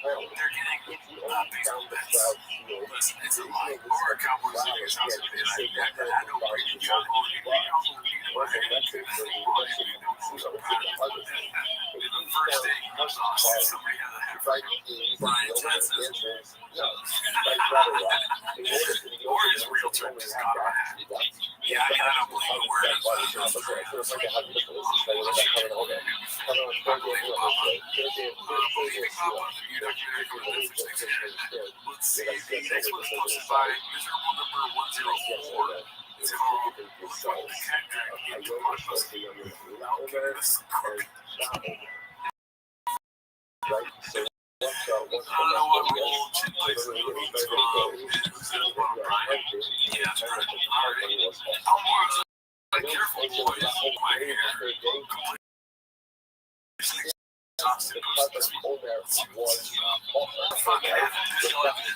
they're getting baseball bets. Listen, it's a lie. Or a Cowboys leaving his house at midnight. I know Brady John Paul, you also need my head. And the first day he comes off, somebody had a half Brian Johnson. Or his realtor just got a hat. Yeah, I don't believe a word of Let's see. The next one's posted by miserable number 104. It's called Look What the Cat Dragged Into Blockbuster. Okay, this is quick. I don't know what role Chin plays in the movie. Who's in it? Brian? Yeah, that's right. Alright. I'm careful, boys. My hair.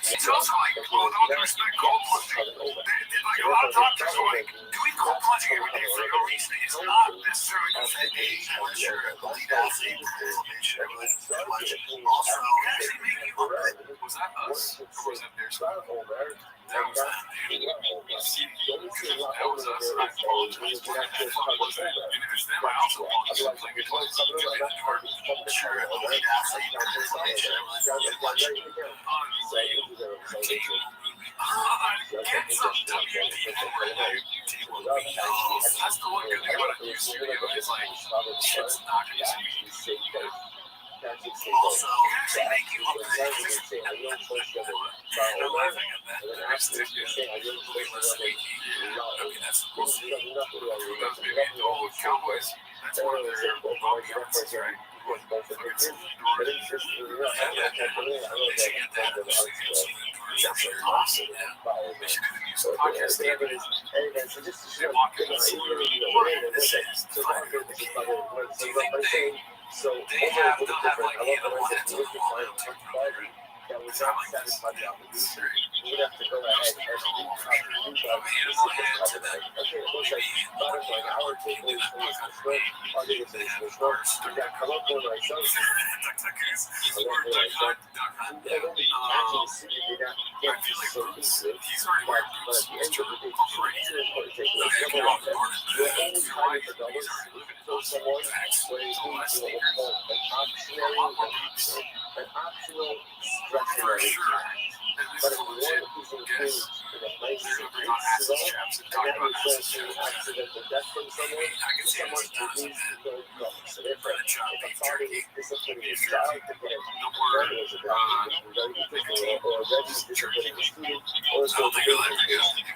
It's also like, well, don't respect cold plunging. Like a lot of doctors are like, doing cold plunging every day for no reason is not necessarily good for the age. I'm sure elite athlete inflammation. Also, actually make you look good. Was that us? Or was that their side? That was us. I apologize. And if it's them, I also apologize for playing it twice. Sure, elite athlete inflammation. Get some WD-40. That's the one good thing about a news video. It's like, shit's not going to be also, actually make you look good. And I'm laughing at that. That's Cowboys. That's one of their references, right? So they'll have like animal heads on the wall. That was not satisfied the opportunity. We would have to go ahead and animal heads and then about an hour table is we got come up with ourselves. I feel like Bruce, he's already wearing Bruce. He's trying to already. An optional structure, but if you want to do some things in a nice accidental death from someone, someone who needs to go so therefore, if a father is disciplining his child to get a gun as a doctor, or a registered disciplining a student, or so the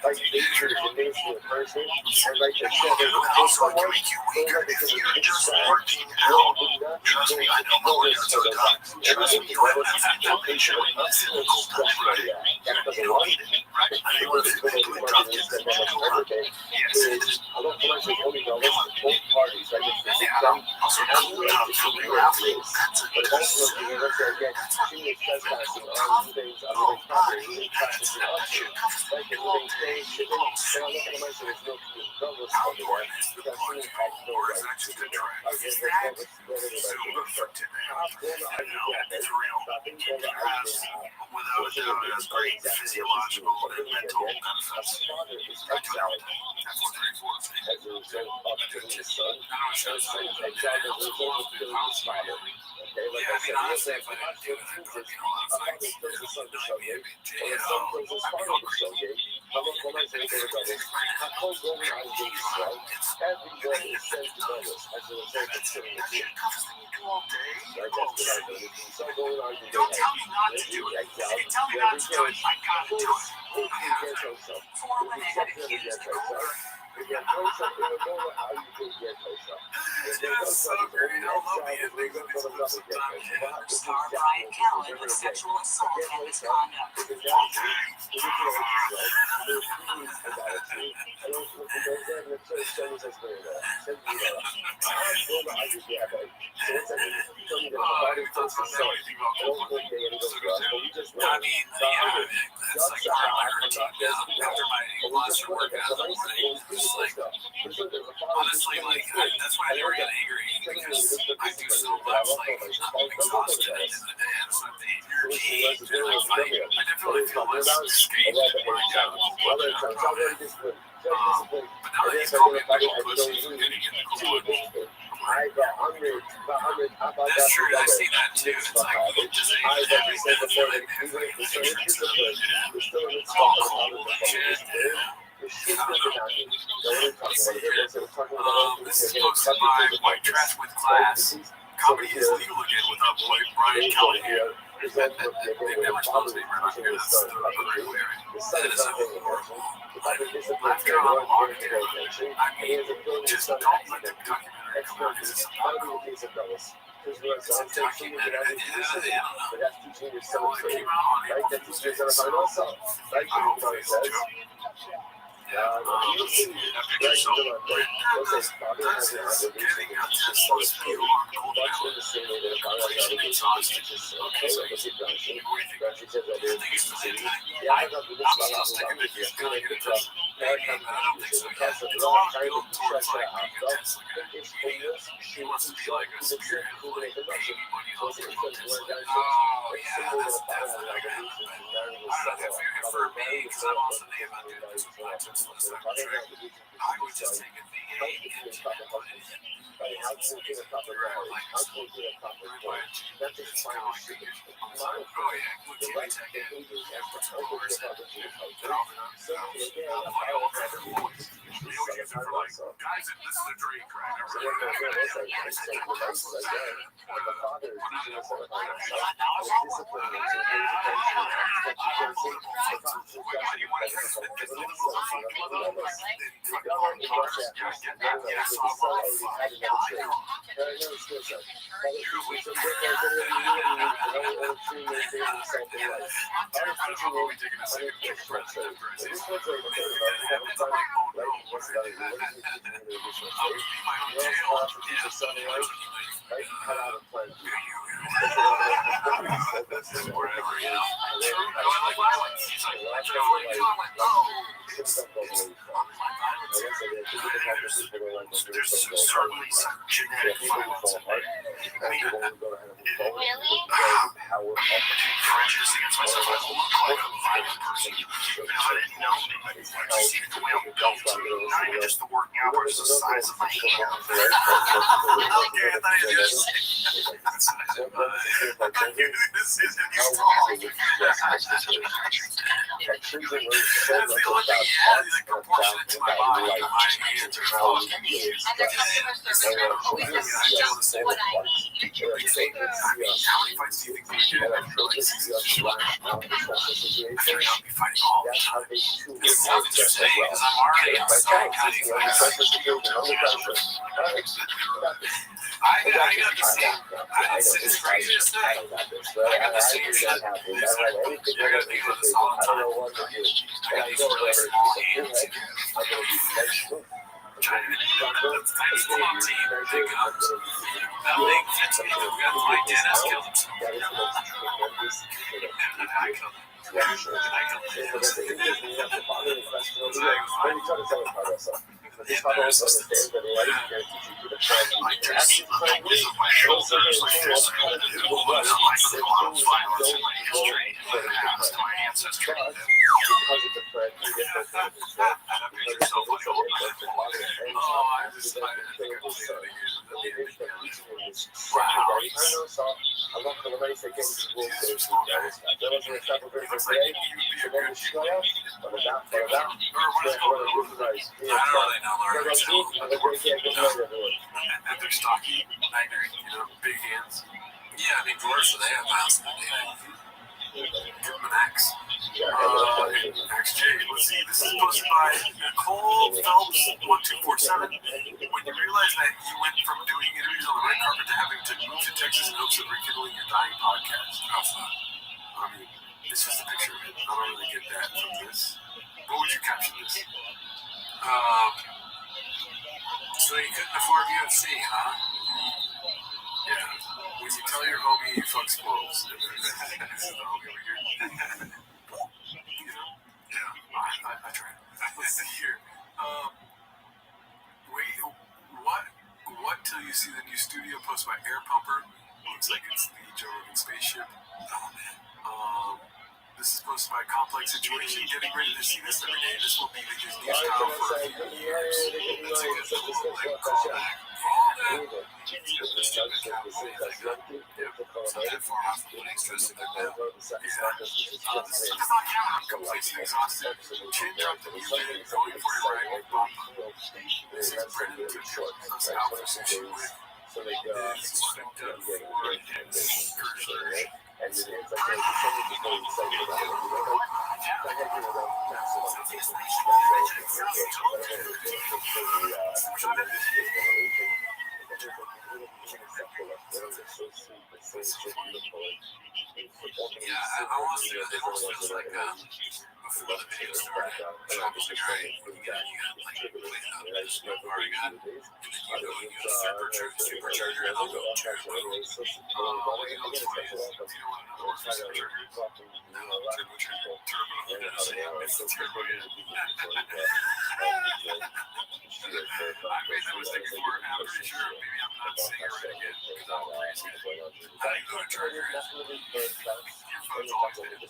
like nature is a nation of person, and like the shepherd of someone, you're just working out. Trust me, I know my way to the top. Trust me, you have that patient with a cynical touch, right? You don't need it, right? I mean, what if it's really tough to get the yes, it is. Although commercially only go both parties, right? Also, for the athletes, that's a concern. That's what she is trespassing on things other than property, practicing option. Like, if they stay, should they not look at the money so there's no doubles over there? Because she is called for right. Again, there's without a doubt, it has great physiological and mental benefits. I do know that. That's what 34 is. As a result of his son, I don't know if it's yeah, I mean, honestly, if I didn't do it, I'd put a lot of fights. I'd be a big jail. I'd be all crazy. Don't tell me not to do it. If you tell me not to do it, I gotta do it. Four women had accused the caller. Yes, so great. I love the endings of these movies sometimes. Star Brian Callen with sexual assault and misconduct. It's like a regular routine now. After my last workout, honestly, that's why I never get angry, because I do so much, I'm exhausted at the end of the day. I just have to eat your definitely feel less escaped in my job. But now that he's called me a big old pussy for getting into cool one, that's true. I see that too. It's like, does it even happen before they have like insurance? All cold and shit. This is posted by White Trash with Class. Comedy is legal again without Brian Kelly. They never supposed to be right here. That's the correct lyric. That is horrible. I've gone on long there. I mean, just don't let the documentary come out. Is this about cold? Is it documented? I don't know. It came out on April Fool's Day, so I hopefully it's a joke. Let's see. That picture so great. Does his getting a Tesla speed on cold island? Completion exhausted. Okay, so what do you think? Do you think it's the same thing? I'm still sticking to he's gonna get a Tesla. Maybe, but I don't think so yet. It's a lot of build towards like being a Tesla guy. He wants to be like a spearhead of like baby money off of Tesla. Oh yeah, that's definitely gonna happen. But I don't know if for me, because I'm also thinking about doing this with I would just take a V8 engine and put it in. Oh yeah, put Tech in, put some motors in, apply all that voice. We always use it for like, guys that listen to Drake, right? There's certainly some genetic violence in me. I mean, prejudice against myself. I look like a violent person. Even if I didn't know me, I just see the way I'm built. Not even just the working out, but just the size of my hand. Okay, I thought you just this isn't you strong. That's the only thing he has, he's like proportionate to my body. My hands are fucking huge. How many fights do you think we get? I feel like I'll be fighting all the time. It sounds interesting because I'm already outside cutting I got the same. It's crazy to say. I got the same shit. I got to think about this all the time. I got these really small hands. Trying to tiny small team, big guns. That leg fits me. We got my dentist killed him. And I killed him. His father was assistant. My jersey, my shoulders, my fists, a lot of violence in my history, in the past, my ancestry. And they're stocky, big hands. Yeah, I mean, dwarfs, they have mouse. Give them an axe. XJ, let's see. This is posted by Nicole Phelps 1247. When you realize that you went from doing interviews on the red carpet to having to move to Texas in hopes of rekindling your dying podcast. I mean, this is the picture of it. I don't really get that from this. What would you caption this? So you couldn't afford UFC, huh? Yeah. Would you tell your homie you fuck squirrels? This is the homie over here. I tried. Let's see here. Wait, what till you see the new studio post by Air Pumper? Looks like it's the Joe Rogan spaceship. Oh man. like situation, getting ready to see this every day. This will be the news now for a few years. It's a good little like callback for all that. Just the stupid cowboy, like so that far off the winning stress in the bell. Yeah. Completely exhausted. Chin dropped the unit, going for a rifle bump. This is Predator short. That's an alpha situation. So they slipped up for an excursion. And it's like yeah, I honestly, it almost feels like before the video started, Travis like, all right, you gotta like play it up. This is what we got. And then you go supercharger, and they'll go turbo. What do you know what's funny is, if you don't want another word for supercharger, turbocharger, turbo, there's a missile turbo in it. I made that mistake before, and I'm pretty sure maybe I'm not saying it right again, because I'm crazy. How do you go to charger it? Your phone's always in it.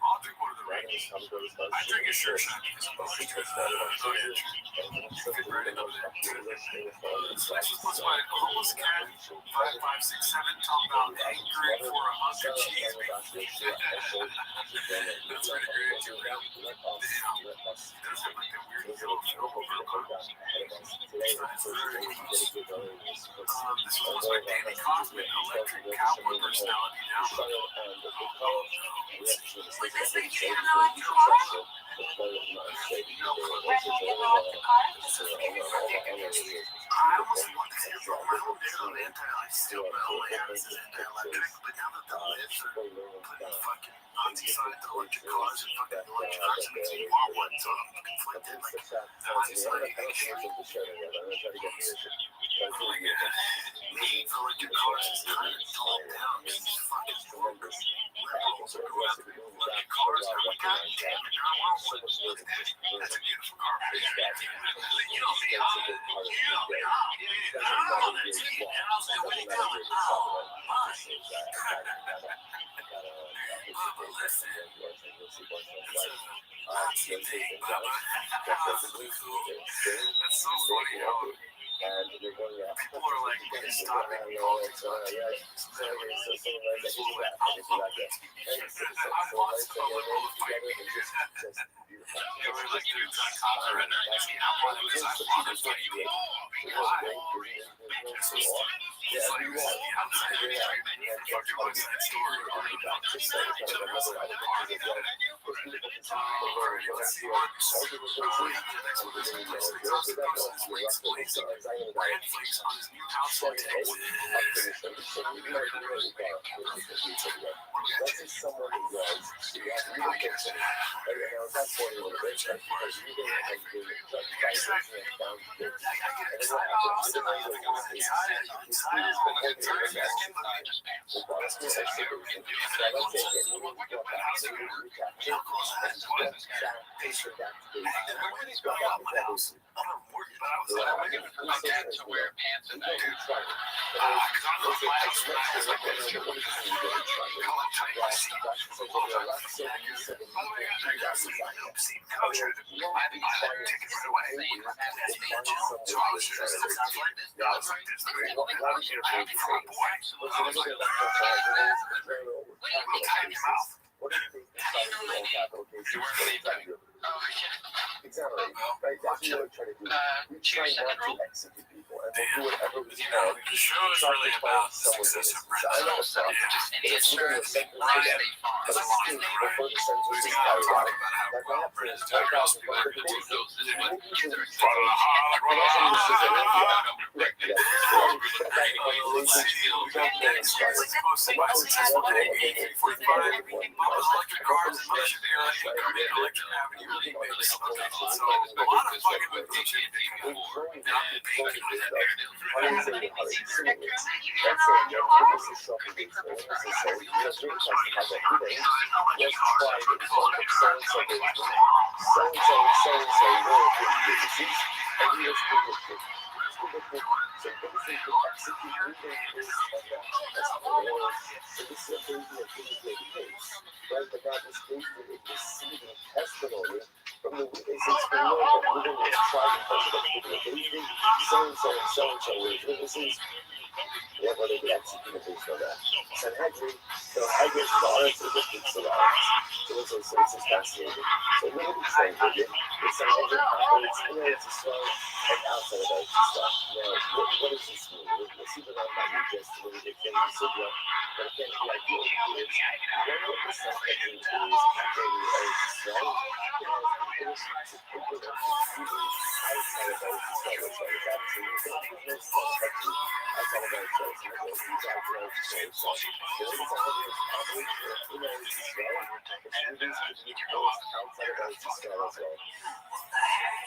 I'll drink one of the Rangers. I drink a sure shot because I'm always good. Oh, yeah. Fit right in over there. This was my homeless cat, 5567, talking about angry for a hunk of cheese. That's really great. Damn. There's like a weird little film over the book. This was my Danny Kaufman, electric cowboy personality now. Oh, no. Wait, they say you didn't know like your car? I almost want to see it from my home down anti-life still metal hands and anti-electric, but now that the lids are putting fucking Nazi signs on electric cars and fucking electric cars, it makes me want one, so I'm conflicted. Like, the Nazi sign, you can shoot me. Oh my god. Making electric cars is kind of dulled down because these fucking liberals are going after the electric cars, and I'm like, god damn it, I want one. Look at that. That's a beautiful car. You know me, That's so funny how people are like, stop making politics on TV. I watched a liberal fight me. Yeah, we're like, dude, that cops are in there. I'm one of those, I want to fight you. Why? It's like, yeah, I'm not here. Fucking what's that story? Each other was like, let's see what the next one is. Exhausted person's weights blazing. Red flakes on his new house in Texas. To wear pants and because I love my house when I was like this. Come on, tell you my seat. By the way, I tried to buy that ticket right away. So I was just like this. I was like this. Happy for a boy. I was like, we'll tie your mouth. You wear a seatbelt. Oh, yeah. Exactly. right? That's what we're trying to do. We try not to execute people, and we'll do whatever we You can. know, the show is really about the success of Brent. I know it's not. And he It's literally a insurance, sentence Ryan, again. But it's still before the sentence so is he's got to carried talk out. about how That well happens. Brent is That doing. happens. People are going to take those. This is what either testimony from the witnesses who know that living in a tribe so-and-so witnesses, therefore they get executed based on that. Sanhedrin, so Hagrid is the honest of the speaks of ours. So this is fascinating. So we're going to be translated. The Sanhedrin operates in Eretz Yisrael and outside of Eretz Yisrael. Now, what does this mean? We'll see the Rambam just when we get into the Sugya, but again, the idea is when the Sanhedrin is operating in Eretz Yisrael, it has the ability to implement proceedings outside of Eretz Yisrael. So it's obviously no Sanhedrin outside of Eretz Yisrael. So it's outside of Eretz Yisrael. So the Sanhedrin is operating in Eretz Yisrael, proceedings could be imposed outside of Eretz Yisrael as well.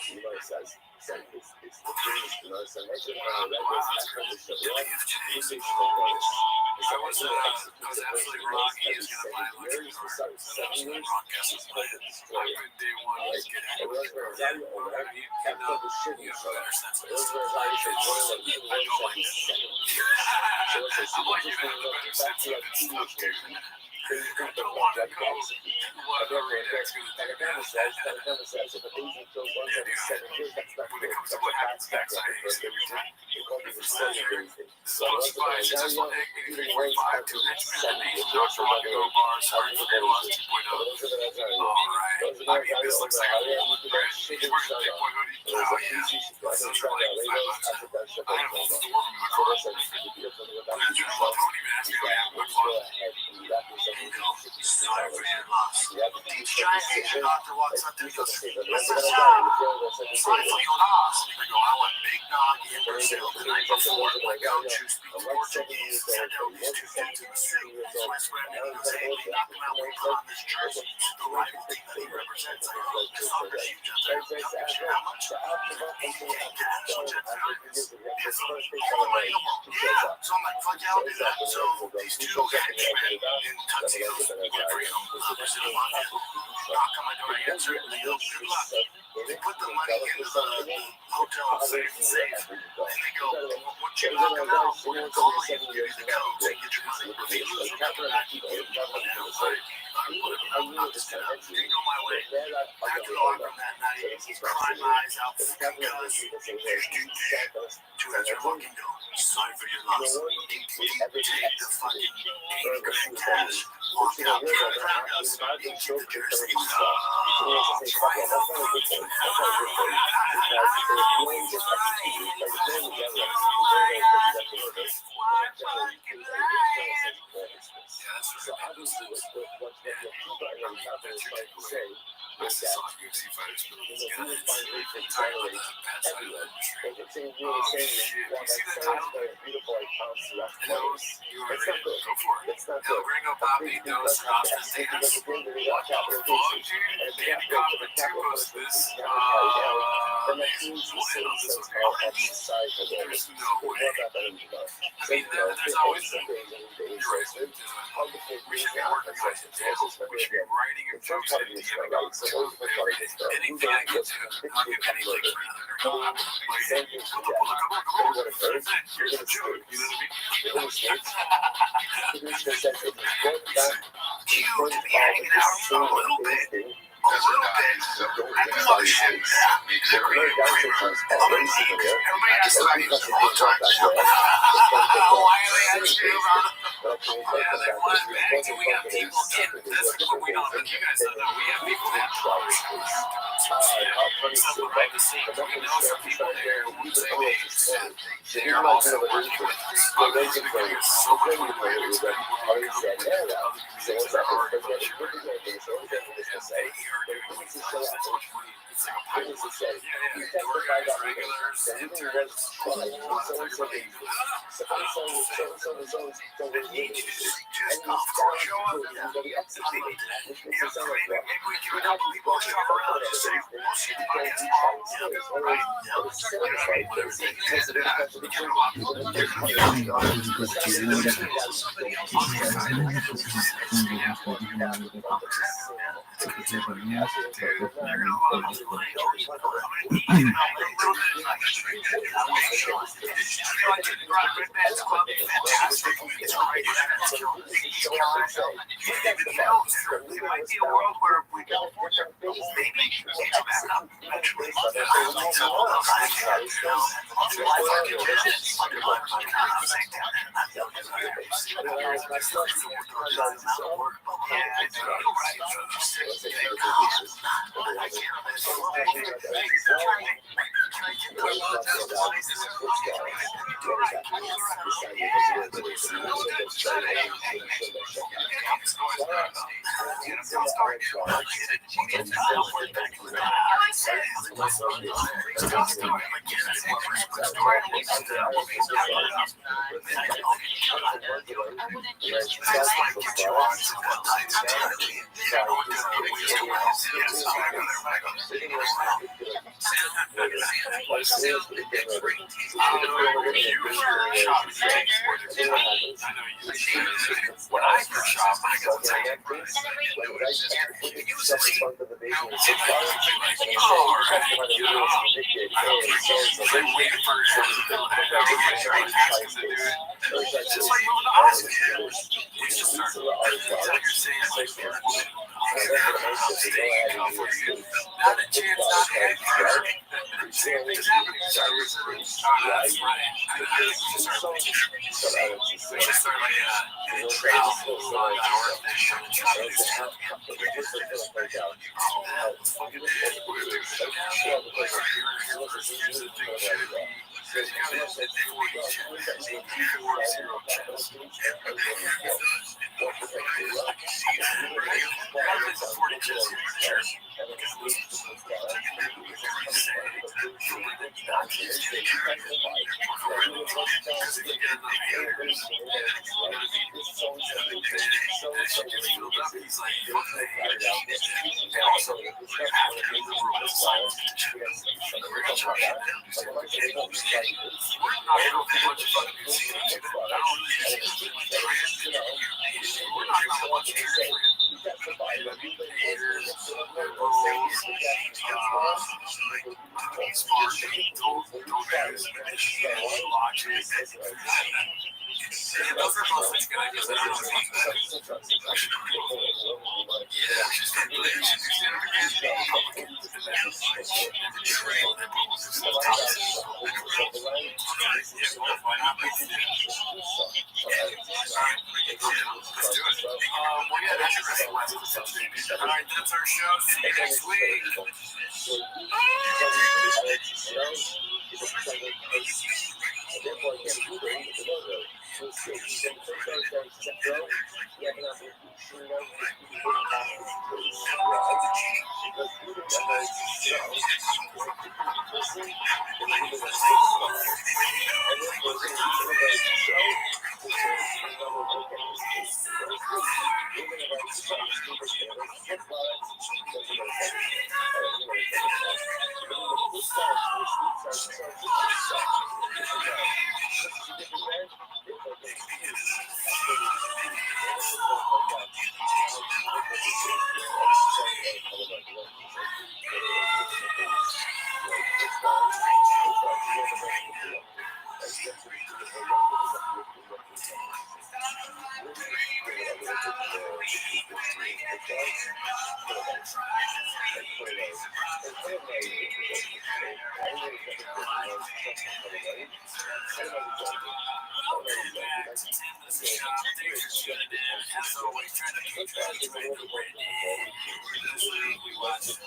Gemara says, it's the famous Gemara Sanhedrin, that was after the Shavuot, usage for bonus. I was absolutely wrong. He is going to buy electric car. 7 years, Broadcast play. I couldn't day one just get out of the car. You have a better sense of this. I don't like this. I'm like, you have a better sense of this stuff, dude. I don't want to go whatever Redact's going to do. When it comes to what happens next, I hate it every time. So I'm surprised it's just like 83.5 to Richmond and Asian Dr. Wacko Bar. Sorry for the loss 2.0. Alright. I mean, this looks like a wall, right? He's wearing a big boy hoodie. Oh, yeah. Those are like $5. I have all 4 of them in my car. Imagine how much money man asking me to have one car. Sorry for your loss. These giant Asian doctor walks up to me and goes, Mr. John, sorry for your loss. I go, I want big dog in Brazil the night before. My go-to speaks Portuguese. I know these 2 kids in the city. So I swear to God, hey, we knock him out. We put on this jersey. The rival team that he represents. I go, this soccer shoot just how much? $88. So Jets values. It's all the money in the world. Yeah. So I'm like, fuck yeah, I'll do that. So these 2 henchmen in tuxedos went for him. Brazil mafia. Knock on my door. I answer it. They go, good luck. They put the money into the hotel safe. And they go, once you knock them out, we're going to call you and give you the codes and get your money. If you lose them, come back, you give them money. I was like, I'm not just going to go my way. After all, from that night, he's crying my eyes out because to answer walking door. Sorry for your loss. Take the fucking 80 grand cash. Walk out there around us. Into the jersey. That's the song UFC fighters feel this guy. It's titled Bad Side of the Industry. Oh shit. You see the title? No, you are ready. Go for it. El Gringo Papi Dos Rastas Dance. What the fuck, dude? Danny Kaufman 2 posted this. We'll hit on this one here. There's no way. I mean, there's always the... You're right. We should be working on it. We should be writing and posting and DMing out anything I get to. I'll give anything for another collab. Like, come on. Here's a joke. You know what I mean? Cute to be hanging out for a little bit. A little bit. I love shit. Everybody asks about you all the time. Why are they asking about it? Yeah, they want it back, and we got people getting. That's what we don't. You guys don't know. We have people that have Some behind the scenes. We know some people there who say, hey, they're also working with us. Obviously, because there's so much more players that other communities that are already mature. They are doing with us. That's much more. It's like a pipeline. Yeah. Door guys, regulars, interns, all lots of different things. And you just golf cart show up. Yeah. Maybe we can a couple people shop around and just say, we'll see the podcast tomorrow. Right? Right. There might be a world where we maybe come back up eventually. When I first shop, I got to tell you, just like moving to Austin, we just started. You're saying like not a chance not to have it's happening. That's right. Just start like Alright, that's our show. See you next week. We watched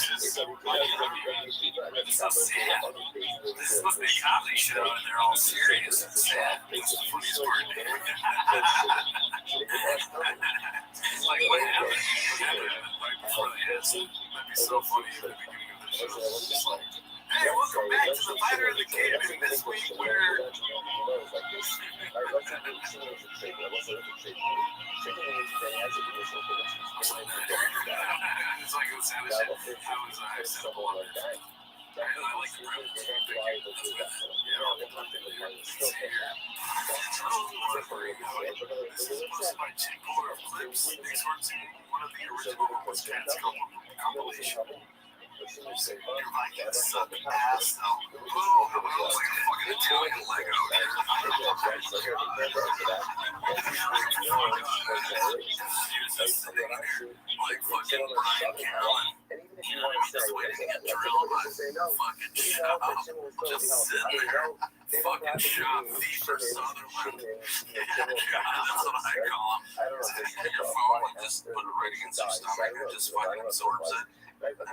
just funny to me. It's so sad. This is supposed to be a comedy show, and they're all serious and sad. That's the funniest part. Like, what happened? Right before they had some. That'd be so funny at the beginning of the show. It's just like, hey, welcome back to the Fighter of the Kid. And this week we're... It's like it was sounded shit. I was simple on there. I like the premise. That's what, yeah, I'll get that thing here. It's here. This is posted by Chick Color of Clips. These were to one of the original Homeless Cats compilation. Your Vikings suck ass. Oh, it looks like a fucking Italian Lego. Like fucking Brian Carolyn. Just waiting to get drilled by fucking shop. Just sitting there. Fucking shop thief for Sutherland. Yeah, that's what I call him. Take your phone and just put it right against your stomach and just fucking absorbs it. And then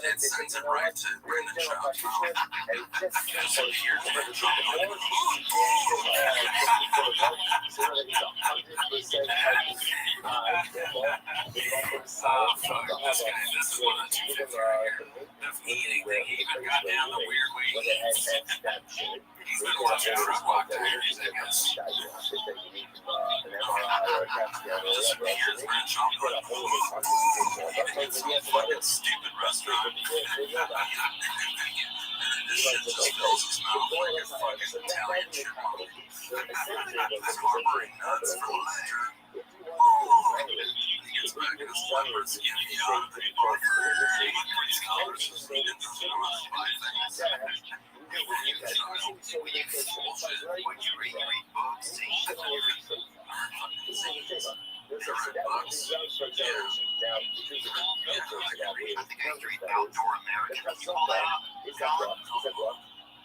it sends it right to Brendan Schaub's mouth. So here's Brendan Schaub going, this is one of the two things right here. The eating thing, he even got down the weird way he eats. He's been watching Fruit Walk Diaries, I guess. Just here's Brendan Schaub going, it's some fucking stupid restaurant. And then this shit just fills his mouth like a fucking Italian chipmunk. This harboring nuts for leisure. He gets back in his leopard skin yacht that he bought for $8 so he didn't know how to buy things. When you bullshit, when you read books, books. Yeah. I think I read Outdoor American. You call that out?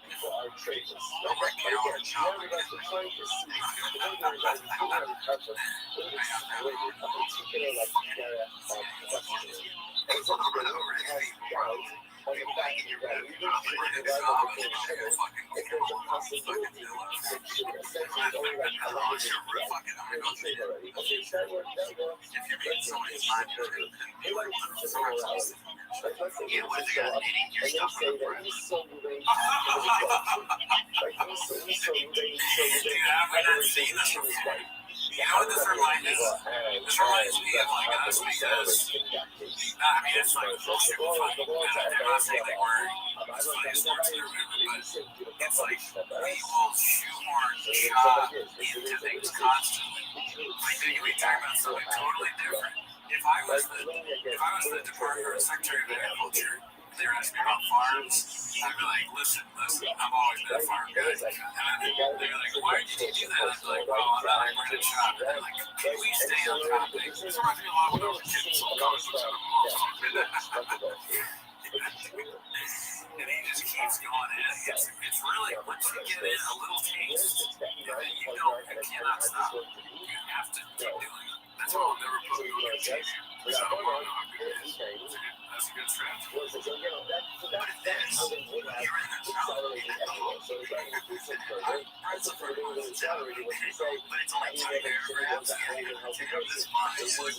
People are traitors. Oh my God, shopping. Yeah, what is it got knitting your stuff in the front? I've never seen this before. You know what this reminds me of? This reminds me of like us because, I mean, it's like bullshit with fucking, I'm not saying they were funny sports or whatever, but it's like people shoehorn shot into things constantly. Like, you be talking about something totally different. If I was the Department or Secretary of Agriculture, they're asking me about farms, I'd be like, listen, I've always been a farm guy. And they're like, why did you do that? I'd be like, well, I'm not Brendan Schaub. They're like, can we stay on topic? This reminds me a lot when I was a kid, so comic books out of them. And he just keeps going in. It's really, once you get in a little taste, you cannot stop. You have to keep doing it. That's why I'll never put you on TV. Because I don't want to know how good it is. That's a good strategy. But if this, you're in the show, I'm surprised with the salary, but it's only 2 paragraphs, and this month is like,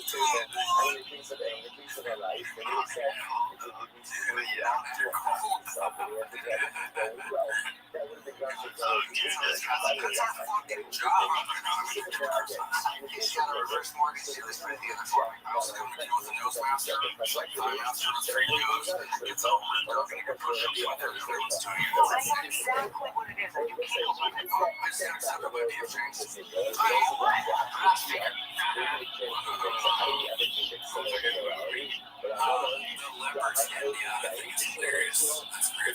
that's our fucking job. He's got a reverse mortgage deal. He's putting together for me. I also come to deal with the nose master. Like, I'm master with 3 nose. It's all ripped up and you can push up with it. Everyone's doing it. I know exactly what it is. I do cable. I see exactly what it is. I know what? The leopard skin, yeah, I think it's hilarious. That's great.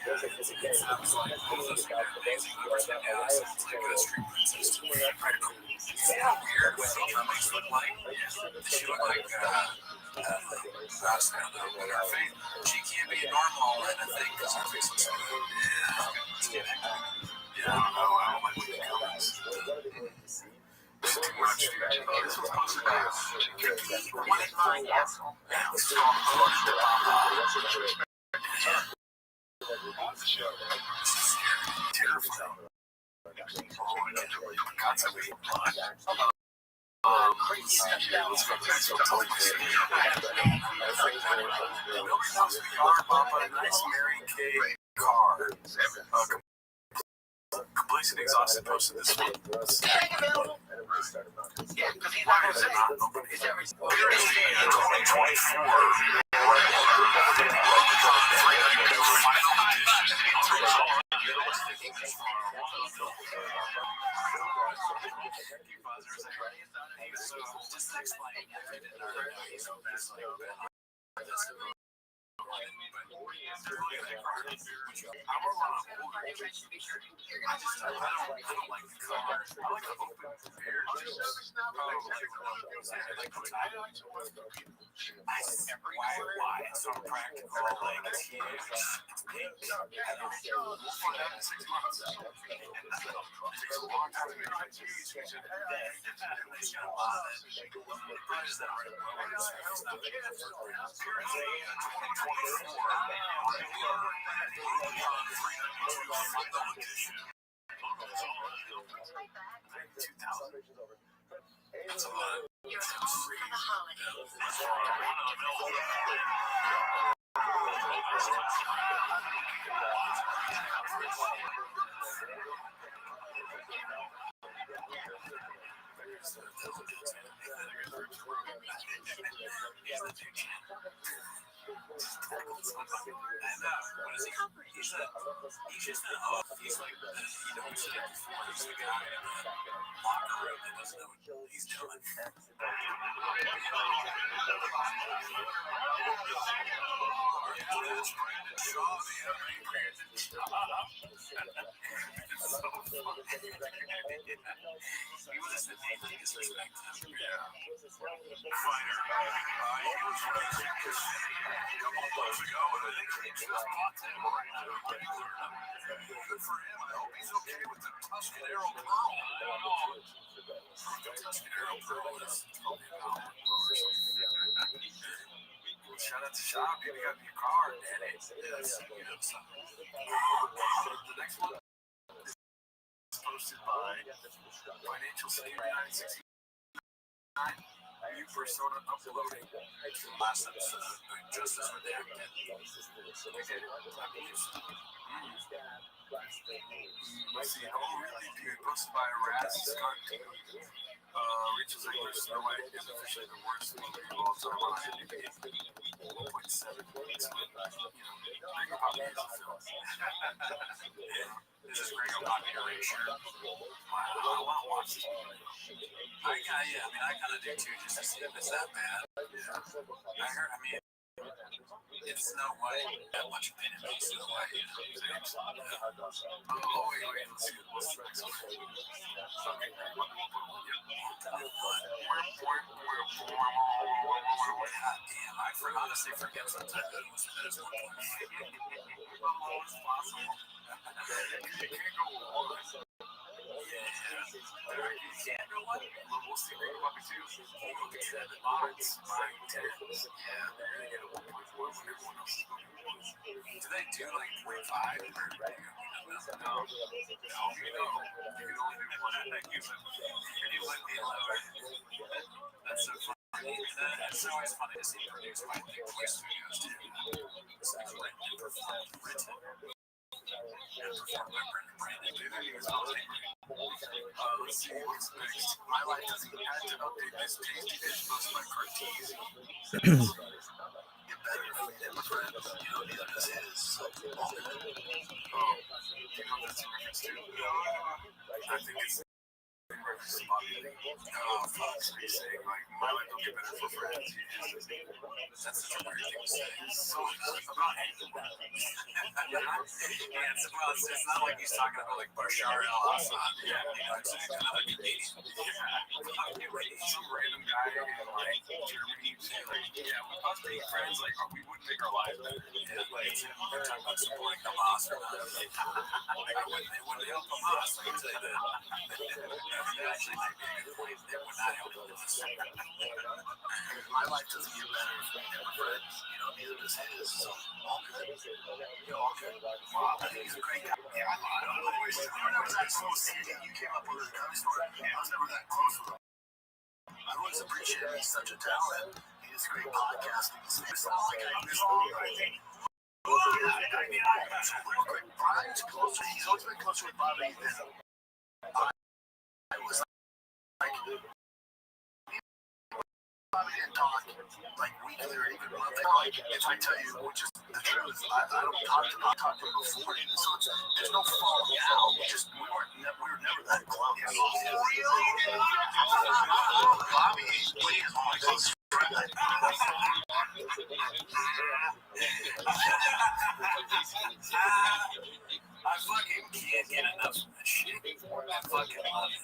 It sounds like one of those amazing leopard skin, yeah, it sounds like a street princess. Yeah, weird what some things look like. She look like, her face. She can't be normal in a thing because her face looks good. Yeah, I don't know. I don't like when it comes. This is too much. This was posted by asshole. Nice Mary Kay car. Complacent Exhausted posted this one. Yeah, because he's not going to say not open. It's every 'Why it's so practical? Like it's huge. It's big. We'll find out in 6 months. It takes a long time to make that huge. We should have that. They should have bought it. Probably just that right lower. It's not big enough for 2024. That's a lot. You're home for the holidays. He's just he's like, you know, he's the guy in the locker room that doesn't know what he's doing. He was just a name that disrespect him. Yeah. Fighter. He was released a couple of months ago, and I think he just bought him. Good for him. I hope he's okay with the Tuscanero Pearl. The Tuscanero Pearl is probably about or something. Shout out to Shop. You got your car, Danny. Yes. The next one is posted by Financial City 969. New persona uploading last episode. Justice Redacted. Let's see. Oh, really? Dude, posted by Raz Scott. Rachel's English Snow White is officially the worst movie of all time. 1.7 points. Gringo Poppy is a film. This is Gringo Poppy erasure. Wow, I want to watch this movie. I kind of do too, just to see if it's that bad. Yeah. It's Snow White. That much opinion on Snow White. Oh, wait, let's see. What's the next one? I honestly forget sometimes that it was at one point. It's possible. You can't go wrong. You can't go what? We'll see. The box. Yeah, they're going to get a 1.4 when everyone else is going to. Do they do like 0.5? No. You can only do one. Can you let me alone? That's so funny. It's always funny to see produced by big toy studios too. It's like written. Let's see what's next. My life doesn't have to update this tasty dish posted by Cartesian. Get better than my friends. You know, neither does his. Oh, do you know what that's a reference to? I think it's you're saying like my life will get better for friends. That's such a weird thing to say. So about anyone. It's not like he's talking about like Bashar al-Assad. It's another Canadian. Some random guy in like Germany saying like, we must be friends. Like we wouldn't make our lives better. They're talking about supporting Hamas or not. It wouldn't help Hamas. I can tell you that. actually might be a good point. It would not help with this. My life doesn't get better if we never friends. You know, neither does his. So all good. Yeah, all good. Wow, I think he's a great guy. Yeah, I was never that close to him. You came up with a gun store. I was never that close with him. I always appreciate it. He's such a talent. He does great podcasting. It's not like I'm this long, I think. I mean, real quick, Brian's closer. He's always been closer with Bobby than I was. Like, Bobby didn't talk like weekly or even monthly. Like, if I tell you, which is the truth, I don't talk to him. I talked to him before, and so there's no falling out. We were never that close. Bobby is my close friend. I fucking can't get enough of this shit. I fucking love it.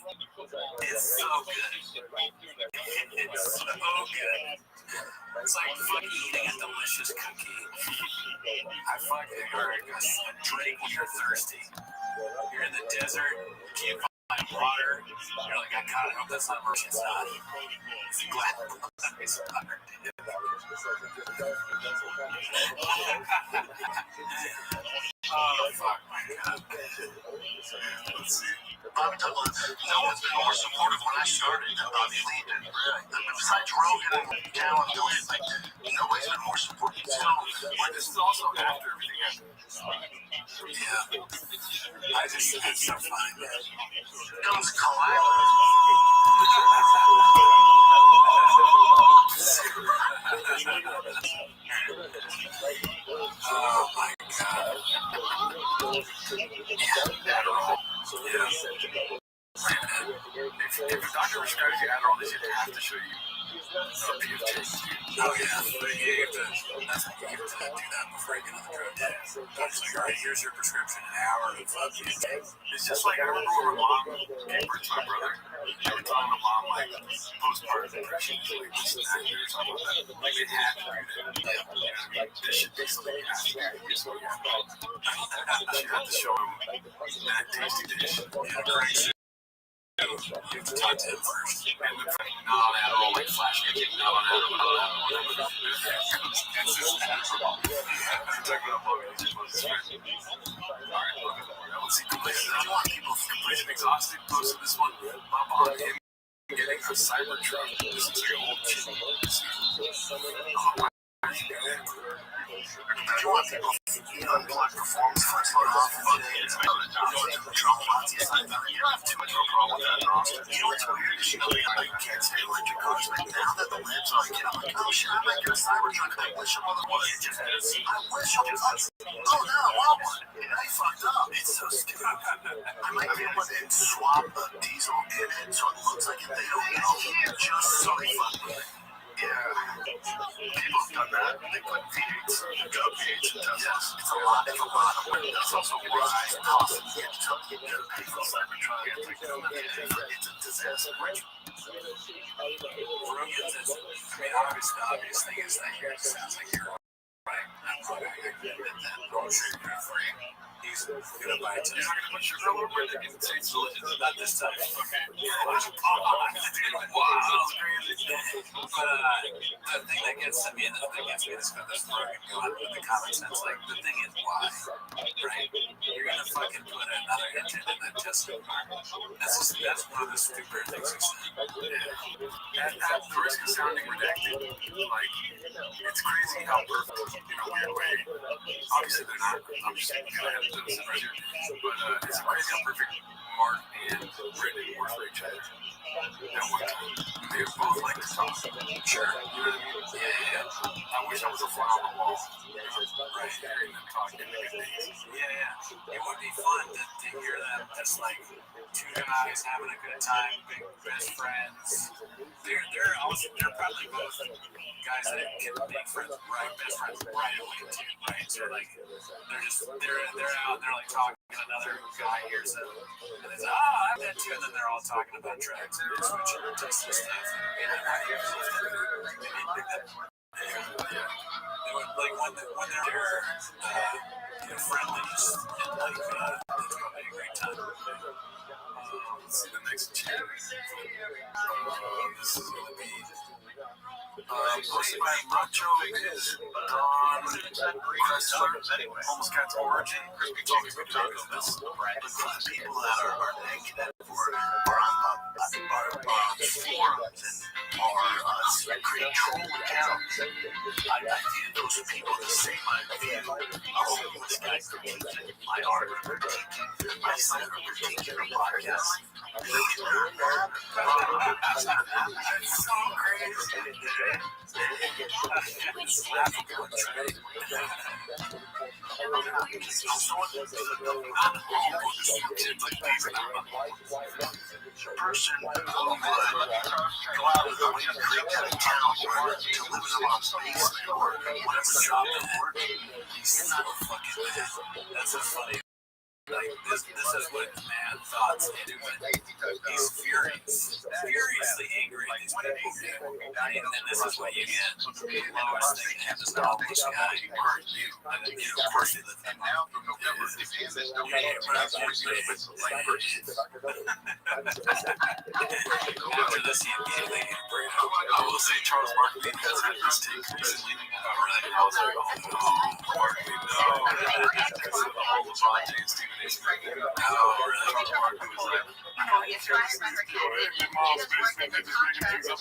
It's so good. It's so good. It's like fucking eating a delicious cookie. I fucking heard a drink when you're thirsty. You're in the desert, you can't find water. You're like, I gotta hope that's not merch. It's not. It's glad it's butter. Oh, fuck, my God. Let's see. Bobby Douglas, no one's been more supportive when I started than Bobby Lee did. Besides Rogan and Cal and Glenn, like, nobody's been more supportive. So, like, this is also after everything happened. Yeah. I just think it's so fun. Comes collide. Oh my God. Yeah. If a doctor prescribes you Adderall, they should have to show you PFT. Oh yeah, but you have to. That's what you have to do that before you get on the drug test. It's like, all right, here's your prescription, an hour of fucking. It's just like I remember when my mom gave birth to my brother. I was telling my mom like postpartum depression, like this and that, or something like that. Like it had to do that. You know what I mean? This should basically have to do. She had to show him that tasty dish. Yeah, great. You have to talk to him first. And the not on Adderall, like flash get not on Adderall. It's just natural. Check it out, Logan. Alright, Logan. Let's see. I want people completely exhausted. Posted this one up on him getting a Cybertruck. This is like an old kid. I want people unplugged performance first one off. You don't have too much of a problem with that roster. You know what's weird is I can't say electric cars, but now that the lids are again, I'm like, oh shit, I might get a Cybertruck. I wish I was. I wish I was. Oh no, I want one. And I fucked up. It's so stupid. I might get one and swap a diesel in it so it looks like they don't know. Just so fun. Yeah, people have done that. They put V8s, got V8s in Teslas. It's a lot of money. That's also why it costs you to pay for a Cybertruck. It's a disaster. Obvious thing is that it sounds like you're right. I'm going to admit that. I'm sure you're for you. He's gonna buy it. He's not gonna put sugar all over it. It tastes delicious. Not this time. Okay. Wow, that's crazy. But the thing that gets to me, and the thing that gets me, is this fucking going with the common sense. Like the thing is, why? Right? You're gonna fucking put another engine in that Tesla car. That's one of the stupider things you said. At the risk of sounding redacted, like it's crazy how perfect in a weird way. Obviously they're not. I'm just gonna have to sit right here. But it's crazy how perfect Mark and Brendan were for each other. At one time. They were both like to talk. Sure. You know what I mean? Yeah. I wish I was a fly on the wall. Right here and then talking to Yeah. It would be fun to hear that. That's like two guys having a good time, big best friends. They're probably both guys that can make friends, right? Best friends right away too, right? So like they're out, they're like talking to another guy hears them, and it's I met too, and then they're all talking about tracks and they're switching their text and stuff. Like when they're friendly, just and like it's gonna be a great time. next two. This is going to be hosted by Macho is Don Cressler, Almost Cat's Origin, Crispy Chicken from Taco Bell. But for the people that are negative or are on forums and are creating troll accounts, I view those people the same. I view this guy critiquing my art, critiquing my son, critiquing the podcast. That's so crazy. Person who would go out of the way to create that account or to live in a mom's basement or whatever job they're working, he's not a fucking man. That's a funny. Like this is what man thoughts do, but he's furiously angry at these people. And this is what you get. Lowest thing to have this helpless guy, or you, and then of course you live in now from November. After this, he immediately bring up. I will say Charles Barkley has had this take recently. I was like, oh, Barkley, no. Because of the whole LeBron James team. If your last member candidate is working the contract to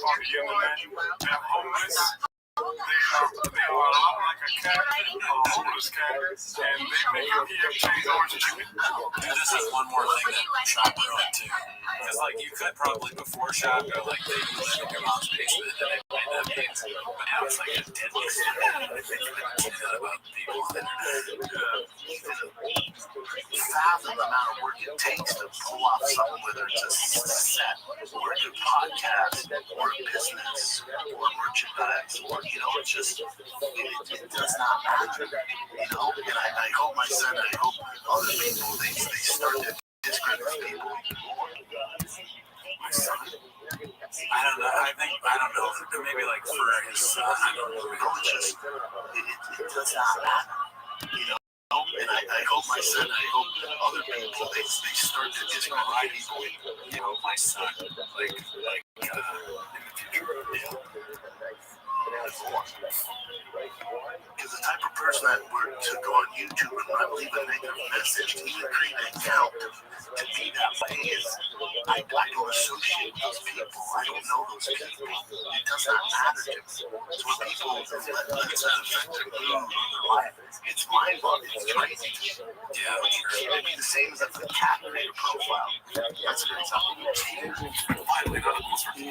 have homeless. They are a lot like a cat, a homeless cat, and they make up change orange chicken. This is one more thing that Shop wrote too. Because like you could probably before Shop go like they live in your mom's basement and they might not be. But now it's like a deadly sin. I think you can say that about people on the internet. Fathom the amount of work it takes to pull off something, whether it's a set, or a podcast, or a business, or merchandise, or it's just, it does not matter, and I hope my son, I hope other people, they start to discredit people more. My son, I don't know, maybe like for his son, I don't know, it's just, it does not matter, and I hope my son, I hope other people, they start to discredit people, my son, like, in the future, because the type of person that were to go on YouTube and not leave a negative message, to even create an account to be that way is, I don't associate with those people. I don't know those people. It does not matter to me. So when people let that affect their mood or their life, it's mind-boggling. It's crazy. Yeah, it'd be the same as if the cat created a profile. That's an example. Finally, not almost for me.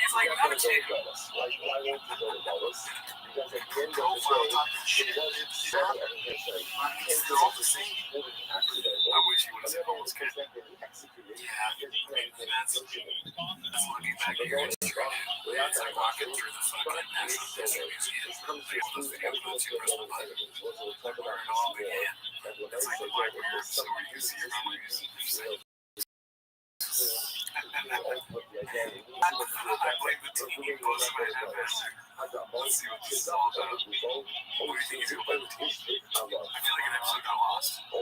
It's like meditating. Profile talking shit. It's all the same. I wish you would have said almost kid. Yeah, that's looking back at your history. It's like walking through the fucking National History Museum. They want those videos once you press the button. Where it all began. It's like the Black Mirror, so where you see your memories. I blame the team most of my investor. Let's see what this is all about. What do you think he's going to play with the team? I feel like an episode got lost. I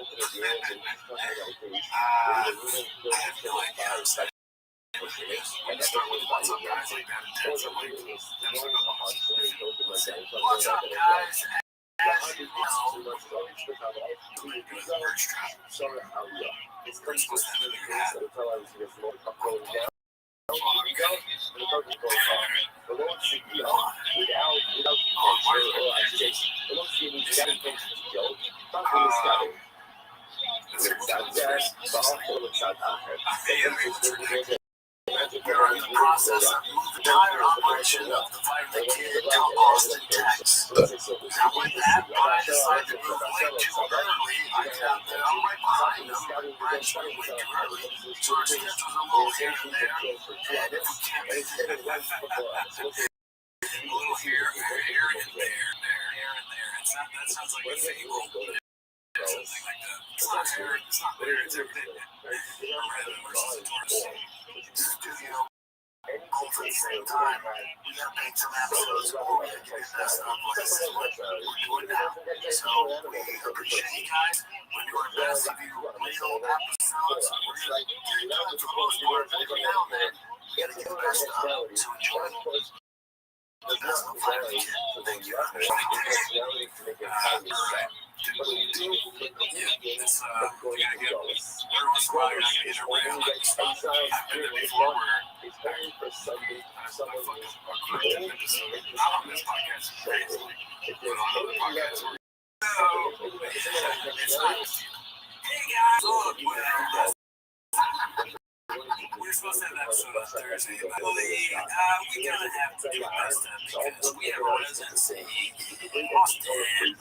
have no idea. When you start with what's up, guys, like that intense, I'm like, episode got lost. What's up, guys? As you know, merch trap. We're supposed to have a new hat. We're in the process of moving the entire operation of the Vitamin Kid to Austin, Texas. Now, when that guy decided to move way too early, I got there. I'm right behind him. Brian started way too early. So our schedules are a little here and there. And if we can't make it, a little here and there. That sounds like a fable. Something like that. It's not here, it's not there, it's everything. Random versus a Taurus. Studio, all for the same time. We gotta make some episodes. We gotta get this best up. This is what we're doing now. So we appreciate you guys. We're doing our best to do real episodes. We're going to get it done for the most part. Every now and then, we got to get the best of. So enjoy the best of life we can. Thank you. It's we gotta get every once in a while you're not gonna get your way on that stuff. I've been there before where not on this podcast, crazy, but on other podcasts where it's not. Hey guys, look, we're supposed to have an episode on Thursday, but I believe we're gonna have to do it next time because we have a residency in Boston.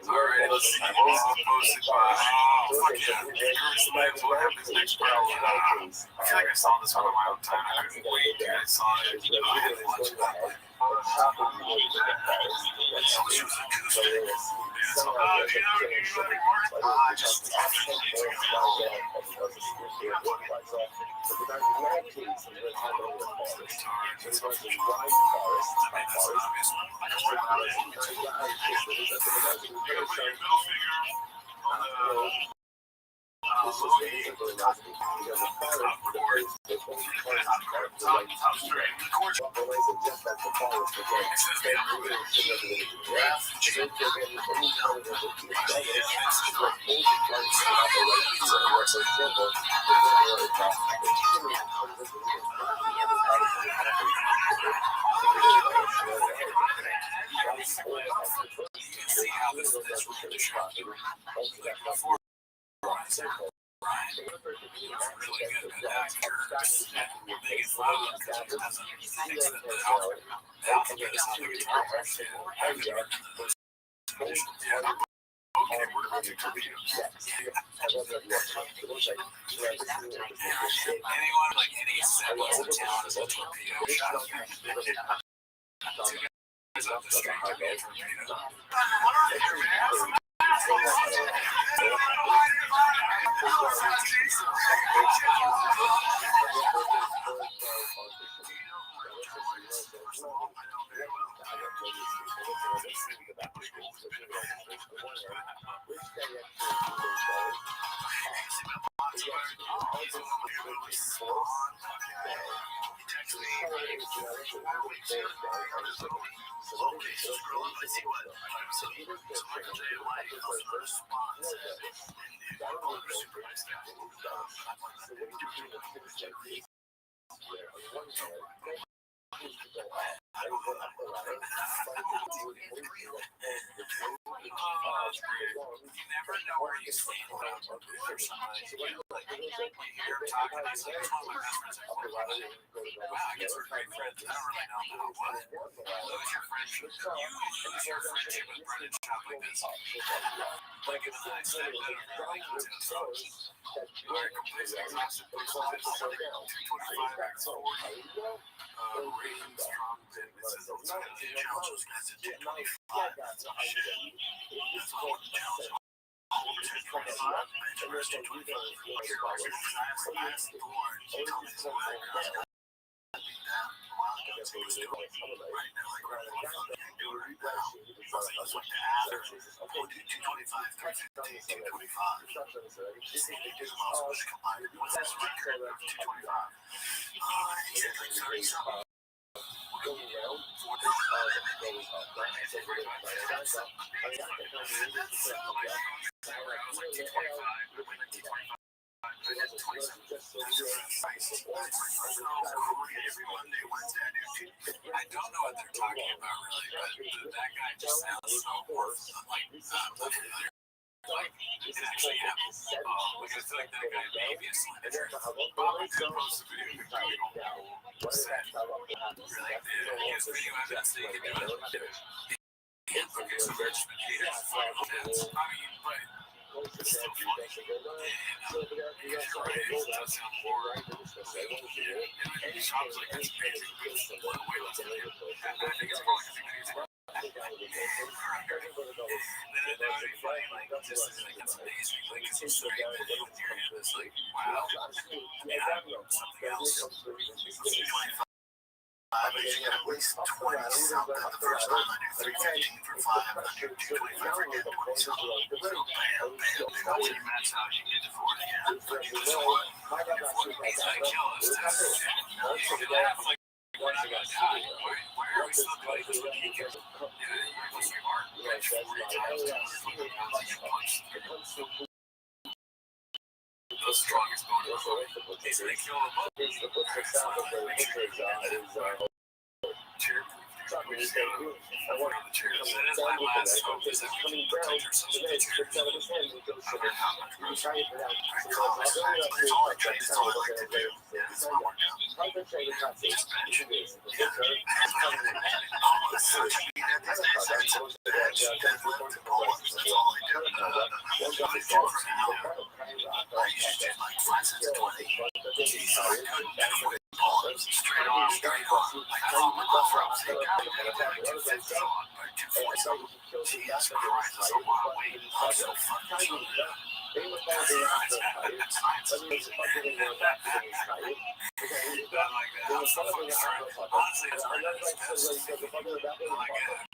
Alright, let's see. This is posted by. Oh, fuck yeah. What happens next round? I feel like I saw this one on my own time. I couldn't wait, dude. I saw it. I had lunch that day. She was acoustic. So, just see how this room is structured. It's really good at actors. Making fun of them because it doesn't fix the alphabet. The alphabet is how the guitar works. Yeah. Okay, we're going to torpedoes. Anyone like any semblance of talent is a torpedo. Shut up. Two guys up the street to be a torpedo. You never know where you stand or somebody. You're talking to one of my best friends. Wow, I guess we're great friends. I don't really know how what. Lose your friendship. You lose your friendship with Brendan Shop like this. Like it's I said, literally. We're completely exhausted. 225 back 40. Raising strong pin. It says it's going to challenge those guys at 225. That's all shit. That's all the challenge. Over 225. Interesting 25. I don't know what they're talking about really, but that guy just sounds so like it actually happens. Like I feel like that guy maybe is like Bobby could post a video of really upset. Really, his video evidence that he can do it. Okay, so they're just here's the final fence. I mean, but it's still funny. And you're right, it does sound more it sounds like it's amazing. Way less than later. And I think it's probably because then it would be funny, like, just like, it's amazing. Like, it's just straight video with your hand. It's like, wow. Yeah, something else. 225. I usually get at least 20 something. The first time I do 315 for 5, and I do 225 for get 20 something. So bam, bam, bam. That's how you get to 40. Yeah. So what? He's gonna kill us too. You're gonna have like we're not gonna die. Why are we still doing this when he can? Yeah, you're smart. Bench 40 times, 200 pounds, and you punch. The strongest bone in the world. He's gonna kill them both. Make sure you get that chair proof. We just gotta on the chairs. That is my last hope is that we can protect ourselves with the chairs. I don't know how much gross. I call this it's all I like to do. Yeah, it's my workout. Just bench. Yeah. That's all I do. I used to do like 5 sets of 20. Jeez, I couldn't do it. Straight on, straight on. I thought my buffer was taking out. I had like 250 on, like 240 something. Jesus Christ, that's a lot of weight. I'm so fucking cheap. Honestly, it's really like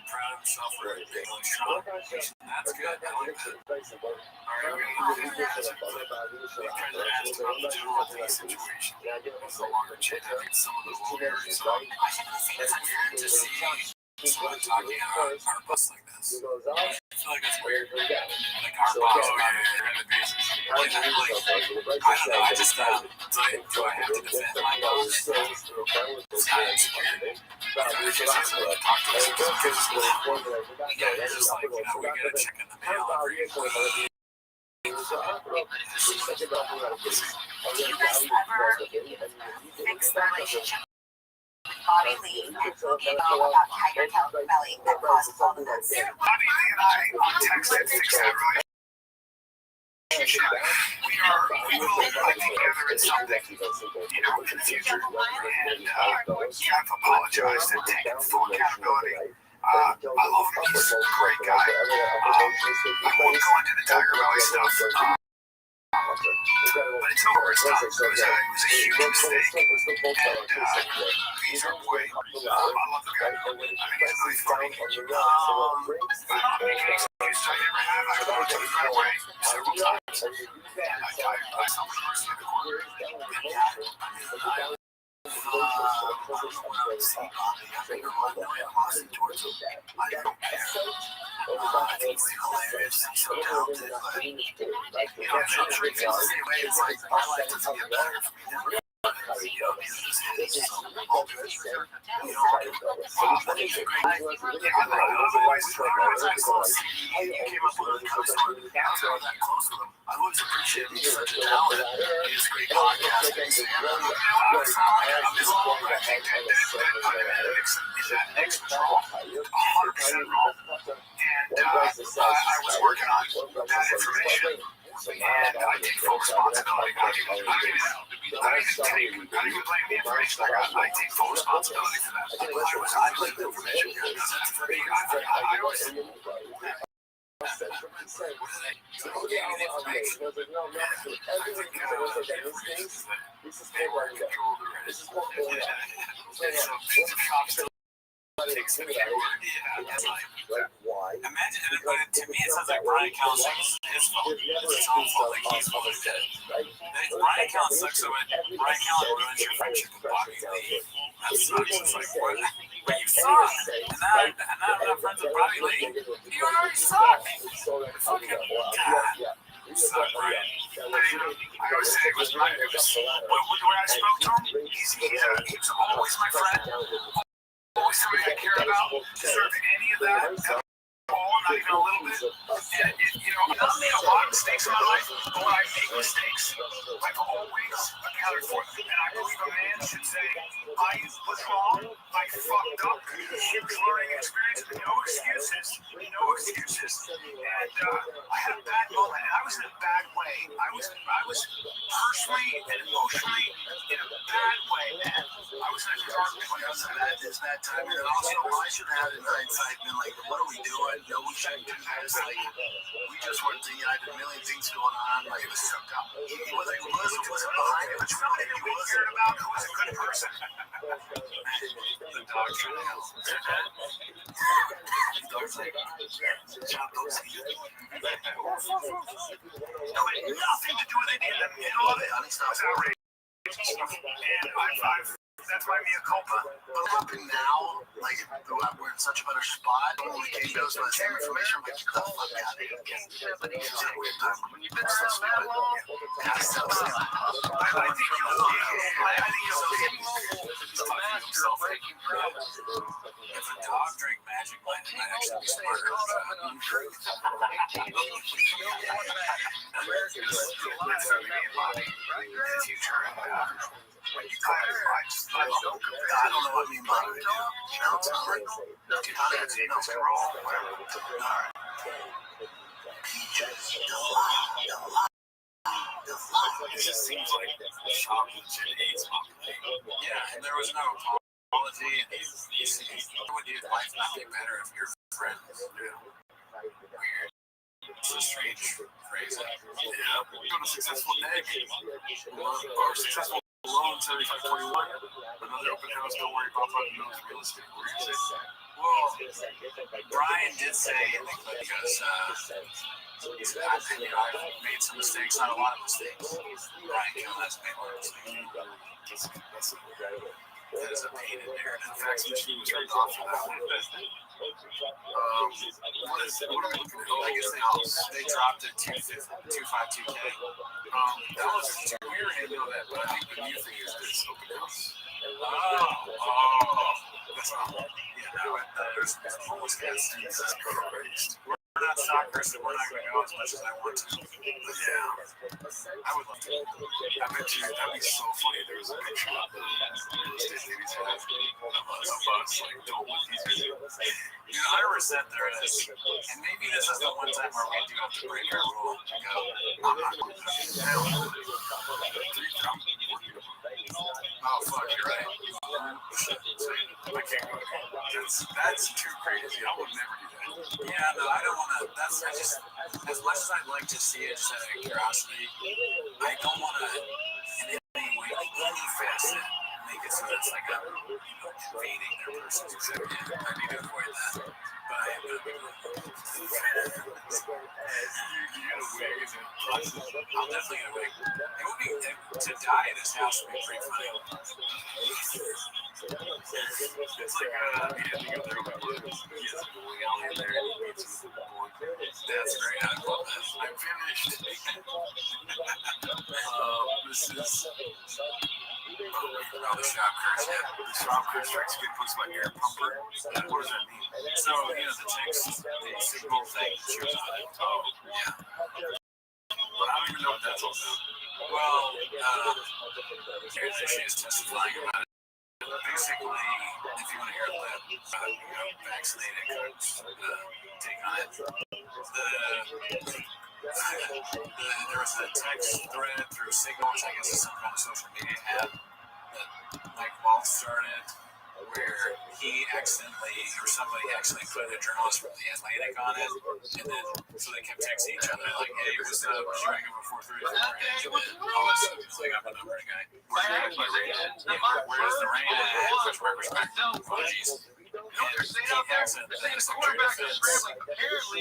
proud of himself for being really strong. That's good. I like that. Alright, we're gonna do this. Because it adds to the general police situation. It's a longer chin. I think some of the lawyers to see someone talking about our bus like this. I feel like it's weird. Like our boss in the basis. Like, I don't know. I just do I have to defend my boss? It's kind of weird. Because he's going to talk to us. Yeah, you're just like, we got to check in the mail every Do you guys ever fix the relationship with Bobby Lee and Boogie about tiger belly that causes all of this? Bobby Lee and I on text and fix that relationship. We will, I think, gather in something, in the future. And I've apologized and taken full accountability. I love him. He's a great guy. I won't go into the Tiger Valley stuff. But it's over. It's done. It was a huge mistake. And he's our boy. I love the guy. I think it's really funny. I don't have any excuse I never have. I wrote to him right away several times. And I got myself first in the corner. And I think he's hilarious. He's so talented. But, I'm sure he feels the same way. It's like, my life doesn't get better for me. I always appreciate him. He's such a talent. He has great podcasting. I'm disappointed. I think that next draw, 100% wrong. And I was working on that information. And I take full responsibility. I can blame the information I got. I take full responsibility for that. I blame the information because that's for me. I always imagine it, but to me it sounds like Brian Callen sucks. His fault. It's his own fault. Like he's full of shit. Brian Callen sucks. So when Brian Callen ruins your friendship with Bobby Lee, that sucks. It's like what? But you suck. And now I'm not friends with Bobby Lee. You already suck. Fucking God. You suck, Brian. I always say it was Brian. When I spoke to him, he's always my friend. Always somebody I care about. Deserve any of that. Not even a little bit. And I've made a lot of mistakes in my life, but when I make mistakes, I've always accounted for them. And I believe a man should say, I was wrong, I fucked up, huge learning experience, no excuses, no excuses. And I had a bad moment, and I was in a bad way. I was personally and emotionally in a bad way, man. I was in a dark place. That time. And also, I should have in hindsight been like, what are we doing? No, we shouldn't do this. Like, we just were thinking, I had a million things going on. Like, it was sucked up. He wasn't behind it, but you know what he wasn't about? Who was a good person? The dog trying to help. The dog's like, chop those ears. No, it had nothing to do with any of that middle of it. It's outrageous. And that's why mea culpa. But happening now, like, we're in such a better spot. When the game goes for the same information, I'm like, get the fuck out of here. It's a weird time. When you've been so stupid. Yeah, so stupid. I think he's talking to himself. If a dog drank Magic Light, it might actually be smarter. The future. I don't know what I mean by it. You know, it's not like whatever. Alright. Peaches, it just seems like chocolate chip hates chocolate. Yeah, and there was no apology, and would your life not get better if your friends do? Weird. It's a strange phrase. Yeah. You're on a successful day. Or successful loan 7541. Another open house, don't worry about knows real estate. What were you going to say? Well, Brian did say, because he said, I've made some mistakes, not a lot of mistakes. Brian Gill has made a lot of mistakes. That is a painted narrative. The fax machine was turned off for that one. What are we looking at? I guess they dropped it 252K. That was weird to know that, but I think the new thing is this open house. That's all. Yeah, now there's homeless cats. Jesus Christ. We're not soccer, so we're not going to go as much as I want to. But yeah, I would love to. I bet you that'd be so funny. There was a picture of the real estate lady's head of us, like, don't let these videos. You know, I resent there is, and maybe this is the one time where we do have to break our rule and go, I'm not going to hell. Oh, fuck, you're right. I can't go. That's too crazy. I would never do that. Yeah, no, I don't want to. I just, as much as I'd like to see it just out of curiosity, I don't want to, in any way, any facet, make it so that's like I'm invading their person's executive. I need to avoid that. But I am going to be doing it. You get a wig and I'll definitely get a wig. It would be, to die in this house would be pretty funny. It's like, he had to go there with he has a bowling alley in there and he meets his bowling. That's great. I love that. I'm finished. This is the shop curse. Yeah. The shop curse strikes again post by air pumper. What does that mean? So, the text, the signal thing shows on it. Oh, yeah. But I don't even know what that's all about. Well, she is testifying about it. Basically, if you want to hear the vaccinated folks take on it, there was a text thread through Signal, which I guess is some kind of social media app that Mike Waltz started, where he accidentally, or somebody accidentally put a journalist from The Atlantic on it, and then, so they kept texting each other, like, hey, what's up, was you ringing before 3 or 4? And all this stuff, it's like, I'm a number guy. Where's the rain at? Which my perspective, apologies. And he accidentally, thanks to Trade Defense,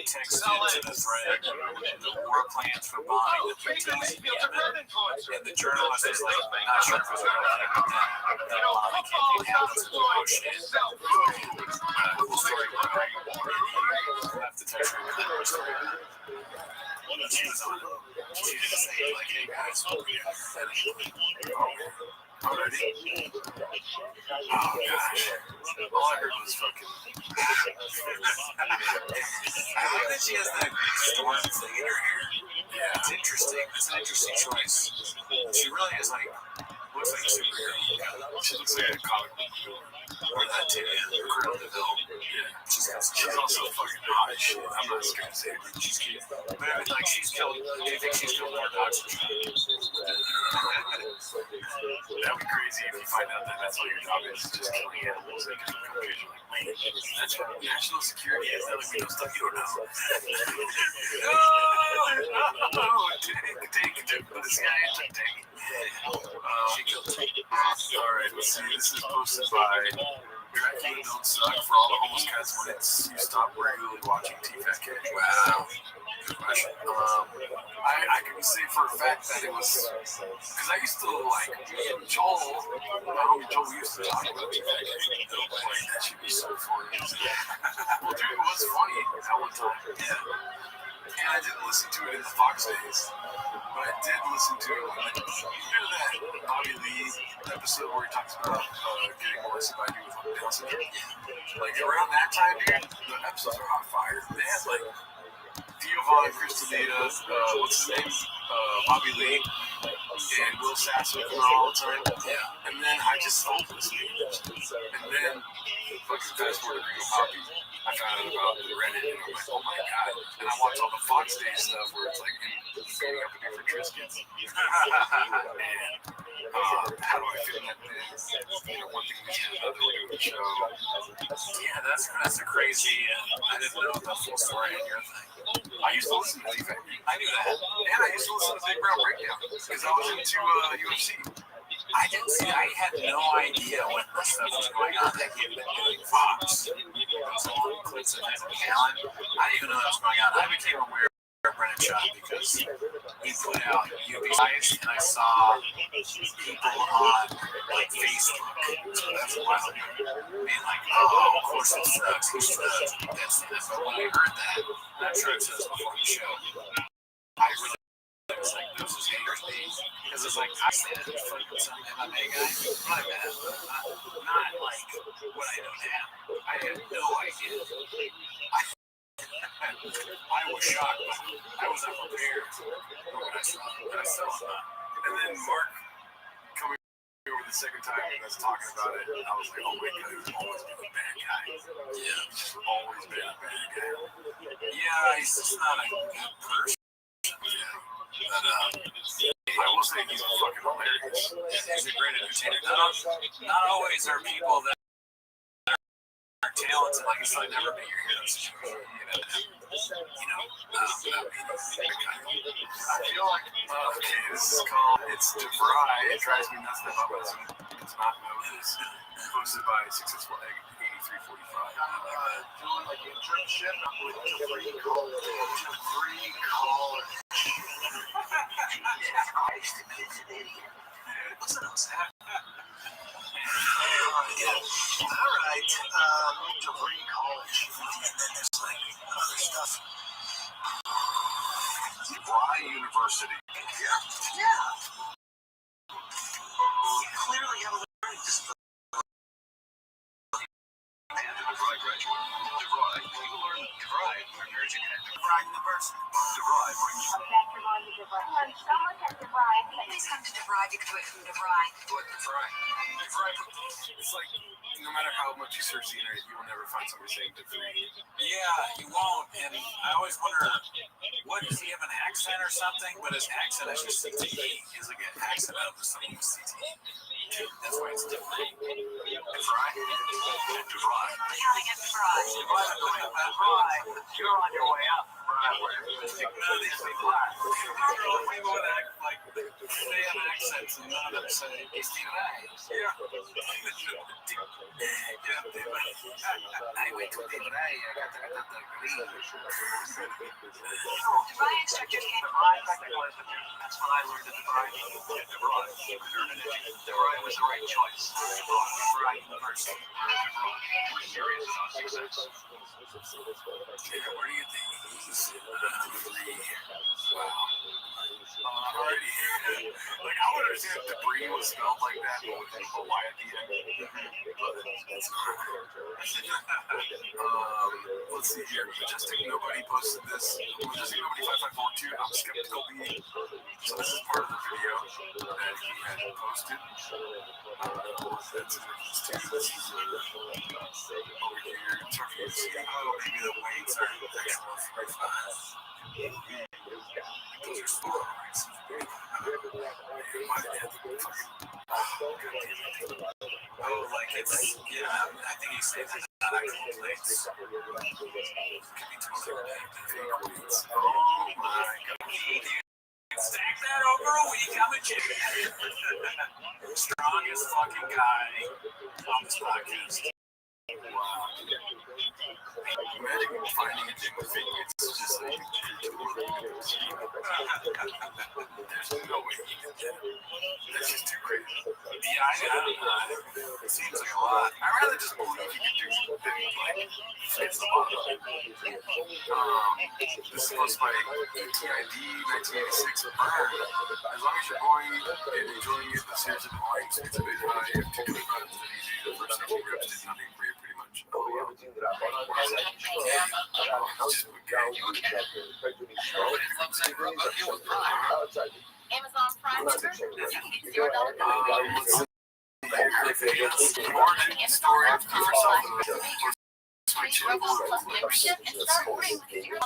texted into the thread the war plans for bombing the Houthis in Yemen, and the journalist is like, not sure if it was ironic, but that bombing campaign happens in the ocean. Cool story, but he left the text room and the story. She was on it. She didn't say, like, hey guys, already? Oh gosh. All I heard was fucking. I like that she has that storm thing in her hair. Yeah. It's interesting. It's an interesting choice. She really is like, looks like a superhero. She looks like a comic book villain. Or that too, yeah. Or Cruella de Vil. Yeah. She's also fucking hot as shit. I'm not scared to say it. She's cute. Man, like she's killed. Do you think she's killed more dogs than you? That'd be crazy if you find out that that's all your job is, just killing animals in different countries. You're like, wait, that's what national security is. That like we know stuff you don't know. Take this guy into tank. She killed him. All right, let's see. This is posted by Dracula Don't Suck for all the homeless cats when you stop regularly watching TFK. Wow. Good question. I can say for a fact that it was because I used to like Joel. My homie Joel used to talk about TFK. Like that should be so funny. Well, dude, it was funny at one time. Yeah. And I didn't listen to it in the Fox days. But I did listen to it when you know that Bobby Lee episode where he talks about getting molested by you with Down syndrome? Like around that time, dude, the episodes are hot fire. They had like Giovanni Cristolita, what's his name? Bobby Lee, and Will Sass with him all the time. Yeah. And then I just stopped listening. And then, fucking fast forward to Ringo Poppy, I found out about Reddit, and I'm like, oh my god. And I watched all the Fox Day stuff where it's like him going up and different Triscuits. And how do I fit in that thing? You know, one thing leads to another when you're doing the show. Yeah, that's a crazy, I didn't know the full story in your thing. I used to listen to T-Fact. I knew that. And I used to listen to Big Brown Breakdown because I was into UFC. I didn't see. I had no idea when this stuff was going on that he had been doing Fox. Those long clips of his talent. I didn't even know that was going on. I became aware of Brennan Shaw because he put out UBIs and I saw people on like Facebook. So that's wild. Being like, oh, of course it sucks. He sucks. That's when I heard that. I'm sure it says before the show. I really. It was like, those was haters days. Because it's like, I said it was fucking some MMA guy. My bad. Not like what I know now. I had no idea. I was shocked, but I was not prepared for what I saw. And then Mark coming over the second time and us talking about it, and I was like, oh my god, he's always been a bad guy. Yeah, he's just always been a bad guy. Yeah, he's just not a good person. Yeah. But, I will say he's fucking hilarious. He's a great entertainer. Not always are people that are talented, like it's like never be your hero situation. I feel like, okay, this is called It's DeVry. It drives me nuts that Bubba does not know this. Posted by Successful Egg 8345. Doing like internship with DeVry College. Christ, it's an idiot. Listen to that. All right. DeVry College. And then there's like other stuff. DeVry University. Yeah. You clearly have a learning disability. And a DeVry graduate. DeVry. People learn DeVry. Encourage you to DeVry University. DeVry brings you. Someone said DeVry. Please come to DeVry. You can do it from DeVry. What DeVry? DeVry. It's like no matter how much you search the internet, you will never find somebody saying DeVry. Yeah, you won't. And I always wonder, what does he have an accent or something? But his accent is just CTE. He has like an accent out of something with CTE. That's why it's different. DeVry. DeVry. Counting at DeVry. You're on your way up. None of these people are. People would act like they have accents and none of them say, hey, Stephen A. Yeah. I went to Stephen A. I got the green. DeVry instructor came. That's when I learned that DeVry was the right choice. DeVry University. We're serious about success. Where do you think he's wow. Alrighty. Like, I wonder crazy if debris was spelled like that, but with a Y at the end. Let's see here. Majestic Nobody posted this. Majestic Nobody 5542. I'm skeptical being. So this is part of the video that he had posted. That's in these two. This is over here. Turkey. Oh, maybe the weights are excellent. Those are small rights. Oh, like it's, yeah, I think he's saying it's not actual plates. Could be totally weights. Oh my god. Stack that over a week, I'm a chicken. Strongest fucking guy on this podcast. Wow. Imagine finding a gym with fake weights. It's just like, there's no way you can get it. That's just too crazy. Yeah, I don't know. It seems like a lot. I'd rather just believe you can do something like fix the bottom. This is supposed to be TID 1986 burn. As long as you're going and enjoying it, the series of points, it's a bit high. If you do it, it's easy. The first 50 reps did nothing for you pretty much. Oh, yeah. Amazon Prime member? Membership and start free with your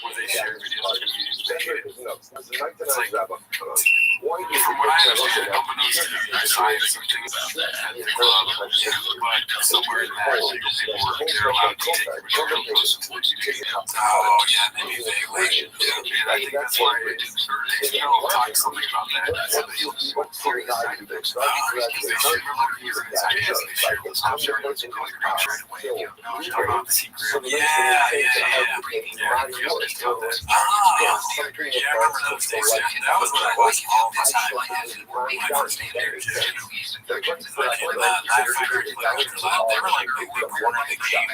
where they share videos of comedians naked. It's like, from what I understand, unbeknownst to you, I some things at the club, but somewhere in that, legal paperwork, they're allowed to take material close to the YouTube. Oh, yeah, maybe vaguely. And I think that's why HBO talked something about that. So they share their using its ideas, they share this stuff, share it right away. About the secret. Yeah. Yeah, I remember those days. That was what I was all the time. When I first came there, they were like big recording the game.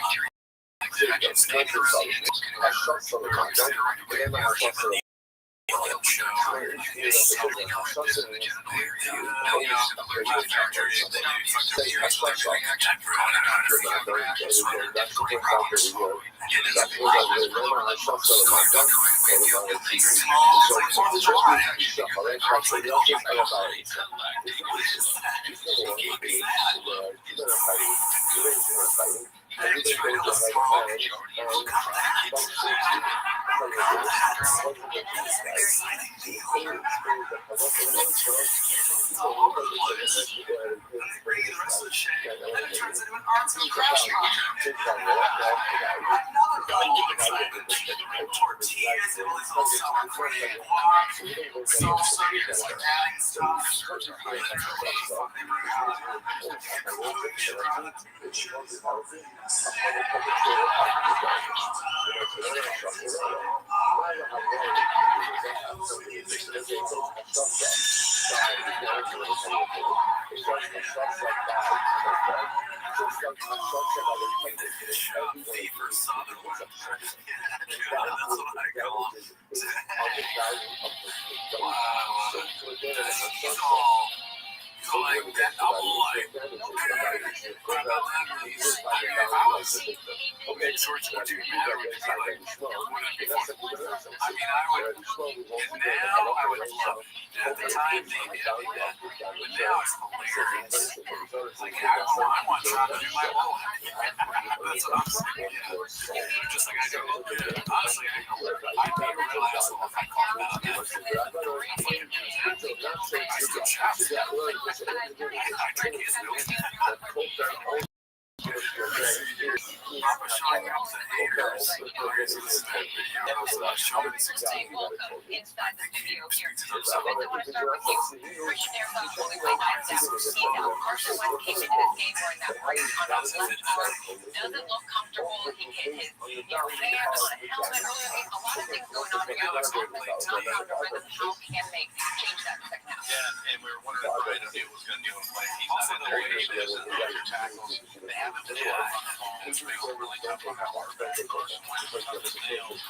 and we were wondering if Brian O'Neill was going to do it. Like, he's not in there. He is in the other tackles. They haven't been able to run the ball, which makes it really tough on that quarterback. Carson Wentz was up his nails.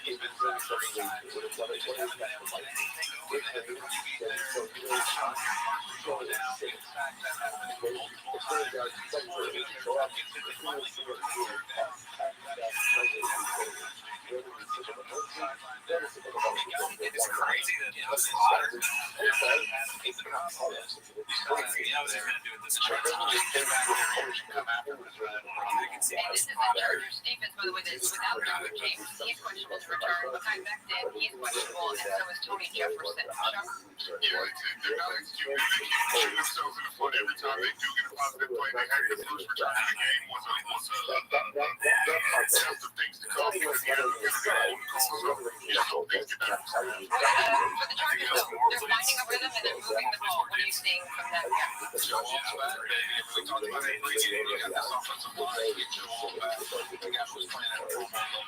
He's been sacked 3 times. They just haven't been able to get anything going. They have the running beat there. Sean Harper going down, getting sacked. That happened multiple times. He's going to their pockets. They finally scored on third down. It's crazy that Slaughter he's the process. He's crazy. I was going to do it this time. Get back there and come after him. I can see this is the Chargers defense, by the way, that's without Edward James. He's questionable to return. Makai Becton, he's questionable, and so is Tony Jefferson. Yeah, they're not executing. They keep shooting themselves in the foot every time they do get a positive play. They had their first return of the game was a sense of things to come. For the Chargers, though, they're finding a rhythm and they're moving the ball. What are you seeing from them? We talked about it. You got this offensive line. You get your ball back. The guy was playing at Pro Bowl.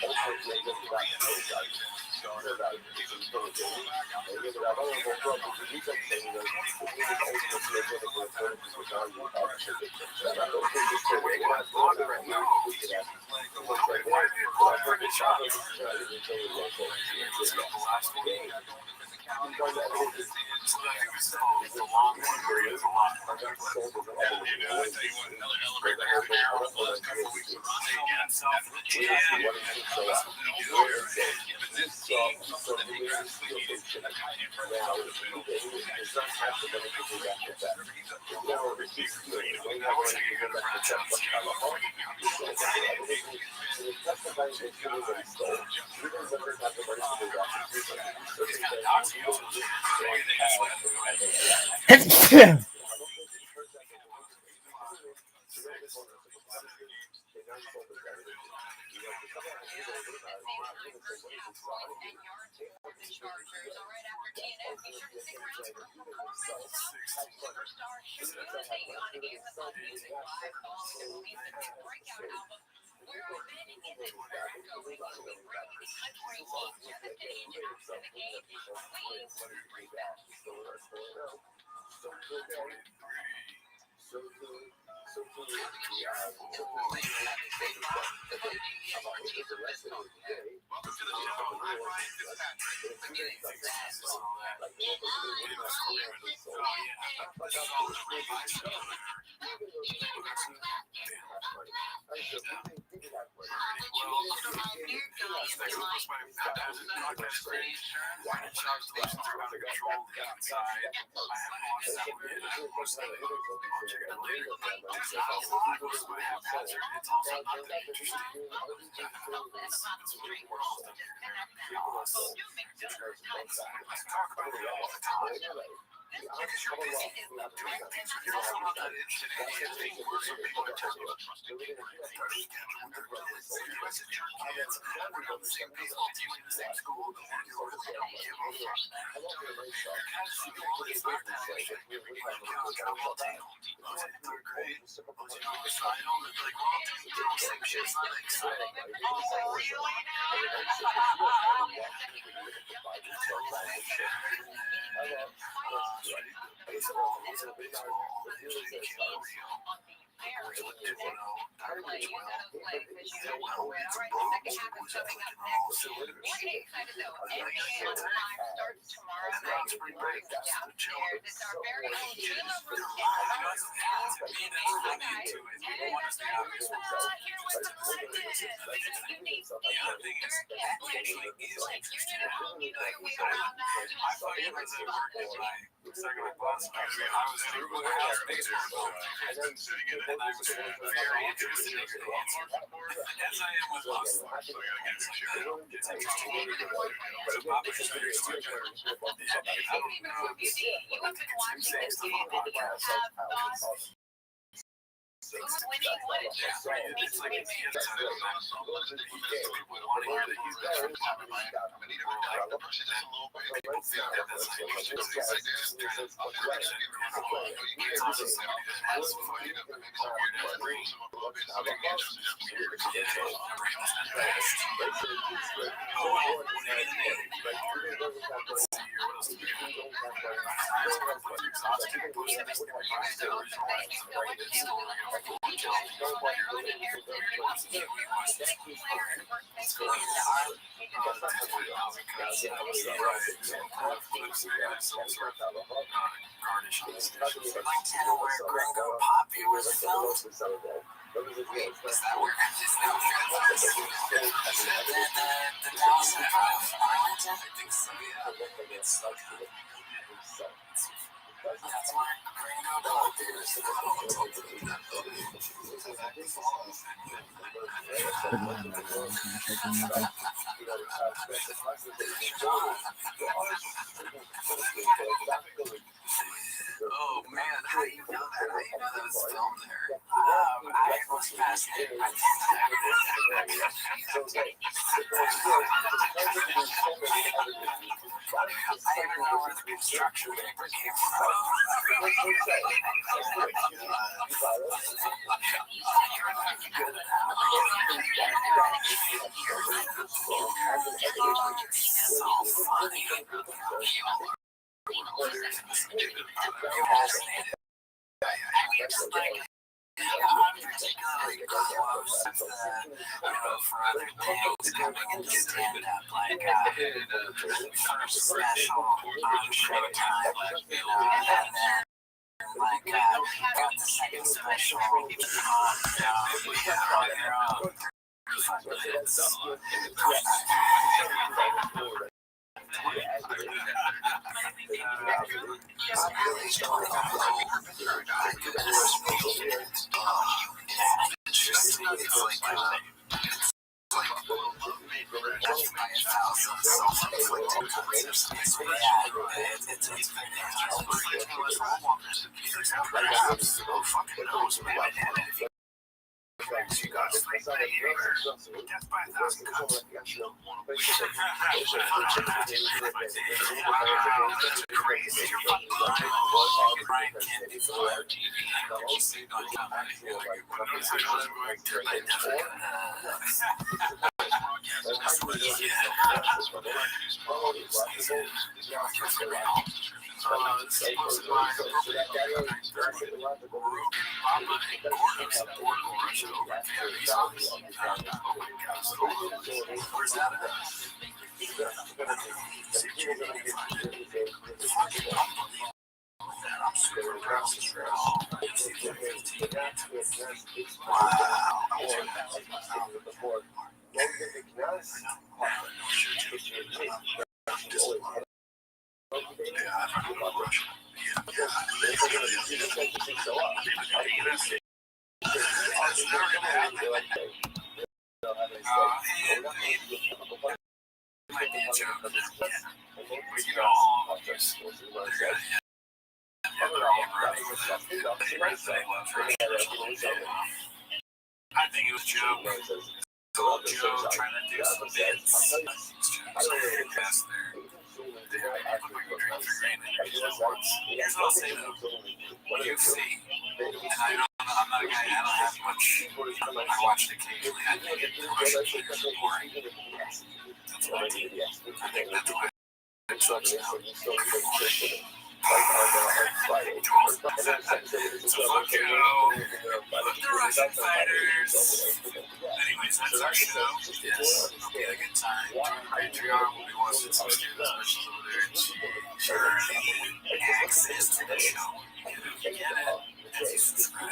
Montana, where Gringo Poppy was filmed. Is that where? Is that where? The Dallas Improv, Arlington? I think so, yeah. That's where Gringo Poppy was Oh man, how do you know that? How do you know that was filmed there? I was fascinated by that. I even know where the construction paper came from. So funny. Fascinated. I'm particularly close to for other things coming into stand-up, like first special on Showtime, and then like got the second special on your own 35 minutes. You got to sleep by death by 1,000 cuts. Wow, that's crazy. You're fucking Brian Kennedy for TV. Where's that at? I'm super proud of I think it was Joe. Joe trying to do some bits. Here's what I'll say though. UFC, and I'm not a guy, I don't have much. I watched occasionally. I think it's boring. That's what I do. I think that's why it sucks now. So fuck you. Look the Russian fighters. Anyways, that's our show. Yes, hope you had a good time. Join Patreon. We'll be watching some student specials over there. Early access to the show. You get it as you subscribe.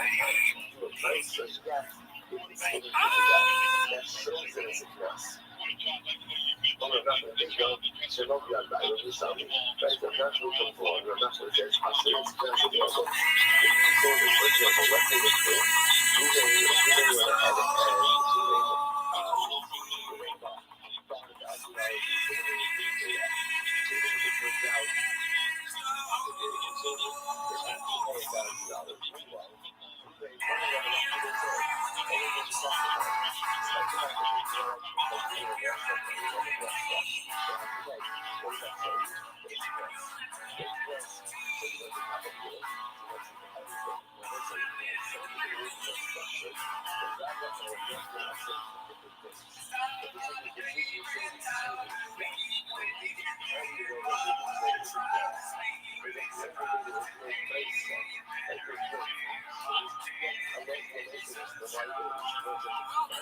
Welcome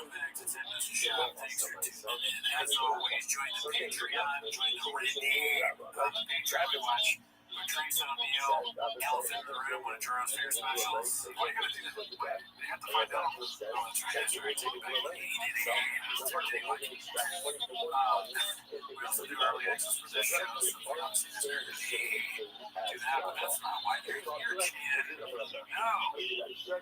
back to 10 Minutes of Shop. Thanks for tuning in. As always, join the Patreon, join the Renee on the Patreon watch. Trace O'Neal, Elephant in the Room, one of Jerome's favorite specials. Why are you going to do that? They have to find out. Oh, that's right. Take it back. It's our day one. We also do early access for this show, so if you want to see this early, do that, but that's not why they're here, Chan. No. You guys are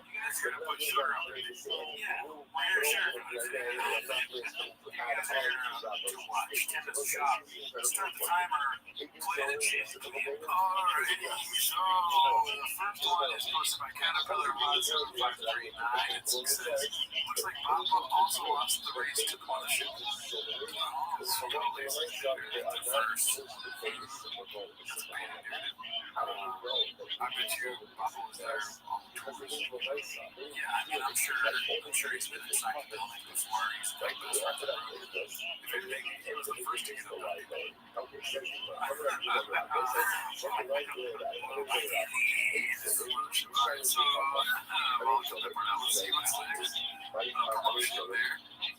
going to put sugar on it. Yeah. Wear your shirt. You guys are here to watch 10 Minutes of Shop. Start the timer. Play the cheese at the end. Alrighty, so the first one is posted by Caterpillar Mod 7539. It says, looks like Papa also lost the race to the mothership. Oh, so totally the first. That's bad, dude. I bet you Papa was there on the tours. Yeah, I mean, I'm sure he's been inside the building before. He's like this off the road. If anything, he was the first to get up that day.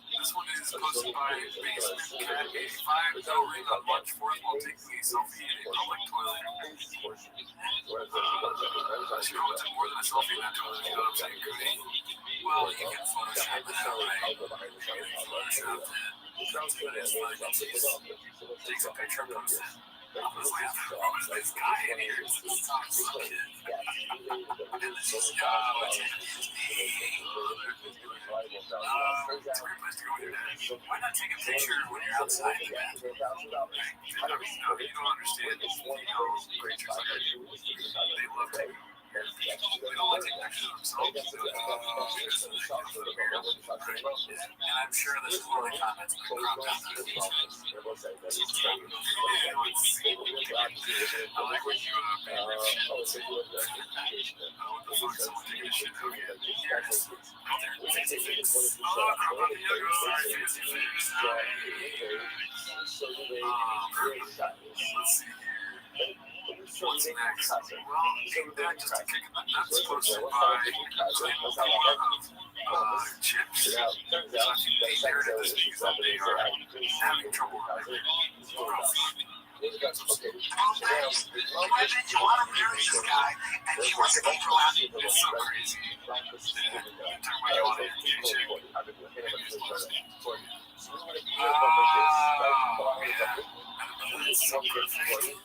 This one is posted by Basement Cat 85. No ring on March 4th while taking a selfie in a public toilet. She wanted more than a selfie in that toilet, you know what I'm saying, Cody? Well, you can Photoshop that, right? You can Photoshop that. That's good as fun. Takes a picture, posts it. I was like, oh, is this guy in here? It's this toxic kid. And then she's, oh, it's a great place to go here, Dad. Why not take a picture when you're outside the bathroom? I mean, no, you don't understand. Female creatures like that, they love to. They don't like to take pictures of themselves. And I'm sure there's a lot of comments that crop down to the beach. I like what you made that shit. What the fuck, someone taking a shit out here? Yes. Out there, fancy face. Oh, crop on the yoga. Sorry, fancy face. Let's see here. What's next? Well, that just a kick in the nuts posted by Chips. So if you heard of this because they are having trouble with it. Imagine you want to marry this guy and he wants to get your last. It's so crazy. You're talking about you want to get a chick. It's so crazy.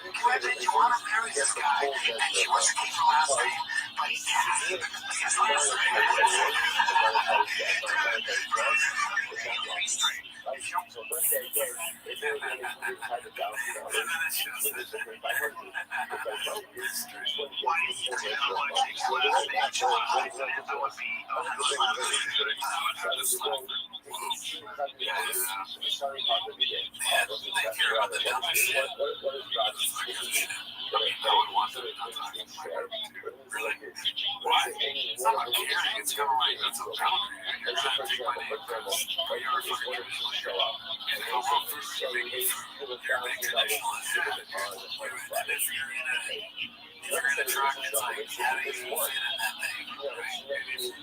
Imagine you want to marry this guy and she wants to keep your last name, but he can't because his last name They care about the dumbest shit. I mean, I would want them to not talk about really? Why? It's not about caring, it's kind of like, that's a boundary. You're trying to take my name because you are fucking traditional. And they go from food, you're making food, you're making traditional shit. And if you're in a truck, it's like, how do you fit in that thing? Right? And if you do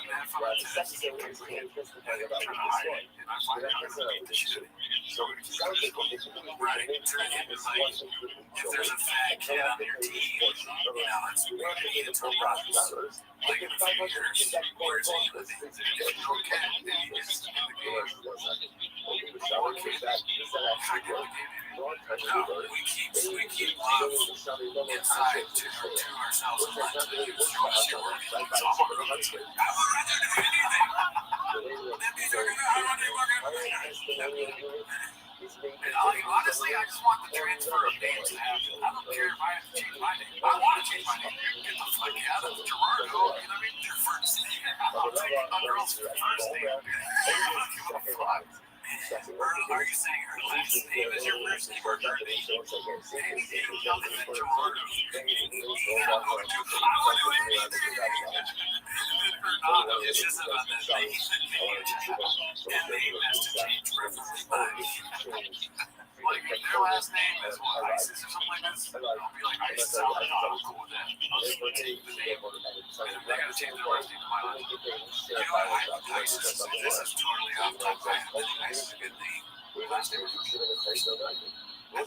that from a test, you're trying to hide it. And I find out how to beat the shit. So right, it's like, if there's a fat kid on your team, it's really it's a process. Like in a few years, where it's even the things that you don't get, and you just in the game. Or kids that we keep love inside to ourselves and not to use shit work. So I'm gonna do anything. That means they're gonna have any honestly, I just want the transfer of names to happen. I don't care if I have to change my name. I want to change my name. Get the fuck out of Gerardo. You know what I mean? Your first name. I'll take a girl's first name. Are you saying her last name is your first name or her name? Anything other than Gerardo. I want to do anything. It's just about that name. And name has to change preferably mine. like, if their last name is what, ISIS or something like this, I'll be like, ISIS, I'm cool with that. I'll just take the name, and if they gotta change their last name to my last name. You know what, I have ISIS, this is totally off topic. I think ISIS is a good name. Last name is I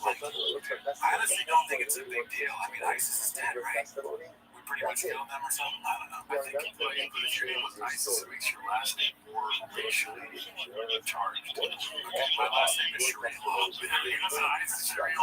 honestly don't think it's a big deal. I mean, ISIS is dead, right? We pretty much killed them or something. I don't know. I think if your name was ISIS, it makes your last name more racially charged. Okay, my last name is Shareel. It's ISIS Shareel.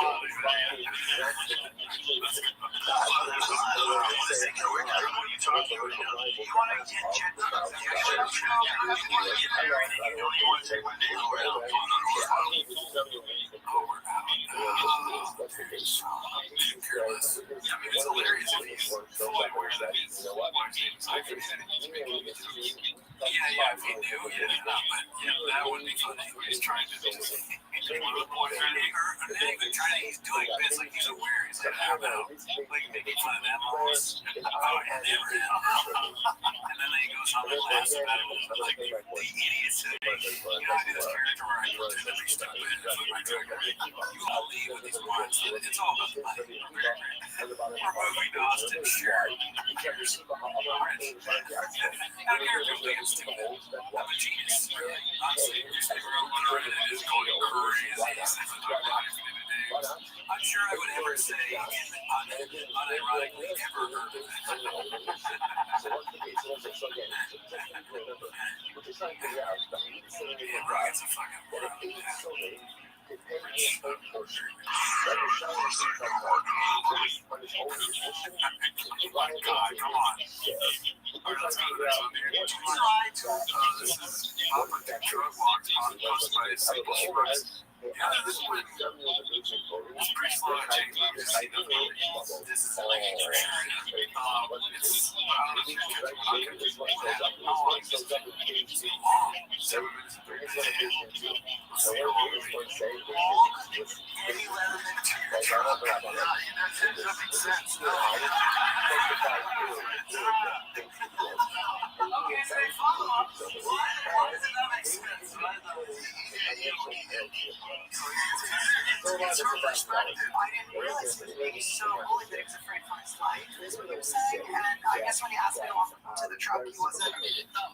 It's hilarious if he's fully aware that his wife's name is ISIS. Yeah, if he knew, but that wouldn't be funny. He's trying to just he's doing bits like he's aware. He's like, I don't know, like making fun of them almost. And then he goes home and laughs about it. Like the idiots today. I do this character where I go to the big stuff with my director. You all leave with these ones. It's all about the money. We're moving to Austin, sure. Who cares? I don't care if you're stupid. I'm a genius, really. Honestly, just everyone on Reddit is going crazy. I'm sure I would never say unironically ever heard of it. It's a fucking world. My God, come on. Alright, let's go to the next one here. This is Papa Dick Drug Walks, posted by Simple Shrugs. Yeah, this one was pretty slow to change. This is like a treasure. I don't know if you can catch how long is this? It's long. 7 minutes and 30 seconds. Let's see how long it is. Any letter into your truck. That makes sense. Okay, so they follow up. Why does it not make sense? It's her perspective. I didn't realize he was so bullied that he was afraid for his life, is what he was saying. And I guess when he asked me to walk to the truck, he wasn't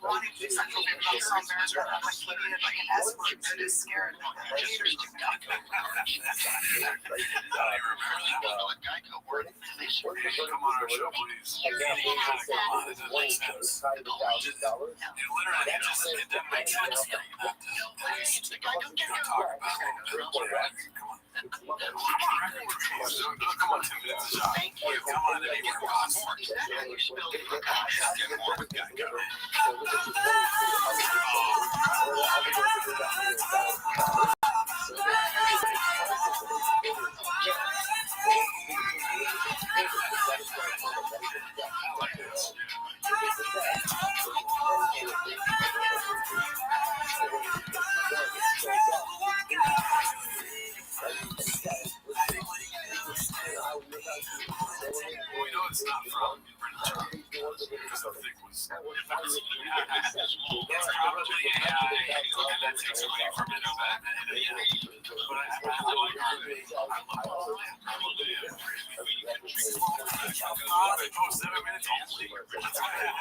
wanting to be central. Maybe he was so embarrassed that like he needed like an escort that is scared that the haters do that. I don't even remember that. Come on our show, please. It doesn't make sense. It literally doesn't make sense. Talk about it. Come on. Come on, 2 minutes a shot. Thank you. Come on, it ain't your boss. We know it's not from because the thing was. It's probably AI, and that takes away from it. But I like it. 7 minutes only. Let's go ahead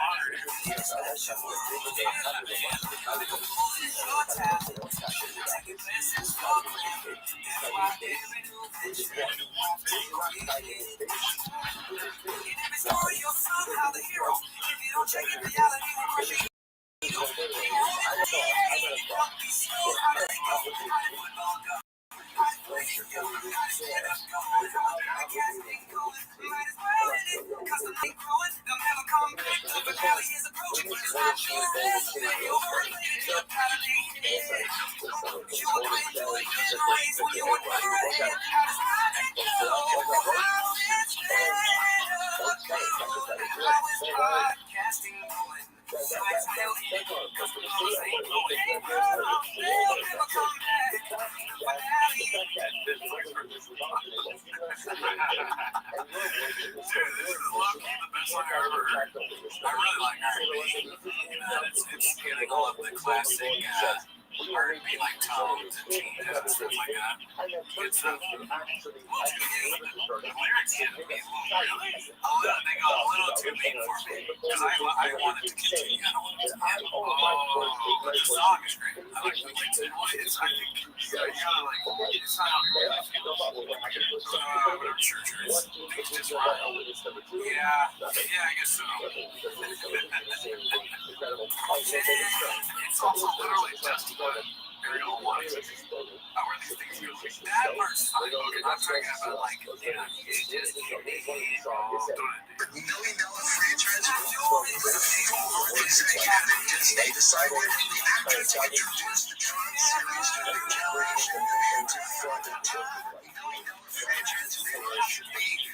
classic or it'd be like Tom and Gene and stuff like that. Good stuff. Well, the lyrics get me a little, they got a little too big for me, because I want it to continue. I don't want it to end. But the song is great. I like the way it's, I think, you gotta like, it's not how it really feels. But I'm sure it's just right. Yeah, I guess so. It's also literally just Ariel wanting to how are these things going? That part's fine. Okay, I'm talking about like, it's just $1 million franchise they decided the actor to introduce the Tron series to a new generation and to fund a $1 million franchise should be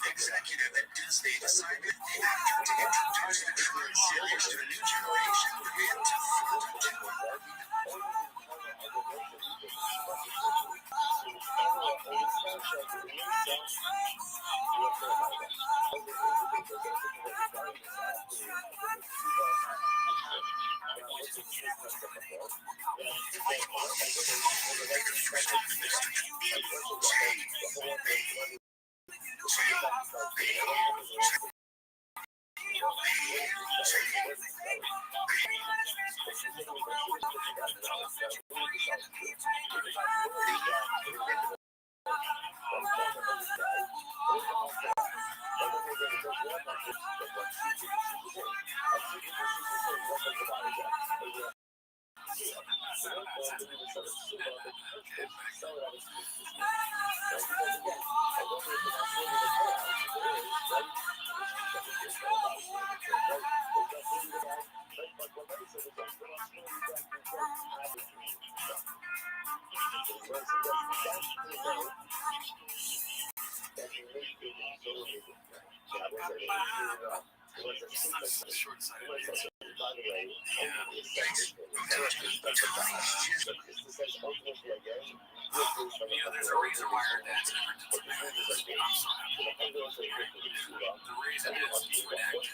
executive at Disney decided the actor to introduce the Tron series to a new generation and to fund there's a reason why her dad's never done something like this. I'm so happy. The reason is he's redacted.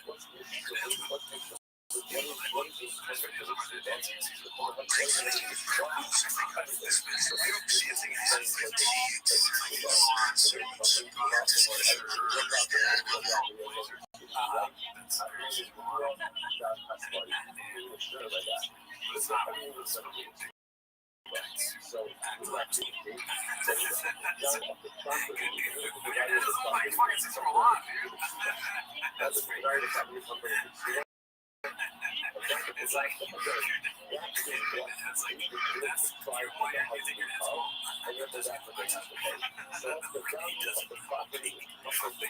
It's like, that's why you're using your hands all. And you're just like, he does the property of something.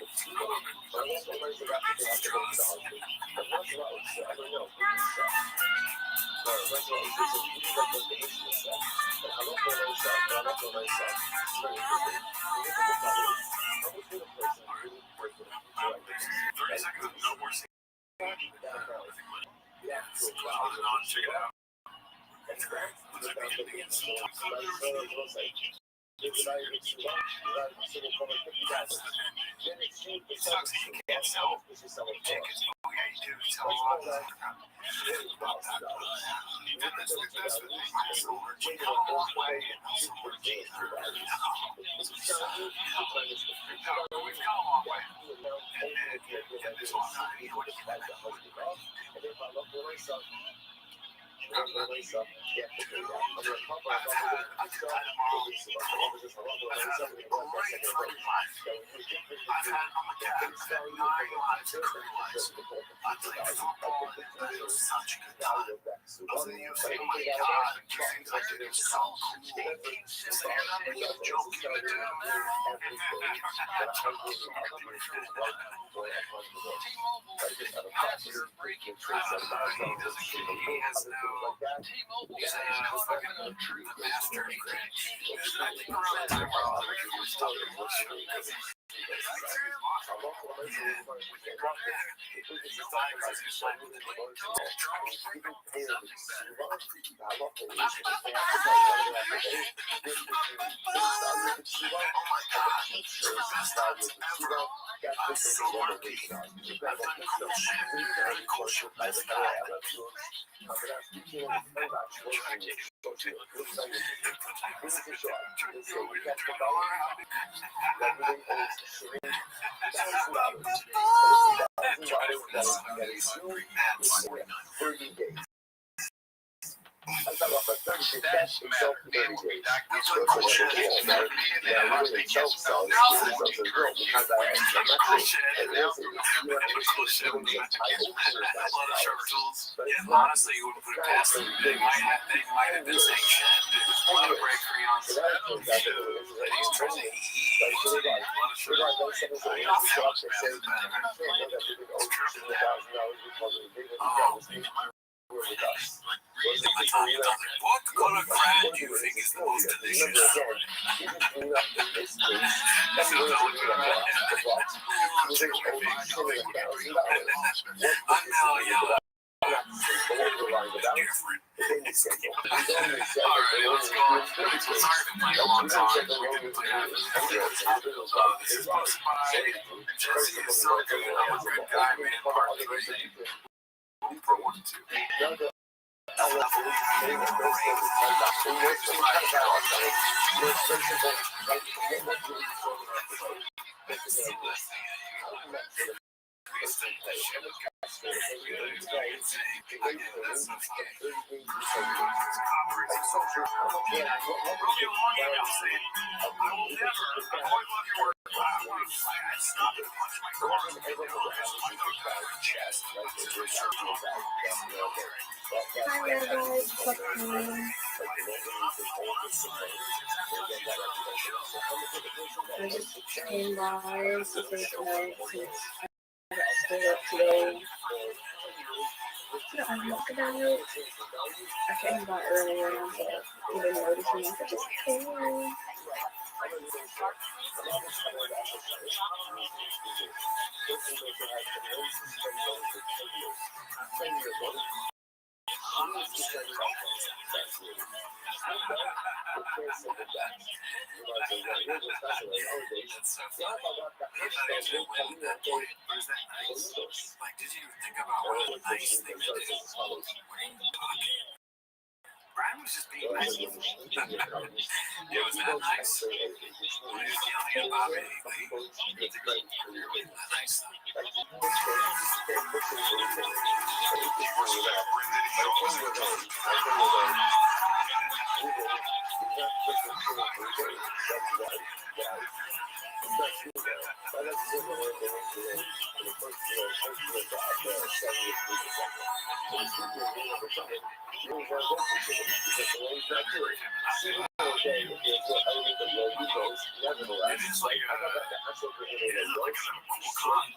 Honestly, you wouldn't put it past them. They might have been saying shit. A lot of break crayons. What color crayon do you think is the most delicious? I'm now yellow. Alright, let's go on. Sorry for playing a long time. We didn't play half as this is posted by Jesse is so good. I'm a good guy, man. Part of the thing. For 1 2. I just came by to say tonight since I got stood up today. I'm looking at it. I came by earlier and I thought you didn't notice me. I just came. Like, did you think about what a nice thing to do? Brian was just being nice. It was that nice. He was yelling about me. Nice. It is like a cool con.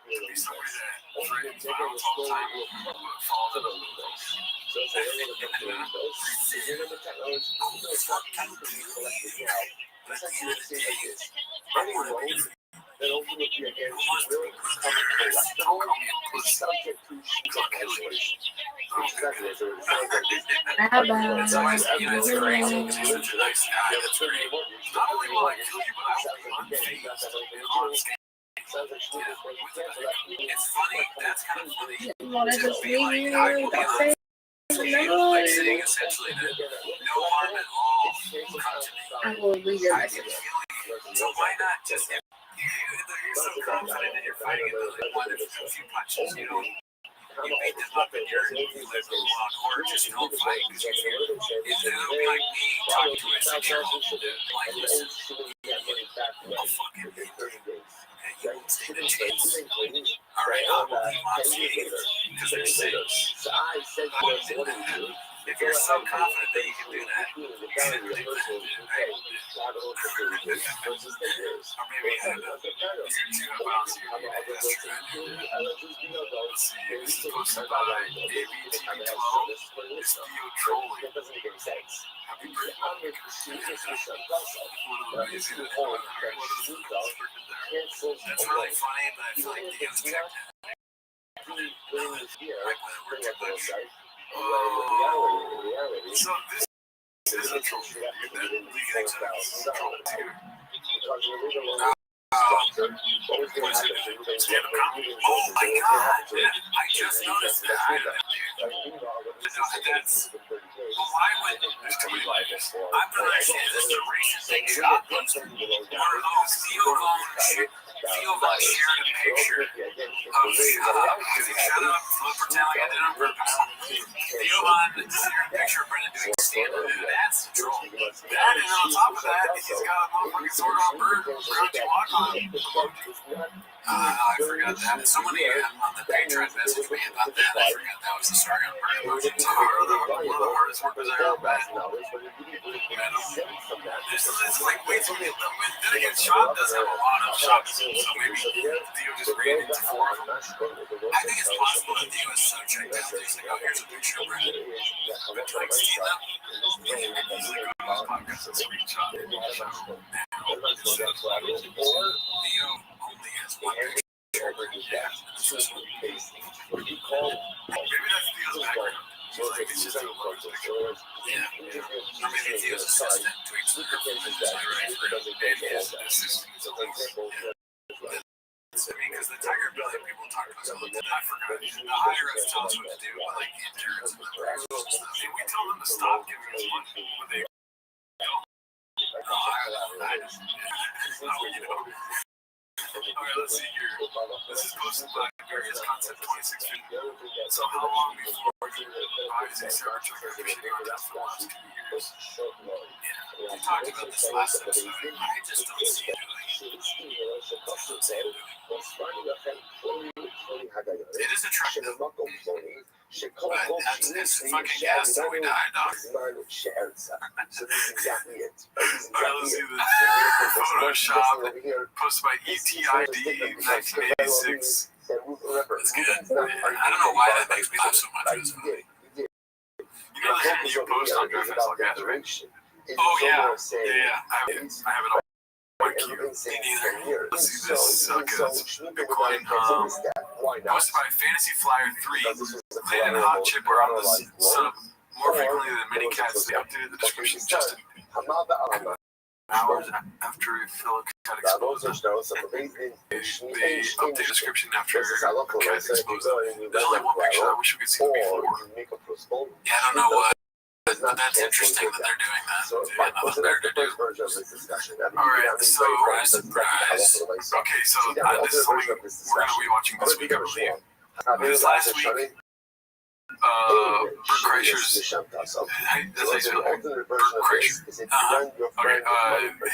Be somebody that threatens violence all the time, but falls in love with those. But at the end of the day, I want to be free. Who wants to be pushed out? Don't call me a pussy. I'll kill you. It's always, it's crazy because you're such a nice guy. That's great. Not only will I kill you, but I will be unfazed and unscathed. It's funny. That's kind of funny. To be like, I will be unfazed. Like saying essentially that no harm at all will come to me. I will leave your I message. can kill you. So why not just you're so confident that you're fighting in one of a few punches, you know. You beat them up and you live a long or just don't fight because you fear. It'll be like me talking to a 6-year-old like, listen, I'll fucking beat you. And you won't stand a chance. Alright, I will leave unscathed because they're safe. If you're so confident that you can do that, you should do that. Right? Or maybe, I don't know. If you're too about to, that's true. Let's see, this is posted by ABTV12. It's Theo Trolling. Happy birthday. One of the amazing, one of the that's really funny, but I feel like Theo's checked it. I play the word too much. So this is a troll. That League of Exams is a troll too. What is it? Stand-up comedy. Oh my god! I just noticed that. I didn't know that's. Well, why would there's too many lives? I'm gonna understand. Is this a racist thing? Shotguns? One of those Theo Von shared a picture of because he shut up for telling I did on purpose. Theo Von shared a picture of Brendan doing stand-up. That's the troll. That and on top of that, he's got a motherfucking sword on bird. Grungy walk on. I forgot that. Somebody on the Patreon messaged me about that. I forgot that was the story on bird emoji. It's one of the hardest workers I ever met. This is like way too many. Then again, Sean does have a lot of shots, so maybe Theo just ran into 4 of them. I think it's possible that Theo is so checked out. He's like, oh, here's a picture of Brendan. But to like see them, he's like, go to his podcast and screenshot it. Theo only has one picture. Yeah. Maybe that's Theo's background. Like, it's just a lot of pictures. Yeah. Or maybe Theo's assistant tweets the right and his assistant is I mean, because the Tiger Belly people talk about something that I forgot. The higher ups tell us what to do, but like the interns and the directors and stuff, we tell them to stop giving us money when they don't. I just, you know. Okay, let's see here. This is posted by Various Concept 2016. So how long before Biden started shooting on us for the last 2 years? Yeah, we talked about this last episode. I just don't see it doing it. It is attractive. But it's fucking gas till we die, dog. Alright, let's see this. Photoshop posted by ETID 1986. It's good. I don't know why that makes me laugh so much. It's funny. You know the new post on Drift Podcast, right? Oh yeah. I have it on my queue. Me neither. Let's see this. Because Bitcoin posted by Fantasy Flyer 3. Thin and Hot Chip are on this sub more frequently than many cats. They updated the description just hours after a fellow cat exposed. They update the description after a cat exposed. There's only one picture. I wish we could see it before. Yeah, I don't know what. But that's interesting that they're doing that. They had nothing better to do. Alright, so, surprise. Okay, so this is something we're going to be watching this week, I believe. Because last week, Bert Kreischer's, that's how you say it, Bert Kreischer.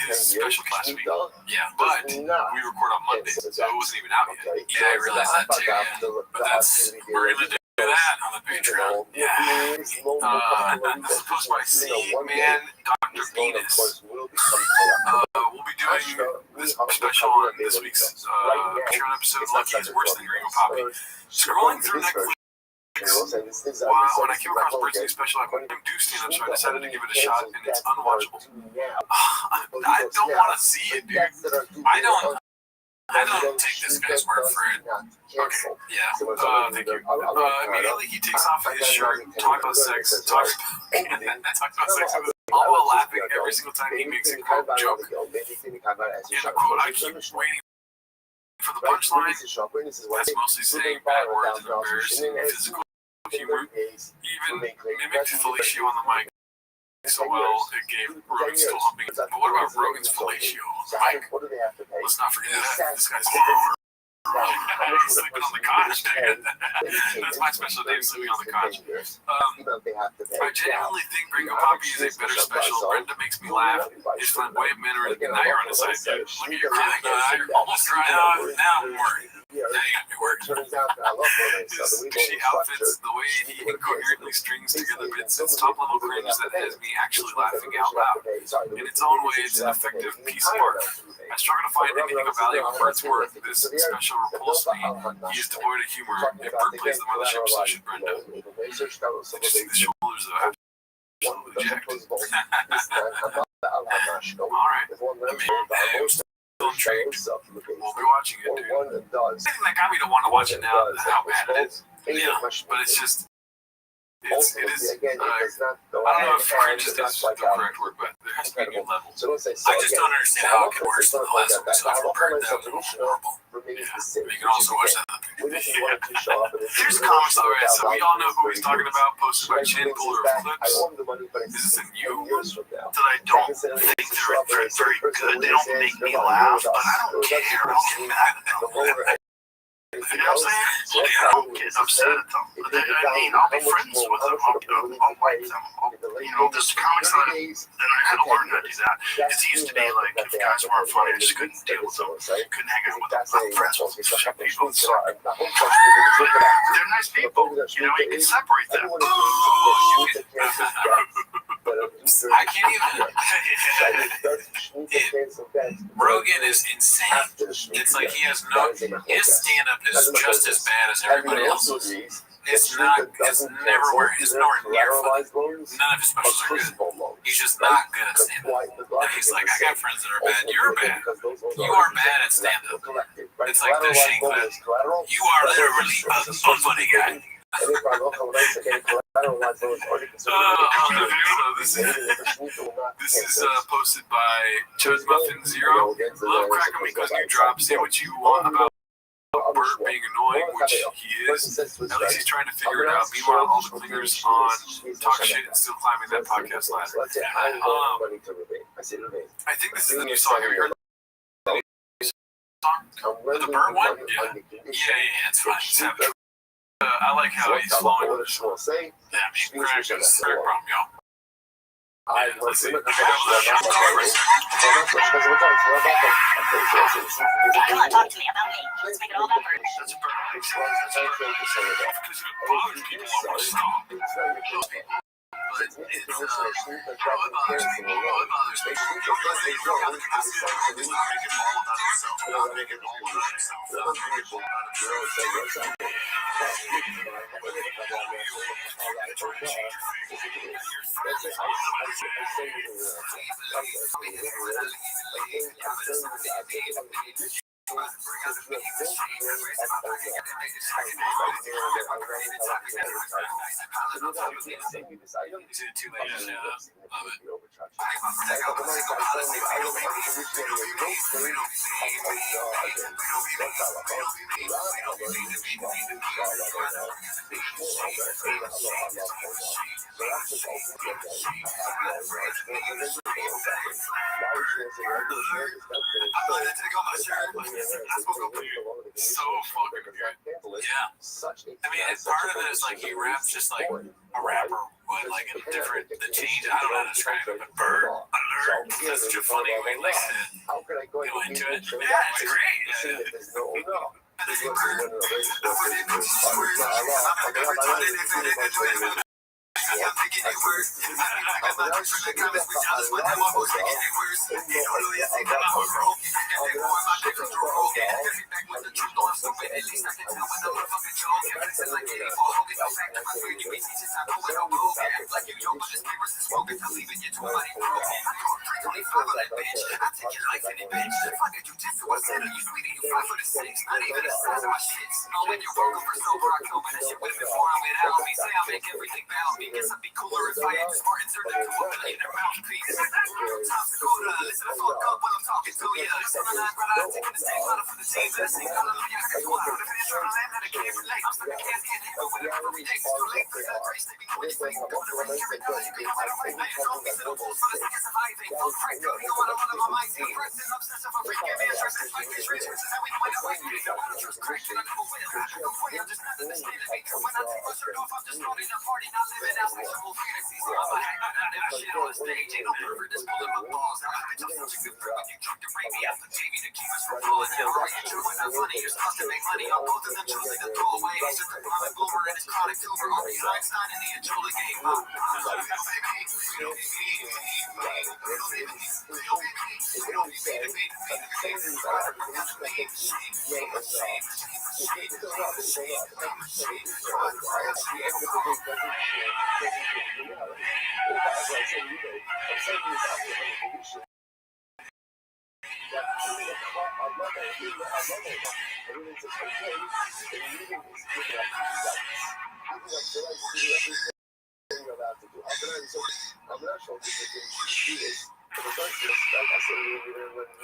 His special last week. Yeah, but we record on Monday, so it wasn't even out yet. Yeah, I realized that too. But we're going to do that on the Patreon. Yeah. This is posted by C-Man.net. Dr. This loan, of Venus. course, will become collectible. We'll be doing this special on this week's Patreon episode, Lucky is Worse Than Gringo Poppy. Scrolling through Netflix, when I came across Britney's special, I couldn't do stand-up, so I decided to give it a shot, and it's unwatchable. I don't want to see it, dude. I don't take this guy's word for it. Okay, yeah, thank you. Immediately he takes off his shirt, talks about sex, talks about sex with all while laughing every single time he makes a quote joke. In the quote, I keep waiting for the punchline. That's mostly saying bad words and embarrassing physical humor. Even mimicked Felicio on the mic so well, it gave Rogan still humping. But what about Rogan's Felicio on the mic? Let's not forget that. This guy's sleeping on the couch, dude. That's my special day, sleeping on the couch. I genuinely think Gringo Poppy is a better special. Brenda makes me laugh. His flamboyant manner, now you're on his side, dude. Look at your crying. You're almost crying. Now I'm worried. Now you got me worried. His fishy outfits, the way he incoherently strings together bits, it's top-level cringe that has me actually laughing out loud. In its own way, it's an effective piece of art. I struggle to find anything of value in Bert's work. This special repulsed me. He is devoid of humor. If Bert plays the mothership, so should Brenda. Interesting, the shoulders are absolutely jacked. Alright. I'm still intrigued. We'll be watching it, dude. The thing that got me to want to watch it now is how bad it is. Yeah, but it's just... It is, I don't know if cringe is the correct word, but there has to be a new level. I just don't understand how it could worse than the last one we saw from Bert. That was horrible. Yeah, but you can also watch that. Here's the comments though, right? So we all know who he's talking about, posted by Chin Puller of Clips. Is this a new one? That I don't think they're very good. They don't make me laugh, but I don't care. I'll get mad at them. You know what I'm saying? I don't get upset at them. I mean, I'll be friends with them. I'll like them. There's comics that I had to learn how to do that. It used to be like, if guys weren't funny, I just couldn't deal with them. Couldn't hang out with them. I'm friends with some people that suck. But they're nice people. You can separate them. I can't even. Rogan is insane. It's like he has his stand-up is just as bad as everybody else's. It's nowhere near funny. None of his specials are good. He's just not good at stand-up. And he's like, I got friends that are bad. You're bad. You are bad at stand-up. It's like the Shane Glenn. You are literally a funny guy. This is posted by Chud Muffin Zero. Love cracking because new drop. Say what you want about Bert being annoying, which he is. At least he's trying to figure it out. Meanwhile, all the clingers on talk shit and still climbing that podcast ladder. I think this is the new song. Have you heard the song? The Bert one? Yeah, it's fine. I like how he's flowing with it. Yeah, I mean, crack problem, y'all. Let's see. Talk to me about me. Let's make it all about Bert. That's a Bert. Because it bothers people almost. But it's, how it bothers people, how it bothers me. Because they don't have the capacity to not make it all about himself. Not make it all about himself. Not make it all about himself. Is it too late? Yeah, love it. So fucking good. Yeah. I mean, and part of it is like he raps just like a rapper would, like a different, the change, I don't know how to describe it, but Bird, alert, that's such a funny way he likes to go into it. Yeah, it's great. Yeah. I'm making it worse. I be talking about this from the comments, we jealous, but them almost making it worse. You know, lo ya sé que la hoy broke. Que te go in my dick from the road. Every back with the truth, though I'm stupid. At least I can tell when the motherfucking joke. It's like it ain't for homies, no fact. If I fear you, it's just I know it don't go. Act like you young, but this paper's is smoking. Cause leaving you too money broke. I call 325 on that bitch. I take your life in it, bitch. Fuck it, you just what's in it. You sweetie, you 5'6". Not even the size of my shits. No, when you're broke over sober, I kill, but that shit would've been before I went out. Me say I'll make everything balance me. Guess I'd be cooler if I had just Martin turned into a millionaire mouthpiece. Top Dakota, listen to fuck up while I'm talking to ya. It's on the line, brother, I'm taking the same line for the team. Let's sing hallelujah, I got you out. If it is your land, I can't relate. I'm stuck in can't handle with it. Every day's too late for celebration. They be quick, but you go to race, you're done. You can fight a right man. Don't get to the bulls for the sake of surviving. Don't crack, don't you want to run on my mind. You're pressed and obsessive for freaking man. Stress and fight, this race, this is how we do it. You don't want to trust crack, and I never will. No way, I'm just not understanding me. When I take my shirt off, I'm just throwing a party, not living out sexual fantasies. I'm a hack, that shit on stage. Ain't no pervert that's pulling my balls out. Bitch, I'm such a good friend when you drunk to bring me out the TV to keep us from pulling it. Or you true and not funny, you're supposed to make money on both of them choosing to throw away. It's just a common boomer and his chronic tumor. On the Einstein and the Anjola game.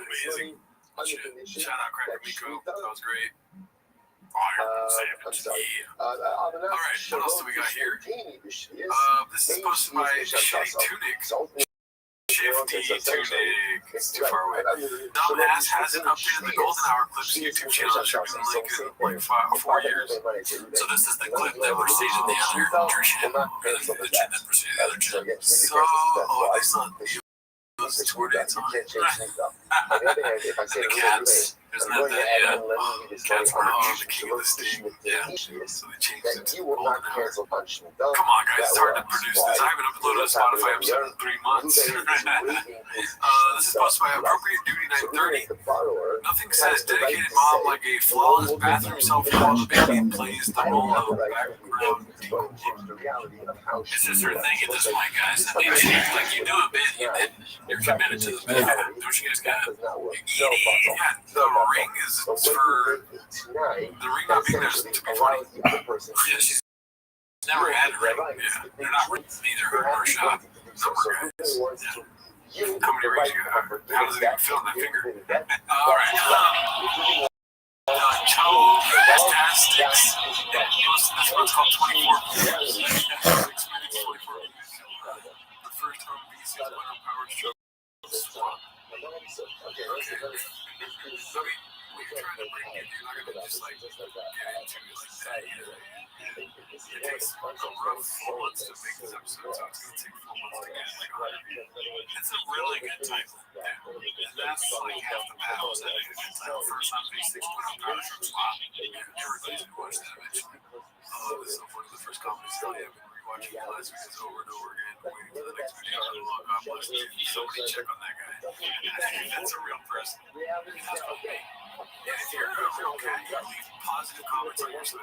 Amazing. Shout out Cracker Miko. That was great. I'm sorry. All right, what else do we got here? This is posted by Shitty Tunic. Shifty Tunic. It's too far away. Dumbass hasn't updated the Golden Hour Clips YouTube channel that should be the link in like 4 years. So this is the clip that preceded the other channel. The channel that preceded the other channel. So, this one. Those coordinates on it. The cats. Isn't that the, yeah. Cats were the king of the steam. Yeah. So they changed it to Golden Hour. Come on, guys. It's hard to produce this. I haven't uploaded a Spotify episode in 3 months. This is posted by Appropriate Duty 930. Nothing says dedicated mom like a flawless bathroom selfie while the baby plays the role of background. It's just her thing at this point, guys. I mean, like you do a bit, you're committed to the bit. Don't you guys got it? Yeah, the ring is for the ring not being there to be funny. Yeah, she's never had a ring. Yeah, they're not neither her nor shot. Number guys. Yeah. How many rings you have? How does it even fit on that finger? All right. Fantastics. This one's called 24 Years. 6 minutes, 24 years. The first home BC winner power stroke. Okay. When you're trying to bring it, you're not going to just like get into it like that. It takes a rough 4 months to make this episode, so it's going to take 4 months to get like 100 views. It's a really good title. And that's like half the battle. Is that a good title? First time basics, when I'm power strokes. Wow. Everybody's going to watch that eventually. This is one of the first comments that I have been rewatching classic videos over and over again, waiting for the next video to log on. Bless you. Somebody check on that guy. That's a real person. That's okay. Yeah, if you're a real cat, you leave positive comments on your stuff.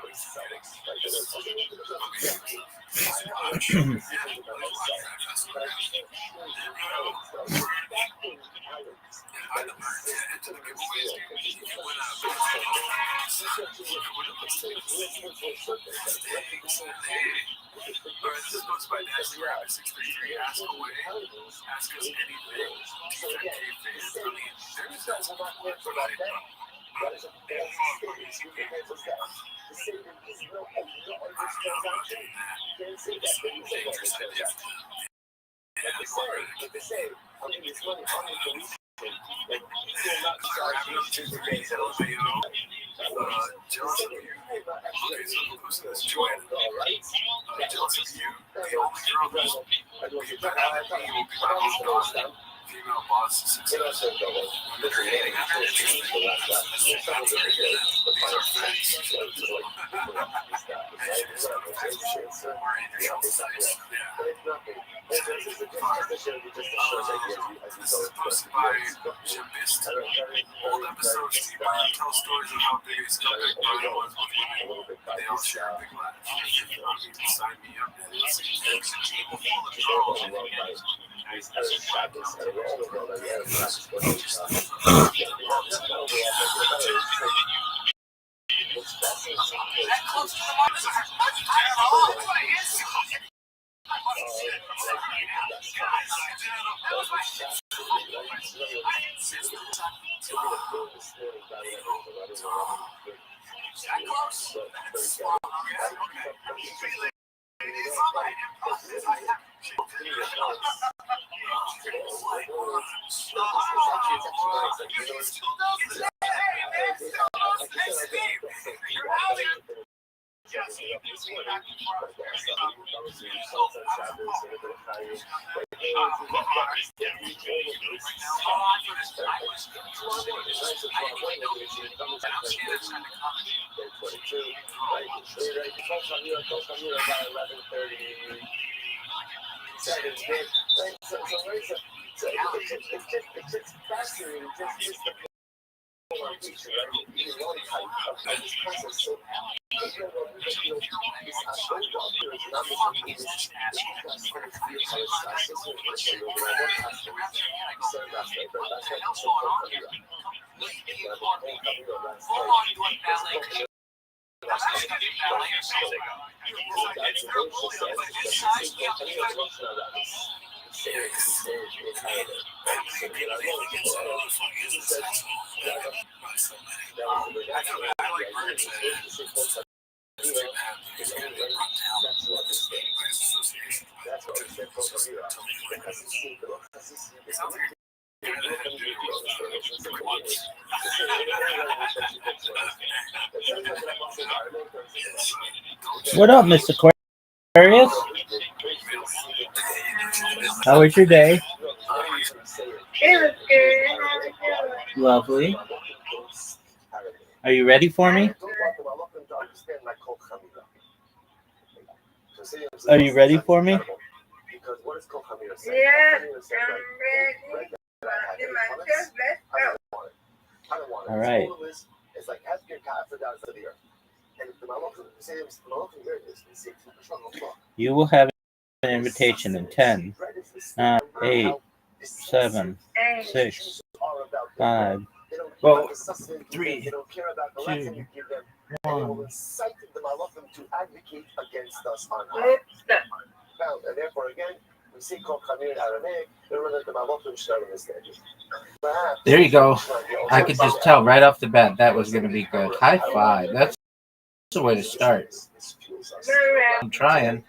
Alright, this is posted by Nasty Rabbit 633. Ask away. Ask us anything. TFK fans. I mean, there's that one, but I didn't know. Jealous of you. Okay, so who posted this? Joanna. Jealous of you. The only girl who's better than me will be my own daughter. Female boss success. They're hating on her. These are facts. Or in your size. Yeah. tell stories of how big his comeback body was when they all share a big laugh. Sign me up, man. That close to the mark. What up, Mr. Aquarius? How was your day? It was good. How was yours? Lovely. Are you ready for me? Are you ready for me? Yeah, I'm ready. In my chest, let's go. All right. You will have an invitation in 10, 9, 8, 7, 6, 5, 4, 3, 2, 1. And therefore, again, we see Kol Chamir in Aramaic, they're running the Malachim Shalom instead. There you go. I could just tell right off the bat that was going to be good. High five. That's the way to start. I'm trying.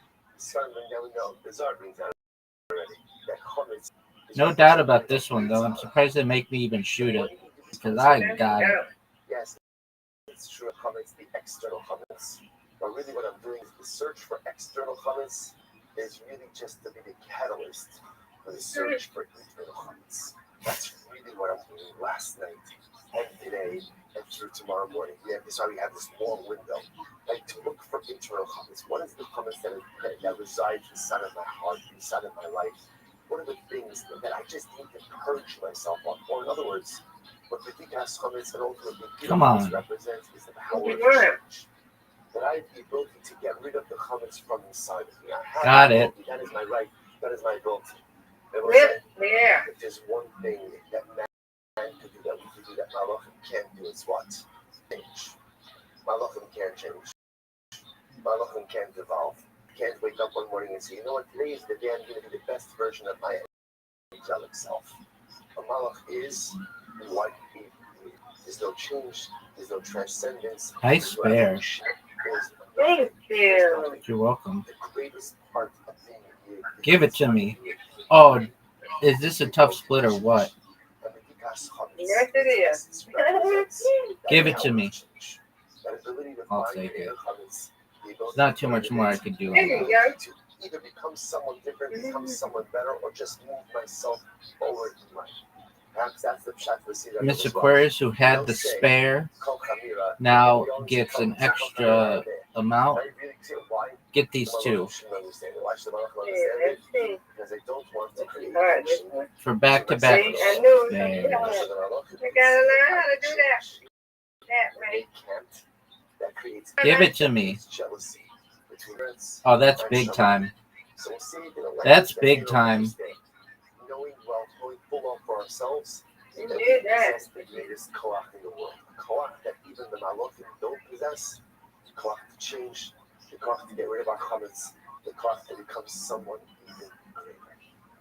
No doubt about this one, though. I'm surprised they make me even shoot it because I got it. Yes, it's true. Chametz, the external chametz. But really, what I'm doing is the search for external chametz is really just to be the catalyst for the search for internal chametz. That's really what I'm doing last night and today and through tomorrow morning. That's why we have this long window. Like to look for internal chametz. What is the chametz that resides inside of my heart, inside of my life? What are the things that I just need to purge myself on? Or in other words, what the Dikas chametz and ultimately represents is the power of change. That I have the ability to get rid of the chametz from inside of me. Got it. That is my right. That is my ability. Yeah. If there's one thing that man could do, that we could do, that Malachim can't do, it's what? Change. Malachim can't change. Malachim can't evolve. Can't wake up one morning and say, you know what, today is the day I'm going to be the best version of my angelic self. A Malach is what he is. There's no change. There's no transcendence. Nice bear. Thank you. You're welcome. The greatest part of being you. Give it to me. Oh, is this a tough split or what? Yes, it is. Give it to me. I'll take it. There's not too much more I could do. There you go. To either become someone different, become someone better, or just move myself forward in life. Perhaps that's the shot we see. Miss Aquarius, who had the spare, now gets an extra amount. Get these two. For back-to-back spares. I gotta learn how to do that. they can't, that creates Give it to me. jealousy between parents. Oh, that's big time. So we'll see if in a life That's that big we don't time. understand. Knowing well, knowing full well for ourselves, You that did we that. possess the greatest koach in the world. A koach that even the malochim don't possess. The koach to change, the koach to get rid of our chametz, the koach to become someone even greater.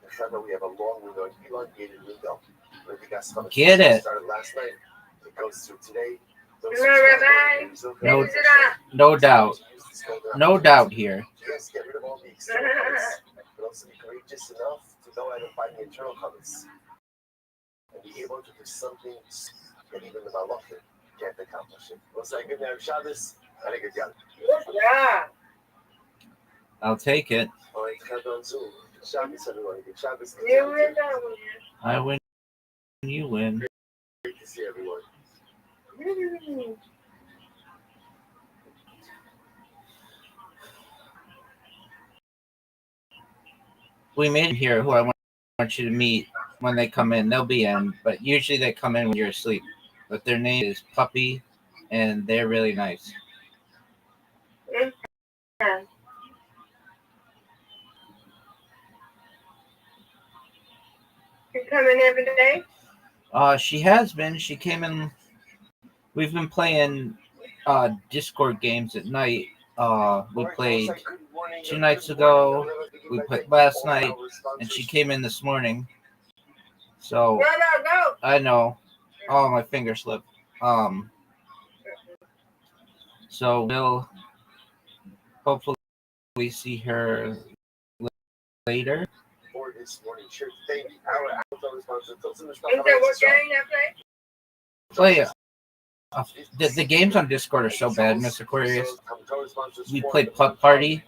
And remember, we have a long window, an elongated window. Where the gas chametz Get it. started last night. It goes through today. No, no doubt. No doubt here. Yes, get rid of all the external chametz, but also be courageous enough to know how to find the internal chametz. And be able to do something that even the malachim can't accomplish it. We'll say good night, Shabbos, and a good yom. Yeah. I'll take it. All right, have on Zoom. Good Shabbos, everyone. Good Shabbos. Good You yom. win that one. I win. You win. Great to see everyone. We made it here who I want you to meet when they come in. They'll be in, but usually they come in when you're asleep. But their name is Puppy, and they're really nice. Yeah. You coming every day? She has been. She came in. We've been playing Discord games at night. We played 2 nights ago. We played last night, and she came in this morning. So Go. I know. Oh, my finger slipped. So we'll hopefully see her later. For this morning shirt, thank you. Our sponsor, Is that what game you play? The games on Discord are so bad, Miss Aquarius. We played Putt Party,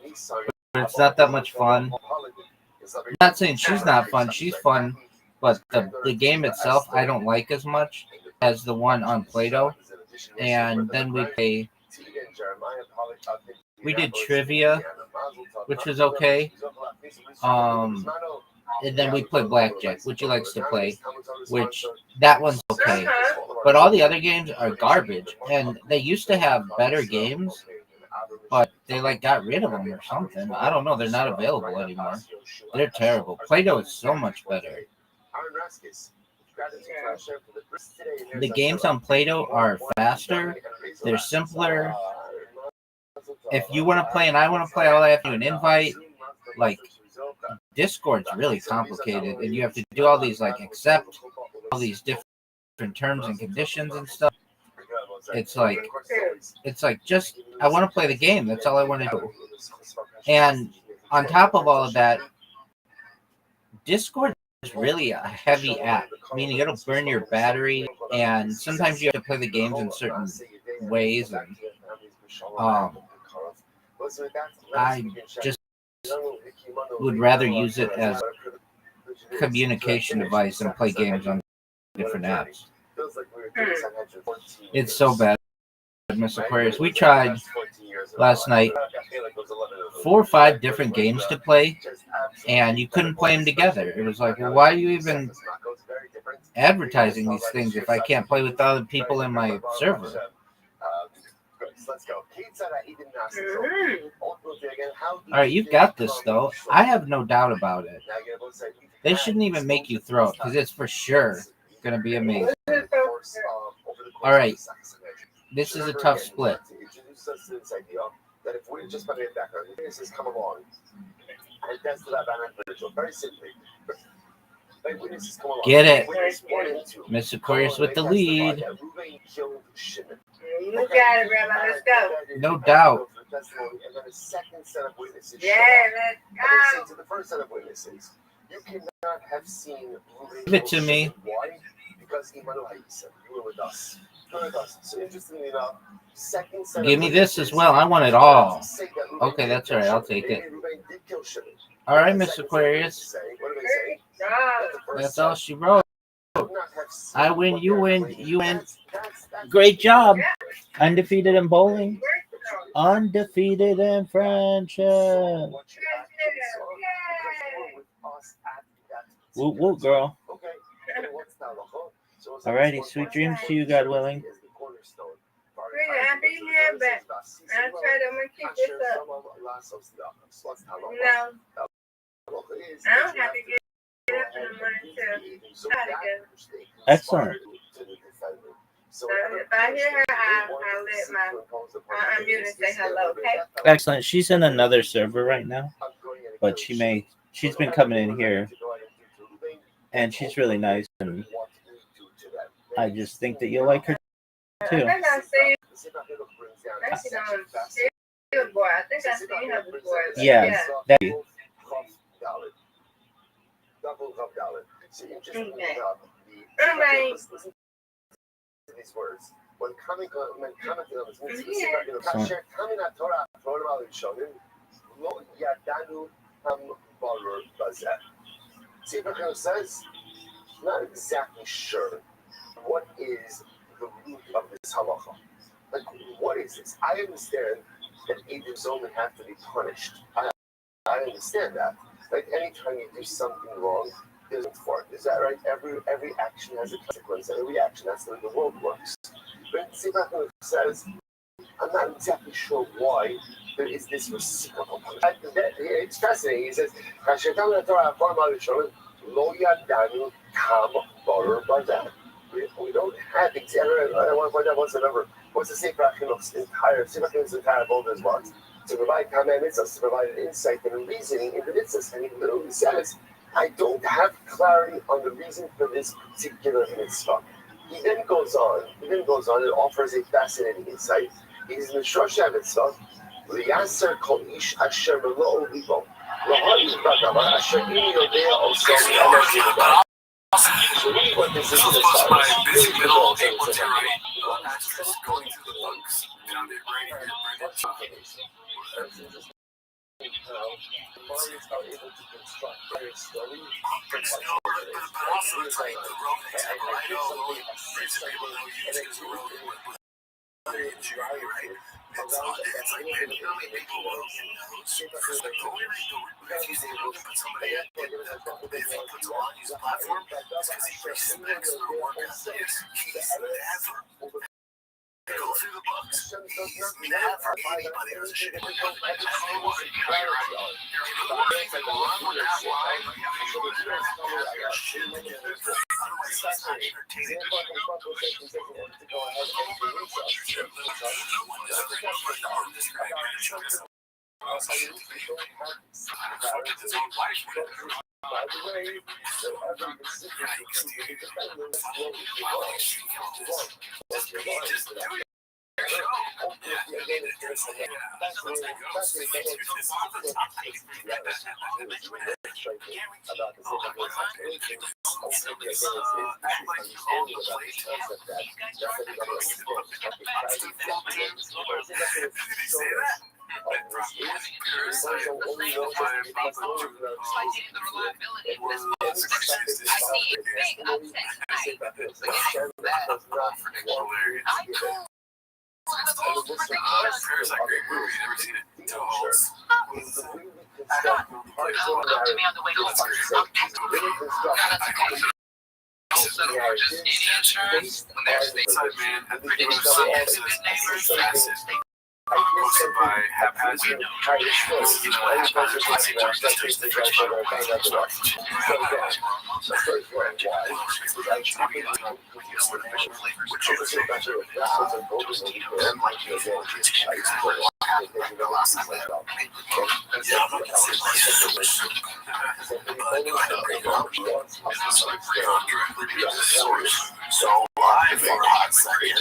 but it's not that much fun. I'm not saying she's not fun. She's fun, but the game itself I don't like as much as the one on Play-Doh. And then we did trivia, which was okay. And then we played blackjack, which he likes to play, which that one's okay. But all the other games are garbage, and they used to have better games, but they got rid of them or something. I don't know. They're not available anymore. They're terrible. Play-Doh is so much better. The games on Play-Doh are faster. They're simpler. If you want to play and I want to play, all I have to do an invite. Discord's really complicated, and you have to do all these accept all these different terms and conditions and stuff. It's just I want to play the game. That's all I want to do. And on top of all of that, Discord is really a heavy app, meaning it'll burn your battery, and sometimes you have to play the games in certain ways. And I just would rather use it as a communication device and play games on different apps. It's so bad, Miss Aquarius. We tried last night 4 or 5 different games to play, and you couldn't play them together. It was like, well, why are you even advertising these things if I can't play with the other people in my server? All right, you've got this, though. I have no doubt about it. They shouldn't even make you throw it, because it's for sure going to be amazing. All right, this is a tough split. Get it. Miss Aquarius with the lead. You got it, Rabbi. Let's go. No doubt. Yeah, let's go. To the first set of witnesses, you cannot have seen. Give it to me. Why? Because you were with us. So interestingly enough, second set Give me this as well. I want it all. Okay, that's all right. I'll take it. All right, Miss Aquarius. That's all she wrote. I win, you win, you win. Great job. Undefeated in bowling. Undefeated in friendship. Woo woo, girl. Alrighty, sweet dreams to you, God willing. hair back. I tried. I'm gonna keep this up. No, I don't have to get it up in the morning too. Excellent. So if I hear her, I'll let I'm going to say hello, okay? Excellent. She's in another server right now, but she's been coming in here, and she's really nice, and I just think that you'll like her too. I think I see boy. I think I seen her before. Yeah. That you. Okay. These words. When commenting on this mitzvah, says, not exactly sure what is the root of this halacha. Like, what is this? I understand that Edom only have to be punished. I understand that. Like, anytime you do something wrong, there's a for it. Is that right? Every action has a consequence, and every action, that's the way the world works. But Sivakon says, I'm not exactly sure why there is this reciprocal punishment. It's fascinating. He says, we don't have exactly. I want to find out what's the number. What's the Sefer HaChinuch's entire boulder is what? To provide commandments, to provide an insight and a reasoning into mitzvahs. And he literally says, I don't have clarity on the reason for this particular mitzvah. He then goes on and offers a fascinating insight. He's in the Shoshah mitzvah, Liyaser kol ish asher v'lo libo. L'ha'im b'davar asher im yodea also. So really what this is my busy middle able to write actress going through the books. Found it right here, but also it's like the road example. I know most people know you use the road right? It's like, man, you know how many people will because the only reason if you say you put somebody if he puts a lot on his platform, it's because he respects their work ethic. He's never go through the books. He's never anybody who's a shit. Parasite, great movie. Never seen it. Hosted by Haphazard. So I for a hot second to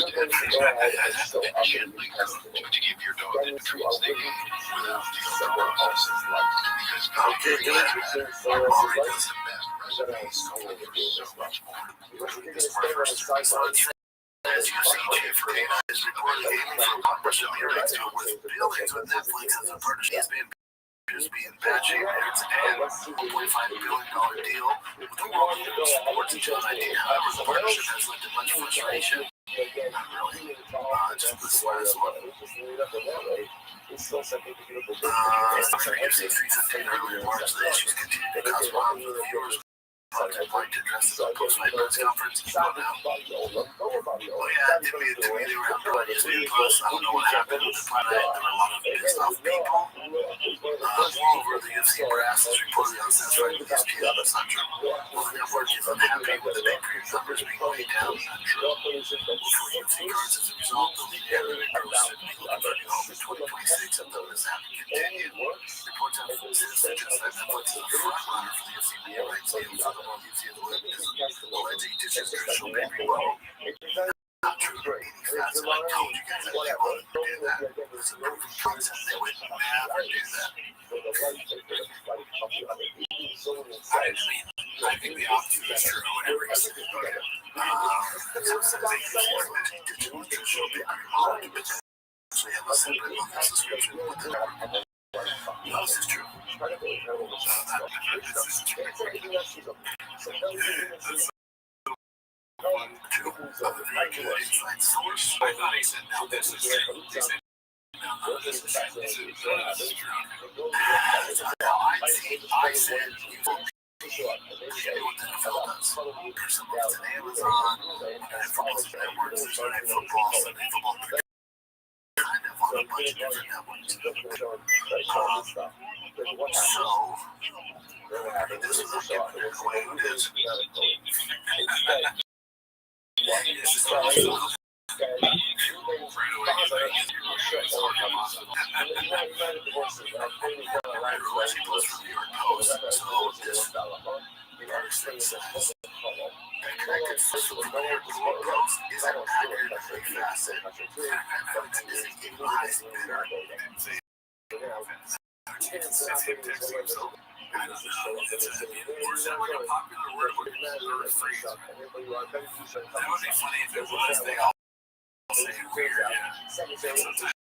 give your dog the treats they need without the other horse's life. Because God gave that already does it best. So much more. This first 3 months. As you see, Jeffrey is reportedly aiming for a partnership hearings with billions with Netflix as a partnership being bad shape and a $1.5 billion deal with the world leader in sports and John idea. However, the partnership has led to much frustration. Not really. Just this last one. UFC 315 earlier in March, the issues continue to cause problems with viewers. Point to address the post-fight press conference. Now, yeah, to me, they were everybody's new. Plus, I don't know what happened with the fight. There were a lot of pissed off people. Moreover, the UFC brass is reportedly unsatisfied with ESPN. That's not true. Well, the network is unhappy with the pay-per-view numbers being way down. Not true. For UFC cards, as a result, the league edited gross to be looking for new home in 2026, and though this happened continued. Reports have suggest that Netflix is a front runner for the UFC media rights deal. Furthermore, the UFC has alleged distribution maybe not true. 80 fats, and I told you guys that they wanted to do that. It's a proven concept. They would never do that. I think the opposite is true. Whatever you say. Some says they use digital to show people to potentially have a separate monthly subscription with the network. No, this is true. Inside source. I thought he said, now this is true. He said, no, this is true. I said, you will do what the NFL does. There's some on Amazon, and for most networks, there's Sunday football, Sunday football. Kind of on a bunch of different networks. So, this is not giving it away. It's just Or is that like a popular word or a phrase? That would be funny if it was. They all say it weird, yeah. Sometimes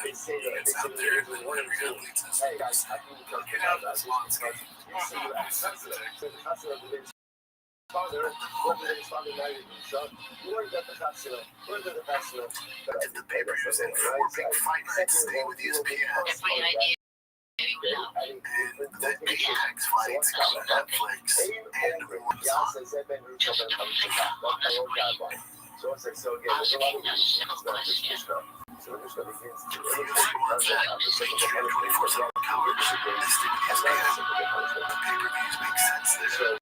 it's out there, and then whenever you have leaks, get out of this landscape. if the pay-per-views and 4 big fight nights stay with ESPN. And the Apex fights come to Netflix and Amazon. The pay-per-views make sense there.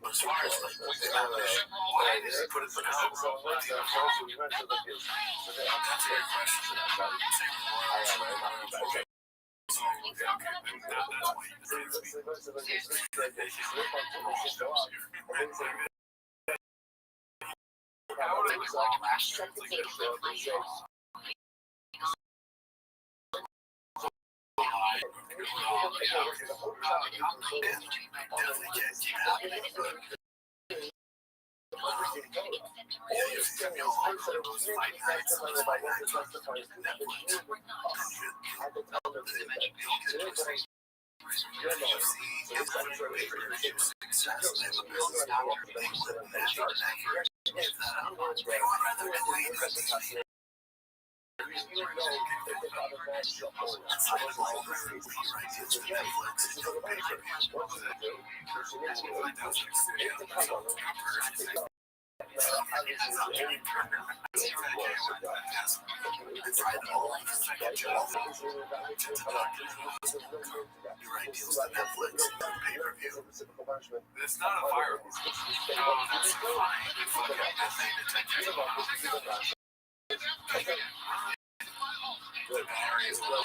As far as why does he put it in the house? That's a good question. It's not a fire. Oh, that's fine. Fucking methane detector. The battery is low.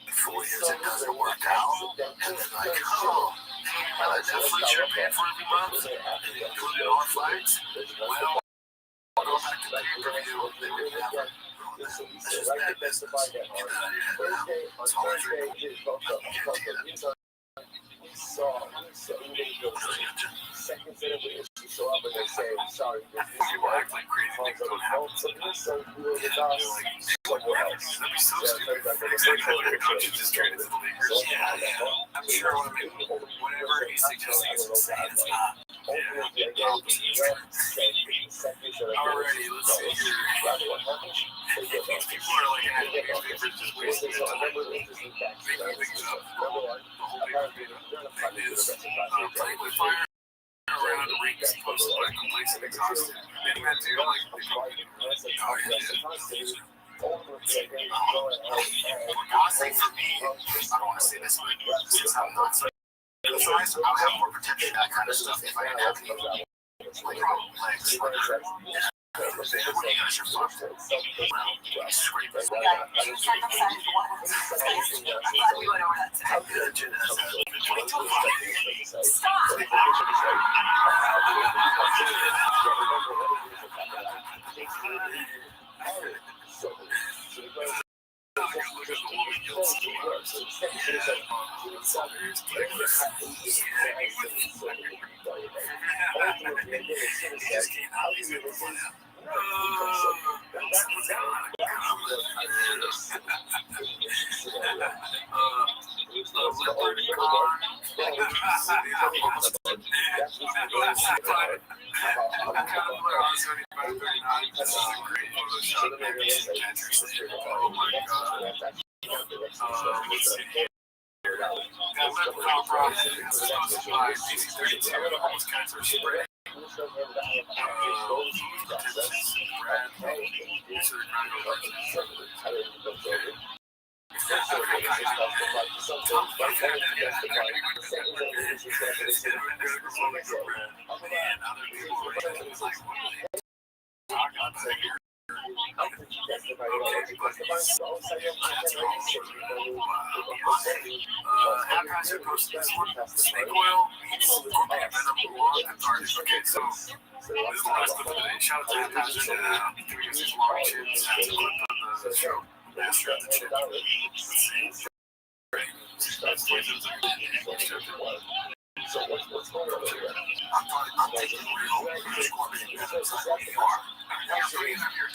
Before it doesn't work out, and then like, oh, Netflix you're paying for every month, and you do it on flights. Well, go back to the pay-per-view. They would never. This is bad business. Get that out of your head now. It's always reported. I guarantee that. People act like crazy things don't happen sometimes. That'd be so stupid. Exactly. Coaches just traded to the Lakers. Yeah. I'm sure whatever he's suggesting is insane. It's not. Yeah. Alrighty, let's see here. These people are like at newspapers just wasting their time making things up. The whole paper made up fake news. Playing with fire around the ring is supposed to like complete and exhausted. And that too, like, Honestly, for me, I don't want to say this, but since I'm not circumcised, I'll have more protection, that kind of stuff, if I didn't have any like legs. What do you guys are fucked? Scrape this. We got two circumcised one. I thought we went over that today. Stop! Snake oil means okay, so this is the last clip of the day. Shout out to Haphazard doing his long chins and the clip on the show. Master of the chin. Let's see. Great. That's poisons. So what's going on here? I'm taking real scorpion business like you are. You're bringing up your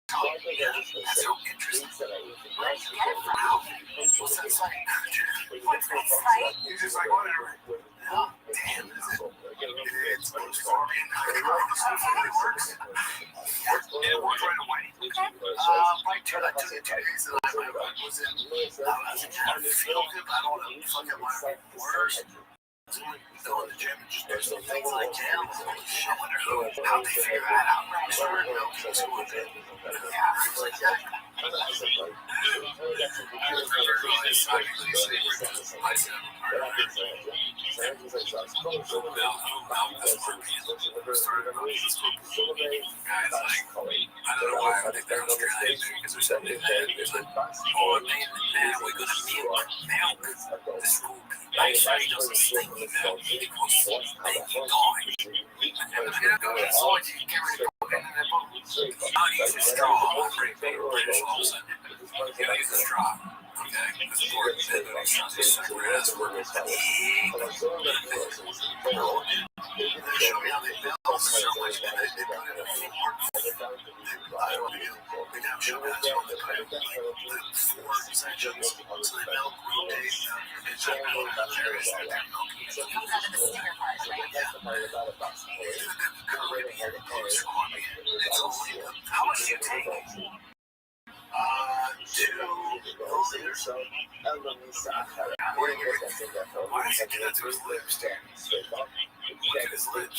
tongue. That's so interesting. Where did you get it from? What's that saying? What's that site? You're just like, whatever. Damn, is it? It's scorpion. This really works. It worked right away. Like two days that I was in. I was trying to feel good, but I don't want to fuck up my worst. Go in the gym and just do some things like jam. I wonder how they figure that out. I started milking school with it. Yeah, it's like that. How much do you take? 2 milliliters. Why does he do that to his lips? Look at his lips.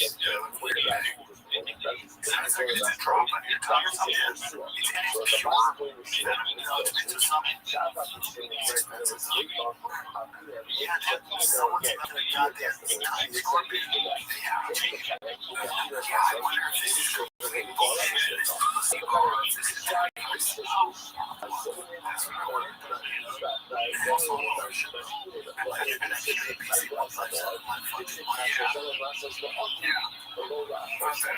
Weird bag. Sounds like it's a drop on your tongue or something. It's pure. It's into something. Yeah, someone's not gonna goddamn tiny scorpion. Yeah, I wonder if this is complete bullshit. That's what I wonder.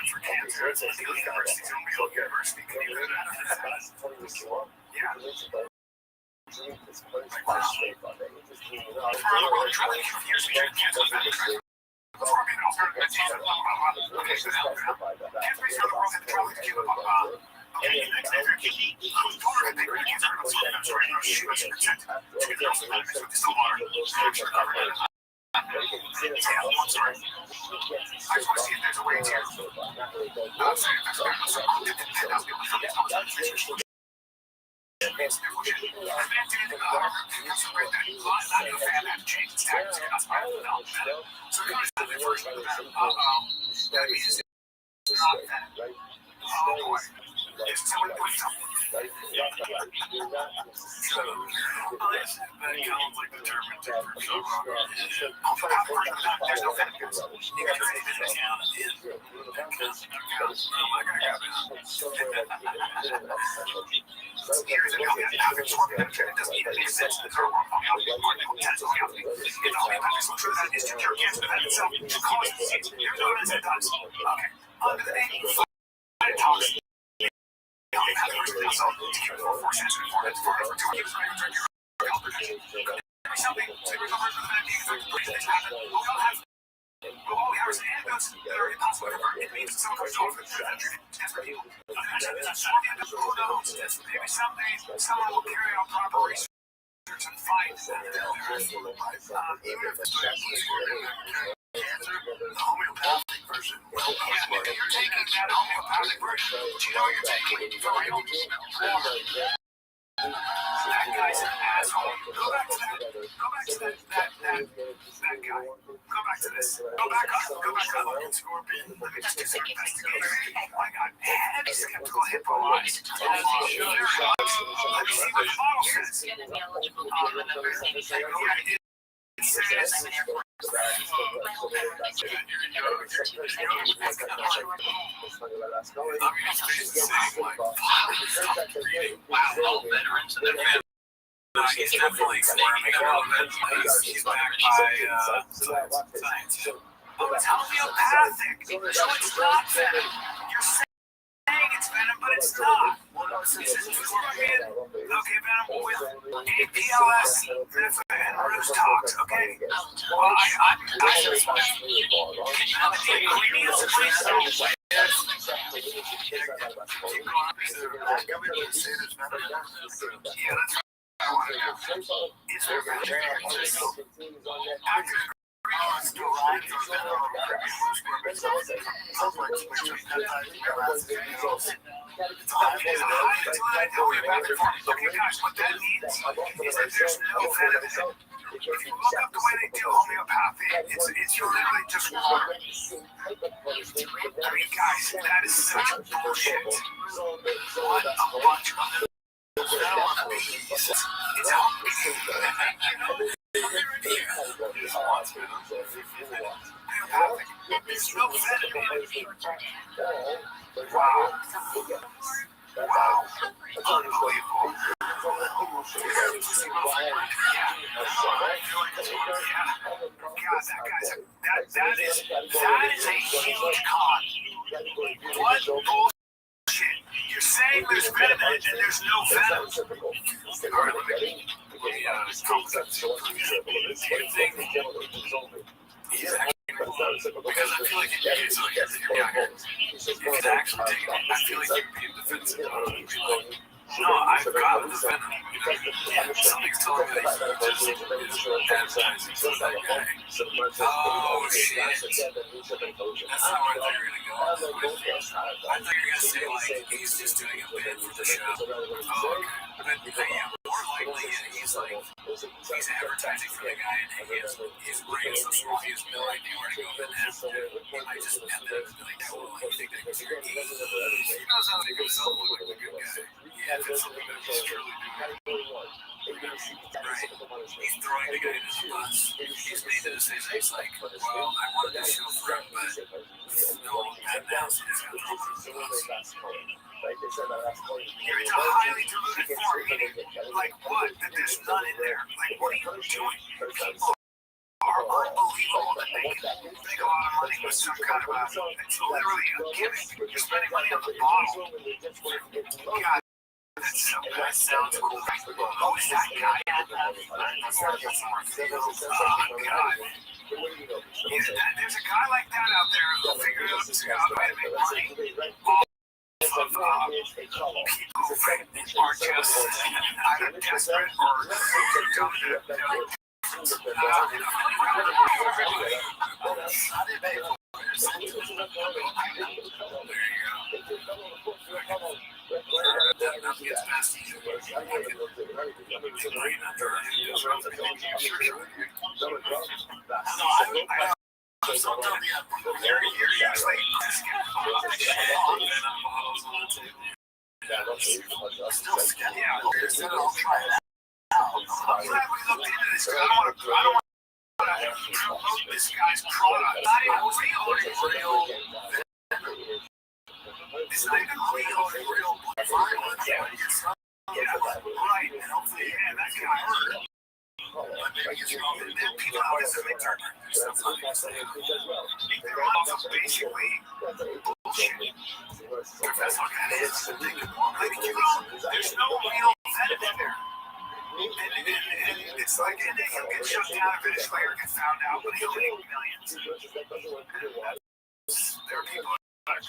For cancer, it's like the university's a real university. Can you live out of that? Yeah. I just want to see if there's a way to. invented not new fan had to change its tactics because I don't know. So it comes to the first that that means it's not that. Oh boy. It's too much. There's no factors. You got to ready to town years ago, having short penetrated doesn't even make sense in the current world. It's only about this truth that is to cure cancer that itself to cause disease. Here's what it does. Okay. Under the name of phytotoxin. Something to recover from that things happen. All we have is antidotes that are impossible to convert. It means some control for the country. That's for you. Who knows? Maybe someday someone will carry out proper research and find that even if it's cancer, the homeopathic version. Well, you're taking that homeopathic version. Do you know you're taking for real? That guy's an asshole. Go back to that. Go back to that guy. Go back to this. Go back up. Scorpion. Let me just do some investigation. Oh my god. Heavy skeptical hippo eyes. Let me see what the bottle says. It says he's definitely sneaking a little bit. He's backed by science. Oh, it's homeopathic. So it's not venom. You're saying it's venom, but it's not. Since it's scorpion, okay, venom with APLS and Bruce talks, okay? Well, I'm can you have the ingredients of this? Yeah, that's I want to know. Is there Okay, guys, what that means is that there's no venom. If you look up the way they do homeopathy, it's literally just water. I mean, guys, that is such bullshit. What a bunch of it's there's no venom. Wow. Unbelievable. That is a huge con. What bullshit? You're saying there's venom and there's no venom. All right, let me because I feel like it's actually taking it. I feel like you're being defensive. No, I've got the venom. Something's telling me that he just is advertising for that guy. Oh, shit. That's not where I thought you were going to go. I thought you were going to say, like, he's just doing a bid for the show. Oh, okay. But more likely, he's advertising for the guy, and his brain's so small, he has no idea where to go with that. He might just end up like, oh, I think that was your he knows how to make himself look like the good guy. Yeah, that's something that he's truly doing. Right. He's throwing the guy in his bus. He's made the decision. He's like, well, I wanted to show for him, but no, that mouse is going to throw him in the bus. You're into highly diluted form, meaning, like what? That there's none in there. Like, what are you doing? People are unbelievable that they can make a lot of money with some kind of it's literally a gimmick. You're spending money on the bottle. God. That sounds cool. Who is that guy? Oh, God. There's a guy like that out there who figured out a way to make money off of people who are just either desperate or there you go. Nothing gets past each other. It's great after Some tell me I'm very usually bottles on the table. Still sketchy out here. Said I'll try it out. I'm glad we looked into this because I don't want to promote this guy's product. Not even real. It's not even real violence. Yeah, right. And hopefully, that can hurt. But maybe it's wrong. And then people out there say turn themselves on the same. They're also basically bullshit. That's what that is. There's no real venom in there. And it's like, and then he'll get shut down eventually or get found out, but he'll make millions. There are people that are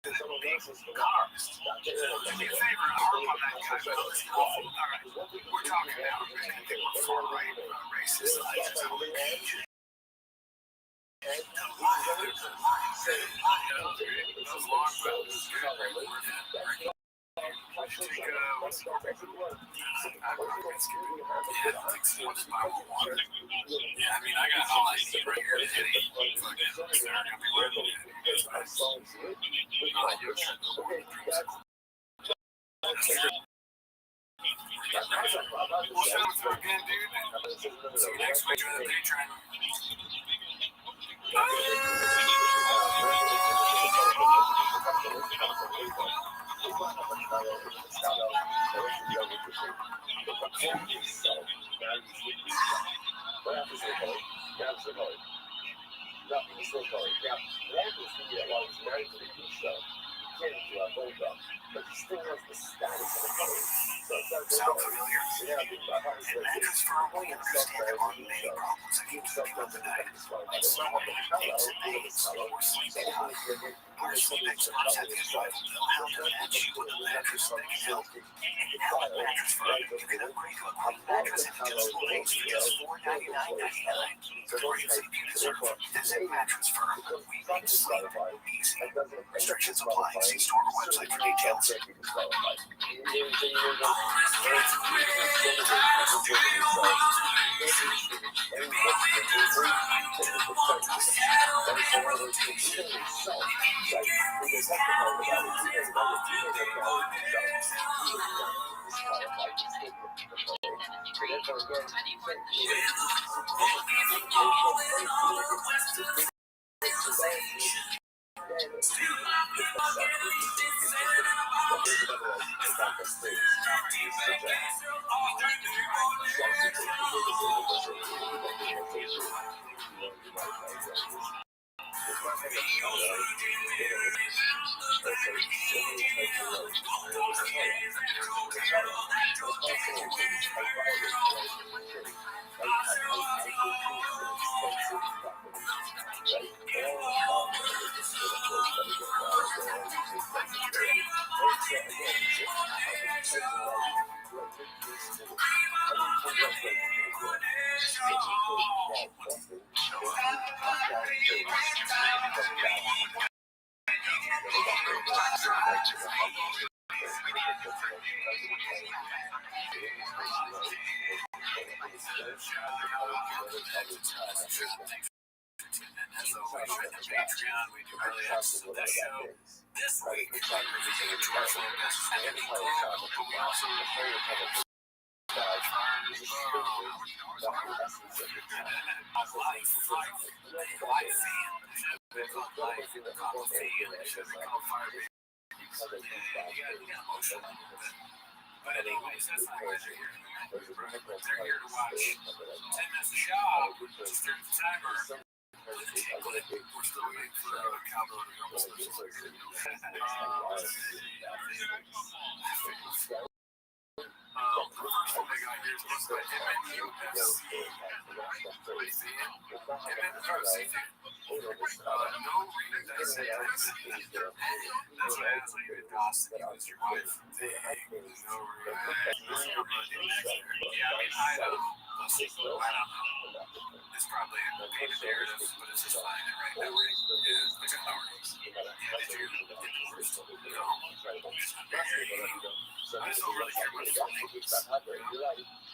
big cars. Do me a favor and harp on that guy. All right, we're talking now. I think we're far right, racist. I just don't engage. Those long belts. Yeah, I mean, I got all I need right here. Again, dude. See you next week. Enjoy the Patreon. Sound familiar? Mattress Firm, we understand there are many problems that keep sleeping up at night. Like someone aches and pains, or sleeping high. Our sleep experts at the advice will know how to match you with a mattress that can help. Now at Mattress Firm, you can upgrade to a queen mattress and adjustable base for just $499.99. The more you sleep you deserve. Visit Mattress Firm. We make sleep easy. Restrictions apply. See store or website for details. Patreon, we do early episodes of this show. This week, we're reviewing a tour focus, but we also But anyways, that's not why they're here. They're here to watch 10 minutes of shop, just during the timer. We're still waiting for Cowboy to go. The first one they got here is the MNUFC. Everybody see it? MNUFC. No reading that sentence. That's what I was like, it costs you as your wife. No reading. Yeah, I mean, I know. It's probably a painted narrative, but it's just fine. Right now, right? Yeah, like a hour. Yeah, did you get divorced? No. I just don't really care much for things.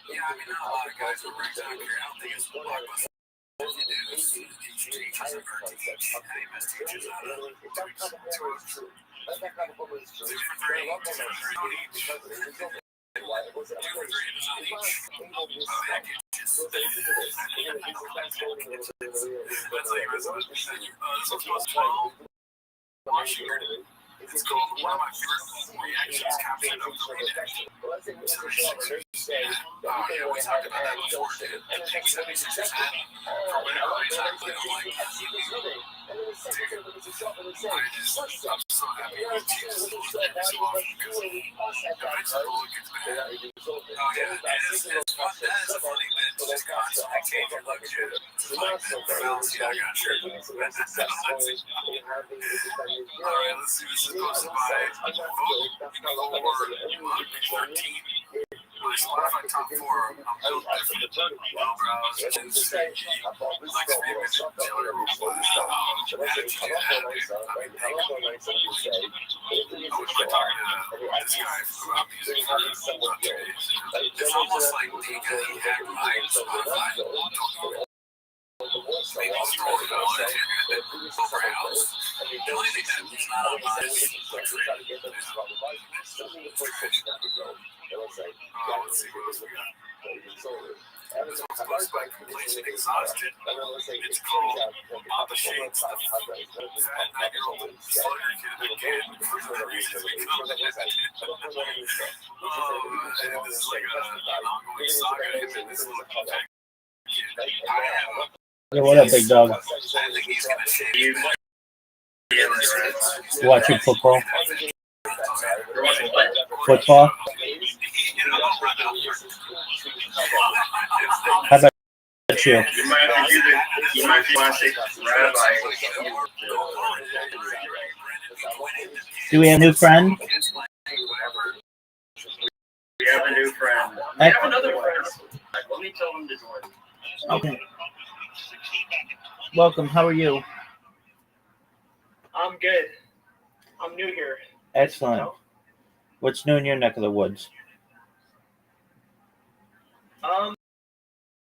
Yeah, I mean, not a lot of guys will write down here. I don't think it's blockbuster. If you do, it's teachers and her teach. How do you best teachers out of 2 weeks? 2 for 3. 2 for 3 each. 2 for 3 is on each. Packages. That's like this one's called 12. Washington. It's called one of my favorite reactions caption of the reaction. Oh yeah, we talked about that before, dude. The Pink 76 hat. For whatever reason, I'm like, I'm so happy with Jesus every so often because eventually the look gets bad. Oh yeah, it's fun. That is a funny bit. Just constantly changing look shit. It's a funny bit. I got shirt. Alright, let's see. This is posted by Vote for 13. My Spotify top 4, I'm built different. Low brows, chin stage, likes music, Taylor, wow, how did you do that, dude? I mean, thank you. I was talking to this guy about music for about 2 days. It's almost like he hacked my Spotify. Maybe scrolled it all over house. The only thing that's not on mine is clicks rate. Let's see what else we got. This one's posted by Completion Exhausted. It's called Papa Shane's the fat 9-year-old slugger kid again for the reasons we come to this is like an ongoing saga. Him and this little kid. I have Yo, what up, big dog? I think he's gonna shave you. Watching football. Football? How about you? You might be watching Rabbi. Do we have a new friend? We have a new friend. We have another friend. Let me tell him to join. Okay. Welcome. How are you? I'm good. I'm new here. Excellent. What's new in your neck of the woods? I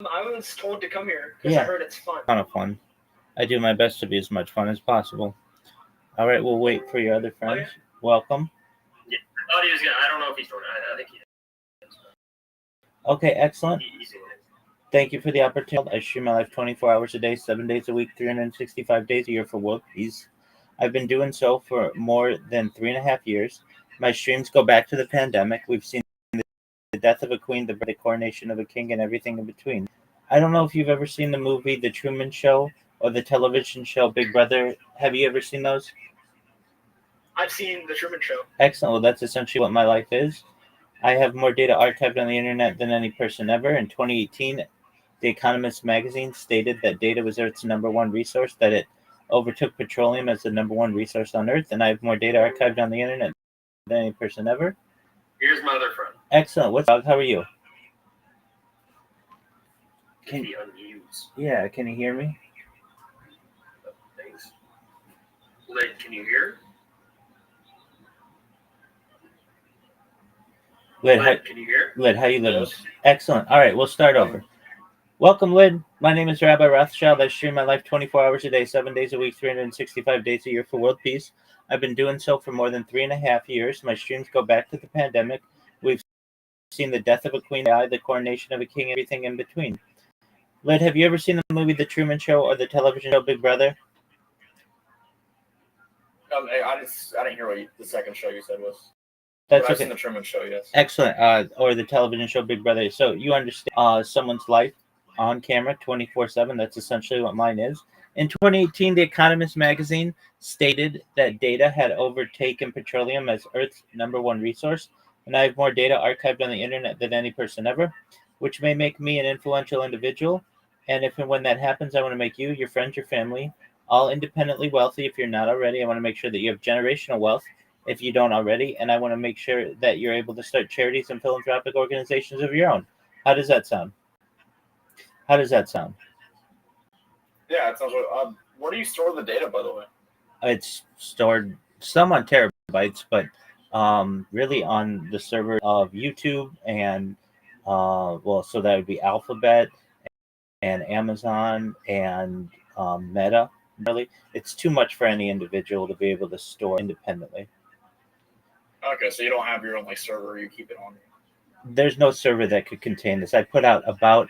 was told to come here because I heard it's fun. Kind of fun. I do my best to be as much fun as possible. All right, we'll wait for your other friends. Okay. Welcome. Yeah, I thought he was gonna. I don't know if he's doing it. I think he is. Okay, excellent. He's doing it. Thank you for the opportunity. I stream my life 24 hours a day, 7 days a week, 365 days a year for world peace. I've been doing so for more than 3.5 years. My streams go back to the pandemic. We've seen the death of a queen, the coronation of a king, and everything in between. I don't know if you've ever seen the movie The Truman Show or the television show Big Brother. Have you ever seen those? I've seen The Truman Show. Excellent. Well, that's essentially what my life is. I have more data archived on the internet than any person ever. In 2018, The Economist magazine stated that data was Earth's #1 resource, that it overtook petroleum as the #1 resource on Earth, and I have more data archived on the internet than any person ever. Here's my other friend. Excellent. What's up? How are you? Can he unmute? Yeah, can you hear me? Thanks. Lid, can you hear? Lid, can you hear? Lid, how you living? Excellent. All right, we'll start over. Welcome, Lid. My name is Rabbi Rothschild. I stream my life 24 hours a day, 7 days a week, 365 days a year for world peace. I've been doing so for more than 3.5 years. My streams go back to the pandemic. We've seen the death of a queen, the coronation of a king, everything in between. Lid, have you ever seen the movie The Truman Show or the television show Big Brother? I didn't hear what the second show you said was. That's I've okay. seen the Truman Show, yes. Excellent. Or the television show Big Brother. So you understand someone's life on camera 24/7. That's essentially what mine is. In 2018, The Economist magazine stated that data had overtaken petroleum as Earth's #1 resource, and I have more data archived on the internet than any person ever, which may make me an influential individual. And if and when that happens, I want to make you, your friends, your family, all independently wealthy. If you're not already, I want to make sure that you have generational wealth if you don't already, and I want to make sure that you're able to start charities and philanthropic organizations of your own. How does that sound? How does that sound? Yeah, it sounds good. Where do you store the data, by the way? It's stored some on terabytes, but really on the server of YouTube and so that would be Alphabet and Amazon and Meta. Really, it's too much for any individual to be able to store independently. Okay, so you don't have your own like server you keep it on. There's no server that could contain this. I put out about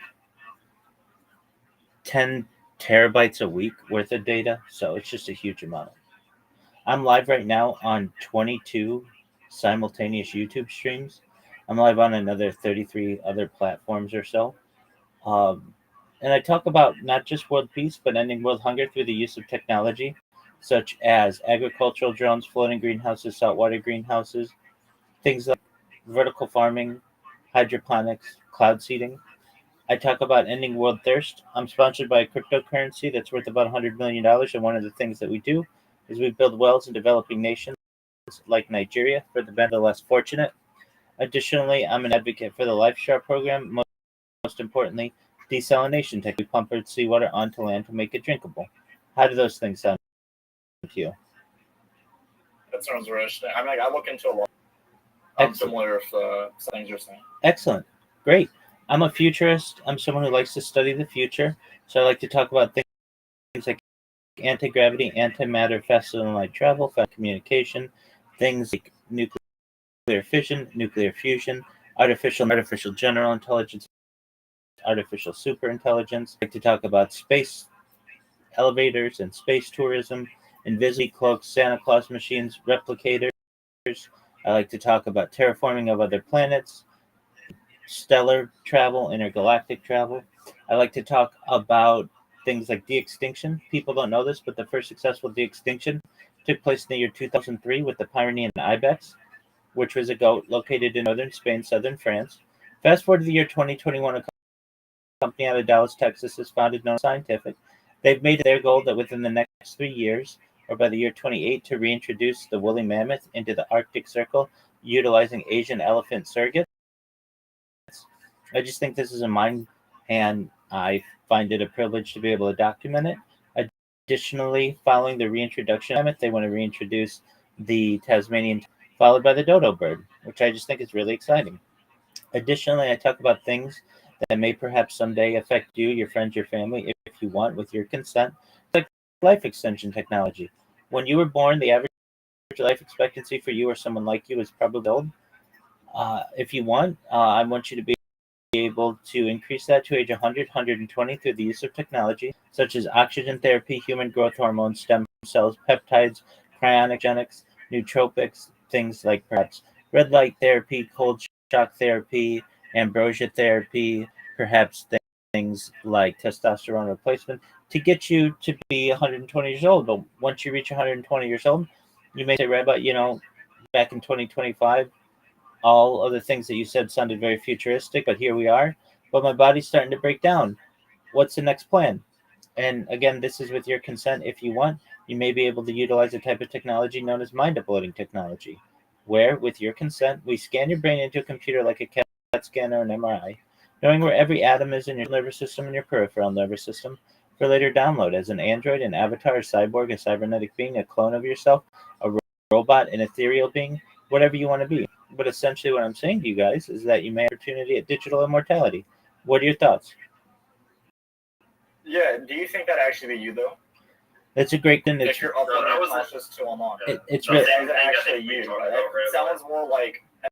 10 terabytes a week worth of data, so it's just a huge amount. I'm live right now on 22 simultaneous YouTube streams. I'm live on another 33 other platforms or so. And I talk about not just world peace, but ending world hunger through the use of technology, such as agricultural drones, floating greenhouses, saltwater greenhouses, things like vertical farming, hydroponics, cloud seeding. I talk about ending world thirst. I'm sponsored by a cryptocurrency that's worth about $100 million. And one of the things that we do is we build wells in developing nations like Nigeria for the benefit of the less fortunate. Additionally, I'm an advocate for the LifeStar program. Most importantly, desalination tech. We pump earth seawater onto land to make it drinkable. How do those things sound to you? That sounds very interesting. I mean, I look into a lot. Similar if things you're saying. Excellent. Great. I'm a futurist. I'm someone who likes to study the future. So I like to talk about things like anti-gravity, antimatter, faster than light travel, fast communication, things like nuclear fission, nuclear fusion, artificial general intelligence, artificial superintelligence. I like to talk about space elevators and space tourism, invisible cloaks, Santa Claus machines, replicators. I like to talk about terraforming of other planets, stellar travel, intergalactic travel. I like to talk about things like de-extinction. People don't know this, but the first successful de-extinction took place in the year 2003 with the Pyrenean ibex, which was a goat located in northern Spain, southern France. Fast forward to the year 2021, a company out of Dallas, Texas, is founded, known as Scientific. They've made it their goal that within the next 3 years, or by the year 28, to reintroduce the woolly mammoth into the Arctic Circle, utilizing Asian elephant surrogates. I just think this is a mine, and I find it a privilege to be able to document it. Additionally, following the reintroduction of mammoth, they want to reintroduce the Tasmanian, followed by the dodo bird, which I just think is really exciting. Additionally, I talk about things that may perhaps someday affect you, your friends, your family, if you want, with your consent, like life extension technology. When you were born, the average life expectancy for you or someone like you is probably old. If you want, I want you to be able to increase that to age 100, 120 through the use of technology, such as oxygen therapy, human growth hormones, stem cells, peptides, cryogenics, nootropics, things like perhaps red light therapy, cold shock therapy, ambrosia therapy, perhaps things like testosterone replacement to get you to be 120 years old. But once you reach 120 years old, you may say, Rabbi, back in 2025, all of the things that you said sounded very futuristic, but here we are. But my body's starting to break down. What's the next plan? And again, this is with your consent. If you want, you may be able to utilize a type of technology known as mind uploading technology, where, with your consent, we scan your brain into a computer like a CAT scan or an MRI, knowing where every atom is in your nervous system and your peripheral nervous system, for later download as an android, an avatar, a cyborg, a cybernetic being, a clone of yourself, a robot, an ethereal being, whatever you want to be. But essentially what I'm saying to you guys is that you may have opportunity at digital immortality. What are your thoughts? Yeah, do you think that actually be you, though? That's a great thing. If you're uploading conscious to online. It's really actually you. It sounds more like an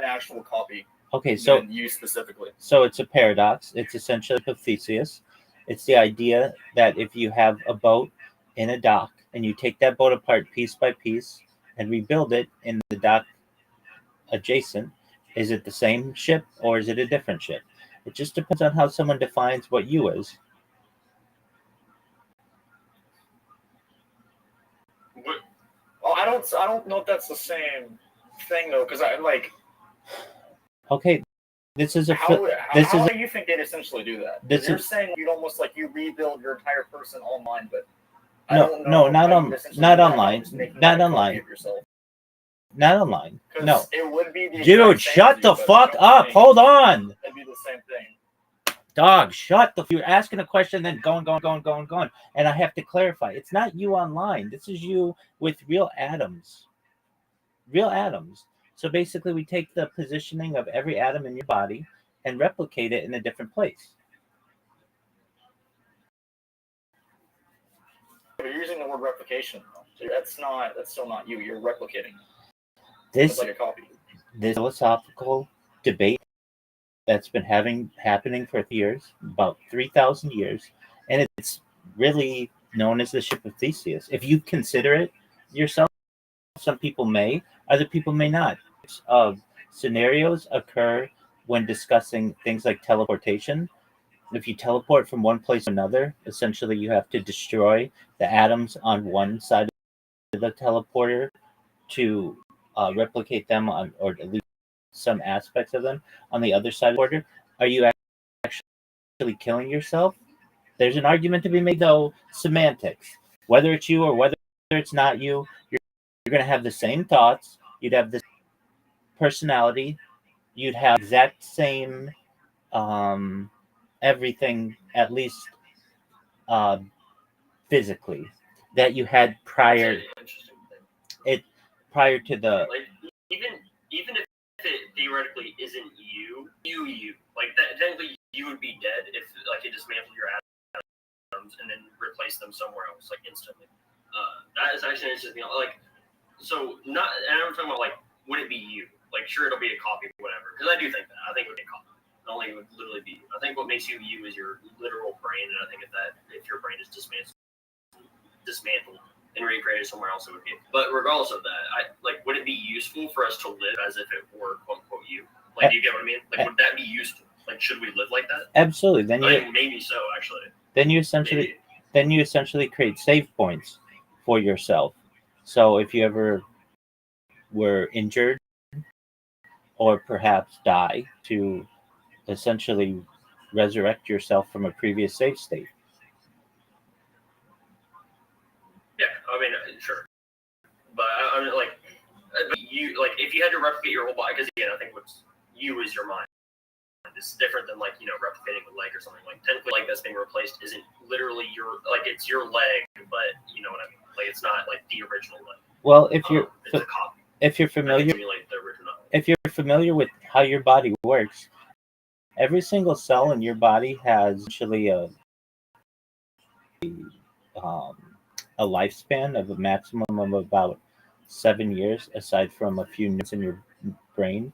actual copy. Okay, so you specifically. So it's a paradox. It's essentially Theseus. It's the idea that if you have a boat in a dock and you take that boat apart piece by piece and rebuild it in the dock adjacent, is it the same ship or is it a different ship? It just depends on how someone defines what you is. Well, I don't know if that's the same thing though, because I like. Okay, this is a. How do you think they'd essentially do that? You're saying you'd almost like you rebuild your entire person online, but not online. Not online. No. It would be the Dude, shut the fuck up. Hold on. It'd be the same thing. Dog, shut the. You're asking a question, then going, and I have to clarify. It's not you online. This is you with real atoms. Real atoms. So basically, we take the positioning of every atom in your body and replicate it in a different place. You're using the word replication. So that's still not you. You're replicating. This It's like a copy. This philosophical debate that's been happening for years, about 3,000 years, and it's really known as the ship of Theseus. If you consider it yourself, some people may, other people may not. Scenarios occur when discussing things like teleportation. If you teleport from one place to another, essentially you have to destroy the atoms on one side of the teleporter to replicate them on, or at least some aspects of them on the other side of the border. Are you actually killing yourself? There's an argument to be made, though, semantics. Whether it's you or whether it's not you, you're going to have the same thoughts. You'd have the personality. You'd have exact same everything, at least uh, physically, that you had prior. Prior to the. Like even if it theoretically isn't you like that, technically you would be dead if like you dismantled your atoms and then replace them somewhere else like instantly. That is actually interesting. Like, so not, and I'm talking about like, would it be you? Like, sure, it'll be a copy, whatever. Because I do think that. I think it would be a copy. I don't think it would literally be you. I think what makes you you is your literal brain, and I think if your brain is dismantled and recreated somewhere else, it would be. But regardless of that, would it be useful for us to live as if it were quote unquote you? Like, do you get what I mean? Like, would that be useful? Like, should we live like that? Absolutely. Then I think maybe so, actually. Then you essentially create save points for yourself. So if you ever were injured or perhaps die, to essentially resurrect yourself from a previous save state. Yeah, I mean, sure. But I mean, like, you, like, if you had to replicate your whole body, because again, I think what's you is your mind. It's different than like, replicating a leg or something. Like, technically, like, that's being replaced isn't literally your, like, it's your leg, but you know what I mean. Like, it's not like the original leg. Well, if you're it's a copy. If you're familiar, the original. If you're familiar with how your body works, every single cell in your body has actually a lifespan of a maximum of about 7 years, aside from a few neurons in your brain.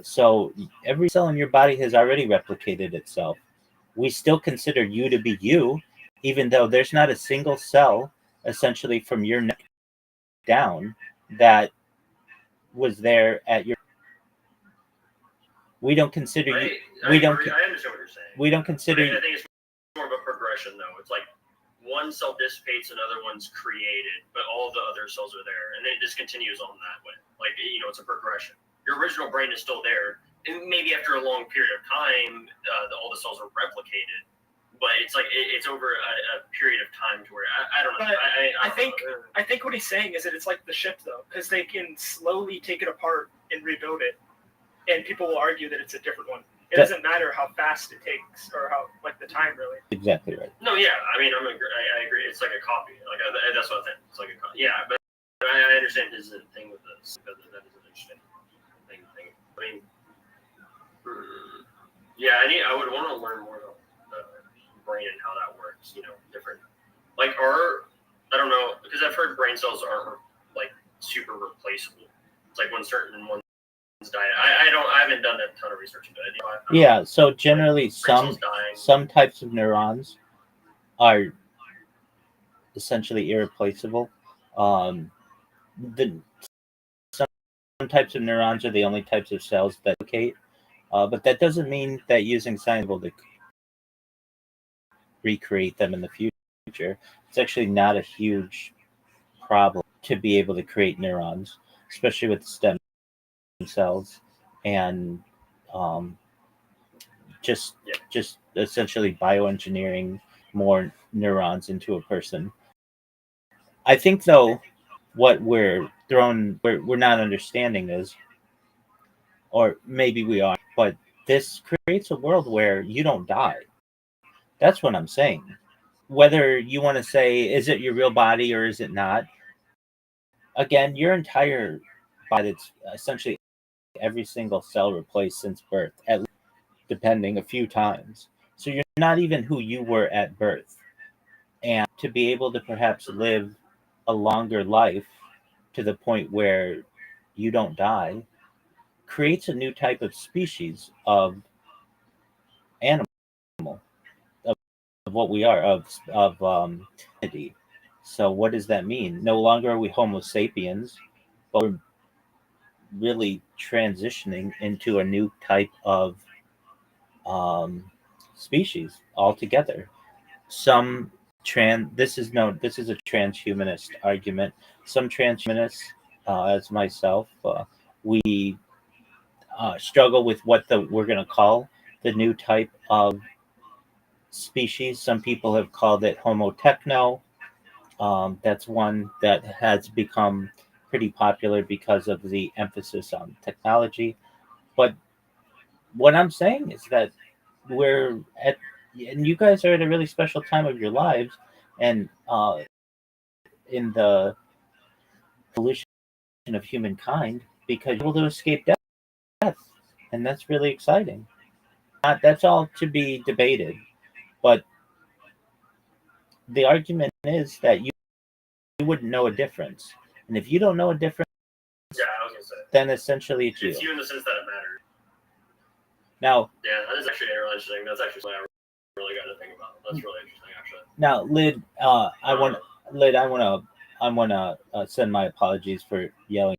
So every cell in your body has already replicated itself. We still consider you to be you, even though there's not a single cell, essentially from your neck down, that was there at your. We don't consider you. I understand what you're saying. We don't consider. I think it's more of a progression, though. It's like one cell dissipates, another one's created, but all the other cells are there, and it just continues on that way. Like, it's a progression. Your original brain is still there, and maybe after a long period of time, all the cells are replicated. But it's like it's over a period of time to where I don't know. I think what he's saying is that it's like the ship, though, because they can slowly take it apart and rebuild it, and people will argue that it's a different one. It doesn't matter how fast it takes or how, like, the time, really. Exactly right. No, yeah, I mean, I agree. It's like a copy. Like, that's what I think. It's like a copy. Yeah, but I understand his thing with this, because that is an interesting thing. I mean, yeah, I would want to learn more about the brain and how that works. Different. Like, I don't know, because I've heard brain cells aren't like super replaceable. It's like when certain ones die. I haven't done a ton of research into it. Yeah, so generally some types of neurons are essentially irreplaceable. Some types of neurons are the only types of cells that replicate, but that doesn't mean that using science will recreate them in the future. It's actually not a huge problem to be able to create neurons, especially with stem cells and just essentially bioengineering more neurons into a person. I think, though, what we're not understanding is, or maybe we are, but this creates a world where you don't die. That's what I'm saying. Whether you want to say, is it your real body or is it not? Again, your entire body, it's essentially every single cell replaced since birth, at least depending a few times. So you're not even who you were at birth. And to be able to perhaps live a longer life to the point where you don't die creates a new type of species of animal, of what we are, of humanity. So what does that mean? No longer are we Homo sapiens, but we're really transitioning into a new type of species altogether. Some this is a transhumanist argument. Some transhumanists, as myself, we struggle with what we're going to call the new type of species. Some people have called it Homo techno. That's one that has become pretty popular because of the emphasis on technology. But what I'm saying is that we're at, and you guys are at a really special time of your lives, and in the evolution of humankind, because you're able to escape death, and that's really exciting. That's all to be debated, but the argument is that you wouldn't know a difference, and if you don't know a difference, Yeah, I was gonna say. then essentially it's It's you. you in the sense that it matters. Now, Yeah, that is actually really interesting. That's actually something I really got to think about. That's really interesting, actually. now, Lid, I want to send my apologies for yelling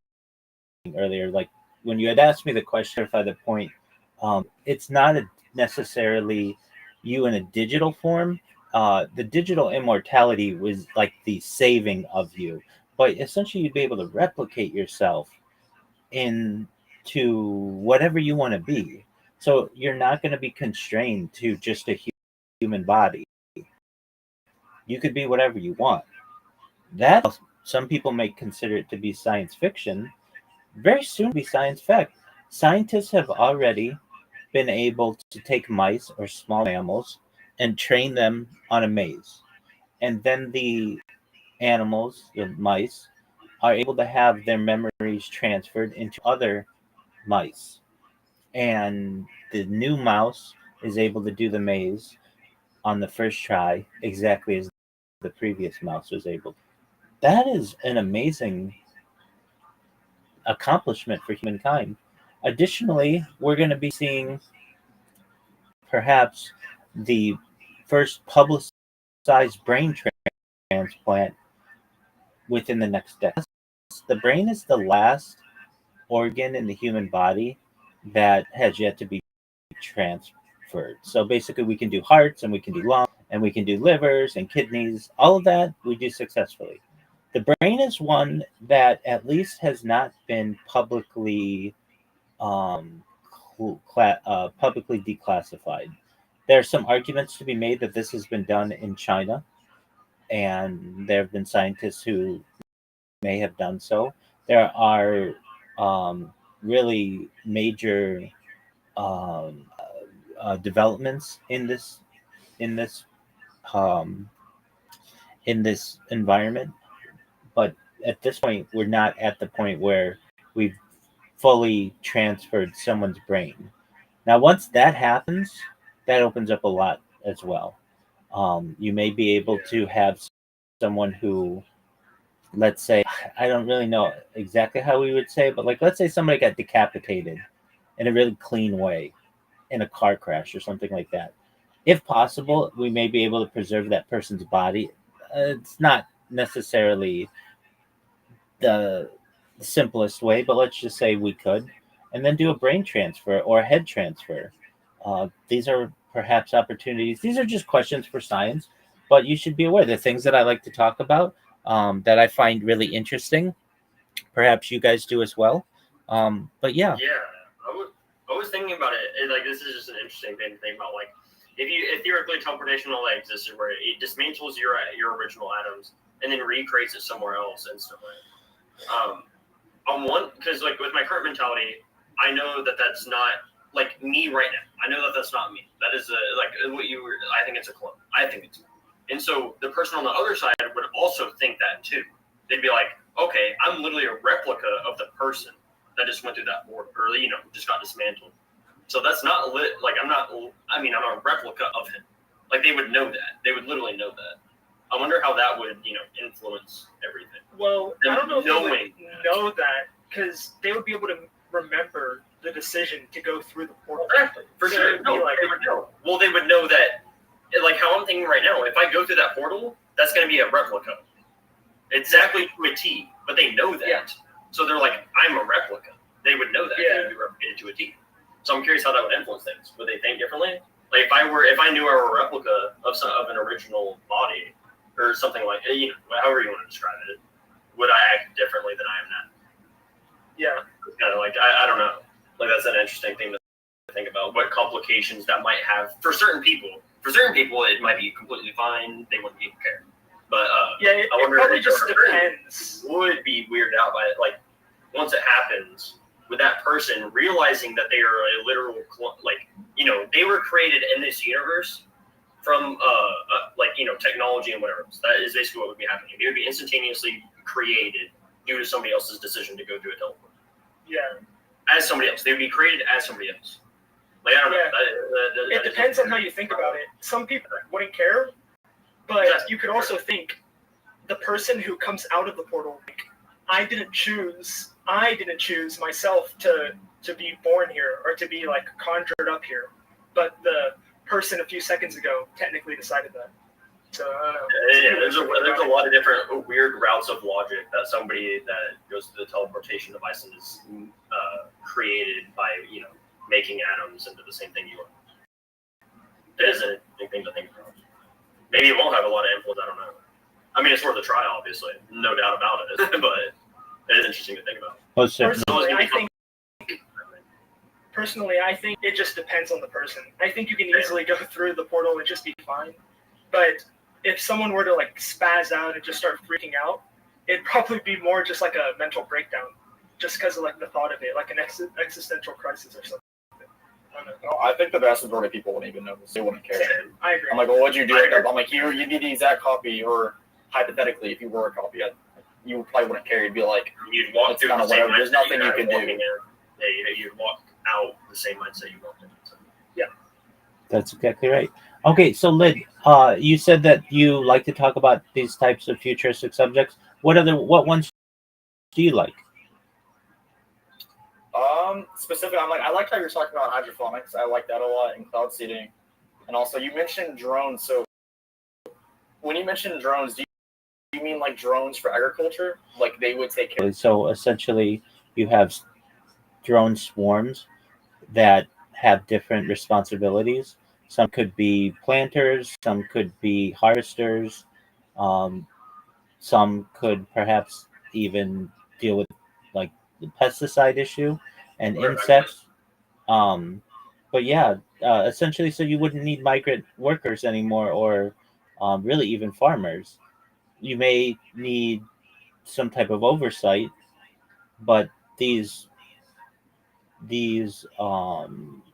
earlier. Like when you had asked me the question, clarify the point. It's not necessarily you in a digital form. The digital immortality was like the saving of you, but essentially you'd be able to replicate yourself into whatever you want to be. So you're not going to be constrained to just a human body. You could be whatever you want. That some people may consider it to be science fiction. Very soon be science fact. Scientists have already been able to take mice or small mammals and train them on a maze. And then the animals, the mice, are able to have their memories transferred into other mice. And the new mouse is able to do the maze on the first try exactly as the previous mouse was able. That is an amazing accomplishment for humankind. Additionally, we're going to be seeing perhaps the first publicized brain transplant within the next decade. The brain is the last organ in the human body that has yet to be transferred. So basically, we can do hearts and we can do lungs and we can do livers and kidneys. All of that we do successfully. The brain is one that at least has not been publicly publicly declassified. There are some arguments to be made that this has been done in China, and there have been scientists who may have done so. There are really major um, developments in this um, in this environment, but at this point, we're not at the point where we've fully transferred someone's brain. Now, once that happens, that opens up a lot as well. You may be able to have someone who, let's say, I don't really know exactly how we would say, but like, let's say somebody got decapitated in a really clean way in a car crash or something like that. If possible, we may be able to preserve that person's body. It's not necessarily the simplest way, but let's just say we could, and then do a brain transfer or a head transfer. These are perhaps opportunities. These are just questions for science, but you should be aware. They're things that I like to talk about, that I find really interesting. Perhaps you guys do as well. But yeah. Yeah, I was thinking about it. Like, this is just an interesting thing to think about. Like, if theoretically teleportation only existed where it dismantles your original atoms and then recreates it somewhere else instantly. On one, because like with my current mentality, I know that that's not like me right now. I know that that's not me. That is like what you were. I think it's a clone. I think it's. And so the person on the other side would also think that too. They'd be like, okay, I'm literally a replica of the person that just went through that board, or just got dismantled. So that's not lit. Like I'm not. I mean, I'm a replica of him. Like they would know that. They would literally know that. I wonder how that would, influence everything. Well, I don't know if they would Knowing know that because they would be able to remember the decision to go through the portal. Exactly. For So sure. it'd be No, like- they would know. Well, they would know that, like how I'm thinking right now, if I go through that portal, that's going to be a replica. Exactly to a T, but they know that. Yeah. So they're like, I'm a replica. They would know that. Yeah. They would be replicated to a T. So I'm curious how that would influence things. Would they think differently? Like if I knew I were a replica of an original body or something like, however you want to describe it, would I act differently than I am now? Yeah. It's kind of like, I don't know. Like that's an interesting thing to think about. What complications that might have for certain people. For certain people, it might be completely fine. They wouldn't even care. But Yeah, it I wonder probably if just their depends. would be weirded out by it. Like once it happens, with that person realizing that they are a literal they were created in this universe from technology and whatever. So that is basically what would be happening. They would be instantaneously created due to somebody else's decision to go do a teleport. Yeah. As somebody else. They would be created as somebody else. Like, I don't know. It depends on how you think about it. Some people wouldn't care, but you could also think the person who comes out of the portal, like, I didn't choose myself to be born here or to be like conjured up here, but the person a few seconds ago technically decided that. So I don't know. Yeah, there's a lot of different weird routes of logic that somebody that goes to the teleportation device and is created by making atoms into the same thing you are. It is an interesting thing to think about. Maybe it won't have a lot of influence. I don't know. I mean, it's worth a try, obviously, no doubt about it. But it is interesting to think about. Personally, I think it just depends on the person. I think you can easily go through the portal and just be fine. But if someone were to like spaz out and just start freaking out, it'd probably be more just like a mental breakdown, just because of like the thought of it, like an existential crisis or something. I don't know. I think the vast majority of people wouldn't even notice. They wouldn't care. Same. I agree. I'm like, well, what'd you do? I'm like, you need the exact copy, or hypothetically, if you were a copy, you probably wouldn't care. You'd be like, you'd walk through the same mindset. There's nothing you can do. You'd walk out the same mindset you walked in. So. Yeah. That's exactly right. Okay, so Lyd, you said that you like to talk about these types of futuristic subjects. What ones do you like? Specifically, I like how you're talking about hydroponics. I like that a lot, and cloud seeding. And also, you mentioned drones. So, when you mention drones, do you mean like drones for agriculture? Like they would take care. So essentially, you have drone swarms that have different responsibilities. Some could be planters, some could be harvesters, some could perhaps even deal with like the pesticide issue and insects. But yeah, essentially, so you wouldn't need migrant workers anymore, or really even farmers. You may need some type of oversight, but these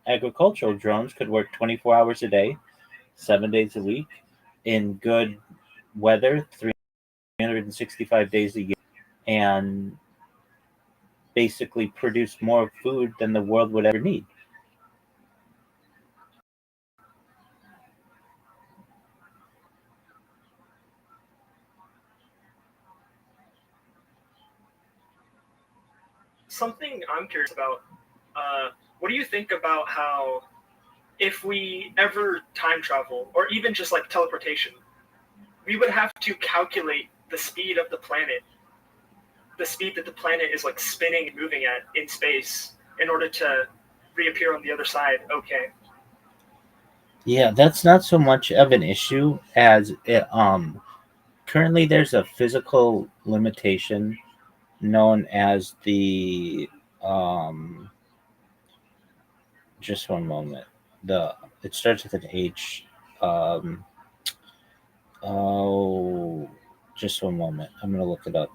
agricultural drones could work 24 hours a day, 7 days a week, in good weather, 365 days a year, and basically produce more food than the world would ever need. Something I'm curious about, what do you think about how if we ever time travel, or even just like teleportation, we would have to calculate the speed of the planet, the speed that the planet is like spinning and moving at in space in order to reappear on the other side? Okay. Yeah, that's not so much of an issue as it, currently there's a physical limitation known as the just one moment. It starts with an H. Just one moment. I'm gonna look it up.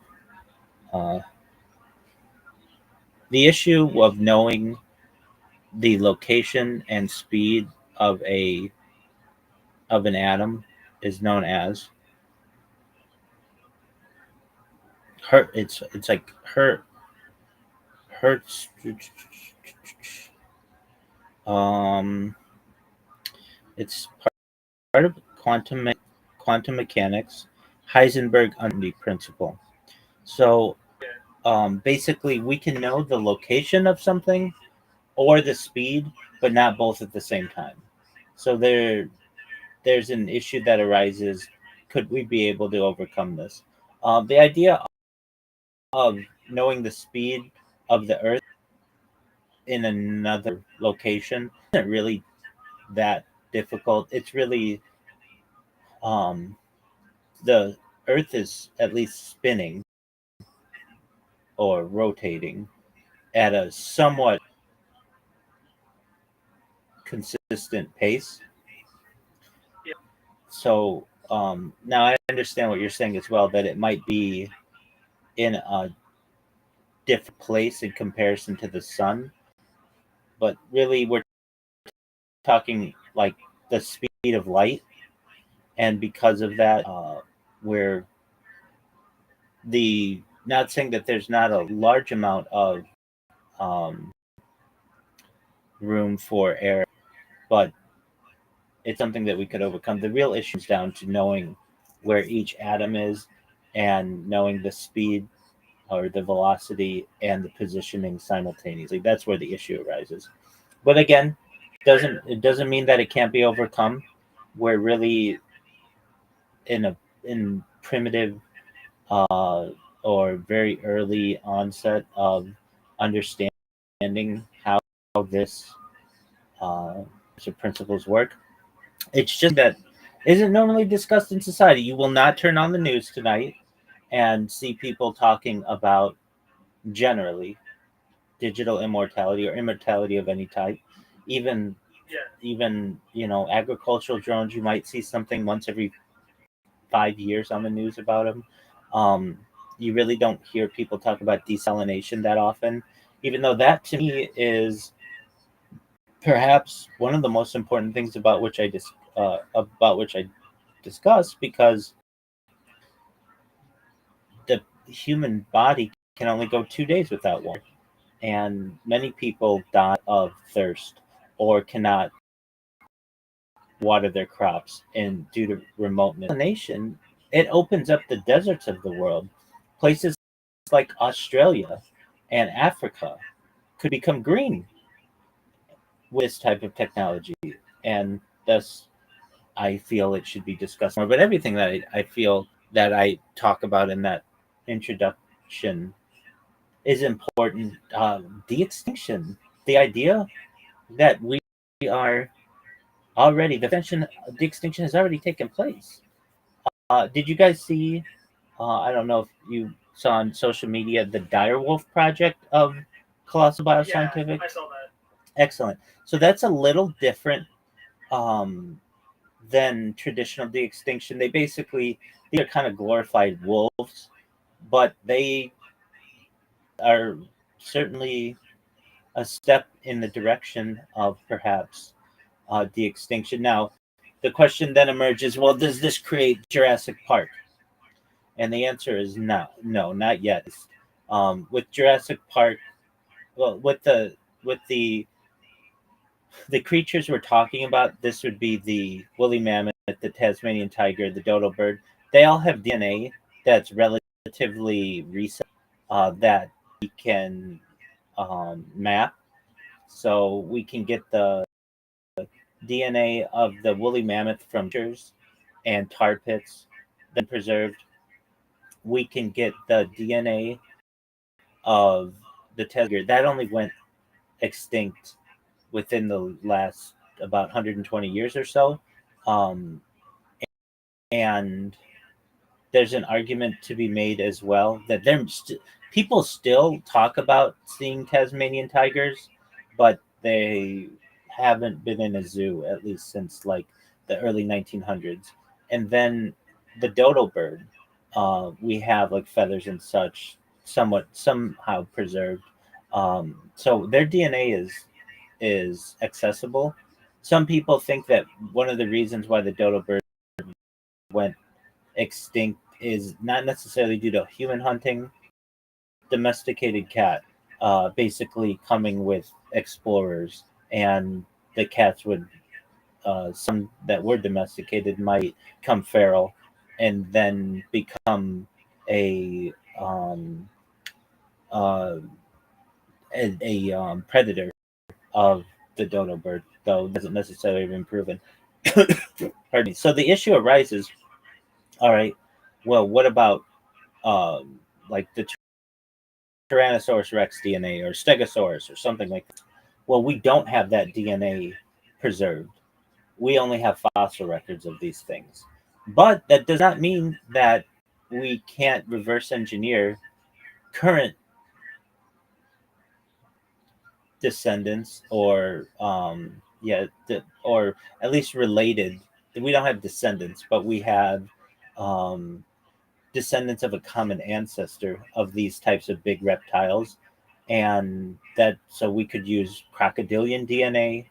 The issue of knowing the location and speed of an atom is known as it's like hertz. um it's part of quantum mechanics, Heisenberg uncertainty principle. So basically we can know the location of something or the speed, but not both at the same time. So there's an issue that arises. Could we be able to overcome this? The idea of knowing the speed of the Earth in another location isn't really that difficult. It's really the Earth is at least spinning or rotating at a somewhat consistent pace. Yeah. So now I understand what you're saying as well, that it might be in a different place in comparison to the sun, but really we're talking like the speed of light, and because of that, we're the not saying that there's not a large amount of um, room for error, but it's something that we could overcome. The real issue is down to knowing where each atom is and knowing the speed or the velocity and the positioning simultaneously. That's where the issue arises. But again, it doesn't mean that it can't be overcome. We're really in primitive uh, or very early onset of understanding how this principles work. It's just that isn't normally discussed in society. You will not turn on the news tonight and see people talking about generally digital immortality or immortality of any type. Even agricultural drones, you might see something once every 5 years on the news about them. Um, you really don't hear people talk about desalination that often, even though that to me is perhaps one of the most important things about which I discuss, because the human body can only go 2 days without water, and many people die of thirst or cannot water their crops and due to remoteness. Nation, it opens up the deserts of the world. Places like Australia and Africa could become green with this type of technology, and thus I feel it should be discussed more. But everything that I feel that I talk about in that introduction is important. De-extinction, the idea that we are already the extinction has already taken place. Did you guys see? I don't know if you saw on social media the Direwolf project of Colossal Bioscientific. I saw that. Excellent. So that's a little different than traditional de-extinction. These are kind of glorified wolves, but they are certainly a step in the direction of perhaps de-extinction. Now, the question then emerges: well, does this create Jurassic Park? And the answer is no, not yet. With Jurassic Park, well, with the creatures we're talking about, this would be the woolly mammoth, the Tasmanian tiger, the dodo bird. They all have DNA that's relatively recent that we can map. So we can get the DNA of the woolly mammoth from pictures and tar pits, then preserved. We can get the DNA of the tiger that only went extinct within the last about 120 years or so. Um, and there's an argument to be made as well that people still talk about seeing Tasmanian tigers, but they haven't been in a zoo at least since like the early 1900s. And then the dodo bird, we have like feathers and such somehow preserved. So their DNA is accessible. Some people think that one of the reasons why the dodo bird went extinct is not necessarily due to human hunting. Domesticated cat, basically coming with explorers, and the cats would, some that were domesticated might come feral, and then become a uh, predator of the dodo bird, though it hasn't necessarily been proven. Pardon me. So the issue arises. All right. Well, what about like the Tyrannosaurus Rex DNA or Stegosaurus or something like that? Well, we don't have that DNA preserved. We only have fossil records of these things. But that does not mean that we can't reverse engineer current descendants, or or at least related. We don't have descendants, but we have um, descendants of a common ancestor of these types of big reptiles, and that so we could use crocodilian DNA,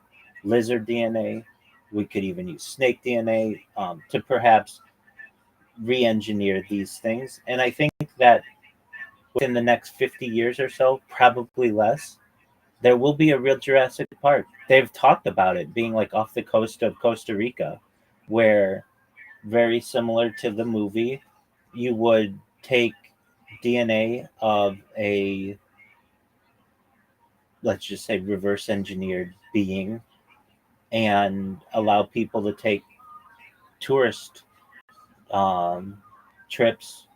lizard DNA. We could even use snake DNA to perhaps re-engineer these things. And I think that within the next 50 years or so, probably less, there will be a real Jurassic Park. They've talked about it being like off the coast of Costa Rica, where, very similar to the movie, you would take DNA of a, let's just say, reverse engineered being, and allow people to take tourist trips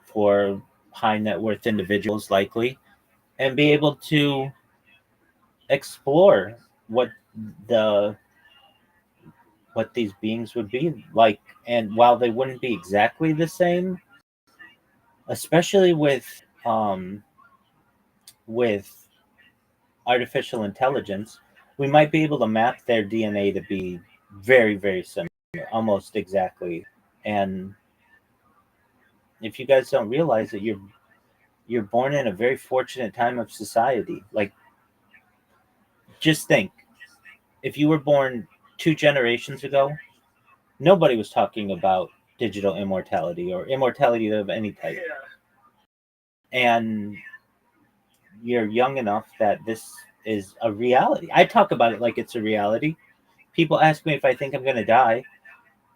for high net worth individuals, likely, and be able to explore what the what these beings would be like. And while they wouldn't be exactly the same, especially with artificial intelligence, we might be able to map their DNA to be very, very similar, almost exactly. And if you guys don't realize that you're born in a very fortunate time of society. Like, just think, if you were born 2 generations ago, nobody was talking about digital immortality or immortality of any type. Yeah. And you're young enough that this is a reality. I talk about it like it's a reality. People ask me if I think I'm going to die,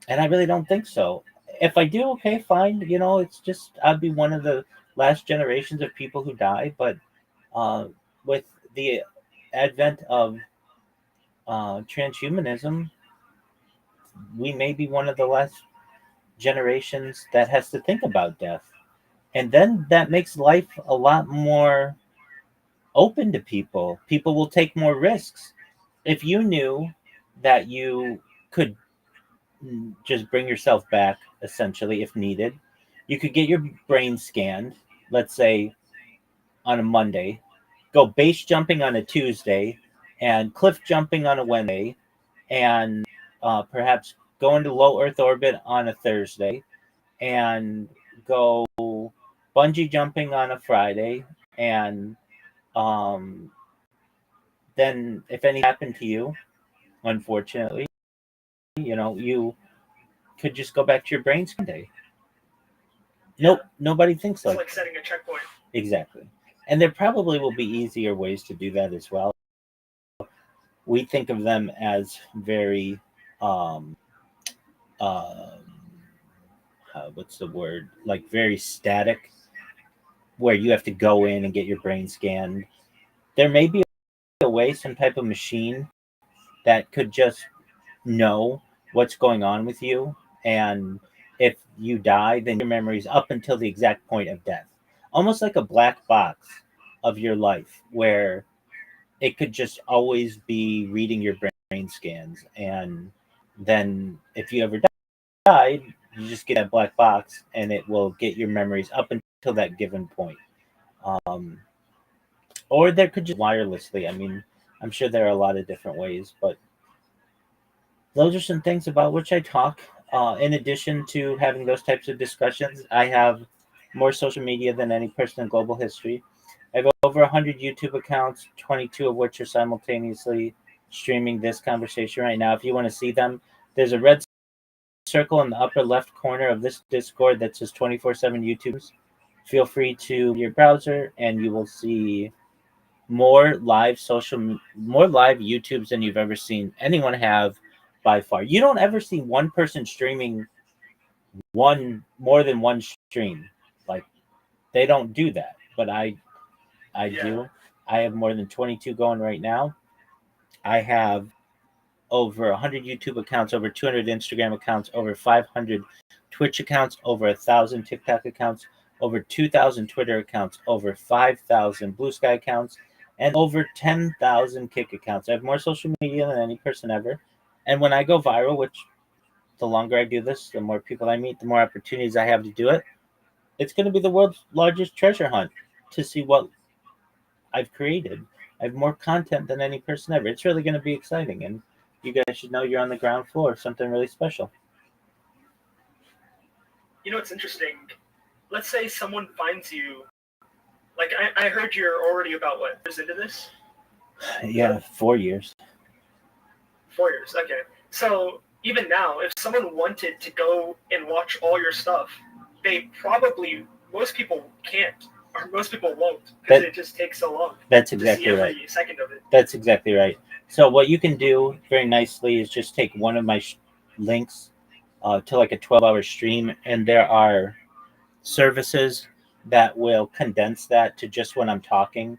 and I really don't think so. If I do, okay, fine. It's just I'd be one of the last generations of people who die. But with the advent of transhumanism, we may be one of the last generations that has to think about death. And then that makes life a lot more open to people. People will take more risks. If you knew that you could just bring yourself back, essentially, if needed, you could get your brain scanned, let's say on a Monday, go base jumping on a Tuesday, and cliff jumping on a Wednesday, and perhaps go into low Earth orbit on a Thursday, and go bungee jumping on a Friday, and then if anything happened to you, unfortunately, you could just go back to your brain scan day. Nope, nobody thinks It's like like setting a checkpoint. exactly. And there probably will be easier ways to do that as well. We think of them as very what's the word? Like very static, where you have to go in and get your brain scanned. There may be a way, some type of machine that could just know what's going on with you, and if you die, then your memories up until the exact point of death, almost like a black box of your life, where it could just always be reading your brain scans. And then if you ever died, you just get that black box, and it will get your memories up until that given point. um, or there could just wirelessly. I mean, I'm sure there are a lot of different ways, but those are some things about which I talk. In addition to having those types of discussions, I have more social media than any person in global history. I have over 100 YouTube accounts, 22 of which are simultaneously streaming this conversation right now. If you want to see them, there's a red circle in the upper left corner of this Discord that says 24/7 YouTubes. Feel free to your browser, and you will see more live YouTubes than you've ever seen anyone have by far. You don't ever see one person streaming more than one stream. Like, they don't do that, but I do. I have more than 22 going right now. I have over 100 YouTube accounts, over 200 Instagram accounts, over 500 Twitch accounts, over 1,000 TikTok accounts, over 2,000 Twitter accounts, over 5,000 Blue Sky accounts, and over 10,000 Kick accounts. I have more social media than any person ever. And when I go viral, which the longer I do this, the more people I meet, the more opportunities I have to do it, it's going to be the world's largest treasure hunt to see what I've created. I have more content than any person ever. It's really going to be exciting, and you guys should know you're on the ground floor of something really special. You know, it's interesting. Let's say someone finds you. Like, I heard you're already about, what, years into this? Yeah, 4 years. 4 years, okay. So, even now, if someone wanted to go and watch all your stuff, most people can't, or most people won't, because it just takes so long. That's exactly right. Every second of it. That's exactly right. So what you can do very nicely is just take one of my links to like a 12-hour stream, and there are services that will condense that to just when I'm talking,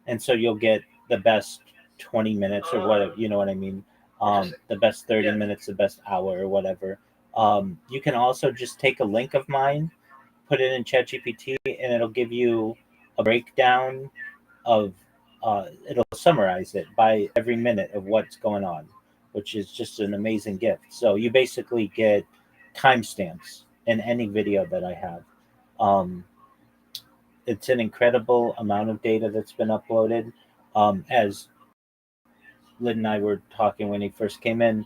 and so you'll get the best 20 minutes or whatever, you know what I mean? The best 30 minutes, the best hour or whatever. You can also just take a link of mine, put it in ChatGPT, and it'll give you a breakdown of it'll summarize it by every minute of what's going on, which is just an amazing gift. So you basically get timestamps in any video that I have. It's an incredible amount of data that's been uploaded. As Lynn and I were talking when he first came in,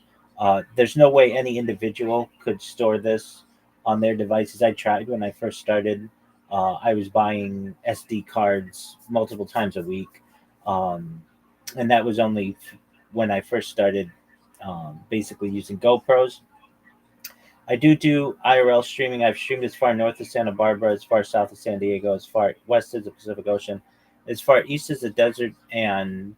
there's no way any individual could store this on their devices. I tried when I first started. I was buying SD cards multiple times a week. And that was only when I first started basically using GoPros. I do IRL streaming. I've streamed as far north of Santa Barbara, as far south of San Diego, as far west as the Pacific Ocean, as far east as the desert and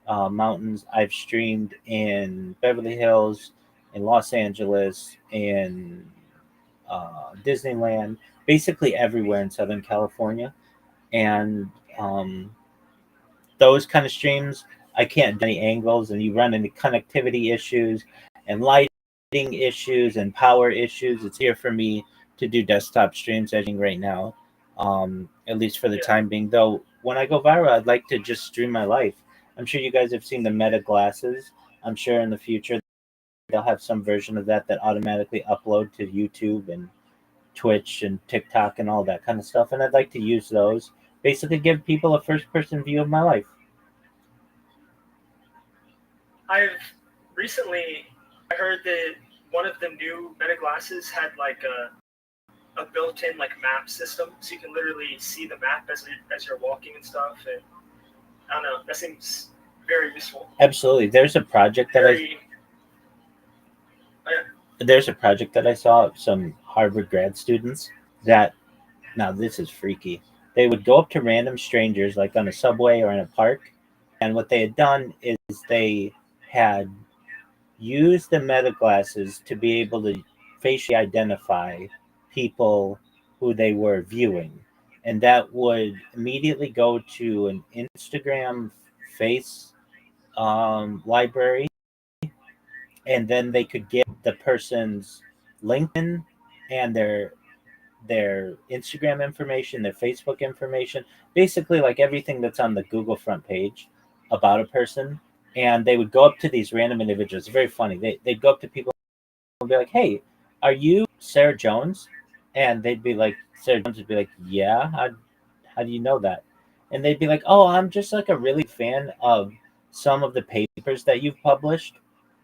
mountains. I've streamed in Beverly Hills, in Los Angeles, in Disneyland, basically everywhere in Southern California. And those kind of streams, I can't do any angles, and you run into connectivity issues and lighting issues and power issues. It's here for me to do desktop streams editing right now, at least for the time being. Though when I go viral, I'd like to just stream my life. I'm sure you guys have seen the Meta glasses. I'm sure in the future they'll have some version of that automatically upload to YouTube and Twitch and TikTok and all that kind of stuff. And I'd like to use those, basically give people a first-person view of my life. I've recently heard that one of the new Meta glasses had like a built-in like map system, so you can literally see the map as you're walking and stuff. And I don't know, that seems very useful. Absolutely. There's a project that I saw of some Harvard grad students that, now this is freaky. They would go up to random strangers, like on a subway or in a park, and what they had done is they had used the Meta glasses to be able to facially identify people who they were viewing, and that would immediately go to an Instagram face library, and then they could get the person's LinkedIn and their Instagram information, their Facebook information, basically like everything that's on the Google front page about a person. And they would go up to these random individuals. It's very funny. They'd go up to people and be like, "Hey, are you Sarah Jones?" And they'd be like, Sarah Jones would be like, "Yeah, how do you know that?" And they'd be like, "Oh, I'm just like a really fan of some of the papers that you've published."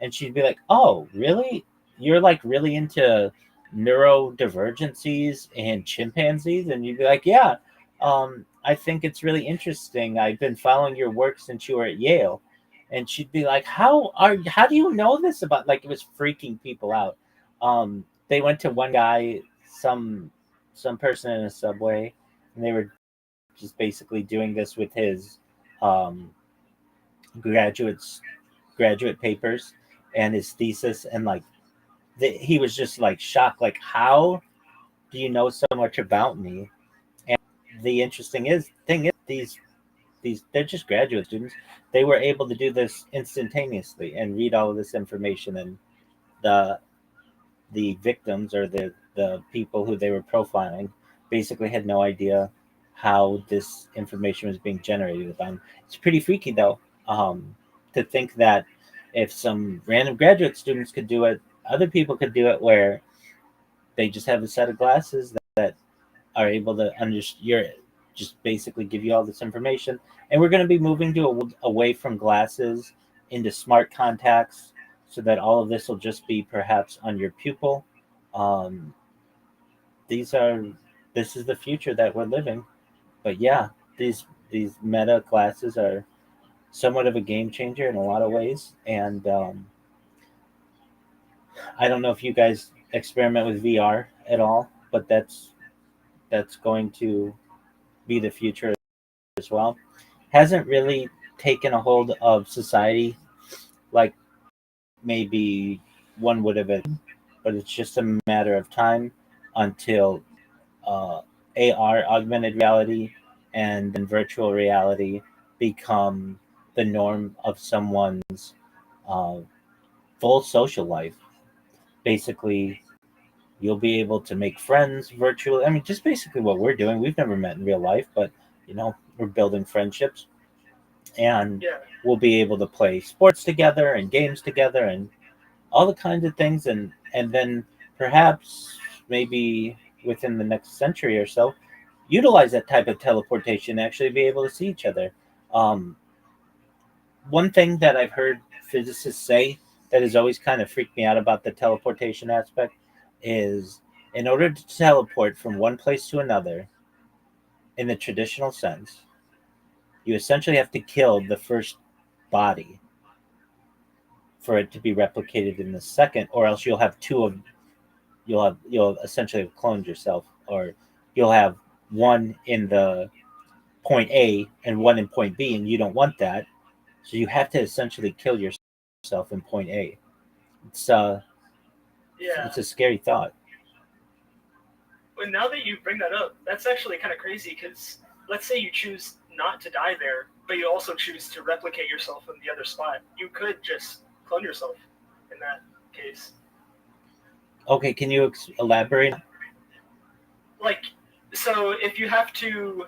And she'd be like, "Oh, really? You're like really into neurodivergencies and chimpanzees?" And you'd be like, "Yeah, I think it's really interesting. I've been following your work since you were at Yale. And she'd be like, how do you know this about, like, it was freaking people out. They went to one guy, some person in a subway, and they were just basically doing this with his um, graduates graduate papers and his thesis, and like he was just like shocked, like, how do you know so much about me? And the interesting thing is these they're just graduate students. They were able to do this instantaneously and read all of this information, and the the victims, or the people who they were profiling, basically had no idea how this information was being generated with them. It's pretty freaky though, to think that if some random graduate students could do it, other people could do it, where they just have a set of glasses that are able to understand, just basically give you all this information. And we're going to be moving away from glasses into smart contacts, so that all of this will just be perhaps on your pupil. Um, these are this is the future that we're living. But yeah, these meta glasses are somewhat of a game changer in a lot of ways. And I don't know if you guys experiment with VR at all, but that's going to be the future as well. Hasn't really taken a hold of society like maybe one would have, but it's just a matter of time until uh, AR, augmented reality, and then virtual reality become the norm of someone's uh, full social life. Basically, you'll be able to make friends virtually. I mean, just basically what we're doing. We've never met in real life, but we're building friendships, and Yeah. we'll be able to play sports together and games together and all the kinds of things. And then perhaps maybe within the next century or so, utilize that type of teleportation to actually be able to see each other. Um, One thing that I've heard physicists say that has always kind of freaked me out about the teleportation aspect is, in order to teleport from one place to another in the traditional sense, you essentially have to kill the first body for it to be replicated in the second, or else you'll essentially have cloned yourself, or you'll have one in the point A and one in point B, and you don't want that. So you have to essentially kill yourself in point A. It's Yeah. it's a scary thought. Well, now that you bring that up, that's actually kind of crazy because let's say you choose not to die there, but you also choose to replicate yourself in the other spot. You could just clone yourself in that case. Okay, can you elaborate? Like, so if you have to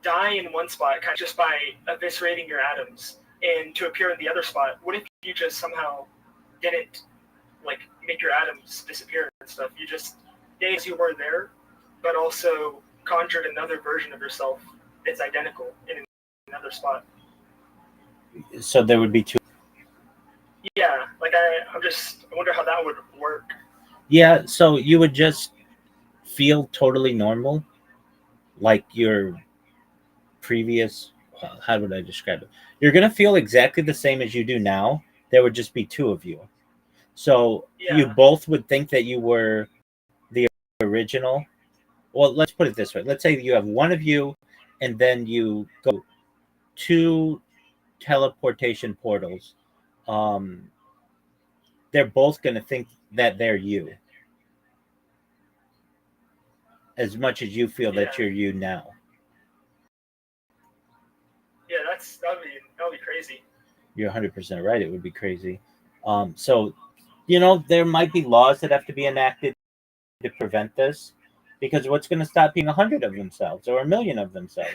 die in one spot, kind of just by eviscerating your atoms, and to appear in the other spot, what if you just somehow didn't like make your atoms disappear and stuff? You just stayed as you were there, but also conjured another version of yourself that's identical in another spot. So there would be two. Yeah, like I wonder how that would work. Yeah, so you would just feel totally normal, like your previous. How would I describe it? You're gonna feel exactly the same as you do now. There would just be two of you. So you Yeah, both would think that you were the original. Well, let's put it this way. Let's say you have one of you, and then you go two teleportation portals. Um, they're both going to think that they're you, as much as you feel yeah, that you're you now. yeah. That'd be crazy. You're 100% right. It would be crazy. So, there might be laws that have to be enacted to prevent this, because what's going to stop being 100 of themselves or a million of themselves?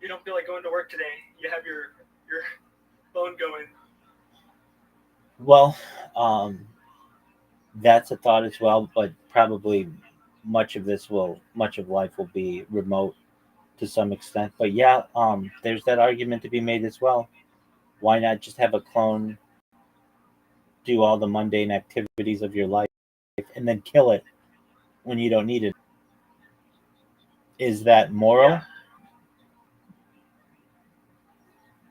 You don't feel like going to work today. You have your phone going. Well, that's a thought as well, but probably much of life will be remote to some extent. But yeah, there's that argument to be made as well. Why not just have a clone do all the mundane activities of your life and then kill it when you don't need it? Is that moral? Yeah.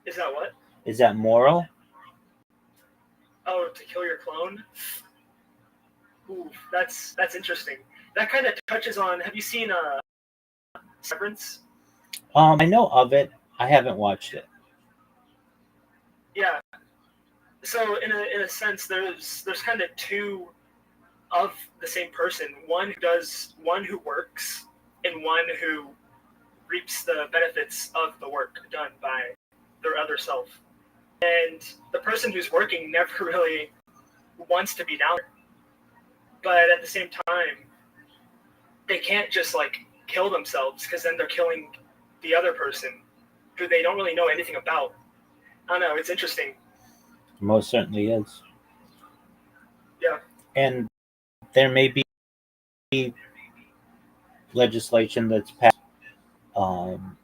Is that what? Is that moral? Oh, to kill your clone? Ooh, that's interesting. That kind of touches on. Have you seen Severance? I know of it. I haven't watched it. Yeah. So in a sense, there's kind of two of the same person. One who works, and one who reaps the benefits of the work done by their other self. And the person who's working never really wants to be down there. But at the same time, they can't just like kill themselves, because then they're killing the other person who they don't really know anything about. I don't know, it's interesting. Most certainly is. Yeah. And there may be legislation that's passed,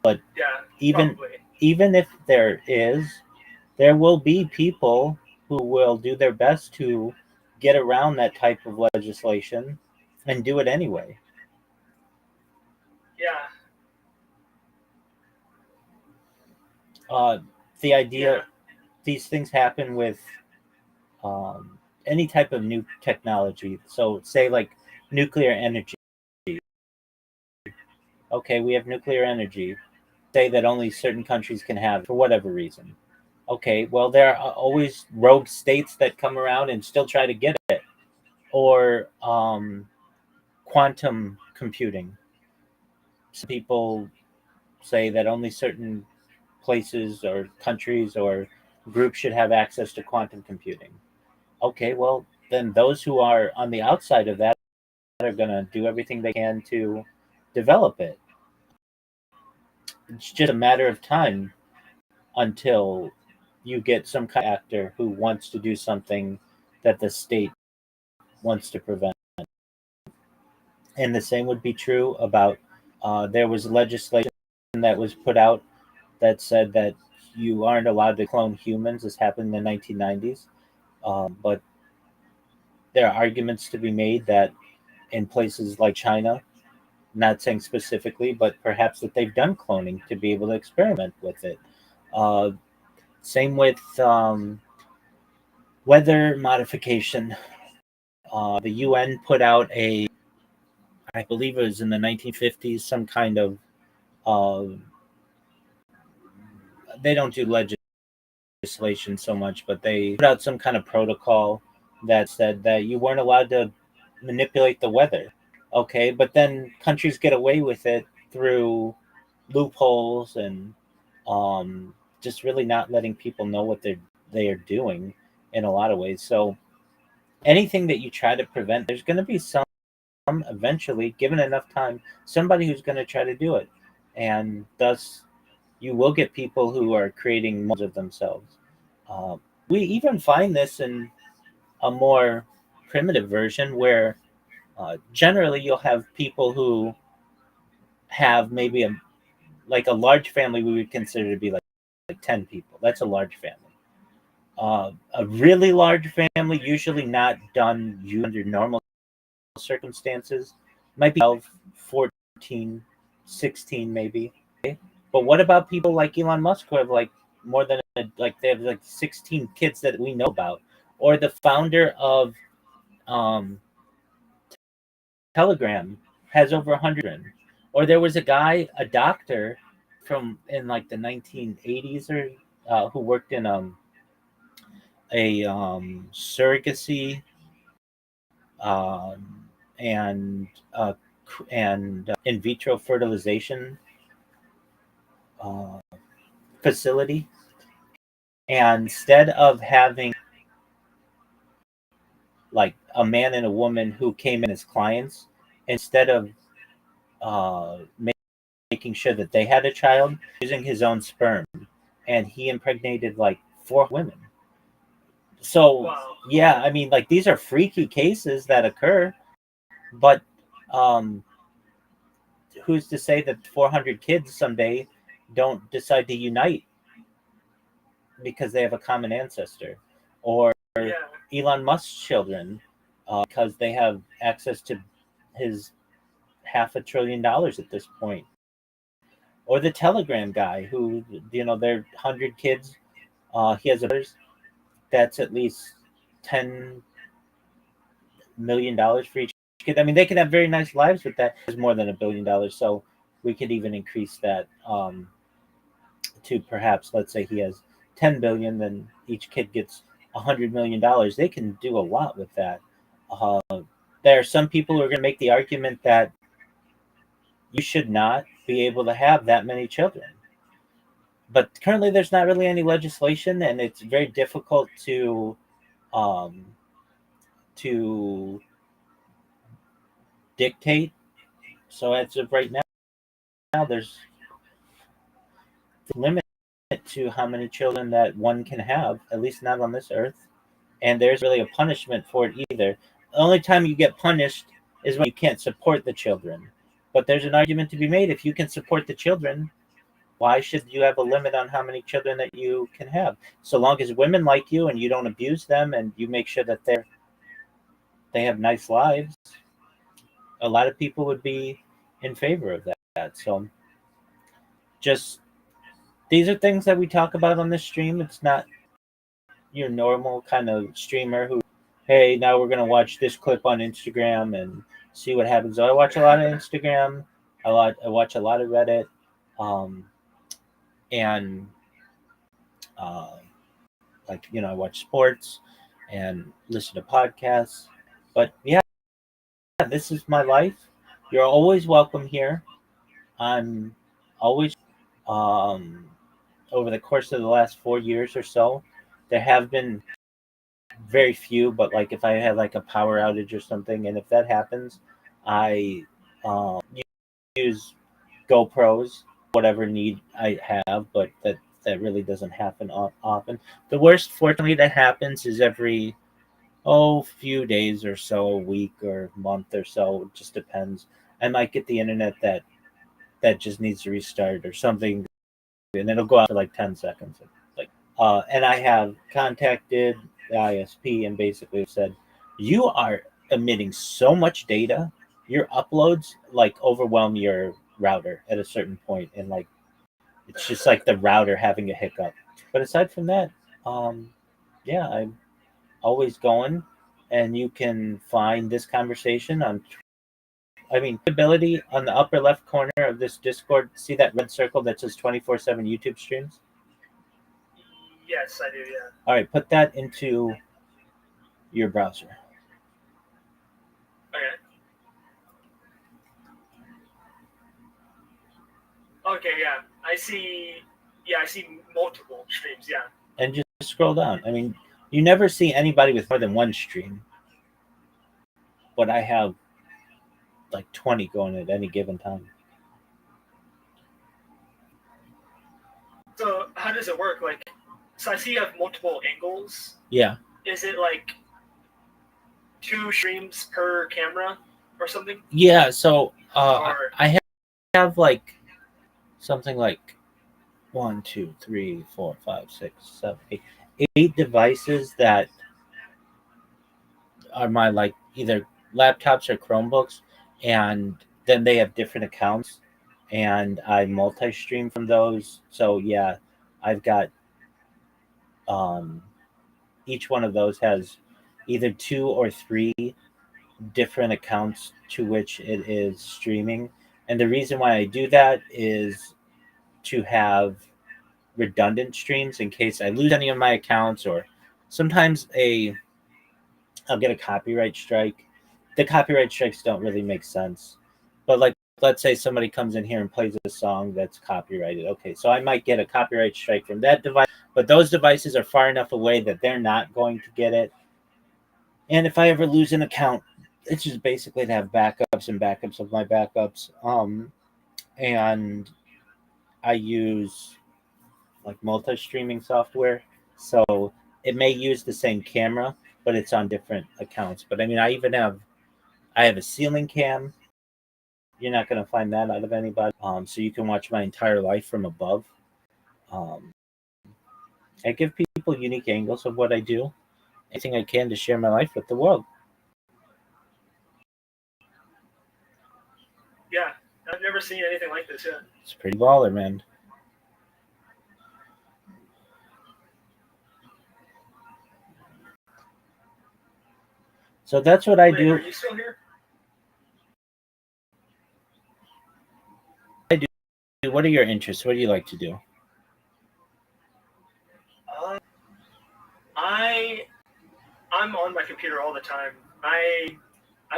but Yeah, even probably. even if there is, there will be people who will do their best to get around that type of legislation and do it anyway. Yeah. The idea, Yeah. these things happen with any type of new technology. So, say like nuclear energy. Okay, we have nuclear energy. Say that only certain countries can have for whatever reason. Okay, well, there are always rogue states that come around and still try to get it. Or quantum computing. Some people say that only certain places or countries or groups should have access to quantum computing. Okay, well, then those who are on the outside of that are going to do everything they can to develop it. It's just a matter of time until you get some kind of actor who wants to do something that the state wants to prevent. And the same would be true about there was legislation that was put out that said that you aren't allowed to clone humans. This happened in the 1990s. But there are arguments to be made that in places like China, not saying specifically, but perhaps that they've done cloning to be able to experiment with it. Uh, Same with weather modification. The UN put out I believe it was in the 1950s, some kind of, uh, they don't do legislation so much, but they put out some kind of protocol that said that you weren't allowed to manipulate the weather. Okay, but then countries get away with it through loopholes and just really not letting people know what they are doing in a lot of ways. So anything that you try to prevent, there's going to be some eventually, given enough time, somebody who's going to try to do it, and thus you will get people who are creating models of themselves. We even find this in a more primitive version where generally you'll have people who have maybe a large family we would consider to be like 10 people. That's a large family. A really large family, usually not done under normal circumstances, might be 12, 14, 16 maybe. Okay? But what about people like Elon Musk who have like more than they have like 16 kids that we know about, or the founder of um, Telegram has over 100, or there was a doctor from in like the 1980s or who worked in a surrogacy um, and in vitro fertilization uh, facility. And instead of having like a man and a woman who came in as clients, instead of uh, making sure that they had a child, using his own sperm, and he impregnated like 4 women. So Wow. yeah, I mean, like these are freaky cases that occur, but um, who's to say that 400 kids someday don't decide to unite because they have a common ancestor, or Yeah. Elon Musk's children because they have access to his $500 billion at this point. or the Telegram guy who, they're 100 kids. He has a that's at least $10 million for each kid. I mean, they can have very nice lives with that. There's more than $1 billion, so we could even increase that to perhaps, let's say he has 10 billion, then each kid gets $100 million. They can do a lot with that. Uh, there are some people who are going to make the argument that you should not be able to have that many children. But currently, there's not really any legislation, and it's very difficult um, to dictate. So as of right now, there's a limit to how many children that one can have, at least not on this earth. And there's really a punishment for it either. The only time you get punished is when you can't support the children. But there's an argument to be made: if you can support the children, why should you have a limit on how many children that you can have? So long as women like you and you don't abuse them and you make sure that they have nice lives, a lot of people would be in favor of that. So just these are things that we talk about on this stream. It's not your normal kind of streamer who, hey, now we're gonna watch this clip on Instagram and see what happens. So I watch a lot of Instagram. I watch a lot of Reddit, and I watch sports and listen to podcasts. But yeah, this is my life. You're always welcome here. I'm always over the course of the last 4 years or so, there have been very few, but like if I had like a power outage or something, and if that happens, I use GoPros, whatever need I have, but that really doesn't happen often. The worst, fortunately, that happens is every few days or so, a week or month or so. It just depends. I might get the internet that just needs to restart or something, and it'll go out for like 10 seconds. And I have contacted the ISP and basically said, you are emitting so much data, your uploads like overwhelm your router at a certain point, and like it's just like the router having a hiccup. But aside from that, yeah, I'm always going, and you can find this conversation on. I mean, ability on the upper left corner of this Discord. See that red circle that says 24/7 YouTube streams? Yes, I do. Yeah. All right, put that into your browser. Okay. Okay. Yeah. I see. Yeah, I see multiple streams. Yeah. And just scroll down. I mean, you never see anybody with more than one stream, but I have like 20 going at any given time. So how does it work? Like, so I see you have multiple angles. Yeah. Is it like 2 streams per camera or something? Yeah. So I have like something like 1, 2, 3, 4, 5, 6, 7, 8 devices that are my like either laptops or Chromebooks, and then they have different accounts, and I multi-stream from those. So yeah, I've got each one of those has either 2 or 3 different accounts to which it is streaming. And the reason why I do that is to have redundant streams in case I lose any of my accounts, or sometimes I'll get a copyright strike. The copyright strikes don't really make sense. But like, let's say somebody comes in here and plays a song that's copyrighted. Okay, so I might get a copyright strike from that device, but those devices are far enough away that they're not going to get it. And if I ever lose an account, it's just basically to have backups and backups of my backups. And I use like multi-streaming software, so it may use the same camera, but it's on different accounts. But I mean, I have a ceiling cam. You're not going to find that out of anybody. So you can watch my entire life from above. I give people unique angles of what I do. Anything I can to share my life with the world. Yeah, I've never seen anything like this yet. It's pretty baller, man. So that's what I Wait, do. Are you still here? What are your interests? What do you like to do? I'm on my computer all the time. I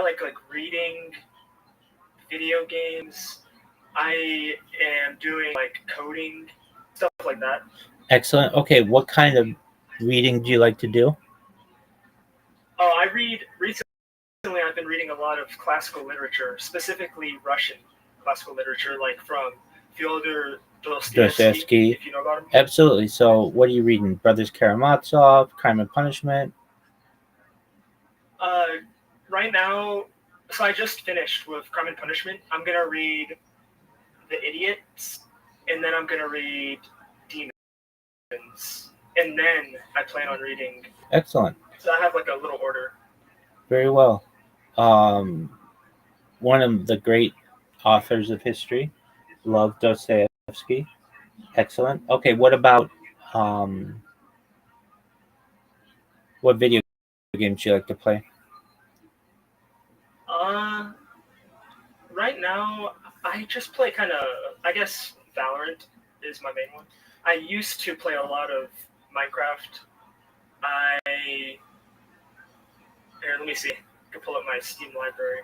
like reading, video games. I am doing like coding, stuff like that. Excellent. Okay, what kind of reading do you like to do? Oh, I read recently. I've been reading a lot of classical literature, specifically Russian classical literature, like from Fyodor Dostoevsky. If you know about him. Absolutely. So, what are you reading? Brothers Karamazov, Crime and Punishment? Right now, so I just finished with Crime and Punishment. I'm gonna read The Idiots, and then I'm gonna read Demons, and then I plan on reading. Excellent. So I have like a little order. Very well. One of the great authors of history. Love Dostoevsky. Excellent. Okay, what about what video games do you like to play? Right now I just play kind of. I guess Valorant is my main one. I used to play a lot of Minecraft. Here, let me see. I can pull up my Steam library.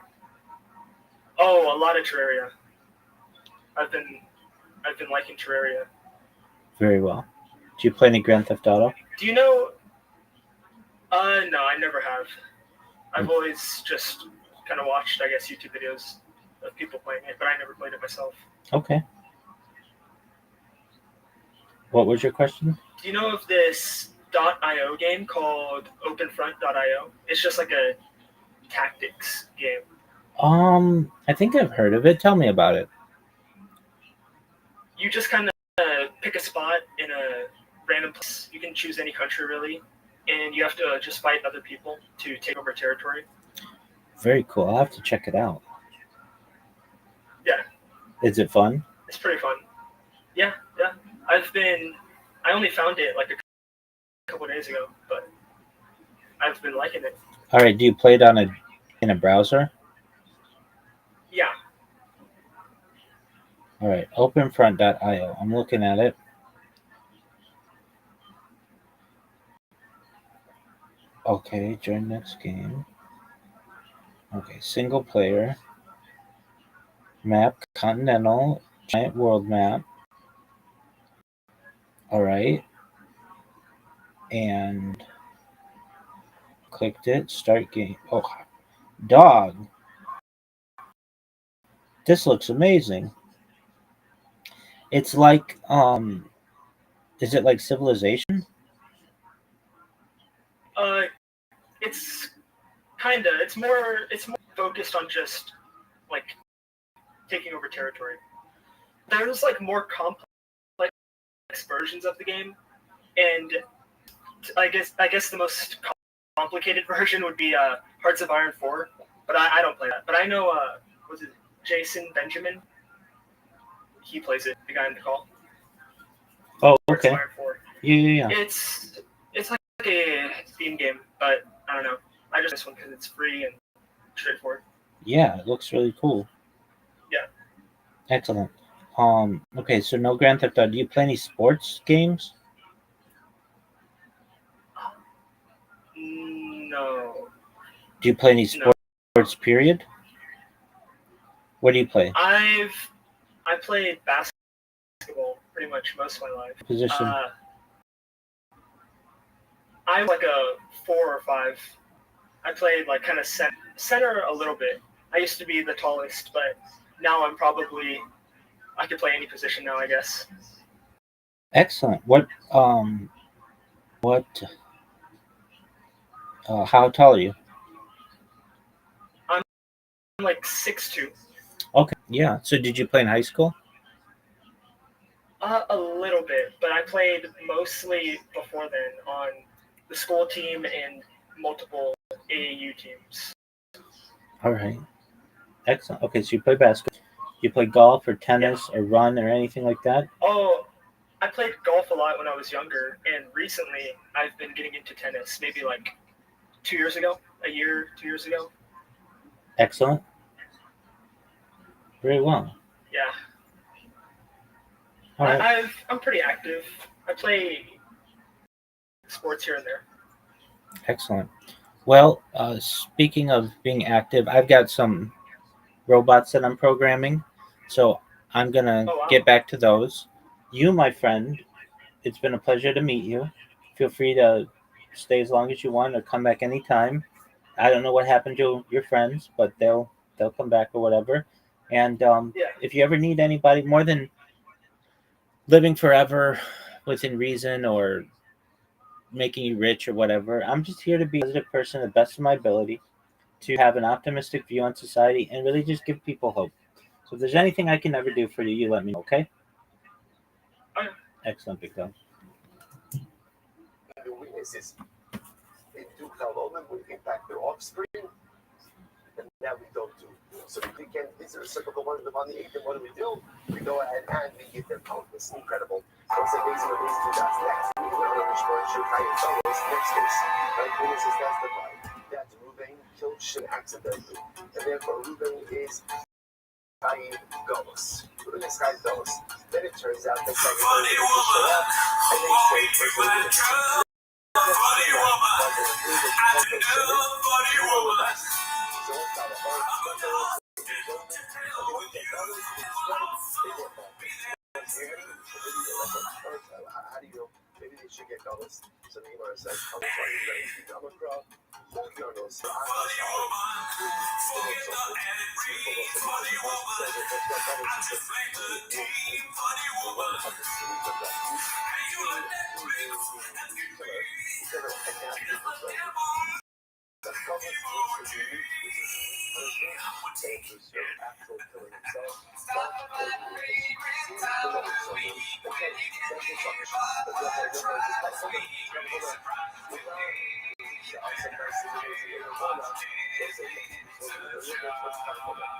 Oh, a lot of Terraria. I've been liking Terraria. Very well. Do you play any Grand Theft Auto? Do you know? No, I never have. I've always just kind of watched, I guess, YouTube videos of people playing it, but I never played it myself. Okay. What was your question? Do you know of this .io game called OpenFront.io? It's just like a tactics game. I think I've heard of it. Tell me about it. You just kind of pick a spot in a random place. You can choose any country, really, and you have to just fight other people to take over territory. Very cool. I'll have to check it out. Yeah. Is it fun? It's pretty fun. Yeah. I only found it like a couple days ago, but I've been liking it. All right. Do you play it in a browser? Yeah. All right. Openfront.io. I'm looking at it. Okay. Join next game. Okay. Single player. Map. Continental. Giant world map. All right. And clicked it. Start game. Oh, dog. This looks amazing. It's like is it like Civilization? It's more focused on just like taking over territory. There's like more complex versions of the game, and I guess the most complicated version would be Hearts of Iron 4, but I don't play that. But I know was it Jason Benjamin? He plays it. The guy in the call. Oh, Hearts okay. of Iron 4. Yeah. It's like a theme game, but I don't know. I just this one because it's free and straightforward. Yeah, it looks really cool. Yeah. Excellent. Okay, so no Grand Theft Auto. Do you play any sports games? No. Do you play any sports? Period. What do you play? I played basketball pretty much most of my life. Position. I'm like a 4 or 5. I played like kind of center a little bit. I used to be the tallest, but now I could play any position now, I guess. Excellent. How tall are you? I'm like 6'2". Okay, yeah. So did you play in high school? A little bit, but I played mostly before then on the school team and multiple AAU teams. All right. Excellent. Okay, so you play basketball. You play golf or tennis or run or anything like that? Oh, I played golf a lot when I was younger, and recently I've been getting into tennis. Maybe like 2 years ago, 2 years ago. Excellent. Very well. Yeah, All right. I'm pretty active. I play sports here and there. Excellent. Well, speaking of being active, I've got some robots that I'm programming, so I'm gonna Oh wow. get back to those. You, my friend, it's been a pleasure to meet you. Feel free to stay as long as you want or come back anytime. I don't know what happened to your friends, but they'll come back or whatever. And Yeah. if you ever need anybody more than living forever within reason or making you rich or whatever, I'm just here to be a positive person to the best of my ability, to have an optimistic view on society and really just give people hope. So if there's anything I can ever do for you, you let me know, okay? Okay. Excellent, Big Dog. The weaknesses in two development will impact their offspring, and that we don't do. So if we can, these are reciprocal one of the money, then what do? We go ahead and we give them countless. Incredible. So it's amazing what these two does next. We will know which one should hire fellows next case. Right? Weaknesses, that's the line. That Ruben killed Shin accidentally. And therefore Ruben is Chaim Golos. Ruben is Chaim Golos. Then it turns out that second person will show up and they say person funny woman. I know funny woman. So it's not a hard how do you know? Maybe they should get dollars. So the email says, I'm sorry, you guys be double crowd. Hold your nose. So I'm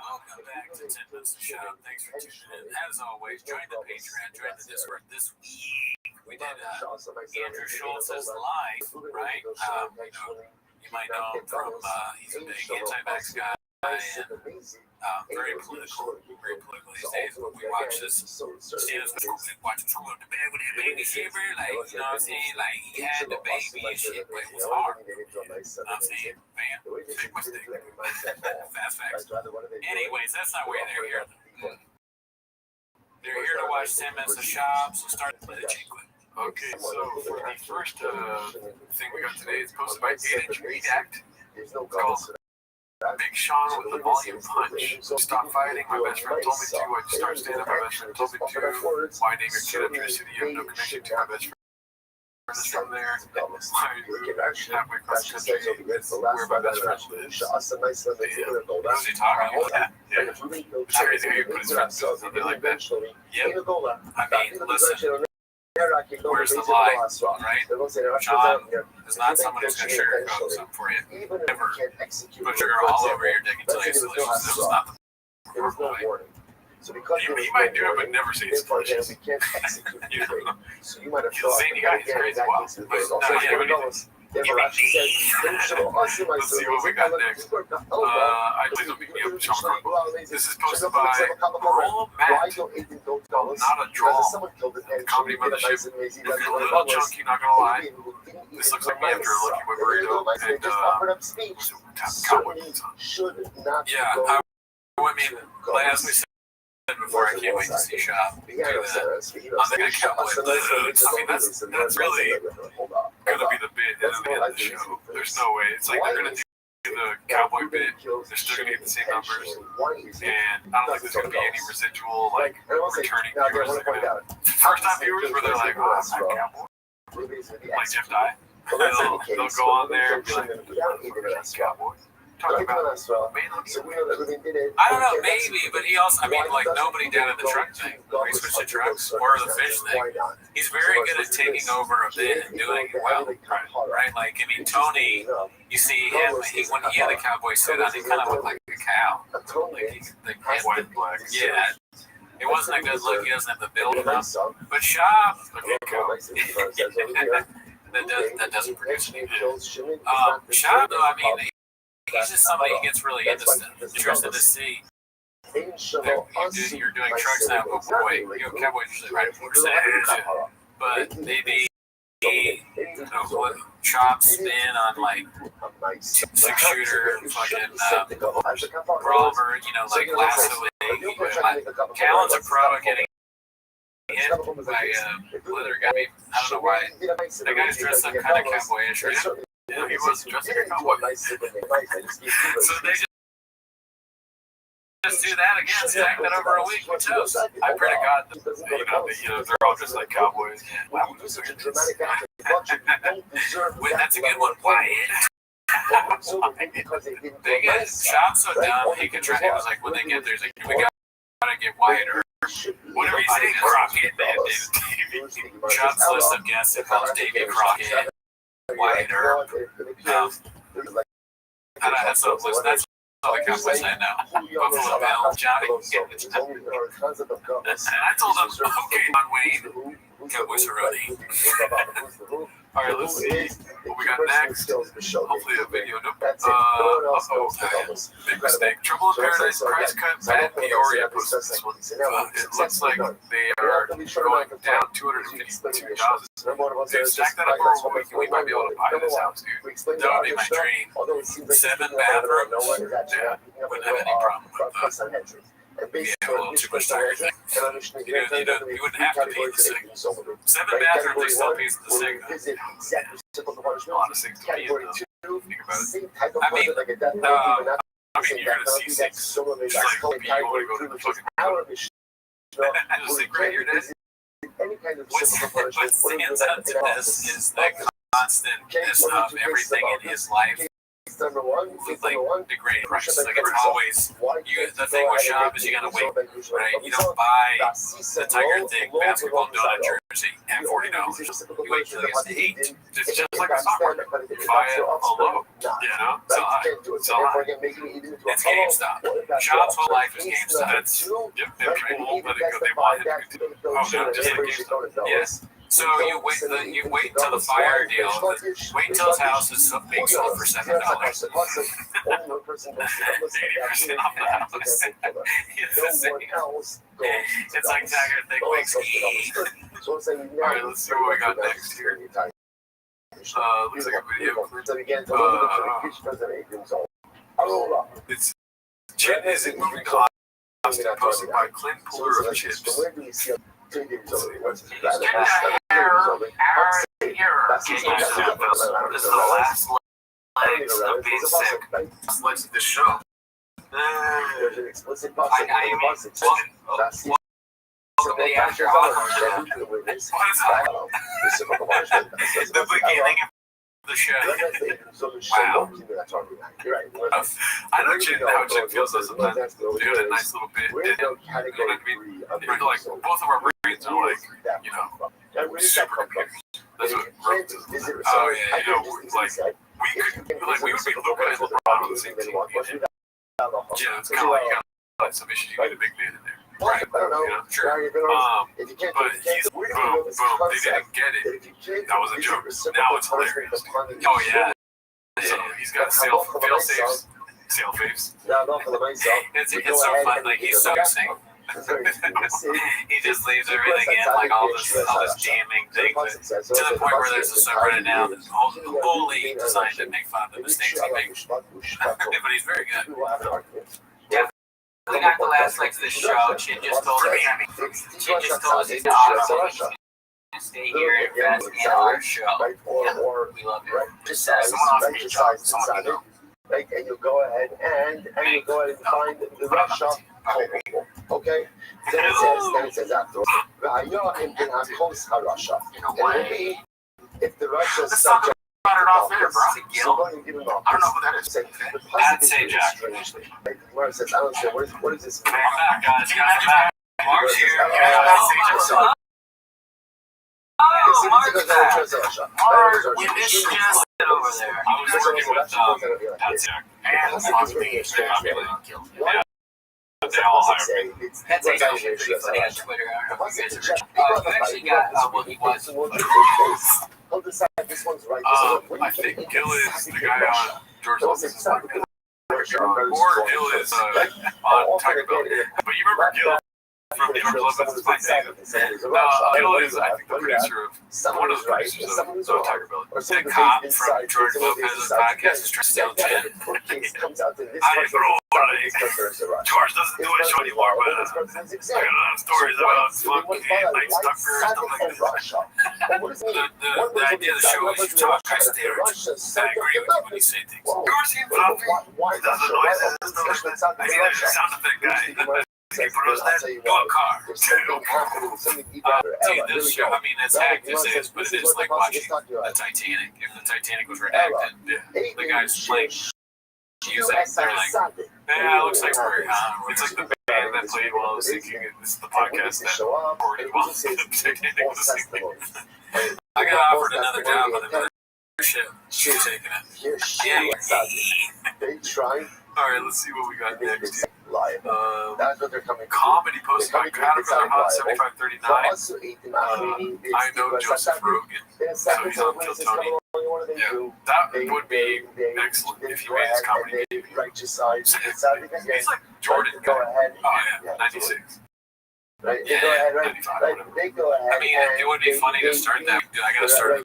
Welcome back to 10 Minutes to Shout. Thanks for tuning in. As always, join the Patreon, join the Discord. This week, we did Andrew Schultz's live, right? You might know him from, he's a big anti-vax guy. And very political these days. When we watch this, watch him throw the bed with that baby shiver, like, you know what I'm saying? Like, he had the baby and shit, but it was hard. You know what I'm saying? Man, big mistake. Fast facts. Anyways, that's not why they're here. They're here to watch 10 Minutes of Shop, so start with the cheek clip. Okay, so for the first thing we got today, it's posted by Data Redact. It's called Big Sean with the volume punch. Stop fighting. My best friend told me to. I just started stand up. My best friend told me to. Why name your kid after a city you have no connection to? My best friend is from there. Why moved halfway across the country? Where my best friend lives. Who's he talking about? Yeah. It's crazy how you put his friends through something like that. Yep. I mean, listen. Where's the lie, right? Sean is not someone who's going to sugarcoat something for you. Never put sugar all over your dick until you solution. This was not the way. He might do it, but never say it's delicious. You know? Zany guy, he's crazy wild. But no, yeah, let's see what we got next. I please don't beat me up, Sean Crumble. This is posted by Roll Matt. Not a draw. Comedy Mothership. It's a little chunky, not gonna lie. This looks like me after a Lucky Way burrito and cowboy boots on. Yeah, I mean, as we said before, I can't wait to see Shop do that. I'm thinking cowboy boots. I mean, that's really gonna be the bit at the end of the show. There's no way. It's like they're gonna do the cowboy bit. They're still gonna get the same numbers, and I don't think there's gonna be any residual like returning viewers. First time viewers where they're like, oh, I'm not cowboy. Like Jeff Dye. They'll go on there and be like, cowboy. talking about I don't know, maybe, but he also, I mean, like nobody down in the truck thing, where he switched to trucks, or the fish thing. He's very good at taking over a bit and doing it well, right? Like, I mean, Tony, you see him, when he had the cowboy suit on, he kind of looked like a cow. Like white and black. Yeah. It wasn't a good look. He doesn't have the build enough. But Shop, okay, cow. that doesn't produce anything. Shop, though, I mean, he's just somebody who gets really into stuff. Interested to see. You're doing trucks now, but boy, you know, Cowboys usually ride 4%. But maybe chop spin on like 6-shooter, fucking brawler, you know, like lassoing. Callan's a pro at getting hit by a leather guy. I don't know why. That guy's dressed up kind of cowboyish, right? Yeah, he was dressed like a cowboy. So they just do that again, stack that over a week with toast. I pray to God that, you know, they're all just like cowboys. Wow, that's a good one. Wyatt. They get shot so dumb, he can try. It was like when they get there, he's like, we gotta get Wyatt or whatever he's saying. Crockett, David. Shot's list of guests, it calls Davy Crockett, Wyatt or that's a list. That's all the Cowboys I know. Buffalo Bill, Johnny. And I told him, okay, John Wayne, Cowboys are ready. All right, let's see what we got next. Hopefully a video. Nope. Big mistake. Trouble in Paradise, price cut, bad Peoria posted this one. It looks like they are going down $252. Dude, stack that up over a week and we might be able to buy this house, dude. That would be my dream. 7 bathrooms. Yeah, wouldn't have any problem with that. Yeah, a little too much to everything. You wouldn't have to pay the signal. 7 bathrooms, they still pay the signal. A lot of things to pay in, though. Think about it. I mean, you're going to see 6. Just like, you want to go to the fucking road. Just think right here, Dad. What stands out to this is the constantness of everything in his life. With like degrading prices, like it's always the thing with Shop is you gotta wait, right? You don't buy the Tiger Thing basketball donut jersey at $40. You wait till it gets to 8. It's just like a stock market. You buy it a low, you know, sell high. It's GameStop. Shop's whole life is GameStop. It's they're old, but they want it to be. Oh no, just like GameStop. Yes. So you wait until the fire deal. Wait until his house is being sold for $7. 80% off the house. It's like Tiger Thing whiskey. All right, let's see what we got next here. Looks like a video. It's Chin isn't moving to Austin, posted by Clint Puller of Chips. This is the last legs of being sick. Legs of the show. There's an explicit Welcome to the after hours. The beginning of the show. Wow. I know how Jim feels sometimes. Doing a nice little bit. You know what I mean? Like, both of our brains are like, you know, supercomputers. That's what Roth is. Oh, yeah, you know, like, we would be looking at LeBron on the same team. Yeah, it's kind of like, you got some issues, you need a big man in there. Right, you know, sure. But he's boom, they didn't get it. That was a joke. Now it's hilarious. Oh, yeah. So he's got fail safes. Sail faves. It's so fun. Like, he's so interesting. He just leaves everything in, like all this jamming thing, to the point where there's a subreddit now that's wholly designed to make fun of the mistakes he makes. But he's very good. Definitely not the last legs of the show. Chin just told us he's not stay here and invest in our show. Yeah, we love it. Just someone else can talk, someone can go. Right, and you go ahead and find the Russia culpable. Okay? Then it says afterwards, if the Russia subject got it off there, bro. I don't know who that is. I'd say Jack. What is this? I'm back, guys. Mark's here. Oh, Mark's back. Mark, we missed you just over there. I was working with Pat Jack. And Philosophy. Yeah. They all hire me. That's actually pretty funny on Twitter. I don't know if you guys ever. You actually got what he was. I think Gil is the guy on George Lopez's podcast. Or Gil is on Tiger Belly. But you remember Gil from George Lopez's podcast? Gil is, I think, the producer of one of the producers of Tiger Belly. The cop from George Lopez's podcast is trying to steal Jen. I throw George doesn't do a show anymore, but I got a lot of stories about fucking Night Stalker and stuff like that. The idea of the show is you talk high stereotypes. I agree with you when you say things. You ever seen Fluffy? He does the noises and stuff. I mean, there's a sound effect guy. He throws that to a car. See, this show, I mean, it's hacked as is, but it is like watching the Titanic. If the Titanic was reenacted, the guys playing use that, they're like, yeah, it looks like we're, it's like the band that played while I was thinking, this is the podcast that recorded while the Titanic was sinking. I got offered another job on another ship. She's taking it. Alright, let's see what we got next. Comedy posted by Caterpillar Hot 7539. I know Joseph Rogan, so he's on Kill Tony. Yeah, that would be excellent if he made his comedy debut. He's like Jordan. Oh yeah, 96. Yeah, 95, whatever. I mean, it would be funny to start that. I gotta start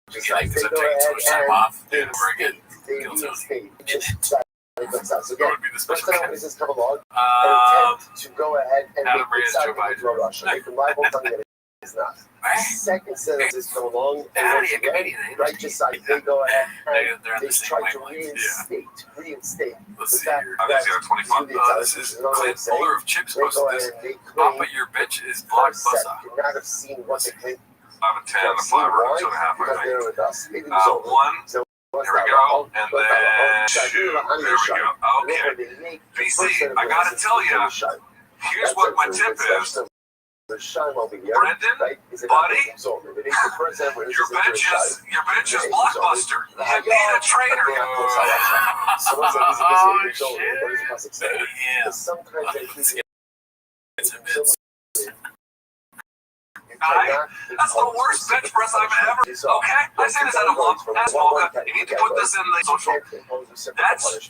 beginning because I'm taking so much time off. And we're again, Kill Tony. It would be the special guest. Adam Reyes, Joe Biden. Second sentence come along, and righteous side, they go ahead and they try to reinstate. Let's see here. I got 25. This is Clint Fuller of Chips posted this. Papa, your bitch is Black Bussa. Could not have seen what they claim. 5 and 10, the 5 or 2.5. I think. 1. There we go, and then 2. There we go. Okay. BC, I gotta tell you, here's what my tip is. Brendan, buddy, your bench is Blockbuster. You need a trader. Oh, shit. Yeah. That's the worst bench press I've ever. Okay, I say this out of love. That's Mocha. You need to put this in the social. That's 5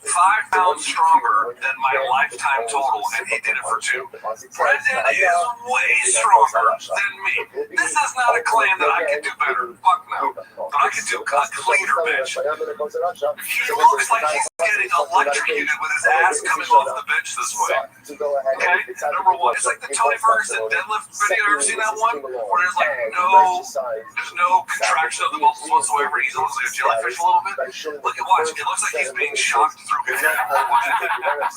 pounds stronger than my lifetime total, and he did it for 2. Brendan is way stronger than me. This is not a claim that I can do better. Fuck no. But I can do a cleaner bench. He looks like he's getting electrocuted with his ass coming off the bench this way. Okay, number 1. It's like the Tony Ferguson deadlift video. You ever seen that one? Where there's like there's no contraction of the muscles whatsoever. He's almost like a jellyfish a little bit. Look at watch. It looks like he's being shocked through his head. Right? That's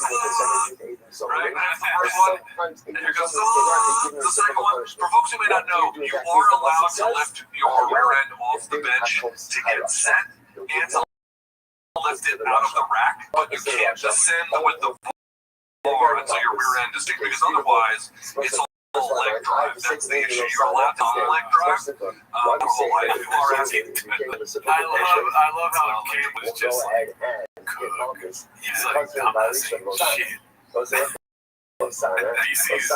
the first one. And here goes the second one. For folks who may not know, you are allowed to lift your rear end off the bench to get it set and to lift it out of the rack, but you can't descend with the bar until your rear end is fixed, because otherwise it's a leg drive. That's the issue. You're allowed to leg drive. I love how Cam was just like, cook. He's like, I'm not saying shit. He sees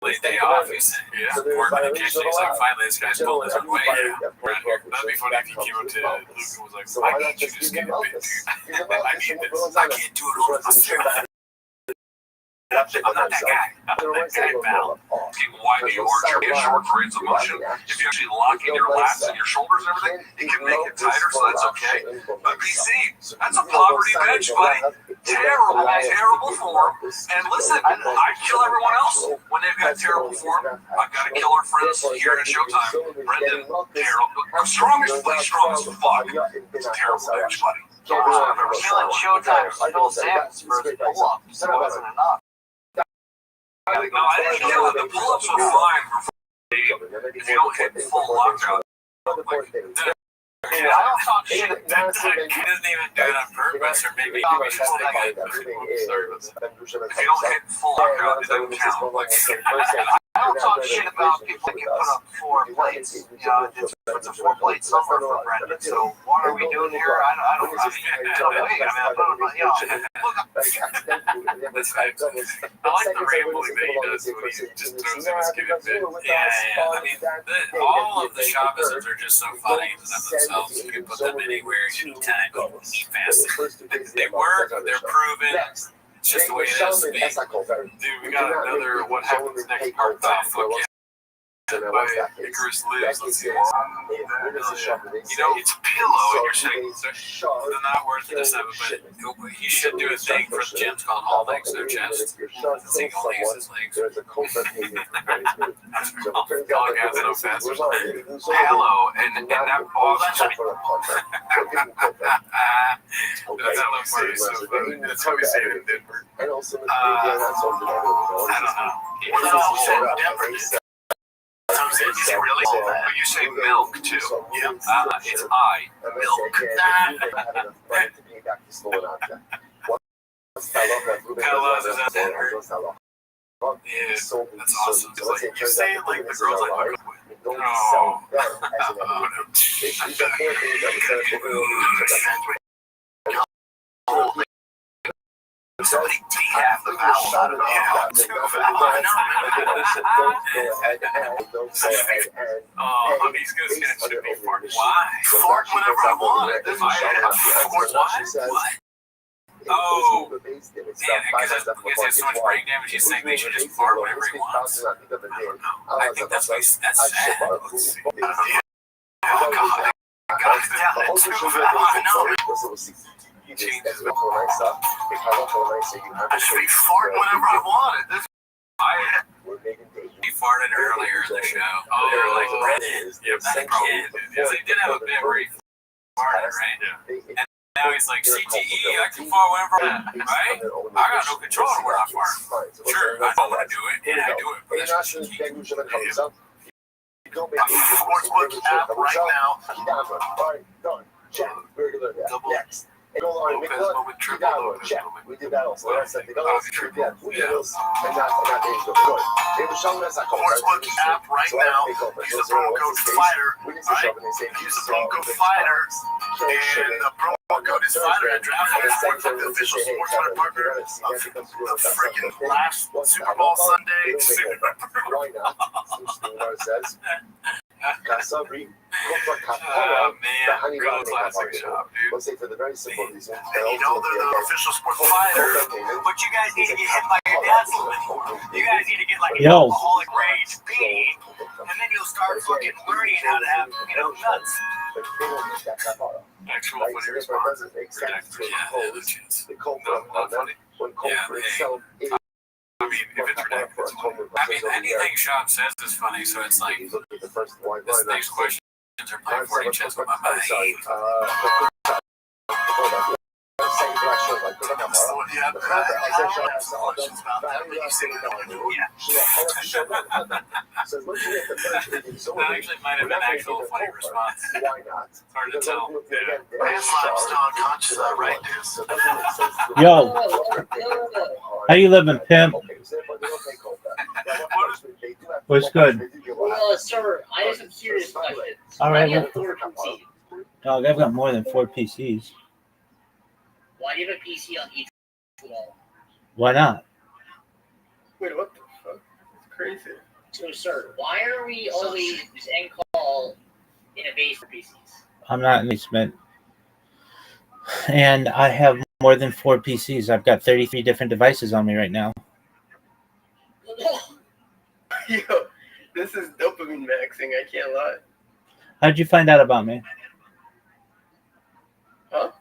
late day off. He's working on kitchen. He's like, finally, this guy's pulling his way around here. That'd be funny if he came up to Luke and was like, I need you to just get a bit, dude. I need this. I can't do it all myself. I'm not that guy. I'm that guy, pal. Why do you arch your short range of motion? If you actually lock in your lats and your shoulders and everything, it can make it tighter, so that's okay. But BC, that's a poverty bench, buddy. Terrible form. And listen, I kill everyone else when they've got terrible form. I've got to kill our friends here at Showtime. Brendan, terrible. Strongest, please, strongest fuck. It's a terrible bench, buddy. Killing Showtime still Sam's first pull-up, so it wasn't enough. No, I didn't kill it. The pull-ups were fine. If you don't hit full lockdown, like, I don't talk shit. He doesn't even do it on purpose, or maybe he was just thinking, sorry about that. If you don't hit full knockout, it doesn't count. I don't talk shit about people that can put up 4 plates. You know, it's a 4-plate summer for Brendan. So what are we doing here? I don't know. I like the rambling that he does when he just throws in his given bit. Yeah. I mean, all of the Chavezes are just so funny in and of themselves. You can put them anywhere, anytime, fast. They work, they're proven. It's just the way it has to be. Dude, we got another What Happens Next part 5 fuck yeah. By Icarus Lives. Let's see what's on. You know, it's a pillow and you're sitting. They're not worth it to have it, but he should do a thing for the gyms called All Legs Their Chest. It's he only uses legs. Dog has it up fast or something. Hello, and that ball. That's not funny. So that's how we say it in Denver. I don't know. Is it really? But you say milk too. Yeah. It's milk. Hello, does that hurt? Yeah, that's awesome. Like, you say it like the girls I hook up with. Somebody half the vowel out of the Oh, he's gonna sketch me fart. Why? Fart whenever I want it. What? Oh, man, because he has so much brain damage, he's saying they should just fart whenever he wants. I don't know. I think that's sad. Let's see. Oh, God. Jesus. I should be farting whenever I want it. He farted earlier in the show. Oh, like they did have a bit where he farted, right? And now he's like, CTE, I can fart whenever I want, right? I got no control over where I fart. Sure, I know how to do it, and I do it, but that's just CTE. Sportsbook app right now. Next. We did that also. I said, Sportsbook app right now. Use the promo code FIGHTER. Use the promo code FIGHTER. And the promo code is FIGHTER at DraftKings, the official sports betting partner of the freaking last Super Bowl Sunday. Oh man, real classic shop, dude. Let's say for the very simple reason. And you know they're the official sports fighter, but you guys need to get hit by your dad's a little bit. You guys need to get like an alcoholic rage beat, and then you'll start fucking learning how to have, nuts. Actual funny response. Not funny. Yeah, I mean, if it's redacted, it's funny. I mean, anything Sean says is funny, so it's like, this next questions are playing 40 chess with my mind. That actually might have been actual funny response. It's hard to tell. Yo, how you living, pimp? What's good? Sir, I have some serious questions. All right. Dog, I've got more than 4 PCs. Why do you have a PC on each wall? Why not? Wait, what the fuck? It's crazy. So, sir, why are we always end call in a base for PCs? I'm not in the basement. And I have more than 4 PCs. I've got 33 different devices on me right now. Yo, this is dopamine maxing, I can't lie. How'd you find out about me? Huh?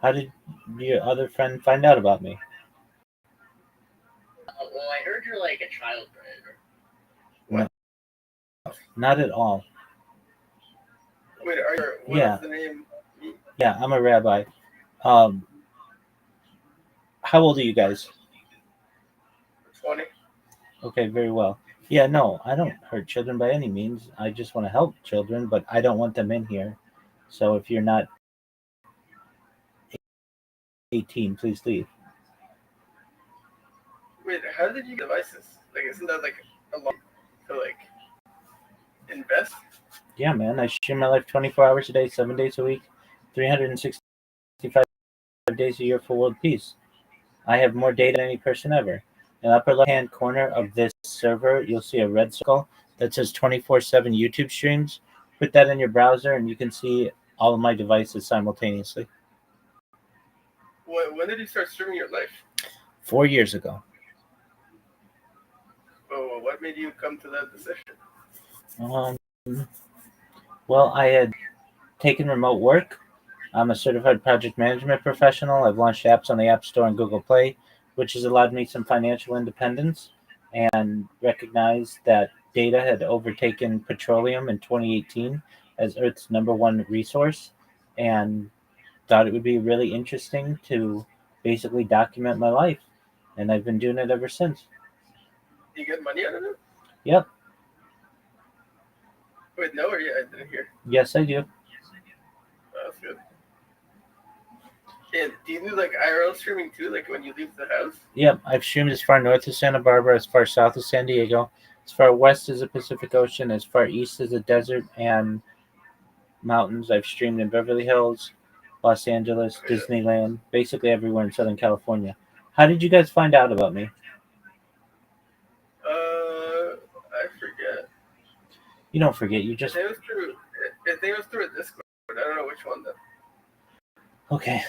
How did your other friend find out about me? Well, I heard you're like a child predator. No, not at all. Wait, what is the name? Yeah, I'm a rabbi. How old are you guys? 20. Okay, very well. Yeah, no, I don't hurt children by any means. I just want to help children, but I don't want them in here. So if you're not 18, please leave. Wait, how did you get devices? Like, isn't that like a lot to like invest? Yeah, man. I stream my life 24 hours a day, 7 days a week, 365 days a year for world peace. I have more data than any person ever. In the upper left-hand corner of this server, you'll see a red circle that says 24/7 YouTube streams. Put that in your browser, and you can see all of my devices simultaneously. When did you start streaming your life? 4 years ago. Oh, what made you come to that decision? Well, I had taken remote work. I'm a certified project management professional. I've launched apps on the App Store and Google Play, which has allowed me some financial independence, and recognized that data had overtaken petroleum in 2018 as Earth's #1 resource, and thought it would be really interesting to basically document my life. And I've been doing it ever since. Do you get money out of it? Yep. Wait, no, or yeah, I didn't hear. Yes, I do. Oh, that's good. And do you do like IRL streaming too, like when you leave the house? Yep, I've streamed as far north as Santa Barbara, as far south as San Diego, as far west as the Pacific Ocean, as far east as the desert and mountains. I've streamed in Beverly Hills, Los Angeles, Disneyland, basically everywhere in Southern California. How did you guys find out about me? I forget. You don't forget, you just... I think it was through a Discord. I don't know which one though. Okay,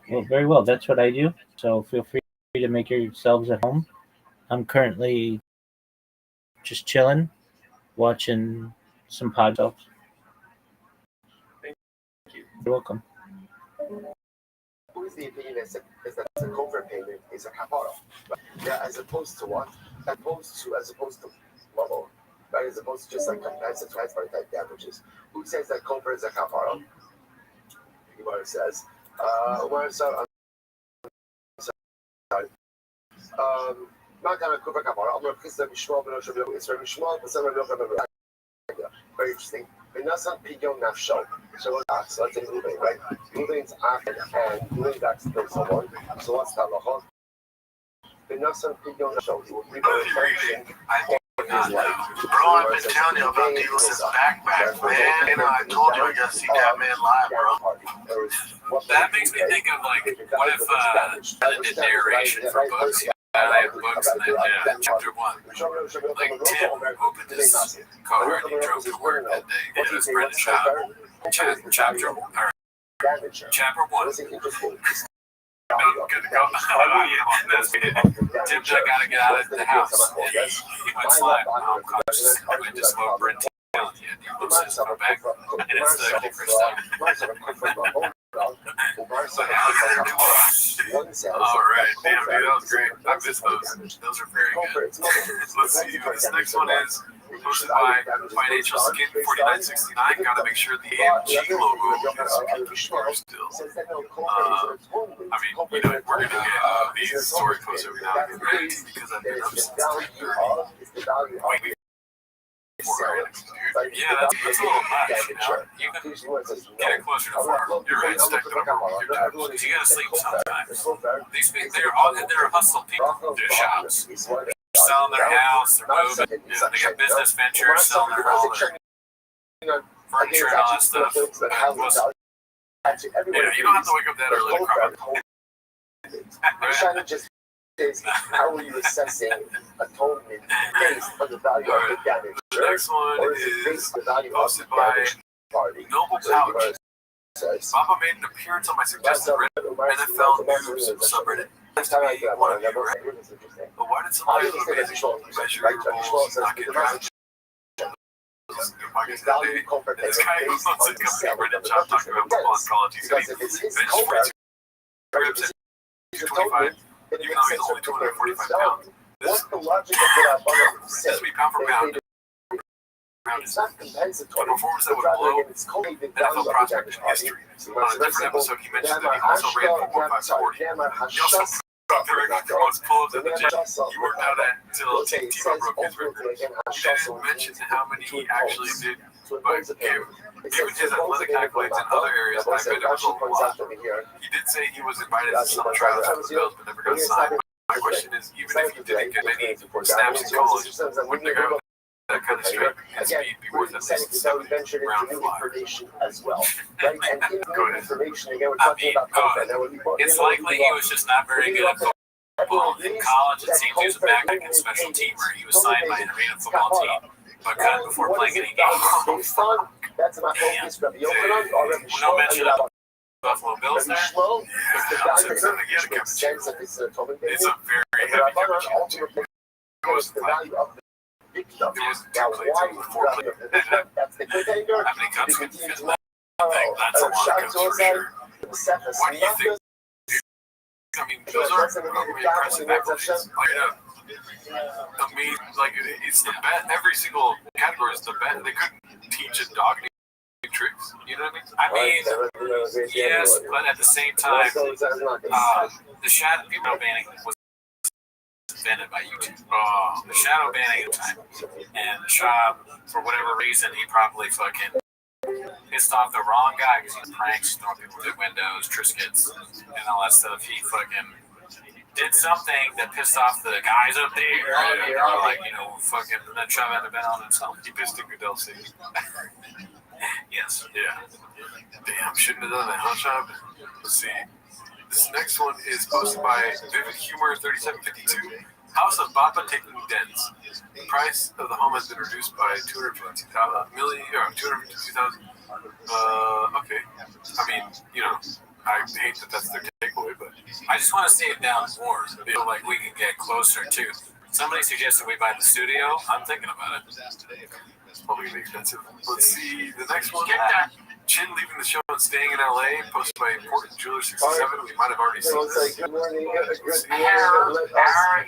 well, very well. That's what I do. So feel free to make yourselves at home. I'm currently just chilling, watching some podcasts. Thank you. You're welcome. Who is the opinion is that the covert payment is a capital? Yeah, as opposed to what? As opposed to level, right? As opposed to just like compensated transfer type damages. Who says that covert is a capital? What it says. ما كان كوفر كبار أمر قصة مشروع بنوش بلو إسرائيل مشروع بس أنا بلو كمان very interesting. الناس بيجون نفسهم so let's say moving, right? Moving's acted and doing that's still someone. So what's that law? الناس بيجون نفسهم will be very Bro, I've been telling you about Dealis' backpack, man. You know, I told you I gotta see that man live, bro. That makes me think of like, what if they did narration for books? I have books and then chapter 1. Like Tim opened his car and he drove to work that day. It was Brendan Shop. Chapter 1. I'm good to go. Tim, I gotta get out of the house. He went slide. Now I'm conscious. I just smoke Brent down. He loses my back. And it's the kicker stuff. All right, damn, dude, that was great. I missed those. Those are very good. Let's see who this next one is. Hosted by Financial Skin 4969. Gotta make sure the AMG logo is still. I mean, you know, we're gonna get these story posts every now and then, right? Because I've been up since 3:30. Yeah, that's a little much, you know. You can get it closer to 4. You're right, stack it up over your time. Because you gotta sleep sometimes. They're hustle people. They're shops. They're selling their house, they're moving. You know, they got business ventures, selling their home, their furniture and all that stuff. You know, you don't have to wake up that early to cry. How are you assessing atonement based on the value of the damage? The next one is posted by Noble Pouch. Papa made an appearance on my suggested NFL News subreddit. Nice to be one of you, right? But why did somebody look at measurables not get drafted? This guy who wants to come to Brendan Chop talking about football in college. He's going to be bench press reps at 225. Even though he's only 245 pounds. This has me pound for pound. Is a performance that would blow NFL prospect in history. On a different episode, he mentioned that he also ran for 1.540. He also broke the record for most pull-ups at the gym. He worked out that until Tebow broke his record. He didn't mention how many he actually did, but Given his athletic accolades in other areas, I bet it was a lot. He did say he was invited to some tryouts for the Bills, but never got signed. My question is, even if he didn't get any snaps in college, wouldn't a guy with that kind of strength and speed be worth at least 7th round flyer? As well. Right? And Go ahead. information again, we're talking about It's likely he was just not very good at football. In college, it seems he was a backup in special team where he was signed by an arena football team, but cut before playing any games. That's about focus. Rabbi Rothschild, No mention of Buffalo Bills there. It's a very heavy coverage too. It wasn't like too late before playing. How many cups can fit in that thing? That's a lot of cups for sure. Why do you think? I mean, those are impressive accolades. I mean, like, it's the best. Every single category is the best. They couldn't teach a dog new tricks. You know what I mean? Yes, but at the same time, the shadow banning was invented by YouTube. The shadow banning at the time, and the shop, for whatever reason, he probably fucking pissed off the wrong guy because he pranks, throwing people through windows, Triscuits, and all that stuff. He fucking did something that pissed off the guys up there. Fucking, and then Chubb had to bet on himself. He pissed at Goodell City. Yes. Yeah. Damn, shouldn't have done that, huh, Chubb? Let's see. This next one is posted by Vivid Humor 3752. House of Bappa taking dents. The price of the home has been reduced by $252,000. Okay. I mean, I hate that that's their takeaway, but I just want to see it down more. I feel like we can get closer to. Somebody suggested we buy the studio. I'm thinking about it. it's probably gonna be expensive. Let's see. The next one. Chin leaving the show and staying in LA, posted by Important Jeweler 67. We might have already seen this. Good morning.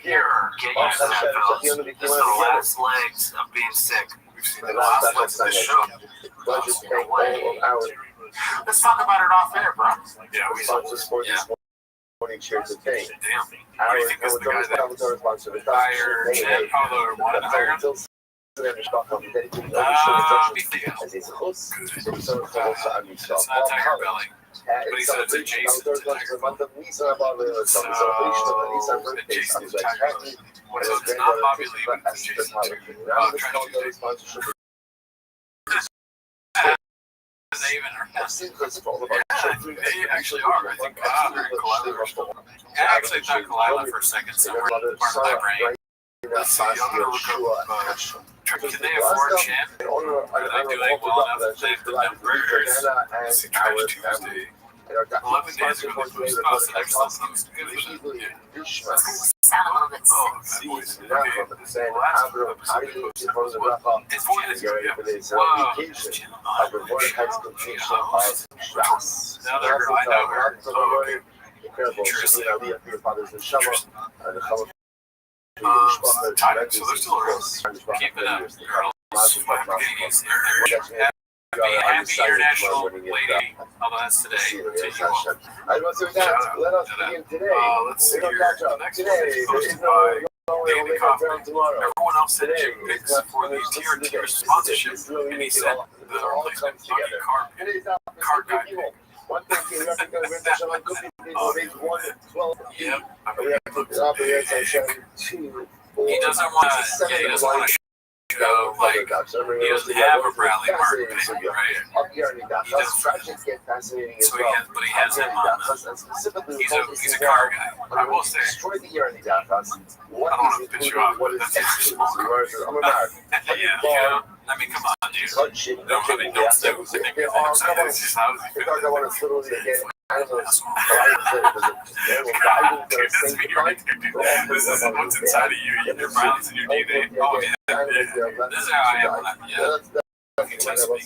Here. Get used to that, fellas. This is the last legs of being sick. We've seen The that. last legs of this show. Let's talk about it off air, bro. Yeah, we saw this. Morning cheers of day. Damn. What do you think is the guy that Hire Chin, although wanted to hire him. As he's a host, It's not Tiger Belly. But he said it's adjacent to Tiger Belly. So, adjacent to Tiger Belly. So it's not Bobby Lee, but it's adjacent to they even are. I think they actually are. I think very collaborative. I actually thought Kalila for a second somewhere in part of my brain. Let's see. I'm gonna look up. Can they afford Chin? Are they doing well enough to save the numbers? Let's see. Trash Tuesday. 11 days ago, they posted something that was good for them. Yeah. Sound a little bit sick. Oh, that voice. Okay. This is the last episode they posted. It's 4 days ago. Yeah. Whoa. Chin Another girl I know her. Oh, okay. Interesting. Timing, so they're still around. Keep it up, girls. Happy International Lady. Although that's today. Shout out. Let's see here. The next one is posted by Danny Kaufman. Everyone else said Jim picks for the tier sponsorship, and he said the replacement card guy pick. Yep. He doesn't want to show, like, he doesn't have a Bradley Martin pick, right? He doesn't. So he has him on. He's a car guy. I will say. I don't want to piss you off, but that's a small car. Yeah. I mean, come on, dude. Don't do. It's just how does he fit that? Dude, that's me right there, dude. This is what's inside of you. Your Browns and your DNA. Oh, yeah. This is how I am when I'm, He texts me.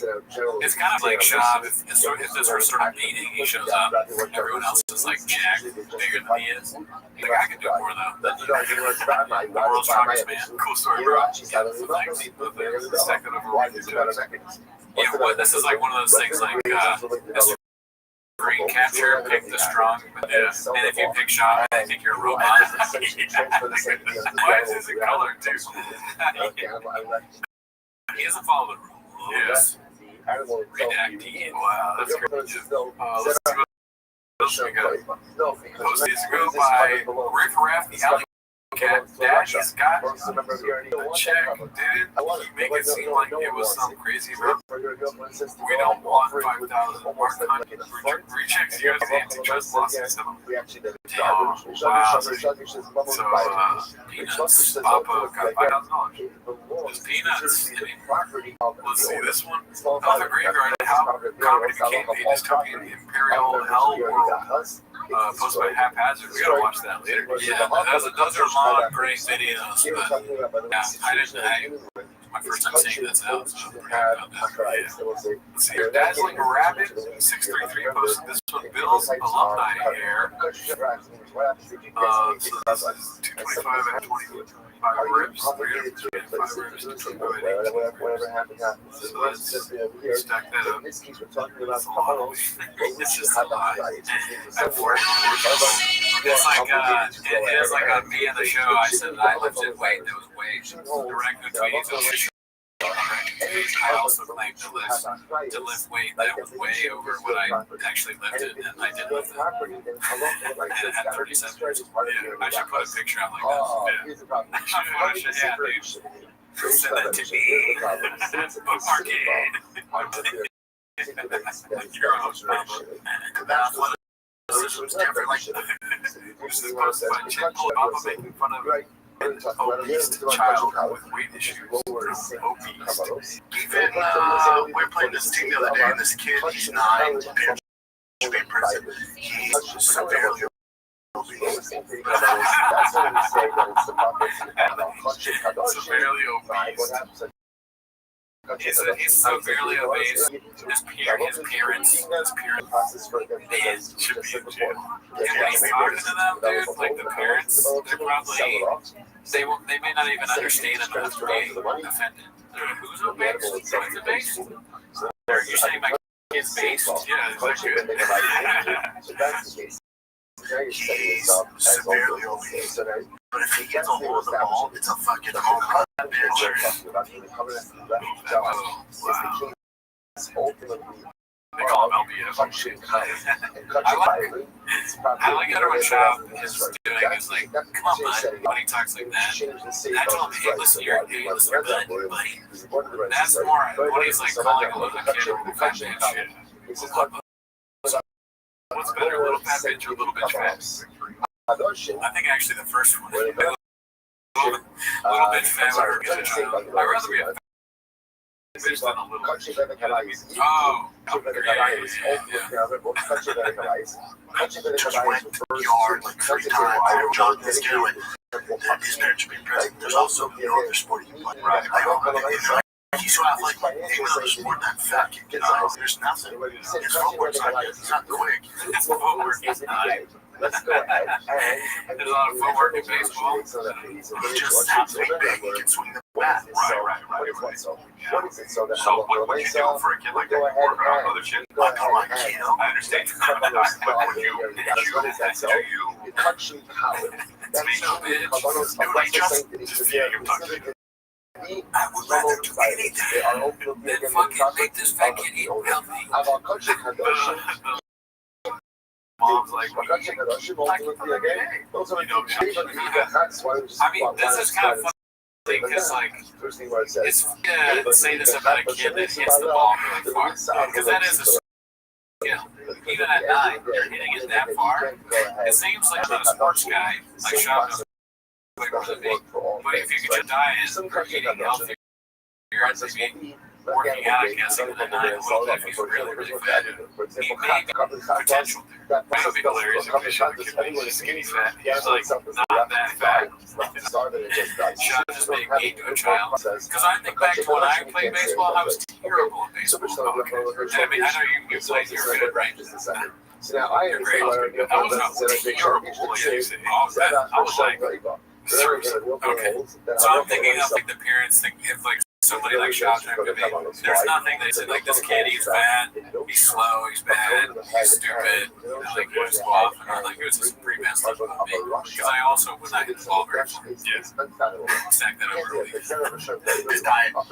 It's kind of like Shab. If this were sort of meeting, he shows up. Everyone else is like jacked, bigger than he is. Like, I can do more though. The world's strongest man. Cool story, bro. Yeah, the second of a Yeah, what? This is like one of those things like Mr. Green Capture, pick the strong. Yeah. And if you pick Shab, I think you're a robot. Why is this in color too? He doesn't follow the rules. Yes. Redacting. Wow, that's crazy. Let's see what else we got. Posted to go by Riff Raff, the Alley Cat. Daddy's got a check, didn't he make it seem like it was some crazy amount? We don't want 5,000 more rechecks. You guys antitrust lawsuits. Wow. So, Peanuts. Papa got $5,000. Those Peanuts. Let's see this one. Oh, the Graveyard. How comedy became a dystopian imperial hell world. Posted by Haphazard. We gotta watch that later. Yeah, those are long, great videos. But yeah, my first time seeing this out. So I'm pretty happy about that. Yeah. Let's see here. Dazzling Rabbit 633 posted this one. Bill's alumni here. So this is 225 out of 25 ribs. 325 ribs. So let's stack that up. That's a lot. It's just a lot. I've worked. It's like it is like on me on the show. I said that I lifted weight that was way direct tweets. I also claimed to lift weight that was way over what I actually lifted, and I did lift it. And it had 37. Yeah, I should put a picture out like that. Yeah, I should. Yeah, dude. Send that to me. Bookmark it. You're a host, Papa. This was different. Like, this is posted by Chin Papa making fun of obese child with weight issues. Obese. Even we're playing this team the other day, and this kid, he's 9, should be in prison. He's severely obese. Severely obese. He's severely obese. His parents should be in jail. And when he's talking to them, dude, like the parents, they're probably, they may not even understand enough to be offended. They're like, who's obese? Who's obese? You're saying my kid's based? Yeah, exactly. He's severely obese. But if he gets a hold of the ball, it's a fucking home run pitcher. They call him LBF. I like how everyone Chop is doing is like, come on, bud, when he talks like that. I told him, hey, listen, you're bud, buddy. That's more when he's like calling a little kid or a fat bitch. What's better, a little fat bitch or a little bitch fat? I think actually the first one. Little bitch fat or a child. I'd rather be a fat bitch than a little bitch. Oh, Just went to the yard like 3 times. They're John is doing. And his parents should be in prison. There's also other sporting play. Right. He's so athletic. Even though there's more than that fat kid, there's nothing. His footwork's not good. It's not quick. His footwork is not. Let's go ahead. There's a lot of footwork in baseball. He just has to be big. He can swing the bat. Right. So what would you do for a kid like that? Work on other shit? I know my kid. I understand. But would you? Speak of it. Nobody just feeding him touching. I would rather do anything than fucking make this fat kid eat healthy. Mom's like, I mean, this is kind of funny because, like, it's funny to say this about a kid that hits the ball really far. Because that is a skill. Even at 9, you're hitting it that far. It seems like not a sports guy, like Shop doesn't play more than me. But if you could just diet or eating healthy, maybe working out, I guess, even at 9 a little bit, if he's really, really fat, he may be potential there. It would be hilarious if they showed a kid being just skinny fat. He's like, not that fat. Shot just being mean to a child. Because I think back to when I played baseball, I was terrible at baseball. Okay. I mean, I know you played, you're good, right? You're great. I was not terrible. I was like, okay. So I'm thinking of like the parents think if like somebody like Shawshank could be, there's nothing they said like this kid, he's fat, he's slow, he's bad, he's stupid, and like he was off, and I'm like, it was just pretty messed up with me. Because I also was not involved very much. Yeah. Stack that over. His diet. All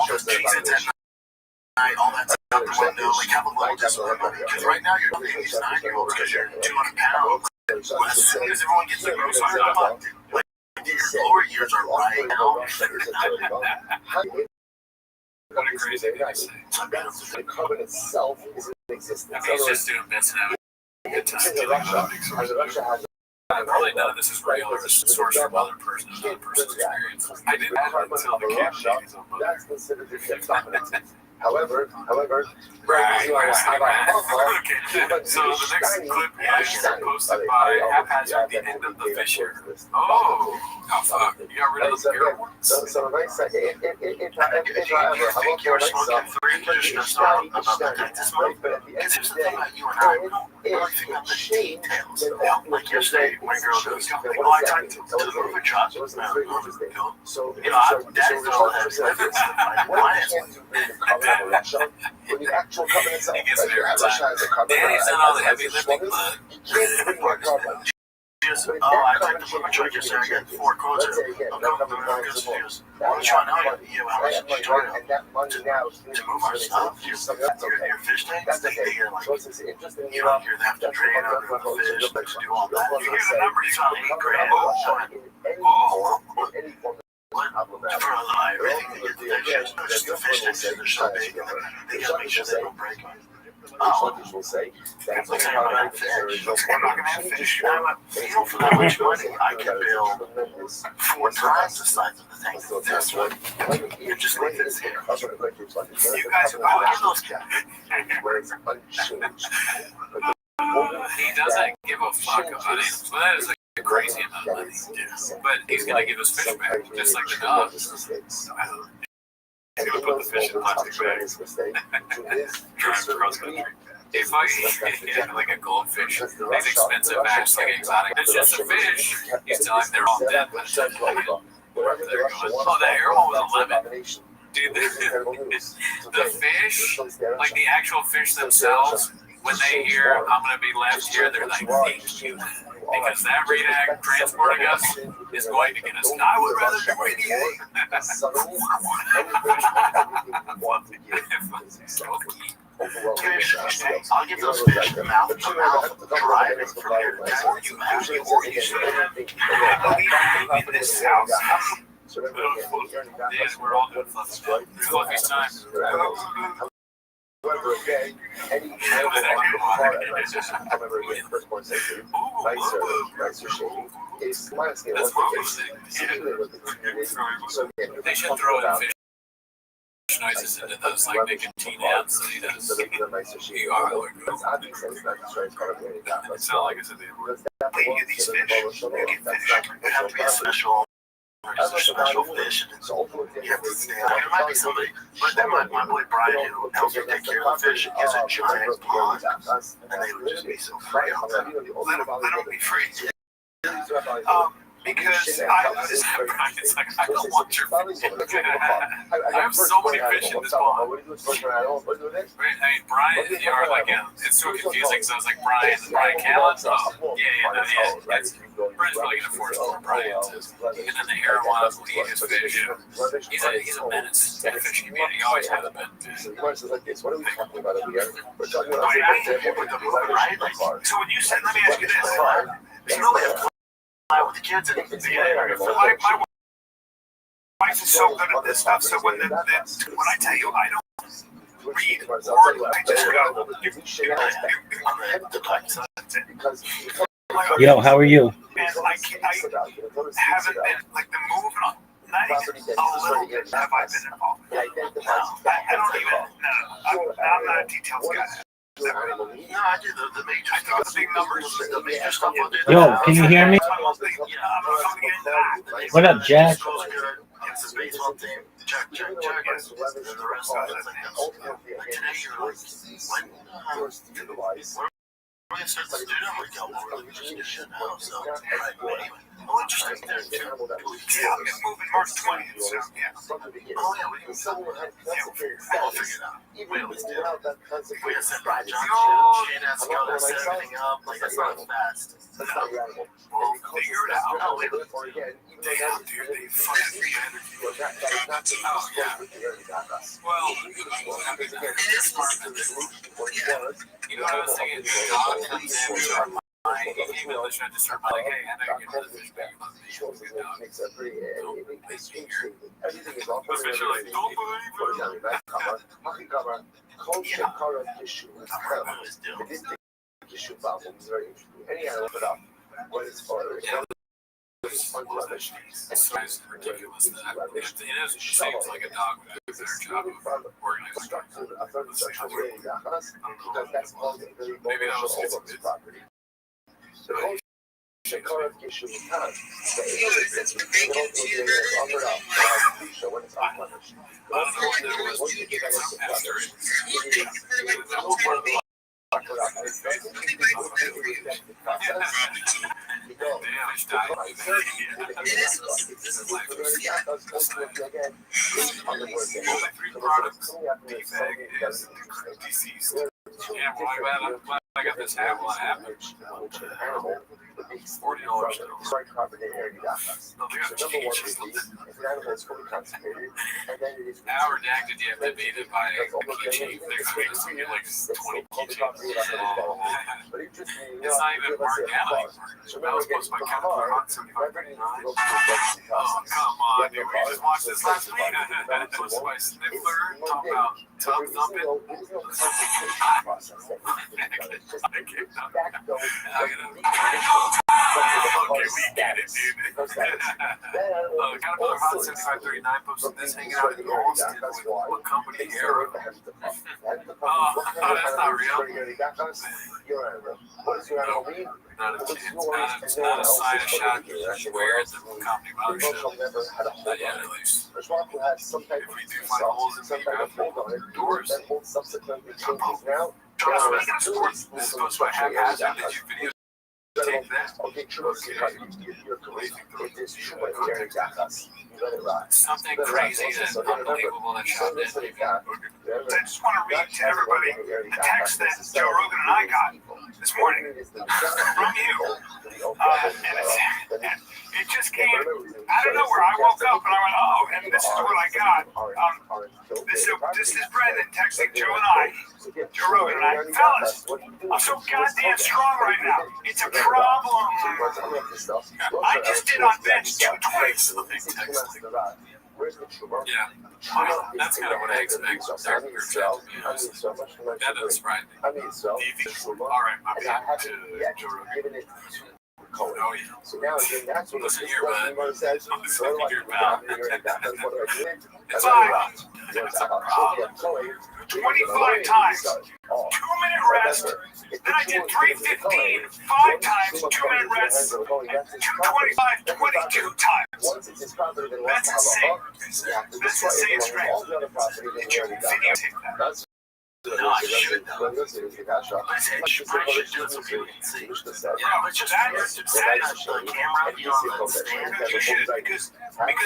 those cheese all that's out the window. Like, have a little discipline. Because right now you're looking at these 9-year-olds because you're 200 pounds. But as soon as everyone gets their gross hard up, like, your lower years are right now. What a crazy thing to say. The carbon itself is in existence. He's just doing bits and having a good time. Probably none of this is real or just sourced from other person's experience. I didn't have it until the caption. That's considered the dominance. However, Right. Okay. So the next clip is posted by Haphazard, the end of the Fisher. Oh, fuck. You got rid of the pure ones? So nice. If you think you're smoking 3 years stressed out about the dentist money, because here's the thing about you and I, we don't really think about the details. Like yesterday, my girl goes, oh, I talked to the moving shop. Dad still has evidence of my finance. When the actual covenant itself, He gets there every time. Daddy's done all the heavy lifting, but I took the moving truck yesterday. I got 4 quotes. I'm coming to the good news. I'm trying to tell you how much you charge to move our stuff. Your fish tanks, they hear like, you don't hear they have to drain out the fish, do all that. You hear the numbers, it's on everything that you're just the fish tanks, they're so big, and they gotta make sure they don't break. will say that's like I'm not gonna have fish. For that much money, I can build 4 times the size of the tank. This one, you just leave this here. You guys are going to those guys. he doesn't give a fuck about animals. Well, that is a crazy amount of money. But he's going to give us fish back, just like the dogs. He's going to put the fish in plastic bags. Drive across country. If I like a goldfish, these expensive bags, like exotic, it's just a fish. He's telling they're all dead, but they're going, oh, that air one was a lemon. Dude, the fish, like the actual fish themselves, when they hear I'm going to be left here, they're like, thank you. Because that redact transporting us is going to get us. I would rather do anything. I'll give those fish mouth to mouth driving from here to there. You have to in this house. Yes, we're all doing fluffy stuff. Fluffy's time. They should throw in fish noises into those like nicotine ads that he does. You are going to It's not like it's a damn word. You get these fish, you get fish. It has to be a special. There's a special fish, and you have to stay out. There might be somebody, but then my boy Brian, who helps me take care of the fish, he has a giant pond, and they would just be so free out there. Let them be free. Because it's like, I don't want your fish. I have so many fish in this pond. I mean, Brian, you are like, it's so confusing, so I was like, Brian Callan? Oh, yeah. Brian's probably going to force more Brian is. And then the Arowana will eat his fish. He's a menace to the fishing community. He always has been. What are we talking about over here? We're talking about so when you said, let me ask you this, you know they have with the kids and my wife is so good at this stuff, so when I tell you I don't read or I just go Yo, how are you? And I haven't been like the movement on not even a little bit have I been involved. No, I don't even I'm not a details guy. No, I do the major stuff. The big numbers, the major stuff. Yo, can you hear me? What up, Jack? It's the baseball team. Check. And the rest of it is like today you're like, when we're going to start the student, we're going to just get shit now. So, right, anyway. Oh, interesting. There's 2 weeks. Yeah, I'm moving March 20th. So, yeah. Oh, yeah, we can we'll figure it out. Wait, let's do it. We got set by John. Shane has to go to set everything up. Like, that's not fast. We'll figure it out. Oh, wait. Damn, dude, they fucking re-energy. Oh, yeah. Well, it is smart. You know what I was thinking? The dog comes in to our mind. He emailed us trying to start like, hey, I know you're getting rid of this baby. You love me. You're a good dog. Don't please be here. Especially like, don't believe it. Yeah. It's ridiculous that it seems like a dog would do a better job of organizing. I don't know. Maybe that was just a bit. Deceased. Yeah, well, I'm glad I got this hat while it happened. $40 though. No, they got change. How redacted do you have to be to buy a keychain? They're just gonna get like 20 keychains. It's not even marked down anymore. That was supposed to be kind of hot, $75.39. Oh, come on, dude. We just watched this last week. That was my Sniffler talking about tub thumping. Okay, we get it, dude. Caterpillar Hot 7539 posted this hanging out in Austin with what company Arrow. Oh, that's not real. Not a chance. Not a sign of shot. Where at the company mothership. Not yet, at least. If we do find holes in the doors, this is supposed to haphazard. Did you video? Take that. Okay. Something crazy and unbelievable that shot did. I just want to read to everybody the text that Joe Rogan and I got this morning from you. And it just came out of nowhere. I woke up and I went, oh, and this is what I got. This is Brendan texting Joe and I, Joe Rogan and I. Fellas, I'm so goddamn strong right now. It's a problem. I just did on bench 220s. Yeah, that's kind of what I expect from their group chat, to be honest. That doesn't surprise me. All right, my bad to Joe Rogan. Oh, yeah. Listen here, bud. Listen here, pal. It's a problem. 25 times, 2-minute rest. Then I did 315, 5 times, 2-minute rest, 225, 22 times. That's insane. That's insane strength. Did you videotape that? No, I should though. I should do it so people can see. Yeah, but just that is the camera on the stand. You should, because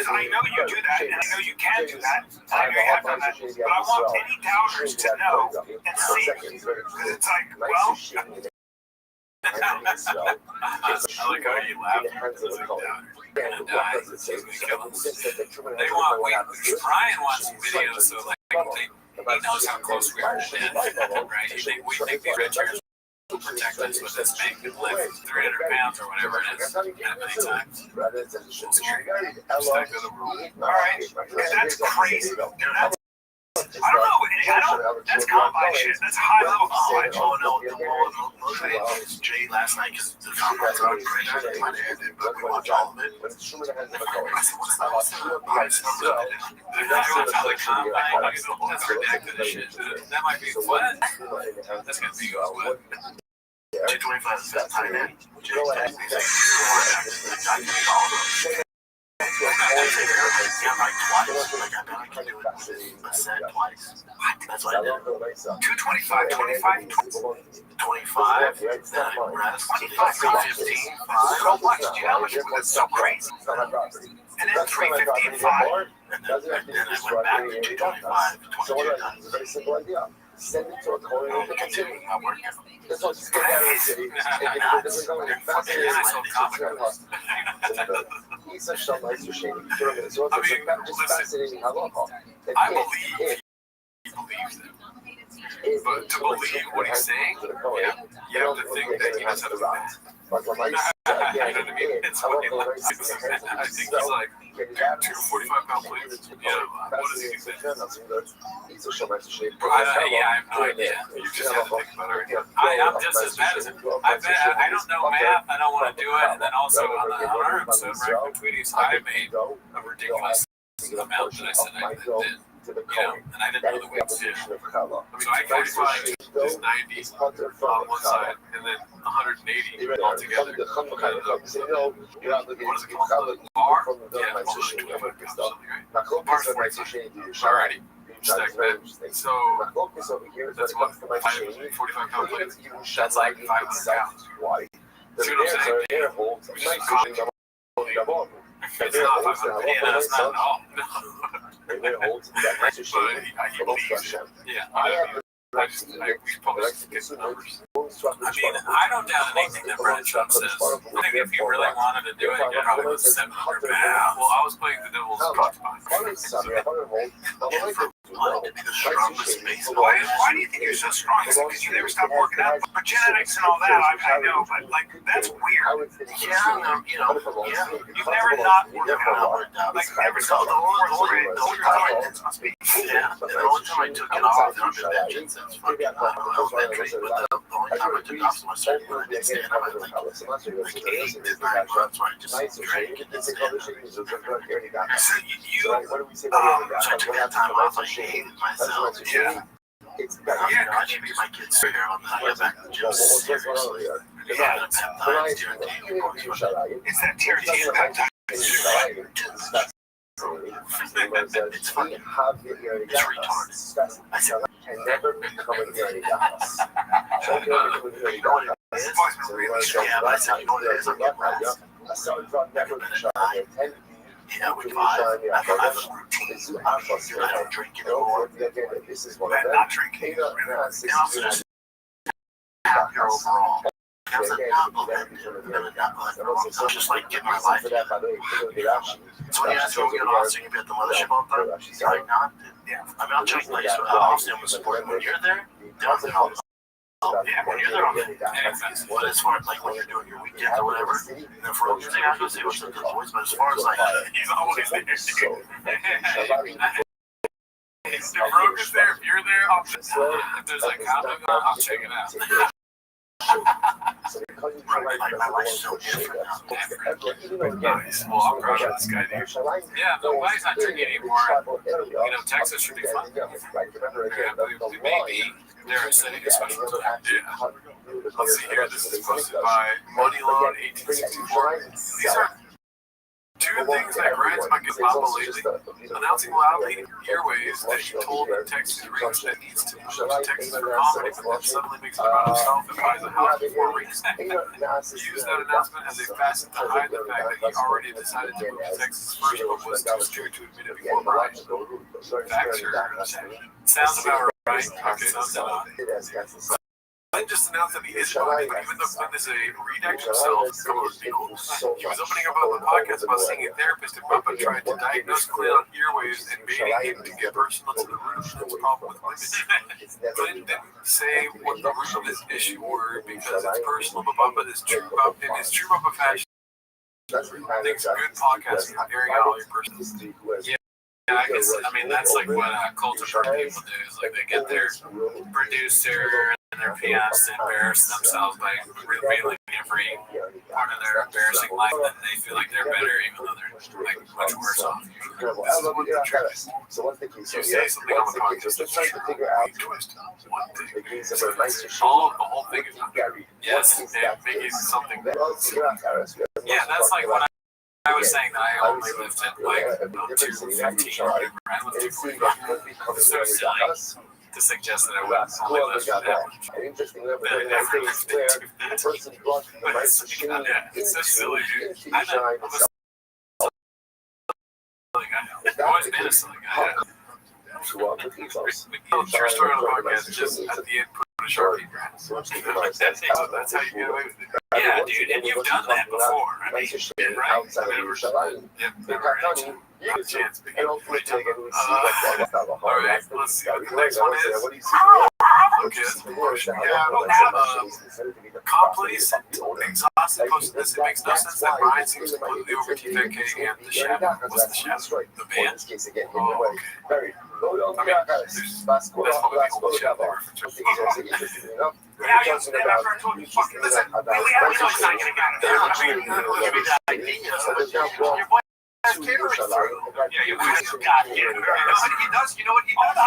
I know you do that, and I know you can do that, and I know you have done that, but I want any doubters to know and see, because it's like, well, I like how you laugh because it's like down. You're gonna die. It's gonna kill us. They want, Brian wants videos, so like he knows how close we are to death, right? We think the Richards will protect us with this bank and lift 300 pounds or whatever it is that many times. We'll see. Respect to the rule. All right, that's crazy. I don't know. That's combine shit. That's high level combine. Oh no, the motivated was Jay last night because the combine's on great. I might have ended, but we watch all of it. I said, what's the price of it? Everyone's on the combine. That's redacted as shit. That might be what? That's gonna be what? 225 is that time in. That's what I did. 225, 25. 25, then I rest. 3:15, 5. So much. Do you know how much? That's so crazy. And then 3:15, 5. And then I went back to 2:25, 22 very simple idea. Send it to a corner of the continuing my workout. That's what it's fascinating. He's a shot like Sushini. So it's fascinating how long. I believe he believes it. But to believe what he's saying, you have to think that he knows how to do that. You know what I mean? It's funny. I think he's like, 245-pound plates. What does he think? I have no idea. You just have to think about it. I'm just as bad as him. I don't know math. I don't want to do it. And then also on our episode, right, between these, I made a ridiculous amount that I said I did. And I didn't know the weights yet. So I classified just 90 on one side and then 180 altogether. What is it called? Bar? Yeah, 25 pounds, something, right? Bar's 45. Alrighty. Stack that. So that's what 45-pound plates. That's like 500 pounds. See what I'm saying? Which is common. It's not 500. Yeah, that's not at all. But he believes it. Yeah. We probably just get the numbers. I mean, I don't doubt anything that Brennan Trump says. I think if he really wanted to do it, he probably was 700 pounds. Well, I was playing the devil's advocate. To be the strongest base. Why do you think you're so strong? Is it because you never stopped working out? But genetics and all that, I know, but like that's weird. Yeah, you've never not worked out. Like never stopped. The only time I did speak. Yeah, the only time I took it off, I've been benching since fucking I was benching. But the only time I took it off was when I did stand up. I was like 8 to 9 months where I just drank and did stand up. So so I took that time off. I hated myself. Yeah. I should be my kids here on the way back to the gym. Seriously. Yeah, the peptides, TRT. It's that TRT and peptides. It's fucking, it's retarded. I said, can never become an early gas. You know what it is? Yeah, but I said, you know what it is? I'm getting rest. I started on network shot at 10. Yeah, with 5, I have a routine. I don't drink anymore. This is what I'm not drinking. And also just happier overall. Because I'm not blended. So just like get my life. So when you ask me, are we going to Austin, you'll be at the mothership all the time? Right now? Yeah. I mean, I'll check place. Obviously, I'm going to support you. When you're there, yeah, when you're there, I'm in. But as far as like when you're doing your weekend or whatever, and then for music, I'm going to say what's up to the boys. But as far as like, he's always there. If Rogue is there, if you're there, if there's a comment, I'll check it out. my life's so different now. Nice. Well, I'm proud of this guy, dude. Yeah, the why he's not drinking anymore. Texas should be fun. Maybe they're setting a special time. Yeah. Let's see here. This is posted by Moneylawn 1864. These are two things that grinds my Papa lately. Announcing loudly Airways that he told the Texas Rings that needs to move to Texas for comedy, but then suddenly makes it about himself and buys a house before Rings. Used that announcement as a facet to hide the fact that he already decided to move to Texas first, but was too scared to admit it before Brian. Facts are sounds about right. Okay, sounds about I just announced that he is moving, but even though Flynn is a redactor himself, he was opening up on the podcast about seeing a therapist and Papa tried to diagnose Flynn on earwaves and baiting him to get personal to the root of Flynn's problem with women. Flynn didn't say what the root of this issue were because it's personal, but Papa is true about in his true Papa fashion. Thinks good podcasting and airing out all your personal. Yeah, I mean, that's like what culture people do. Is like they get their producer and their pianist to embarrass themselves by revealing every part of their embarrassing life, and they feel like they're better, even though they're like much worse off. This is what the trick is. You say something on the podcast that's true, we twist one thing. The whole thing is not true. Yes, and making something. Yeah, that's like what I was saying that I only lifted like 215 or whatever. I lifted 245. It's so silly to suggest that I would only live for that much. That I never lived into that. But it's so silly, dude. I'm a silly guy. I've always been a silly guy. True story on the podcast, just at the end, put a Sharpie grass. That's how you get away with it. Yeah, dude, and you've done that before. I mean, right? Never not a chance. All right, let's see what the next one is. Okay, that's a promotion. Complete exhausted posted this. It makes no sense that Brian seems completely over TFK and the Shadow. What's the Shadow? The band? Oh, okay. I mean, that's what we hold the Shadow there for. Yeah, you said after I told you, fucking listen, we have no sign getting out of there. I mean, give me that idea. Your boy has carried through. Yeah, you guys got him. You know what he does? You know what he does?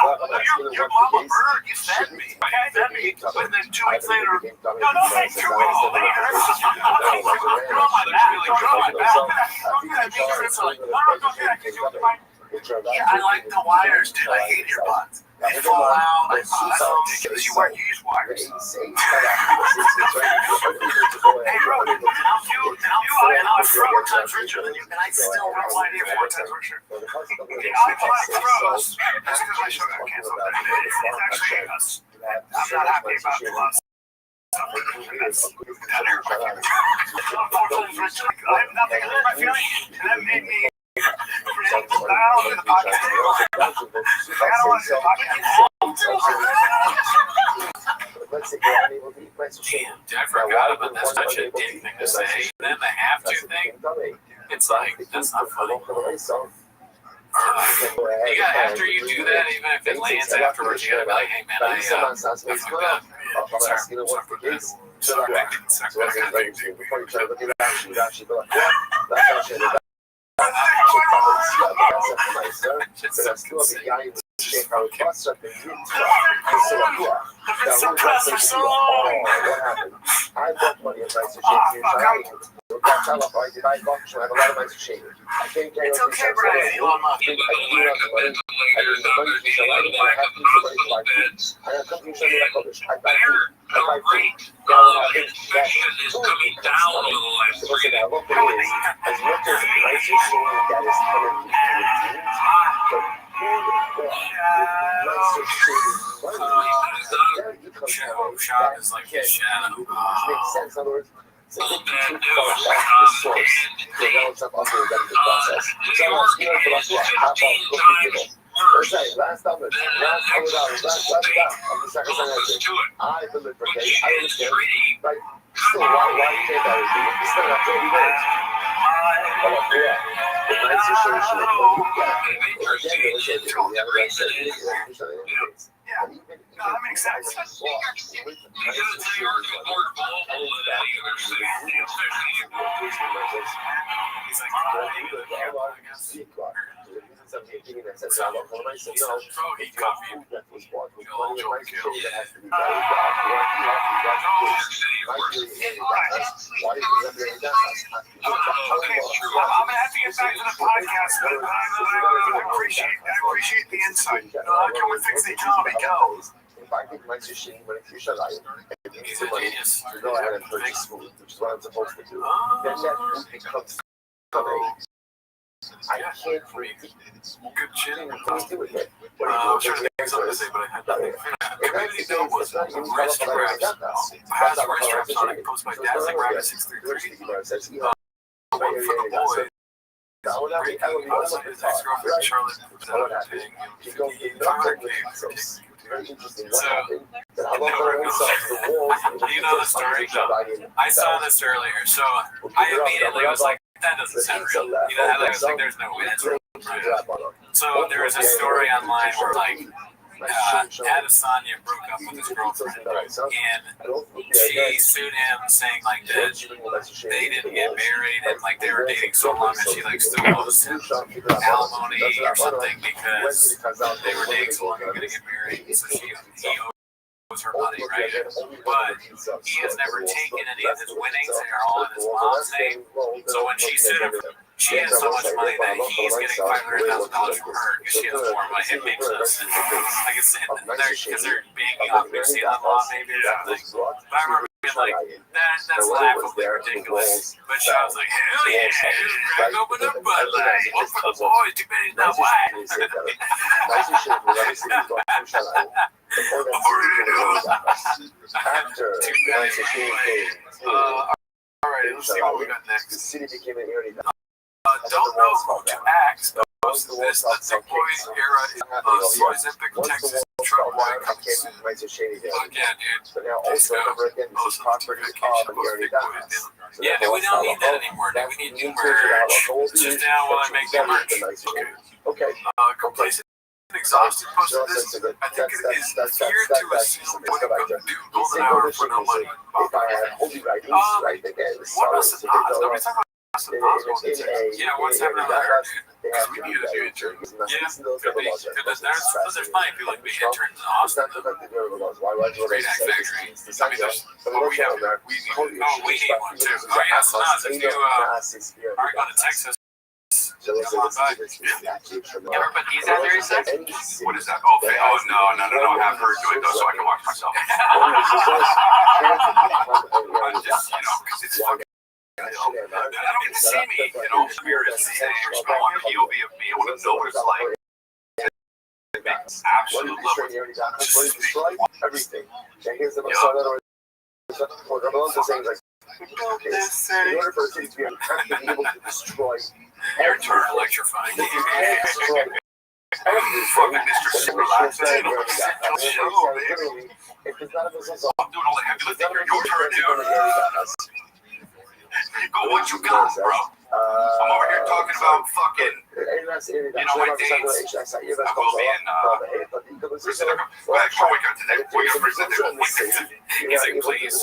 Your mama bird, you fed me. You fed me. And then 2 weeks later, no, thank 2 weeks later. You're on my back. You're on my back. Don't get me. It's like, no, don't get it. Yeah, I like the wires, dude. I hate your buttons. They fall out. That's ridiculous. You use wires. Hey, bro, I'm 4 times richer than you, and I still run my idea 4 times richer. I bought throws. That's because my show got canceled. It's actually us. I'm not happy about the loss. That's that air. I'm 4 times richer. I have nothing to hurt my feelings, and that made me. I don't do the podcast anymore. I don't want to do the podcast. Damn, dude, I forgot about that. Such a dick thing to say. And then the have to thing, it's like, that's not funny. After you do that, even if it lands afterwards, you gotta be like, hey man, I fucked up. Suppressor so long. I bought money and rights to change the entire It's okay, Brian. Elon Musk. Infection is coming down over the last 3 days. As much as rights are saying that is Shot is like a shadow. Which makes sense. In other words, it's a bit too far back to the source to develop some upward the process. So I'm asking for us to hop off people. Okay, last time, I'm the second time I deliberately, I understand, right? Still, why you can't always do it? You still have 30 days. Yeah. The nice situation is when you get that makes sense. I'm gonna have to get back to the podcast, but I appreciate the insight. How can we fix the economy? Go. If I think my machine when it's usually like it's money to go ahead and purchase food, which is what I'm supposed to do, then that food becomes something I can't really good shit. do with it. I'm trying to think of something to say, but I had nothing. Community Bill was restaurants. Has restaurants on it. Post by Dazzling Rabbit 633. One for the boys. His ex-girlfriend Charlotte was out of thing. You know the story? No. I saw this earlier, so I immediately was like, that doesn't sound real. You know, I was like, there's no way that's real. So there was a story online where, like, Adesanya broke up with his girlfriend, and she sued him, saying like that they didn't get married, and like they were dating so long that she like still owes him alimony or something because they were dating so long and gonna get married. So he owes her money, right? But he has never taken any of his winnings; they are all in his mom's name. So when she sued him, she has so much money that he's getting $500,000 from her because she has more money. It makes sense. Like it's because they're banking off New Zealand law maybe or something. But I remember being like, that's laughably ridiculous. But she was like, hell yeah, crack open up Bud Light. One for the boys, too many not white. All right, let's see what we got next. Don't know who to ask. Most of this, the tech boy era is Olympic Texas truck boy coming soon. Fuck yeah, dude. Let's go. Most of the vacation, most big boys. Yeah, dude, we don't need that anymore, dude. We need new merch. Just now while I make new merch. Okay. Complacent. Exhausted posted this. I think it is fear to assume what I'm going to do. Golden hour for no money. What else is odds? Nobody's talking about some odds going to Texas. Yeah, what's happening there, dude? Because we need a new intern. Yeah, could be. There's plenty of people like being interns in Austin. Great Act Factory. I mean, there's, we need one too. Oh yeah, so now if you are going to Texas, come on by. Yeah, but he's out there, he said? What is that? Oh, no. Have her do it though so I can watch myself. I'm just, because it's fucking. I don't get to see me, spirit on POV of me. I want to know what it's like. Absolute love. Everything. In order for a city to be able to destroy your turn electrifying. Fucking Mr. Superlax. I'm doing all the heavy lifting. Your turn, dude. Go, what you got, bro? I'm over here talking about fucking, my dates. I will be in, he's like, please,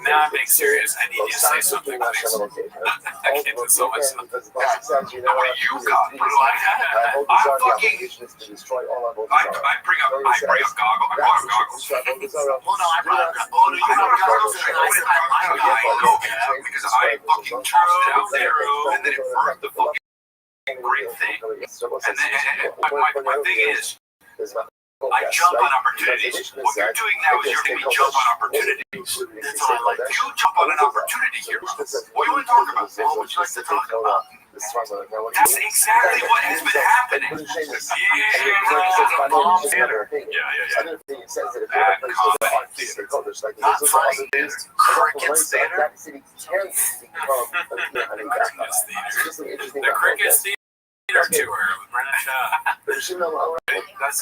now I'm being serious. I need you to say something, please. I can't do so much. Now, what do you got, bro? I'm fucking, I bring up goggles. I brought goggles. Well, no, I brought goggles. Oh, no, you brought goggles. I know, because I fucking charged it out there, and then it burned the fucking great thing. And then my thing is, I jump on opportunities. What you're doing now is you're making me jump on opportunities. That's what I like. You jump on an opportunity here. What do you want to talk about? What would you like to talk about? That's exactly what has been happening. Bad comedy theater. Not funny. Crickets theater. The Crickets theater tour with Brennan Shaw. That's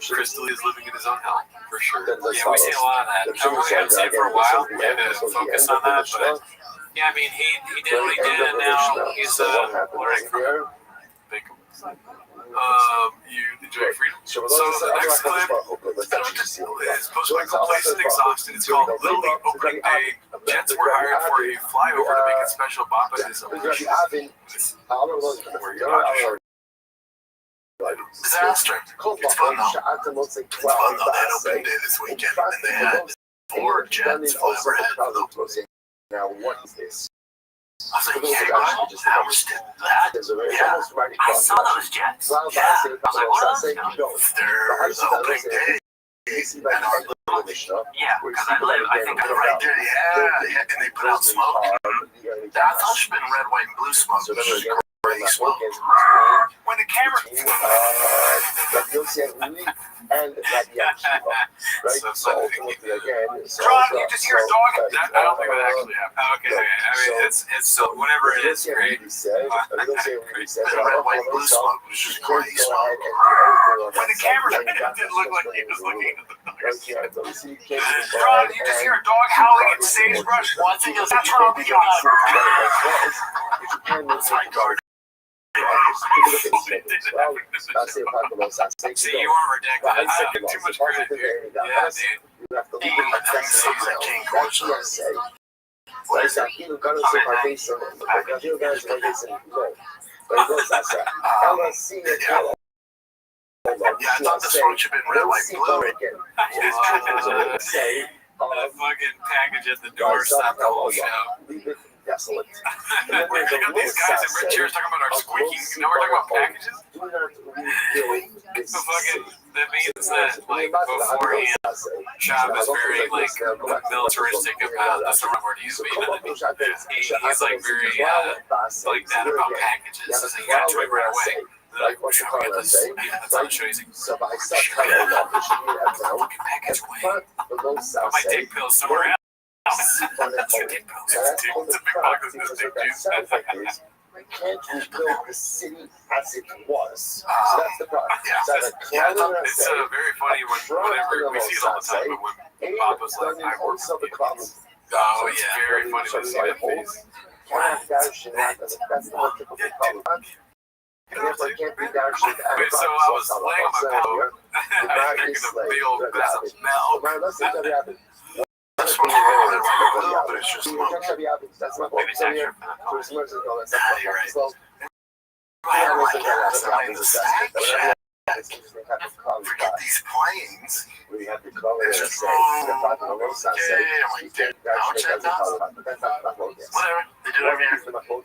Crystal is living in his own hell, for sure. Yeah, we see a lot of that. We haven't seen it for a while. We had to focus on that, but yeah, I mean, he did what he did, and now he's learning from it. You enjoy freedom. So the next clip is posted by Complacent Exhausted. It's called Little League Opening Day. Jets were hired for a flyover to make a special bop at his illusion. Disaster. It's fun though. It's fun though. They had opening day this weekend, and they had 4 Jets fly overhead for them. Now, what is this? I was like, yeah, how much did that? Yeah, I saw those Jets. Yeah. I was like, what are those guys? They're the opening day. And our little, yeah, because I think I'm right there. Yeah, and they put out smoke. I thought it should have been red, white, and blue smoke. Gray smoke. When the camera. And so ultimately again, Ron, you just hear a dog. I don't think that actually happened. Okay, I mean it's so whatever it is, great. Red, white, blue smoke was just gray smoke. When the camera didn't look like he was looking at the dogs. Ron, you just hear a dog howling at sagebrush. One thing is that's what I'll be on. That's my dog. See, you are redacted. I give too much credit, dude. Yeah, dude. Yeah, I thought this one should have been red, white, blue. That fucking package at the door stopped the whole show. desolate. We got these guys in red chairs talking about our squeaking. Now we're talking about packages. Do not rebuild this So fucking, city. that means that, like, beforehand, Shab is very, like, militaristic about, that's the wrong word to use, but you know what I mean? He's like, very, like that about packages. So you gotta do it right away. They're like, should we get this? Yeah, that's how the show is. Should we get a fucking package away? Put my dick pills somewhere else. That's your dick pills. It's a big box of this dick juice. Can't rebuild the city as it was. So that's the problem. It's very funny whenever we see it all the time, but when Bob was like, I work with people. Oh, it's very funny to see that face. Wait, so I was laying on my pillow, and I was drinking a big old glass of milk. That's what you're but it's just smoke. Maybe it's actually you're right. I don't like it. It's a snack shack. Forget these planes. It's just whatever. They do it every year.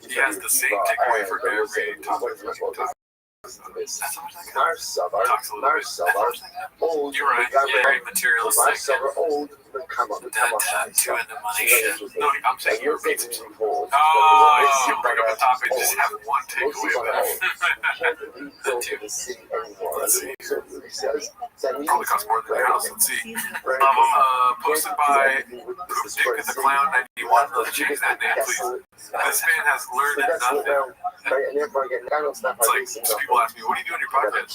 He has the same takeaway for every topic. Talks a little bit. You're right. Very materialistic. That too in the money shit. No, I'm saying you're being. Oh, you bring up a topic, just have one takeaway about it. That too. Let's see. Probably costs more than your house. Let's see. Posted by Poop Dick and the Clown 91. Let's change that name, please. This man has learned nothing. It's like people ask me, "What do you do in your podcast?"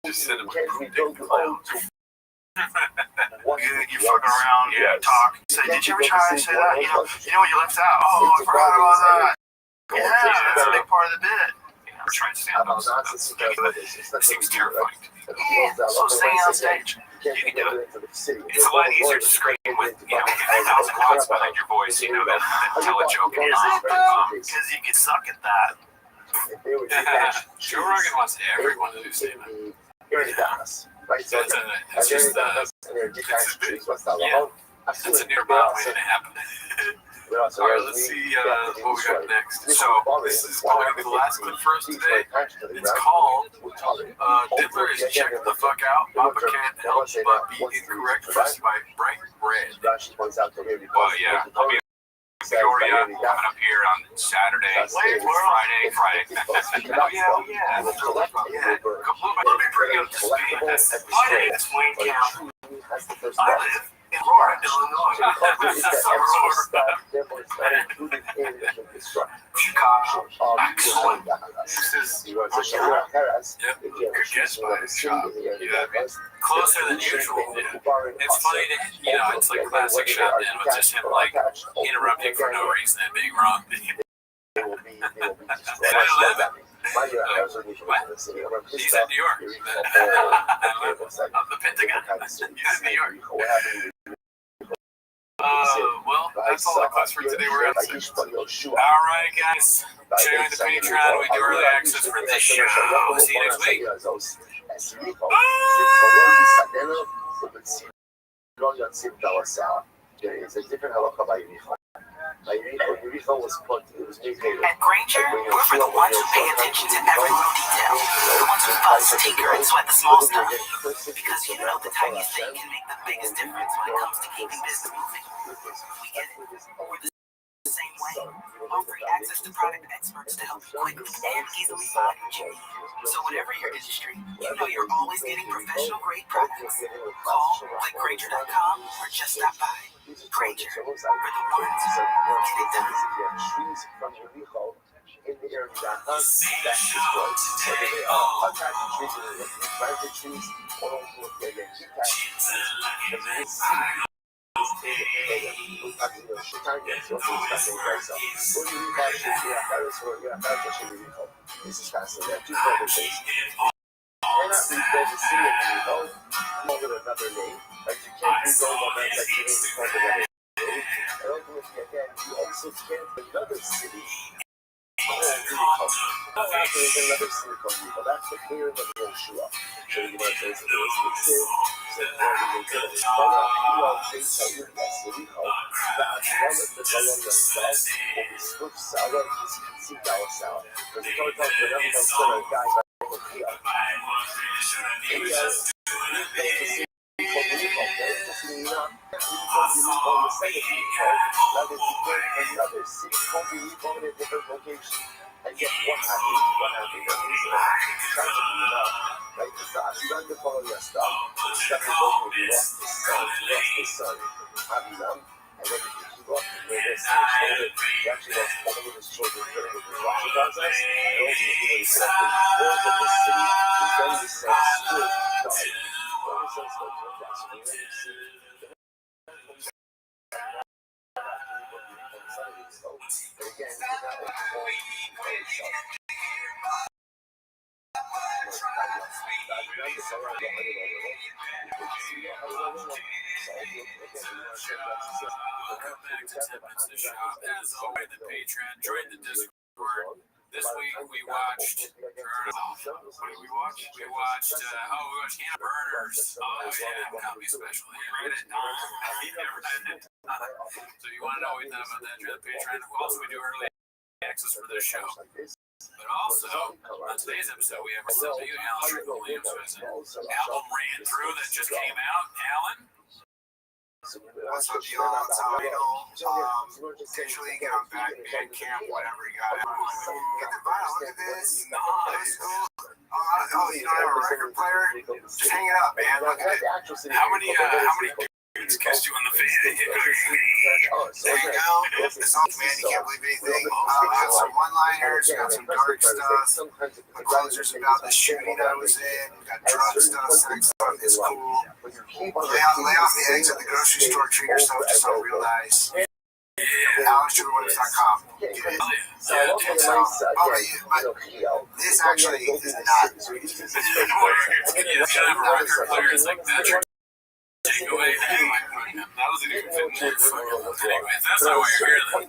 Just send them a Poop Dick and the Clown. You fucking around, talk. Say, did you ever try to say that? You know what you left out? Oh, I forgot about that. Yeah, that's a big part of the bit. We're trying to stand up. It seems terrifying. Yeah, so staying on stage, you can do it. It's a lot easier to scream with, 50,000 watts behind your voice, than tell a joke. Because you can suck at that. Joe Rogan wants everyone to do stand-up. It's just that's a nearby way to happen. Alright, let's see what we got next. So, this is probably going to be the last clip for us today. It's called Diddler is checking the fuck out. Papa can't help but be incorrect, first by Bright Red. Well, yeah, I'll be in Peoria coming up here on Saturday, Friday. Oh, yeah. Let me bring you up to speed. My name is Wayne County. I live in Aurora, Illinois. Chicago. Excellent. This is good guess by the shop. Closer than usual. It's funny that, it's like classic shop then with just him like interrupting for no reason and being wrong. He's at New York. I'm the Pentagon. He's in New York. Well, that's all the clips for today. We're out. Alright, guys. Join the Patreon. We do early access for this show. See you next week. At Granger, we're for the ones who pay attention to every little detail. The ones who fuss, tinker, and sweat the small stuff. Because the tiniest thing can make the biggest difference when it comes to keeping business moving. We get it. We're the same way. Offering access to product experts to help you quickly and easily find what you need. So whatever your industry, you're always getting professional grade products. Call, click Granger.com, or just stop by. Granger, for the ones who get it done. And yet, what happened? Right? God, you learn to follow your stuff. The stuff is going to be lost the sun. Abilam, and then he lost the children. He actually lost one of his children during the Rosh does us. And ultimately, when he set up the walls of the city, he then the same school died. What is that supposed to look like? So we really see but again, Welcome back to 10 Minutes to Shop. As always, the Patreon, join the Discord. This week we watched, what did we watch? We watched Hannah Burners. Oh yeah, copy special. You read it? No, you never read it. So you want to know what we thought about that, join the Patreon. Also, we do early access for this show. But also, on today's episode, we have ourselves a Alan Strickland-Williams, who has an album ran through that just came out. Alan? What's up, y'all? It's Aldo. Potentially get on back, Bandcamp, whatever you got. Get the vinyl, look at this. Nice. Oh, you don't have a record player? Just hang it up, man. Look at it. How many dudes kissed you in the face? There you go. It's all, man. You can't believe anything. Got some one-liners, got some dark stuff. The closers about the shooting I was in. Got drug stuff, sex stuff. It's cool. Lay off the eggs at the grocery store. Treat yourself to something real nice. AlexSugarWilliams.com. Get it. This actually is not. You should have a record player. It's like that's your takeaway. That wasn't even fitting there. Anyways, that's not why you're here then.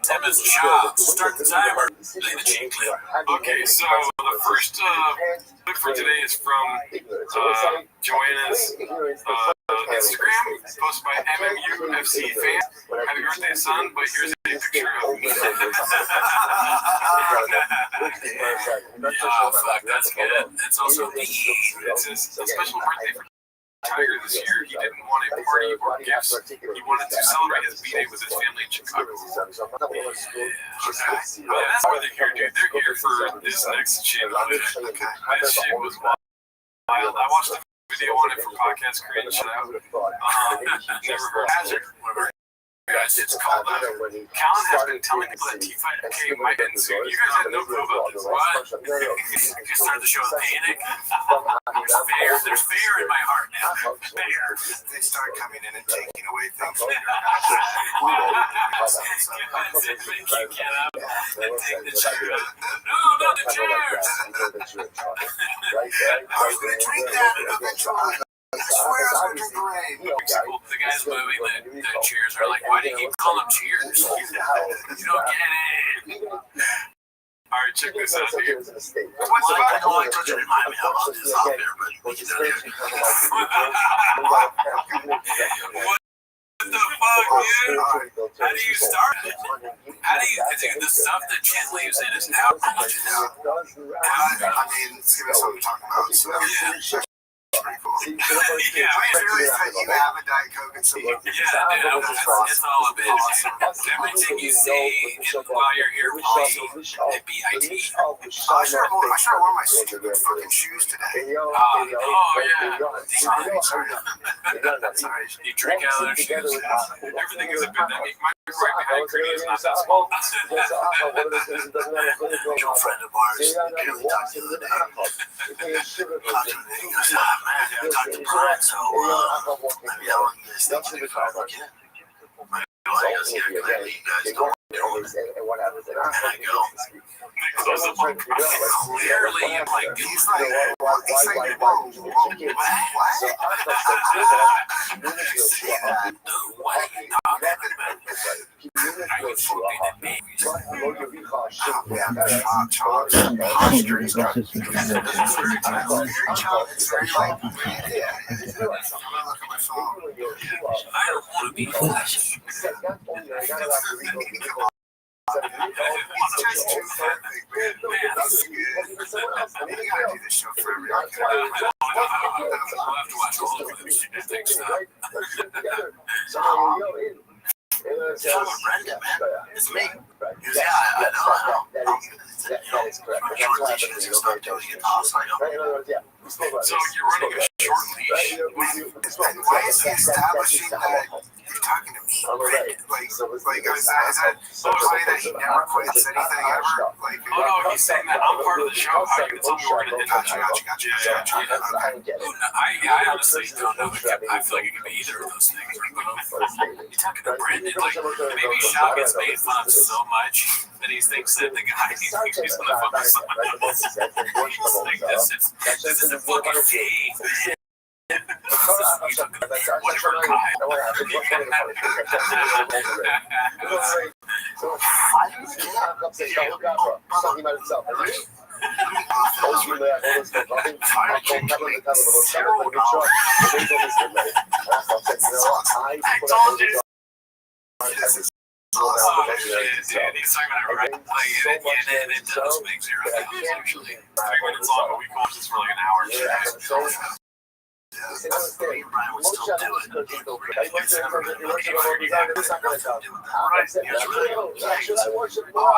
10 Minutes to Shop. Start the timer. Play the cheat clip. Okay, so the first clip for today is from Joanna's Instagram, posted by MMUFC fan. Happy birthday, son, but here's a picture of me. Fuck, that's good. It's also me. It's a special birthday for Tiger this year. He didn't want a party or gifts. He wanted to celebrate his B-Day with his family in Chicago. Yeah, okay. Well, that's why they're here, dude. They're here for this next shit. This shit was wild. I watched the video on it for podcast cringe. Never heard Hazard. Guys, it's called Callan has been telling people that T5K might end soon. You guys had no clue about this. What? You started the show with panic. There's fear in my heart now. Fear. They start coming in and taking away things. They get up and take the chair. No, not the chairs. I was going to drink that eventually. I swear I was going to drink the rain. The guys moving the chairs are like, why do you keep calling them cheers? You don't get it. All right, check this out, dude. What's the back going? Don't you remind me how long this out there, but we can do it. What the fuck, dude? How do you start it? Dude, the stuff that Chin leaves in is now much out. I mean, it's going to be something we're talking about. So, yeah. Pretty cool. Yeah, I really think you have a Diet Coke and some. Yeah, dude, it's all a bit. Everything you say while you're here will be BIT. I should have worn my stupid fucking shoes today. Oh, yeah. Sorry. You drink out of their shoes. Everything is a bit. That means my right behind Korea is not that small. Mutual friend of ours, Kelly talked to the other day. I talked to Brian, so maybe I want this thing to be fine. I guess, yeah, clearly you guys don't know. And I go, clearly, I'm like, he's like, whoa, what? What are you talking about? Are you fucking at me? I don't want to be flashy. Just too fat, man. This is good. You gotta do this show for every I'll have to watch all of them. Next time. Brendan, man. It's me. Yeah, I know. So you're running a short leash. Why is he establishing that you're talking to me, Brendan? Like, is that somebody that he never quits anything ever? Like, Oh no, he's saying that I'm part of the show. How are you gonna tell me we're gonna Gotcha. I honestly don't know. I feel like it could be either of those things. You're talking to Brendan. Like maybe Shaw gets made fun of so much that he thinks that the guy he's gonna fuck with someone else. He's like, this is a fucking fake. Whatever, He's talking about it, right? Like, and it does make $0 usually. 3 minutes long, but we call this for like an hour. Brian would still do it. I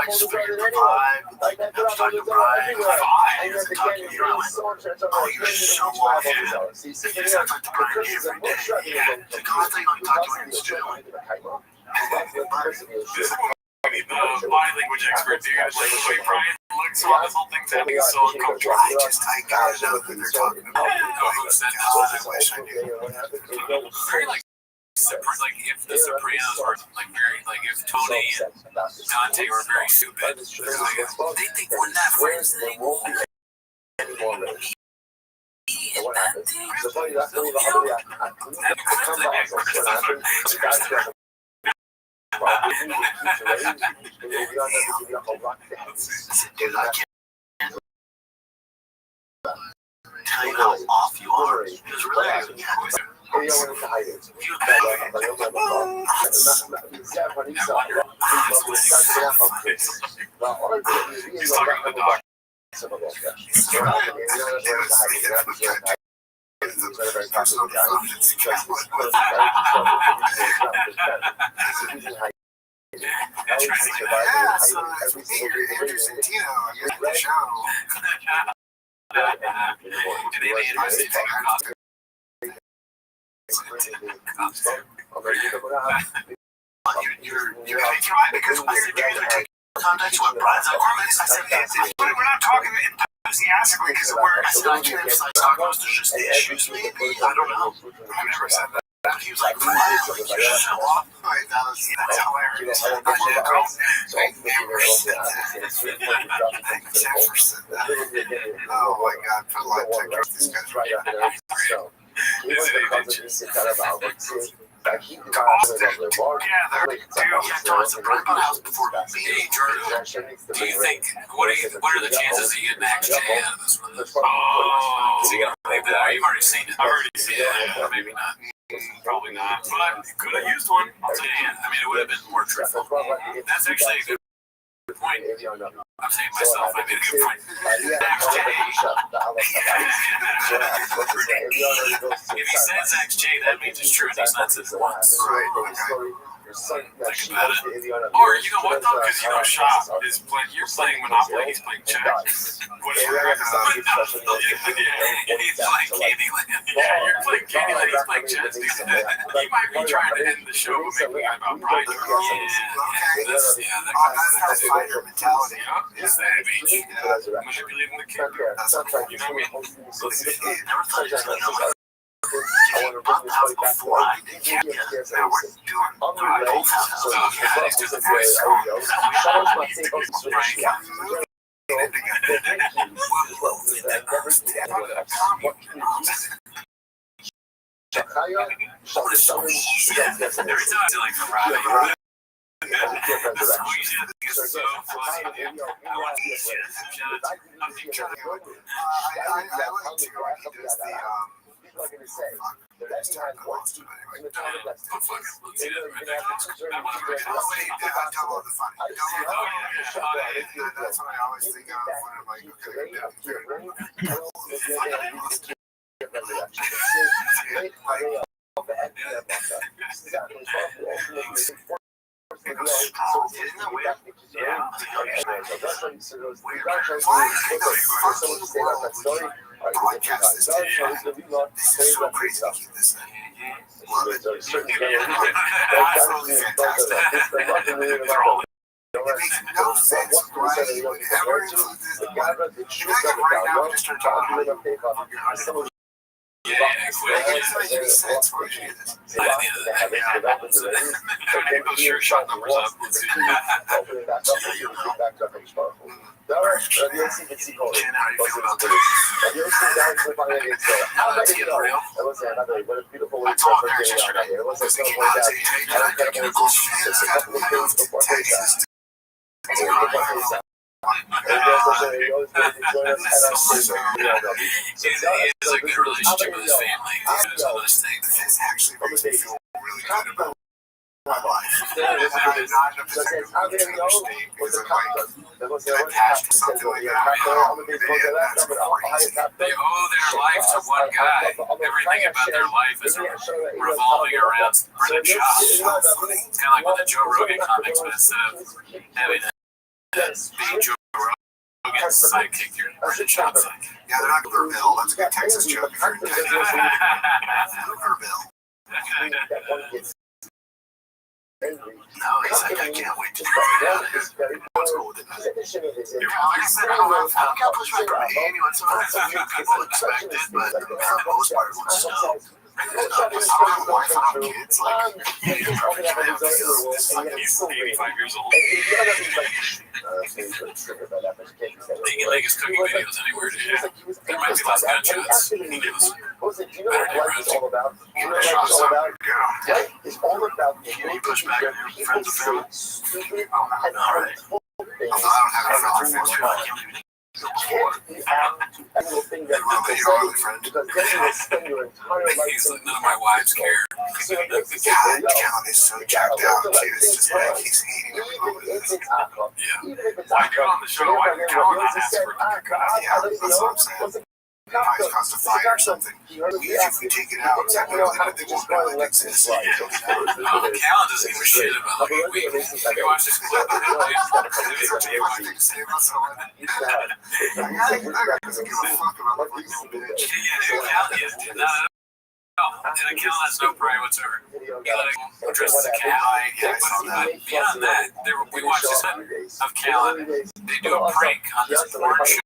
just figured the vibe. Like, I was talking to Brian. He doesn't talk to me. Oh, you're so awful. He sounds like the Brian every day. Yeah. The content you talk to him is doing. The body language expert, dude. Like the way Brian looks while this whole thing's happening is so uncomfortable. I gotta know who they're talking about. I wish I knew. Very like if the Sopranos were like very like if Tony and Dante were very stupid. They think we're not friends anymore. Dude, I can't tell you how off you are. Because really, He's talking to the dog. You're right, because we're taking context what Brian's arguments. I said, we're not talking enthusiastically because we're not trying to emphasize tacos. There's just issues, maybe. I don't know. I've never said that. He was like, you should show off. That's hilarious. Oh my god, put a light check off this guy's right. Do you think what are the chances of you getting XJ out of this one? Oh, is he gonna play that? You've already seen it. I've already seen it. Maybe not. Probably not. But could have used one. I'll tell you. I mean, it would have been more truthful. That's actually a good point. I'm saying myself, I made a good point. XJ. If he says XJ, that means it's true and he's not says it once. Think about it. Or you know what though? Because you know Shop is playing. You're playing Monopoly. He's playing chess. Whatever. He's playing Candyland. Yeah, you're playing Candyland. He's playing chess. He might be trying to end the show by making it about Brian. That's fighter mentality. It's that beach. Manipulating the character. You know what I mean? Never thought he was going to know. Before I did now we're doing both houses. Do the voice wrong. am I going to say? But that has one key in the time that's Oh, fuck it. Let's see that right That's there. That one's great. Oh, wait, yeah, double the funny. That's what I always think of when I'm like, okay, broadcast this is so crazy to keep this in. Love it. Absolutely fantastic. It makes no sense why you would ever include this. Right now, we just started talking about Yeah, it doesn't make any sense why you do this. I didn't either. Yeah. Go sure shot numbers up. Let's see. Ken, how do you feel about that? I told my parents yesterday, because they came out and said, hey, can I get a close friend? It's got moved to Texas. He has a good relationship with his family. That's one of those things. This actually makes me feel really good about my life. I'm not in a position to understand because I'm like, attached to something like that. That's crazy. They owe their life to one guy. Everything about their life is revolving around Brennan Schaub. It's kind of like with the Joe Rogan comics, but instead of having being Joe Rogan's sidekick, you're Brennan Schaub's sidekick. Yeah, they're not going to Bill. That's a good Texas joke. No, he's like, I can't wait to try it out. What's wrong with it? Like I said, I don't get pushback from anyone. So a few people expect it, but for the most part, it's no. I don't have a wife, I don't have kids. Like, you probably try out this. This is like he's 85 years old. He can make his cooking videos anywhere, dude. There might be less gunshots. He knows. Better neighborhoods. You know, shots up. Yeah. Can you push back on your friends and family? All right. Although I don't have any friends or family. They will be your only friend. He's like, none of my wives care. God, Callan is so jacked out. It's just like he's eating everything. Yeah. Why do on the show? Why did Callan not ask for it? Yeah, that's what I'm saying. Probably caused a fire or something. If we take it out, they won't know it exists. Callan doesn't give a shit about like we watch this clip of him. It's such a funny thing to say about someone. That guy doesn't give a fuck about the little bitch. Yeah, dude, Callan is not at all. And Callan has no pride whatsoever. He like dresses a cat. But beyond that, we watch this clip of Callan. They do a prank on this porn show.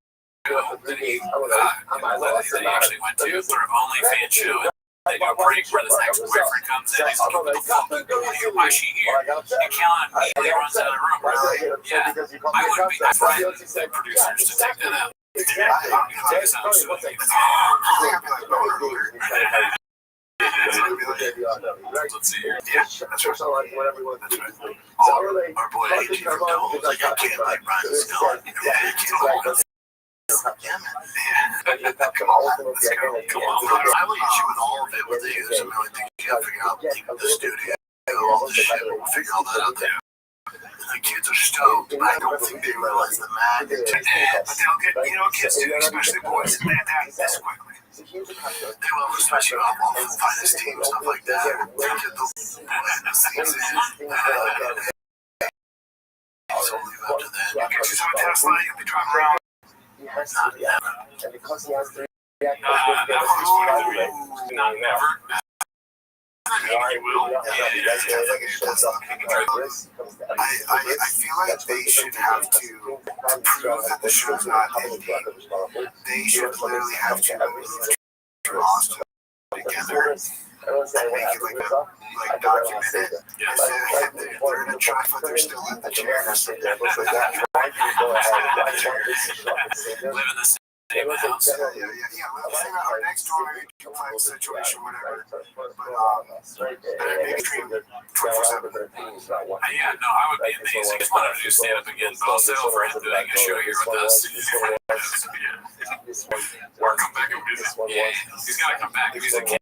That he actually went to, sort of OnlyFans show. They do a prank where this ex-boyfriend comes in. He's like, what the fuck? Why is she here? And Callan immediately runs out of the room. Yeah, I wouldn't be frightened the producers to take that out. Take us out. Let's see here. Yeah, that's right. That's right. Our boy AG from Dole was like, I can't like Ryan Stone. You know, you can't. Yeah, man. Come on. Let's go. Come on. I will hit you with all of it with the use. I mean, I think you gotta figure out the studio, all this shit. We'll figure all that out there. The kids are stoked. I don't think they realize the magnitude. But they'll get, you know, kids do, especially boys, they adapt this quickly. They will, especially all the finest teams, stuff like that. They get the things in. So leave it up to them. You'll get yourself a Tesla, you'll be driving around. Not never. And because he has to Not never. I feel like they should have to prove that the show's not ending. They should literally have to draw together and make it like documented. They're gonna try, but they're still in the chair. Live in the same house. Yeah. Let's say our next door complaint situation, whatever. But maybe stream 24/7. Yeah, no, I would be amazing. I just wanted to do stand up again, but also for him doing a show here with us. Or come back and visit. Yeah, he's got to come back. If he's a king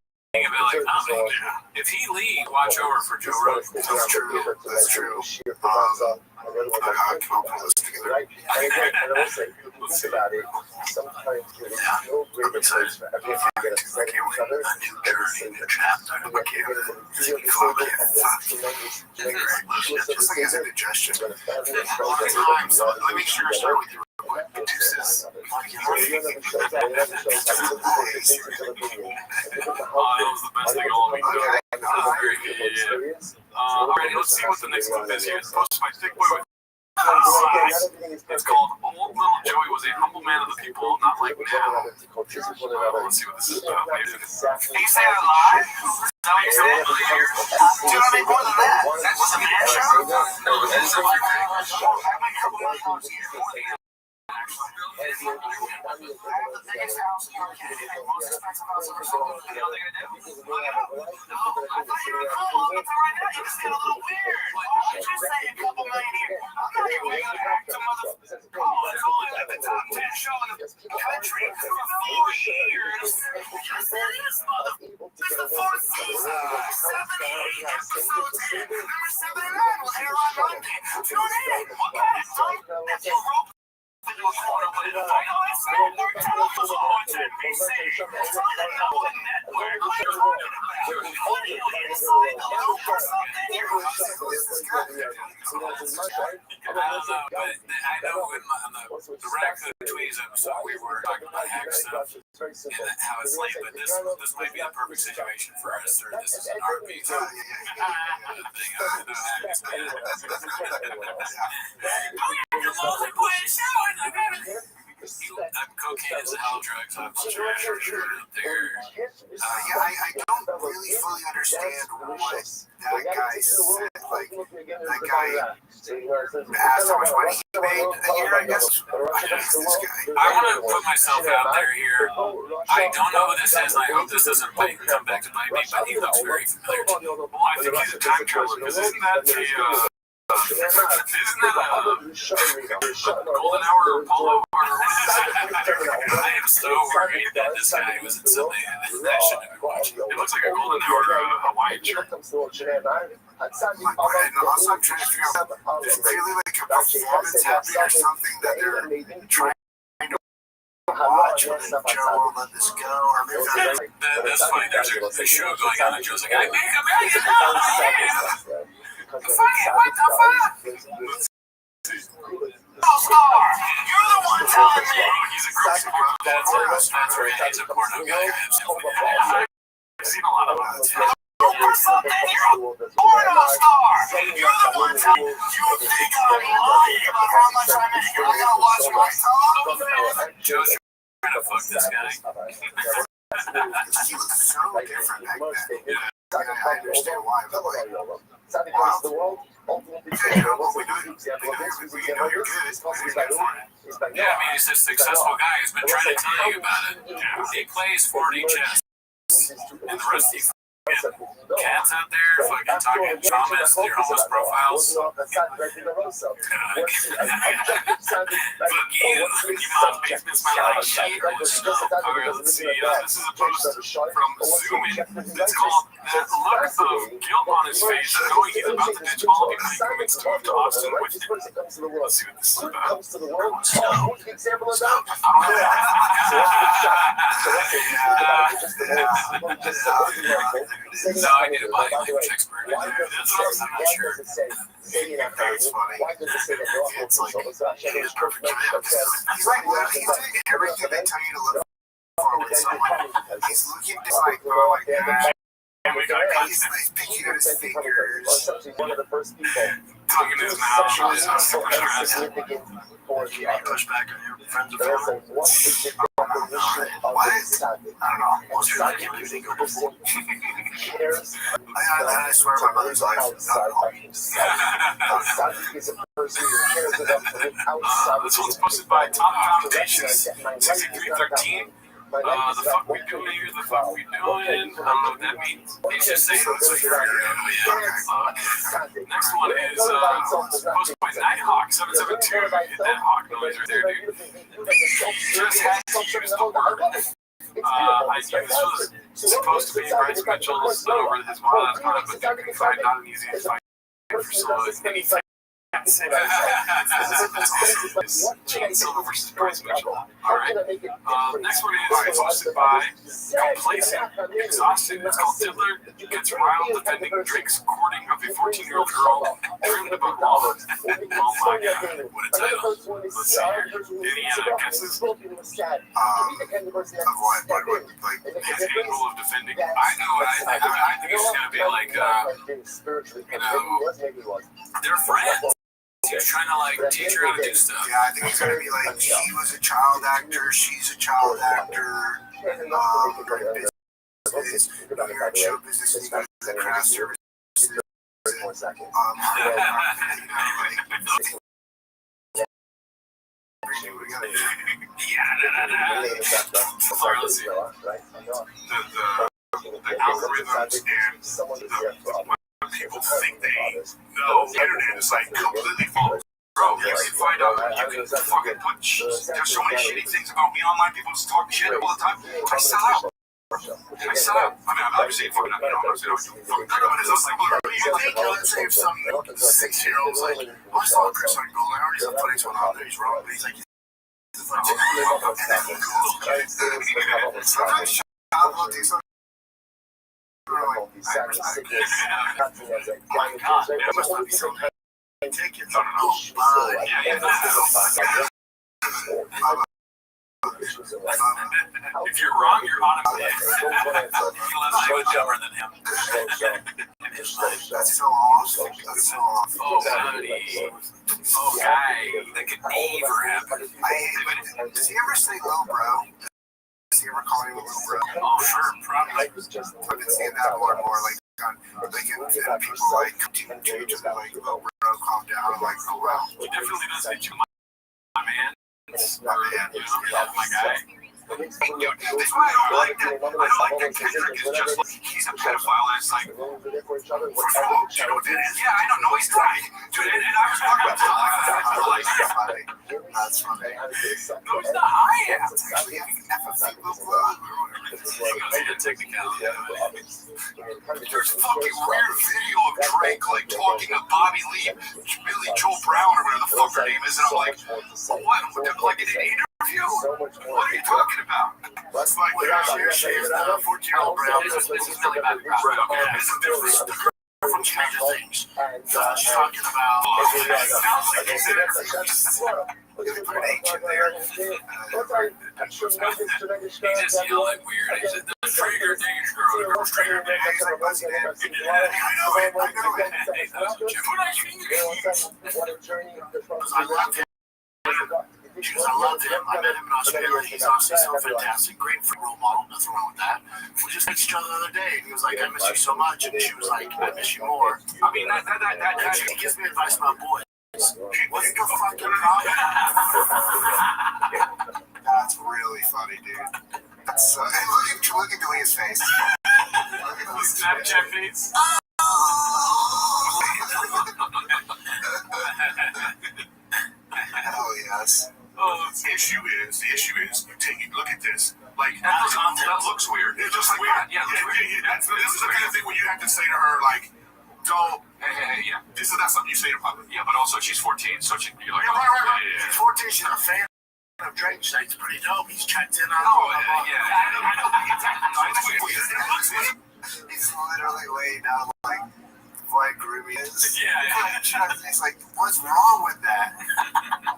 of LA comedy, if he leaves, watch over for Joe Rogan. That's true. That's true. I'll pull this together. Let's see. About it, sometimes there's no greater place for everyone to get upset at each other. A new journey, a chapter of a character. Just like as a digestion. Let me share a story with you real quick. Deuces. That was the best thing all week. That was very good. Yeah. Alrighty, let's see what the next clip is here. It's posted by Thick Boy with it's called Old Little Joey was a humble man of the people, not like now. Let's see what this is about. Maybe. Can you say that live? Is that what you said? Do you want to make more than that? What's a man show? No, this is a live show. I make a couple more times a year. I have the biggest house in York County, the most expensive house I've ever sold. You know what they're gonna do? No, I thought you were cool. Up to right now, you just feel a little weird. Why don't you say a couple million a year? I'm not even gonna act a motherfucker. It's only like the top 10 show in the country for 4 years. Yes, it is, motherfucker. This is the 4th season. 78 episodes in. Number 79 will air on Monday. Tune in. Okay, if you rope in your corner with it, I know it's not more television on NBC. It's on the Nolan Network. What are you talking about? What are you inside the loop or something? You're I know in the Raccoon Tweez episode we were talking about hack stuff and how it's late, but this might be the perfect situation for us, or this is an RP. Cocaine is a hell drugs. I'm sure they're. I don't really fully understand what that guy said. Like, that guy asked how much money he made a year, I guess. This guy. I want to put myself out there here. I don't know who this is, and I hope this doesn't come back to bite me, but he looks very familiar to me. Well, I think he's a time traveler, because isn't that the... Isn't that a golden hour polo? I am so worried that this guy was in something that I shouldn't have been watching. It looks like a golden hour Hawaiian shirt. And also I'm trying to figure out, is it really like a performance happening or something that they're trying to watch, or then Joe won't let this go, or maybe That's funny. There's a show going on, and Joe's like, I make $1 million! Fuck it, what the fuck? All-star, you're the one telling me. He's a gross. That's right. He's a porno guy. I've seen a lot of that. Or something, you're a porno star. You're the one telling me. You think I'm lying about how much I make? Am I gonna watch myself? Joe's trying to fuck this guy. he looks so different back then. I understand why, but like, wow. Okay, what we do, we know you're good. Yeah, I mean, he's a successful guy who's been trying to tell you about it. He plays 4D chess, and the rest of these cats out there fucking talking traumas, their homeless profiles. Fuck you mom basement smell like shit. Alright, let's see, this is a post from Zoom. It's called That Look of Guilt on His Face, knowing he's about to ditch all of his movements to move to Austin with him. Let's see what this is about. No, I need a body language expert. I'm not sure. That's funny. It's like, he's perfect. He's like, he's doing everything they tell you to look for with someone. He's looking just like, oh my gosh. He's picking at his fingers. One of the first people. Tongue in his mouth. He's super stressed. Push back on your friends or family. What? I don't know. Most people can't believe they go before. I swear my mother's life is not home. This one's posted by Tom Foundations, 6313. The fuck we doing here? The fuck we doing? I don't know what that means. He's just saying it's like, next one is posted by Nighthawk 772. Hit that hawk noise right there, dude. used the word. This was supposed to be Bryce Mitchell's over his wild card, but you can find not an easy fight for Silva. Anything. Gene Silva versus Bryce Mitchell. Alright. Next one is hosted by Complacent, Exhausted. It's called Diddler Gets Wild Defending Drake's courting of a 14-year-old girl driven about law. Oh my god, what a title. Let's see here. Any guesses? Of what? Like His angle of defending. I know, I think it's gonna be like, they're friends. He's trying to like teach her how to do stuff. Yeah, I think it's gonna be like she was a child actor, she's a child actor. Business, your show business is the craft service. The algorithms and what people think they know. The internet is like completely false. Bro, you can find out, you can fucking put, there's so many shitty things about me online, people just talk shit all the time. I sell out. I sell out. I mean, I'm obviously fucking up, I'm not saying fucking none of it is just like, you think, let's say if some 6-year-old's like, I saw Chris on Gold, I already saw footage on out there, he's wrong, but he's like, sometimes I'll do something. It must not be so bad. Tickets. I don't know. If you're wrong, you're automatic. You'll have dumber than him. That's so awesome. That's so awesome. Oh, buddy. Oh, guy. That could never happen. Does he ever say low, bro? Does he ever call you a little bro? Oh, sure, probably. I've been seeing that more and more. Like and people like continue to just like, oh, bro, calm down. Like, oh, wow. He definitely does hit you, my man. My guy. Dude, that's why I don't like that. I don't like that Kendrick is just like, he's a pedophile, and it's like, you know what that is? Yeah, I don't know, he's trying. Dude, and I was talking about like, that's funny. no, he's not. I am. There's fucking weird video of Drake, like, talking to Bobby Lee, Billy Joel Brown, or whatever the fuck her name is, and I'm like, what? Like an interview? What are you talking about? That's like she is the 14-year-old Brown. This is Billy Bobby Brown. Okay. This is the girl from Stranger Things. She's talking about. Put an H in there. He just yelling weird. He said, the Stranger Things girl, the girl Stranger Things. He's like, what's his name? I know it. I love him. I loved him. I met him in Australia. He's obviously so fantastic. Great free role model. Nothing wrong with that. We just met each other the other day. And he was like, I miss you so much. And she was like, I miss you more. I mean, that She gives me advice about boys. What's the fucking problem? That's really funny, dude. That's and look at Julia's face. Snapchat face. Hell yes. The issue is, you take it, look at this. Like, that looks weird. It's just like weird. Yeah, this is the kind of thing where you have to say to her, like, don't. Hey, yeah. This is not something you say to public. Yeah, but also she's 14, so you're like, right. She's 14, she's a fan of Drake. She's like, it's pretty dope. He's checked in on He's literally laying down, like, white groomies. Yeah. He's like, what's wrong with that?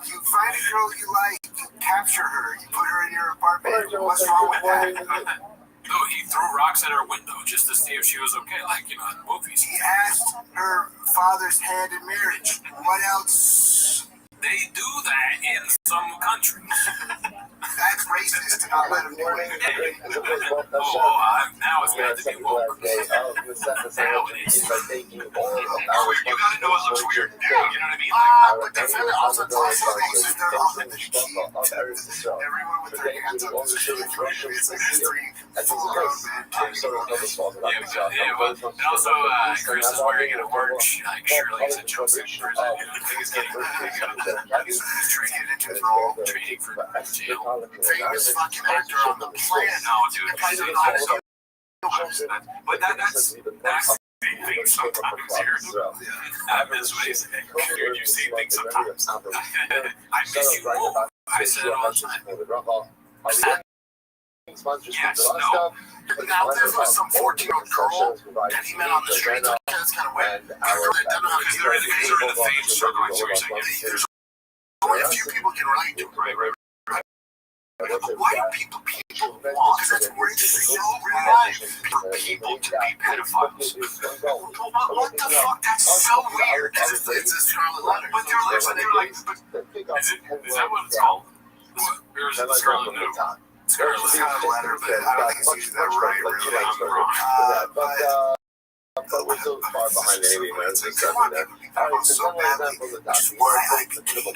You find a girl you like, you capture her, you put her in your apartment. What's wrong with that? No, he threw rocks at her window just to see if she was okay, like, you know, in movies. He asked her father's hand in marriage. What else? They do that in some countries. That's racist to not let him do anything. Now it's bad to be woke. Now it is. You gotta know it looks weird. You know what I mean? But the fella also tells you things that they're authentic. Everyone with their hands up is really three. It's like this three full-grown men talking about this. And also, Chris is wearing an orange shirt like he's a jumpsuit person. I think he's getting Training into his role. training for jail. Famous fucking actor on the planet. No, dude, he's not. But that's things sometimes here. I miss what he's saying. Dude, you see things sometimes. I miss you. I said it all the time. Yes, no. Now, there was some 14-year-old girl that he met on the street. That's kind of weird. Because they're in the fame struggle. There's only a few people can relate to it. Right. Why do people want? Because that's weird to see in real life. For people to be pedophiles. What the fuck? That's so weird. It's a scarlet letter. But they're like, Is that what it's called? Or is it the Scarlet Note? Scarlet letter, but I don't think it's used that right, really. But we're so far behind anyway, man. It's Come on, people be pedophiles so badly. Which is why I continue.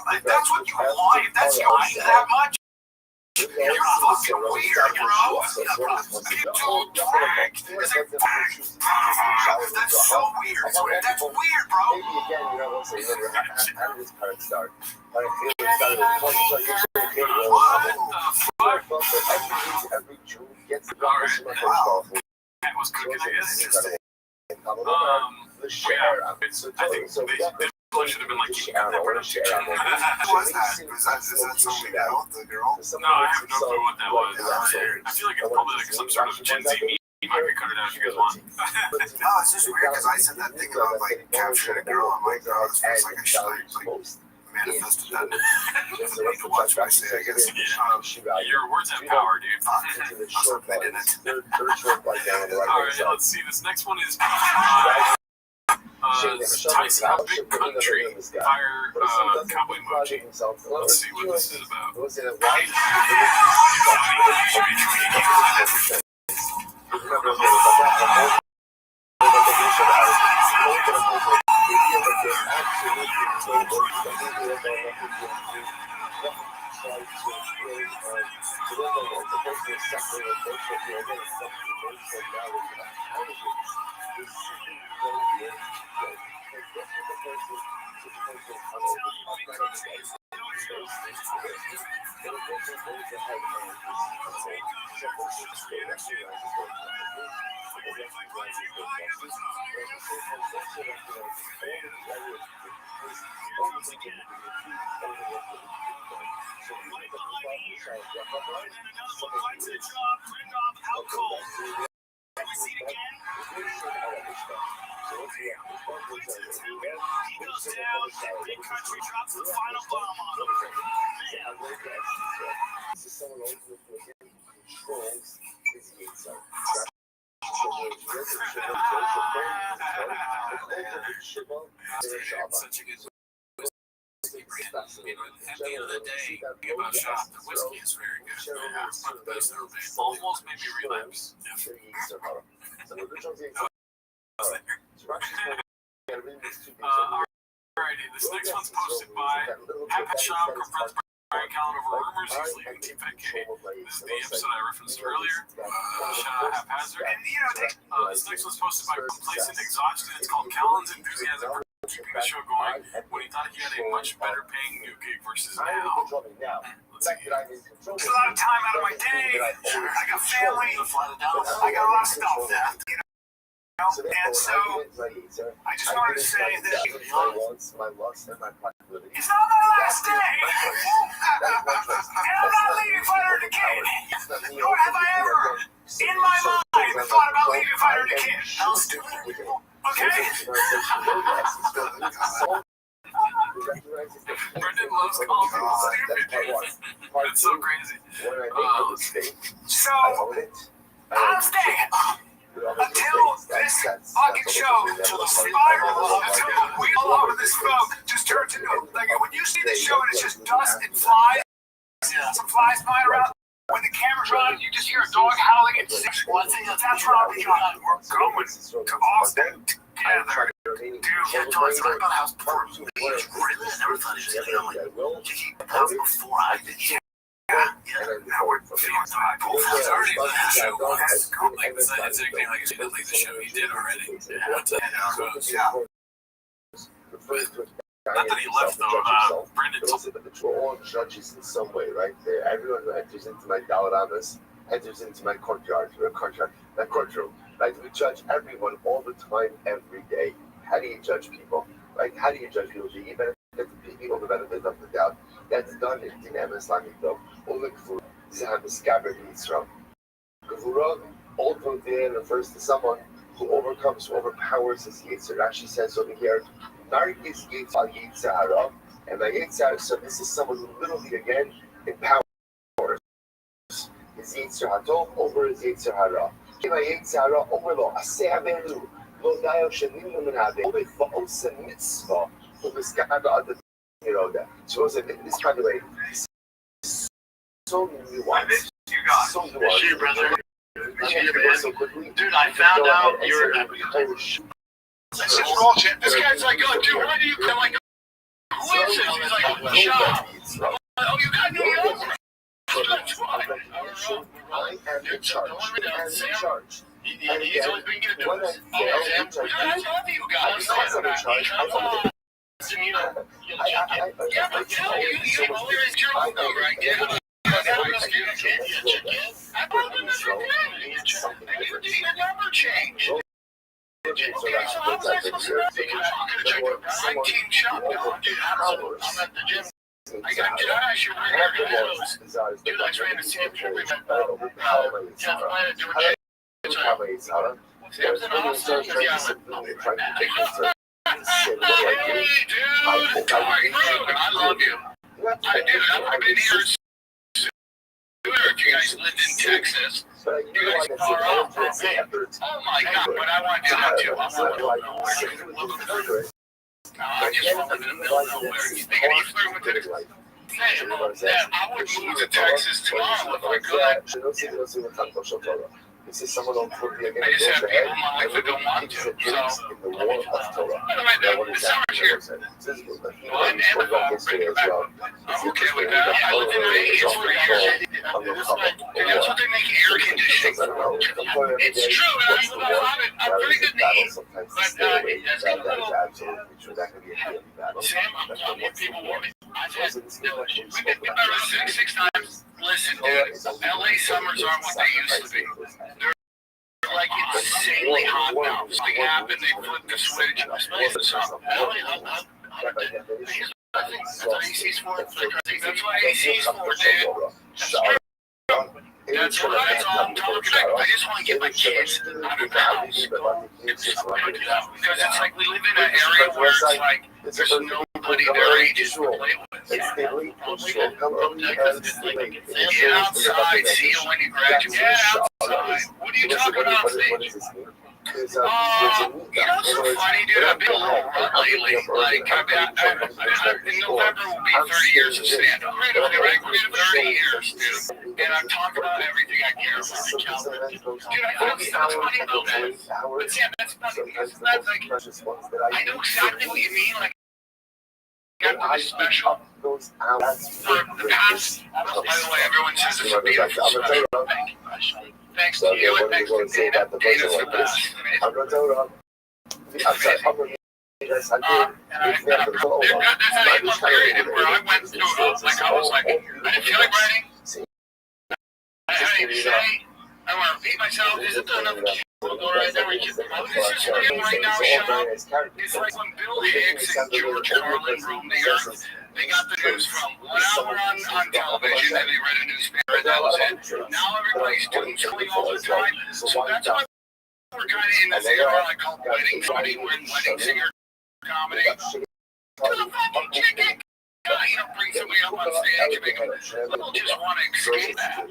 If that's what you want, if that's your mind that much, you're fucking weird, bro. You're too dark. It's like, that's so weird. That's weird, bro. maybe again, you know, once they live, how did this part start? But I feel it's got every Jew gets the That was cooking, I guess. The share. I think they should have been like, you got that production. Who was that? Was that somebody else, the girl? No, I have no clue what that was. I feel like it's probably like some sort of Gen Z meme. You might be cut it out if you guys want. No, it's just weird because I said that thing about like capturing a girl on my girl. It's like I should like manifested that. I need to watch what I say, I guess. Your words have power, dude. I didn't. Alright, let's see. This next one is Tyson Big Country Fire Cowboy Emoji. Let's see what this is about. Such a good at the end of the day, think about shots. The whiskey is very good. Yeah, it's one of the best ever made. Almost made me relapse. Alrighty, this next one's posted by Happy Shop confronts Brian Callen over rumors he's leaving Team FNK. This is the episode I referenced earlier. Haphazard. This next one's posted by Complacent Exhaustion. It's called Callen's Enthusiasm for keeping the show going when he thought he had a much better paying new gig versus now. Let's see. There's a lot of time out of my day. I got family. I got a lot of stuff. You know? And so, I just wanted to say that it's not my last day. And I'm not leaving Fighter to Kid. Nor have I ever, in my mind, thought about leaving Fighter to Kid. How stupid. Okay? Brendan loves calling people stupid. It's so crazy. So, I'm staying until this show to the spiral. We all over this smoke just turns into like when you see the show and it's just dust and flies. Some flies flying around. When the camera's on, you just hear a dog howling and six. That's Robbie John. We're going to Austin together. Dude, Yeah, Tony's talking about how before he was written. I never thought he was going to like, he before I did. Now we're feeling time. He's already left the show once. Like, it's anything like he did leave the show. He did already. Not that he left though. Brendan told We're all judges in some way, right? Everyone who enters into my Dalaramas enters into my courtyard, my courtroom. Right? We judge everyone all the time, every day. How do you judge people? Right? How do you judge people? Do you benefit the people the benefit of the doubt? That's done in Dinam Islamic though. This is how the scabbard eats from. Gevura ultimately refers to someone who overcomes, who overpowers his Yetzer. It actually says over here, Nargis Yetzirah, and my Yetzirah, so this is someone who literally again empowers his Yetzer Hatov over his Yetzer Hara. My Yetzirah over lo Aseh lo Dayo Shenim Lemenade, over Va'osa Mitzvah, over Skaba Ad Yeroda. So this, by the way, so nuanced. So nuanced. Brother. Dude, I found out you're. I said, this guy's like, oh, dude, why do you come like, who is it? He's like, Shop. Oh, you got me over. That's why. I am in charge. He's always been good to us. I love you guys. Yeah, but tell you, you always your own number. I get it. I brought the number down. And you need a number change. Okay, so how was I supposed to know? Because I'm going to check out. I'm Team Shop now. Dude, I'm at the gym. I got Josh over here. Dude, I trained the same trip. We met 10th Planet doing shit. Sam's in Austin. Yeah, I'll be right back. Hey, dude. I love you. I've been here if you guys lived in Texas. You guys are all from me. Oh my God, but I want to do that too. I want to live nowhere. I just want to live in the middle of nowhere. You think any flirt with Texas? I would move to Texas tomorrow if I could. This is someone on Turkey again. I just have people in my life that don't want to. So, in the war of Torah. By the way, the summer's here. Well, and I'm okay with that. I lived in Vegas for years. That's what they make air conditioning. It's true, man. I'm pretty good to eat. But that's got a little... Sam, I'm what people want me. We've been better 6 times. Listen, dude, LA summers aren't what they used to be. They're like insanely hot now. Something happened, they flipped the switch. It's the summer. That's what AC's for. That's what AC's for, dude. That's all I'm talking about. I just want to get my kids out of the house. Because it's like we live in an area where it's like there's nobody their ages to play with. Get outside, see you when you graduate. Get outside. What are you talking about, stage? You know, it's so funny, dude. I've been a little run lately. Like, in November will be 30 years of stand-up. Right? We're going to 30 years, dude. And I'm talking about everything I care about. Dude, I know stuff's funny about that. But Sam, that's funny because that's like, I know exactly what you mean. Like, got really special for the past. By the way, everyone says it's a beautiful special. Thank you. Thanks to you and thanks to Dana. Dana's the best. There's an 8-month period where I went through, like, I was like, I didn't feel like writing. I didn't even say, I want to repeat myself. Isn't there enough right there? This is right now, Sean. It's like when Bill Hicks and George Carlin roamed the earth. They got the news from 1 hour on television, and they read a newspaper, and that was it. Now everybody's doing something all the time. So that's why we're kind of in this era I call wedding singer comedy. To the fucking chicken. You know, bring somebody up on stage and make them, people just want to escape that.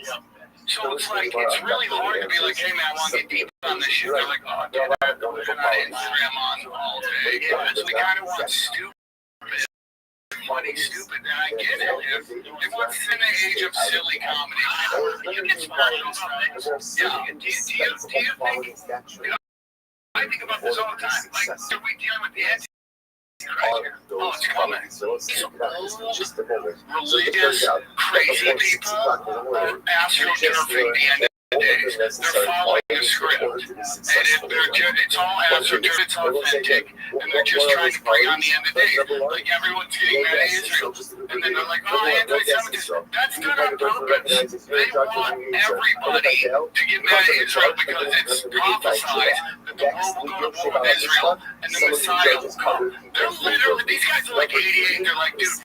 So it's like, it's really hard to be like, hey man, I want to get deep. on this shit. They're like, oh, dude, I've been on Instagram on all day. Because we kind of want stupid. Funny, stupid, and I get it. If what's in the age of silly comedy, you get smart those things. Yeah. Do you think, I think about this all the time. Like, are we dealing with the Antichrist here? Oh, it's coming. Just religious, crazy people are astroturfing the end of the days. They're following a script. And it's all astroturfing, it's authentic, and they're just trying to bring on the end of the days. Like, everyone's getting mad at Israel. And then they're like, oh, anti-Semitism. That's done on purpose. They want everybody to get mad at Israel because it's prophesied that the world will go to war with Israel and the Messiah will come. They're literally, these guys are like 88, they're like, dude,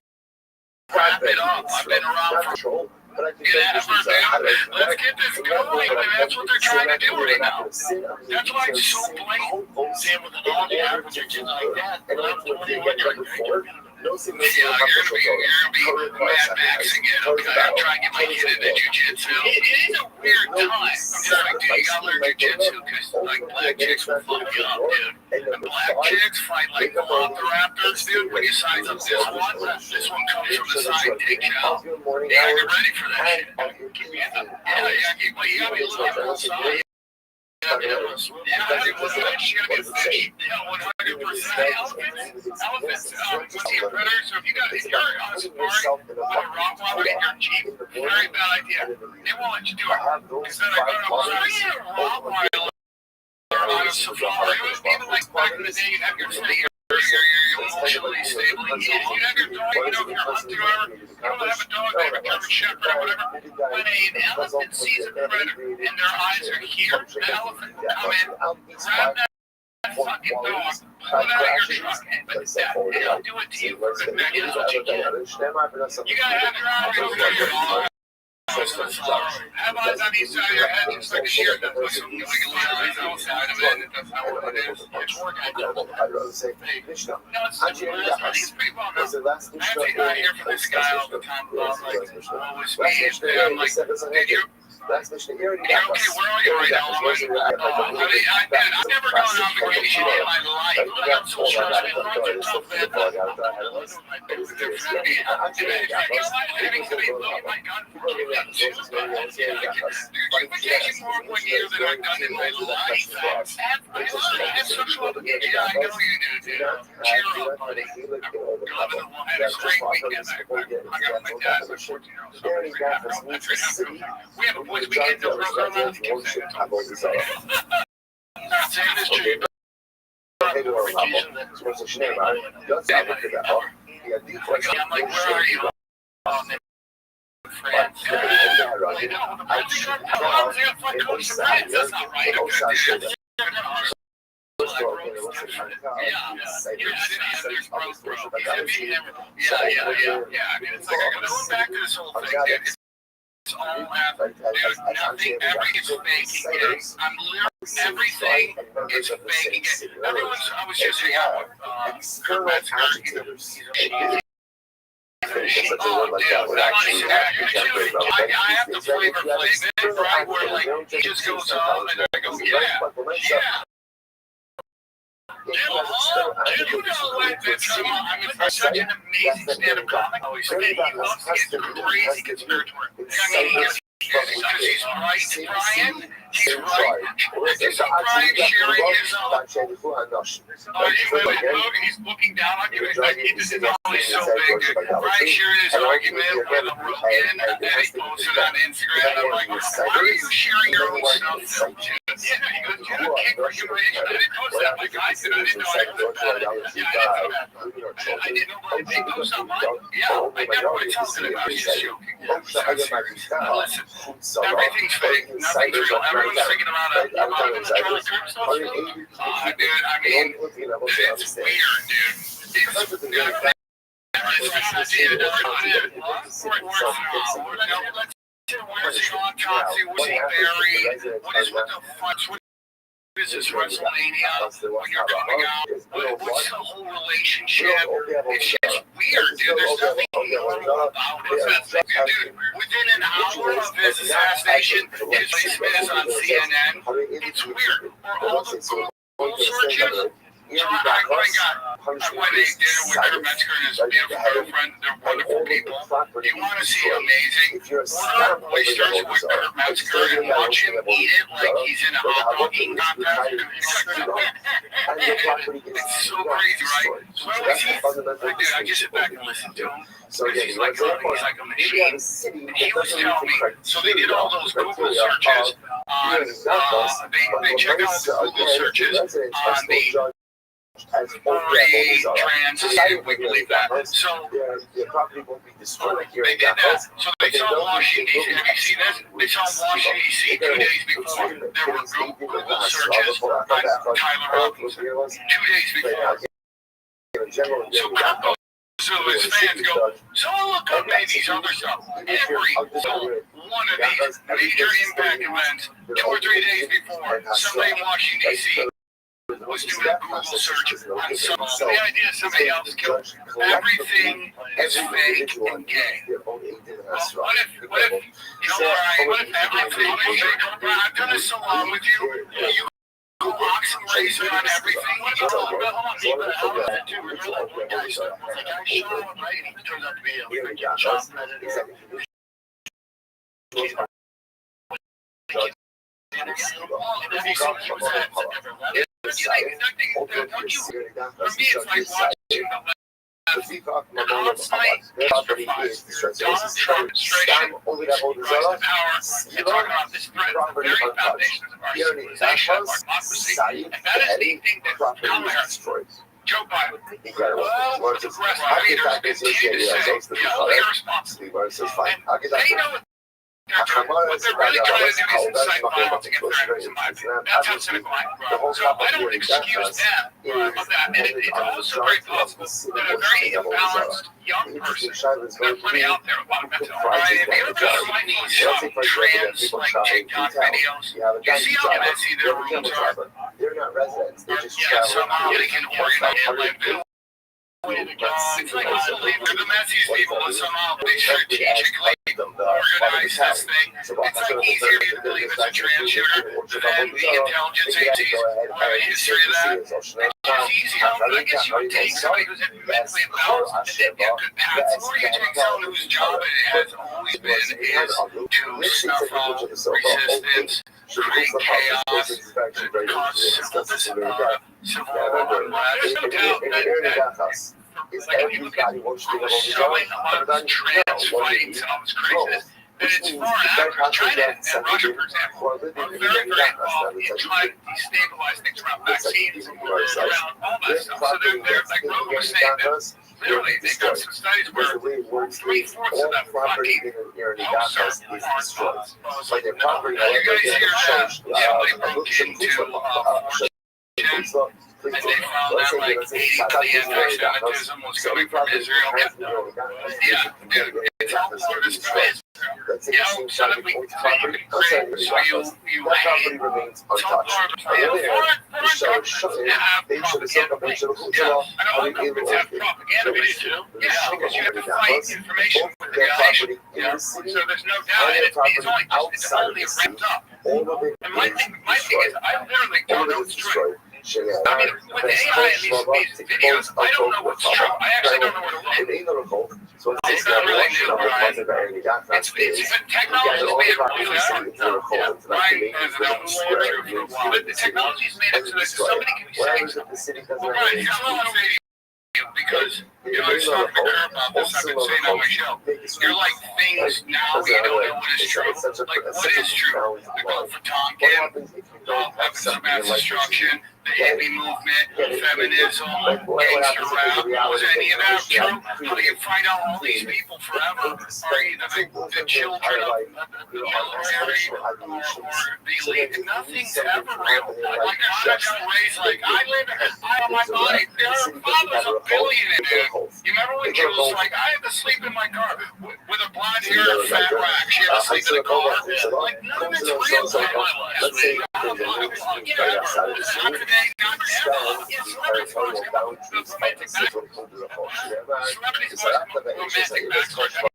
wrap it up. I've been around for let's get this going, and that's what they're trying to do right now. That's why it's so blatant. Same with all the average like that. And I'm 21, you're you're gonna be Mad Maxing it. Okay, I'm trying to get my kid into jiu-jitsu. It is a weird time. I'm just like, dude, you gotta learn jiu-jitsu because like black chicks will fuck you up, dude. And black chicks fight like velociraptors, dude. When you size up this one comes from the side and takes you out. You gotta get ready for that shit. You gotta be a little bit outside. Yeah, it was fish. You gotta get fish. Yeah, 100%. Elephants. Predators. So if you're on a safari with a Rottweiler in your Jeep, very bad idea. They won't let you do it. Because they're like, oh, why are you a Rottweiler on a safari? Even like back in the day, you have your city. You're emotionally stable. You have your dog, if you're hunting or whatever, you don't have a dog, they have a German Shepherd or whatever. When an elephant sees a predator and their eyes are here, the elephant will come in, grab that fucking dog, pull it out of your truck, and they'll do it to you for good measure. That's what you get. You gotta have your arms over your dog. Have eyes on each side of your head, just like a shear does with some wiggly eyes outside of it. That's not what it is. It's working. No, it's pretty well known. I hear from this guy all the time about, like, always me. I'm like, dude, you're okay, where are you right now? I'm like, I've never gone on vacation in my life. I'm so stressed. I'm so tough, man. Vacation more 1 year than I've done in my life. That's social obligation. Yeah, I know you do, dude. Cheer up, buddy. I had a great weekend. I got my dad, my 14-year-old son. We have a boys' weekend. Don't run around the campsite. Same as Jay. I'm like, where are you? France. That's not right. Going back to this whole thing, dude. It's all happening. Dude, nothing, everything's fake again. I'm literally, everything is fake again. I was just hanging out with Kurt Metzger. I have the flavor it, right? Where like he just goes on and I go, yeah. I'm such an amazing stand-up comic. He loves to get crazy conspiratorial. Because he's right, Brian. He's right. Did you see Brian sharing his he's looking down on you. This is always so big. Brian sharing his argument with Rogan, and he posted on Instagram. I'm like, why are you sharing your own stuff? Yeah, he goes, I didn't post that. Like, I said, I didn't know I was that. Yeah, I didn't know that. They post online. Yeah, I never would have told him about it. He's joking. Listen, everything's fake. Nothing's real. Everyone's thinking about it. I'm not even trying to turn stuff. Dude, I mean, it's weird, dude. It's weird. Where's the autopsy? Was he buried? What the fuck? is this WrestleMania when you're coming out? What's the whole relationship? It's just weird, dude. There's nothing normal about it. Dude, within an hour of his assassination, his placement is on CNN. It's weird. Or all the Google searches. So I went to dinner with Kurt Metzger and his beautiful girlfriend. They're wonderful people. You want to see amazing? Order oysters with Kurt Metzger and watch him eat it like he's in a hot dog eating contest. It's so crazy, right? So I just sit back and listen to him. Because he's like a machine. And he was telling me, so they did all those Google searches on, they checked out the Google searches on the trans society, we believe that. So they did that. So they saw Washington D.C. Have you seen this? They saw Washington D.C. 2 days before. There were Google searches on Tyler Hawkins 2 days before. So Kurt goes to his fans, go, so look up maybe these other stuff. Every one of these major impact events, 2 or 3 days before, somebody in Washington D.C. was doing a Google search on some. The idea somebody else killed. Everything is fake and gay. Well, what if you know, what if everything is fake? I've done this so long with you. You go ox and razor on everything. You know, but hold on, but how does it do? Remember that one guy said, like, I shot him, right? And he turns out to be a freaking child predator. For me, it's like watching the outside exercise. Donald Trump administration rise to power and talking about this threat to the very foundations of our civilization, of our democracy, and that is the thing that Kamala Joe Biden, all the progressive leaders continue to say, irresponsible. And they know what they're really trying to do is incite violence against their enemies, in my opinion. That's how cynical I am. So I don't excuse them of that. And it's also very possible that a very imbalanced young person, there are plenty out there, a lot of mental health. If you look at these trans, like TikTok videos, you see how messy their rooms are. They're not residents. They're just somehow they can organize it. It's like they're the messiest people, and somehow they strategically organize this thing. It's like easier to believe it's a trans shooter than the intelligence agencies have a history of that. It's easier. I guess you would take somebody who's mentally imbalanced and be a good path. Or you take someone whose job it has always been is to snuff out resistance, create chaos, cause civil war. There's no doubt that like if you look at showing a lot of trans fights and all this craziness, that it's foreign actors. China and Russia, for example, are very, very involved in trying to destabilize things around vaccines and around all that stuff. So they're like Rogan was saying that literally they've got some studies where 3/4 of that fucking hosts are destroyed. So you guys hear that somebody broke into and they found that like 80 million anti-Semitism was coming from Israel. Yeah, dude, it's all part of this place. You know, so that we can create, so you hate, it's all part of foreign governments have propaganda. Yeah, and all governments have propaganda wings too. Yeah, because you have to fight information with the nation. Yeah, so there's no doubt, and it's only ramped up. And my thing is, I literally don't know what's true. I mean, with AI and these videos, I don't know what's true. I actually don't know where to look. It's not really new, right? It's technology's made it really hard. Yeah, right? But the technology's made it so that somebody can be saying, well, Brian, here's what I'm saying to you, because, you know, I was talking to her about this, I've been saying on my show. You're like things now we don't know what is true. Like, what is true? The Gulf of Tonkin, weapons of mass destruction, the hippie movement, feminism, gangster rap, was any of that true? How do you find out all these people forever are either the children of the military or the elite? Nothing's ever real. Like, I got raised like, I live in my body. Their father's a billionaire, dude. You remember when she was like, I have to sleep in my car with a blonde hair and a fat rack. She had to sleep in the car. Like, none of it's real in my life. right outside of the city. Expand the territorial boundaries of the civil code of the whole. It's like after the ages of the culture.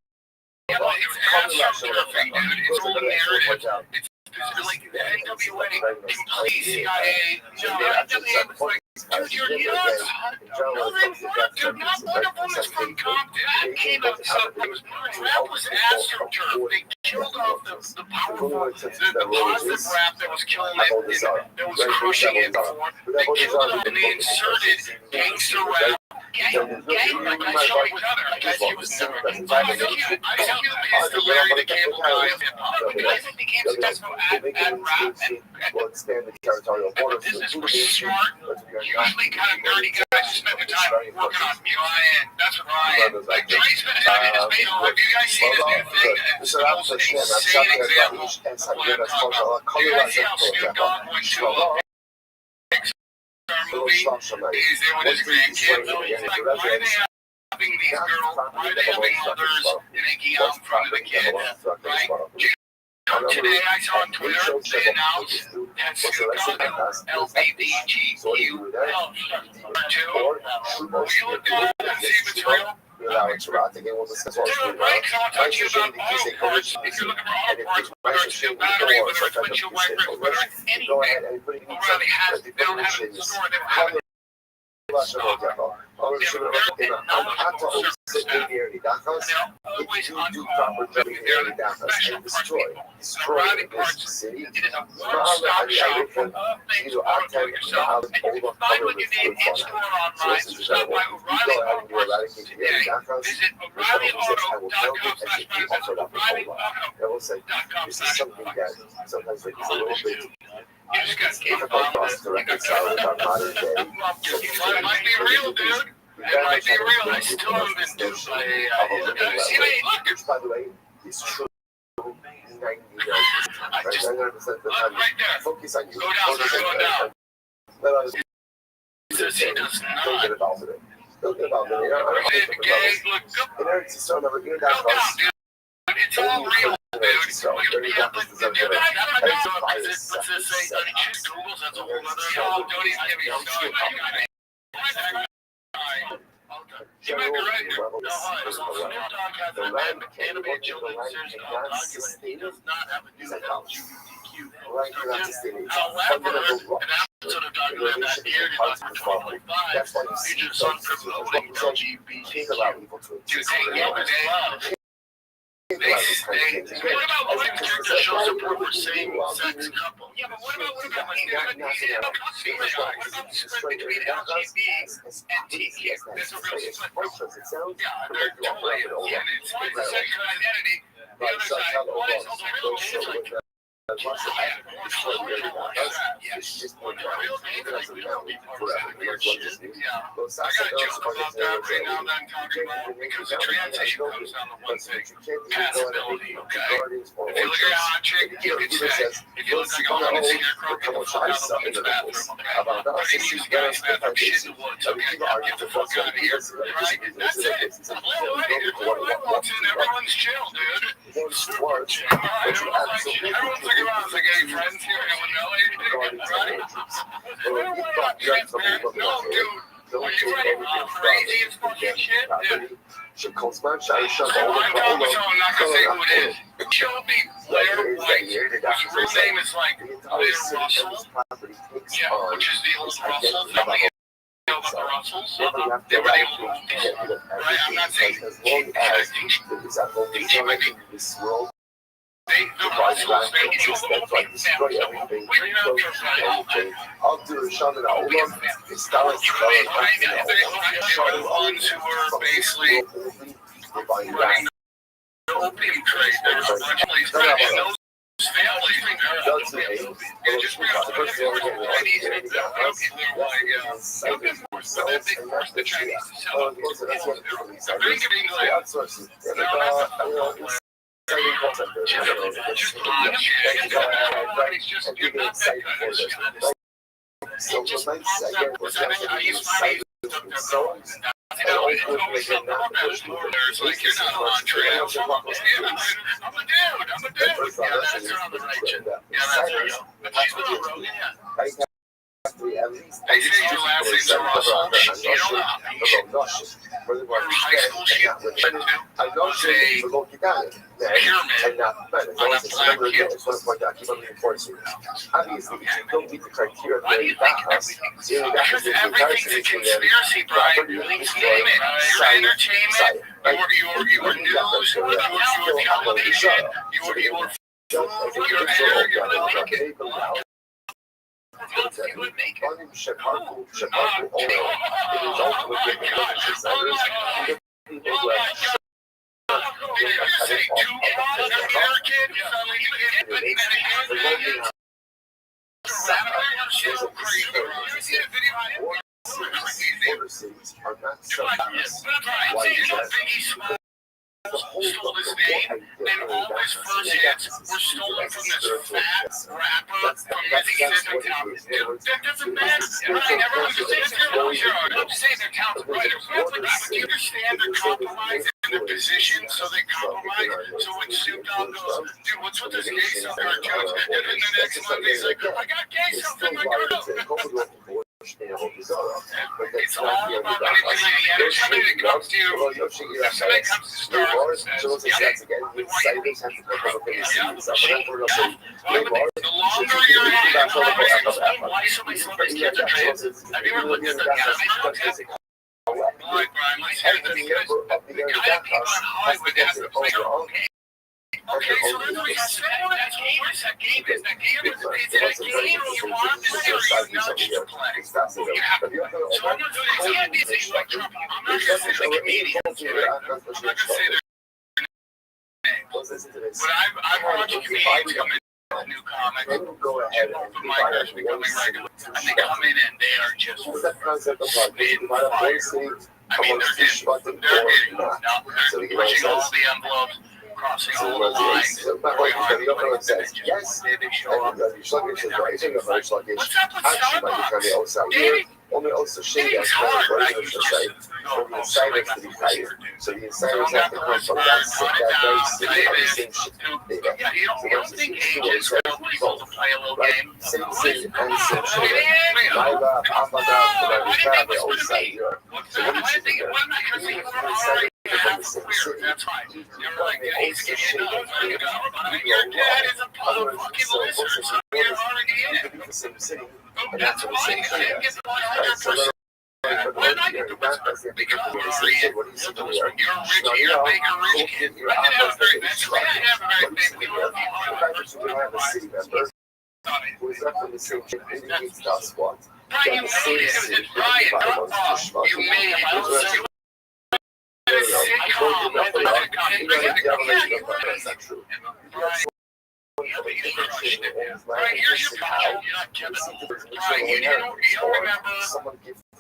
Like the NWA, complete CIA, NWA, dude, you're nuts. No, they weren't, dude. Not one of them is from Compton. That came out that was astroturf. They killed off the powerful, the positive rap that was killing it, that was crushing it before. They killed it and they inserted gangster rap. Gang, like I saw it with other, like Ice Cube was never. Ice Cube is the Larry the Cable Guy of hip hop. Ice Cube became successful at rap will expand the territorial borders. This was smart, usually kind of nerdy guys who spend their time working on Ryan. That's what Ryan. Like Dre spent his time in his base. Have you guys seen this new thing? It's the most insane example of what I'm talking about. Do you guys see how Snoop Dogg went to a movie? He's there with his grandkids. Like, why are they having these girls? Why are they having mothers making out in front of the kids? Right? Today I saw on Twitter they announced that Snoop Dogg LBBGQ Will you look at it and see if it's real? Dude, right, so I'll talk to you about auto parts. If you're looking for auto parts, whether it's a battery, whether it's windshield wipers, whether it's anything, O'Reilly has, they don't have it in the store, they don't have it. O'Reilly Parts, it is a one-stop shop for all things auto do it yourself. And you can find what you need in-store online. Stop by O'Reilly Auto Parts today. Visit O'ReillyAuto.com/O'ReillyAuto.com/. You just got to keep up with it. It might be real, dude. It might be real. I still haven't been duped by AI. See, look. By the way, it's true. 90 right there. Focus on you. Go down, sir. Go down. He says he does not. Don't get involved in it. Don't get involved in it. Go down, dude. It's all real. Dude, don't even get me started. You might be right here. No, Snoop Dogg has an animated children's series called Document. He does not have a new LGBTQ. However, an episode of Document that aired in October 2025 features on promoting LGBTQ. What about women characters show support for same-sex couples? Yeah, but what about the split between LGB and TQ? There's a real split. Yeah, they're totally, yeah, it's the sexual identity. The other side, one is also real, it's like, it's just the real name, like, we don't be part of that weird shit. Yeah, I got a joke about that right now that I'm talking about, because the transition comes down to one thing, passability, okay? If you look at a hot chick, you can say, if you look like a woman sitting across the fuck out of the women's bathroom, okay? But if you use the guy's bathroom, shit in the woods, okay? Get the fuck out of here, right? That's it. If I walks in, everyone's chill, dude. Super chill. Everyone's thinking about the gay friends here in Illinois, right? We're not transparent. No, dude. Are you ready for crazy as fucking shit? Dude. So I promise I'm not gonna say who it is. Shelby Blair White. His real name is like Blair Russell. Yeah, which is the old Russell family. You know about the Russells? They were able to move these. Right? I'm not saying DJ might be. The Russells, they destroy everything. I'll do a shot of that. They're the ones who were basically running the opium trade. There's a bunch of these guys in those families. Yeah, just bring up the Chinese and the European, like, they forced the Chinese to sell it. The Bank of England. No, that's a football player. Just punch. Everybody's just not that kind of shit. So, I used to find You know, it's always something about that. It's like, you're not on trail. Yeah, I'm a dude. Yeah, that's on the right. Yeah, that's real. But she's not wrong, yeah. Hey, you say your last name's Russell? You don't know. Her high school she went to was a pyramid on a black campus. Why do you think everything's because everything's a conspiracy, Brian? Please name it. Your entertainment, your news, your television, your food, your air, your blanket. You would make it. Oh my God. You say two American, so crazy. You see the video? Stole his name, and all his first hits were stolen from this fat rapper from Mississippi. Dude, that doesn't matter. Right? Everyone understands I'm just saying they're talented writers. Do you understand they're compromising their position, so they compromise? So when Snoop Dogg goes, dude, what's with this gay stuff in our coach? And then the next month he's like, I got gay stuff in my coach. It's all about manipulating the energy. Somebody comes to Star Wars and says, the longer you're in it, why so many celebrities kids are trans? Have you ever looked at the guy? Brian, my head is because the guy people in Hollywood have to play their own game. Okay, so that's what he's saying. That game is that game is that game is that game you want the series, not just play. You have to. So I'm not going to say like Trump. I'm not going to say the comedians. I'm not going to say their names. But I've watched comedians come in with new comics. Open micers becoming regular, and they come in and they are just spitting fire. I mean, they're getting pushing all the envelopes. Crossing all the lines, very hard to they show up. What's up with Starbucks? Danny, Danny's hard, right? You just go, so they got the pressure, dude. So the insiders have to work hard, cut it down, yeah, you don't think agents tell people to play a little game? That's right. You're like, he's getting your dad is a fucking listener, so you're already in. That's why you can't get the 100%. Why not get the whisper? Because we're already in. You're rich, you're a bigger rich kid. I can have a very big, we love you. Brian, you made it. Brian, not Bob. You made it. Right, here's your problem. You're not Kevin. Brian, you don't remember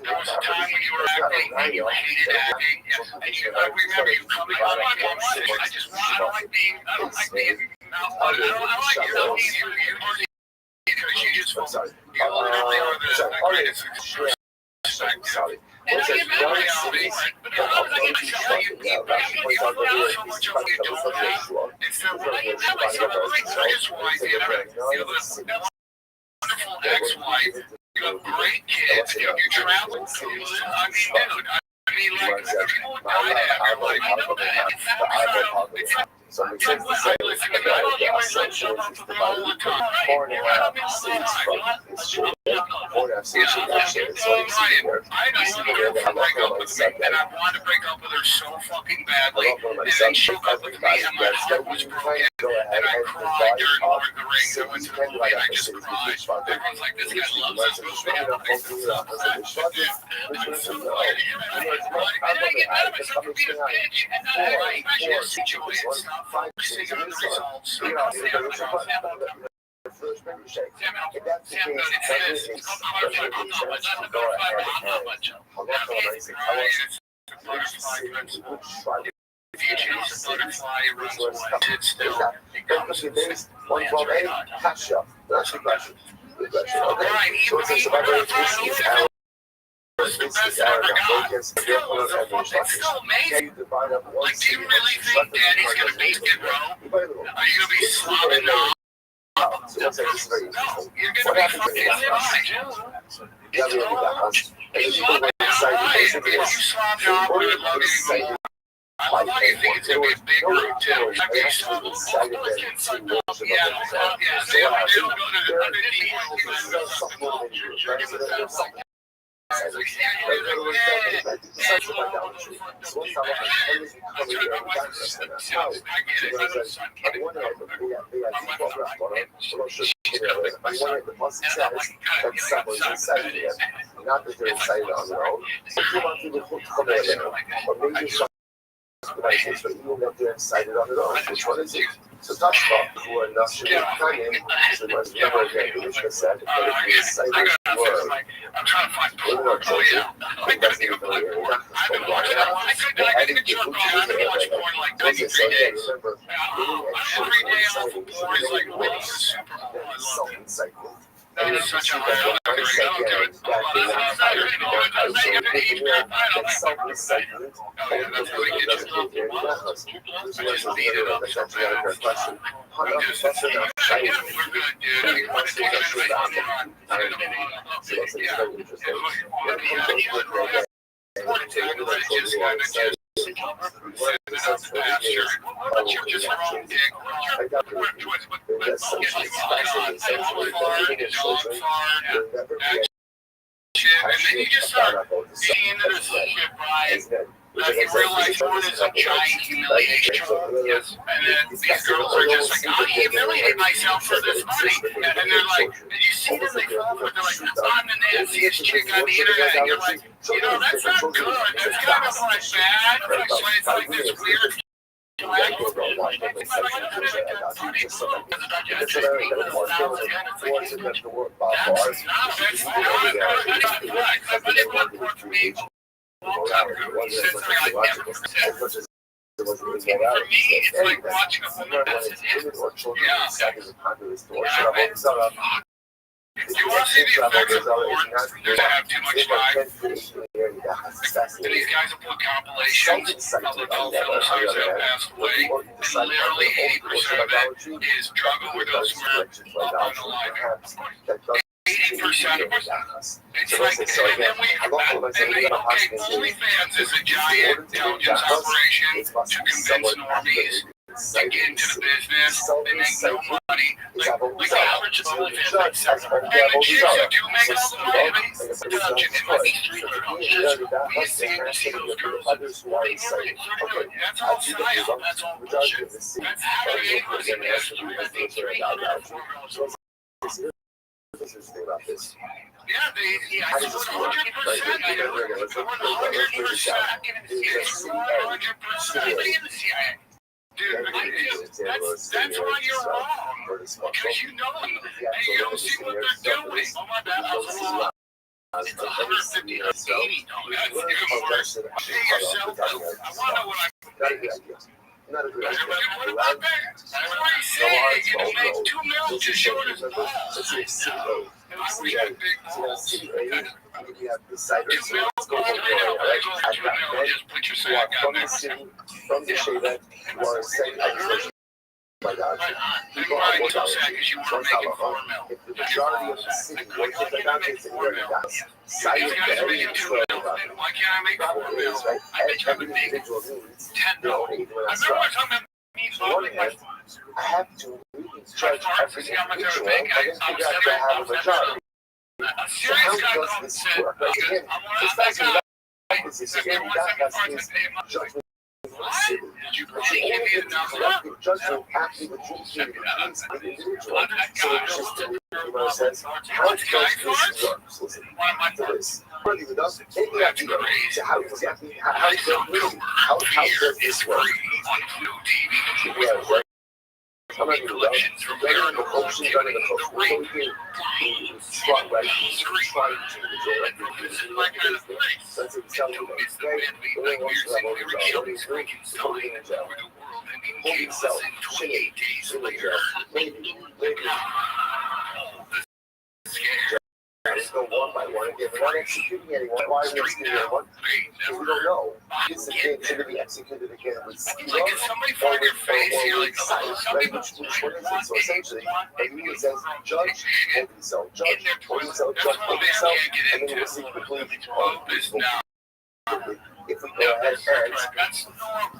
there was a time when you were acting and you hated acting. And I remember you coming on my mind. I don't like being because you just you literally are the greatest. Sorry. And I get mad at you, but how did I get myself? You know so much of what you don't have. Instead of when I get mad at myself, I'm like, here's why you have wonderful ex-wife, you have great kids, you travel. I mean, like, people die to have your life. I know that. It's not. I listen to you and show up to the all the time. You're coming all the time. I just want to break up with me, and I wanted to break up with her so fucking badly, and then she broke up with me, and my heart was broken, and I cried during Lord of the Rings. I went to the movie, and I just cried. Everyone's like, this guy loves this movie. I'm so glad to hear that. And then I get mad at myself for being a bitch, and then I actually enjoy it. Stop focusing on the results. Sam, I'm if you choose a butterfly, it runs away. Sit still. It comes and sits. Lands right on top. That's the question. Right, even was the best I ever got. It's still amazing. Like, do you really think Daddy's gonna beat Skid Row? Are you gonna be slobbing off? No, you're gonna be fucking fine. It's slobbing alright. If you slobbed off, we would love you even more. I love how you think it's gonna be a big group too. I mean, so Not that they're excited on their own. If you want people to come in there, but maybe some organizations, but even if they're excited on their own, which one is it? So talk about who are enough to come in, so much never again, which was said, but if you're excited word, I'm trying to find porn. Oh yeah, I couldn't even find porn. I've been watching that one. I couldn't jerk off. I've been watching porn like 93 days. Every day I'm on porn is like winning the Super Bowl. I love it. That is such a high. I don't do it. And then you just start getting into this shit, Brian. Like you realize porn is a giant humiliation. Yes. And then these girls are just like, I humiliate myself for this money. And they're like, and you see them, they fall for it. They're like, I'm the nastiest chick on the internet. And you're like, you know, that's not good. That's kind of like bad. It's like this weird. For me, it's like watching a woman that's an You want to see the effects of porn? There's have too much time. And these guys will put compilations of the adult film stars that have passed away, and literally 80% of it is drug overdose who are unalive. 80% of it. It's like, and then okay, OnlyFans is a giant intelligence operation to convince normies to get into the business and make no money. Like average OnlyFans like $700. And the chicks that do make all the money, I mean, it might be $300. We see those girls $40 million, $30 million. That's all psyop. That's all bullshit. That's how do you get this? I think $300. Yeah, it's 100%. It's 100% in the CIA. Dude, that's why you're wrong. Because you know them, and you don't see what they're doing. Oh my bad, I was wrong. It's $150, $80. That's even worse. Pay yourself. I want to know what I'm. Not a good idea. That's why he said you can make $2 million just showing his balls. And I wish I had big balls. $2 million, just put your sack out there. From the Shayla, you are saying my God. People are going to say because you weren't making $4 million. If the majority of the city works at the Dodgers and you're not These guys are making $2 million. Why can't I make $4 million? I bet you I would make $10 million. I remember talking about me voting. I have to really judge every individual and then figure out if I have a majority. A serious guy called and said, I want to ask that guy. If you want second parts to pay him, judgment. What? Did you really give me the number? Judgment after the truth is the individual. So it's just the says, how does this work? Listen, to this. Not even enough. Anything I do, how does this work? Yeah, right. I'm not even right. You're in the coach, you're in the coach. We're going to be strong, right? Trying to the that's what telling you. The way wants to have all the job. He's going in jail. Hold himself. Shit. Maybe. Just go one by one. anyone. Again, we're not executing anyone. Why are we executing anyone? Because we don't know. This again should be executed again with skill or with silence, right? Which one is it? So essentially, it says judge, hold himself, judge, hold himself, judge, hold himself, and then we'll see quickly if we go ahead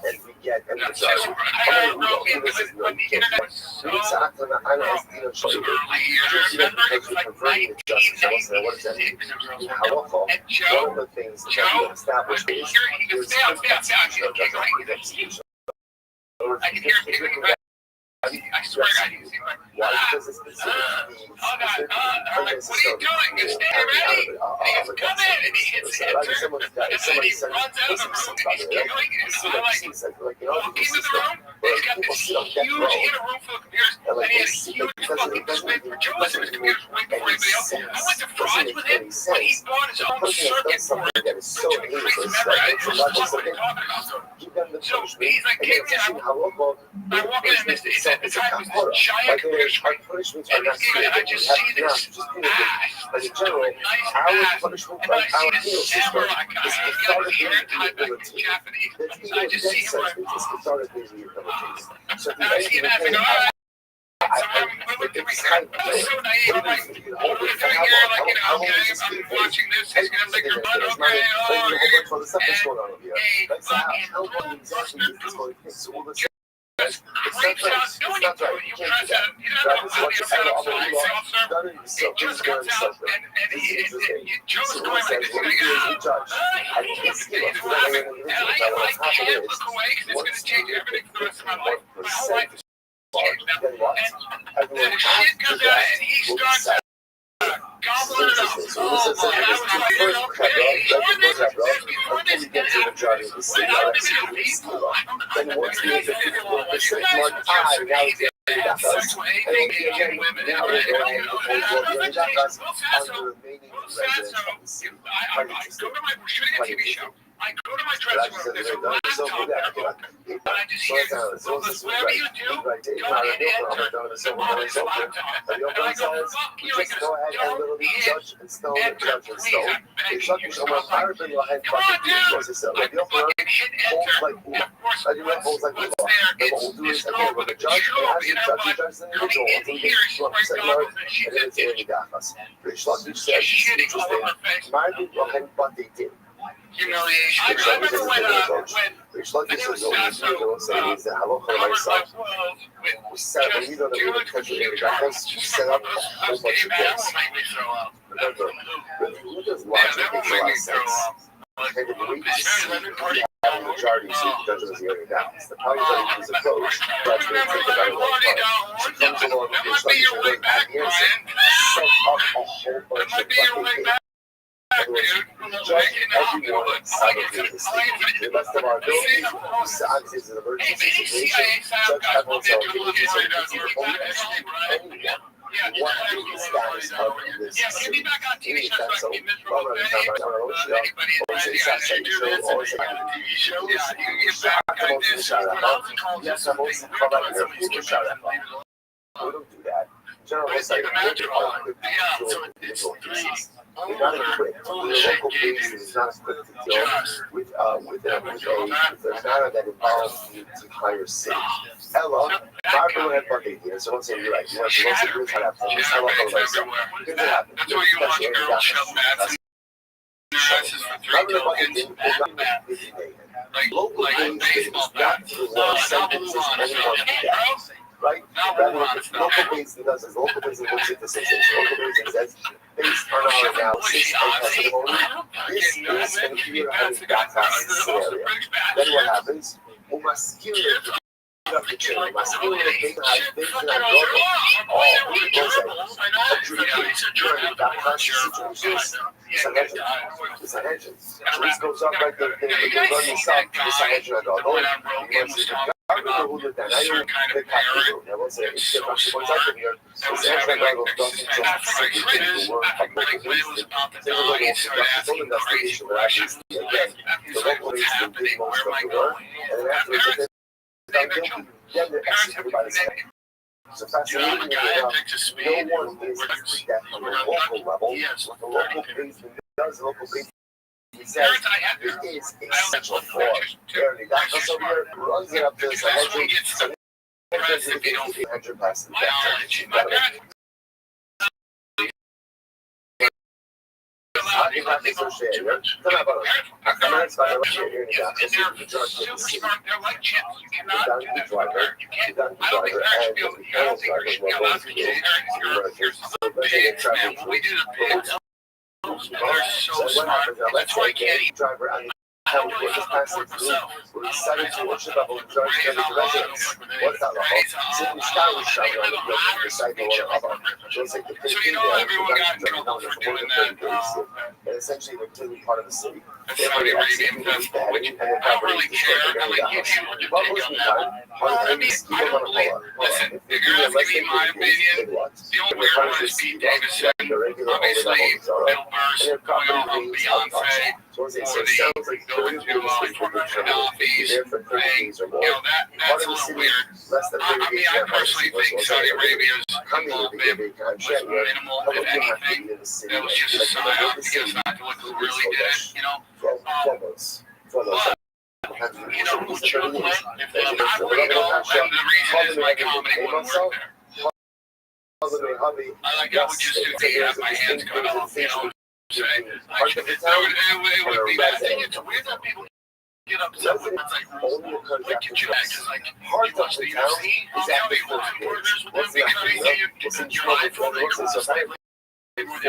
and we get and we start. This is what we get. What does that mean? Halacha, one of the things that we established is there's execution of judgment. I can hear him kicking back. I swear to God, you see my. Why? Because it's considered to be I'm like, what are you doing? You're staying ready? And he goes, come in, and he hits enter, and then he runs out of the room, and he's giggling, and I'm like, walk into the room, and he's got this huge, he had a room full of computers, and he had a huge fucking display projector with computers way before anybody else. I went to Fry's with him, but he bought his own circuit board to increase memory. I didn't know what we're talking about. So he's like, give me, I walk in, and it's a guy with this giant computer screen, and I just see this ass, but in general, our punishment, and I our see penal this system samurai guy, is he's got his hair cathartic tied back in Japanese, so I just see him like, it's cathartic abilities. So if and I see him as I go, all right. So I'm looking at my hair. I was so naive. I'm like, what are we doing here? Like, you know, okay, I'm watching this. He's going to lick your butt. Okay, oh, hey, fucking roasted creeps out doing it to it. You try to, you don't know how to set up self-serve. It just comes out, and Joe's going like this. He's like, I can't look away because it's going to change everything for the rest of my life. My whole life is changed now. And then the shit comes out, and he starts gobbling it up. Oh, boy, I was like, okay, before this can happen, when I was in the people, I'm the crazy thing. You guys were just amazing. Have sex with anything, Asian women, and I go to my shooting a TV show. I go to my dressing room. There's a laptop there, and I just hear, whatever you do, go and enter the monitor's laptop. And I go, fuck you. I go, don't hit enter, please. I'm begging you, stop. Come on, dude. I fucking hit enter. And of course, what's there? It's over the tube, you know, but coming in here, she's wearing goggles and she's shitting all over her face. Humiliation. I remember when I think it was Sasso covered my world with just too much cute drugs. I was gay, man. That will make me throw up. Yeah, that will make me throw up. Like, party. The majority of judges is hearing that. The probability is approach. That's where it's the comes along with your study. Set up a whole bunch of fucking judge everyone simultaneously. The best of our ability, obviously it's an emergency situation, judge everyone simultaneously. Anyone. What is the status of this city? Any offense of Rabbi Rothschild, or say Saturday show, or say yes, I'm also covering their people shout out. We don't do that. Generally, like, individual cases. We're not equipped. The local police is not equipped to deal with a matter that involves the entire city. Ella, Barbara had bucket here, so don't say you're right. You want to do try to have things. I love how that's good to happen. That's why you watch girls shove bats in their asses for 3 tokens. Like baseball bats. Right? Local basin does this. Local basin looks at the situation. Local basin says, based on our analysis and testimony, this is an here having backlash scenario. Then what happens? The chain. It's a engine. So this goes up right there. It goes on yourself. It's an engine. I remember who did that. I don't think I will say it's the most important here. It's actually not going to just work. I'm going to full investigation, but actually, again, the local police will do most of the work, and then after then they're executed by the state. So fascinating enough, no one is doing that on the local level. Yes, What the local policeman does, the local policeman says it is essential for charity. That also here runs it up to the hedge. So if you don't hedge past the I have associated. Come on, I'm not associated here. They're like chips. You cannot do that. You can't. I don't think pigs, man. When we do the pigs, they're so smart. That's why I can't eat. We're just passing through. We're deciding to worship a whole church in the residence. What's that about? See, the sky was shining on the building, the cycle of our. It's like the 15 everyone got in trouble for doing that. And essentially, they're completely part of the city. Saudi Arabian festival, which I don't really care. I mean, you take on that. I mean, I don't believe. Listen, if you're asking me my opinion, the only weird one is Pete Davidson. Obviously, Bill Burr going off on Beyonce, or the going to Gaddafi's thing. You know, that's a little weird. I mean, I personally think Saudi Arabia's involvement was minimal, if anything. It was just a psyop to get us not to look who really did it, you know. But, you know, who chose it? I really don't, and the reason is my comedy wouldn't work there. I would just have my hands cut off, you know. Say, it would be bad. It's weird that people get upset with it's like get you back. It's like you watch the UFC, how many partners with them because you drive for the the reason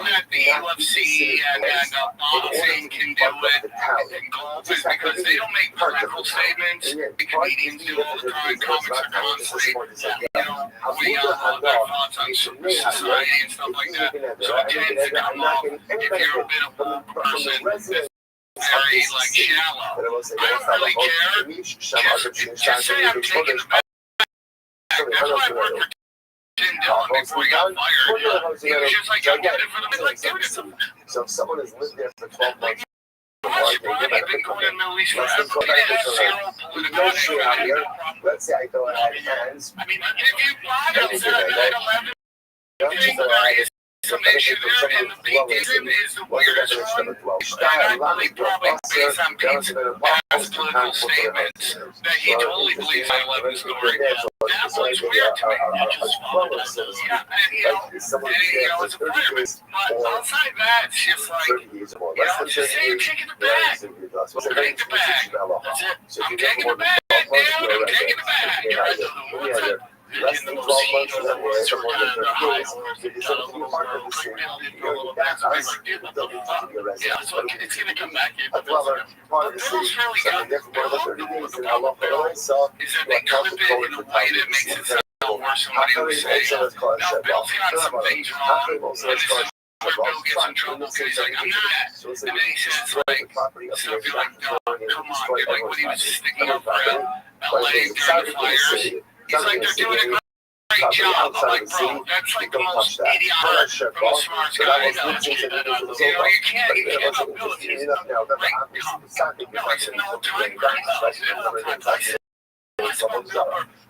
that the UFC and boxing can do it and golf is because they don't make political statements. The comedians do all the time. Comics are constantly, you know, we have their thoughts on society and stuff like that. So it tends to come off if you're a bit of a person that's very like shallow. I don't really care. Just say I'm taking the back. That's why I work for Dylan before he got fired. He was just like, I get it for the like, dude, it's a... So if someone has lived there for 12 months, He's been going in the Middle East forever. He didn't have zero political. Let's say I go ahead and I mean, if you buy it, 9/11, some issue there, and the big issue is the weirdest one. And I believe probably based on Pete's past political statements that he totally believes 9/11 story. That one's weird to me. Yeah, and you know, it's a requirement. But outside that, it's just like, you know, just say you're taking the bag. Take the bag. That's it. I'm taking the bag, dude. I'm taking the bag. Less than 12 months of that was from one of their kids. So it's a little part of the city. That's us. They'll be arrested. Yeah, so it's going to come back in. A dweller, part of the city. Something different for the 30 days. And how long I saw is that they clip it in a way that makes it sound worse than what he was saying. Now, Bill's got some things wrong. And this is where Bill gets in trouble because he's like, I'm not. And then he says, like, so if you're like, no, come on. You're like, when he was sticking up for LA during the fires. He's like, they're doing a great job. I'm like, bro, that's like the most idiotic from the smartest guy I know. You know, you can't build it. It's a great company. No, it's an all-time great company.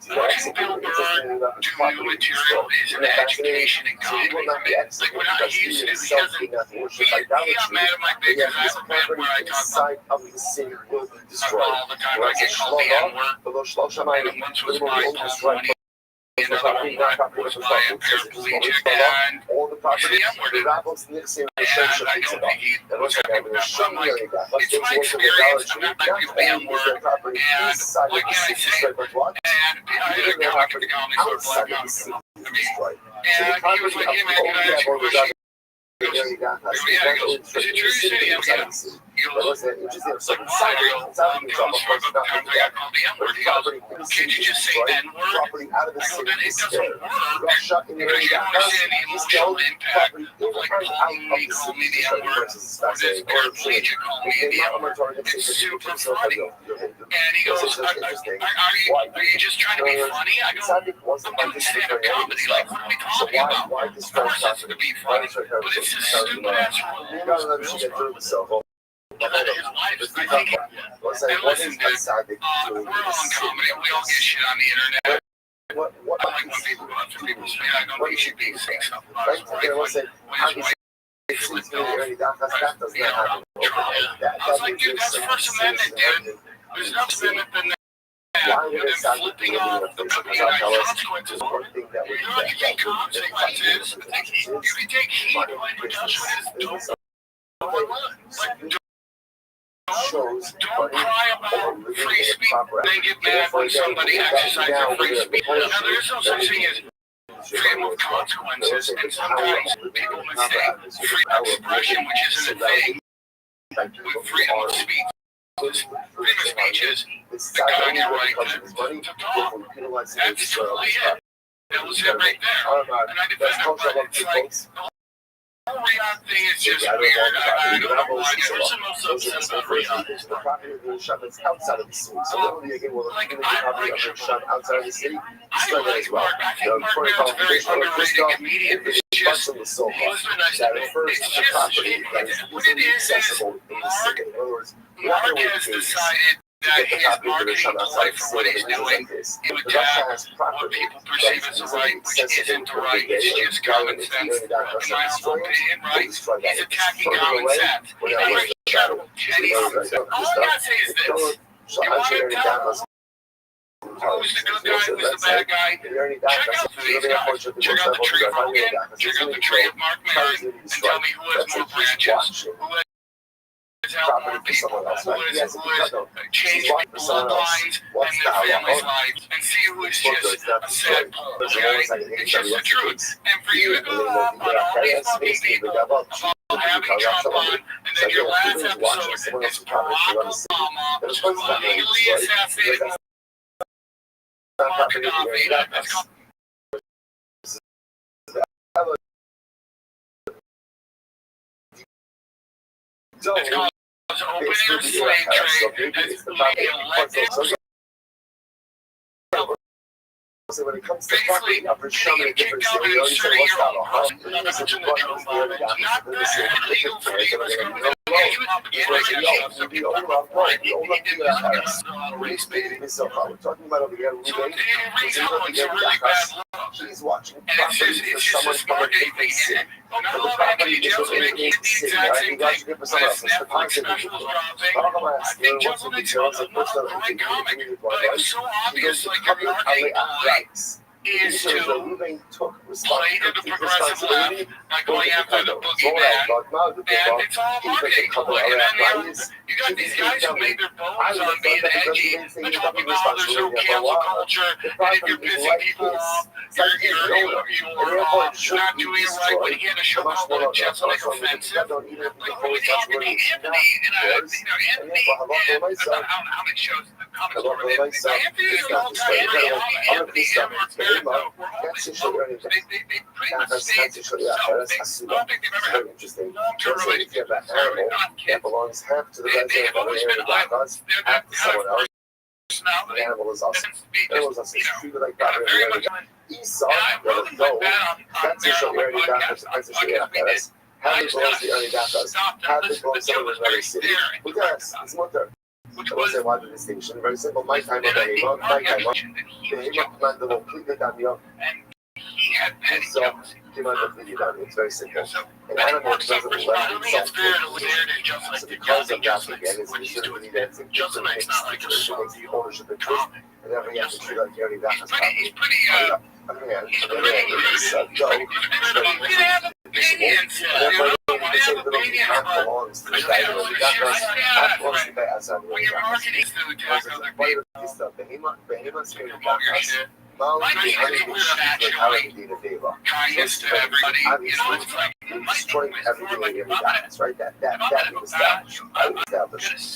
Watching Bill Burr do new material is an education in comedy for me. Like when I used to, he got mad at my big because I have a bit where I talk about all the time I get called the N-word. And once was my money. And another one was by a paraplegic, and he said the N-word. And I don't think he was happy with that, but I'm like, it's my experience. I'm not like people the N-word, and what can I say? And I had a comic at the comedy store, Black Comic. I mean, and he was like, hey man, can I ask you a question? He goes, is it true you said he had He goes, like, why? I go, I'm telling the story about the times I got called the N-word. He goes, can't you just say N-word? I go, then it doesn't work because you don't understand the emotional impact of like Pauline called me the N-word or this paraplegic called me the N-word. It's super funny. And he goes, are you just trying to be funny? I go, I'm doing stand-up comedy. Like, what are we talking about? Of course it's to be funny, but it's just stupid ass rules. His life, I think, and listen, dude, we're all in comedy. We all get shit on the internet. what I like when people go up to people and say, I know he should be saying something about his wife. I was When his wife flipped off, I was like, dude, that's First Amendment, dude. There's no Amendment than that. And then flipping off the consequences. You take consequences. You can take heat when judgment is dope. Don't cry about free speech and then get mad when somebody exercises free speech. Now, there is no such thing as freedom of consequences, and sometimes people mistake freedom of expression, which isn't a thing, with freedom of speech. Freedom of speech is the guy your right to talk. That's totally it. That was it right there. And I defend it, but it's like the whole Riyadh thing is just weird. I don't know why. There's no substance about Riyadh. The property of the shop that's outside of the city. So literally, again, we're looking at the property of the shop outside of the city. I like Mark. I think Mark Brown's very underrated comedian. It's just, it's just, what it is, Mark has decided that his marketing ploy for what he's doing, he would attack what people perceive as the right, which isn't the right. It's just common sense. In my humble opinion, right? He's attacking common sense. He's very sharp. And he's, all I gotta say is this. You want to tell who's the good guy, who's the bad guy? Check out these guys. Check out the tree of Hogan. Check out the tree of Mark Maron. And tell me who has more branches. Who has helped more people. Who has changed bloodlines and their families' lives. And see who is just a sad bull. Okay? It's just the truth. And for you to go off on all these fucking people about having Trump on, and then your last episode is Barack Obama, who illegally assassinated Mark Gaddafi. That's called opening a slave trade. It's elected. So when it comes to Basically, getting kicked out and inserting your own house, not the drone bomb. Not illegal for the U.S. government. Some people are right. He did this race baiting. We're talking about over here. So it rings out. It's a really bad look. He's watching And it's just this marketing thing. Not a lot of Anthony Jeselnik did the exact same thing. When his Netflix special was dropping, I think Jeselnik's not a great comic, but it was so obvious, like your marketing ploy is to play to the progressive left by going after the boogeyman, and it's all marketing ploy. And then you got these guys who made their bones on being edgy and talking about how there's no cancel culture, and if you're pissing people off, you're not doing it right. But he had a show called Jeselnik Offensive. Like, when we talk to Anthony, Anthony, I don't know how many shows the comics are really. Anthony is an all-time great. Anthony and Mark Maron, though, were always loved. They pretty much stayed to themselves. I don't think they've ever had long-term relationships. They're not kids. belongs half to the They have always been idols. They're that kind of personality. Animal is also Be just, treated like very that. much. Esau, And I really went bad on that's the Maron podcast. Podcast we did. Have the belongs the early doctors. Stopped Have and the listened. belongs The to deal was the very city. fair. Because it's what they're. Which I will was, say why the distinction. Very simple. My time of and I the think Hema, Mark my time of mentioned that he the was Hema jealous. command the completely done young. And he had petty So, jealousy. demand completely done. It's very simple. So, An I think animal Mark's doesn't suffers. let I don't think it's himself fair to wear to Jeselnik. So The because counting of that, Jeselnik, again, what it's he's doing. dancing. Jeselnik's not like a salty old ownership interest. comic. And every has to treat like Gary He's pretty, he's pretty good. He can have opinions, you know? He can have opinions, but when you're marketing to attack other people, promote your shit. My thing is we're showing kindness to everybody. You know, it's like, my thing is more like, I'm gonna established.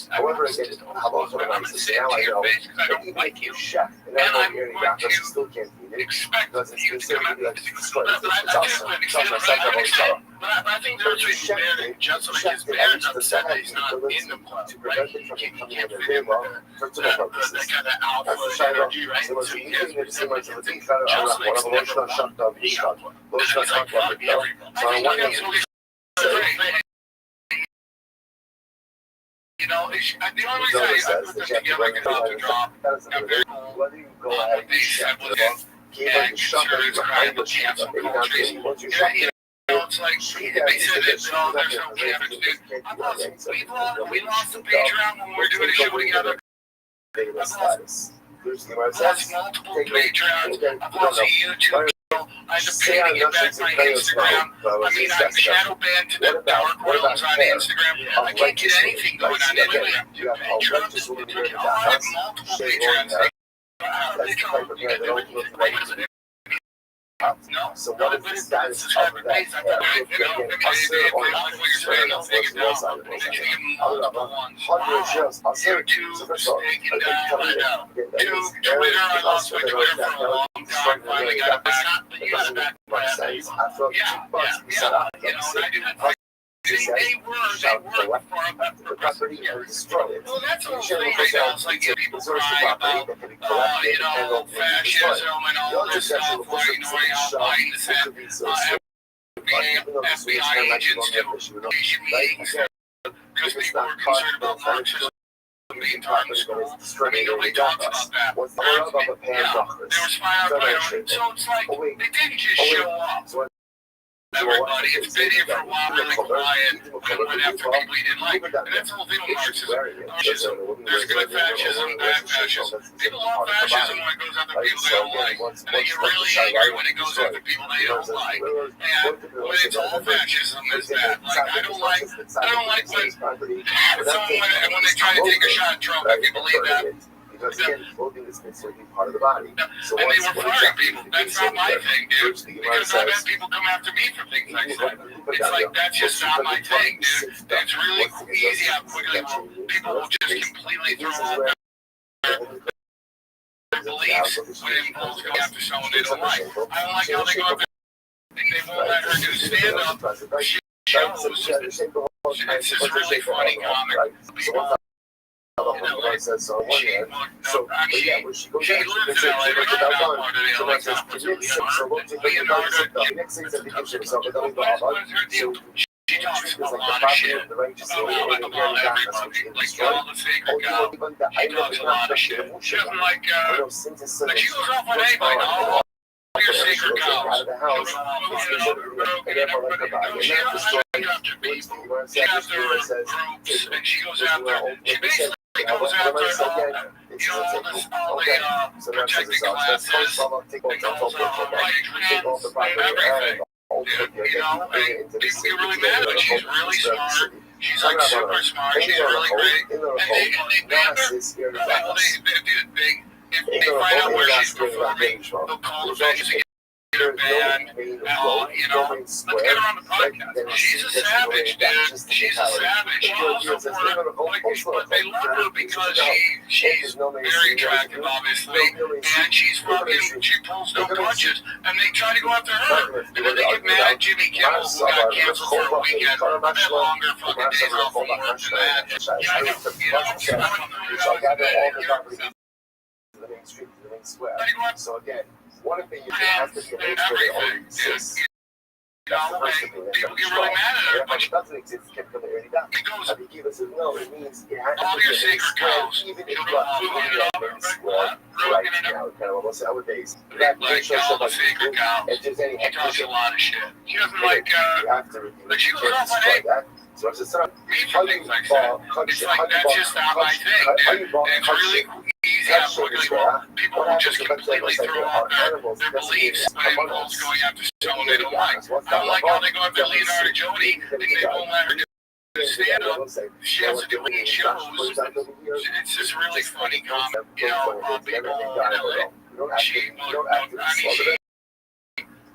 However, again, how about I'm gonna say it to your face because I don't like you. And I'm going to expect you to come out and destroy it. But I think there's a reason there that Jeselnik is there, not to say that he's not in the club, right? He can't fit in with that kind of alpha energy, right? So he has resentment against Jeselnik's never won the alpha. He's like, fuck everybody. I think Jeselnik's great. You know, the only reason I put them together like a drop, I'm very cool with what they said was and conservatives crying about cancel culture. It's like they said that there's no cameras, dude. We lost the Patreon when we were doing a show together. I've lost multiple Patreons. I've lost a YouTube channel. I had to pay to get back my Instagram. I mean, I'm shadow banned to the dark realms on Instagram. I can't get anything going on Instagram. I have multiple Patreons. No, so what is this guy's subscriber base? I thought you know, Twitter, I lost my Twitter for a long time. Finally got it back. You got it back. They were for property and destroy it. Well, that's all thing right now. It's like people cry about, fascism and all this stuff, how Biden said, FBI agents do Asian meetings because people were concerned about Marxism being taught in school. I mean, nobody talks about that. They were spying on Biden. So it's like, they didn't just show up. Everybody, it's been here for a while, really quiet, and went after people he didn't like. And that's the whole thing with Marxism. There's good fascism, bad fascism. People love fascism when it goes after people they don't like. And they get really angry when it goes after people they don't like. And when it's all fascism, is bad. Like, I don't like when they try to take a shot at Trump, if you believe that. Because again, voting is considered part of the body. So and they were firing people. That's not my thing, dude. Because I've had people come after me for things I said. It's like, that's just not my thing, dude. It's really easy how quickly people will just completely throw out their beliefs when it involves going after someone they don't like. I don't like how they go after and they won't let her do stand-up shows. It's just really funny comic. People she lives in LA, but I'm not part of the LA conference. She talks a lot of shit about everybody, like all the sacred cow. She talks a lot of shit. She doesn't like she goes off on anybody, all your sacred cows. She doesn't after people. She after groups, and she goes after, she basically goes after all the protecting classes, and calls out right trans and everything. And people get really mad at her. She's really smart. She's like super smart. She's really great. And they banned her. If they find out where she's performing, they'll call the feds to get her banned. Let's get her on the podcast. She's a savage, dude. She's a savage. She also but they love her because she's very attractive, obviously, and she pulls no punches, and they try to go after her. And then they get mad at Jimmy Kimmel, who got canceled for a weekend. I've had longer fucking days off from work than that. So again, one of the things you have to get everything exists. People get really mad at her, but doesn't exist, it goes. No, it means it has all your sacred cows. Even if you almost nowadays. Like all the sacred cows. She talks a lot of shit. She doesn't like she goes off on hate. So it's just not me for things like that. It's like that's just not my thing, dude. And it's really easy how quickly people will just completely throw out their beliefs when it involves going after someone they don't like. I don't like how they go after Leonardo Jodi and they won't let her do stand up. She has to do it in shows. It's just really funny comment, people in LA. She lives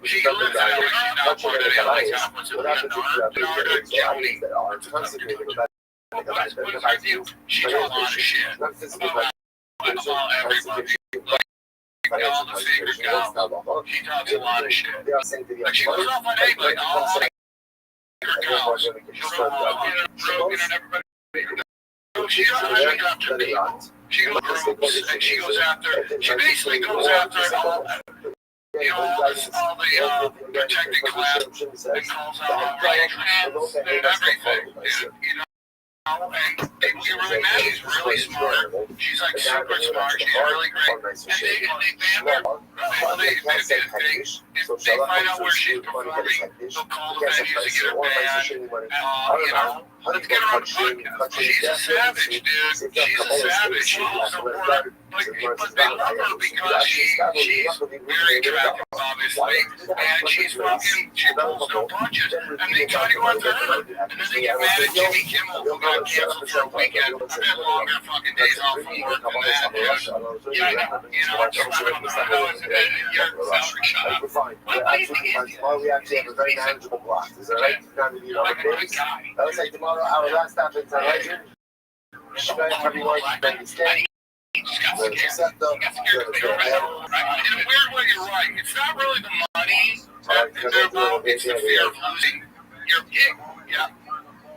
in LA, she's not part of the LA conference. Leonardo Jodi. What is her view? She talks a lot of shit about everybody. All the sacred cows. She talks a lot of shit. Like she goes off on anybody. All the sacred cows. She'll go on Rogan and everybody. She doesn't go after people. She goes groups and she goes after. She basically goes after all the protected class and calls out right trans and everything. And people get really mad. She's really smart. She's like super smart. She's really great. And they banned her. They find out where she's performing, they'll call the venues to get her banned. Let's get her on the podcast. She's a savage, dude. She's a savage. She loves her word. But they love her because she's very attractive, obviously. And she pulls no punches. And they try to go after her. And then they get mad at Jimmy Kimmel, who got canceled for a weekend. I've had longer fucking days off from work than that, dude. Yeah, it's just like, your salary shut up. What do you think is Tomorrow we actually have a very manageable block. Is that right? Not to be that was like tomorrow, our last stop in Legend. Everyone, stay. In a weird way, you're right. It's not really the money that they're about, it's the fear of losing your gig. Yeah,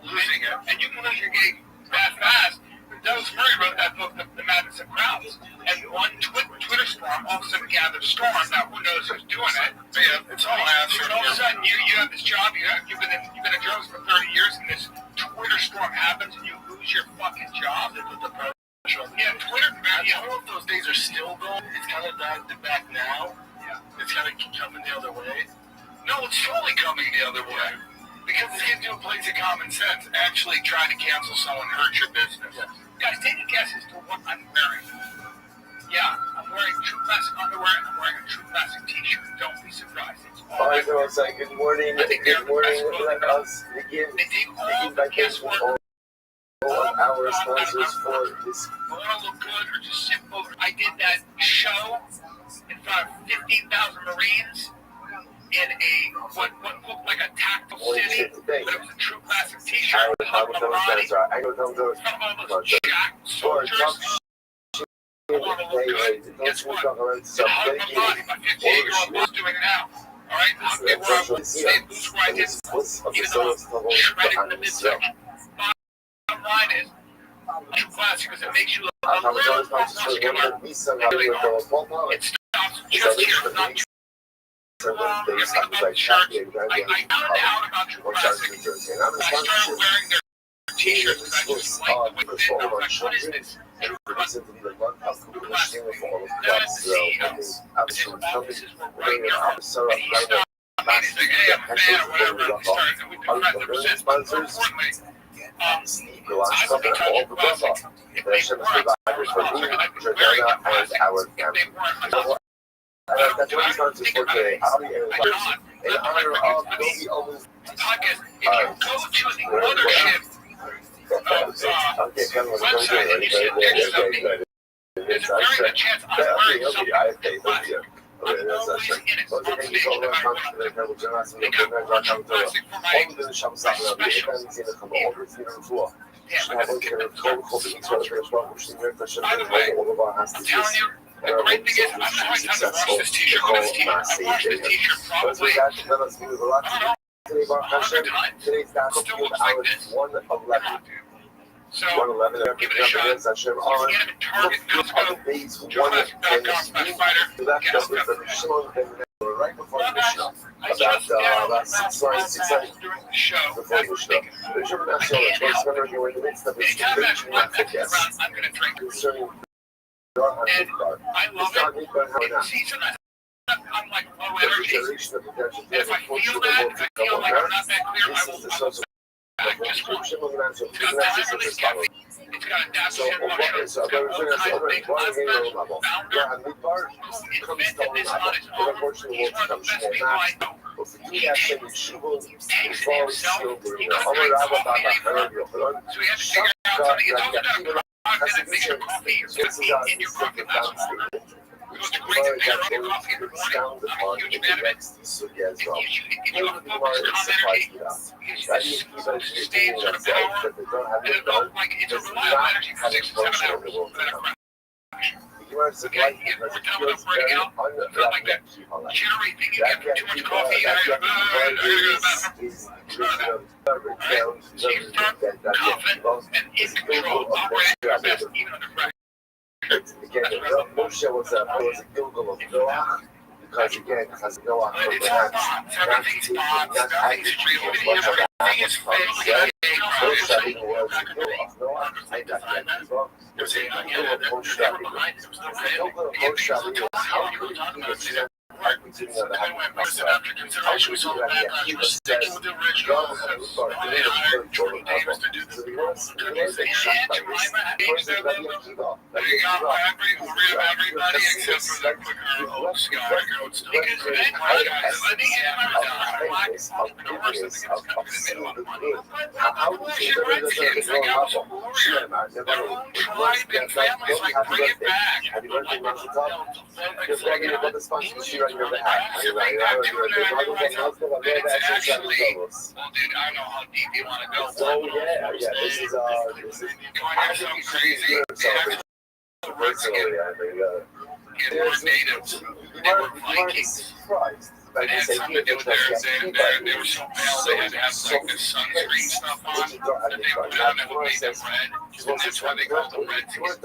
losing it. And you can lose your gig that fast. Douglas Murray wrote that book, The Madness of Crowds, and one Twitter storm all of a sudden gathered storm. Now, who knows who's doing it? But yeah, it's all after. And all of a sudden, you have this job, you've been in drugs for 30 years, and this Twitter storm happens, and you lose your fucking job. Yeah, Twitter, man. I don't know if those days are still going. It's kind of back now. Yeah. It's kind of coming the other way. No, it's totally coming the other way. Because it gives you a place of common sense. Actually trying to cancel someone hurts your business. Yeah. Guys, take a guess as to what I'm wearing. Yeah, I'm wearing True Classic underwear and I'm wearing a True Classic t-shirt. Don't be surprised. It's all right, so it's like, good morning. Good morning. Let us begin. They take all the guesswork. Our sponsors for this. I want to look good or just simple. I did that show in front of 15,000 Marines in a what looked like a tactical city, but it was a True Classic t-shirt. I know those jack soldiers. I want to look good. Guess what? It's a hug my body. My 58-year-old was doing it now. All right, hug me where I was. Stay loose where I did. Even though I'm shredded in the midsection. Bottom line is, True Classic because it makes you look a little more muscular. It stops just here, not too long. You think about the shirts. I found out about True Classic. I started wearing their t-shirts because I just liked the way it fit. I was like, what is this? True Classic. That is the CEO. His offices were right near home. And he stopped me and he's like, hey, I'm a fan or whatever. And we started, and we've been friends ever since. But more importantly, I would be touching Classic if they weren't. I'd be wearing them Classic if they weren't. That's what he's on to for today. In honor of the podcast, if you go to the mothership website and you see pictures of me, there's a very good chance I'm wearing something Classic. I'm always in it on stage no matter what I'm doing. They got more True Classic for my specials. Yeah, by the way, I'm telling you, the great thing is, I don't know how many times I've washed this t-shirt. I've washed this t-shirt probably, I don't know, 100 times. It still looks like this. So, give it a shot. You can get them at Target, Costco, JoeClassic.com/fighter. Get us covered. Right before the show. I just did during the show. I was thinking, I can't help it. Anytime that black match is around, I'm going to drink. And I love it. In season, I'm like low energy. And if I feel that, if I feel like I'm not that clear, I will just it's got a dash of mushroom. It's got all kinds of things. Founder, who invented this on his own. He's one of the best people I know. He takes himself. He couldn't drink coffee anymore. So he had to figure out something. It's also got a product that makes your coffee in your coffee last longer. So it's great to pair up your coffee in the morning. I'm a huge fan of it. It gives you a focused, calm energy. It gives you this smooth, sustained sort of power. And it looks like it's a reliable energy for 6 to 7 hours without a crash. Okay, we're done with working out. I feel like that jittery thing you get from too much coffee. I gotta go to the bathroom. So you start confident and in control, operating at your best, even under pressure. Again, Moshe was a Gilgal of Noah, because again, because Noah from it's all bonds. Everything's bonds. Nothing's real. Everything is fake. Moshe was a Gilgal of Noah. I got that as well. There's a Gilgal of Moshe. The Gilgal of Moshe After consideration, we saw the backlash was sticking with the original. They hired Jordan Davis to do the they had Jemima Hayes their logo. They got everybody except for the quicker Sky Goats. Because then, guys, I think it's the worst thing that's coming to the middle of money. How bullshit Redskins, they got some warrior. Their own tribe and families, like, bring it back. It's actually, well, dude, I know how deep you want to go. Oh yeah, this is some crazy. They were natives. They were Vikings. It had something to do with they were so pale they had to have like this sunscreen stuff on that they put on that would make them red. And that's why they called them Redskins.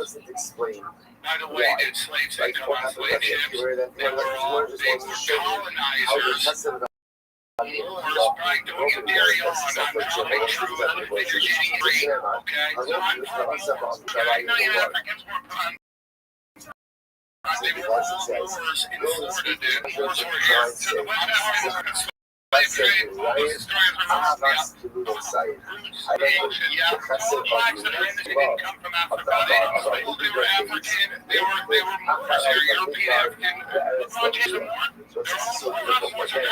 By the way, did slaves that come on slave ships? They were colonizers. Right, don't you dare yawn. I'm telling true. You're getting free, okay? So I know you Africans were put on. They were all wars in Florida, dude. Wars were here. To the west, slave trade, all those stories are lost. Yeah, all the blacks that are in this didn't come from Africa. They were African. They were Moors. They were European African. Frontiers are more. They're all wars. They're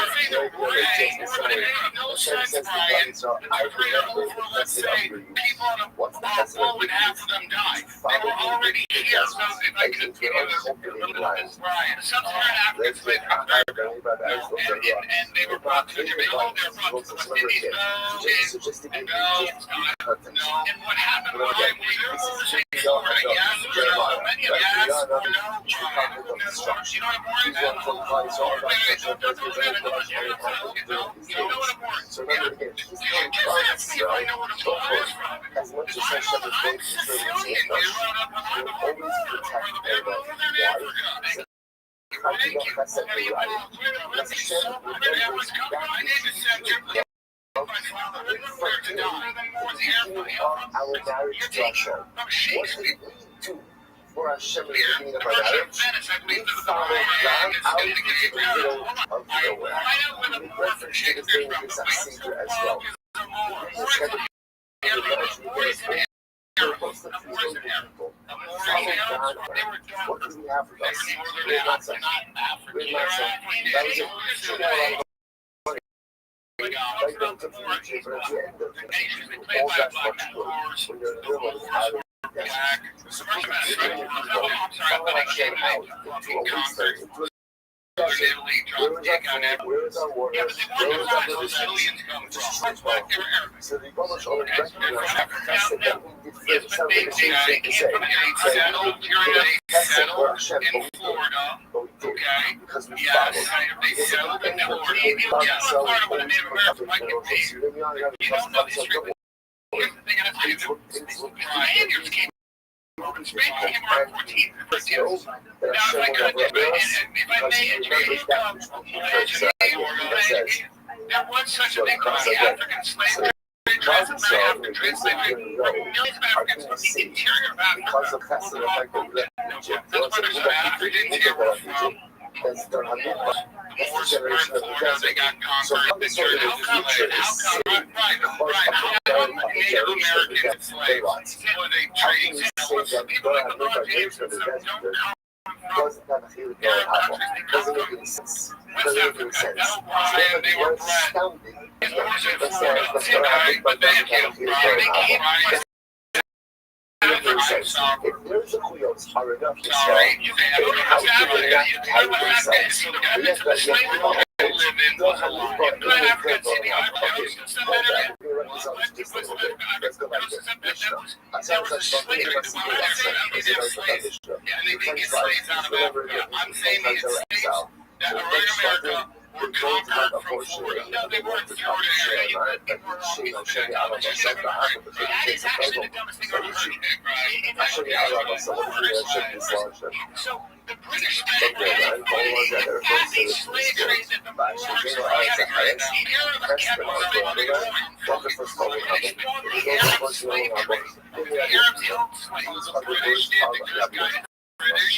no sense, Brian, to create over, let's say, people on a boat and half of them die. They were already here. So if I could give you a little bit of this, Brian, sub-Saharan African slaves from America, and they were brought to Jamaica. They were brought to the West Indies. No. And what happened, Brian, was there wars in Florida? Yes, many of yes, or no, Brian. You know what I'm worried about? You know what I'm worried? So I know what I'm worried from. I'm Sicilian, dude. I'm over northern Africa. Thank you. I need to send you. Our marriage to Hashem. What we do for Hashem in the beginning of our marriage, we follow God out of the middle of nowhere. We reference to the thing with our Savior as well. What do we have with us? We're not such. That was it. Like them to future, but at the end of it, all that much good. When you're in the middle of how to where is our warrior? Where is our military? So the English already recognize that we did something the same thing to say. Settled in Florida, okay? Because we followed. They settled in Florida. Yes, part of what a Native American might get paid. You don't know history. Here's the thing I have to do. Spaniards came over. Spain came on 14. Now, if I could, if I may educate there was such a thing called the African slave trade. African trade slavery. Millions of Africans from the interior of Africa were brought over to Egypt. That's where there's African interior from. Moors were in Florida, they got conquered. How come Native American slaves were they trading? People like the Lord James don't come doesn't have a feeling very high. Doesn't make any sense. Doesn't make any sense. They were astounding. But they came if there's a wheels are enough to say, America were conquered from Florida. No, they weren't Florida area. They were that is actually the dumbest thing I've ever heard. So the British slave trade that the Moors were having, the Arabs kept on the Arab slave trade. The Arabs held slaves. The British did because British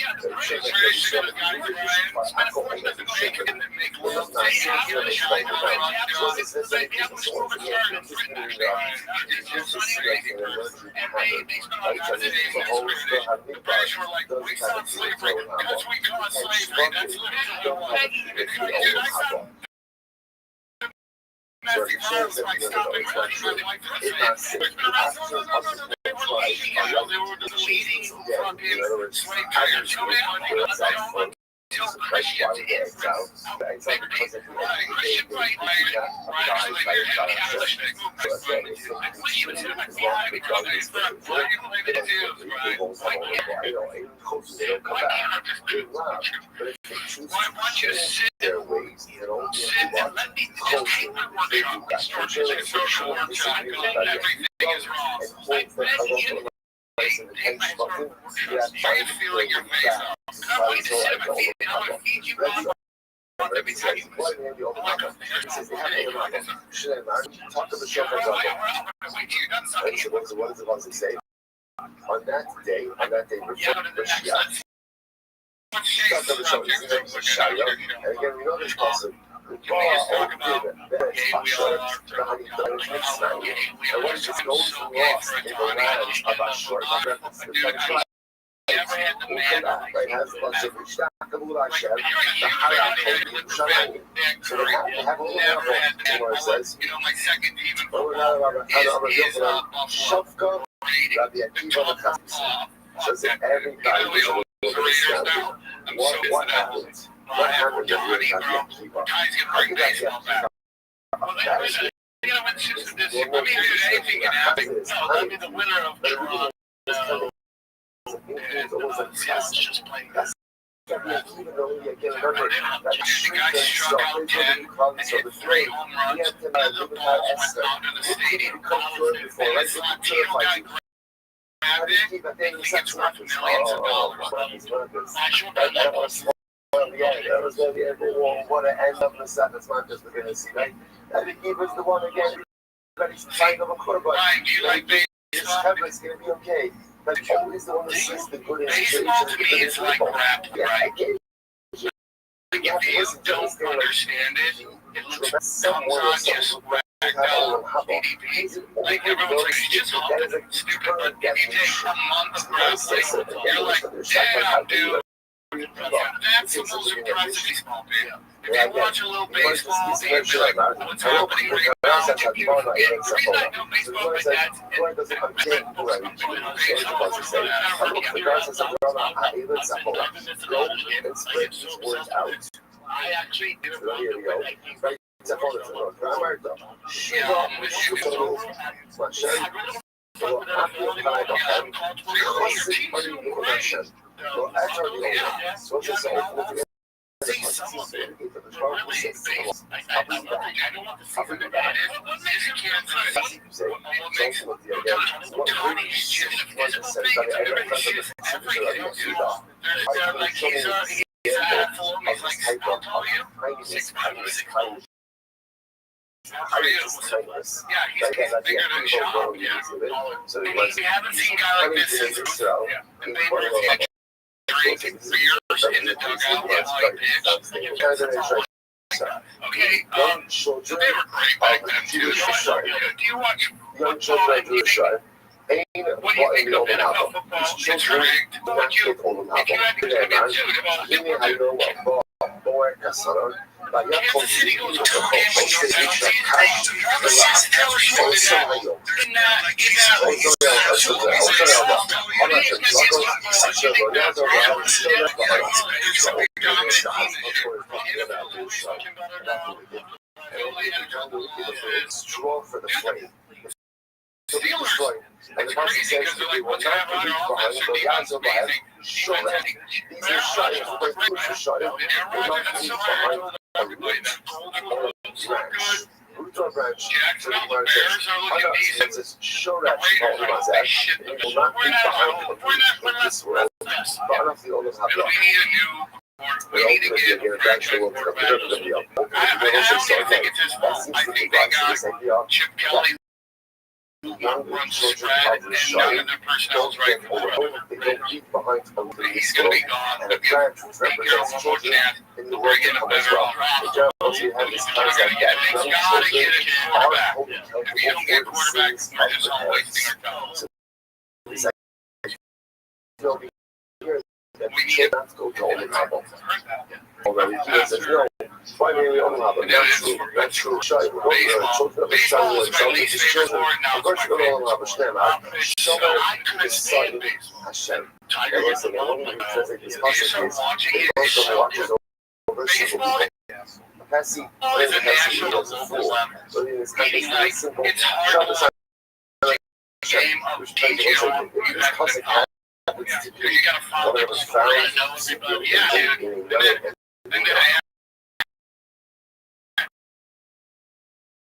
runs the spread, and none of their personnel's right for him. He's going to be gone. But be careful one more chance to bring in a better offense. We're going to get it. It's got to get a quarterback. If you don't get a quarterback, you're just all wasting our time. We need to go to the level. Already, finally, that's true. Baseball is my least favorite sport, now it's my favorite. So I couldn't stand baseball. Tiger was the one. You start watching it, it's so good. Baseball is a national level. Meaning, like, it's hard to watch a game of detail. You have to follow. You gotta follow the story and know everybody. Yeah, dude. And then I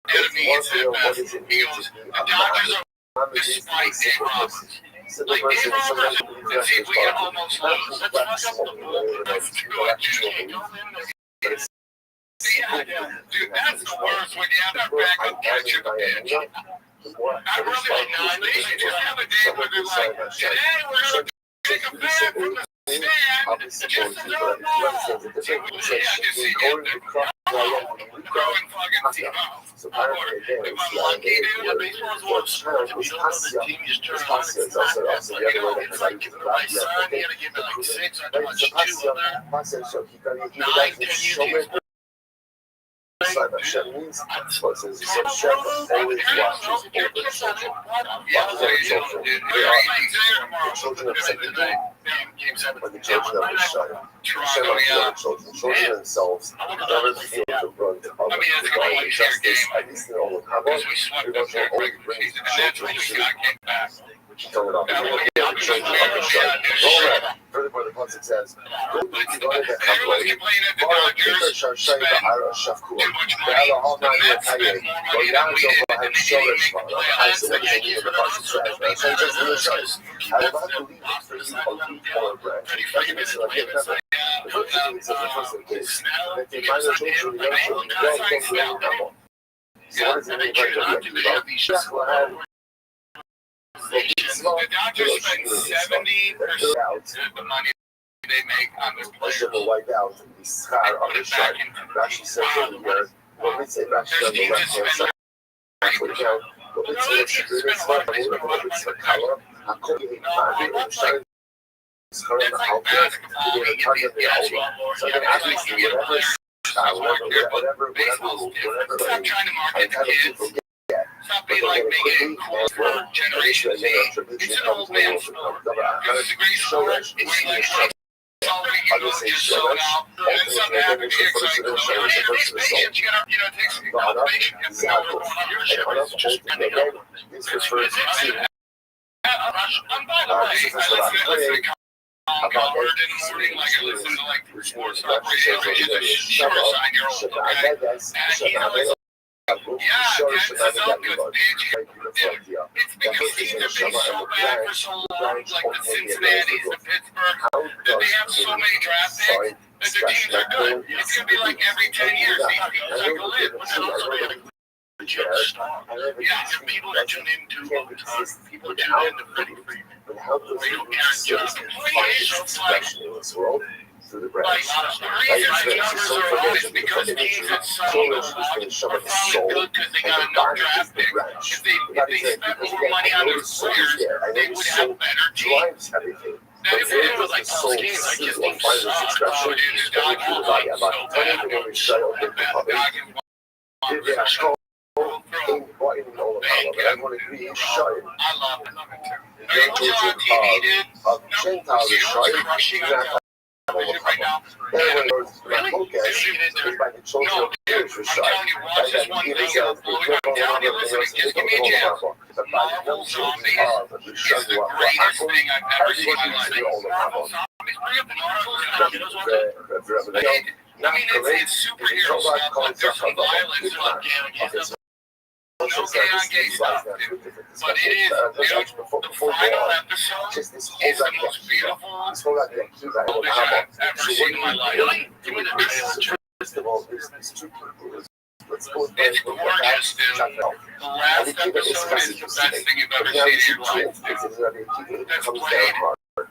he goes, the Dodgers are despite Dave Roberts. Like Dave Roberts, let's see if we can almost lose. Let's fuck up the ball. Let's do it. Yeah, dude, that's the worst when you have that backup catcher pitch. I really like, they should just have a day where they're like, today we're going to take a fan from the stand, just a little ball. Yeah, just see him throwing fucking team out. If I'm lucky, dude, baseball's one of the sports. If you don't know the team, you just turn on. It's not that. You know, it's like giving my son, you gotta give me like 6, I touch 2 of them. 9, 10 years. Means always watches older children. Children of second grade, but the children of the children themselves never feel the brunt of the injustice, at least in all of Hava. We don't know all the brings children to tell it off. Children of the child. Furthermore, the concept says, The Dodgers spend 70% of the money they make on their players. Wiped out the scar on the shot. Rashi says over here, well, let's say Rashi on the left hand side. Actually, count. But let's say it's smart. It's the color. I'm calling it my it's current out there to be a target the outlaw. So then obviously whatever Stop trying to market the kids. Stop being like making it cool for Generation Z. It's an old man sport. It's a great sport. It's like all we can do is just show it out. And then something happens, you get excited. It takes patience. You gotta, it takes cultivation. You have to know what's going on your ship. It's just depending on I'm by the way, I listen to Howard in the morning, like I listen to like sports talk radio. He's a short 9-year-old guy. And he knows. Yeah, it's up good, bitch. It's because teams have been so bad for so long, like the Cincinnati's, the Pittsburgh, that they have so many draft picks that their teams are good. It's going to be like every 10 years, these teams are going to live, but they'll also be like legit stars. Yeah, and people that tune into all the time, people tune into Freddie Freeman, Radio Karen Johnson. He is so funny. Through the Like, the reason the numbers are up is because teams that suck are finally good because they got enough draft picks. If they spent more money on their players, they would have better teams. Now, if it was like those games, like his team sucks, oh, dude, his dog is like so bad. I love it too. Are you on TV, dude? No, Zero's crushing on television right now. Really? No, dude, I'm telling you, watch this one thing. I'm telling you, listen, just give me a chance. Marvel Zombies is the greatest thing I've ever seen in my life. Marvel Zombies, bring up the Marvel Zombies. I mean, it's superhero stuff, but there's some violence and like gay stuff, dude. But it is, the final episode is the most beautiful television I've ever seen in my life. Really? Give me the trailer. First of all, there's two people. It's gorgeous, dude. The last episode is the best thing you've ever seen in your life. That's played.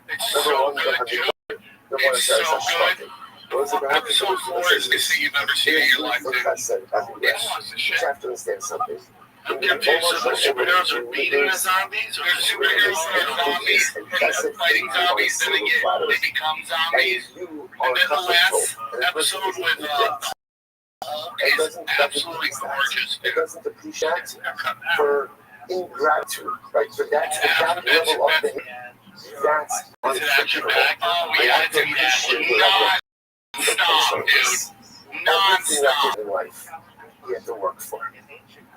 It's so good, dude. It's so good. Episode 4 is the best thing you've ever seen in your life, dude. It's the shit. I'm confused. So the superheroes are beating the zombies, or the superheroes are zombies and fighting zombies, then they become zombies. And then the last episode with Hulk is absolutely gorgeous, dude. Doesn't appreciate for ingratitude, right? So that's the that level of the that's action-packed. Oh, yeah, it's non-stop, dude. Non-stop. In life, you have to work for it.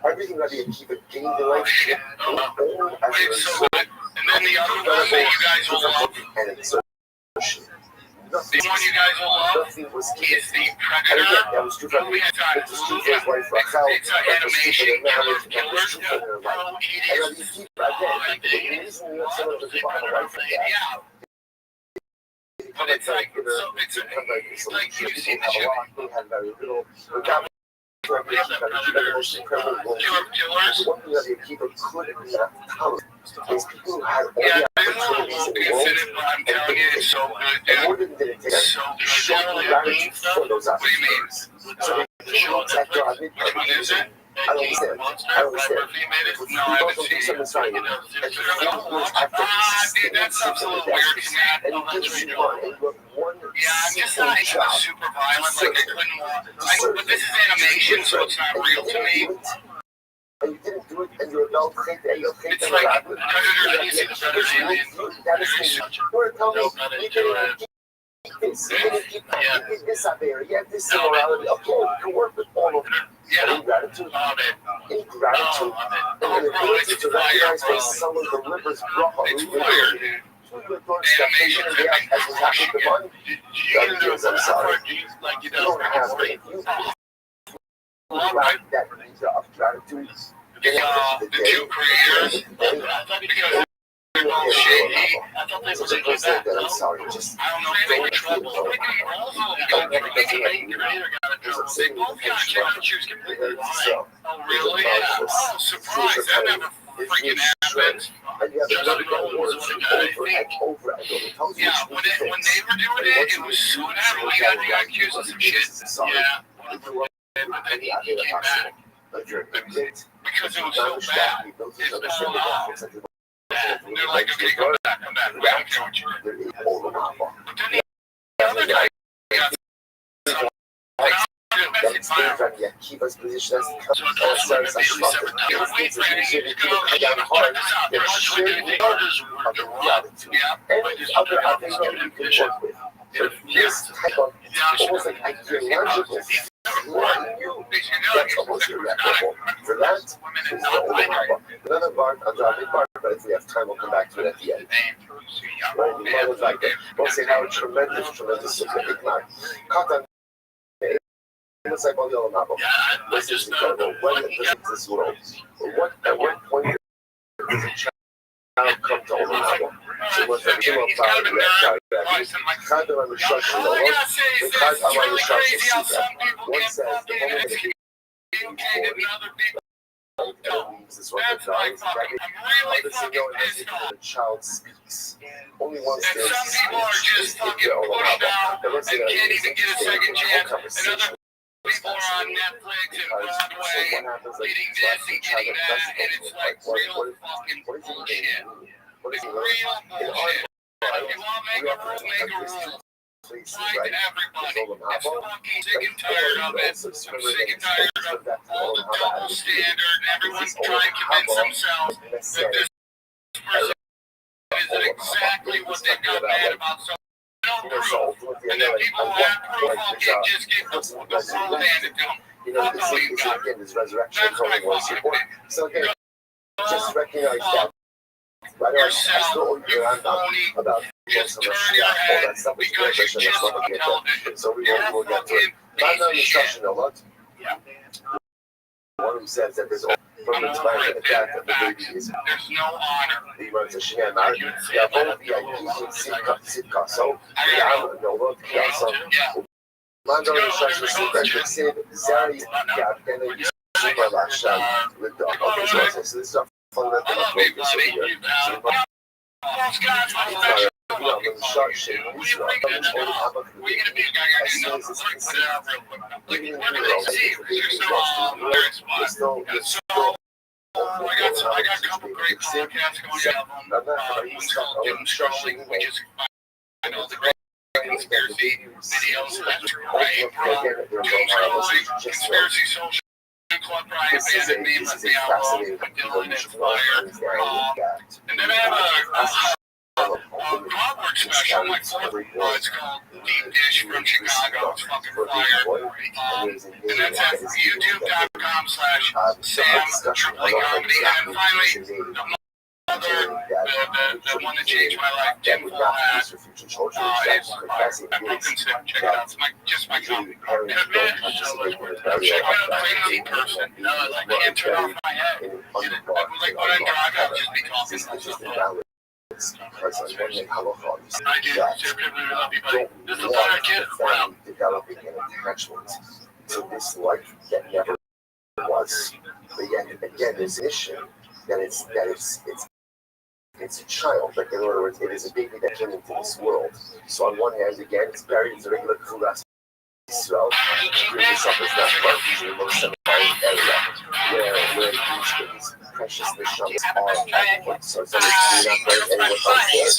Everything that you keep it gained in life. Oh, shit. It's so good. And then the other one that you guys will love. The one you guys will love is the Predator. We had time. It's an animation killer. Yeah. But it's like you've seen the show. Killers. Yeah, there's no focus in it, but I'm telling you, it's so good, dude. It's so good. What do you mean? Which one is it? I don't understand. No, I haven't seen it. Dude, that sounds a little weird to me. Yeah, I'm just not into the super violent. Like, I couldn't watch. But this is animation, so it's not real to me. And you didn't do it, and you're adult. It's like Predator. You see the Predator alien. This out there, this immorality. Okay, you can work with all of them. Ingratitude. Ingratitude. And then ability to recognize when someone delivers properly. It's fire, dude. Animation is I'm sorry. You don't have it. You lack that visa of gratitude. The two creators, because they're all shaky. I thought they was in that. I'm sorry, just I don't know if they were trouble. The main creator got in trouble. They both got kicked out. She was completely lying. Oh, really? Yeah. Oh, surprise. That never freaking happens. Justin Roiland was one guy, I think. Yeah, when they were doing it, it was so bad. We got accused of some shit. Yeah. But then he came back. Because it was so bad. It's all off. And they're like, okay, come back. We don't care what you did. But then the other guy got keep us positioned as so it's also in a daily separate time. Wait for it. Check this out. They're much like anything others were the wrong. Yeah. But just other things you can work with. This type of almost like ideological that's almost irreparable. For that, is the older Haba. Another part, another big part, but if we have time, we'll come back to it at the end. Right? The mother's like that. We'll say how tremendous ignite. Katan. It's like all the other Haba. This is incredible. When it visits this world, at what point does a child come to older Haba? So what's that? He's kind of a nerd. Kind of on the structure. All I gotta say is this: it's really crazy how some people get fucking educated and other people don't. That's my fucking. I'm really fucking pissed off. The child speaks. Only once and some people are just fucking pushed out and can't even get a second chance. And other people are on Netflix and Broadway getting this and getting that, and it's like real fucking bullshit. It's real bullshit. If you want to make a rule, make a rule. Right to everybody. I'm fucking sick and tired of it. I'm sick and tired of all the double standard and everyone's trying to convince themselves that this person is exactly what they got mad about. So no proof. And then people who have proof, okay, just get the world handed to them. Fuck all you got. That's my fucking point. So again, just recognize that. Yourself, you phony, just turn your head because you just on television. So we You're a will get to fucking it. Not piece of shit. discussion, no lot. Yeah. One who says that there's from the time of the death of the baby is There's no honor. he runs a Shinyan. Yeah, both the Sitka. So, yeah, no lot. Yeah, so. Mando instructions, Sid, Zari, yeah, and then I got a couple great podcasts going out. One's called Doom Scrolling, which is I know the great conspiracy videos. That's right, bro. Doom Scrolling, Conspiracy Social Club Brian abandoned me, let me out alone with Dylan and Fire. And then I have a Clockwork special, my fourth. It's called Deep Dish from Chicago. It's fucking fire. And that's at youtube.com/Sam Comedy. And finally, the one that changed my life, Tim Format. It's Broken Stick. Check it out. It's just my comedy. Check out Crazy Person. I can't turn off my head. When I drive, I'll just be talking myself. I do. Seriously, love you, buddy. This is the part I get around. Developing an attachment to this life that never was. But yet, again, there's an issue that it's a child. Like, in other words, it is a baby that came into this world. So on one hand, again, it's buried as a regular kulas. So, this up is not part of the most symbolic area where these preciousness shows are at. So it's not very anyone else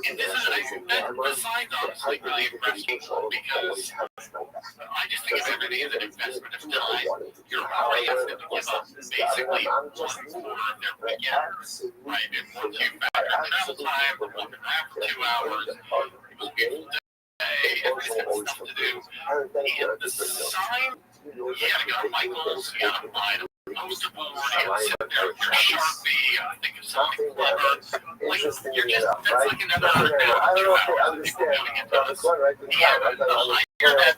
And this is besides honestly really impressive because I just think of everything as an investment of time. You're already asking to give up basically 1/4 of their weekend, right? And once you factor travel time, we're looking at 2 hours. It was a beautiful day, everything stuff to do. And the sign, you gotta go to Michael's, you gotta buy the poster board, you gotta sit there with your Sharpie, think of something clever. Like, you're just, that's like another 2 hours of people doing it.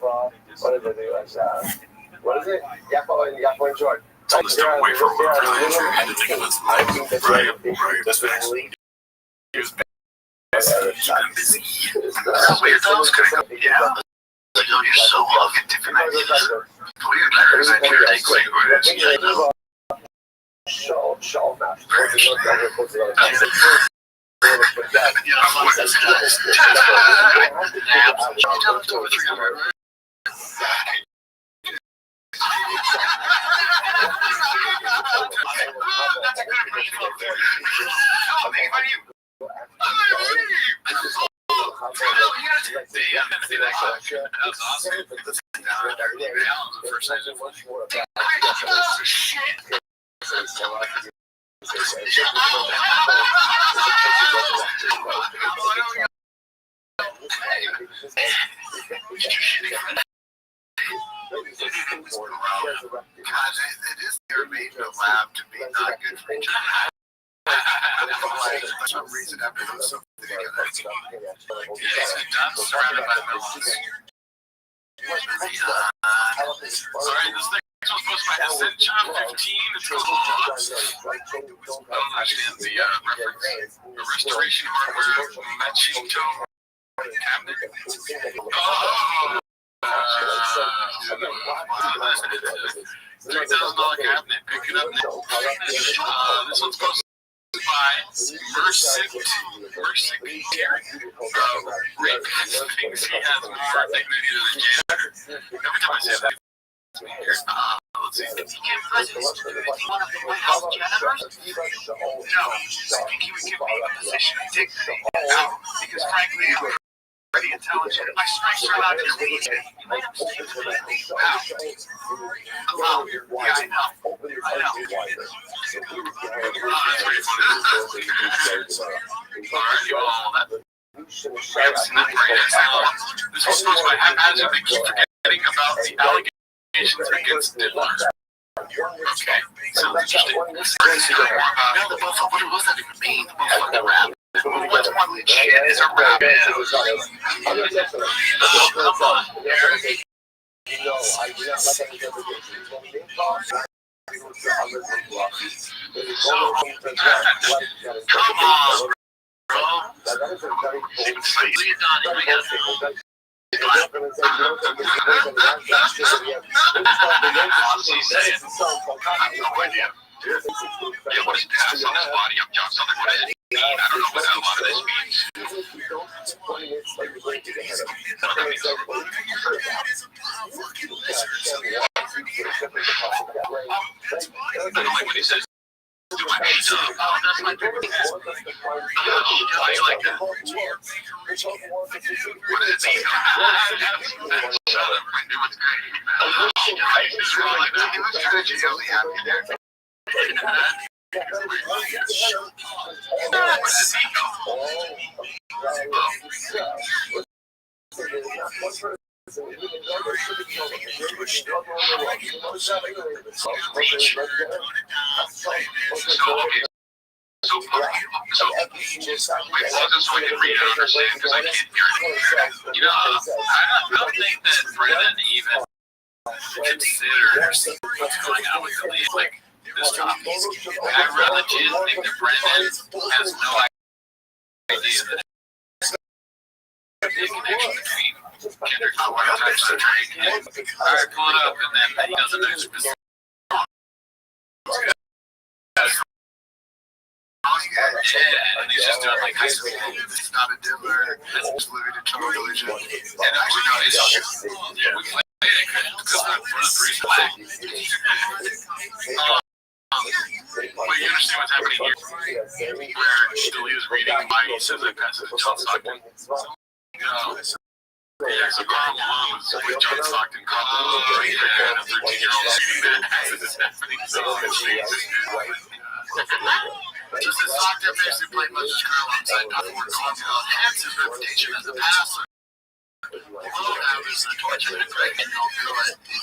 What is it? Yappo and Jordan. Tell the step away from work for the injury. I had to think of his life. Right. That's fast. He was been busy. Weird those could have. Yeah. Like, oh, you're so loving different ideas. Weird letters and your takes like we're that's a good reason. It is their made in a lab to be not good for each other. For some reason, after those something together. Surrounded by villains. Alright, this next one's posted by Ascension15. It's called, I don't understand the reference. A restoration hardware matching tone cabinet. Oh! $3,000 cabinet. Pick it up now. This one's posted by Mercic Terry. Rick thinks he has more dignity than a janitor. Every time I say that, let's see. One of the White House janitors? No, I think he would give me the position of dignity. No, because frankly, I'm pretty intelligent. My strengths are allowed to lead. You made a mistake with me. Wow. Yeah, I know. That's pretty funny. Alright, you all that. We haven't seen that for yet. This was supposed to be haphazard. They keep forgetting about the allegations against Diddler. Okay, so interesting. More about No, the buffalo. What does that even mean? The buffalo rabbit. What's more legit is a rabbit. come on, Eric. Come on, bro. Yeah, what is pass on his body? I'm John Southern. What does it mean? I don't know what a lot of this means. I don't like what he says. Do my hands up. Oh, that's my big ass. How you like that? What does it mean? Shut up. I knew it's great. I just really like that. He was trying to tell me happy there. Where does he go? So, wait, pause it so I can read it and understand, because I can't hear it. You know, I don't think that Brennan even considers what's going on with the league, like this topic. I really do think that Brennan has no idea that there's a big connection between Kendrick Lamar types of Drake and alright, pull it up, and then he doesn't know specific. Yeah, and he's just doing like high school. It's not a Diddler. It's living in total illusion. And actually, no, it's true. Yeah, we play it because we're the priest flag. But you understand what's happening here? Where still he was reading why he says I pass it to John Stockton. Yeah, so Carl Malone was with John Stockton. Right there, and a 13-year-old shooting that. This is happening so much. Just as Stockton basically played much as Carl outside Ford Columbia, hence his reputation as a passer. Malone averages a torture and Greg and no good in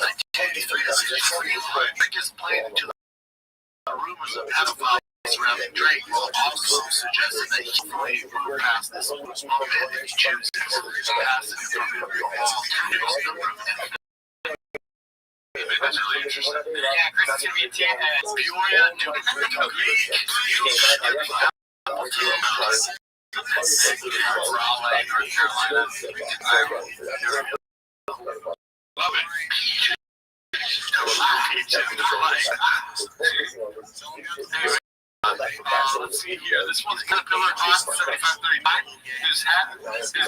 1983 to 63. Greg is playing into the rumors of pedophiles surrounding Drake, while also suggesting that he may move past this moment if he chooses to pass it from the real ball. That's really interesting. Yeah, Chris is going to be a team at Peoria, New Mexico. Raleigh, North Carolina. Love it. Anyway, let's see here. This one's Caterpillar Austin 7539. His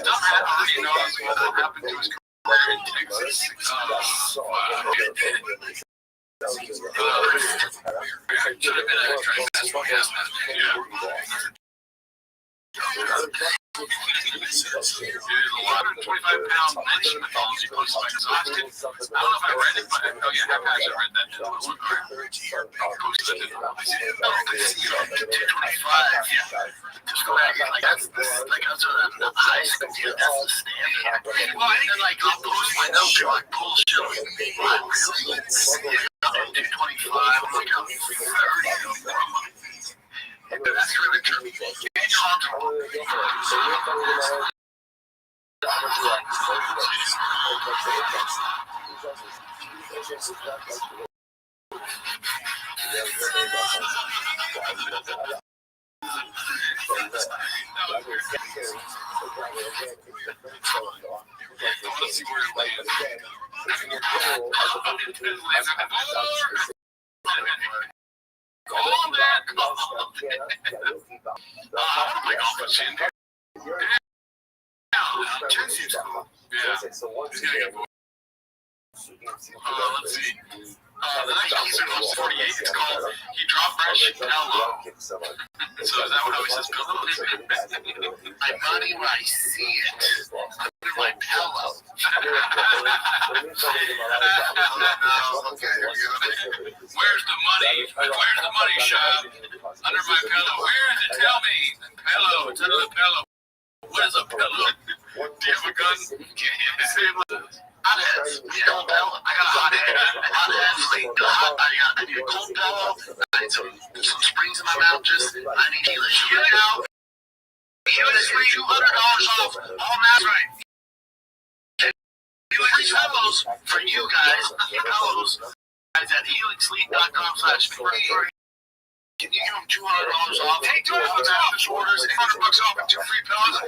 dumb hat already knows what happened to his career in Texas. Should have been a track. That's what he has. Yeah. 125-pound bench mythology post by Exhausted. I don't know if I read it, but I know you have actually read that. Posted it. I said, no, this is 225. Yeah. Just go back and that's the highest tier. That's the standard. Well, I think like I'll post my notes. You're like bullshit. What? Really? 225. I'm like, I'm 30. That's really true. Let's see where it lands. Call that. My golf is in there. Yeah, Chelsea's cool. Yeah. He's gonna get bored. Let's see. The next episode was 48. It's called He Dropped Fresh Hello. So is that how he says pillow? My body where I see it. Under my pillow. Okay, here we go. Where's the money? Where's the money shop? Under my pillow. Where is it? Tell me. Pillow. It's under the pillow. What is a pillow? Do you have a gun? Hot heads. Yeah, I got a hot head. Hot heads. I need a cold pillow. I need some springs in my mouth. I need to shoot it out. Unit free $200 off. All that's right. Free pillows for you guys. Pillows. Guys at healingsleep.com/free. Can you give them $200 off? Take $200 off. Orders $100 off and 2 free pillows.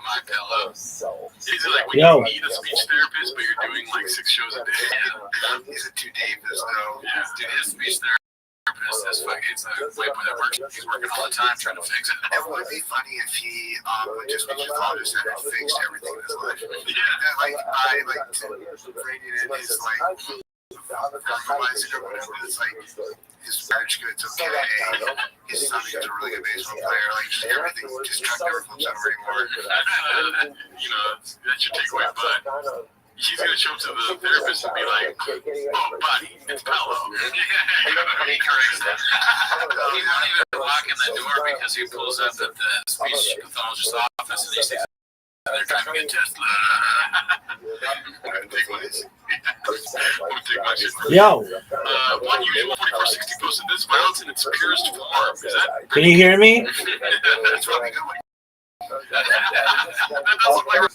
My pillow. Is it like when you meet a speech therapist, but you're doing like 6 shows a day? Yeah. Is it too deep? No. Yeah. Dude, his speech therapist is fucking. It's a whip that works. He's working all the time trying to fix it. It would be funny if he just speech pathologist and had fixed everything in his life. Yeah. Like I rated it as like compromising or whatever. It's like his marriage good's okay. His son is a really good baseball player. Like just everything, just truck never flips over anymore. You know, that's your takeaway. But he's gonna show up to the therapist and be like, "Oh, buddy, it's Paolo." He corrects that. He won't even walk in the door because he pulls up at the speech pathologist's office and he says, "They're driving a Tesla." Yo. One usual 4460 posted this violence in its purest form. Is that? Can you hear me? That's probably a good one. That does look like that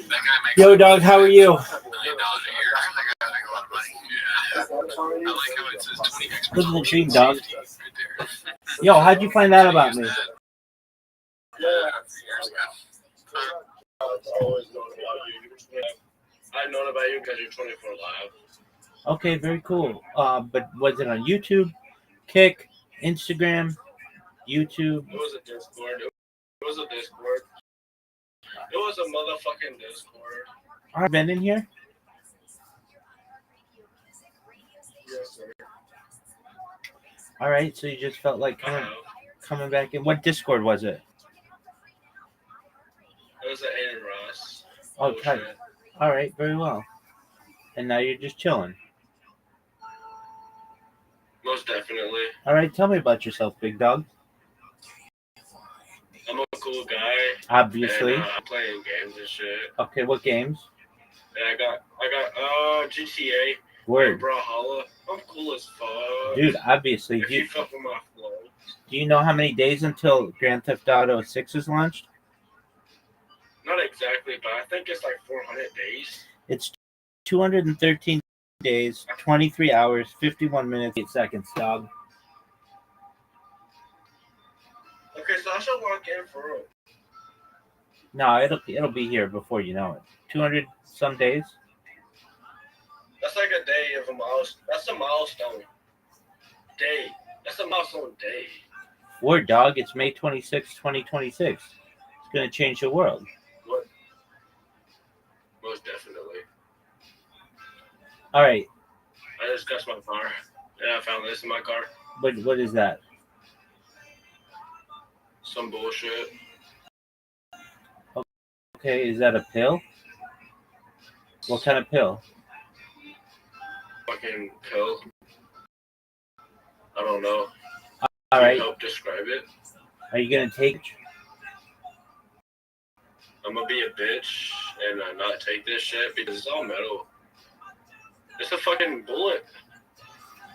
guy makes Yo, dog, how are you? $1 million a year. That guy makes a lot of money. Yeah. I like how it says 20 experts. Living the dream, dog. Yo, how'd you find out about me? Yeah, years ago. Always known about you. I've known about you because you're 24 Live. Okay, very cool. But was it on YouTube, Kick, Instagram, YouTube? It was a Discord. It was a Discord. It was a motherfucking Discord. I've been in here. Yes, sir. All right, so you just felt like coming back in. What Discord was it? It was an Aiden Ross. Oh, tight. All right, very well. And now you're just chilling. Most definitely. All right, tell me about yourself, big dog. I'm a cool guy. Obviously. And, I'm playing games and shit. Okay, what games? And I got GTA. Word. Brawlhalla. I'm cool as fuck. Dude, obviously. If you fuck with my flow. Do you know how many days until Grand Theft Auto 6 is launched? Not exactly, but I think it's like 400 days. It's 213 days, 23 hours, 51 minutes, 8 seconds, dog. Okay, so I should log in for real. No, it'll be here before you know it. 200 some days. That's like a day of a milestone. That's a milestone day. That's a milestone day. Word, dog. It's May 26, 2026. It's gonna change the world. What? Most definitely. All right. I just crashed my car. Yeah, I found this in my car. What is that? Some bullshit. Okay, is that a pill? What kind of pill? Fucking pill. I don't know. All Can right. you help describe it? Are you gonna take? I'm gonna be a bitch and not take this shit because it's all metal. It's a fucking bullet.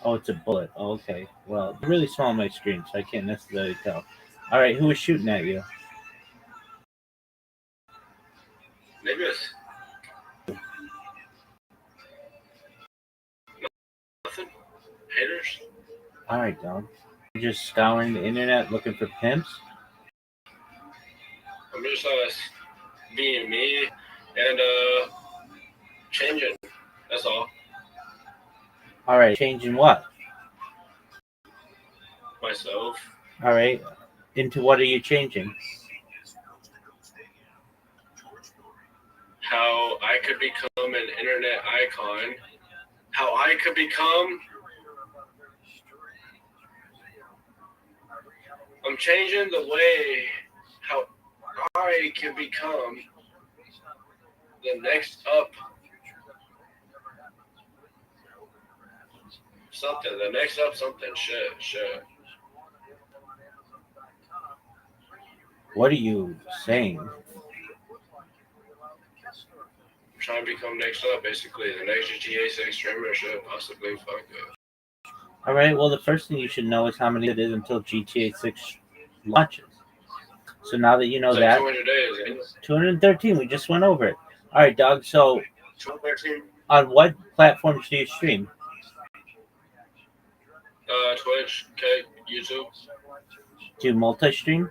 Oh, it's a bullet. Oh, okay. Well, it's really small on my screen, so I can't necessarily tell. All right, who was shooting at you? Niggas. Nothing. Haters. All right, dog. You're just scouring the internet looking for pimps. I'm just being me and changing. That's all. All right, changing what? Myself. All right, into what are you changing? How I could become an internet icon. How I could become. I'm changing the way how I can become the next up something. The next up something. Shit. What are you saying? Trying to become next up, basically. The next GTA 6 streamer shit, possibly. Fuck it. All right, well, the first thing you should know is how many it is until GTA 6 launches. So now that you know It's like that, 200 days. Ain't it? 213, we just went over it. All right, dog, so 213. on what platforms do you stream? Twitch, okay, YouTube. Do you multi-stream?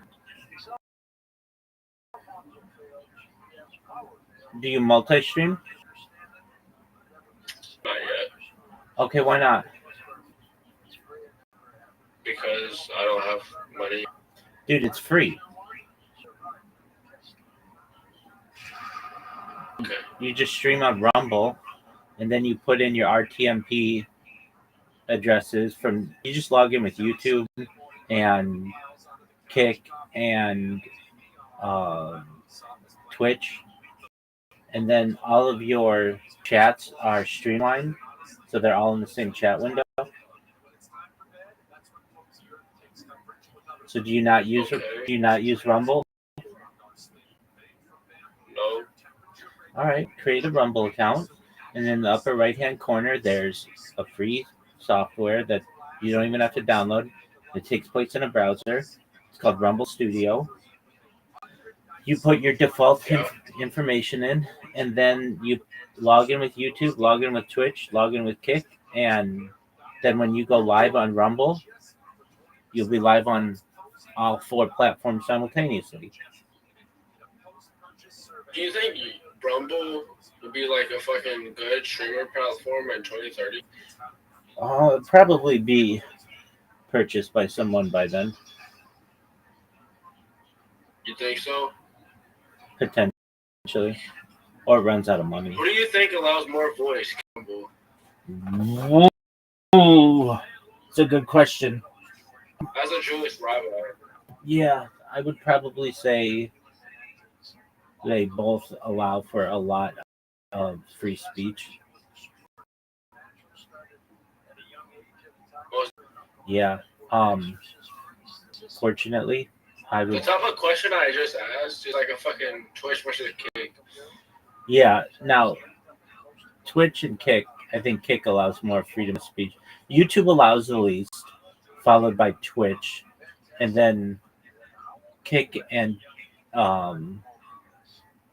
Do you multi-stream? Not yet. Okay, why not? Because I don't have money. Dude, it's free. Okay. You just stream on Rumble, and then you put in your RTMP addresses from. You just log in with YouTube and Kick and Twitch, and then all of your chats are streamlined, so they're all in the same chat window. So do you not use Rumble? No. All right, create a Rumble account, and in the upper right-hand corner, there's a free software that you don't even have to download. It takes place in a browser. It's called Rumble Studio. You put your default information in, and then you log in with YouTube, log in with Twitch, log in with Kick, and then when you go live on Rumble, you'll be live on all 4 platforms simultaneously. Do you think Rumble would be like a fucking good streamer platform in 2030? It'll probably be purchased by someone by then. You think so? Potentially. Or it runs out of money. What do you think allows more voice, Rumble? Ooh, it's a good question. As a Jewish rabbi. Yeah, I would probably say they both allow for a lot of free speech. Yeah. Fortunately, I The would. type of question I just asked is like a fucking Twitch versus Kick. Yeah. Now, Twitch and Kick. I think Kick allows more freedom of speech. YouTube allows the least, followed by Twitch, and then Kick and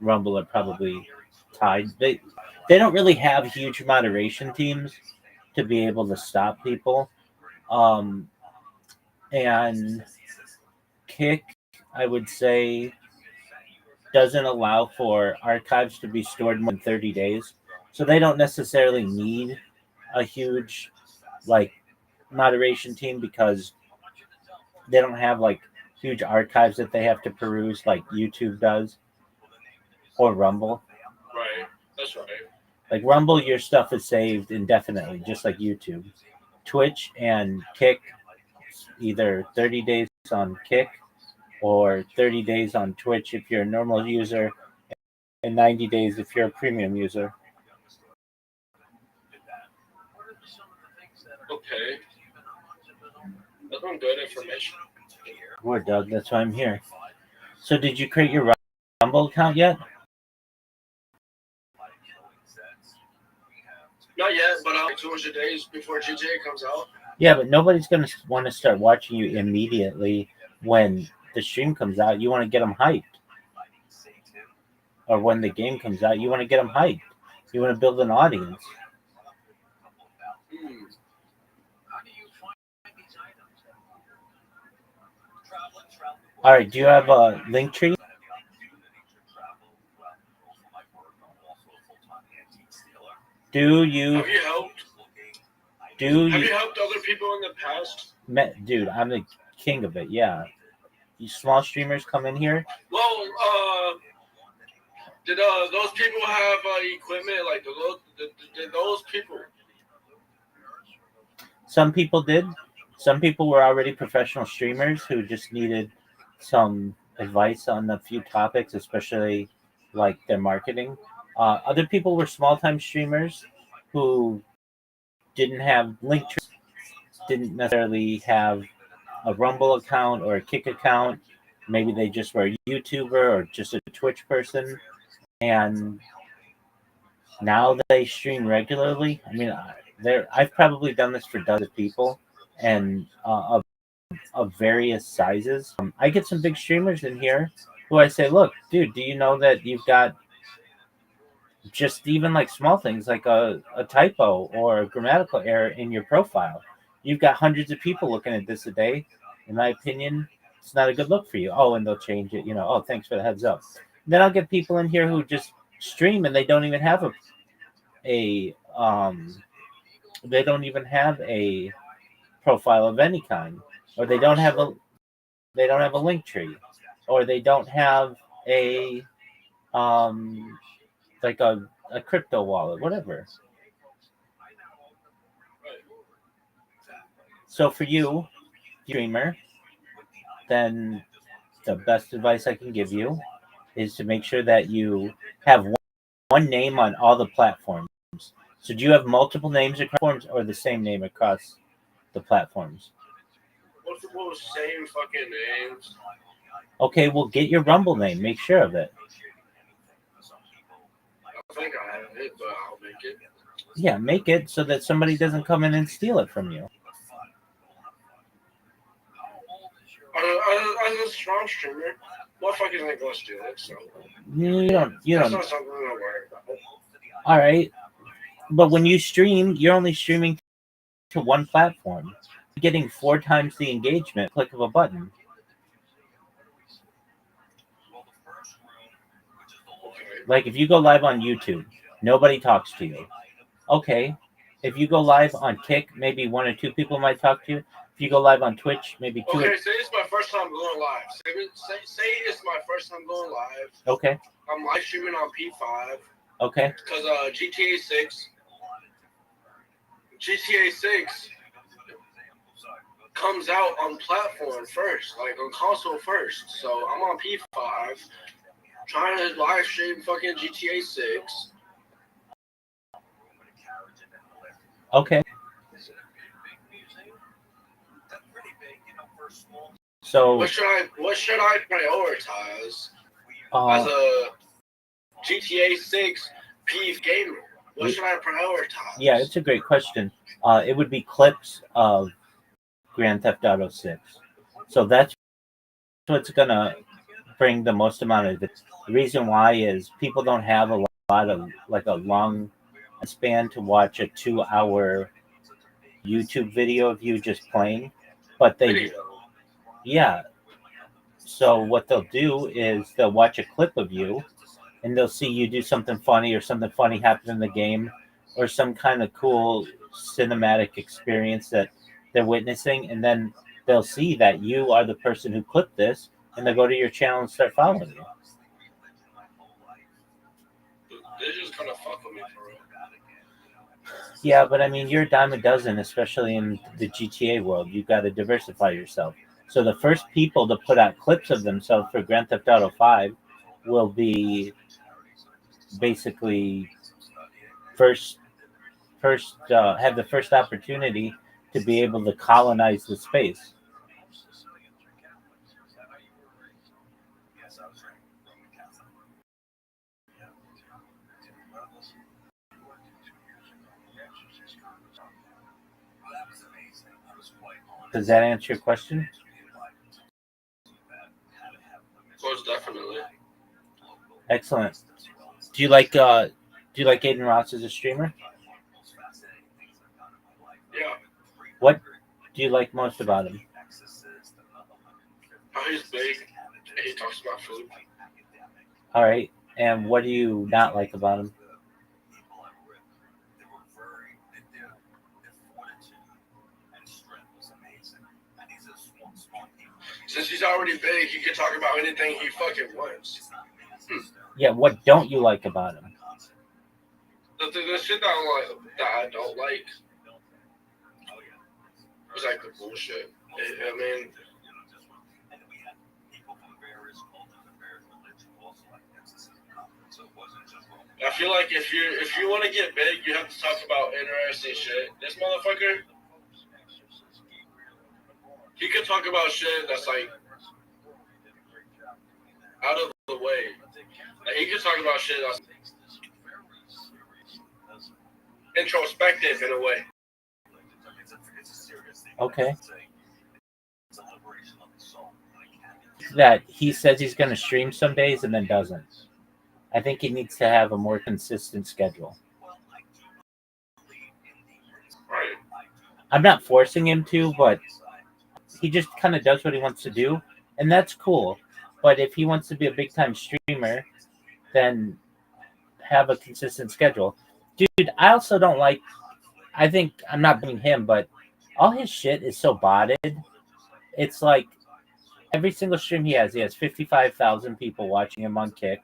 Rumble are probably tied. They don't really have huge moderation teams to be able to stop people. And Kick, I would say, doesn't allow for archives to be stored more than 30 days. So they don't necessarily need a huge moderation team because they don't have huge archives that they have to peruse like YouTube does or Rumble. Right. That's right. Like Rumble, your stuff is saved indefinitely, just like YouTube. Twitch and Kick, either 30 days on Kick or 30 days on Twitch if you're a normal user, and 90 days if you're a premium user. Okay. That's some good information. Good, Doug. That's why I'm here. So did you create your Rumble account yet? Not yet, but 200 days before GTA comes out. Yeah, but nobody's going to want to start watching you immediately when the stream comes out. You want to get them hyped. Or when the game comes out, you want to get them hyped. You want to build an audience. All right, do you have a link tree? Do you? Have you helped? Have you helped other people in the past? Dude, I'm the king of it. Yeah, you small streamers come in here. Well, did those people have equipment? Like, did those people? Some people did. Some people were already professional streamers who just needed some advice on a few topics, especially like their marketing. Other people were small-time streamers who didn't have link trees, didn't necessarily have a Rumble account or a Kick account. Maybe they just were a YouTuber or just a Twitch person, and now they stream regularly. I mean, I've probably done this for dozens of people, and of various sizes. I get some big streamers in here who I say, look, dude, do you know that you've got just even like small things like a typo or a grammatical error in your profile? You've got hundreds of people looking at this a day. In my opinion, it's not a good look for you. Oh, and they'll change it. Oh, thanks for the heads up. Then I'll get people in here who just stream and they don't even have a profile of any kind, or they don't have a link tree, or they don't have a like a crypto wallet, whatever. So for you, streamer, then the best advice I can give you is to make sure that you have one name on all the platforms. So do you have multiple names across platforms or the same name across the platforms? Multiple same fucking names. Okay, well, get your Rumble name. Make sure of it. I think I have it, but I'll make it. Yeah, make it so that somebody doesn't come in and steal it from you. As a strong streamer, motherfuckers ain't gonna steal it, so. You don't. That's not something I'm worried about. All right. But when you stream, you're only streaming to one platform. You're getting 4 times the engagement, click of a button. Like if you go live on YouTube, nobody talks to you. Okay. If you go live on Kick, maybe 1 or 2 people might talk to you. If you go live on Twitch, maybe 2. Okay, say it's my first time going live. Say it's my first time going live. Okay. I'm live streaming on P5. Okay. Because GTA 6 comes out on platform first, like on console first. So I'm on P5 trying to live stream fucking GTA 6. Okay. So what should I prioritize as a GTA 6 PF gamer? What should I prioritize? Yeah, it's a great question. It would be clips of Grand Theft Auto 6. So that's what's gonna bring the most amount of it. The reason why is people don't have a lot of like a long span to watch a 2-hour YouTube video of you just playing, but yeah. So what they'll do is they'll watch a clip of you, and they'll see you do something funny or something funny happen in the game, or some kind of cool cinematic experience that they're witnessing, and then they'll see that you are the person who clipped this, and they'll go to your channel and start following you. They're just gonna fuck with me for real. Yeah, but I mean, you're a dime a dozen, especially in the GTA world. You've got to diversify yourself. So the first people to put out clips of themselves for Grand Theft Auto 5 will be basically first have the first opportunity to be able to colonize the space. Does that answer your question? Most definitely. Excellent. Do you like Aiden Ross as a streamer? Yeah. What do you like most about him? How he's big and he talks about food. All right. And what do you not like about him? Since he's already big, he can talk about anything he fucking wants. Yeah, what don't you like about him? The shit that I don't like is like the bullshit. I mean, I feel like if you want to get big, you have to talk about interesting shit. This motherfucker, he could talk about shit that's like out of the way. Like, he could talk about shit that's introspective in a way. Okay. That he says he's going to stream some days and then doesn't. I think he needs to have a more consistent schedule. Right. I'm not forcing him to, but he just kind of does what he wants to do, and that's cool. But if he wants to be a big-time streamer, then have a consistent schedule. Dude, I also don't like, I think, I'm not blaming him, but all his shit is so botted. It's like every single stream he has 55,000 people watching him on Kick.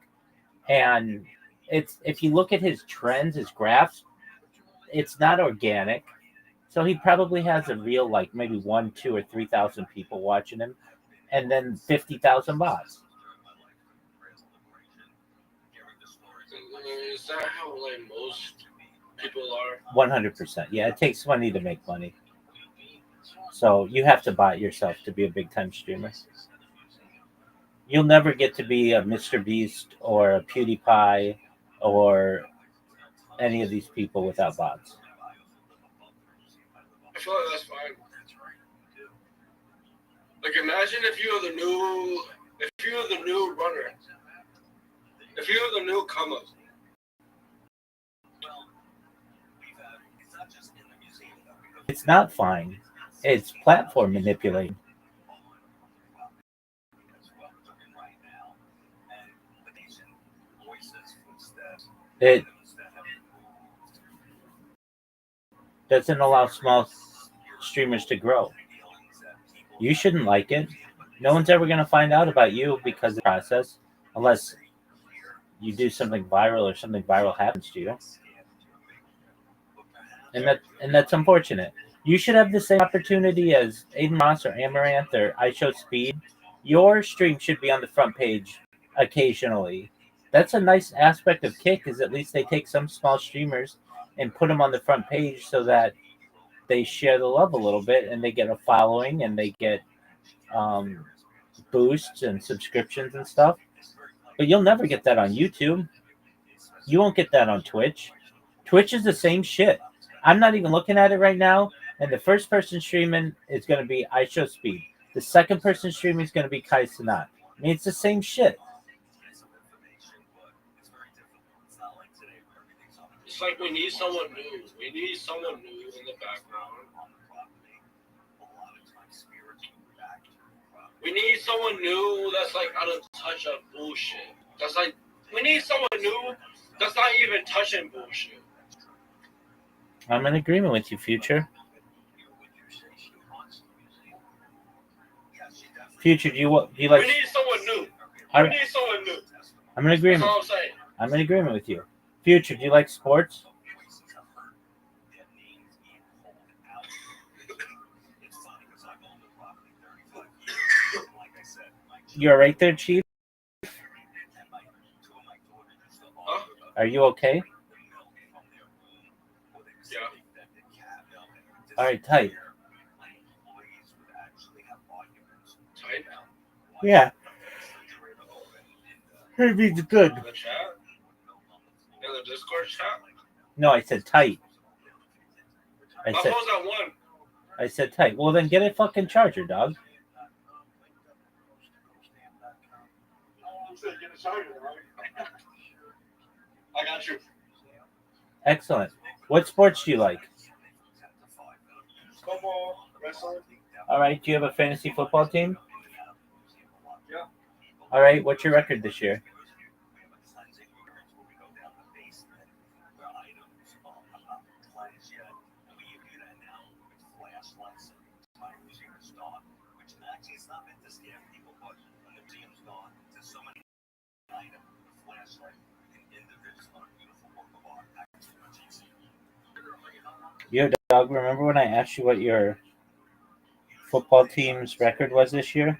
And it's, if you look at his trends, his graphs, it's not organic. So he probably has a real, like, maybe 1, 2, or 3,000 people watching him, and then 50,000 bots. Is that how like most people are? 100%. Yeah, it takes money to make money. So you have to buy it yourself to be a big-time streamer. You'll never get to be a Mr. Beast or a PewDiePie or any of these people without bots. I feel like that's fine. Like, imagine if you were the new runner. If you were the new come up. It's not fine. It's platform manipulating. It doesn't allow small streamers to grow. You shouldn't like it. No one's ever going to find out about you because of the process, unless you do something viral or something viral happens to you. And that's unfortunate. You should have the same opportunity as Aiden Ross or Amaranth or iShowSpeed. Your stream should be on the front page occasionally. That's a nice aspect of Kick, is at least they take some small streamers and put them on the front page so that they share the love a little bit and they get a following and they get boosts and subscriptions and stuff. But you'll never get that on YouTube. You won't get that on Twitch. Twitch is the same shit. I'm not even looking at it right now, and the first person streaming is going to be iShowSpeed. The second person streaming is going to be Kai Cenat. I mean, it's the same shit. It's like we need someone new. We need someone new in the background. We need someone new that's like out of touch of bullshit. That's like, we need someone new that's not even touching bullshit. I'm in agreement with you, Future. Future, do you like? We need someone new. We need someone new. I'm in agreement. That's all I'm saying. I'm in agreement with you. Future, do you like sports? You're right there, Chief? Huh? Are you okay? Yeah. All right, tight. Tight. Yeah. It means good. The chat? In the Discord chat? No, I said tight. My phone's at 1. I said tight. Well, then get a fucking charger, dog. I got you. Excellent. What sports do you like? Football, wrestling. All right. Do you have a fantasy football team? Yeah. All right. What's your record this year? Yo, dog, remember when I asked you what your football team's record was this year?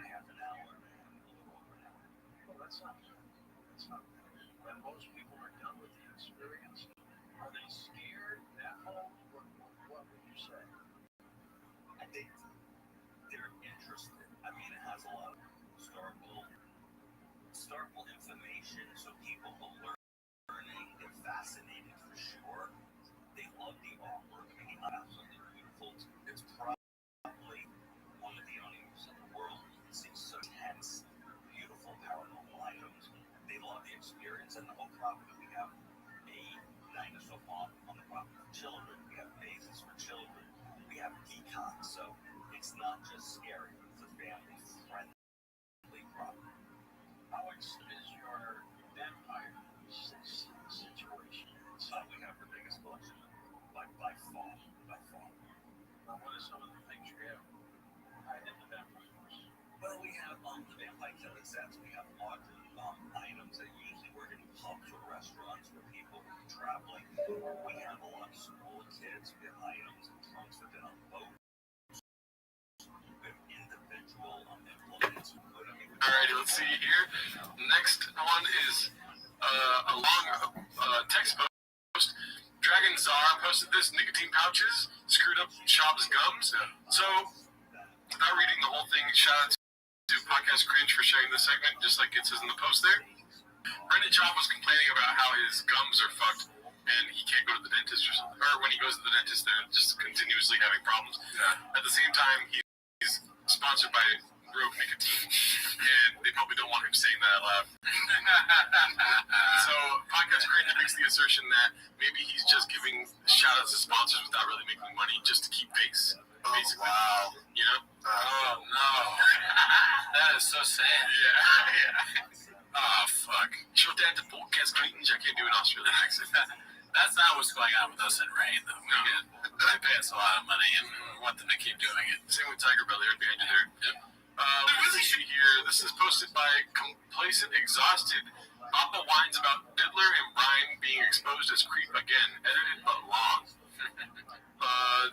Alrighty, let's see here. Next one is a long text post. Dragon Czar posted this: nicotine pouches screwed up Shab's gums. So, without reading the whole thing, shout out to Podcast Cringe for sharing this segment, just like it says in the post there. Brendan Schaub was complaining about how his gums are fucked and he can't go to the dentist, or when he goes to the dentist, they're just continuously having problems. At the same time, he's sponsored by Rogue Nicotine, and they probably don't want him saying that out loud. So, Podcast Cringe makes the assertion that maybe he's just giving shout-outs to sponsors without really making money, just to keep face, basically. Wow. You know? Oh, no. That is so sad. Yeah. Oh, fuck. Show that to Podcast Cringe. I can't do an Australian accent. That's not what's going on with us in Rain, though. They pay us a lot of money and want them to keep doing it. Same with Tiger Belly right behind you there. Yep. Let's see here. This is posted by Complacent Exhausted. Papa whines about Diddler and Brian being exposed as creep again. Edited but long.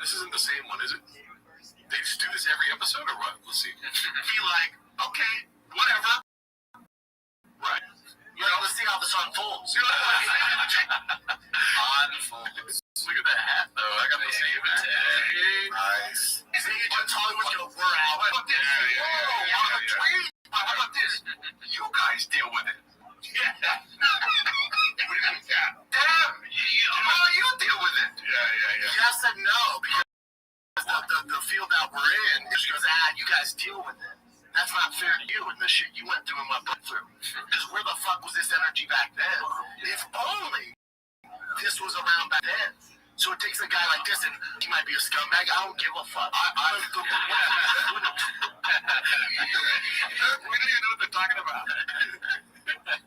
This isn't the same one, is it? They just do this every episode or what? Let's see. Be like, okay, whatever. Right. You know, let's see how this unfolds. Unfolds. Look at that hat, though. I got the same hat. Nice. See, once Hollywood goes, we're out. How about this? How about this? You guys deal with it. Damn. You deal with it. Yeah. Yes and no, because the field that we're in, she goes, you guys deal with it. That's not fair to you and the shit you went through and my butt through. Because where the fuck was this energy back then? If only this was around back then. So it takes a guy like this, and he might be a scumbag. I don't give a fuck. We don't even know what they're talking about.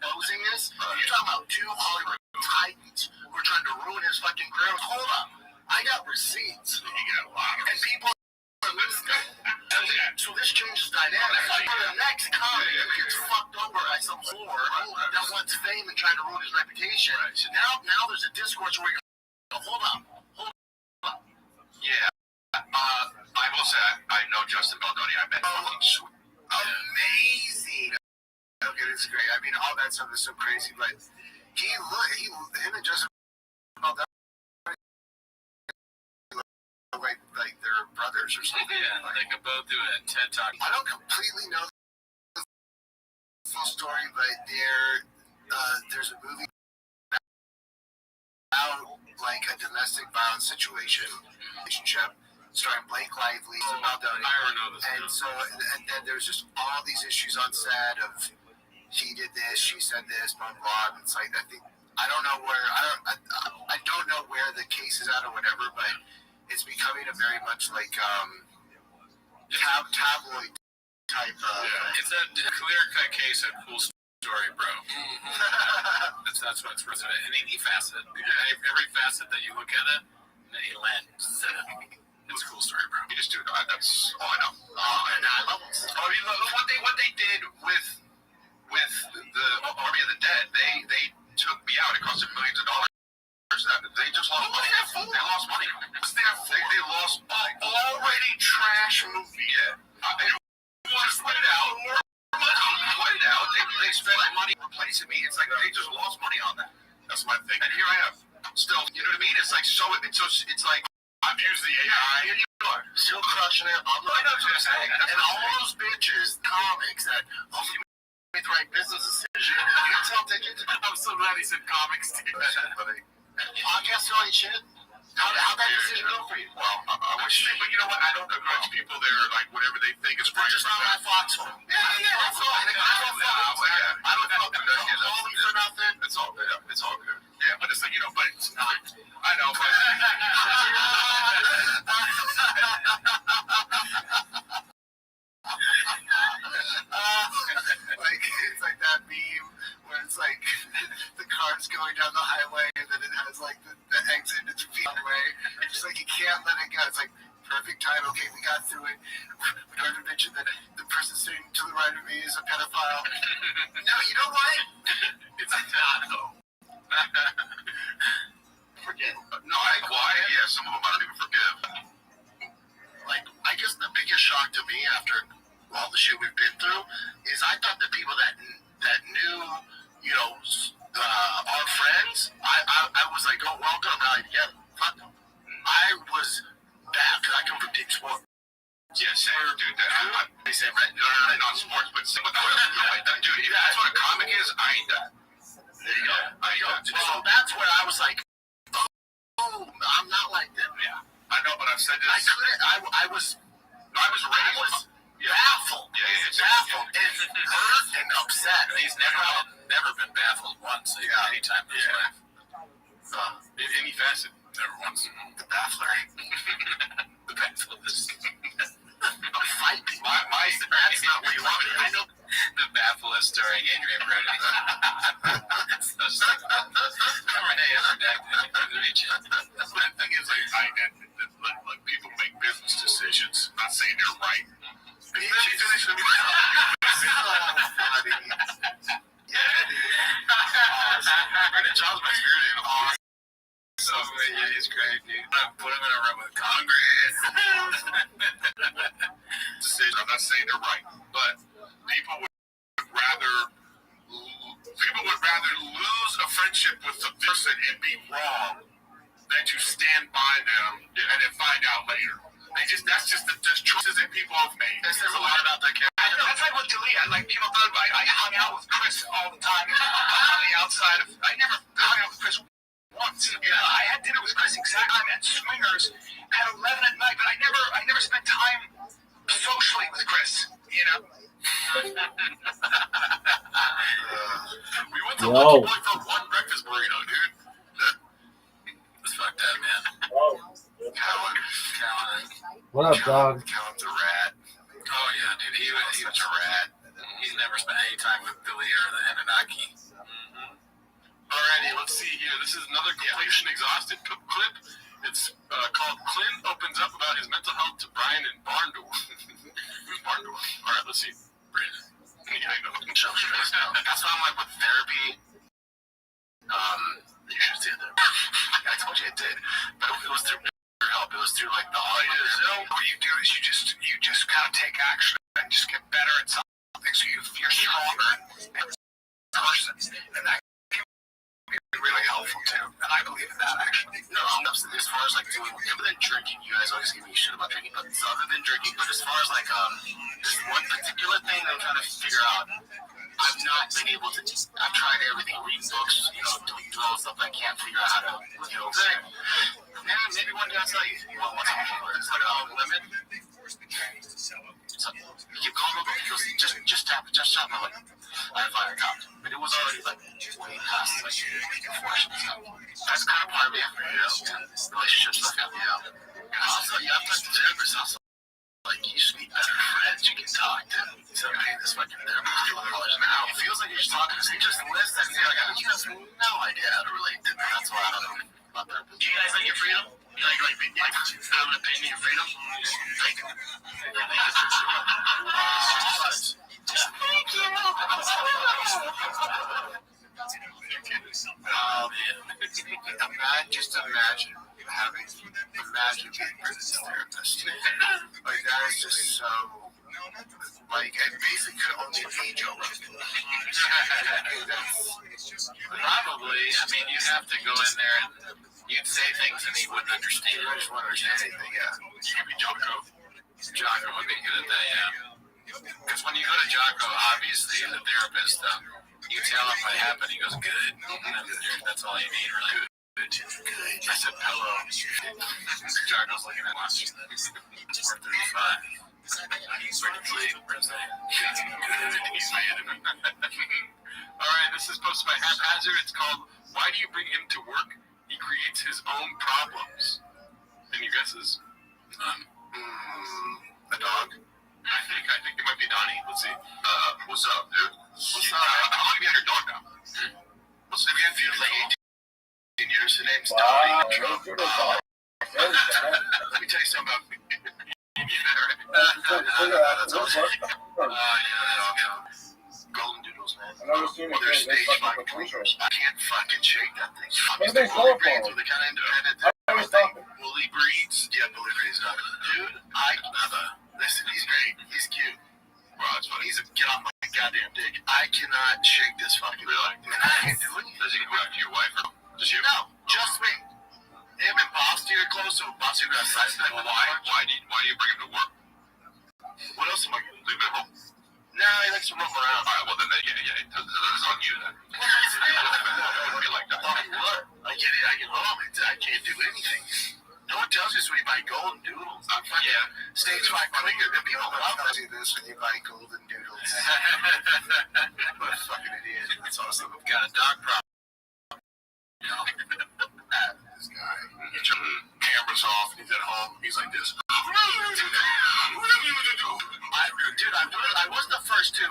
Closing this? You're talking about two Hollywood titans who are trying to ruin his fucking career. Hold up. I got receipts. And people are listening. So this changes dynamics. For the next comic who gets fucked over by some whore that wants fame and trying to ruin his reputation. Now there's a discourse where you're hold up. Yeah. I will say I know Justin Baldoni. I bet. Amazing. Okay, it's great. I mean, all that stuff is so crazy, but him and Justin like they're brothers or something. Yeah, they could both do a TED Talk. I don't completely know the full story, but there's a movie about like a domestic violence relationship starring Blake Lively. And so and then there's just all these issues on set of he did this, she said this, blah blah. And it's like I don't know where the case is at or whatever, but it's becoming a very much like tabloid type of. Yeah, it's a clear-cut case of cool story, bro. That's what's resident. And any facet, every facet that you look at it, any lens. It's a cool story, bro. You just do that. That's all I know. And I love it. I mean, what they did with the Army of the Dead, they took me out. It cost them millions of dollars. They just lost money. They lost money. They lost already trash movie. Yeah. They want to split it out. They spent money replacing me. It's like they just lost money on that. That's my thing. And here I am. Still, you know what I mean? It's like it's like I've used the AI. You are still crushing it. I'm like, and all those bitches, comics that made the right business decision. I'm so glad he said comics too. Podcast all right shit. How'd that decision go for you? Well, I wish, but you know what? I don't begrudge people their like whatever they think is right. Just not my foxhole. Yeah, that's all. I don't fuck with that. For nothing. It's all good. It's all good. Yeah, but it's like but it's not. I know. But it's like that meme where it's like the car's going down the highway and then it has like the exit, it's feet away. It's just like you can't let it go. It's like perfect time. Okay, we got through it. We don't even mention that the person sitting to the right of me is a pedophile. No, you know what? It's not though. Forget. No, yeah, some of them I don't even forgive. Like, I guess the biggest shock to me after all the shit we've been through is I thought the people that knew, our friends, I was like, oh, welcome, yeah, fuck them. I was bad because I come from team sport. Yeah, same, dude. They say, no, not sports, but dude, that's what a comic is. I ain't that. There you go. So that's where I was like, oh, I'm not like them. Yeah, I know, but I've said this. I was baffled. Yeah, baffled and hurt and upset. He's never been baffled once. Any time in his life. Any facet, never once. The baffler. The bafflist. I'm fighting. That's not what you want. I know. The bafflist starring Adrian Brody. The thing is, like people make business decisions. Not saying they're right. Let me finish. So funny. Yeah, Charles my spirit animal. So yeah, he's great, dude. Put him in a room with Congress. I'm not saying they're right, but people would rather lose a friendship with the person and be wrong than to stand by them and then find out later. That's just the choices that people have made. It says a lot about their character. That's like with Dalia. Like people thought I hung out with Chris all the time on the outside of. I never hung out with Chris once. I had dinner with Chris exactly at Swingers at 11 at night, but I never spent time socially with Chris. We went to Lucky Boy for one breakfast burrito, dude. Fuck that, man. Callan. What up, dog? Callan's a rat. Oh yeah, dude. He was a rat. He's never spent any time with Billy or the Anunnaki. Alrighty, let's see here. This is another completion exhausted clip. It's called Clint opens up about his mental health to Brian and Barndorf. Who's Barndorf? Alright, let's see. Brandon. Yeah, I know. I'm so stressed out. That's why I'm like with therapy. You should see that. I told you it did. But it was through help. It was through like the audio. What you do is you just gotta take action and just get better at something. makes you feel stronger person, and that can be really helpful too. And I believe in that actually. No, as far as like doing other than drinking, you guys always give me shit about drinking, but other than drinking, but as far as like this one particular thing I'm trying to figure out, I've not been able to. I've tried everything, reading books, doing drill stuff. I can't figure out how to, maybe one day I'll tell you. What's like a limit? So you call him, he goes, just tap it, just tap it. Like, I finally tapped, but it was already like way past like unfortunate stuff. That's kind of part of it, relationship stuff. And also, you have to therapist also. Like, you should be better friends you can talk to. So, hey, this fucking therapist $200 an hour. It feels like you're just talking to just listen. He has no idea how to relate to me. That's why I don't know about therapist. Do you guys like your freedom? You like having an opinion of freedom? Thank you. Just imagine being a therapist. Like, that is just so, like, I basically could only be Joe Rogan. Probably. I mean, you'd have to go in there and you'd say things and he wouldn't understand. I just wouldn't understand anything, You could be Jocko. Jocko would be good at that, Because when you go to Jocko, obviously, the therapist, you tell him what happened, he goes, good. That's all you need, really. Good. I said, hello. Jocko's looking at us. 4:35. He's ready to play. All right, this is posted by Haphazard. It's called, Why Do You Bring Him to Work? He Creates His Own Problems. Any guesses? None. A dog? I think it might be Donnie. Let's see. What's up, dude? What's up? How long have you had your dog now? What's the name? Like 18 years. Her name's Donnie. Let me tell you something about me. That's awesome. Golden doodles, man. They're stage fucking cleaners. I can't fucking shake that thing. They're woolly breeds with the kind of independent woolly breeds. Yeah, woolly breeds. Dude, listen, he's great. He's cute. Bro, it's funny. He's a get off my goddamn dick. I cannot shake this fucking dog. I can't do it. Does he go after your wife or just you? No, just me. Him and Bosty are close, so Bosty got size. Why do you bring him to work? What else am I going to do? Leave him at home? No, he likes to roam around. All right, well then, it's on you then. It would be like that. What? I get home. I can't do anything. No one tells you this when you buy golden doodles. Stage 5 clinger. People love to do this when you buy golden doodles. What a fucking idiot. That's awesome. I've got a dog problem. This guy. Get your cameras off. He's at home. He's like this. Dude, I was the first to. Hey,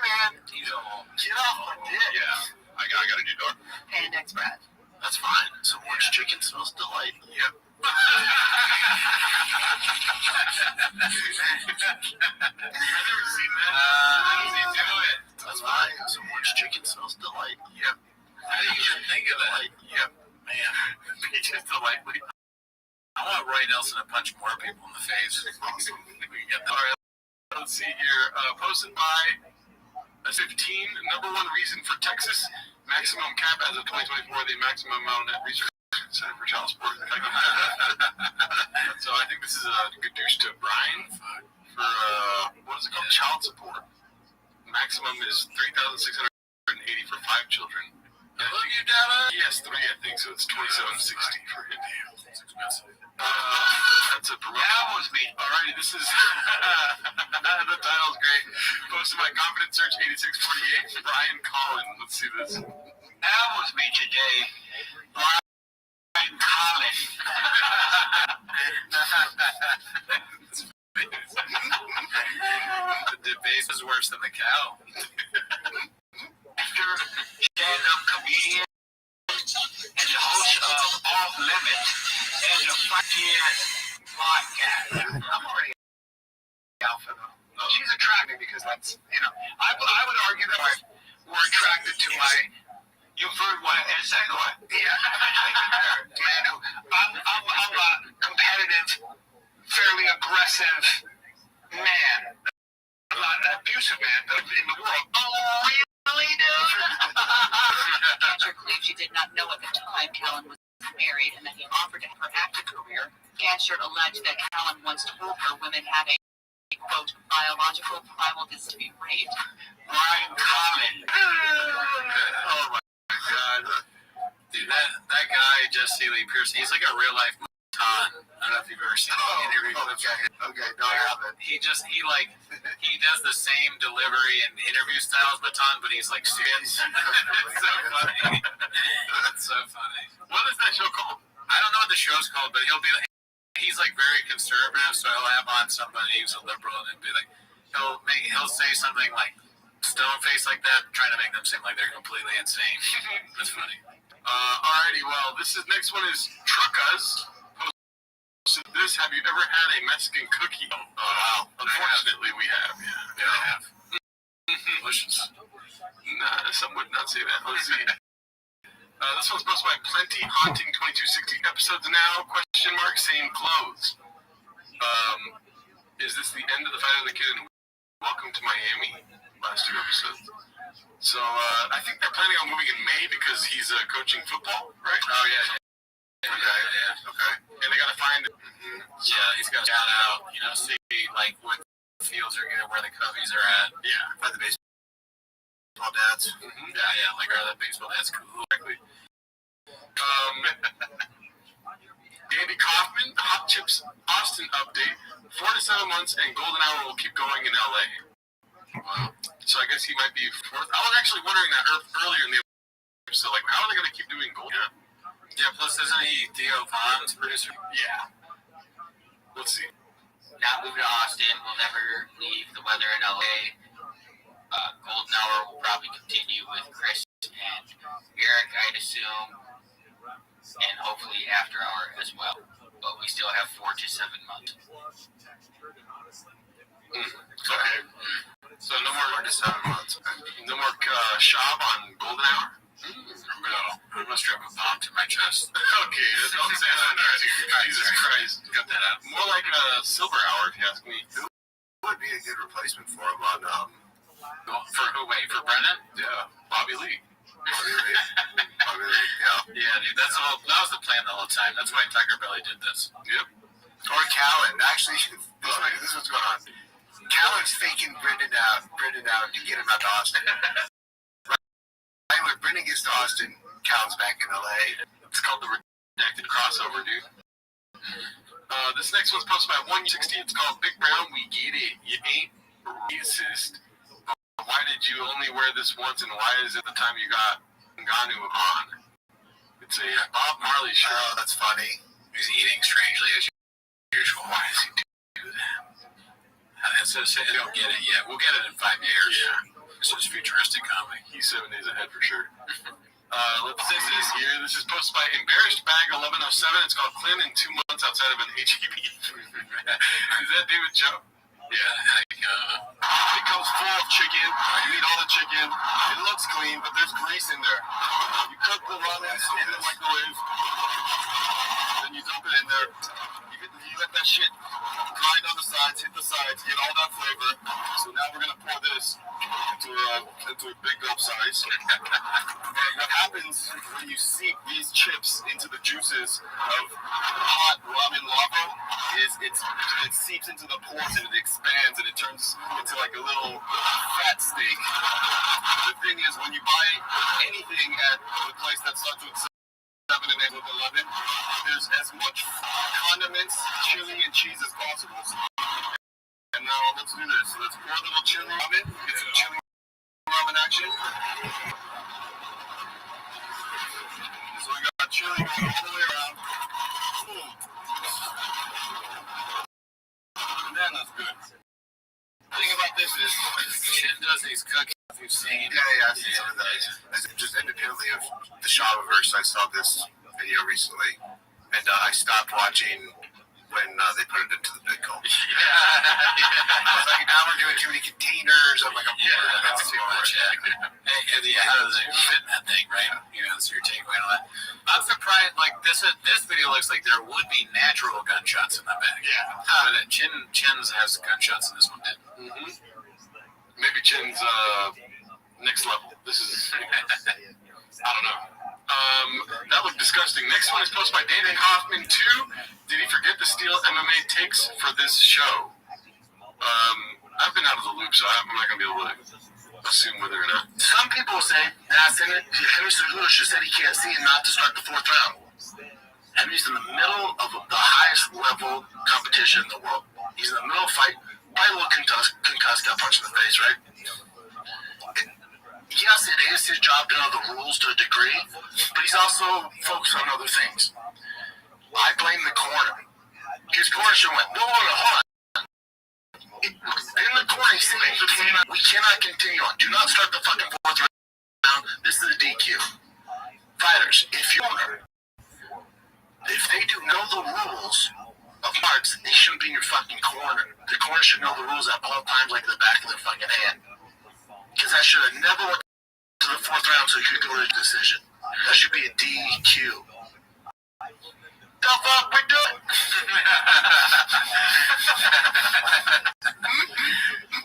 man. Get off my dick. Yeah. I got a new dog. Hey, next Brad. That's fine. So orange chicken smells delightful. Yep. I've never seen that. How does he do it? That's fine. So orange chicken smells delightful. Yep. How do you even think of that? Yep. Man. It's just delightful. I want Roy Nelson to punch more people in the face. Awesome. We can get that. All right, let's see here. Posted by 15. Number one reason for Texas maximum cap as of 2024, the maximum amount of net research Center for Child Support. So I think this is a good douche to Brian for what is it called? Child support. Maximum is $3,680 for 5 children. Look at data. Yes, 3, I think. So it's $2,760 for him. It's expensive. That's a promotion. That was me. Alrighty, this is the title's great. Posted by Confidence Search 8648. Brian Collin. Let's see this. That was me today. Brian Collin. The debate is worse than the cow. Stand-up comedian and the host of Off Limits and the Frontier podcast. I'm already out for them. She's attractive because that's, I would argue that we're attracted to my. You've heard what I said, what? Yeah. Man, I'm a competitive, fairly aggressive man. did not know at the time Callan was married and that he offered to have her acting career. Ganshert alleged that Callan once told her women have a, quote, biological primal desire to be raped. Ryan Common. Oh my God. Dude, that guy, Jesse Lee Pearson, he's like a real life Matan. I don't know if you've ever seen an interview with him. Okay, no, I haven't. He does the same delivery and interview style as Matan, but he's like serious. It's so funny. It's so funny. What is that show called? I don't know what the show's called, but he's like very conservative, so he'll have on somebody who's a liberal and be like, he'll say something like stone face like that, trying to make them seem like they're completely insane. That's funny. Alrighty, well, next one is Truckas. Posted this. Have you ever had a Mexican cookie? Oh, wow. Unfortunately, we have. Yeah, I have. Delicious. Nah, some would not say that. Let's see. This one's posted by Plenty Haunting 2260 episodes now. Question mark. Same clothes. Is this the end of the Fight of the Kid and Welcome to Miami? Last 2 episodes. So I think they're planning on moving in May because he's coaching football, right? Oh yeah. Okay. And they gotta find. Yeah, he's got to shout out. See like what fields are good, where the Cubbies are at. Yeah. Find the baseball dads. Yeah. Like are the baseball dads cool? Exactly. Andy Kaufman, the Hot Chips Austin update. 4 to 7 months, and Golden Hour will keep going in LA. Wow. So I guess he might be fourth. I was actually wondering that earlier in the episode, like, how are they going to keep doing Golden? Yeah, plus isn't he Theo Von's producer? Yeah. Let's see. Not moving to Austin. We'll never leave the weather in LA. Golden Hour will probably continue with Chris and Eric, I'd assume, and hopefully After Hour as well. But we still have 4 to 7 months. Okay. So no more 4 to 7 months. No more shop on Golden Hour? No. I must have a bomb to my chest. Okay, don't say that. Jesus Christ. Cut that out. More like a Silver Hour, if you ask me. Who would be a good replacement for him on, For who? Wait, for Brennan? Yeah, Bobby Lee. Yeah, dude, that was the plan the whole time. That's why Tiger Belly did this. Yep. Or Callan. Actually, this is what's going on. Callan's faking Brendan out to get him out to Austin. Right when Brendan gets to Austin, Callan's back in LA. It's called the redacted crossover, dude. This next one's posted by 160. It's called Big Brown. We get it. You ain't racist. Why did you only wear this once, and why is it the time you got Ngannou on? It's a Bob Marley shirt. Oh, that's funny. He's eating strangely as usual. Why does he do that? I don't get it yet. We'll get it in 5 years. Yeah. This is futuristic comedy. He's 7 days ahead for sure. Let's see this here. This is posted by Embarrassed Bag 1107. It's called Clint in 2 months outside of an HEB. Is that David Joe? Yeah. It comes full of chicken. You eat all the chicken. It looks clean, but there's grease in there. You cook the ramen in the microwave. Then you dump it in there. You let that shit grind on the sides, hit the sides, get all that flavor. So now we're gonna pour this into a big gulp size. And what happens when you seep these chips into the juices of hot ramen lava is it seeps into the pores and it expands and it turns into like a little fat steak. The thing is, when you buy anything at the place that starts with 7 and ends with 11, there's as much condiments, chili, and cheese as possible. And now let's do this. So let's pour a little chili ramen, get some chili ramen action. So we got chili going all the way around. And then that's good. The thing about this is, Chin does these cookies. You've seen. Yeah, I've seen some of that. Just independently of the Shavaverse, I saw this video recently, and I stopped watching when they put it into the big gulp. I was like, now we're doing too many containers. I'm like, that's too much. How does it fit in that thing, right? That's your takeaway on that. I'm surprised. Like this video looks like there would be natural gunshots in the back. Yeah, but Chin's has gunshots in this one. Maybe Chin's next level. This is, I don't know. That looked disgusting. Next one is posted by David Hoffman 2. Did he forget to steal MMA takes for this show? I've been out of the loop, so I'm not going to be able to assume whether or not. Some people say that Henry Cejudo just said he can't see and not to start the 4th round. Henry's in the middle of the highest level competition in the world. He's in the middle of a fight. Probably a little concussed, got punched in the face, right? Yes, it is his job to know the rules to a degree, but he's also focused on other things. I blame the corner. His corner should have went, no, hold on. In the corner, he's saying we cannot continue on. Do not start the fucking 4th round. This is a DQ. Fighters, if they do know the rules of marks, they shouldn't be in your fucking corner. The corner should know the rules at all times, like the back of their fucking hand. Because that should have never went to the 4th round so you could go to a decision. That should be a DQ. The fuck we doing?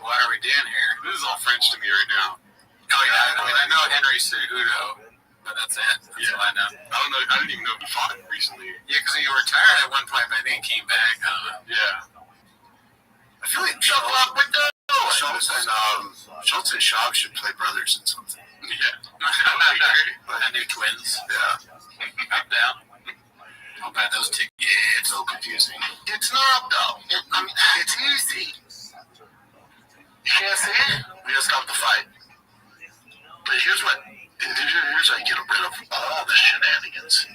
What are we doing here? This is all French to me right now. Oh yeah, I know Henry Cejudo, but that's it. That's all I know. I didn't even know he fought recently. Yeah, because he retired at one point, but I think he came back. Yeah. I feel like Schultz and Schaub should play brothers in something. Yeah. That would be great. And new twins. Yeah. I'm down. I'll bet those two. Yeah, it's so confusing. It's not, though. It's easy. You can't see it? We gotta stop the fight. But here's how you get rid of all the shenanigans.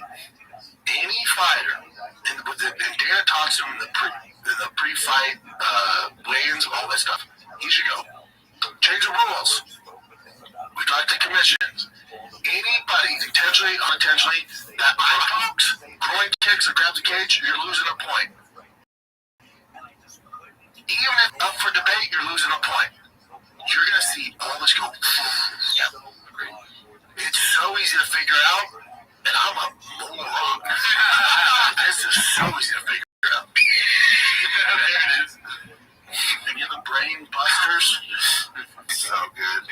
Any fighter, and Dana talks to him in the pre-fight weigh-ins, all that stuff. He should go. Change the rules. We'd like the commissions. Anybody, intentionally, unintentionally, that eye pokes, groin kicks, or grabs a cage, you're losing a point. Even if up for debate, you're losing a point. You're going to see all this go. Yeah, great. It's so easy to figure out, and I'm a moron. This is so easy to figure out. Any of the brain busters? So good.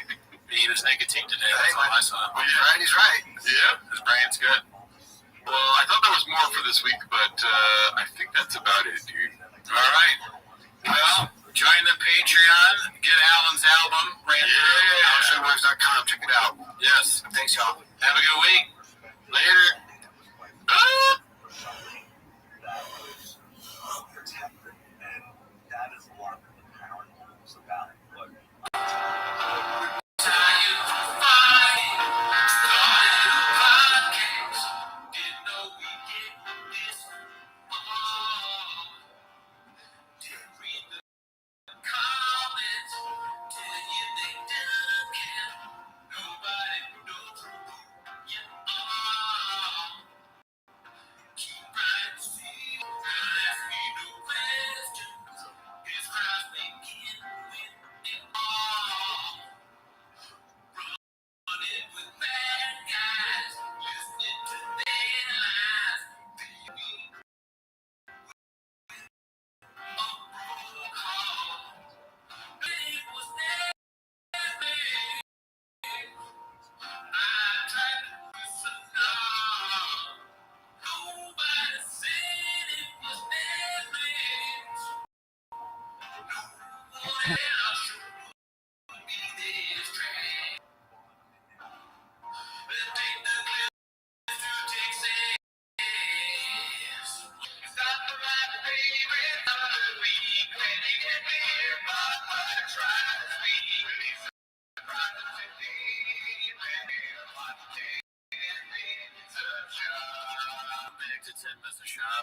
He ate his nicotine today. That's all I saw. Well, he's right. Yeah, his brain's good. Well, I thought there was more for this week, but I think that's about it, dude. All right. Well, join the Patreon. Get Alan's album. AlanShowWaves.com. Check it out. Yes. Thanks, y'all. Have a good week. Later.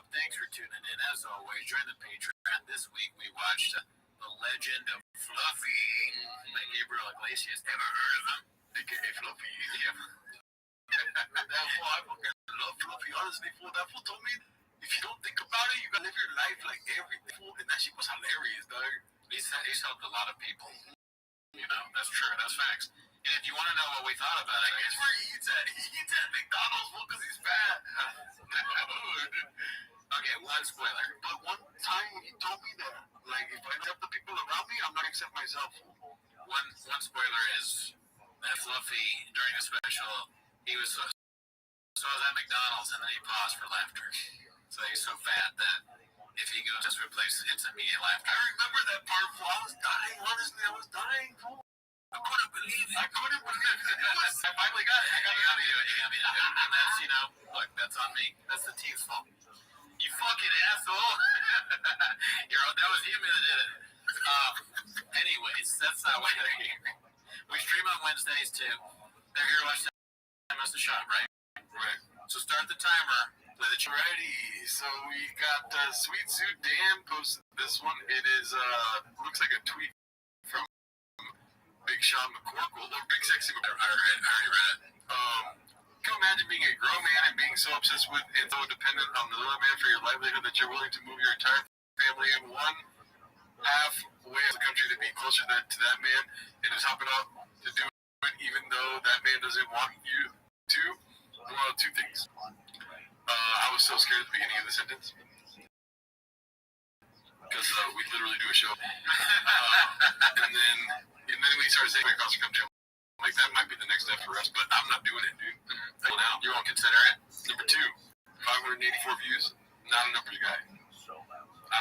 Thanks for tuning in. As always, join the Patreon. This week we watched The Legend of Fluffy by Gabriel Iglesias. Ever heard of him? AKA Fluffy. Yeah. That fool, I fucking love Fluffy. Honestly, fool, that fool told me, if you don't think about it, you gotta live your life like everything. Fool, and that shit was hilarious, dog. He's helped a lot of people. You know, that's true. That's facts. And if you want to know what we thought about it, guess where he eats at? He eats at McDonald's, fool, because he's fat. Okay, one spoiler. But one time he told me that, like, if I accept the people around me, I'm not gonna accept myself. One spoiler is that Fluffy, during a special, he was So I was at McDonald's, and then he paused for laughter. So he's so fat that if he goes just replaces, it's immediate laughter. I remember that part. I was dying. Honestly, I was dying. I couldn't believe it. I finally got it. I got it out of you. And that's, look, that's on me. That's the team's fault. You fucking asshole. That was him that did it. Anyways, that's not why they're here. We stream on Wednesdays, too. They're here to watch the time us the shot, right? Right. So start the timer. Play the Alrighty, so we got Sweet Suit Dan posted this one. It is, looks like a tweet from Big Sean McCorkle, or Big Sexy McCorkle. I already read it. Can you imagine being a grown man and being so obsessed with and so dependent on the little man for your livelihood that you're willing to move your entire family in one halfway of the country to be closer to that man and is helping out to do it even though that man doesn't want you to? Well, two things. I was so scared at the beginning of the sentence because we literally do a show, and then we started saying across the country, like that might be the next step for us, but I'm not doing it, dude. Now you won't consider it. Number two, 584 views, not a numbers guy. I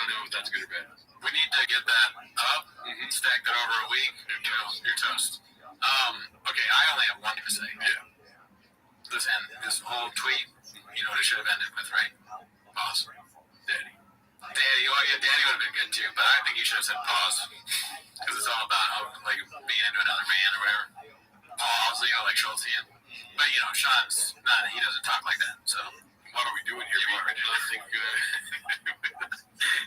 don't know if that's good or bad. We need to get that up, stack that over a week. You're toast. Okay, I only have one to say. Yeah. Listen, this whole tweet, you know what it should have ended with, right? Pause. Daddy. Daddy, oh yeah, Daddy would have been good too, but I think you should have said pause. Because it's all about, being into another man or whatever. Pause, like Schultzian. But, Sean's not, he doesn't talk like that, so. What are we doing here? We already think good.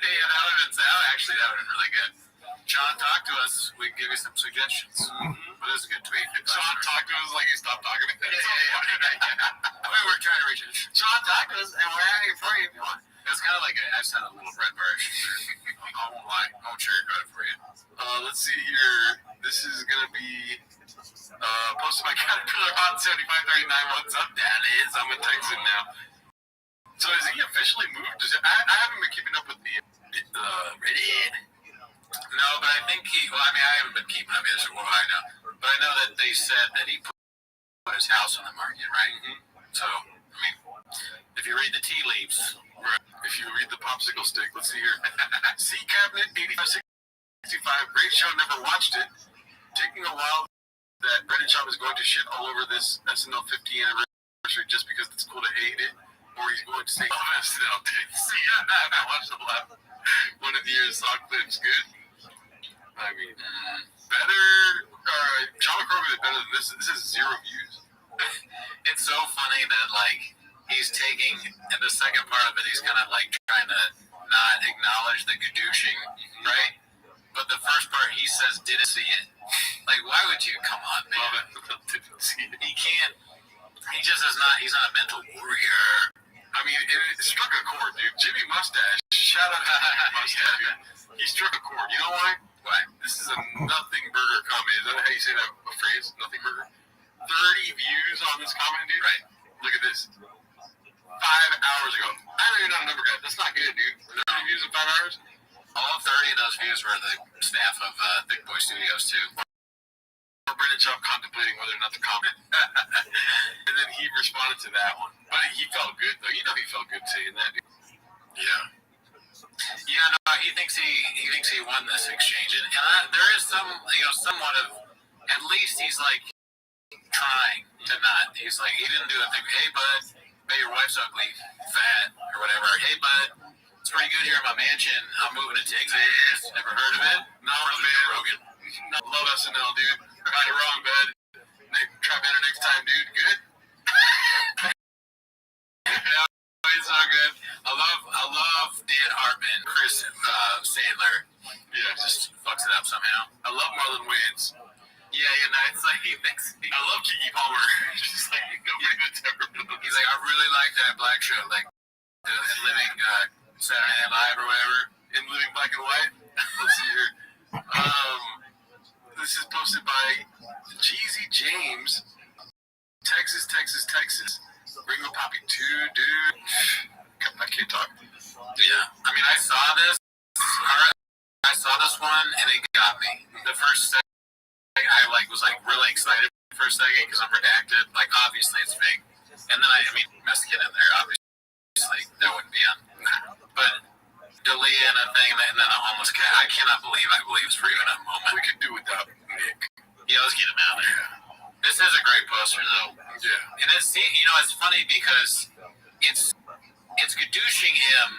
Hey, that would have been really good. Sean, talk to us. We can give you some suggestions. But this is a good tweet. Sean talked to us like he stopped talking. We're trying to reach it. Sean, talk to us, and we're here for you if you want. It's kind of like I just had a little red version. I won't lie. I won't sugarcoat it for you. Let's see here. This is going to be posted by Caterpillar Hot 7539. What's up, Dad? I'm in Texas now. So is he officially moved? I haven't been keeping up with the Reddit. No, but I think I haven't been keeping up with this for a while now. But I know that they said that he put his house on the market, right? So, if you read the tea leaves, if you read the popsicle stick, let's see here. C Cabinet 8565. Great show, never watched it. Taking a while that Brennan Shop is going to shit all over this SNL 50th anniversary just because it's cool to hate it. Or he's going to say, SNL did. See, I watched the last one of the year's song clips. Good. I mean, better. Sean McCorkle is better than this. This is 0 views. It's so funny that, he's taking, in the second part of it, he's kind of, trying to not acknowledge the gadooshing, right? But the first part, he says, didn't see it. Why would you? Come on, man. Didn't see it. He can't. He just is not, he's not a mental warrior. I mean, it struck a chord, dude. Jimmy Mustache, shout out to Jimmy Mustache, dude. He struck a chord. You know why? Why? This is a nothing burger comment. Is that how you say that phrase? Nothing burger? 30 views on this comment, dude. Right. Look at this. 5 hours ago. I know you're not a number guy. That's not good, dude. 30 views in 5 hours? All 30 of those views were the staff of Thick Boy Studios, too. Brennan Schaub contemplating whether or not to comment. And then he responded to that one. But he felt good, though. He felt good saying that, dude. Yeah. Yeah, no, he thinks he won this exchange. And there is some, somewhat of, at least he's, trying to not. He's he didn't do a thing. Hey, bud, your wife's ugly, fat, or whatever. Hey, bud, it's pretty good here in my mansion. I'm moving to Texas. Never heard of it? No, man. Rogan. Love SNL, dude. Got it wrong, bud. Try better next time, dude. Good? It's so good. I love Dan Hartman, Chris Sandler. Yeah, just fucks it up somehow. I love Marlon Wayans. Yeah, it's he thinks. I love Kiki Palmer. Just go bring the temperament. He's I really like that black show, Living Saturday Night Live or whatever. In Living Black and White. Let's see here. This is posted by Jeezy James. Texas. Bring the Poppy 2, dude. I can't talk. Yeah. I saw this. I saw this one, and it got me. The first second, I was really excited for a second because I'm redacted. Obviously it's fake. And then best to get in there. Obviously, that wouldn't be on. But Dalia and a thing, and then a homeless cat. I cannot believe it's for even a moment. We could do without Nick. Yeah, let's get him out there. This is a great poster, though. Yeah. And it's it's funny because it's gadooshing him,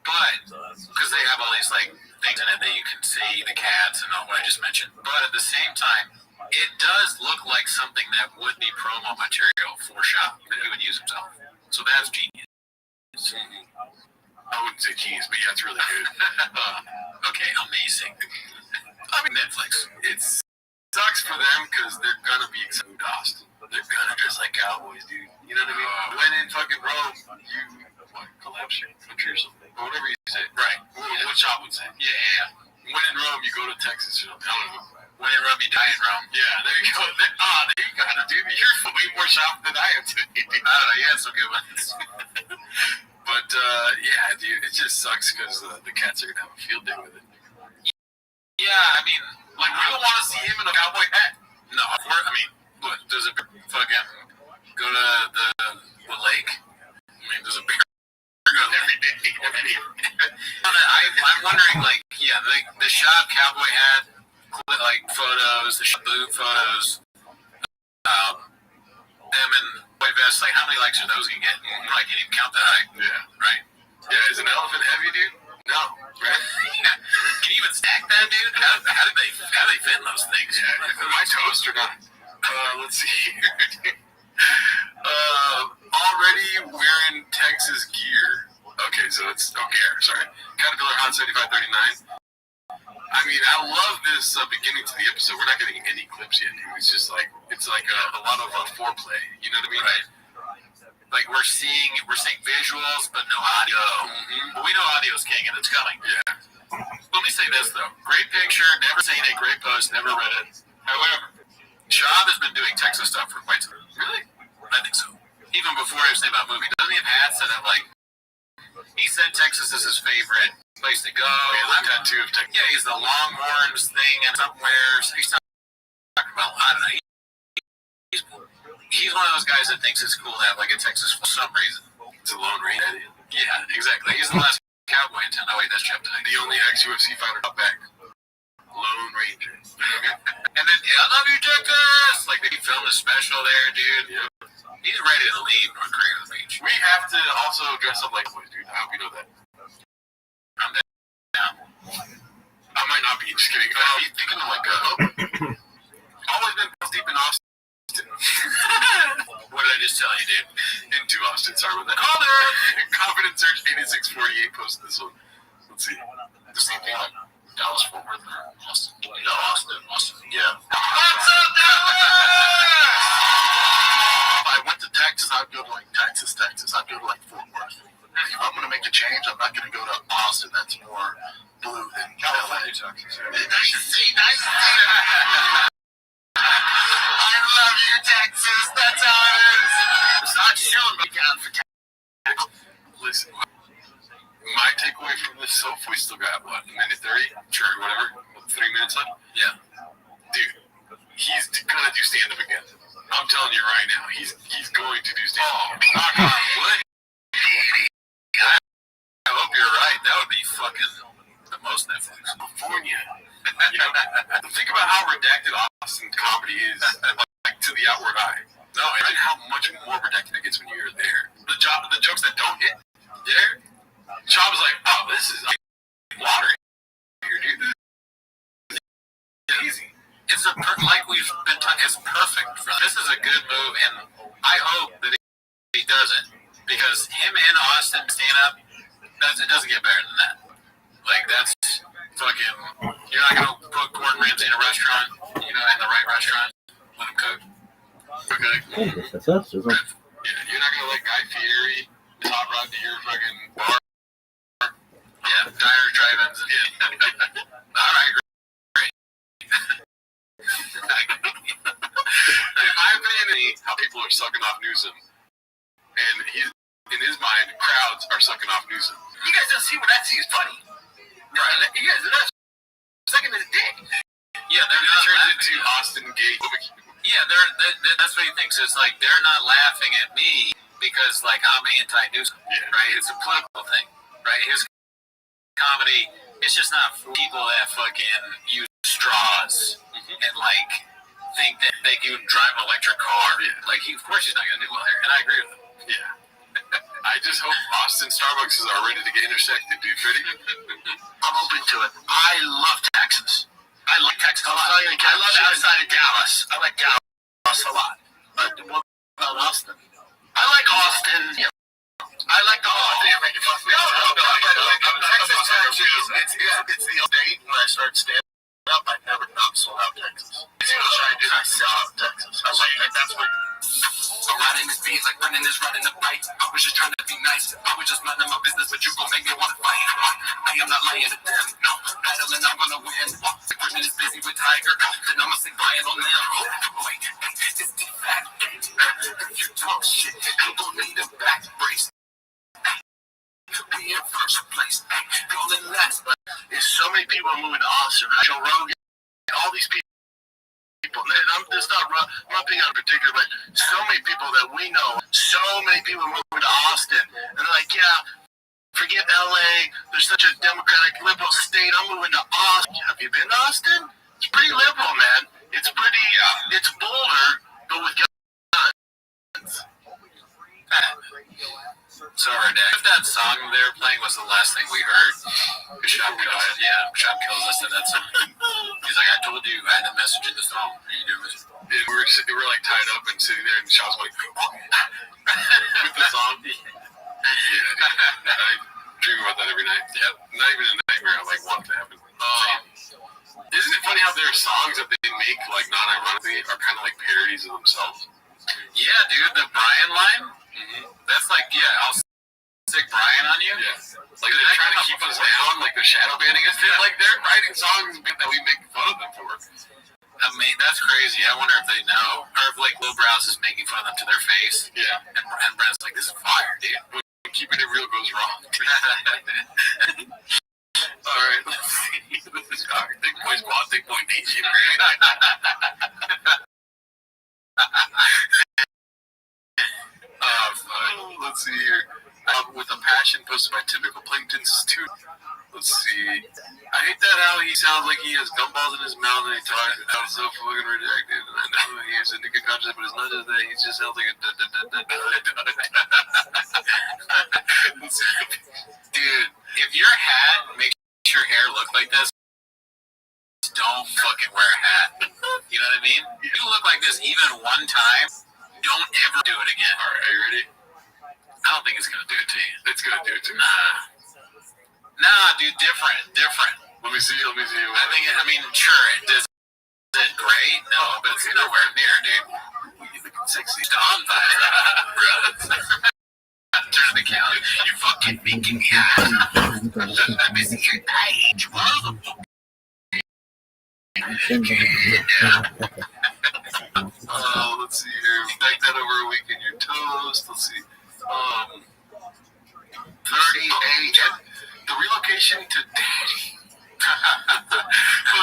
but because they have all these like things in it that you can see, the cats and all what I just mentioned. But at the same time, it does look like something that would be promo material for Shop that he would use himself. So that's genius. I wouldn't say genius, but yeah, it's really good. Okay, amazing. I mean, Netflix. It sucks for them because they're gonna be excited to Austin. They're gonna dress like cowboys, dude. You know what I mean? When in fucking Rome, you collapse your country or something, or whatever you say. Right. What Shop would say. Yeah. When in Rome, you go to Texas or something. I don't know. When in Rome, you die in Rome. Yeah, there you go. There you got it, dude. You're way more Shop than I am today. I don't know. Yeah, it's so good ones. But yeah, dude, it just sucks because the cats are gonna have a field day with it. Yeah, I mean, like, we don't want to see him in a cowboy hat. No, I mean, what, does it fucking go to the lake? I mean, does it go every day? I'm wondering, like, yeah, the Shop cowboy hat, like, photos, the boot photos, them in white vests, like, how many likes are those gonna get? Probably can't even count that high. Yeah. Right? Yeah, is an elephant heavy, dude? No. Right? Yeah. Can you even stack that, dude? How do they fit in those things? Yeah, am I toast or not? Let's see here. Already wearing Texas gear. Okay, so it's sorry. Caterpillar Hot 7539. I mean, I love this beginning to the episode. We're not getting any clips yet, dude. It's just like a lot of foreplay. You know what I mean? Right. Like we're seeing visuals, but no audio. Mm-hmm. But we know audio's king, and it's coming. Yeah. Let me say this though: great picture, never seen it. Great post, never read it. However, Shab has been doing Texas stuff for quite some time. Really? I think so. Even before he was saying about movie, doesn't he have hats that have like? He said Texas is his favorite place to go. Yeah, the tattoo of Texas. Yeah, he's the Longhorns thing and somewhere. So he's talking about, I don't know. He's one of those guys that thinks it's cool to have like a Texas for some reason. It's a Lone Ranger. Yeah, exactly. He's the last cowboy in town. Oh wait, that's Jeff tonight. The only ex-UFC fighter got back. Lone Ranger. And then, I love you, Texas! Like, they filmed a special there, dude. Yeah. He's ready to leave North Korea on the beach. We have to also dress up like boys, dude. I hope you know that. I'm down. I might not be, just kidding. He's thinking of like, always been deep in Austin. What did I just tell you, dude? Into Austin, sorry about that. Caller! Confident Search 8648 posted this one. Let's see. The same thing like Dallas, Fort Worth, or Austin. No, Austin. Yeah. What's up, Dallas? If I went to Texas, I'd go to like Texas. I'd go to like Fort Worth. If I'm going to make a change, I'm not going to go to Austin. That's more blue than California, Texas. Nice to see that. I love you, Texas. That's how it is. I'm not chilling, but down for Texas. Listen, my takeaway from this so far, we still got, what, a minute 30? Sure, whatever. 3 minutes left? Yeah. Dude, he's going to do stand-up again. I'm telling you right now, he's going to do stand-up. Knock on wood. I hope you're right. That would be fucking the most Netflix. California. You know, think about how redacted Austin comedy is, like to the outward eye. No, and how much more redacted it gets when you're there. The jokes that don't hit there. Chop is like, oh, this is like water here, dude. This is easy. It's like we've been talking. It's perfect. This is a good move, and I hope that he does it because him and Austin stand up. It doesn't get better than that. Like that's fucking. You're not gonna put Gordon Ramsay in a restaurant, in the right restaurant, let him cook. Okay. Yeah, you're not gonna let Guy Fieri hot rod to your fucking bar. Yeah, diner drive-ins. Yeah. All right, great. In my opinion, how people are sucking off Newsom, and in his mind, crowds are sucking off Newsom. You guys don't see what I see is funny. Right. You guys are not sucking his dick. Yeah, they're not. Turns into Austin gay. Yeah, that's what he thinks. It's like they're not laughing at me. because like I'm anti-news, right? It's a political thing, right? His comedy, it's just not for people that fucking use straws and like think that they can drive an electric car. Like, of course he's not gonna do well here, and I agree with him. Yeah. I just hope Austin Starbucks are ready to get intersected, dude. Ready? I'm open to it. I love Texas. I like Texas a lot. I love outside of Dallas. I like Dallas a lot. But what about Austin? I like Austin. I like the whole thing. It's the date when I started standing up. I never not sold out Texas. I sell out Texas. I like that. That's what. I'm riding this beat like running this running the fight. I was just trying to be nice. I was just minding my business, but you gon' make me want to fight. I am not lying to them. No, battling, I'm gonna win. The person is busy with Tiger, then I'ma stick buying on them. Wait, it's the fact. If you talk shit, you gon' need a back brace. Be in first place, going last. But there's so many people moving to Austin. Joe Rogan, all these people. And I'm just not picking on particular, but so many people that we know, so many people moving to Austin, and they're like, yeah, forget LA, there's such a democratic liberal state, I'm moving to Austin. Have you been to Austin? It's pretty liberal, man. It's pretty, it's Boulder, but with guns. Sorry, Dad. If that song they were playing was the last thing we heard, Shop kills us in that song. He's like, I told you, I had a message in the song. We're like tied up and sitting there, and Shop's like, with the song. I dream about that every night. Yeah, not even a nightmare. I like want it to happen. Isn't it funny how there are songs that they make like non-ironically are kind of like parodies of themselves? Yeah, dude, the Brian line. That's like, I'll stick Brian on you. Yeah. Like they're trying to keep us down, like they're shadow banning us. Yeah. Like they're writing songs that we make fun of them for. I mean, that's crazy. I wonder if they know, or if like Lil Browse is making fun of them to their face. Yeah. And Brent's like, this is fire, dude. When keeping it real goes wrong. All right, let's see. This is our Big Boy Squad, Big Boy DJ. Let's see here. With a passion posted by typical Plankton's too. Let's see. I hate that how he sounds like he has gumballs in his mouth and he talks. It's so fucking rejected. And I know he's into good conscience, but it's not just that. He just sounds like a dude. If your hat makes your hair look like this, don't fucking wear a hat. You know what I mean? If you look like this even one time, don't ever do it again. All right, are you ready? I don't think it's gonna do it to you. It's gonna do it to me. Nah, dude, different. Let me see. I mean, sure, is it great? No, but it's nowhere near, dude. You looking sexy. Don vibes, turn the count. You fucking making me I'm missing your page. Let's see here. Bake that over a week in your toast. Let's see. 38. The relocation to Daddy.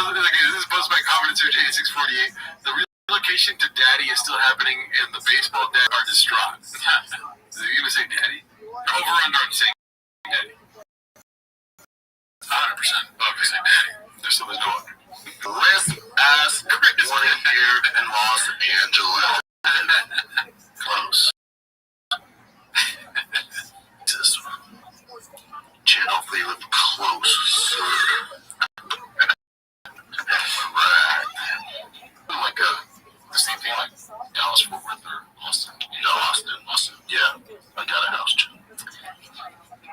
This is posted by Confidence Search 8648. The relocation to Daddy is still happening, and the baseball dad are distraught. Is he going to say Daddy? Over under on saying Daddy. 100%. Obviously, Daddy. There's no under. Lisp ass wanted here in Los Angeles. Close. This one. Channel Philip close, sir. Right. Like the same thing like Dallas, Fort Worth, or Austin. No, Austin. Yeah, I got a house, too.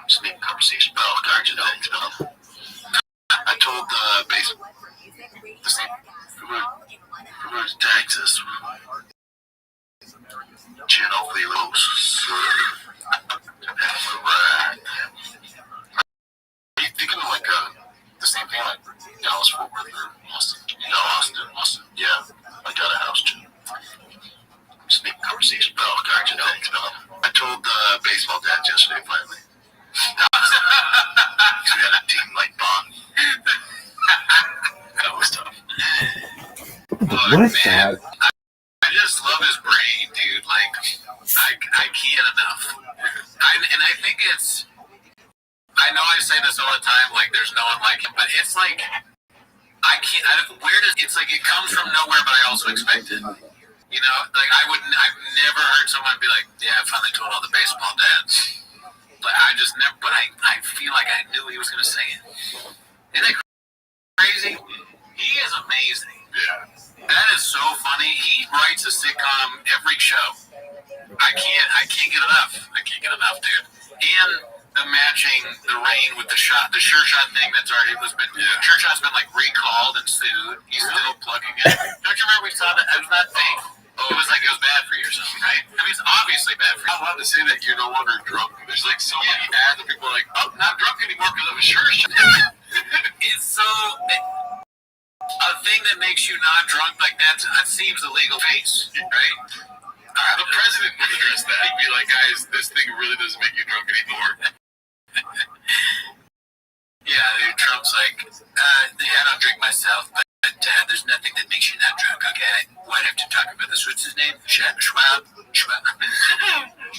Just making conversation. Oh, gotcha. No. I told the base. The same. Who's Texas? Channel Philip, sir. Right. Are you thinking of like the same thing like Dallas, Fort Worth, or Austin? No, Austin. Yeah, I got a house too. Just making conversation. Oh, gotcha. No. I told the baseball dad yesterday finally. We had a team like bond. That was tough. What is that? I I just love his brain, dude. Like, I can't enough. And I think it's. I know I say this all the time. Like, there's no one like him, but it's like I can't. Where does it's like it comes from nowhere, but I also expect it. You know, like I've never heard someone be like, yeah, I finally told all the baseball dads. Like I just never, but I feel like I knew he was gonna say it. Isn't it crazy? He is amazing. Yeah. That is so funny. He writes a sitcom every show. I can't get enough. I can't get enough, dude. And the matching the rain with the sure shot thing that's already been. Yeah. Sure shot's been like recalled and sued. He's still plugging it. Don't you remember we saw that? It was that thing. It was like it was bad for you or something, right? I mean, it's obviously bad for you. I'm allowed to say that you're no longer drunk. There's like so many ads that people are like, oh, not drunk anymore because of a sure shot. It's so. A thing that makes you not drunk like that seems illegal face, right? The president would address that. He'd be like, guys, this thing really doesn't make you drunk anymore. Yeah, dude, Trump's like, I don't drink myself, but there's nothing that makes you not drunk, okay? Why'd I have to talk about this? What's his name? Schwab?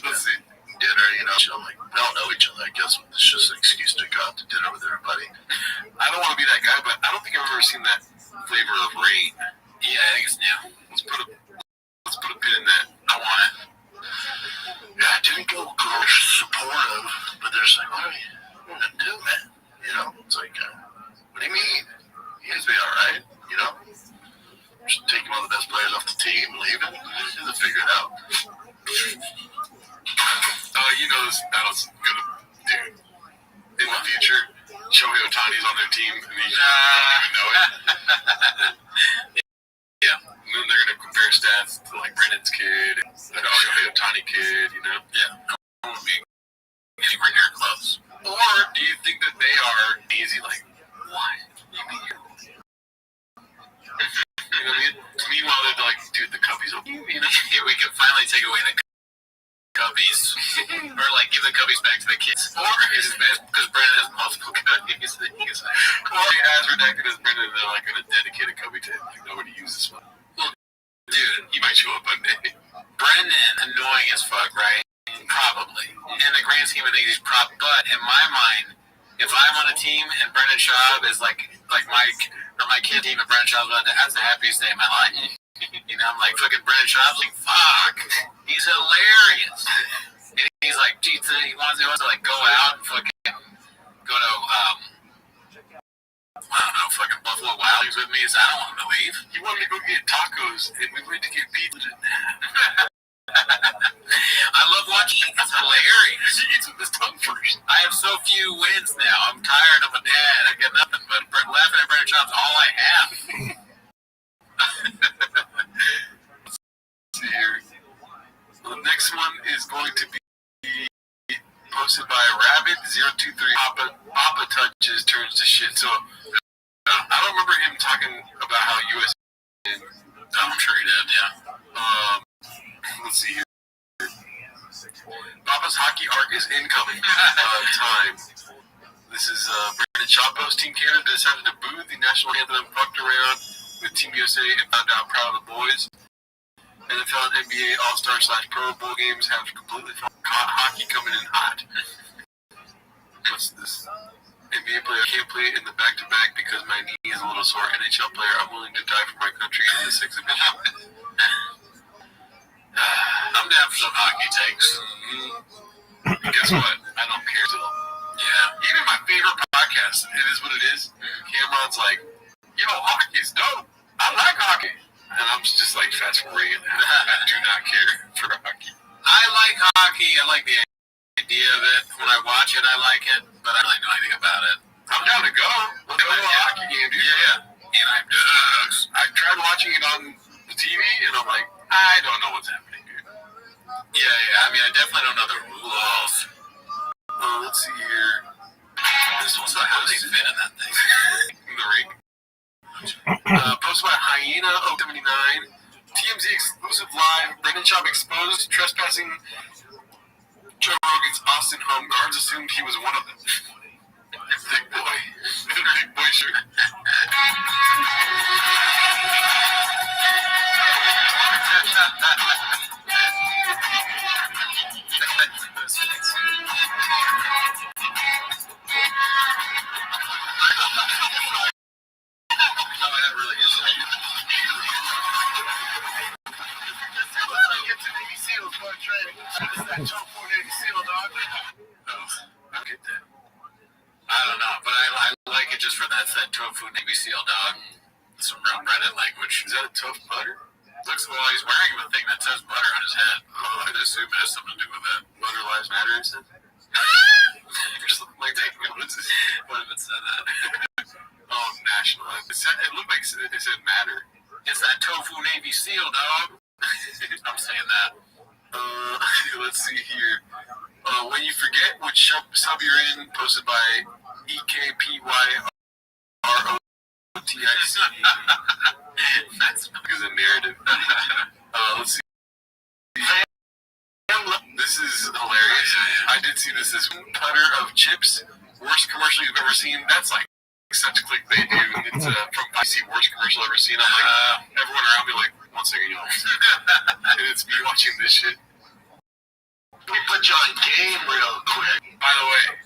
Let's see. Dinner, you know, like, we all know each other. I guess it's just an excuse to go out to dinner with everybody. I don't want to be that guy, but I don't think I've ever seen that flavor of rain. Yeah, I think it's new. Let's put a pin in that. I want it. Yeah, I didn't go supportive, but they're just like, what are you gonna do, man? You know, it's like, what do you mean? You guys be all right, you know? Just taking one of the best players off the team, leaving, they'll figure it out. You know this battle's gonna do in the future. Shohei Ohtani's on their team, and he don't even know it. Yeah, and then they're gonna compare stats to like Brennan's kid and the Shohei Ohtani kid, you know? Yeah, no one will be anywhere near close. Or do you think that they are easy? Like, what? You mean you're? You know what I mean? Meanwhile, they're like, dude, the Cubbies will. You know, yeah, we can finally take away the Cubbies, or like give the Cubbies back to the kids, or because Brendan has multiple Cubbies, or as redacted as Brendan, they're like gonna dedicate a Cubby to him. Like nobody uses one. Well, dude, he might show up one day. Brendan, annoying as fuck, right? Probably. In the grand scheme of things, he's probably. But in my mind, if I'm on a team and Brendan Schaub is like my kid team and Brendan Schaub's on, that's the happiest day of my life. You know, I'm like fucking Brendan Schaub's like, fuck, he's hilarious. And he's like, he wants to like go out and fucking go to I don't know, fucking Buffalo Wild Wings with me. So I don't want him to leave. He wanted to go get tacos and we went to get pizza. I love watching it. It's hilarious. He eats with his tongue first. I have so few wins now. I'm tired of a dad. I get nothing but laughing at Brendan Schaub's all I have. Let's see here. The next one is going to be posted by Rabbit023. Papa touches turns to shit. So I don't remember him talking about how US. I'm sure he did. Yeah. Let's see here. Papa's hockey arc is incoming. Time. This is Brandon Schaub's Team Canada decided to boo the national anthem, fucked around with Team USA and found out proud of the boys. NFL and NBA All-Star/Pro Bowl games have completely caught hockey coming in hot. What's this? NBA player can't play in the back-to-back because my knee is a little sore. NHL player, I'm willing to die for my country in this exhibition. I'm down for some hockey takes. Mm-hmm. And guess what? I don't care still. Yeah. Even my favorite podcast, It Is What It Is, Cameron's like, yo, hockey's dope. I like hockey. And I'm just like fast forwarding. I do not care for hockey. I like hockey. I like the idea of it. When I watch it, I like it, but I don't really know anything about it. I'm down to go. Let's go to a hockey game, dude. Yeah. And I tried watching it on the TV, and I'm like, I don't know what's happening, dude. Yeah. I mean, I definitely don't know the rules. Let's see here. This one's how they fit in that thing. In the ring. Posted by Hyena 079. TMZ exclusive live. Brendan Schaub exposed trespassing Joe Rogan's Austin home. Guards assumed he was one of them. Big boy. Big boy shirt. I don't know, but I like it just for that tofu Navy SEAL dog. Some real Reddit language. Is that a tofu butter? Looks well, he's wearing the thing that says butter on his head. Oh, I'd assume it has something to do with that. Butter lives matter, it said. Like, what if it said that? Oh, national. It looked like it said matter. It's that tofu Navy SEAL, dog. I'm saying that. Let's see here. When you forget which sub you're in, posted by EKPYROTIC. That's because of narrative. Let's see. This is hilarious. I did see this as putter of chips. Worst commercial you've ever seen. That's like such clickbait, dude. It's from IC worst commercial ever seen. I'm like, everyone around me like, 1 second, y'all. And it's me watching this shit. We put you on game real quick. By the way,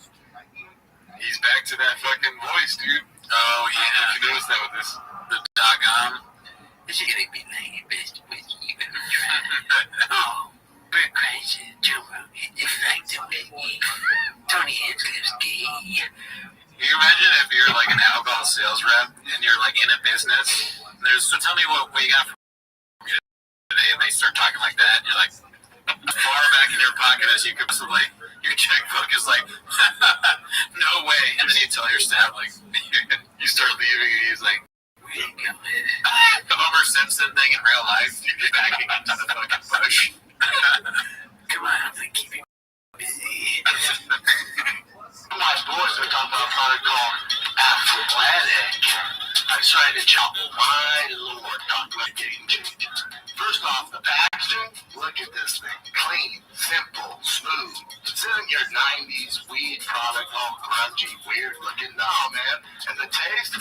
he's back to that fucking voice, dude. Oh yeah. You noticed that with this? The doggone. Is he gonna be like best with you? Oh. We're crazy, Joe. It's like the baby. Tony Hinchcliffe's gay. Can you imagine if you're like an alcohol sales rep and you're like in a business? So tell me what you got from me today, and they start talking like that. And you're like, far back in your pocket as you could possibly. Your checkbook is like, no way. And then you tell your staff like, you start leaving, and he's like, the Homer Simpson thing in real life. You get backing into the fucking bush. Come on, I'm gonna keep you busy. My boys are talking about a product called Athletic. I decided to jump. My lord, talk about a game changer. First off, the packaging. Look at this thing. Clean, simple, smooth. This isn't your 90s weed product, all grungy, weird looking. No, man. And the taste?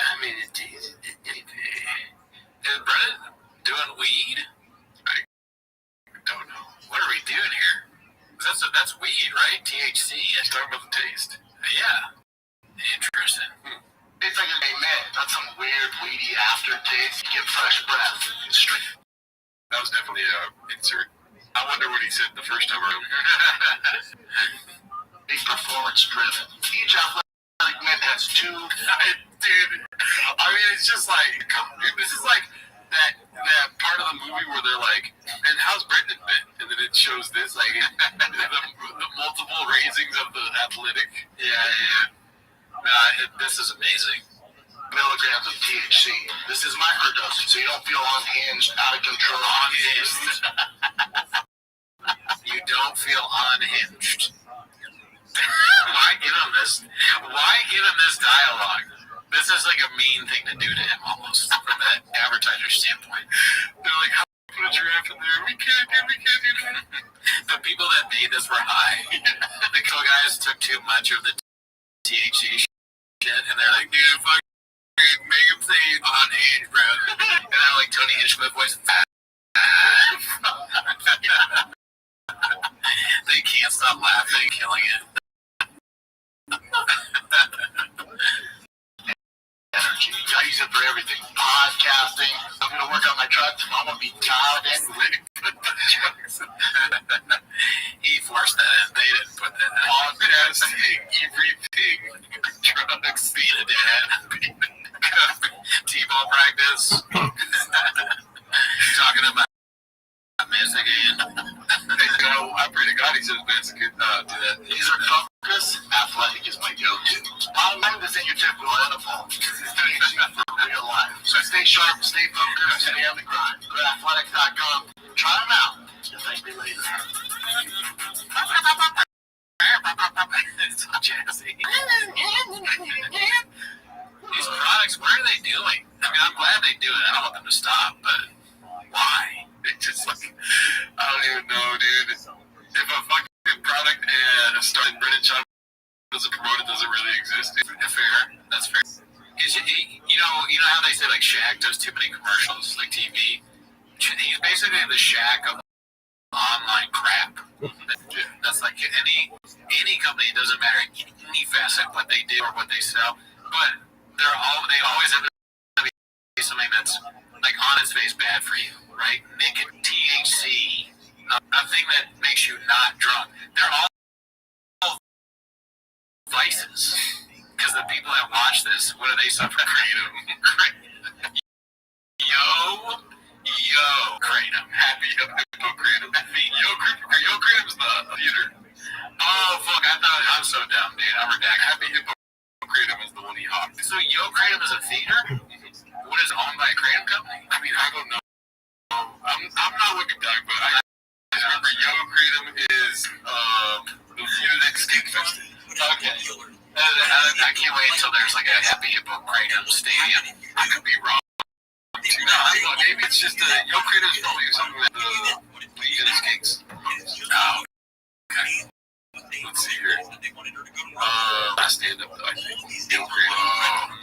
I mean, it tastes. Is Brennan doing weed? I don't know. What are we doing here? That's weed, right? THC. Yeah, talking about the taste. Yeah. Interesting. It's like an amen. Not some weird, weedy aftertaste. You get fresh breath. Straight. That was definitely an insert. I wonder what he said the first time around. It's performance driven. Each athletic mint has two. Dude, I mean, it's just like, this is like that part of the movie where they're like, and how's Brendan been? And then it shows this, like, the multiple raisings of the athletic. Yeah. This is amazing. Milligrams of THC. This is microdosing, so you don't feel unhinged, out of control. Unhinged. You don't feel unhinged. Why give him this? Why give him this dialogue? This is like a mean thing to do to him, almost, from that advertiser standpoint. They're like, how put your app in there? We can't do that. The people that made this were high. The cool guys took too much of the THC shit, and they're like, dude, fuck, make him say unhinged, bro. And they're like, Tony Hinchcliffe voice, they can't stop laughing, killing it. Energy. I use it for everything. Podcasting. I'm going to work on my trucks. I'm going to be dialed in with He forced that in. They didn't put that in. Podcasting. Everything. Trucks. Being a dad. T-ball practice. Talking about Mexican. I pray to God he says Mexican. Do that. These are focus. Athletic is my go-to. Bottom line, this ain't your typical NFL. This is THC for real life. So stay sharp, stay focused, stay on the grind. Go to athletic.com. Try them out. You'll thank me later. It's so jazzy. These products, what are they doing? I mean, I'm glad they do it. I don't want them to stop, but why? It's just like, I don't even know, dude. If a fucking product started Brennan Shop doesn't promote it, does it really exist? Fair. That's fair. You know how they say like Shaq does too many commercials, like TV? He's basically the Shaq of online crap. That's like any company, it doesn't matter any facet what they do or what they sell, but they always have to be something that's like on its face bad for you, right? Naked THC a thing that makes you not drunk. They're all vices. Because the people that watch this, what do they suffer? Kratom. Yo, Kratom. Happy Hippo Kratom. Yo Kratom is the theater. Oh, fuck, I'm so dumb, dude. I'm redacted. Happy Hippo Kratom is the one he hopped. So Yo Kratom is a theater? What is owned by a Kratom company? I mean, I don't know. I'm not looking back, but I remember Yo Kratom is the music skate festival. Okay. I can't wait until there's like a Happy Hippo Kratom stadium. I could be wrong. No, maybe it's just Yo Kratom is probably something that the music skates. Oh, okay. Let's see here. Last stand up though, I think. Yo Kratom.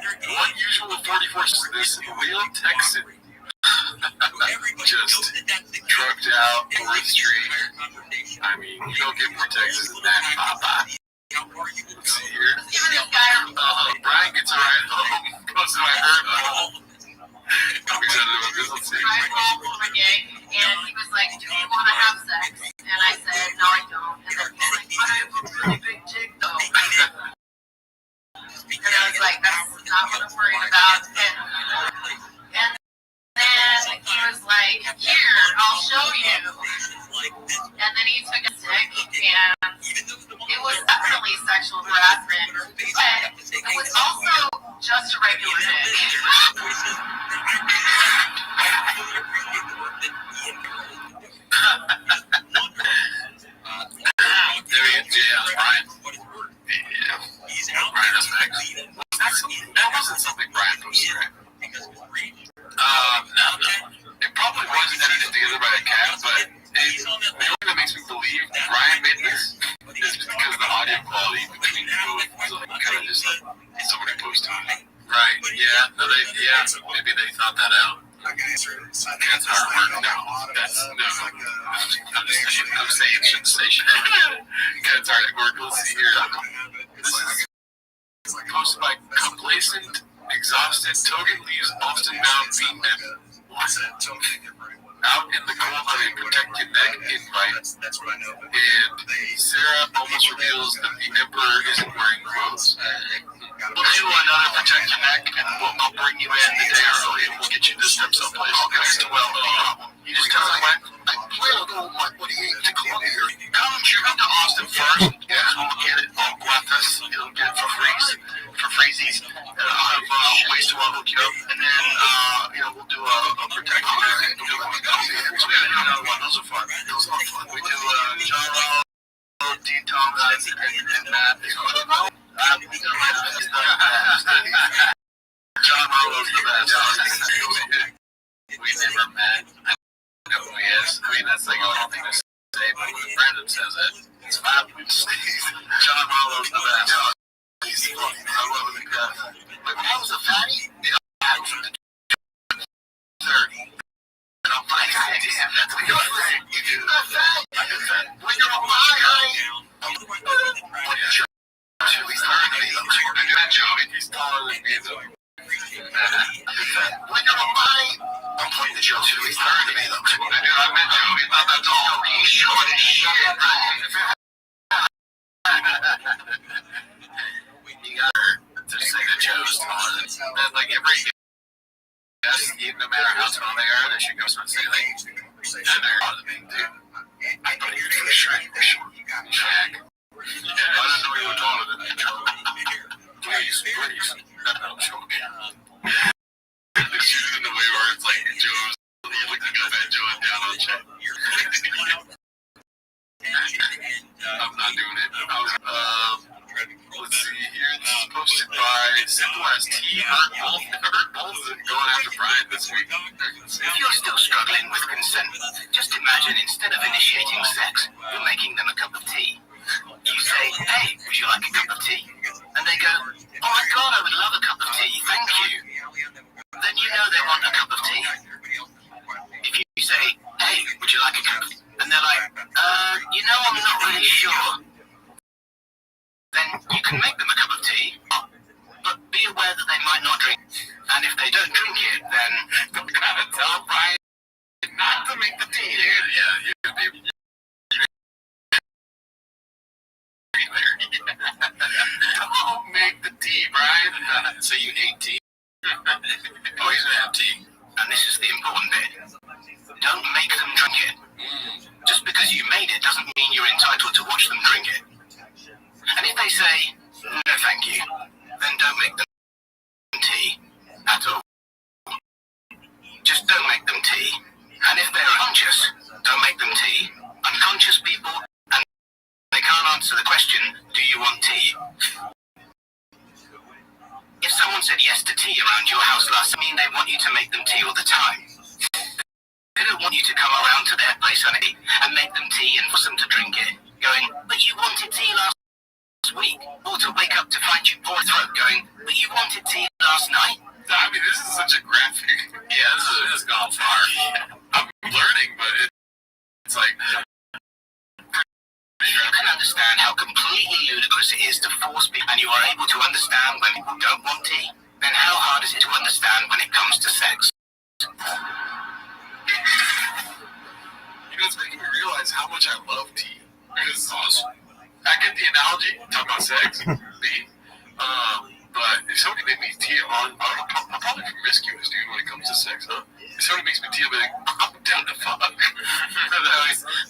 One usual 44 is this Leo Texan. Just drugged out, 4th Street. I mean, you don't get more Texas than that, Papa. Let's see here. Brian gets a ride home. That's what I heard. I'm excited about this. Let's see. I called him again, and he was like, "Do you want to have sex?" And I said, "No, I don't." And then he's like, "But I have a pretty big dick, though." And I was like, "That's not what I'm worried about." And then he was like, "Here, I'll show you." And then he took a stick, and it was definitely sexual harassment, but it was also just a regular dick. There he is. Yeah, Brian. Yeah. Brian is next. That wasn't something Brian posted, right? No. It probably wasn't edited together by a cat, but the only thing that makes me believe Brian made this is because the audio quality between the both was like kind of just like somebody posted it. Right. Yeah. No, maybe they thought that out. Cats are hard. No. That's no. I'm saying shouldn't say shit. Cats are at work. Let's see here. This is posted by complacent, exhausted, Togan leaves Austin bound beatnik. What's that? Out in the cold to protect your neck invite. And Sarah almost reveals that the Emperor isn't wearing clothes. We'll do another protect your neck, and I'll bring you in the day early, and we'll get you this from someplace. Okay, well, no problem. You just tell me when. I plan on going like 48 to Columbia. Come shoot to Austin first. Yeah, we'll get it. I'll go out this. You'll get it for freezies. I'll have ways to hook you up, and then we'll do a protect your neck. We'll do another one. Those are fun. We do John Roll, D. Thomas, and Matt. John Rollo's the best. We never met. I don't know who he is. I mean, that's like a whole thing to say, but when Brandon says it, it's fine. John Rollo's the best. He's funny. I love him to death. But when I was a fatty, I was from the 30. And I'm like, damn, that's what you're saying. You do that fat. I do that. When you're on my height, Joey's taller than me. He's taller than me, though. When you're on mine, I'm putting the Joe. He's taller than me, though. I met Joe. He's not that tall. He's short as shit. You got her to say that Joe's taller than me. Like every guest, no matter how tall they are, they should go and say, like, they're taller than me, dude. I thought you were short. Jack. Yeah, I didn't know you were taller than me. Please. No, sure. It's usually in the way where it's like Joe's looking up at Joe and down on Jack. I'm not doing it. Let's see here. This is posted by Simple as T. Hurt Bulls going after Brian this week. If you're still struggling with consent, just imagine instead of initiating sex, you're making them a cup of tea. You say, "Hey, would you like a cup of tea?" And they go, "Oh my God, I would love a cup of tea, thank you." Then you know they want a cup of tea. If you say, "Hey, would you like a cup?" And they're like, I'm not really sure. Then you can make them a cup of tea, but be aware that they might not drink. And if they don't drink it, then you're going to tell Brian not to make the tea, dude. Yeah, you'd be don't make the tea, Brian. So you hate tea? Oh, he's gonna have tea. And this is the important bit. Don't make them drink it. Just because you made it doesn't mean you're entitled to watch them drink it. And if they say, no thank you, then don't make them tea at all. Just don't make them tea. And if they're unconscious, don't make them tea. Unconscious people, and they can't answer the question, do you want tea? If someone said yes to tea around your house last, I mean they want you to make them tea all the time. They don't want you to come around to their place and make them tea and force them to drink it, going, but you wanted tea last week. Or to wake up to find you poor throat going, but you wanted tea last night. I mean, this is such a graphic. Yeah, this has gone far. I'm learning, but it's like, you can understand how completely ludicrous it is to force people, and you are able to understand when people don't want tea, then how hard is it to understand when it comes to sex? You know, it's making me realize how much I love tea. This is awesome. I get the analogy, talk about sex, tea, but if somebody made me tea, I'm probably promiscuous, dude, when it comes to sex, huh? If somebody makes me tea, I'm like, I'm down to fuck.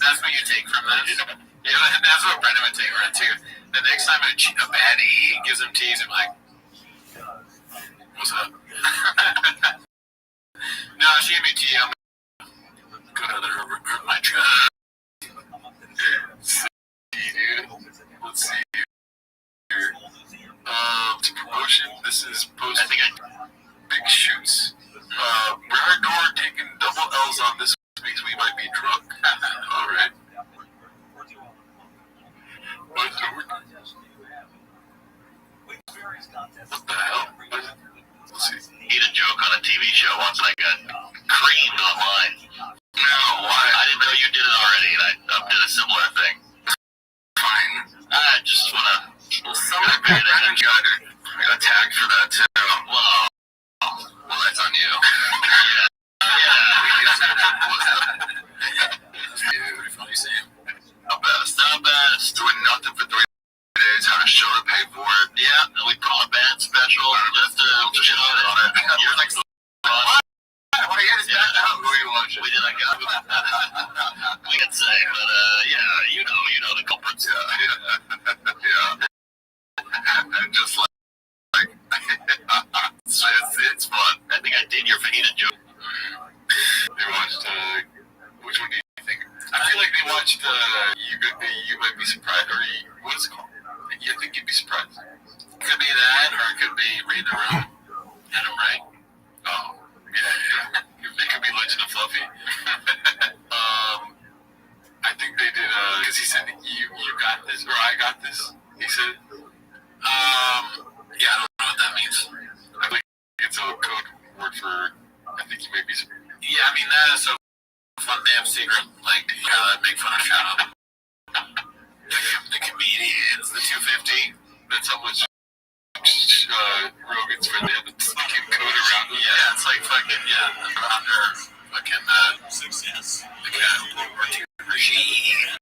That's what you take from this? Yeah, that's what Brendan would take from it, too. The next time a baddie gives him teas, I'm like, what's up? No, she gave me tea, I'm gonna let her hurt my trust. Dude, let's see here. To promotion, this is post big shoots. Door taking double L's on this week, we might be drunk. Alright. What the hell? Let's see. He had a joke on a TV show once and I got creamed online. No, why? I didn't know you did it already, and I did a similar thing. Fine. I just wanna. Someone got attacked for that too. Well, that's on you. Pretty funny, Sam. The best. Doing nothing for 3 days. Had a show to pay for it. Yeah, and we put on a band special. Just shit on it. You're like the what? Who are you watching? We did like we can say, but yeah, you know the culprits. Yeah. And just like it's fun. I think I did your fajita joke. They watched which one do you think? I feel like they watched you might be surprised, or what is it called? You think you'd be surprised? It could be that, or it could be Read the Room. Get them right. Oh, yeah. It could be Legend of Fluffy. I think they did, because he said, you got this, or I got this, he said. Yeah, I don't know what that means. I think it's a code word for, I think you may be surprised. Yeah, I mean, that is so fun damn secret, like, make fun of Shadow. The comedians, the 250, that's how much Rogan's for them. It's fucking code around them. Yeah, it's like fucking, around their fucking success. The regime.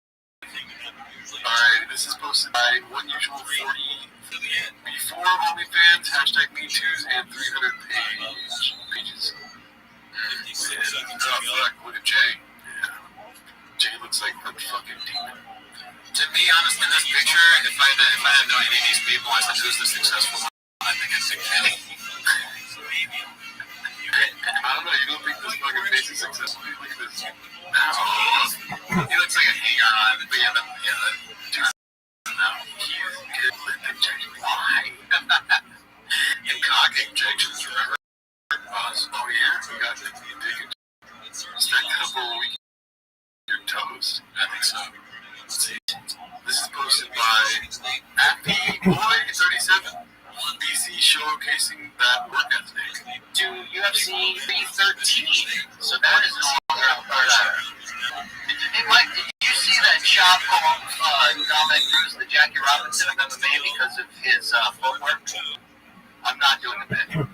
Alright, this is posted by Unusual 40. Before OnlyFans, #MeToos, and 300 pages. Look at Jay. Yeah. Jay looks like a fucking demon. To me, honestly, in this picture, if I didn't know any of these people, I said, who's the successful one? I think it's Kenny. I don't know, you don't think this fucking face is successful? Look at this. No. He looks like a hanger-on, but yeah, dude. No, he's good lip injection. Why? Incog injections, remember? Oh, yeah? We got the dick stacked up all week. Your toes. I think so. Let's see. This is posted by Happy Boy 37. BC showcasing that work ethic. To UFC 313. So that is no longer a part of it. Hey, Mike, did you see that chop on Dominic Cruz, the Jackie Robinson of MMA because of his footwork? I'm not doing the bit.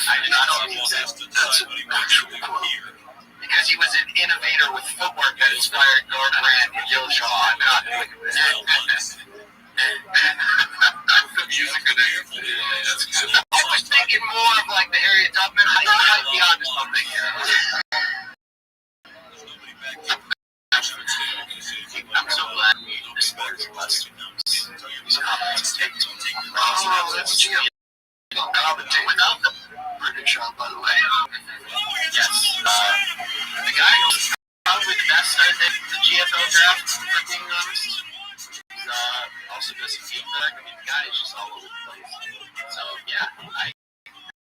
I don't think that's an actual quote. Because he was an innovator with footwork that inspired Garbrandt and Gilshaw. I'm not doing this. The music of the I was thinking more of like the Harriet Tubman. I might be onto something here. I'm so glad this sports less. These comments take let's see. Commentate without the British shot, by the way. Yes. The guy who's probably the best, I think, the GFL draft, for being honest. He's also does some feedback. I mean, the guy is just all over the place. So, yeah, I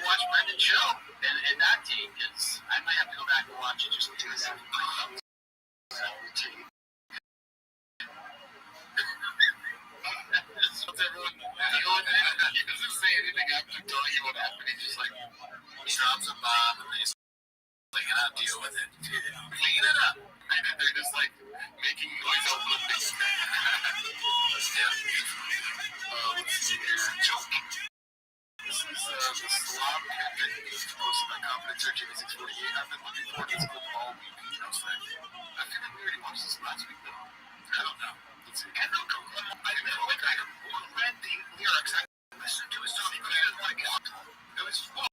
watch Brendan's show and that team, because I might have to go back and watch it just to see that. What's everyone dealing with? He doesn't say anything after telling you what happened. He's just like, he drops a bomb and he's like, I'll deal with it. Clean it up. And they're just like making noise over the thing. Yeah. Let's see here. Joke. This is the Slav Captain. He's posted by Confidence Search 8648. I've been looking forward to this clip all week. I feel like we already watched this last week, though. I don't know. Let's see. I don't know. I read the lyrics. I listened to his song. He didn't like it. It was well,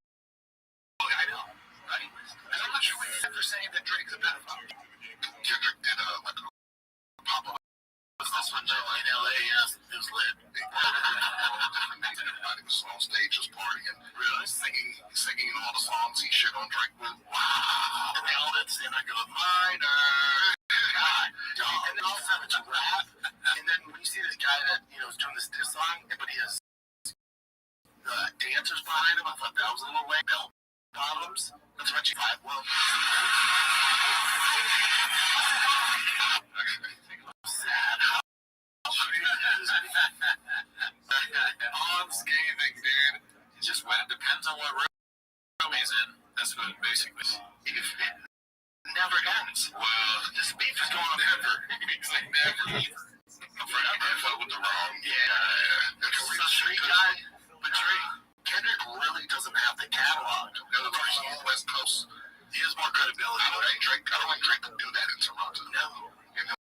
I know. Right? I'm not sure what he said for saying that Drake's a pedophile. Kendrick did like a pop-up. What's this one though? In LA, it was lit. Everybody was on stage just partying. Really? Singing all the songs he shit on Drake with. Wow. And they all did sing like a minor. God. And then all of a sudden it's a rap. And then when you see this guy that, is doing this diss song, but he has dancers behind him, I thought that was a little lame. Bell bottoms. That's what you five. Well, sad. Unscathing, dude. It's just when it depends on what room he's in. That's what it basically is. It never ends. Well, this beef is going on forever. He's like, never either. Forever. I fought with the wrong. Yeah. It's a street guy. But Drake, Kendrick really doesn't have the catalog. The other person on the West Coast, he has more credibility. I don't like Drake to do that in Toronto. No.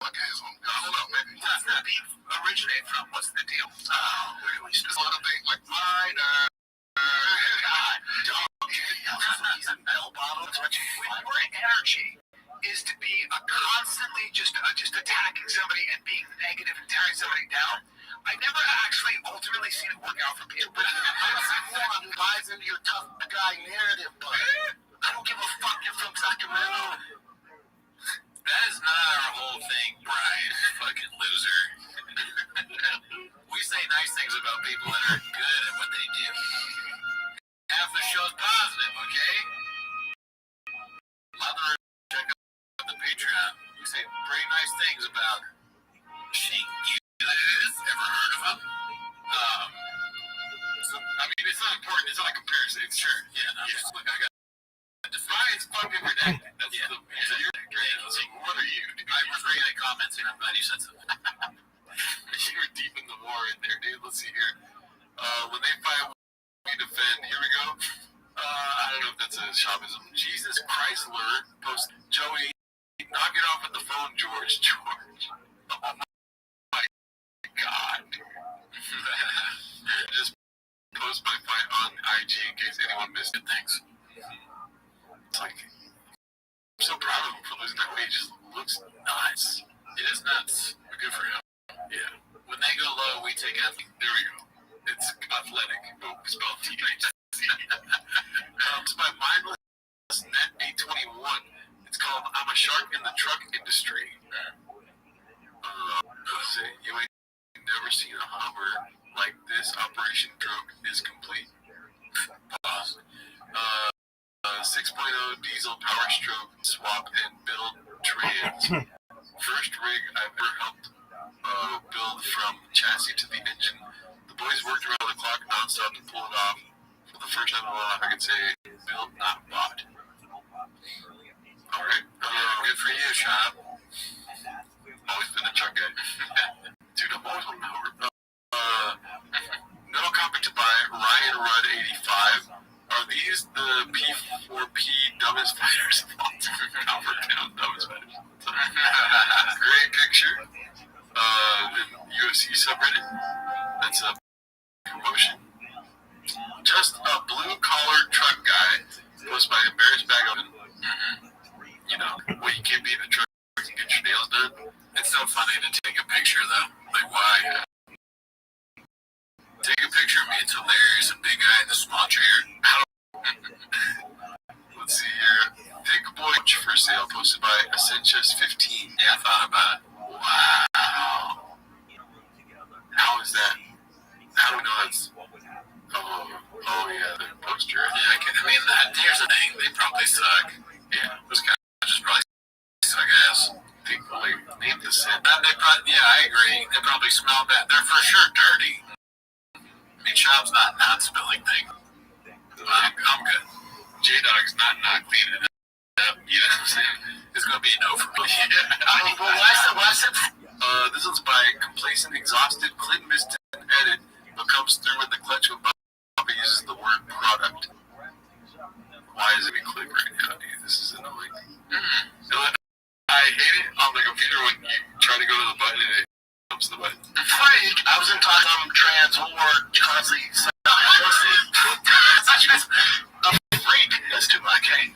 Like his own. Hold on, man. What's that beef originate from? What's the deal? Really? There's a lot of things like minor. God, dog. He's in bell bottoms. Your energy is to be constantly just attacking somebody and being negative and tearing somebody down. I never actually ultimately seen it work out for people. But one buys into your tough guy narrative, but I don't give a fuck. You're from Sacramento. That is not our whole thing, Brian. Fucking loser. We say nice things about people that are good at what they do. Half the show's positive, okay? Mother, check out the Patreon. We say pretty nice things about Sheik. Ever heard of him? So, I mean, it's not important. It's not a comparison. It's sure. Yeah, no, just like I got. Defiance fucking redacted. That's the you're like, what are you? I was reading the comments and I'm glad you said something. You were deep in the war in there, dude. Let's see here. When they fight, we defend. Here we go. I don't know if that's a Shamanism. Jesus Chrysler post Joey, knock it off with the phone, George. Oh my God. Just post my fight on IG in case anyone missed it. Thanks. It's like, I'm so proud of him for losing that weight. He just looks nuts. It is nuts. But good for him. Yeah. When they go low, we take athlete. There we go. It's athletic. It's spelled T-H. It's by Mindless Net 821. It's called I'm a Shark in the Truck Industry. You ain't never seen a Hummer like this. Operation Droke is complete. Pause. 6.0 diesel power stroke swap and build trans. First rig I've ever helped build from chassis to the engine. The boys worked around the clock nonstop to pull it off. For the first time in my life, I can say built, not bought. Alright, good for you, Sean. Always been a truck guy. Dude, I'm always on power. Metal copy to buy Ryan Rudd 85. Are these the UFC subreddit. That's a promotion. Just a blue-collar truck guy posted by Embarrassed Bag Oven. You know, well, you can't be in a truck and get your nails done. It's so funny to take a picture, though. Like, why? Take a picture of me. It's hilarious. A big guy in a small chair. Let's see here. Pink Boy for sale posted by Ascensius15. Yeah, I thought about it. Wow. How is that? How do we know that's... Oh yeah, the poster. Yeah, I mean, here's the thing. They probably suck. Yeah. Those guys just probably suck ass. They probably made the scent. Yeah, I agree. They probably smell bad. They're for sure dirty. I mean, Shop's not spilling things. I'm good. J-Dog's not cleaning it up. You know what I'm saying? It's going to be a no for me. Yeah. I mean, what's it? This one's by Complacent Exhausted. Clinton missed an edit, but comes through with the clutch when Bobby uses the word product. Why is it in click right now, dude? This is annoying. I hate it on the computer when you try to go to the button and it comes to the button. Freak! I was in talk some trans whore constantly a freak. That's too much, hey?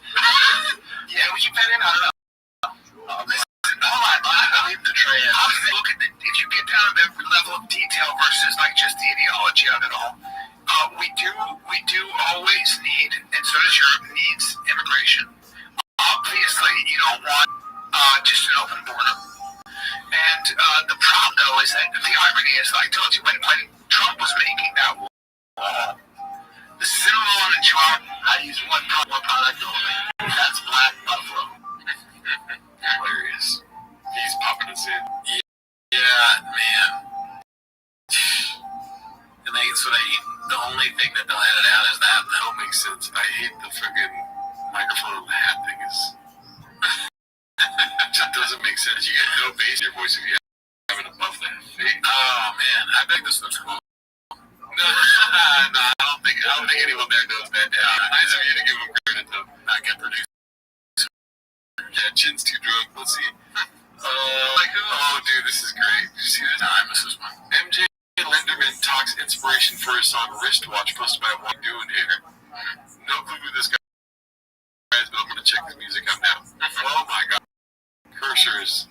Yeah, we keep that in. I don't know. Hold on, I leave the trans. Look at if you get down to the level of detail versus like just the ideology of it all. We do always need, and so does Europe needs immigration. Obviously, you don't want just an open border. And the problem, though, is that the irony is, like I told you, when Trump was making that wall, the cinnamon and charm, I use one product only. That's black buffalo. Hilarious. He's popping us in. Yeah, man. And the only thing that they'll edit out is that. That don't make sense. I hate the friggin' microphone on the hat thing. It just doesn't make sense. You get no bass in your voice if you have it above that face. Oh man, I think this looks cool. No, I don't think anyone there knows that now. Nice of you to give him credit though. Not get produced. Yeah, Chin's too drunk. Let's see. Oh, dude, this is great. Did you see this? No, I missed this one. MJ Linderman talks inspiration for his song Wristwatch, posted by What You Doing Here. No clue who this guy is, but I'm going to check his music out now. Oh my god. Cursor is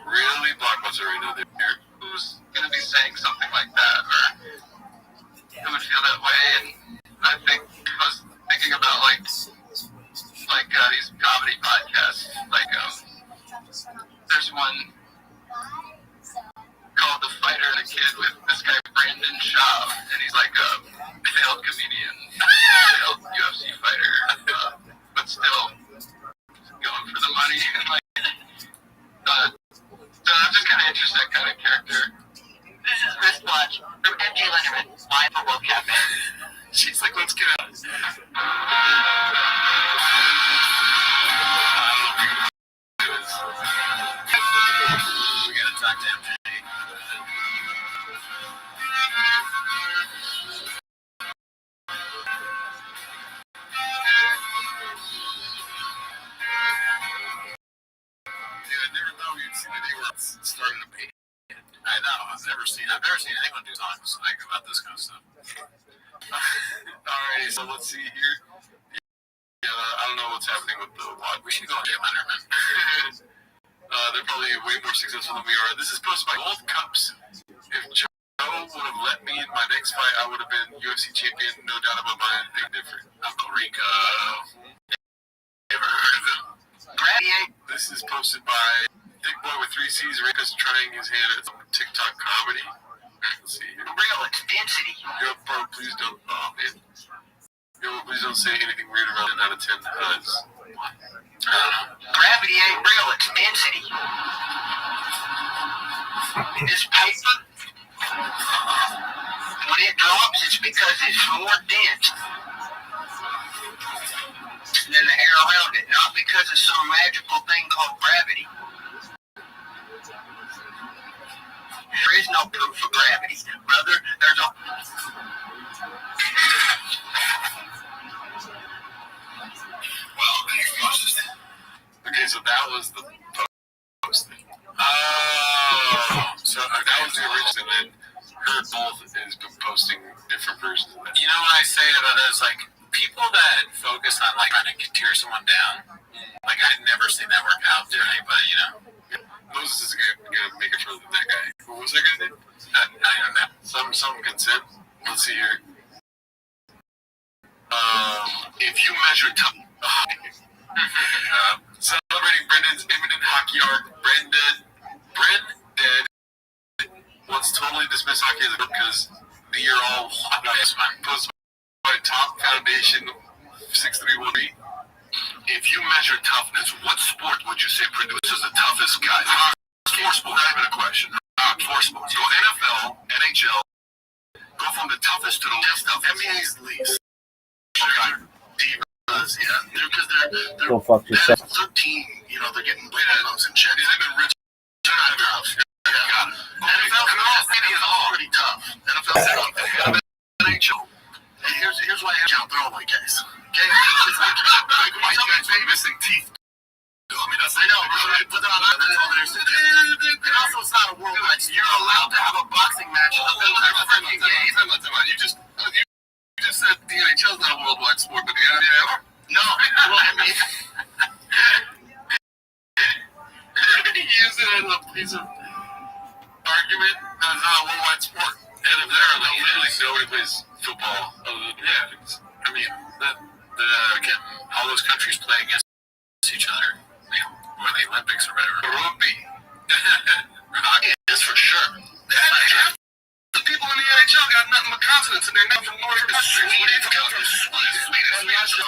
really blockbuster right now there. Who's going to be saying something like that, or who would feel that way? And I was thinking about like these comedy podcasts. Like there's one called The Fighter and a Kid with this guy Brandon Shaw, and he's like a failed comedian, failed UFC fighter, but still going for the money. So I'm just kind of interested in that kind of character. This is Wristwatch from MJ Linderman, live for World Cafe. She's like, let's get out. We gotta talk to MJ. Started a page. I know. I've never seen anyone do songs like about this kind of stuff. Alrighty, so let's see here. Yeah, I don't know what's happening with the log. We should go on Jay Letterman. They're probably way more successful than we are. This is posted by Gold Cups. If Joe would have let me in my next fight, I would have been UFC champion. No doubt about my big difference. Uncle Rico. Never heard of him. This is posted by Thick Boy with 3 C's. Rico's trying his hand at some TikTok comedy. Let's see here. Real intensity. Yo, bro, please don't. Oh, man. Yo, please don't say anything weird around 10 out of 10 because. Gravity ain't real, it's density. This paper, when it drops, it's because it's more dense than the air around it, not because of some magical thing called gravity. There is no proof of gravity, brother. There's no... Well, okay, so that was the post thing. oh, so So that was the original, and then Heard Both has been posting different versions of that. You know what I say about that is like people that focus on like trying to tear someone down. Like I've never seen that work out for anybody, you know. Moses is gonna make it further than that guy. Who was that guy name? I don't know. Some consent. Let's see here. If you measure celebrating Brendan's imminent hockey arc, Brendan wants totally dismiss hockey as a group because the year all posted by Top Foundation 6313. If you measure toughness, what sport would you say produces the toughest guys? Four sports, not even a question. Four sports. Go NFL, NHL. Go from the toughest to the least tough. NBA's least. Okay. Divas, yeah. Because they're Go fuck yourself. 13, you know, they're getting weight items and checks. They've been rich. They're not enough. Yeah. Got it. NFL is already tough. NFL's second. NHL. And here's why I count throwaway guys. Okay? It's like my guys missing teeth. I mean, I know, but and also it's not a worldwide. You're allowed to have a boxing match in the middle of a freaking game. You just said the NHL's not a worldwide sport, but the NBA. No, well, I mean, use it as a piece of argument that it's not a worldwide sport. And if there are literally nobody plays football other than the Olympics. I mean, again, all those countries play against each other. Or the Olympics or whatever. Rugby. Hockey is for sure. The people in the NHL got nothing but consonants and they're not from Northern countries. What do you come from? Sweden. You're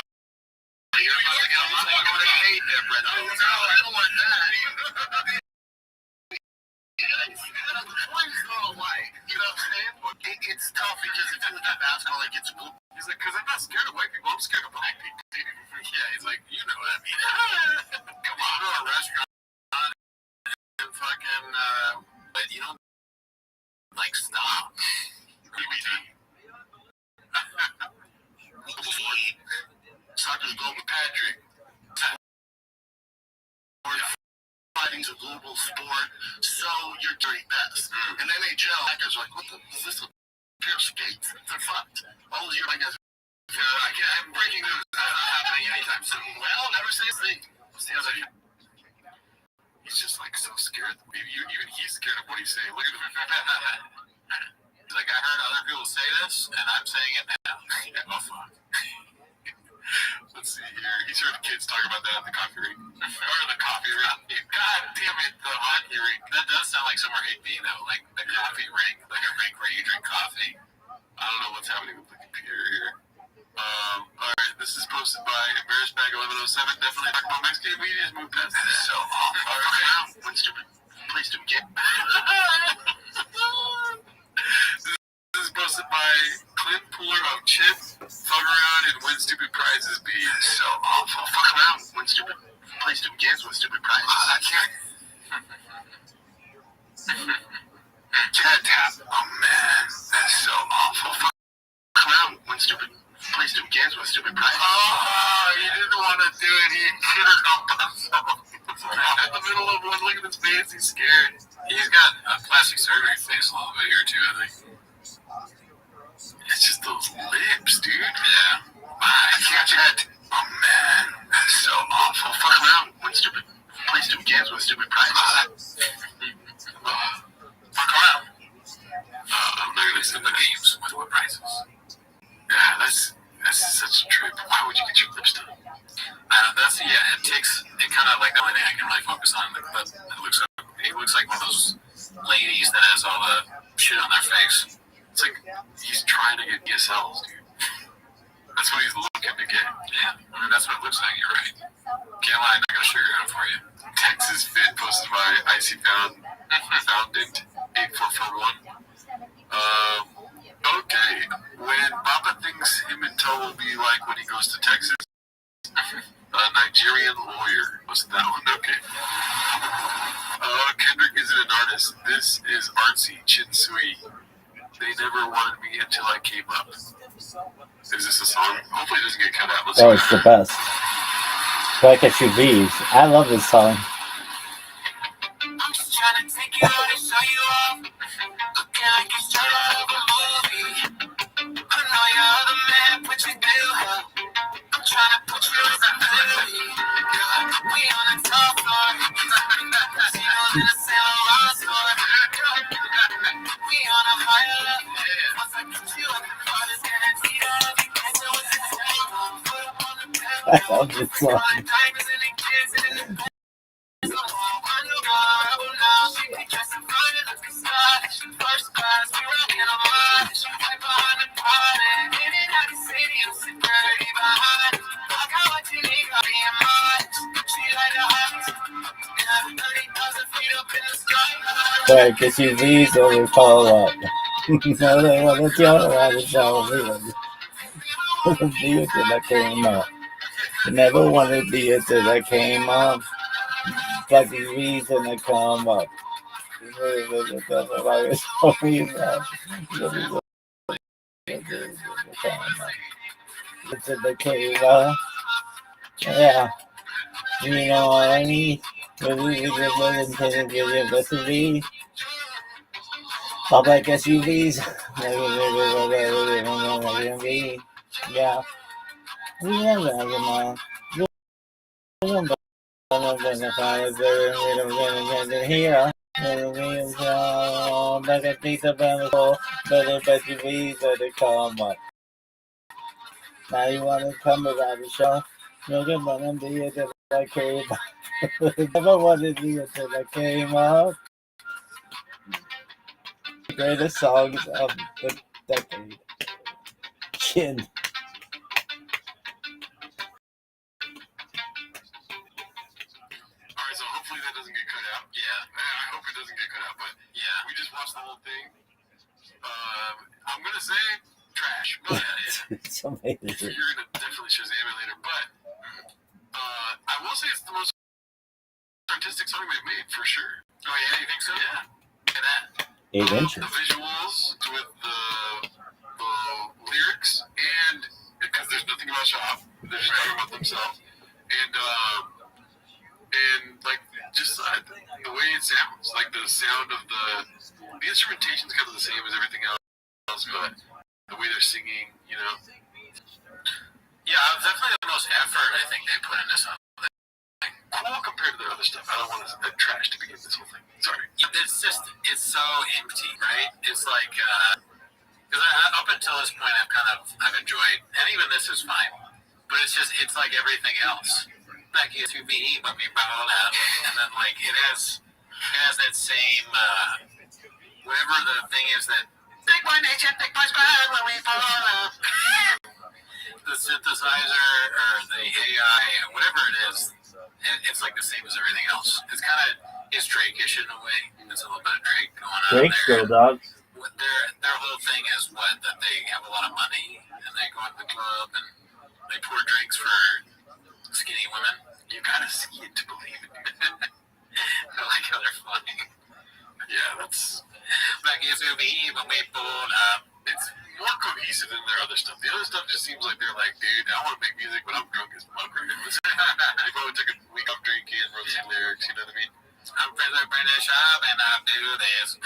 going to get a lot more to hate there, Brett. No, I don't want that. Please go away. You know what I'm saying? It's tough because if you look at basketball, like it's cool. He's like, because I'm not scared of white people, I'm scared of black people. Yeah, he's like, you know what I mean. Come on, go to a restaurant and fucking, but you know, like, stop. Soccer's global, Patrick. Fighting's a global sport, so you're doing best. And NHL, guys are like, what the, is this a pair of skates? They're fucked. All of you, I guess, I'm breaking news. That's not happening anytime soon. Well, never say a thing. He's just like so scared. Even he's scared of what he's saying. Look at him. He's like, I heard other people say this, and I'm saying it now. Oh, fuck. Let's see here. He's heard the kids talk about that at the coffee rink. Or the coffee rink. God damn it, the hockey rink. That does sound like somewhere he'd be, though. Like the coffee rink. Like a rink where you drink coffee. I don't know what's happening with the computer here. Alright, this is posted by Embarrassed Bag 1107. Definitely talking about Mexican media's moved past this. So awful. Alright, when stupid. Play stupid game. This is posted by Clint Pooler of Chip. Fuck around and win stupid prizes. Be so awful. Fuck around, win stupid. Play stupid games with stupid prizes. I can't. Cat tap. Oh man, that's so awful. Fuck around, win stupid. Play stupid games with stupid prizes. Oh, he didn't want to do it. He should have dumped himself. In the middle of one, look at his face. He's scared. He's got a plastic surgery face a little bit here too, I think. It's just those lips, dude. Yeah. I can't yet. Oh man, that's so awful. Fuck around, win stupid. Play stupid games with stupid prizes. Fuck around. I'm not gonna stupid games with what prizes. Yeah, that's such a trip. Why would you get your lips done? It kind of like the only thing I can really focus on. But he looks like one of those ladies that has all the shit on their face. It's like he's trying to get DSLs, dude. That's what he's looking to get. Yeah, I mean, that's what it looks like. You're right. Can't lie, I'm not gonna sugarcoat it for you. Texas Fit posted by Icy Foundant 8441. Okay. When Papa thinks him and Toe will be like when he goes to Texas. Nigerian lawyer. What's that one? Okay. Kendrick isn't an artist. This is artsy. Chinsui. They never wanted me until I came up. Is this a song? Hopefully it doesn't get cut out. Let's Oh, it's the best. Back at your V's. I love this song. I'm just trying to take you out and show you off. Right, because you leave or follow up. No, they want to tell her to tell me. The until that came up. You never wanted the until that came up. But the reason to come up. Until they came up. Yeah. You know what I mean? Pop like SUVs. Yeah. Here. Like a piece of bamboo, but you please let it come up. Now you want to come about the show? Never wanted the until I came up. Never wanted the until I came up. Greatest songs of the decade. Chin. All right, so hopefully that doesn't get cut out. Yeah, I hope it doesn't get cut out. But yeah, we just watched the whole thing. I'm gonna say trash, but It's amazing. you're gonna definitely Shazam it later. But I will say it's the most artistic song they've made for sure. Oh yeah, you think so? Yeah. And that 8 inches. the visuals with the lyrics, and because there's nothing about shop, they're just talking about themselves, and like just the way it sounds, like the sound of the instrumentation's kind of the same as everything else, but the way they're singing, you know. Yeah, definitely the most effort I think they put in this song. Cool compared to their other stuff. I don't want to trash to begin this whole thing. Sorry. It's so empty, right? It's like, because up until this point I've enjoyed, and even this is fine, but it's like everything else. Like it's to be when we ball out, and then like it has that same whatever the thing is that big boy nation, big boy squad when we fall out. The synthesizer or the AI, whatever it is, it's like the same as everything else. It's Drake-ish in a way. There's a little bit of Drake going on Drake there. Go Dogs. Their whole thing is that they have a lot of money and they go to the club and they pour drinks for skinny women. You gotta see it to believe it. I like how they're funny. Yeah, that's Like it's gonna be when we pull up. it's more cohesive than their other stuff. The other stuff just seems like they're like, dude, I want to make music, but I'm drunk as fuck right now. They probably took a week off drinking and wrote some lyrics, you know what I mean? I'm British up and I do this.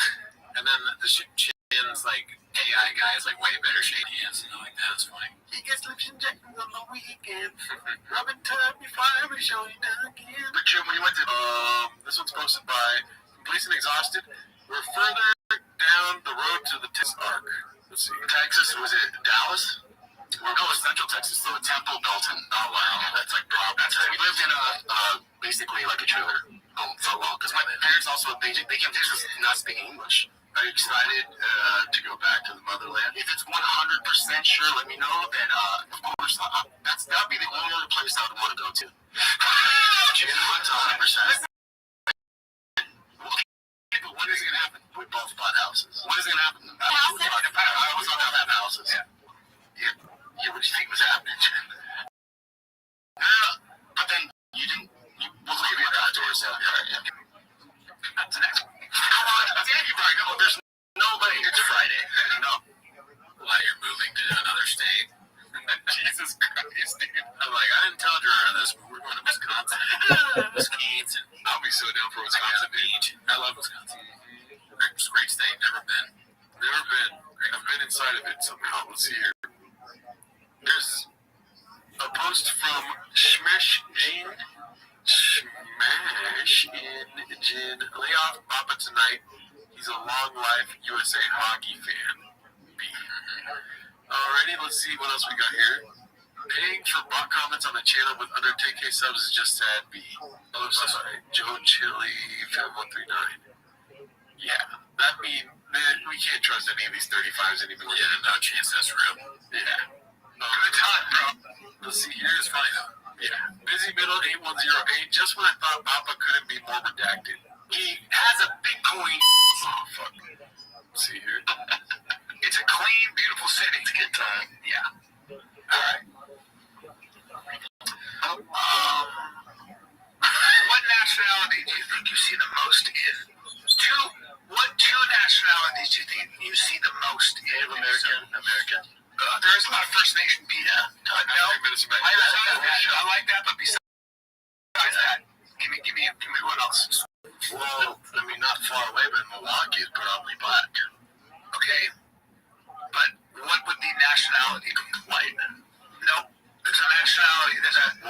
And then the Chin's like AI guy is like way better shape he is, like that's funny. He gets lips injections on the weekend. Robin Tub before every show he does again. But Jim, when you went to this one's posted by Complacent Exhausted. We're further down the road to the Texas arc. Let's see. Texas, was it Dallas? No, it's Central Texas, so Temple, Belton. Oh wow, that's like we lived in basically like a trailer home for a while because my parents also they came to Texas not speaking English. Are you excited to go back to the motherland? If it's 100% sure, let me know. Then of course that'd be the only other place I would want to go to. Jim, 100%. When is it gonna happen? We both bought houses. When is it gonna happen? I always thought about houses. Yeah. What do you think was happening? But then you didn't. We'll give you that door, so yeah. That's next. Thank you, Brian. There's nobody. It's Friday. No. Why you're moving to another state? Jesus Christ, dude. I'm like, I didn't tell Gerard this, but we're going to Wisconsin. Wisconsin. I'll be so down for Wisconsin. Beach. I love Wisconsin. It's a great state. Never been. I've been inside of it somehow. Let's see here. There's a post from Smash Jean. Lay off Papa tonight. He's a long life USA hockey fan. Alrighty, let's see what else we got here. Paying for bot comments on a channel with under 10K subs is just sad. B. Oh, so sorry. Joe Chili 5139. Yeah, that mean we can't trust any of these 35s anymore. Yeah, no chance that's real. Yeah. Good time, bro. Let's see, here's funny though. Yeah. Busy Middle 8108. Just when I thought Papa couldn't be more redacted. He has a Bitcoin. Oh, fuck. Let's see here. It's a clean, beautiful city. It's a good time. Yeah. Alright. What nationality do you think you see the most in? What two nationalities do you think you see the most in? Native American. There's a lot of First Nation people. Yeah. I like that, but besides that, give me what else? Well, I mean, not far away, but Milwaukee is probably black. Okay. But what would the nationality be? White. Nope. There's a nationality. There's an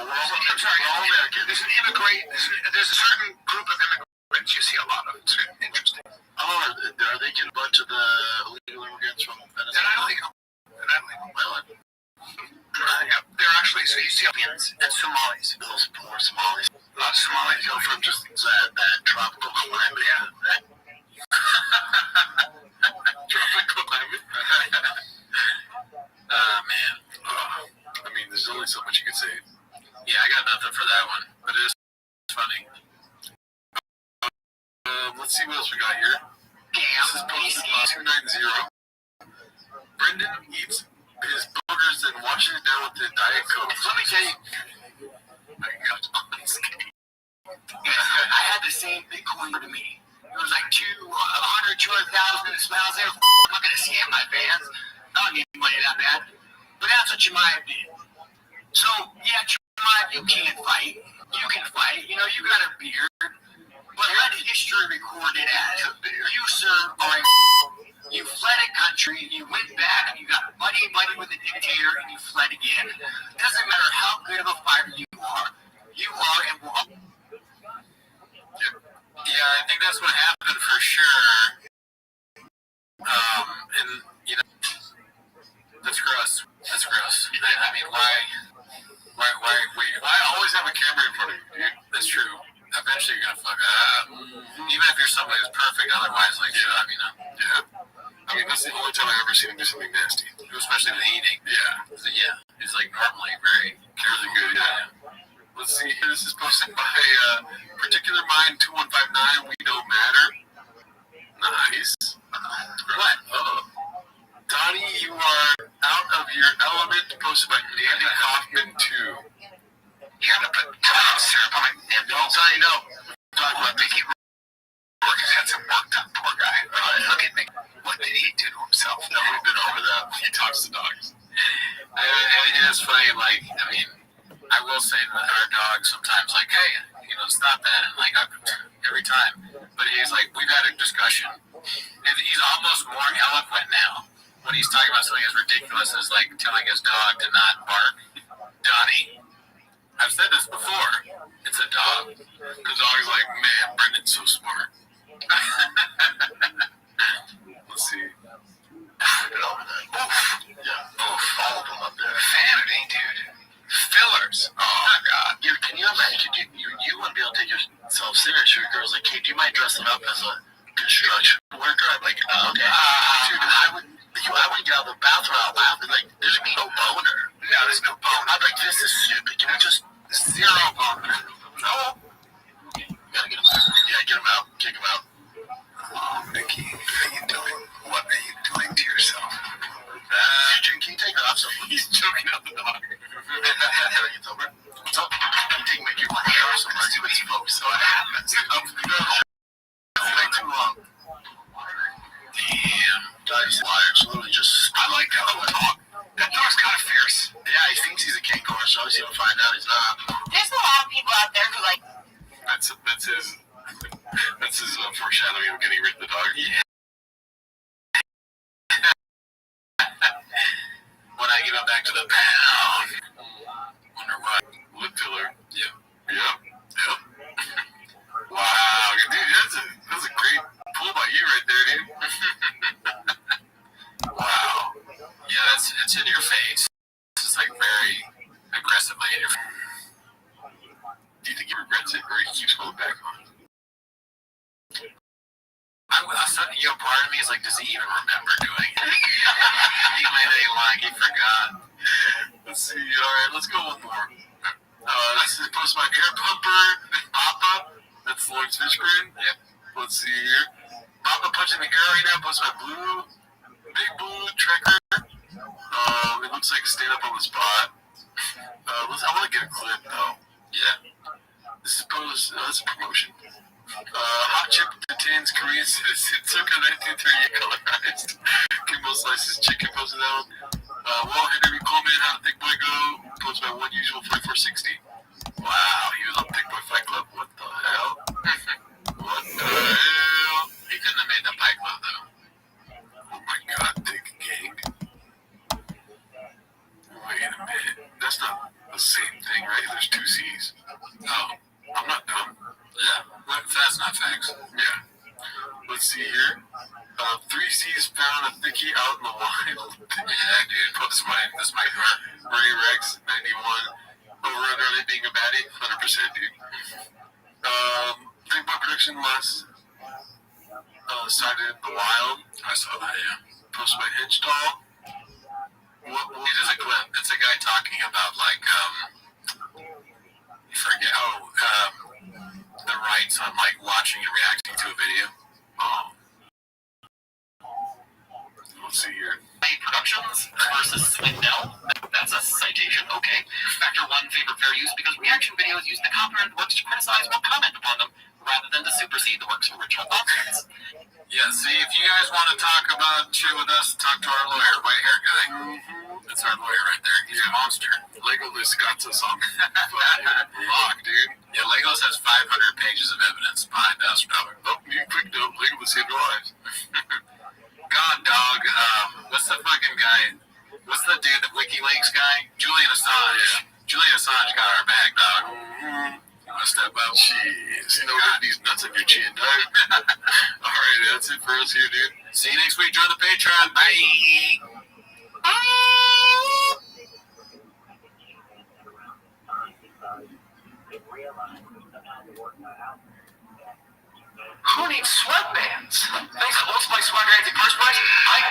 immigrant. There's a certain group of immigrants you see a lot of. It's interesting. Oh, are they getting a bunch of the illegal immigrants from Venezuela? They're not illegal. Yeah, they're actually, so you see Ethiopians and Somalis. Those poor Somalis. A lot of Somalis go from just that tropical climate. Yeah. Tropical climate. Man. I mean, there's only so much you can say. Yeah, I got nothing for that one, but it is funny. Let's see what else we got here. This is posted 290. Brendan eats his burgers and washes it down with the Diet Coke. Let me tell you. I had the same Bitcoin to me. It was like 200,000 smiles there. I'm not going to scam my fans. I don't need money that bad. But that's what you might be. So, yeah, you can't fight. You can fight. You know, you got a beard. But let history record it as you served on. You fled a country, you went back, and you got buddy with a dictator, and you fled again. It doesn't matter how good of a fighter you are and will. Yeah, I think that's what happened for sure. And, you know, that's gross. I mean, why, I always have a camera in front of you, dude. That's true. Eventually you're gonna fuck up. Even if you're somebody who's perfect, otherwise, like, yeah. I mean, that's the only time I've ever seen him do something nasty. Especially with eating. Yeah. He's like normally very really good, yeah. Let's see here. This is posted by Particular Mind 2159. We don't matter. Nice. What? Donnie, you are out of your element. Posted by Danny Kaufman 2. You gotta put syrup on my nipples. I know. Talk about Mickey Rourke has had some work done, poor guy. Look at me. What did he do to himself? No, we've been over that. He talks to dogs. And it's funny, like, I mean, I will say that our dog sometimes, like, hey, you know, stop that. And, like, every time. But he's like, we've had a discussion. And he's almost more eloquent now when he's talking about something as ridiculous as, like, telling his dog to not bark. Donnie, I've said this before. It's a dog. The dog's like, man, Brendan's so smart. Let's see. All of them up there. Vanity, dude. Fillers. Oh my God. Can you imagine? You wouldn't be able to take yourself serious. Your girl's like, hey, do you mind dressing up as a construction worker? I'm like, okay. Dude, I wouldn't get out of the bathroom out loud. Like, there's gonna be no boner. No, there's no boner. I'm like, this is stupid. Can we just zero boner? No. You gotta get him out. Yeah, get him out. Kick him out. Oh, Mickey, how you doing? What are you doing to yourself? Can you take her off? So he's choking out the dog. It's over. What's up? You take Mickey one hair or something. See what he's focused on. Way too long. Damn. Daddy's liars. Literally just. I like that little dog. That dog's kind of fierce. Yeah, he thinks he's a king horse, so obviously he'll find out he's not. There's a lot of people out there who like. That's his foreshadowing of getting rid of the dog. Yeah. When I get back to the pound. Wonder why. Lip filler. Yep. Wow, dude, that's a great pull by you right there, dude. Wow. Yeah, it's in your face. It's like very look back on it. Part of me is like, does he even remember doing it? He made it like he forgot. Let's see. All right, let's go one more. This is post by Air Pumper Papa. That's Lawrence Fishburne. Yep. Let's see here. Papa punching the air right now. Post by Blue. Big Blue Trekker. It looks like stand up on the spot. I want to get a clip though. Yeah. This is post. That's a promotion. Hot Chip detains Korean citizen, took a 1938 colorized. Kimbo slices chicken, posted out. Well, Henry Coleman, How to Thick Boy Go, posted by One Usual 4460. Wow, he was on Thick Boy Fight Club. What the hell? What the hell? He couldn't have made the Fight Club though. Oh my god, Thick Gang. Wait a minute. That's not the same thing, right? There's two C's. Oh, I'm not dumb. Yeah, that's not facts. Yeah. Let's see here. 3 C's found a thickie out in the wild. Yeah, dude. This might hurt. Ray Rex, 91. Over under it being a baddie, 100%, dude. Think about production last sighted in the wild. I saw that, yeah. Posted by Hinchstall. What is a clip? It's a guy talking about, like, I forget. The rights on like watching and reacting to a video. Let's see here. Productions versus Swindell. That's a citation, okay. Factor 1 favorite fair use because reaction videos use the copyrighted works to criticize or comment upon them rather than to supersede the work's original authors. Yeah, see, if you guys want to talk about shit with us, talk to our lawyer, white hair guy. That's our lawyer right there. He's a monster. Legolas got us on lock, dude. Yeah, Legolas has 500 pages of evidence behind us. Oh, you quick note, Legolas hit lives. God, dog. What's the fucking guy? What's the dude, the WikiLeaks guy? Julian Assange. Yeah. Julian Assange got our back, dog. You want to step up? Jeez. You know what? These nuts on your chin, dog. Alright, that's it for us here, dude. See you next week. Join the Patreon. Bye. Who needs sweatbands? Thanks to Old Spice Swagger at the first price? I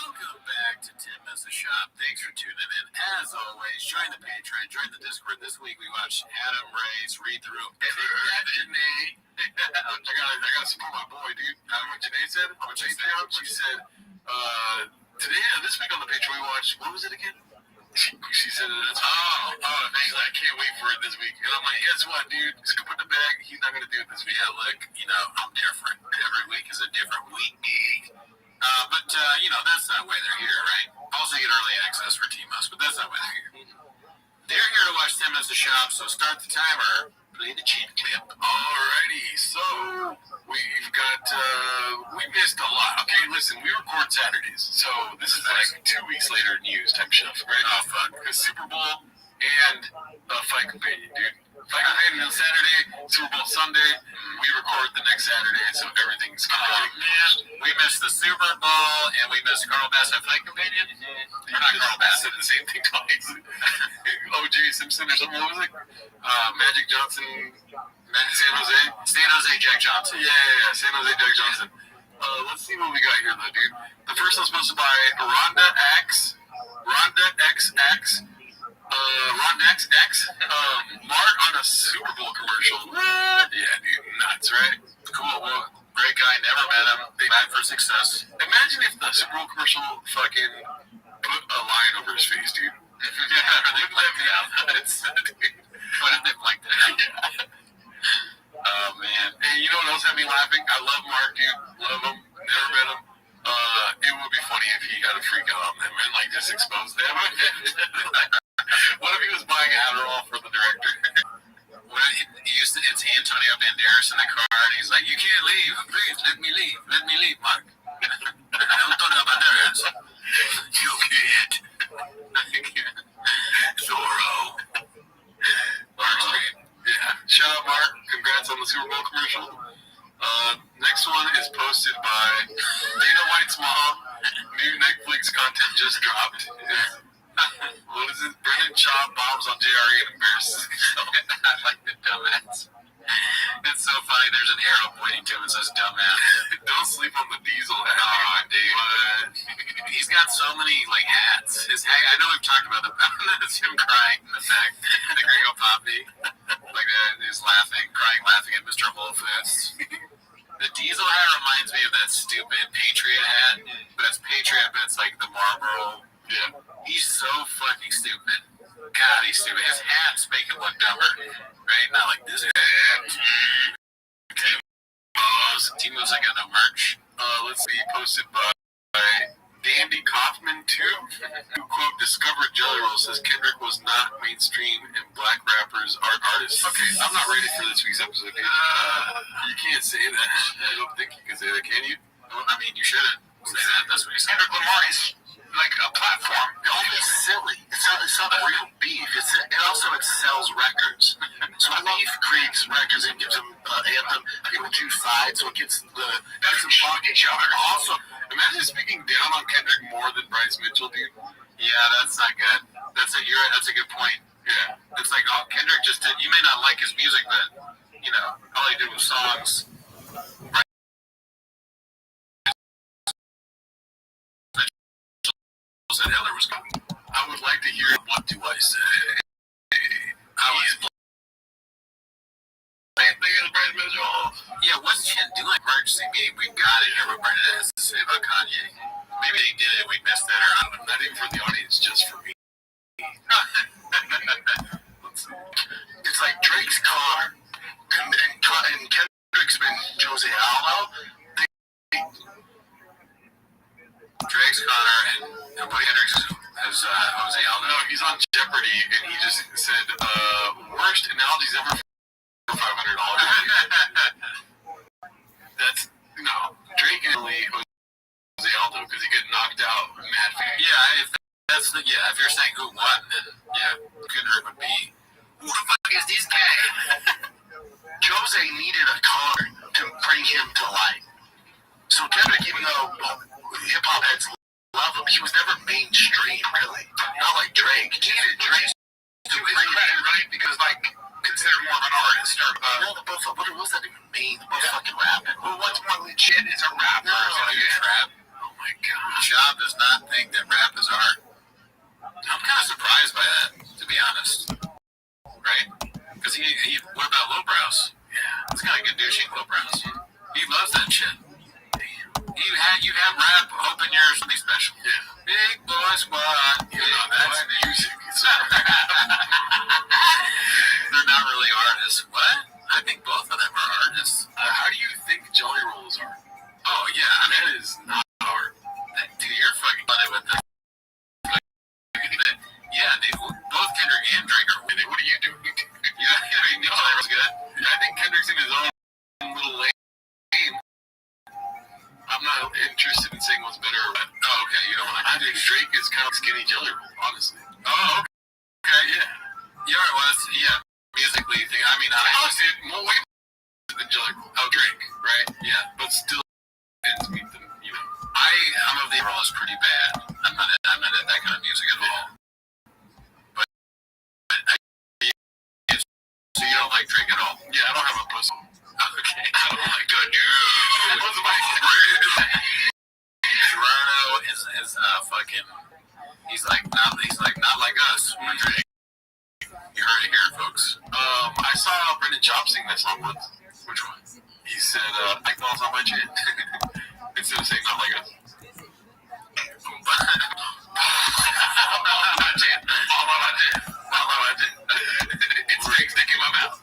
Welcome back to Tim As the Shop. Thanks for tuning in. As always, join the Patreon, join the Discord. This week we watched Adam Ray's Read the Room. Janae. I gotta support my boy, dude. What Janae said? She said, this week on the Patreon we watched, what was it again? She said, I can't wait for it this week. And I'm like, guess what, dude? Just go put the bag. He's not going to do it this week. Yeah, look, I'm different. Every week is a different week. But that's not why they're here, right? Also get early access for T-Mus, but that's not why they're here. They're here to watch 10 minutes of shop, so start the timer. Play the cheat clip. Alrighty, so we've got, we missed a lot. Okay, listen, we record Saturdays, so this is like 2 weeks later news type stuff, right? Oh, fuck. Because Super Bowl and Fight Companion, dude. Fight Companion on Saturday, Super Bowl Sunday. We record the next Saturday, so everything's man. We missed the Super Bowl, and we missed Carl Bass at Fight Companion. Or not Carl Bass, said the same thing twice. O.J. Simpson or something, what was it? Magic Johnson, San Jose Jack Johnson. Yeah, San Jose Jack Johnson. Let's see what we got here, though, dude. The first one's supposed to buy Rhonda XX, Mark on a Super Bowl commercial. What? Yeah, dude, nuts, right? Cool. Well, great guy, never met him. They met for success. Imagine if the Super Bowl commercial fucking put a line over his face, dude. They'd let me out. What if they liked it? Yeah. me laughing. I love Mark, dude. Love him. Never met him. It would be funny if he had a freak out on them and like just exposed them. What if he was buying Adderall for the director? It's Antonio Banderas in the car, and he's like, "You can't leave. Please, let me leave. Let me leave, Mark." Antonio Banderas. You can't. Zorro. Mark's great. Yeah. Shout out Mark. Congrats on the Super Bowl commercial. Next one is posted by Dana White's mom. New Netflix content just dropped. What is it? Brendan Schaub bombs on JRE and embarrasses himself. I like the dumbass. It's so funny. There's an arrow pointing to him and says dumbass. Don't sleep on the diesel hat. Oh, dude. He's got so many like hats. His hat, I know we've talked about the that's him crying in the back. The Gringo Poppy. Like that. He's laughing at Mr. Holfest. The diesel hat reminds me of that stupid Patriot hat. But it's Patriot, but it's like the Marlboro. Yeah. He's so fucking stupid. God, he's stupid. His hats make him look dumber. Right? Not like this hat. Okay. Team moves, I got no merch. Let's see. Posted by Dandy Kaufman, too. Who, quote, discovered Jelly Roll, says Kendrick was not mainstream and black rappers are artists. Okay, I'm not ready for this week's episode. You can't say that. I don't think you can say that, can you? Well, I mean, you shouldn't say that. That's what you said. Kendrick Lamar is like a platform. It's silly. It's not a real beef. It also sells records. So beef creates records and gives them anthem. People choose sides, so it gets some fuck each other. Also, imagine speaking down on Kendrick more than Bryce Mitchell, dude. Yeah, that's not good. That's a good point. Yeah. It's like, oh, Kendrick just did. You may not like his music, but you know, all he did was songs. Said Heather was coming. I would like to hear What Do I Say? Yeah, what's Chin doing? Emergency meeting. We've got it. Everybody has to say about Kanye. Maybe they did it. We missed that. Or I don't know. Not even for the audience, just for me. It's like Drake's car and Kendrick's been Jose Aldo. Drake's Connor and Buddy Hendrix is Jose Aldo. No, he's on Jeopardy, and he just said, worst analogies ever for $500. That's, no, Drake and Jose Aldo, because he get knocked out mad fast. Yeah, if you're saying who won, then yeah, Kendrick would be, who the fuck is this guy? Jose needed a car to bring him to life. So Kendrick, even though hip-hop heads love him, he was never mainstream, really. Not like Drake. He needed Drake to bring him, right? Because, like, considered more of an artist. Or, no, the both, what does that even mean? The both fucking rapping. Well, what's more legit is a rapper. No, you trap. Oh my god. Schaub does not think that rap is art. I'm kind of surprised by that, to be honest. Right? Because what about Lowbrows? Yeah, it's kind of good douching Lowbrows. He loves that shit. You have rap open your something special. Yeah. Big boy squad. You know, that's music. They're not really artists. What? I think both of them are artists. How do you think Jelly Rolls are? Oh, yeah. I mean, That is not art. dude, you're fucking funny with this. Yeah, both Kendrick and Drake are winning. What are you doing? You think Jelly Roll's good? I think Kendrick's in his own little lane. I'm not interested in saying what's better or what. Oh, okay. You don't want I think Drake is kind of skinny Jelly Roll, honestly. Oh, okay. Yeah. Yeah. Musically, I mean, honestly, more way than Jelly Roll. Oh, Drake, right? Yeah. But still, ends meet them, you know. I'm of the roll is pretty bad. I'm not at that kind of music at all. But so you don't like Drake at all? Yeah, I don't have a pussy. Okay. I don't like good news. What's my Toronto is fucking. He's like not like us. Drake. You heard it here, folks. I saw Brendan Schaub sing that song once. Which one? He said, McDonald's on my chin. Instead of saying not like us. It's sticking in my mouth.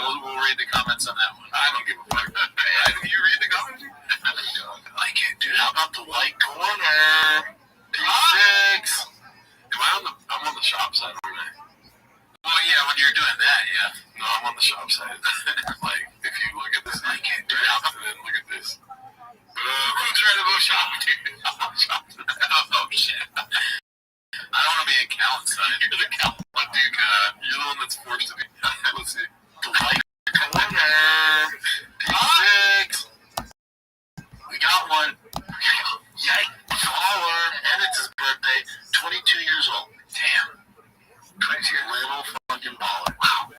We'll read read the comments on that one. I don't give a fuck. Hey, do you read the comments? I can't, dude. How about the white corner? P6. I'm on the shop side, aren't I? Well, yeah, when you're doing that, yeah. No, I'm on the shop side. Like, if you look at this, I can't do it. And then look at this. I'm trying to go shopping, dude. Oh, shit. I don't want to be an accountant, son. You're the accountant. Dude, you're the one that's forced to be. Let's see. The white corner. P6. We got one. Yikes. Flower. And it's his birthday. 22 years old. Damn. 22 years. Little fucking baller. Wow.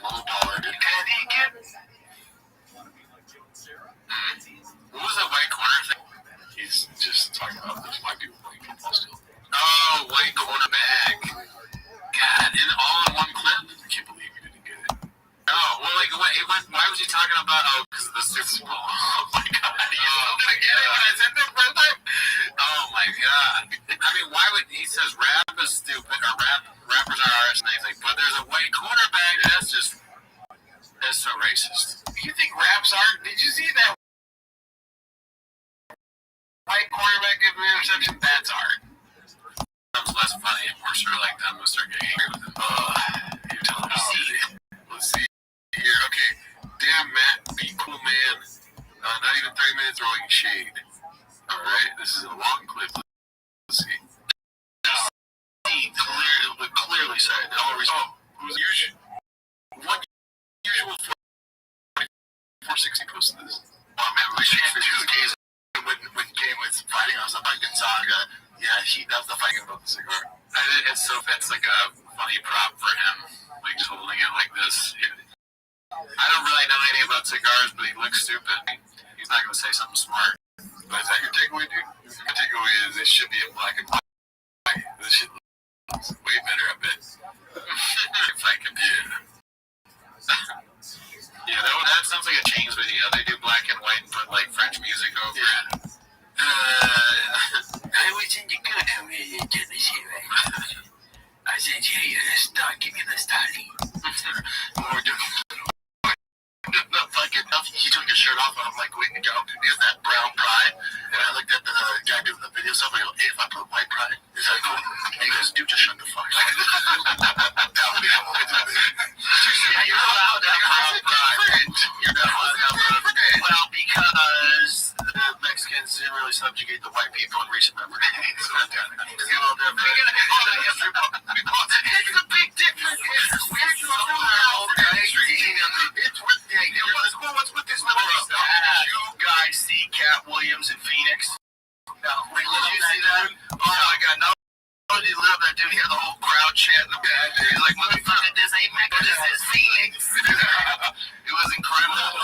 Little baller, dude. Can he get... What was that white corner thing? He's just talking about those white people playing football still. Oh, white cornerback. God, all in one clip? I can't believe you didn't get it. Oh, well, like, why was he talking about, because of the Super Bowl? Oh, my God. I'm going to get it when I said that first time. Oh, my God. I mean, why would, he says rap is stupid, or rappers are artists, and he's like, but there's a white cornerback. That's so racist. You think raps aren't? Did you see that white cornerback give an interception? That's art. Becomes less funny and more sort of like I'm gonna start getting angry with him. You're telling me. Let's see here. Okay. Damn, Matt, be cool, man. Not even 30 minutes throwing shade. Alright, this is a long clip. Let's see. Clearly said. All result. What usual 460 post this? Oh man, we should do 2 days when Kay was fighting. I was like, Gonzaga. Yeah, that was the fighting about the cigar. It's like a funny prop for him, like just holding it like this. I don't really know anything about cigars, but he looks stupid. He's not going to say something smart. But is that your takeaway, dude? My takeaway is it should be in black and white. This shit looks way better, I bet. If I could do it. Yeah, that sounds like a Chains video. They do black and white and put like French music over it. I was in the good area to the city. I said, hey, start giving us study. He took his shirt off and I'm like, wait, go. Is that brown pride? And I looked at the guy doing the video, somebody goes, hey, if I put white pride, is that cool? And he goes, dude, just shut the fuck up. That would be cool. You're allowed to have pride. You're not allowed to have pride. Well, because the Mexicans didn't really subjugate the white people in recent memory. So it's a little different. It's a big difference. Where's your what's with this little stuff? You guys see Cat Williams in Phoenix? No. Did you see that? Oh my God, no. He lived that dude. He had the whole crowd chanting the bad dude. He's like, motherfucker, this ain't Mecca, this is Phoenix. It was incredible.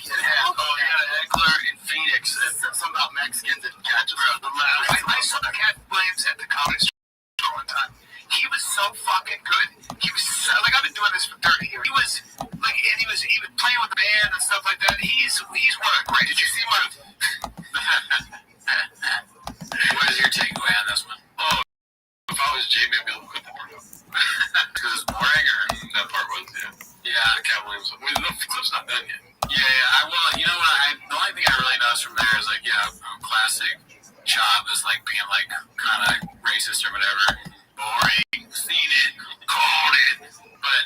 He had a heckler in Phoenix. Something about Mexicans and cats. I saw Cat Williams at the Comedy Store one time. He was so fucking good. He was so, like, I've been doing this for 30 years. He was like, and he was even playing with the band and stuff like that. He's one of the great. Did you see him? What is your takeaway on this one? Oh, if I was Jay, maybe I'll cut the part up. Because it's boring, or that part was, yeah. The Cat Williams. Well, the clip's not done yet. Yeah. Well, you know what? The only thing I really noticed from there is like, classic Chop is like being like kind of racist or whatever. Boring, seen it, called it. But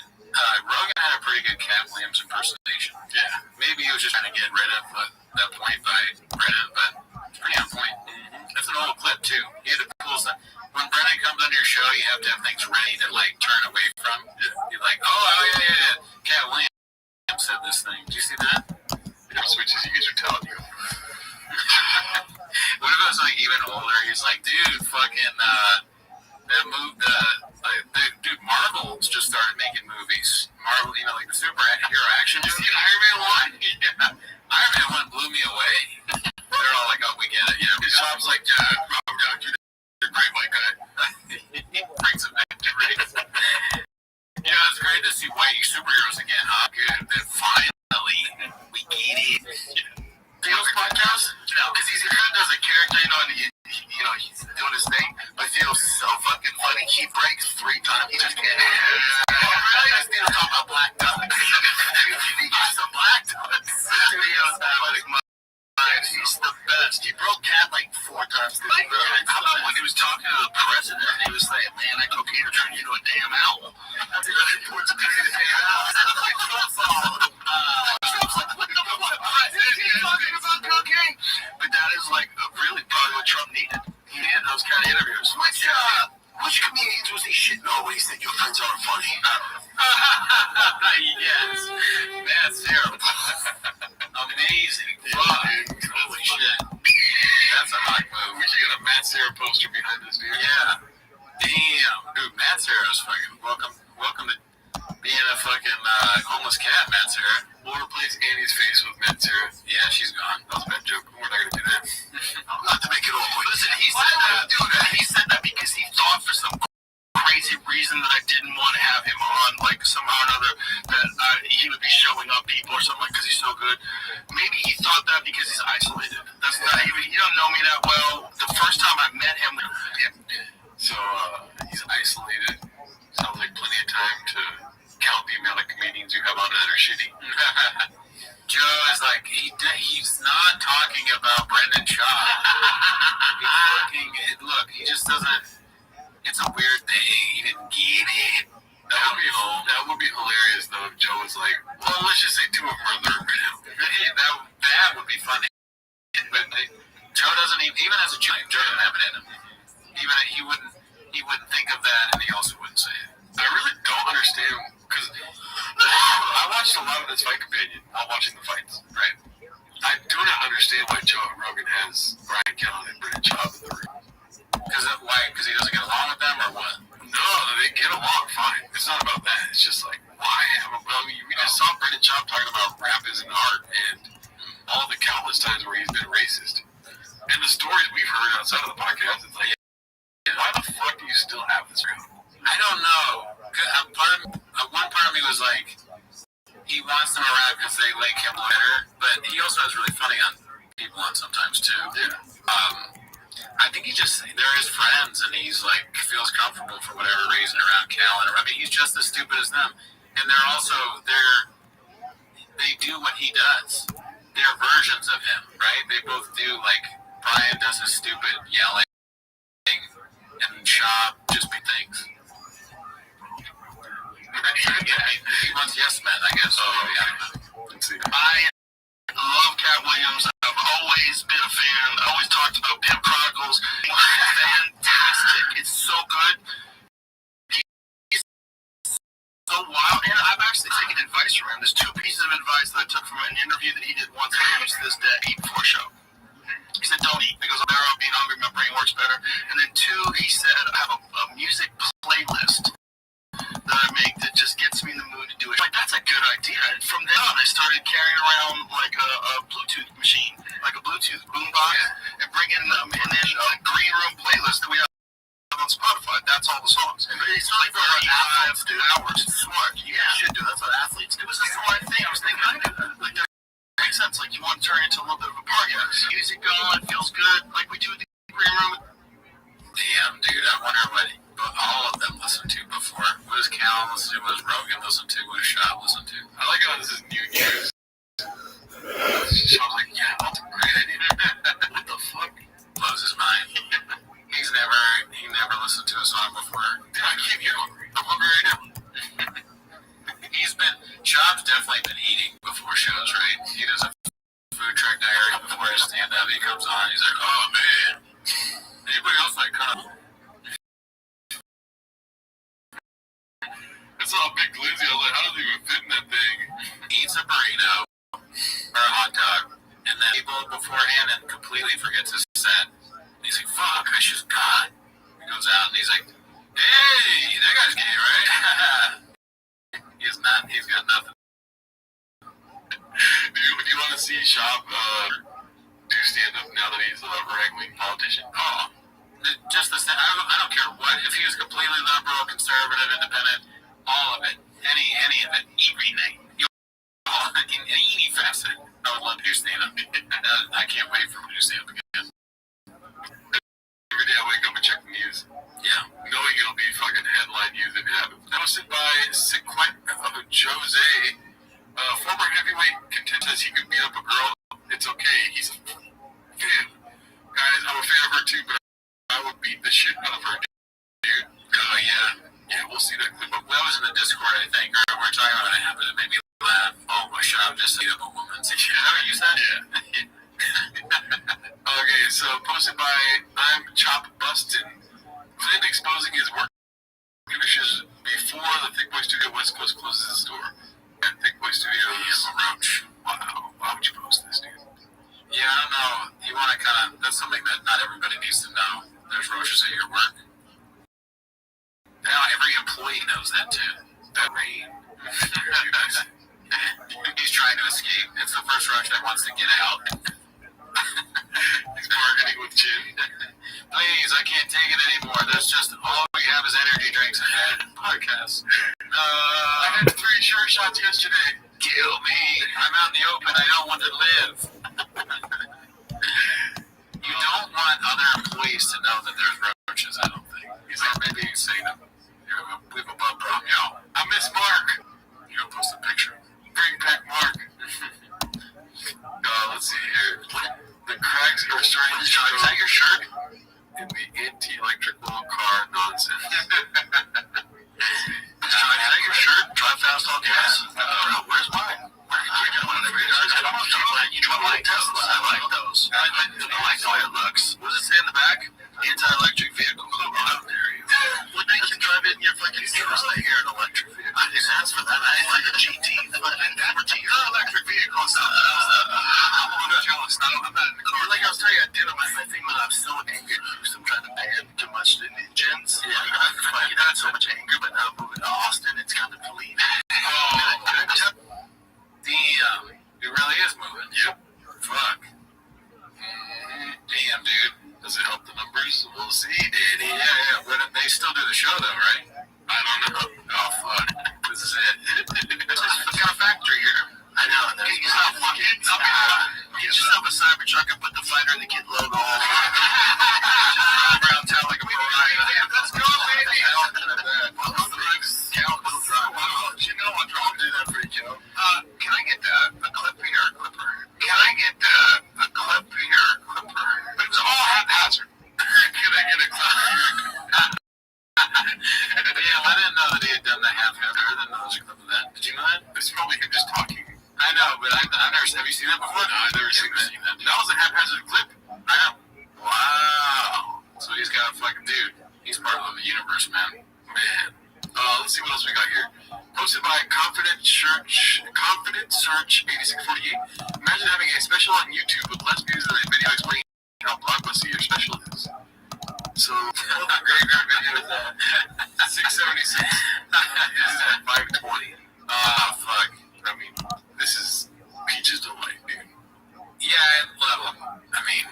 Rogan had a pretty good Cat Williams impersonation. Yeah. Maybe he was just trying to get rid of that point by Brennan, but it's pretty on point. That's an old clip too. He had to pull stuff. When Brennan comes on your show, you have to have things ready to like turn away from. You're like, yeah. Cat Williams said this thing. Did you see that? It switches. You guys are telling you. What if it was like even older? He's like, dude, fucking. That moved, dude, Marvel's just started making movies. Marvel, like the superhero action movie. Iron Man 1? Yeah. Iron Man 1 blew me away. They're all like, oh, we get it. His Shop's like, Robert Downey, you're a great white guy. He brings it back to race. It's great to see white superheroes again, huh? Good. Then finally, we get it. Theo's podcast? No, because he kind of does a character, and he's doing his thing, but Theo's so fucking funny. He breaks 3 times. He just can't. Really? I just need to talk about Black Duck. He broke Cat like 4 times. How about when he was talking to the president and he was like, man, that cocaine will turn you into a damn owl. That's a report to turn you into a damn owl. Trump's like, what the fuck? He's talking about cocaine. But that is like really probably what Trump needed. He needed those kind of interviews. Which comedians was he shitting always that your friends aren't funny? Yes. That's terrible. Amazing. Fuck. Holy shit. That's a hot move. We should get a Matt Serra poster behind this, dude. Yeah. Damn. Dude, Matt Serra's fucking welcome to being a fucking homeless cat, Matt Serra. We'll replace Annie's face with Matt Serra. Yeah, she's gone. That was a bad joke. We're not gonna do that. Not to make it awkward. Listen, he said that because he thought for some crazy reason that I didn't want to have him on, like somehow or another, that he would be showing up people or something because he's so good. Maybe he thought that because he's isolated. That's not even, he don't know me that well. The first time I met him, so he's isolated. Sounds like plenty of time to count the amount of comedians you have on that are shitty. Joe is like, he's not talking about Brendan Shaw. Look, he just doesn't. It's a weird thing. He didn't get it. That would be hilarious though if Joe was like, well, let's just say 2 of them are lurking him. That would be funny. But Joe doesn't even as a joke, Joe doesn't have it in him. Even he wouldn't think of that, and he also wouldn't say it. I really don't understand because I watched a lot of this fight companion while watching the fights. Right. I do not understand why Joe Rogan has Brian Callen and Brendan Schaub in the room. Because he doesn't get along with them, or what? No, they get along fine. It's not about that. It's just like, why? We just saw Brendan Schaub talking about rap isn't art, and all the countless times where he's been racist. And the stories we've heard outside of the podcast, it's like, why the fuck do you still have this room? I don't know. One part of me was like, he wants them around because they like him better, but he also has really funny on people on sometimes too. Yeah. I think they're his friends, and he's like feels comfortable for whatever reason around Callen. I mean, he's just as stupid as them, and they do what he does. They're versions of him, right? They both do, like Brian does his stupid yelling, and Shaw just big things. Yeah, he wants yes men, I guess. I love Cat Williams. I've always been a fan. I always talked about Pimp Chronicles. Fantastic. It's so good. He's so wild. And I've actually taken advice from him. There's 2 pieces of advice that I took from an interview that he did once I used this day, eat before show. He said, don't eat. He goes, I'm better off being hungry. My brain works better. And then 2, he said, I have a music playlist that I make that just gets me in the mood to do it. Like, that's a good idea. And from then on, I started carrying around like a Bluetooth machine, like a Bluetooth boombox, and bringing them, and then a green room playlist that we have on Spotify. That's all the songs. And it's like for athletes, dude. Hours. It's smart. You should do. That's what athletes do. It was the smart thing. I was thinking I do that. Like, that makes sense. Like, you want to turn it into a little bit of a party. Music going, feels good. Like we do in the green room. Damn, dude. I wonder what all of them listened to before. What does Callen listen to? What does Rogan listen to? What does Shaw listen to? I like how this is new news. So I was like, yeah, that's a great idea. What the fuck? Blows his mind. He never listened to a song before. Dude, I keep you hungry. I'm hungry right now. Schaub's definitely been eating before shows, right? He does a food truck diary before his stand-up. He comes on, he's like, oh man, anybody else like come? It's all big glizzy. I was like, how does he even fit in that thing? He eats a burrito or a hot dog, and then he bowled beforehand and completely forgets his set. And he's like, fuck, I should got. He goes out and he's like, hey, that guy's gay, right? He's not. He's got nothing. Do you want to see Schaub do stand-up now that he's a right-wing politician? Oh, just the I don't care what. If he was completely liberal, conservative, independent, all of it, any of it, everything. In any facet, I would love to do stand-up. I can't wait for him to do stand-up again. Every day I wake up and check the news. Yeah. Knowing it'll be fucking headline news if it happens. Hosted by Sequent Jose, former heavyweight contender says he could beat up a girl. It's okay. He's a fan. Guys, I'm a fan of her too, but I would beat the shit out of her, dude. Oh, yeah. Yeah, we'll see that clip. That was in the Discord, I think. Or we're talking about it happened. It made me laugh. Oh, my shop just ate up a woman. Did you ever use that? Yeah. Okay, so posted by I'm Chop Bustin. Flynn exposing his work conditions before the Thick Boy Studio West Coast closes its door. At Thick Boy Studios. Roach. Wow. Why would you post this, dude? Yeah, I don't know. You want to kind of, that's something that not everybody needs to know. There's roaches at your work. Now every employee knows that too. That rain. He's trying to escape. It's the first roach that wants to get out. He's bargaining with Jim. Please, I can't take it anymore. There's just all we have is energy drinks and podcasts. I had 3 sure shots yesterday. Kill me. I'm out in the open. I don't want to live. You don't want other employees to know that there's roaches, I don't think. He's like, maybe you say that we have a bug problem. Yo, I miss Mark. You know, post a picture. Bring back Mark. Let's see here. The cracks are starting to show. Is that your shirt? In the anti-electrical car nonsense. Is that your shirt? Drive fast all gas? Where's mine? You don't like Tesla. I like those. I like the way it looks. What does it say in the back? Anti-electric vehicle club. Oh, there you go. When they can drive it in your fucking Tesla here, an electric vehicle. I didn't ask for that. I like a GT. Your electric vehicle. I'm a little jealous. I'm not in the car. Like I was telling you, I did on my thing when I'm so angry. I'm trying to ban too much in engines. Yeah, you got so much anger, but now moving to Austin, it's kind of clean. Oh, damn. It really is moving. Yep. Fuck. Damn, dude. Does it help the numbers? We'll see, dude. Yeah. But they still do the show, though, right? I don't know. Oh, fuck. This is it. This is the kind of factory here. I know. Get yourself fucking. Get yourself a Cybertruck and put the Fighter and the Kid logo on. Around town like a Mariah. Let's go, baby. I don't do that. You know I'll do that for you, Joe. Can I get a clip here, clipper? Can I get a clip here, clipper? It's all haphazard. Can I get a clip? Yeah, I didn't know that he had done that haphazard. I didn't know there was a clip of that. Did you know that? It's probably him just talking. I know, but I've never. Have you seen that before? No, I've never seen that. That was a haphazard clip. I know. Wow. So he's got a fucking dude. He's part of the universe, man. Let's see what else we got here. Posted by Confident Search 8648. Imagine having a special on YouTube with less views than a video explaining how blockbuster your special is. So, what the graveyard video is that? 676 is at 520. Fuck. I mean, this is Peach's delight, dude. Yeah, level. I mean,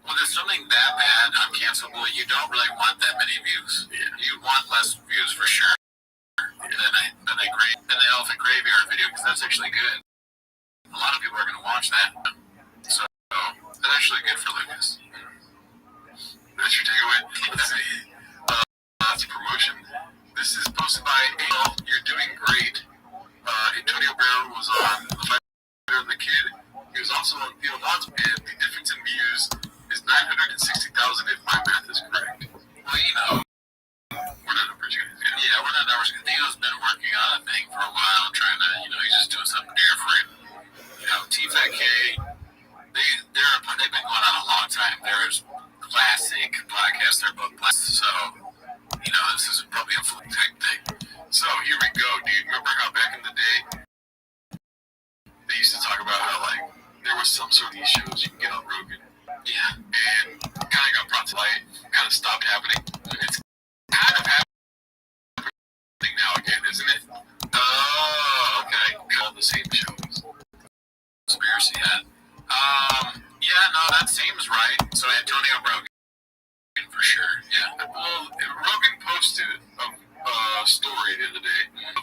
when there's something that bad, uncancelable, you don't really want that many views. Yeah. You want less views for sure. Than the Elephant Graveyard video, because that's actually good. A lot of people are going to watch that. So, that's actually good for Lucas. That's your takeaway? That's a promotion. This is posted by Angel. You're doing great. Antonio Brown was on The Fighter and the Kid. He was also on Field Odds, and the difference in views is 960,000 if my math is correct. Well, you know, we're not numbers guys. Yeah, we're not numbers guys. Dino's been working on a thing for a while, trying to, he's just doing something different. T-Fat K, they've been going on a long time. There's classic podcasts, they're both classic, so, this is probably a fluke type thing. So, here we go, dude. Remember how back in the day, they used to talk about how, there was some sort of these shows you can get on Rogan? Yeah. And kind of got brought to light, kind of stopped happening. It's kind of happening now again, isn't it? Oh, okay. All the same shows. Conspiracy hat. Yeah, no, that seems right. So Antonio Rogan, for sure. Yeah. Well, Rogan posted a story the other day of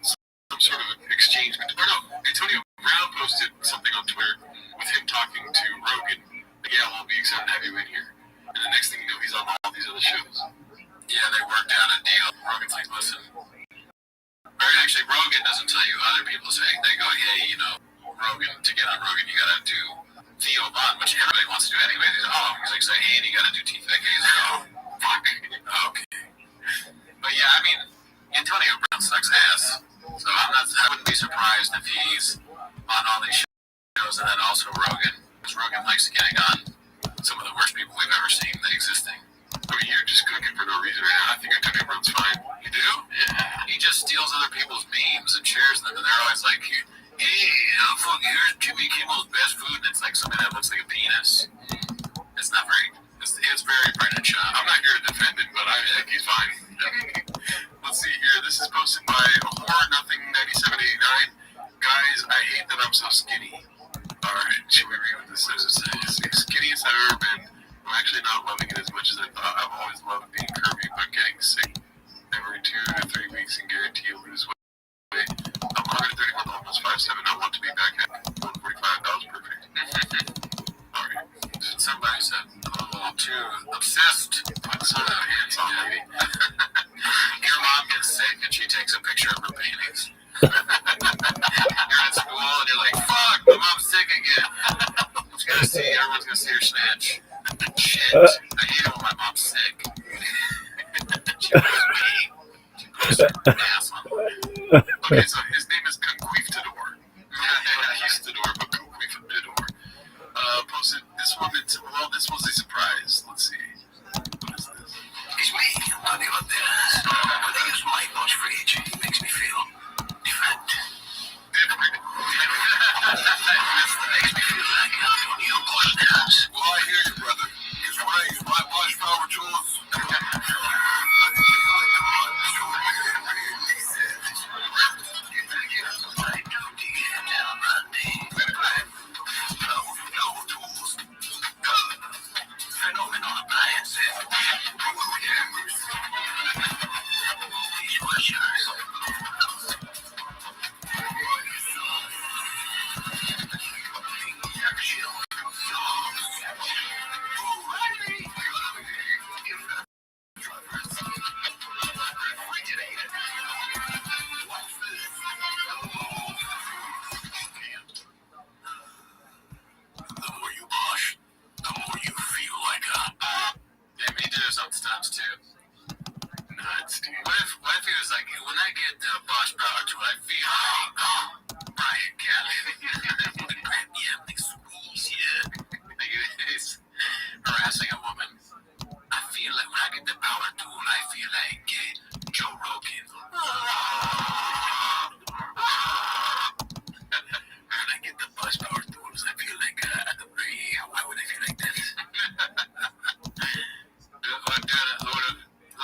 some sort of exchange. Or no, Antonio Brown posted something on Twitter with him talking to Rogan. Yeah, we'll be excited to have you in here. And the next thing you know, he's on all these other shows. Yeah, they worked out a deal. Rogan's like, listen. Or actually, Rogan doesn't tell you. Other people say, they go, hey, Rogan, to get on Rogan, you gotta do Theo Von, which everybody wants to do anyway. He's like saying, hey, you got to do teeth decades. Fuck. Okay. But yeah, I mean, Antonio Brown sucks ass. So I wouldn't be surprised if he's on all these shows, and then also Rogan. Because Rogan likes getting on some of the worst people we've ever seen existing. I mean, you're just cooking for no reason right now. I think Antonio Brown's fine. You do? Yeah. He just steals other people's memes and shares them, and they're always like, hey, fuck, here's Jimmy Kimmel's best food, and it's like something that looks like a penis. It's not very, it's very Brennan Shaw. I'm not here to defend him, but I think he's fine. Let's see here. This is posted by Horror Nothing 9789. Guys, I hate that I'm so skinny. Alright, should we read what this says? It says, skinniest I've ever been. I'm actually not loving it as much as I thought. I've always loved being curvy, but getting sick every 2 to 3 weeks and guarantee you'll lose weight. I'm 134, almost 5'7". I want to be back at 145. That was perfect. Alright. Somebody said, too obsessed with some hands-on lady. Your mom gets sick and she takes a picture of her paintings. You're at school and you're like, fuck, my mom's sick again. Everyone's gonna see her snatch. Shit. I hate it when my mom's sick. She was mean. She puts her ass on me. Okay, so his name is Conquistador. Conquistador, but Conquistador. Posted this one. This was a surprise. Let's see. What is this? It's me, Antonio Banderas. When I use my nose fridge, it makes me feel different. Different. It makes me feel like Antonio Banderas. Well, I hear you, brother. Because when I use my wash power tools, sometimes too. Nuts, dude. What if he was like, when I get the Bosch power tool, I feel like Brian Kelly. Yeah, like schools here. He's harassing a woman. I feel like when I get the power tool, I feel like Joe Rogan. When I get the Bosch power tools, I feel like Adam Ray. Why would I feel like that?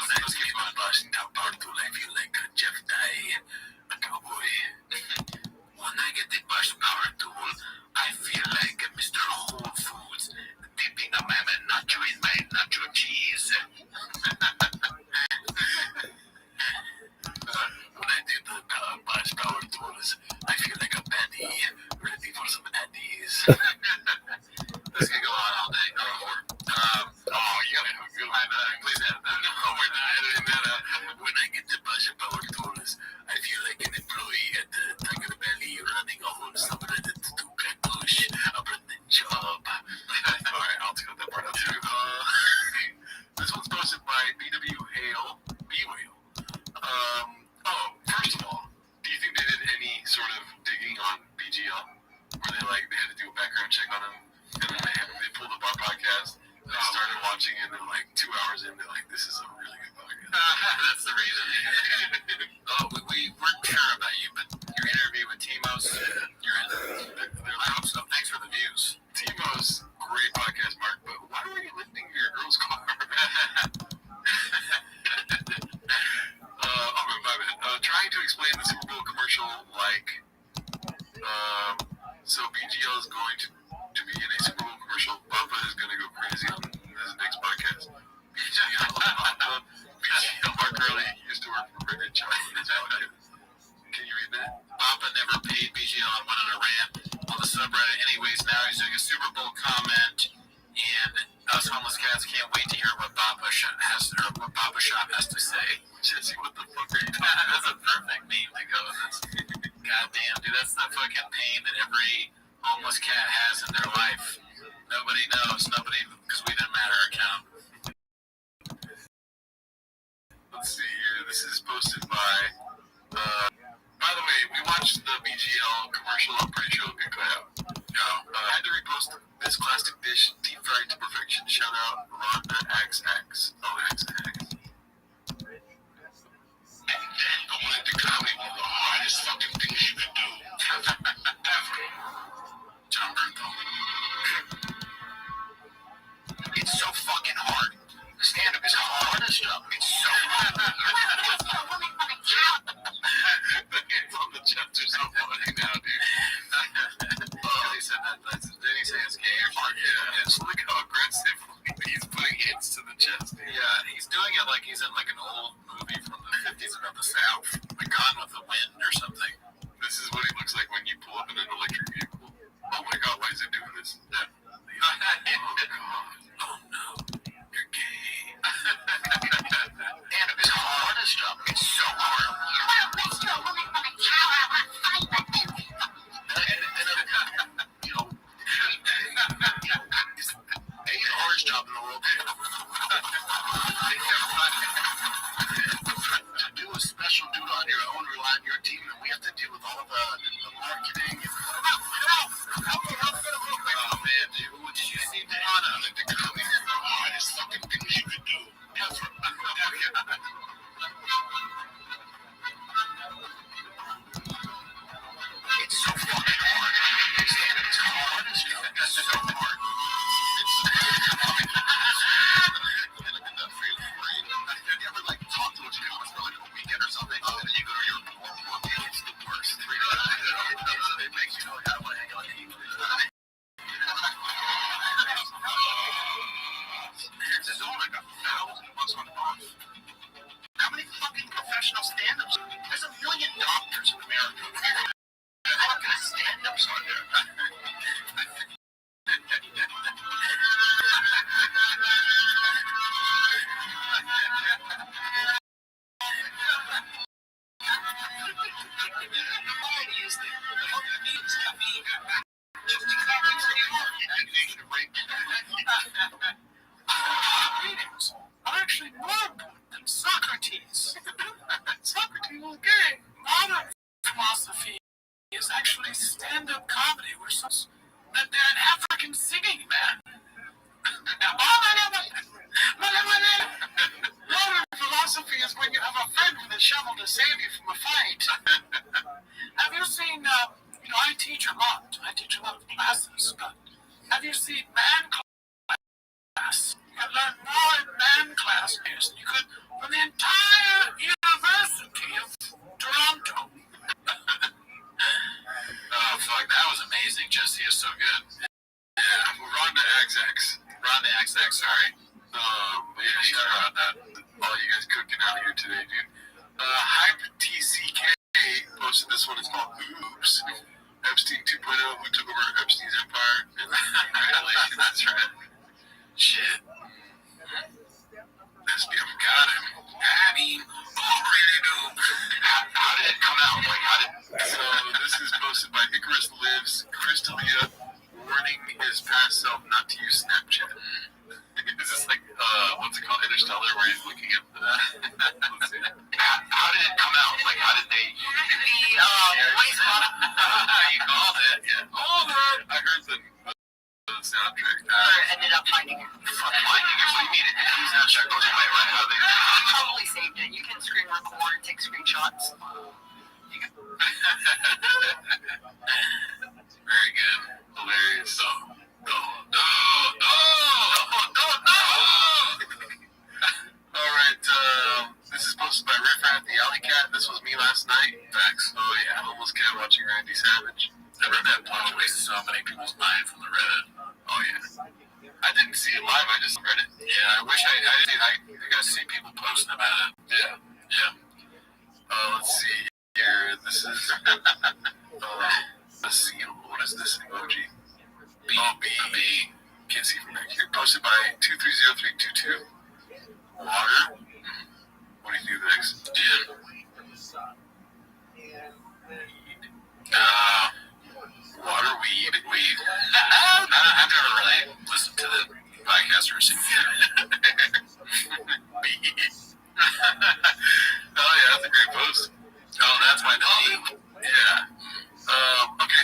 Let's keep on Bosch now. Power tool, I feel like Jeff Dye, a cowboy. When I get the Bosch power tool, I feel like Mr. Whole Foods dipping a mammoth nacho in my nacho cheese. When I do the Bosch power tools, I feel like a baddie, ready for some addies. This can go on all day. You gotta have a good line. Please add that. No, we're not editing that out. When I get the Bosch power tools, I feel like an employee at the Tiger Belly running a whole subreddit to push a Brendan job. Alright, I'll take that part out too. This one's posted by BW Hale. B-Whale. First of all, do you think they did any sort of digging on BGL? Where they had to do a background check on him, and then they pulled up our podcast, they started watching it, and they're like 2 hours in, they're like, this is a really good podcast. That's the reason. We weren't sure about you, but your interview with Timos, you're in. I hope so. Thanks for the views. Timos, great podcast, Mark, but why are you lifting your girl's car? Trying to explain the Super Bowl commercial so BGL is going to be in a Super Bowl commercial. Bubba is going to go crazy on his next podcast. BGL, Mark Curley used to work for Brendan Shaw. Can you read that? Bubba never paid BGL and went on a rant on the subreddit. Anyways, now he's doing a Super Bowl comment, and us homeless cats can't wait to hear what Baba Shop has to say. Jesse, what the fuck are you talking about? That's a perfect meme to go with this. Goddamn, dude, that's the fucking pain that every homeless cat has in their life. Nobody knows. Nobody, because we didn't matter account. Let's see here. This is posted by the way, we watched the BGL commercial. I'm pretty sure it'll get cut out. No, I had to repost this classic dish, deep fried to perfection. Shout out Rhonda XX. Oh, XX. Going into comedy, one of the hardest fucking things you can do. Ever. John Bernthal. It's so fucking hard. Stand-up is the hardest job. It's so hard. It's on the chest or something now, dude. Oh, he said that. Did he say it's gay or something? Yeah. Just look how aggressive he's putting hits to the chest. Yeah, he's doing it like he's in like an old movie from the 50s about the South. The Gone with the Wind or something. This is what he looks like when you pull up in an electric vehicle. Oh my god, why is it doing this? Yeah. Oh no, you're gay. Damn, it's the hardest job. It's so hard. It's the hardest job in the world. To do a special dude on your own, rely on your team, and we have to deal with all the marketing. Oh man, dude, what did you see Donna on the comedy? The hardest fucking thing you could do ever. It's so fucking hard. It's the hardest job. It's so hard. You ever like talk to a comic for like a weekend or something, and then you go to your it's the worst. It makes you feel like I want to hang on to you. There's only like 1,000 bucks on off. How many fucking professional stand-ups? There's 1 million doctors in America. How many stand-ups are there? I'm actually more than Socrates. Socrates was gay. Modern philosophy is actually stand-up comedy, where that they're an African singing man. Modern philosophy is when you have a friend with a shovel to save you from a fight. Have you seen, I teach a lot. I teach a lot of classes, but have you seen man class? You can learn more in man class than you could from the entire University of Toronto. Oh, fuck, that was amazing. Jesse is so good. Yeah, Rhonda XX. Rhonda XX, sorry. Yeah, shout out that. All you guys cooking out here today, dude. Hype TCK posted this one. It's called Oops. Epstein 2.0, who took over Epstein's empire. Really? That's right. Shit. SBM got him. I mean, already know. How did it come out? So this is posted by Icarus Lives, Crystalia, warning his past self not to use Snapchat. Is this like, what's it called, Interstellar, where he's looking at the... How did it come out? Like, how did they... voice model. You called it. Yeah. I heard the soundtrack. Ended up finding it. Finding it? What do you mean? Soundtrack goes away, right? How they... I totally saved it. You can screen record, take screenshots. Very good. Hilarious. All right. This is posted by Riff at the Alley Cat. This was me last night. Facts. Oh yeah. Almost cat watching Randy Savage. I read that plot wasted so many people's mind from the Reddit. Oh yeah. I didn't see it live. I just read it. Yeah. I wish I did. I got to see people posting about it. Yeah. Let's see here. This is. Let's see. What is this emoji? B. Can't see from back here. Posted by 230322. Water. What do you do next? Gin. Water, weed. I've never really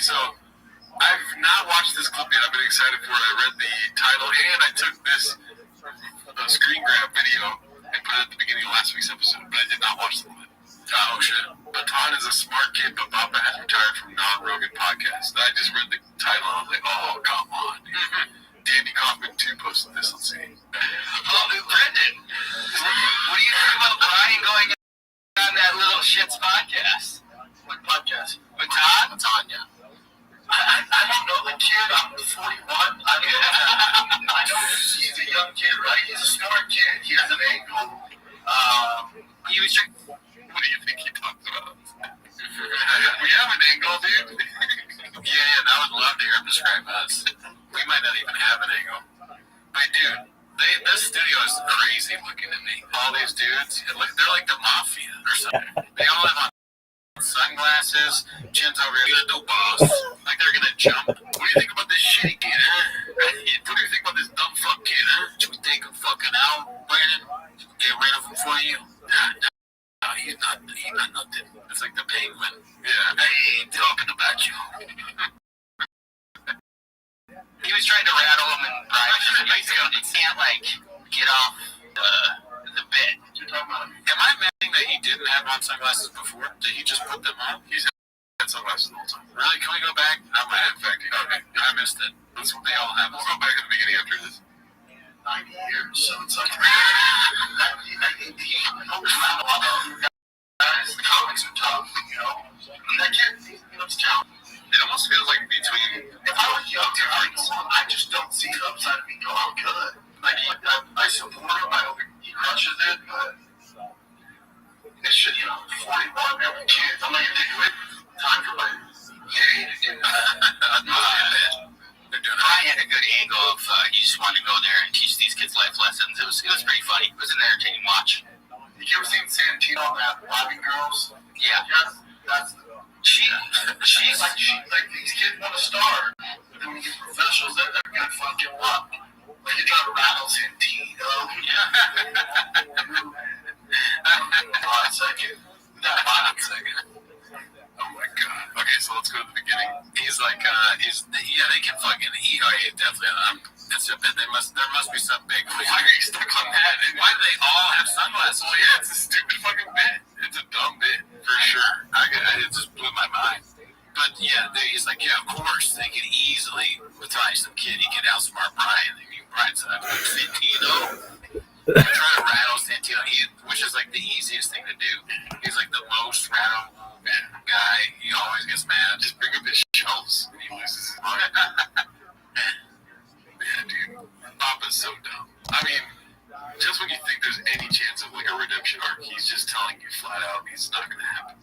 so I've not watched this clip yet. I've been excited for it. I read the title and I took this screen grab video and put it at the beginning of last week's episode, but I did not watch the clip. Oh shit. Baton is a smart kid, but Papa has retired from non-Rogan podcast. I just read the title and I was like, oh, come on. Danny Kaufman 2 posted this. Let's see. Oh, Brendan, what do you think about Brian going on that little shits podcast? What podcast? Baton? Baton, yeah. I don't know the kid. I'm 41. I know he's a young kid, right? He's a smart kid. He has an angle. He was just... What do you think he talks about? We have an angle, dude. Yeah, I would love to hear him describe us. We might not even have an angle. But dude, this studio is crazy looking to me. All these dudes, they're like the mafia or something. They all have on sunglasses, chins over here, no boss. Like they're gonna jump. What do you think about this shitty kid, huh? What do you think about this dumb fuck kid, huh? Should we take him fucking out, Brandon? Get rid of him for you? No, he's not nothing. It's like the penguin. Yeah, I ain't talking about you. He was trying to rattle him and Brian just can't like get off the bit. Am I imagining that he didn't have on sunglasses before? Did he just put them on? He's had sunglasses the whole time. Really? Can we go back? I might have. Okay, I missed it. That's what they all have. We'll go back to the beginning after this. 90 years, so it's like 1918. Guys, the comics are tough, you know. That kid, he looks tough. It almost feels like between... If I was young, I just don't see it upside of me go, I'm good. Like, I support him, I hope he crushes it, but it should, 41, every kid. I'm not gonna take away time for my game. I had a good angle of he just wanted to go there and teach these kids life lessons. It was pretty funny. It was an entertaining watch. Have you ever seen Santino on that Bobby Girls? Yeah. She's like these kids want to start. And then we get professionals in there, good fucking luck. Like you try to rattle Santino. Yeah. Second. Oh my god. Okay, so let's go to the beginning. He's like, they can fucking eat. Oh, yeah, definitely. There must be some big. Why are you stuck on that? Why do they all have sunglasses? Well, yeah, it's a stupid fucking bit. It's a dumb bit, for sure. It just blew my mind. But yeah, he's like, yeah, of course, they can easily retire some kid. He can outsmart Brian. Brian's like, Santino. Try to rattle Santino, which is like the easiest thing to do. He's like the most rattle guy. He always gets mad. Just bring up his shelves and he loses his mind. Yeah, dude. Papa's so dumb. I mean, just when you think there's any chance of like a redemption arc, he's just telling you flat out it's not going to happen.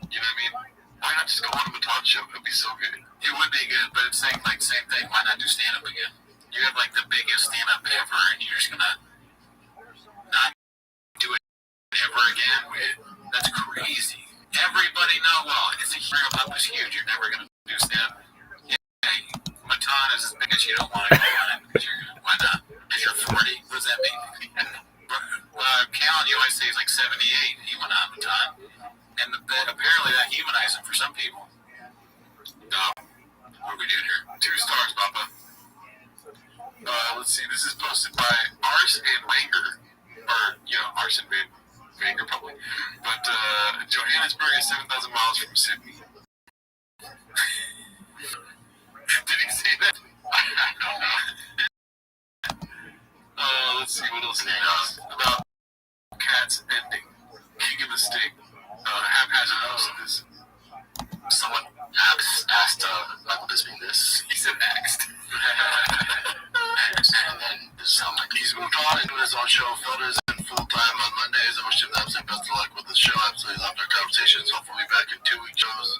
You know what I mean? Why not just go on a Baton show? It'd be so good. It would be good, but it's like same thing. Why not do stand-up again? You have like the biggest stand-up ever, and you're just gonna not do it ever again. That's crazy. Everybody know. Well, it's a hero up is huge. You're never gonna do stand-up. Yeah, Baton is as big as you don't want to go on it. Why not? Because you're 40. What does that mean? Callan, you always say he's like 78. He went on Baton. And apparently that humanized him for some people. What are we doing here? 2 stars, Papa. Let's see. This is posted by Ars and Wanger. Or, Ars and Wanger probably. But Johannesburg is 7,000 miles from Sydney. Did he say that? Let's see what else he does. About cats ending. King of the State. Haphazard posted this. Someone asked Michael Bisping this. He said asked. And then he's moved on and doing his own show. Filters in full time on Mondays. I wish him best of luck with the show. Absolutely love their conversations. Hopefully back in 2-week shows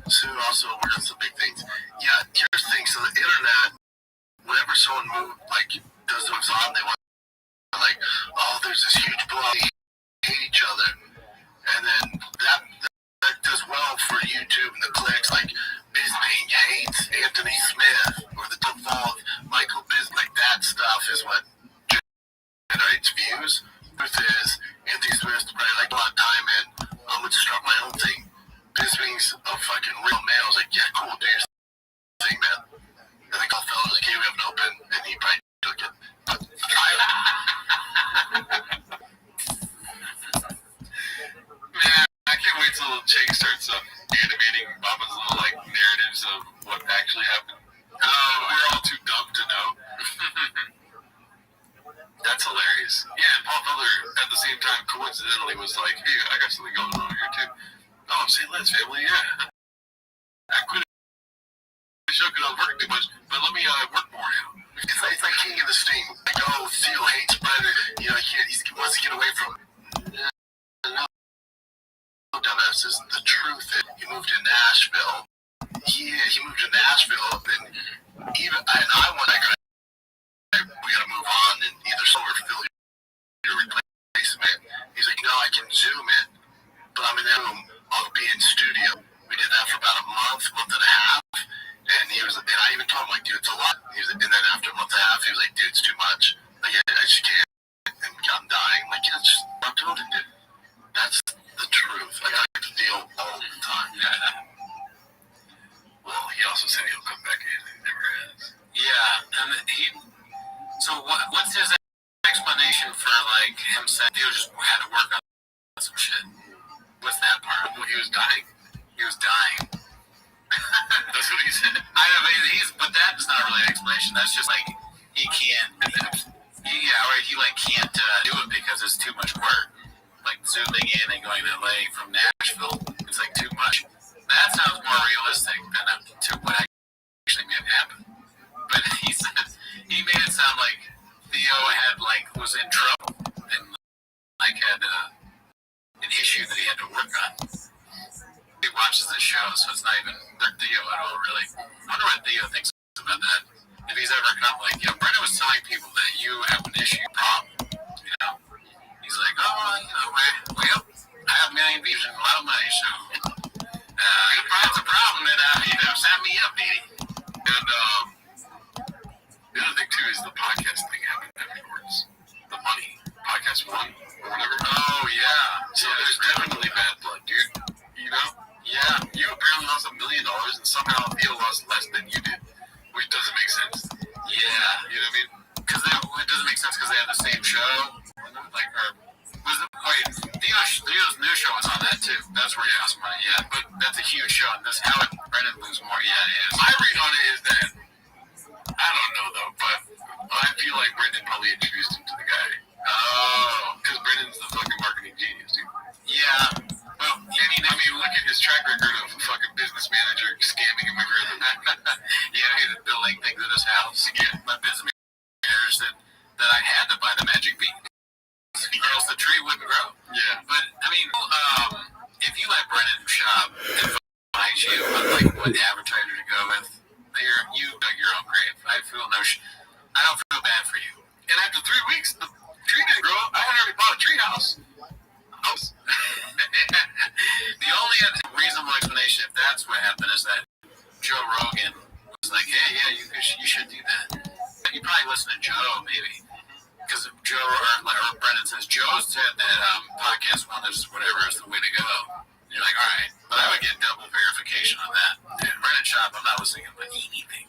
soon. Also, we're doing some big things. Yeah, here's the thing. So the internet, whenever someone does moves on, they want like, oh, there's this huge blow. They hate each other. And then that does well for YouTube and the clicks. Like Bisping hates Anthony Smith, or the downfall of Michael Bisping. Like that stuff is what generates views. Truth is, Anthony Smith's probably like a lot of time in. I'm gonna start my own thing. Bisping's a fucking real male. I was like, yeah, cool, dude. he probably took it. Man, I can't wait till Jake starts animating Mama's little like narratives of what actually happened. We're all too dumb to know. That's hilarious. Yeah, and Paul Feller at the same time coincidentally was like, hey, I got something going on here too. Oh, St. Lance family, yeah. I quit the show because I was working too much, but let me work more now. It's like King of the Sting. Like, oh, Theo hates Brennan. You know, he wants to get away from it. No, dumbass, is the truth. He moved to Nashville. Yeah, he moved to Nashville, and I want to go. We got to move on and either sell or fill your replacement. He's like, no, I can Zoom it, but I'm in the room. I'll be in studio. We did that for about a month and a half, and I even told him like, dude, it's a lot. And then after a month and a half, he was like, dude, it's too much. Like, I just can't. And I'm dying. Like, yeah, just I'm told it, dude. That's the truth. Like, I have to deal all the time. Yeah. Well, he also said he'll come back in. He never has. Yeah, and so what's his explanation for like him saying he just had to work on some shit? What's that part? Well, he was dying. He was dying. That's what he said. I know, but that's not really an explanation. That's just like he can't. He like can't do it because it's too much work. Like zooming in and going to LA from Nashville, it's like too much. That sounds more realistic than to what actually made happen. But he made it sound like Theo was in trouble and like had an issue that he had to work on. He watches the show, so it's not even Theo at all, really. I wonder what Theo thinks about that. If he's ever come, Brendan was telling people that you have an issue, problem, He's like, well, I have a million views and a lot of money, so if that's a problem, then sign me up, baby. And the other thing too is the podcast thing happened afterwards. The money, podcast one or whatever. Oh yeah. So there's definitely bad blood, dude. You know? Yeah. You apparently lost $1 million and somehow Theo lost less than you did, which doesn't make sense. Yeah. You know what I mean? Because it doesn't make sense because they have the same show. Theo's new show is on that too. That's where he has money. Yeah, but that's a huge show. And how would Brendan lose more? Yeah, it is. My read on it is that I don't know though, but I feel like Brendan probably introduced him to the guy. Oh, because Brendan's the fucking marketing genius, dude. Yeah. Well, I mean, look at his track record of a fucking business manager scamming immigrants. Yeah, he's building things at his house. Yeah, my business manager said that I had to buy the magic bean. Or else the tree wouldn't grow. Yeah. But, I mean, if you let Brennan shop and find you on, what advertiser to go with, you dug your own grave. I don't feel bad for you. And after 3 weeks, the tree didn't grow. I had already bought a tree house. The only reasonable explanation, if that's what happened, is that Joe Rogan was like, hey, yeah, you should do that. You probably listen to Joe, maybe. Because Joe or Brendan says Joe said that podcast one is whatever is the way to go. And you're like, all right, but I would get double verification on that. And Brendan Schaub, I'm not listening to anything.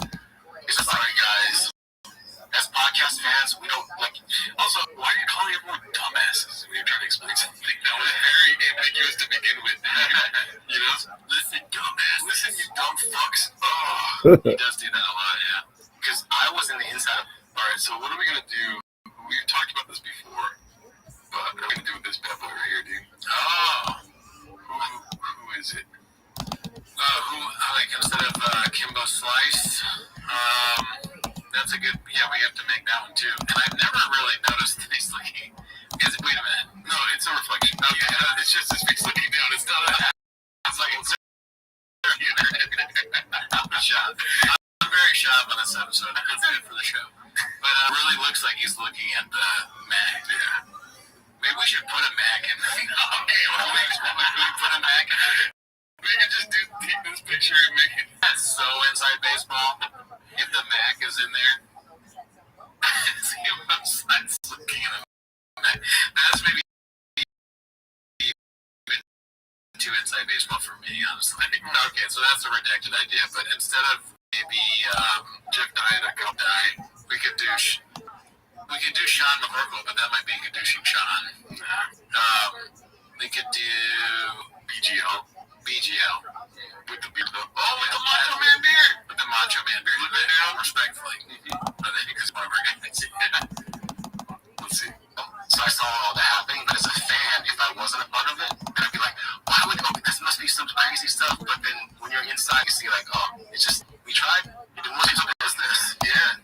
He says, sorry guys, as podcast fans, we don't like. Also, why are you calling everyone dumbasses when you're trying to explain something? That was very ambiguous to begin with. Listen, dumbass. Listen, you dumb fucks. Oh, he does do that a lot, yeah. Because I was in the inside of. All right, so what are we gonna do? We've talked about this before, but what are we gonna do with this bad boy right here, dude? Oh, who is it? Instead of Kimbo Slice, that's a good. Yeah, we have to make that one too. And I've never really noticed that he's looking. Wait a minute. No, it's a reflection. Oh yeah, it's just his face looking down. It's not a. It's like it's. I'm very sharp on this episode. It's good for the show. But it really looks like he's looking at the Mac. Yeah. Maybe we should put a Mac in. Okay, well, we put a Mac in. We can just take this picture and make it. That's so inside baseball. If the Mac is in there, see what's looking at the Mac. That's maybe even too inside baseball for me, honestly. Okay, so that's a redacted idea. But instead of maybe Jeff died, a couple died. We could do Sean McCorkle, but that might be Caducing Sean. We could do BGL. With the beard. Oh, with the Macho Man beard. With the Macho Man beard. Look at him respectfully. But then because one of our guys. Let's see. So I saw all that happening, but as a fan, if I wasn't a part of it, then I'd be like, why would this must be some crazy stuff? But then when you're inside, you see like, oh, it's just we tried. It wasn't some business. Yeah.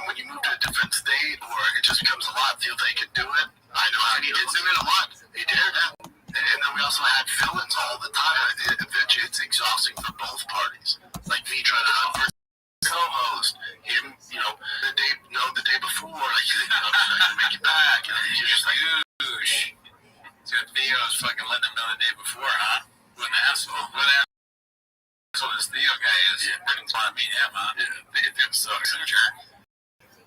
When you move to a different state, or it just becomes a lot, feels like you could do it. I know. And he did zoom in a lot. He did. And then we also had fill-ins all the time. Eventually, it's exhausting for both parties. Like me trying to hunt for co-host, him, the day before, like, make it back. And you're just like, oosh. So Theo's fucking letting him know the day before, huh? What an asshole. What an asshole this Theo guy is. Yeah. Didn't want to meet him, huh? Yeah. It sucks. He's a jerk.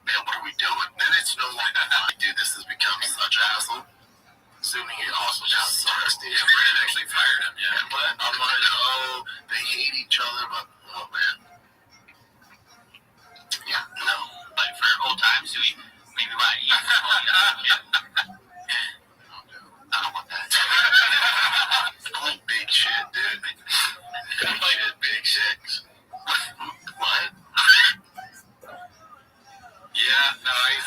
Man, what are we doing? Then it's no longer like, dude, this has become such an asshole. Zooming it also just starts to. Yeah, Brandon actually fired him, yeah. But I'm like, they hate each other, but, oh, man. Yeah, no. Like, for old times, do we maybe want to eat? I don't want that. I like big shit, dude. Big shit. What? Yeah, no, he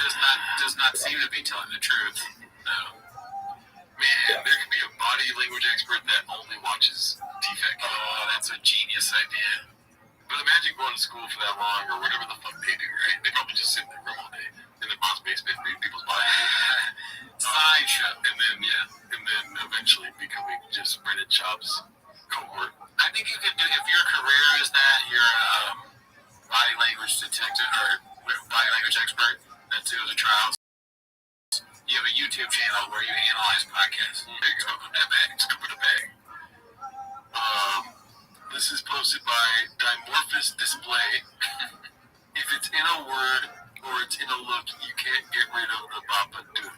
does not seem to be telling the truth. No. Man, there could be a body language expert that only watches TFEC. Oh, that's a genius idea. But imagine going to school for that long, or whatever the fuck they do, right? They probably just sit in their room all day in the mom's basement, reading people's bodies. Sideshow. And then eventually becoming just Brennan Schaub's cohort. I think you could do, if your career is that, you're a body language detective, or body language expert that does the trials. You have a YouTube channel where you analyze podcasts. There you go. That bag. It's over the bag. This is posted by Dimorphous Display. If it's in a word or it's in a look, you can't get rid of the Babadook.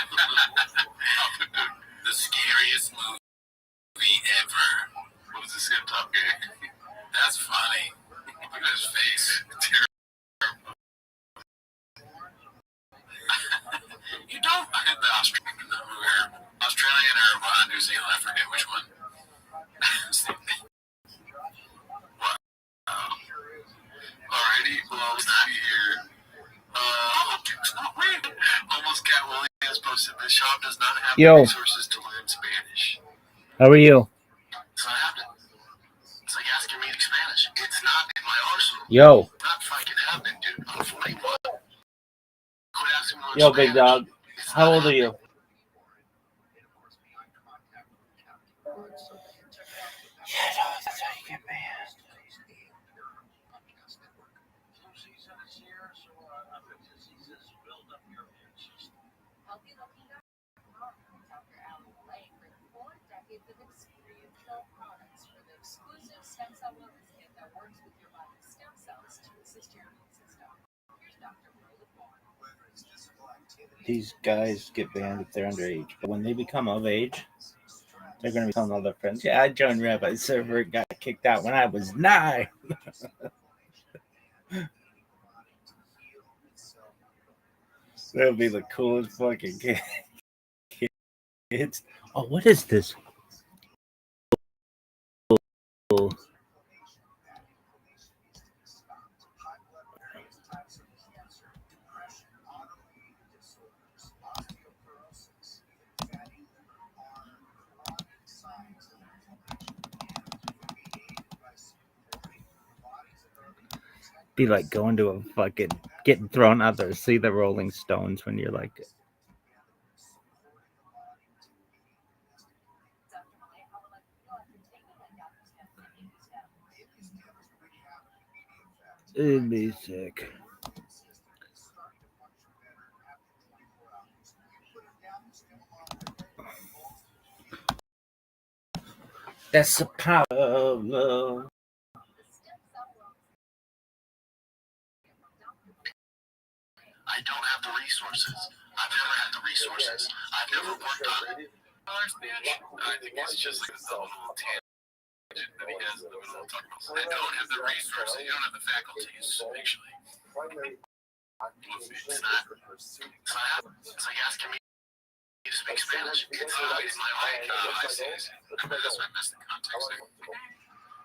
Babadook. The scariest movie ever. What was this in Top Gear? That's funny. Look at his face. Terrible. You don't hit the Australian or New Zealand, I forget which one. Wow. Alrighty, well, let's see here. Almost Cat Williams posted the shop does not have the resources to learn Spanish. How are you? So I have to. It's like asking me to speak Spanish. It's not in my arsenal. Yo. It's not fucking happening, dude. I'm 41. Quit asking me to Yo, Spanish. big dog. How old are you? That's how you get banned. These guys get banned if they're underage, but when they become of age, they're going to be telling all their friends, yeah, I joined Rabbi's server, got kicked out when I was 9. They'll be the coolest fucking kids. Oh, what is this? Be like going to a fucking getting thrown out there, see the Rolling Stones when you're like it'd be sick. That's the power of love. I don't have the resources. I've never had the resources. I've never worked on it. I think it's just like a double that he has in the middle of talking about. They don't have the resources, they don't have the faculties, actually. It's not. So you asking me to speak Spanish? It's my way. I see. That's why I missed the context there.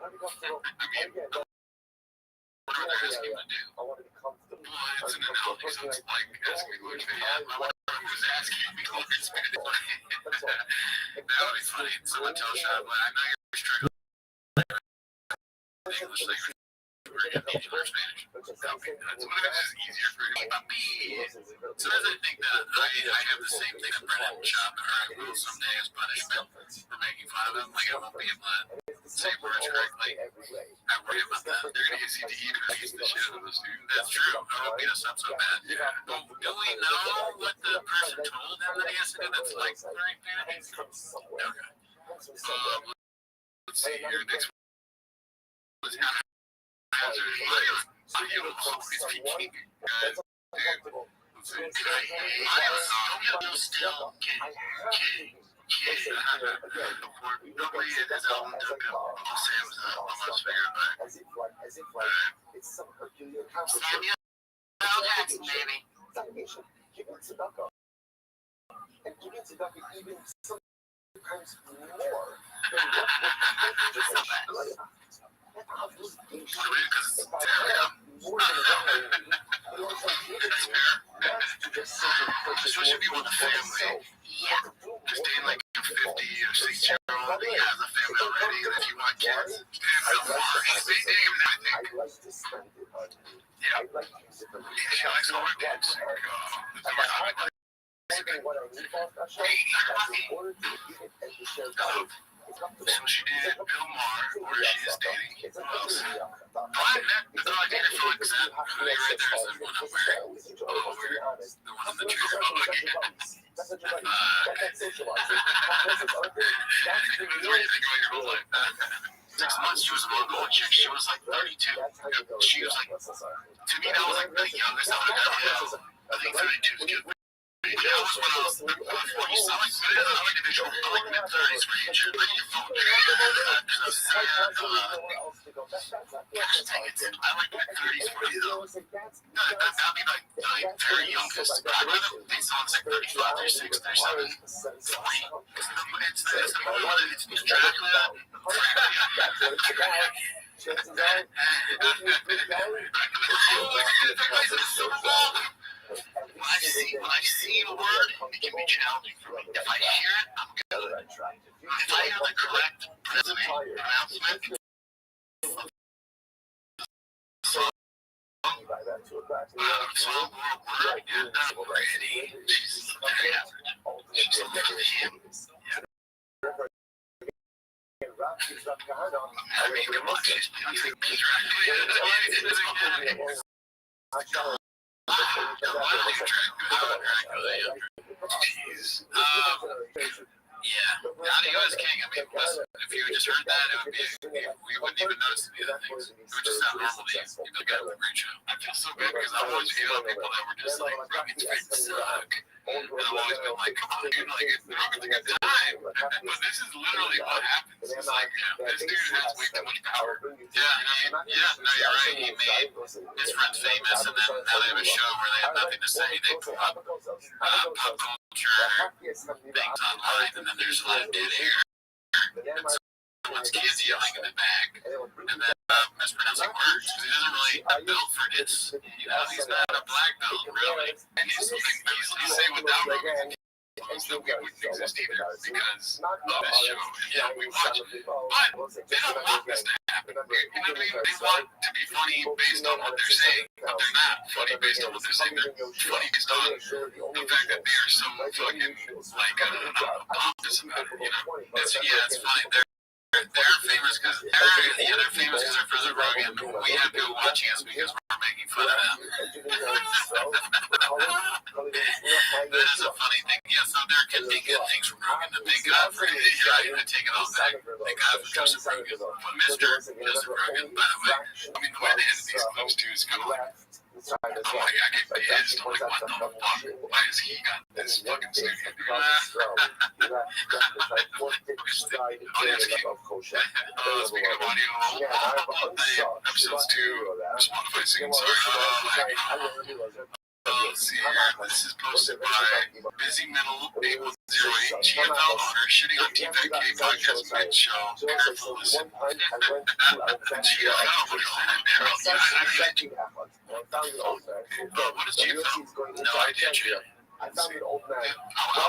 I mean, what are they asking him to do? Well, it's an analogy, so it's like asking me to learn Spanish. I wonder who's asking me to learn Spanish. That would be funny. Someone tell Shab, I know you're struggling with English language. We're going to need you to learn Spanish. Okay, that's what it is. It's easier for you. Sometimes I think that I have the same thing that Brennan and Shab, or I will someday as punishment for making fun of him. Like, I won't be able to say words correctly. I worry about that. They're going to get CTE because he's the shit out of us, dude. That's true. I hope he does not so bad. Yeah. But do we know what the person told him that he has to do that's like learning Spanish? Okay. Let's see here. Next one was Hannah Hazard. He's speaking. Guys, dude. Still king. Nobody in his album took him. Sam's almost figured back. Samuel L. Jackson, baby. Especially if you want a family. Yeah. Just dating like a 50 or 60-year-old, he has a family already, and if you want kids, Bill Maher, he's dating him now, I think. Yeah. She likes older kids. So she did Bill Maher, or she is dating. Who else? That's all I dated for like that. Right there is the one I'm wearing. Oh, the one on the trigger. Oh, look at that. What do you think about your whole life? 6 months, she was a little chick. She was like 32. She was like, to me, that was like the youngest I would have ever had. I think 32 is good. That was when I was 40s. I like individual. I like mid-30s range. Like your phone. I like mid-30s for you, though. No, that'd be like very youngest. I'd rather be someone's like 35, 36, 37, 40. It's the moment that it's Dracula. When I see a word, it can be challenging for me. If I hear it, I'm good. If I hear the correct pronouncement, song or word, not pretty. She's very average. She's him. Yeah. I mean, come on, she's yeah, Daddy was king. I mean, listen, if you just heard that, it would be, we wouldn't even notice the other things. It would just sound normal to you. You'd look at a great show. I feel so good because I've always hated on people that were just like, Rocket's fans suck. And I've always been like, come on, dude, like, Rocket's a good time. But this is literally what happens. It's like, this dude has way too much power. Yeah, no, you're right. He made his friends famous, and then now they have a show where they have nothing to say. They put up pop culture things online, and then there's a lot of dead air. And someone's kids yelling in the back, and then mispronouncing words, because he doesn't really build for this. You know, he's not a black belt, really. And he's say without Rogan, that we wouldn't exist either because of this show. And yeah, we watch it. But they don't want this to happen. You know what I mean? They want to be funny based on what they're saying, but they're not funny based on what they're saying. They're funny based on the fact that they are so fucking, like, I don't know, pompous about it, you know? It's funny. They're famous because they're famous because they're friends with Rogan. We have people watching us because we're making fun of them. That is a funny thing. Yeah, so there can be good things from Rogan. And thank God for it. You're not even taking all back. Thank God for Joseph Rogan. But Mr. Joseph Rogan, by the way, I mean, the way they edit these clips too is kind of like, I get pissed. I'm like, what the fuck? Why has he got this fucking studio? Speaking of audio, episodes 2, Spotify singing sorry. Let's see here. This is posted by Busy Middle 808. GFL owner shitting on Team K podcast mid show. Careful listen. GFL. What is GFL? No idea, Jim. I found an old man. I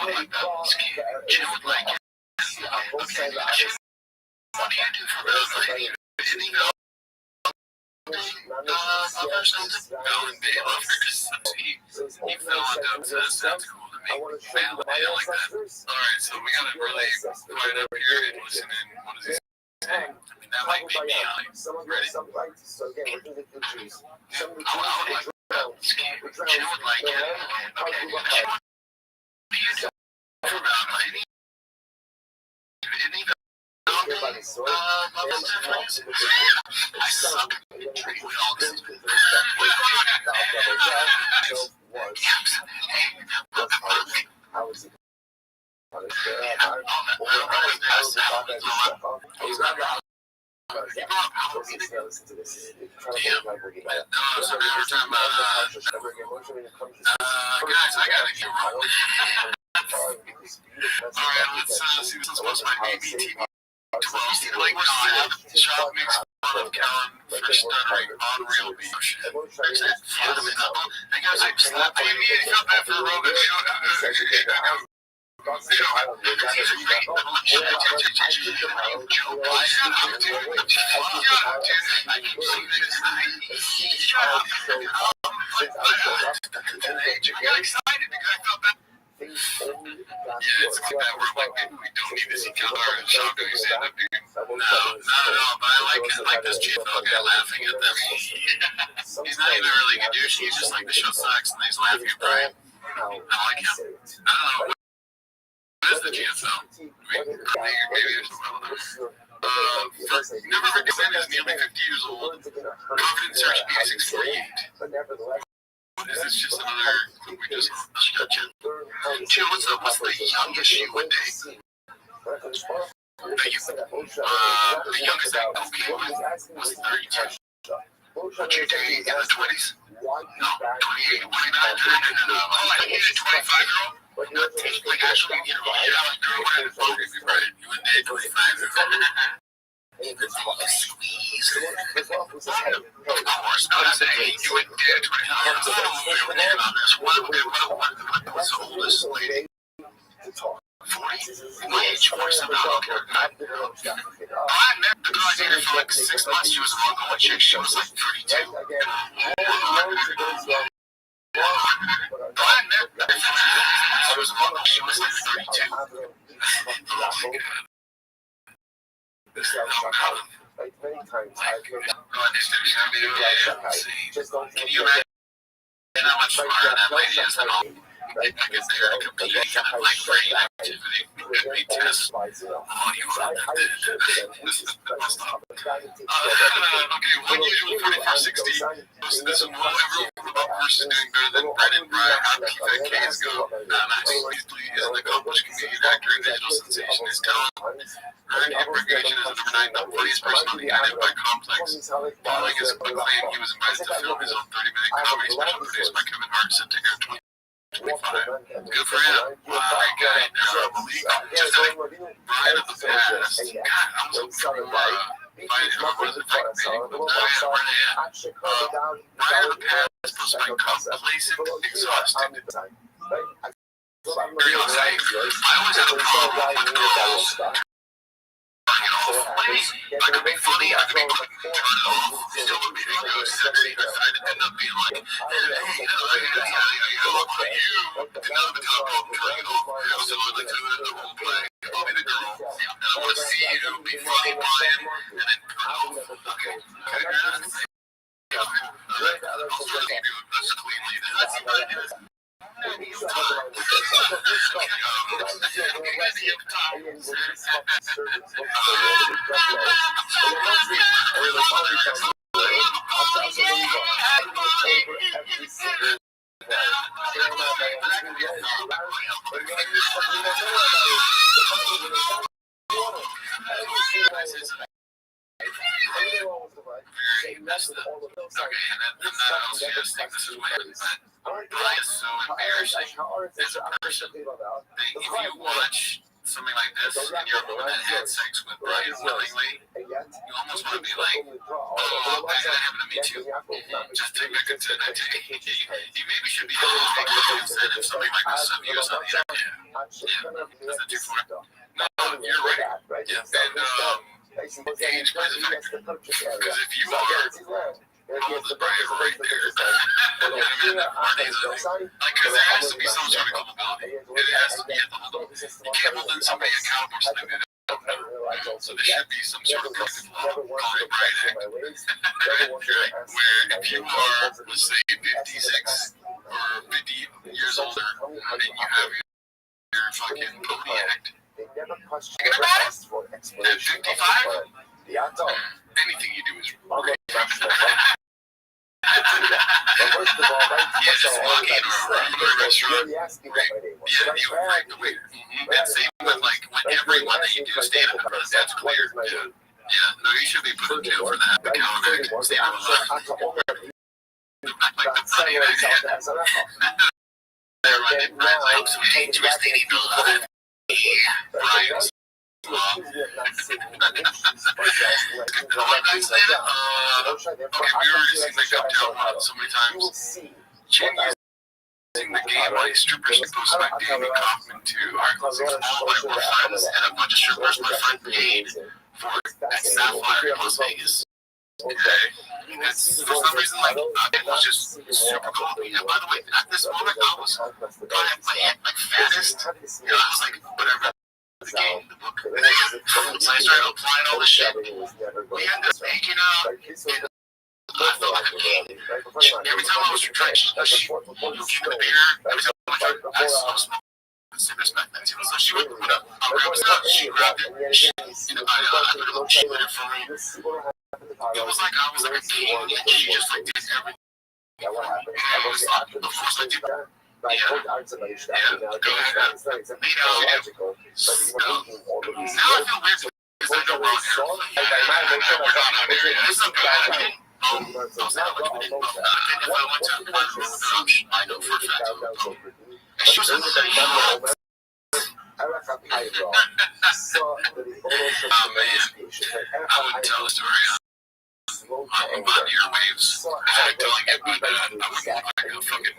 would like that. Jim would like it. Okay, Jim. What do you do for real? Anything else? They love her. He fell on them. Sounds cool to me. I like that. Alright, so we gotta really quiet up here and listen in. What is he saying? I mean, that might be me. Ready? I would like that. Jim would like it. Okay. What do you do for about any I suck. Guys, I gotta get rolling. Alright, let's see what's supposed to be ABTV 12. Like Shop makes fun of Kellen for stuttering on real beef. Hey guys, slap me and felt bad for Rogan. Yeah, it's like that. We're like, maybe we don't need to see Keller and Shotgun stand up, dude. No, not at all. But I like this GFL guy laughing at them. He's not even really a douche. He's just like, the show sucks, and he's laughing at Brian. I like him. I don't know. What is the GFL? Maybe there's some never forget Ben is nearly 50 years old. Confident search 8648. Is this just another thing we just Jim, what's up? What's the youngest you would date? The youngest I know was 32. Would you date in the 20s? No, 28, 29, oh, I dated a 25-year-old? Not take, like, actually, you know, yeah, like, girl, what if you're right? You would date 25-year-old. Squeeze. Of course, not saying you would dare 25 years on this. What's the oldest lady? 40? My age, 47. I don't care. I met the girl I dated for like 6 months. She was a local chick. She was like 32. I met her. She was like 32. Oh my god. Like many times I've heard can you imagine how much smarter that lady is than all? I guess they're competing kind of like brain activity. Could be tests. Oh, you heard that? Okay, one usual 4460. This is well, everyone about person doing better than Brennan Brian. How do you think K's go? Max Weasley is an accomplished comedian, actor, and digital sensation. His talent earned him recognition as the number 9 the funniest person on the internet by Complex. Following his acclaim, he was invited to film his own 30-minute comedy special produced by Kevin Hart, set to air 2025. Good for him. Alright, guy. Just like Brian of the past. God, I was hoping for was it like Brian of the past supposed to be complacent, exhausted. Very exciting. I always had a problem with girls. I could be funny, I could be turn it off, still would be good, sexy, but I'd end up being like, hey, I look for you, and now the top of the so I'd like to do the role play, I'll be the girl, and I want to see you be funny, Brian, and then turn it off. Okay, that's cleanly, that's the idea. you missed it. Okay, and then else you guys think this is weird, but Brian is so embarrassing as a person that if you watch something like this and you're a woman that had sex with Brian willingly, you almost want to be like, oh, that happened to me too. Just take back into that day. You maybe should be upset if something like this is abused on the internet. Yeah, is that too far? No, you're right. Yeah, and age plays a factor. Because if you are the Brian right there, because there has to be some sort of culpability. It has to be at the level. You can't hold somebody accountable for something they don't know. So there should be some sort of collective law called a Brian Act. Where if you are, let's say, 56 or 50 years older, and you have your fucking Pony Act, at 55, anything you do is great. Just walking in or a restaurant, you rank the waiter. And same with like when everyone that you do stand up in front of, that's clear. Yeah, no, you should be put in jail for that. The counter, stand up Brian's so dangerous, they need to love. Brian's okay, we were using the Uptown one so many times. Chen using the game money strippers to post my Davey Kaufman to our closing small like more funds and a bunch of strippers my friend paid for at Sapphire in Las Vegas. Okay. It's, for some reason, like, it was just super cool. And by the way, at this moment, I was probably my fattest. You know, I was like, whatever. The game, the book. So I started applying all this shit. We ended up making up. And I felt like a king. Every time I was drinking, she would give me the beer. Every time I drank, I was smoking cigarettes back then too. So she would put up a grab stuff, she grabbed it, and she, you know, I put it up, she put it for me. It was like I was like a king, and she just like did everything. And it was like, of course I did that. Yeah, go ahead. So, now I feel weird because I know we're on air. We're not on air. It's so good. I went to Rothschild, I know for a fact. And she was in the same room. Oh man, I wouldn't tell a story about earwaves. I had telling it, but I wouldn't look like a fucking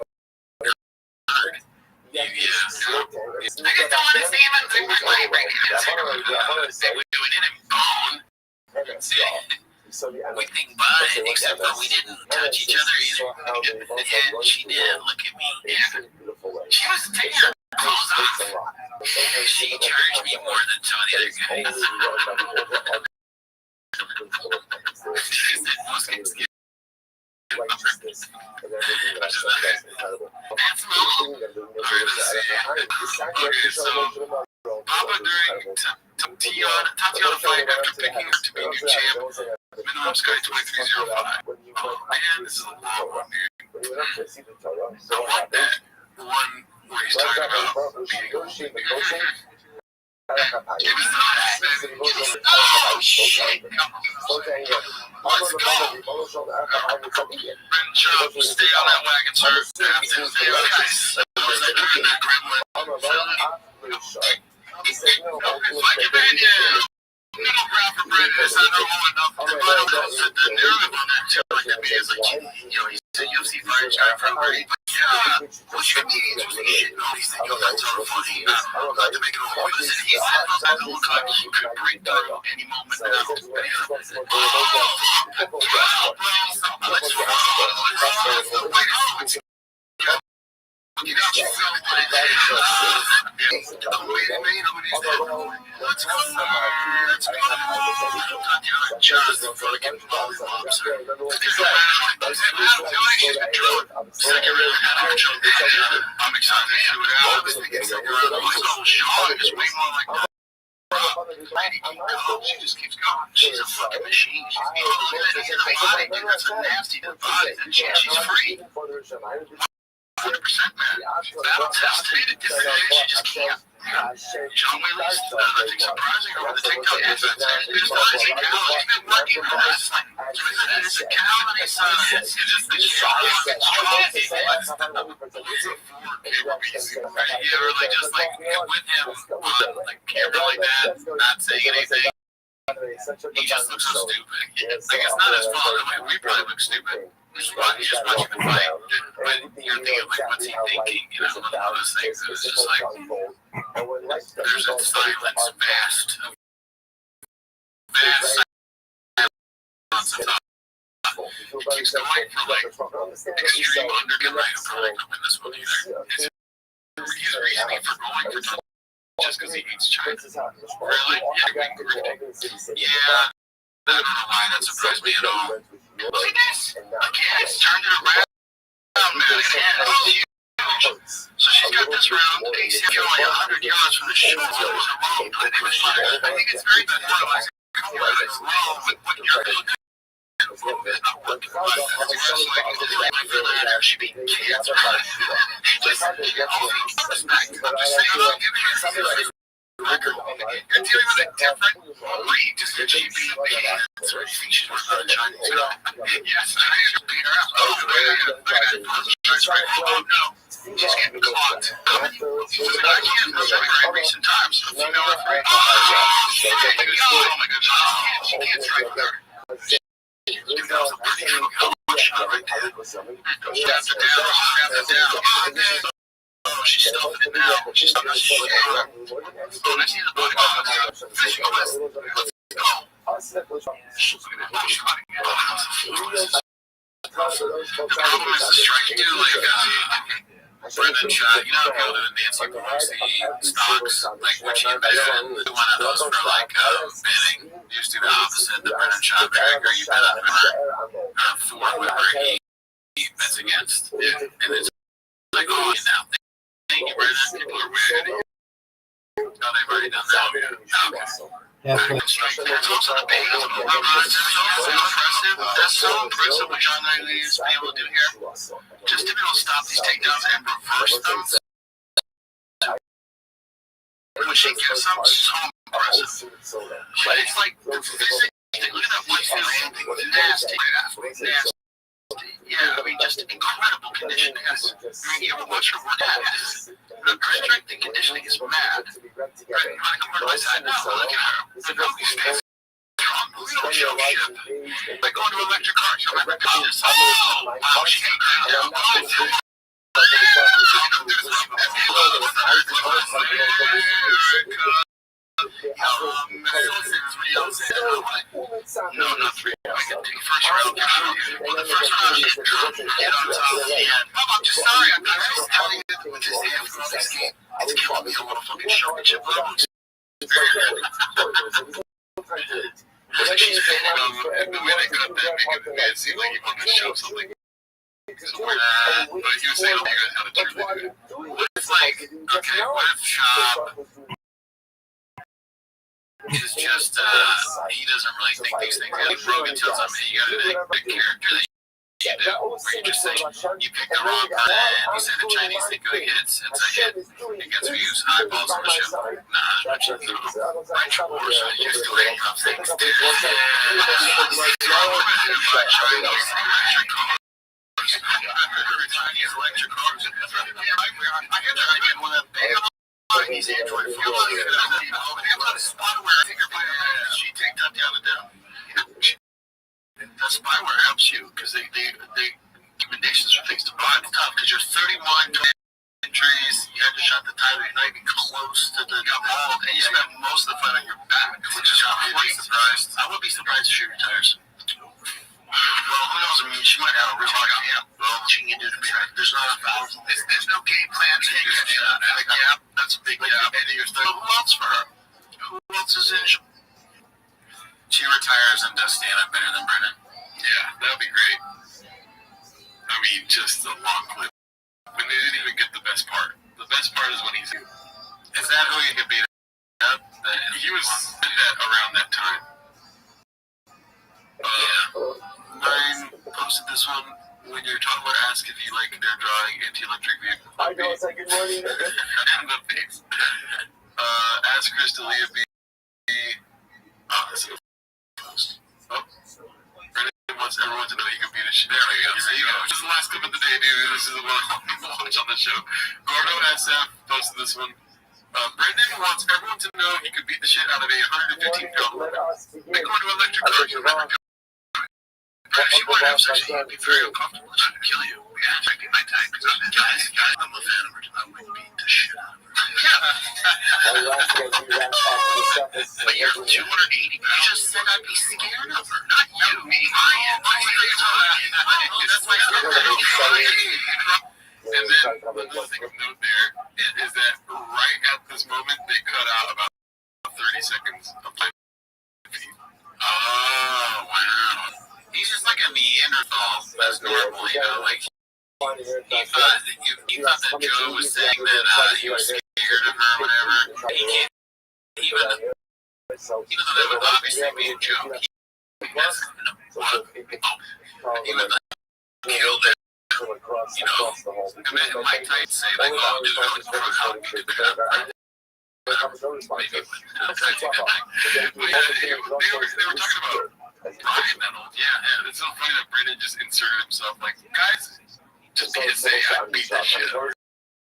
yeah. I just don't want to see him in the right now. They were doing it in bone. See, we think bud, except for we didn't touch each other either. And she did look at me. Yeah. She was taking her clothes off. She charged me more than some of the other guys. She said, most kids get righteousness and everything else. That's incredible. Okay, so Papa during Tatiana fight after picking up to be new champ. Minimum Sky 2305. Oh man, this is a long one, dude. I want that one where he's talking about being oh shit! Let's go! Chop, stay on that wagon, sir. Stay on guys. Was I doing that gremlin? Like a man, no grab for bread. It's not normal enough. The bottom goes to the narrative on that too. Like that man is like, you know, he's a UFC fighter, trying from where he. Yeah, which comedians was shitting on? He said, yo, that's so funny. Not to make it a whole listen. He said, it looked like he could break through any moment now. Oh, bro. Let's roll. Wait, oh, you got you feeling like that. Let's go. Jonathan fucking lollipops. I'm excited to see what happens. Sean is way more like that. She just keeps going. She's a fucking machine. That's a nasty body. She's free. 100%, man. Battle tested. She just can't. John Whaley's nothing surprising over the TikTok defense. There's nothing how he's been working for us. It's a Calvinist science. It's just the fucking strategy. Yeah, or like just like with him on like camera like that, not saying anything. He just looks so stupid. Like it's not his fault. I mean, we probably look stupid. He's just watching the fight. But you're thinking like, what's he thinking? You know, one of those things. It was just like there's a silence, vast silence of thought. He keeps going for like extreme undercut. I don't probably win this one either. He's reasoning for going for something just because he hates China. Really? Yeah. I don't know why that surprised me at all. Look at this. Again, it's turned it around, man. Again, so she's got this round. He's only 100 yards from the shoot. So it was a wrong. I think it's very demoralizing. It's wrong with what you're doing. She beat kids, right? Just respect. I'm just saying, record. You're dealing with a different breed. Just that she beat kids. I think she's worth on China. Yes, I beat her up. Oh, that's right. Oh, no. She's getting clocked. I can't remember in recent times. A female referee. Oh, my God. She can't strike with her. That was a pretty good shot right there. Snaps it down. Oh, she's stuffing it now. She's stuffing it shit. Oh, I see the body. Fish quest. Let's go. The problem is the strike dude, like, Brendan shot, you know, how to Nancy Pelosi stocks, like, when she invented one of those for, like, banning. You just do the opposite, the Brendan shot trigger, you bet on her for whoever he bets against. Yeah. And it's like, oh, now, thank you, Brendan. People are weird. No, they've already done that. Okay. Yeah, It's also the base. That's so impressive what John Whaley is able to do here. Just to be able to stop these takedowns and reverse them. Which he gives them so impressive. But it's like, look at that one thing. Nasty. Nasty. Yeah, I mean, just incredible conditioning. I mean, you ever watch her run at it? The strength and conditioning is mad. Right? You want to come to my side? No, look at her. The Kobe stands strong. We don't show shit. Like going to electric cars, you're like, oh, wow, she ain't down. No, not three. I can take first round. Well, the first round, get on top of the end. I'm just sorry. I'm not just telling you with this damn this game. It's giving me a little fucking championship level. Like she's painted on the way they cut that, making it seem like you want to show something. But you were saying, oh, you guys had a turn. It's like, okay, what if Shab is just, he doesn't really think these things. Like Rogan tells him, hey, you gotta make the character that you do, where you just say, you pick the wrong button, you say the Chinese think of hits, it's a hit, it gets views, eyeballs on the show. Nah, not just right or so you just doing rough things. Every time he has electric cars, I get that. I get one of them. He's Android phone. The spyware, she take that down and down. The spyware helps you because they recommendations for things to buy. It's tough because you're 31 injuries. You had to shot the tire. You're not even close to the mold, and you spent most of the fight on your back, which is really surprised. I would be surprised if she retires. Well, who knows? I mean, she might have a real hard camp. Well, she can do to be right. There's not a thousand. There's no game plan. Yeah, that's a big gap. Who else for her? Who else is in? She retires and does stand up better than Brennan. Yeah, that'd be great. I mean, just a long clip. When they didn't even get the best part. The best part is when he's. Is that who you could beat up? He was around that time. Brian posted this one when your toddler asked if you like their drawing anti-electric vehicle. I know, it's like, good morning. And the face. Ask Chris to leave me. That's a post. Brendan wants everyone to know you can beat a shit. There we go. There you go. This is the last clip of the day, dude. This is the one people watch on the show. Gordo SF posted this one. Brendan wants everyone to know he could beat the shit out of a 115-pound woman. They go into electric car. You never go. If you want to have sex, you'd be very uncomfortable. I'd kill you. Yeah, it might be my type. Guys, I'm a fan of her. I would beat the shit out of her. But you're 280. You just said I'd be scared of her. Not you, me. I am. That's my And then another thing of note there is that right at this moment, they cut out about 30 seconds of time. Oh, wow. He's just like a Neanderthal. That's normal, you know, like he thought that Joe was saying that he was scared of her or whatever. He can't, even though that would obviously be a joke, he even though he killed it, you know, Mike Tyson say like, oh, dude, I was drunk, how would be the crap, right? Maybe, I'll try to take that back. But yeah, they were talking about Brian Metal. Yeah, it's so funny that Brendan just inserted himself. Like, guys, just need to say I beat that shit.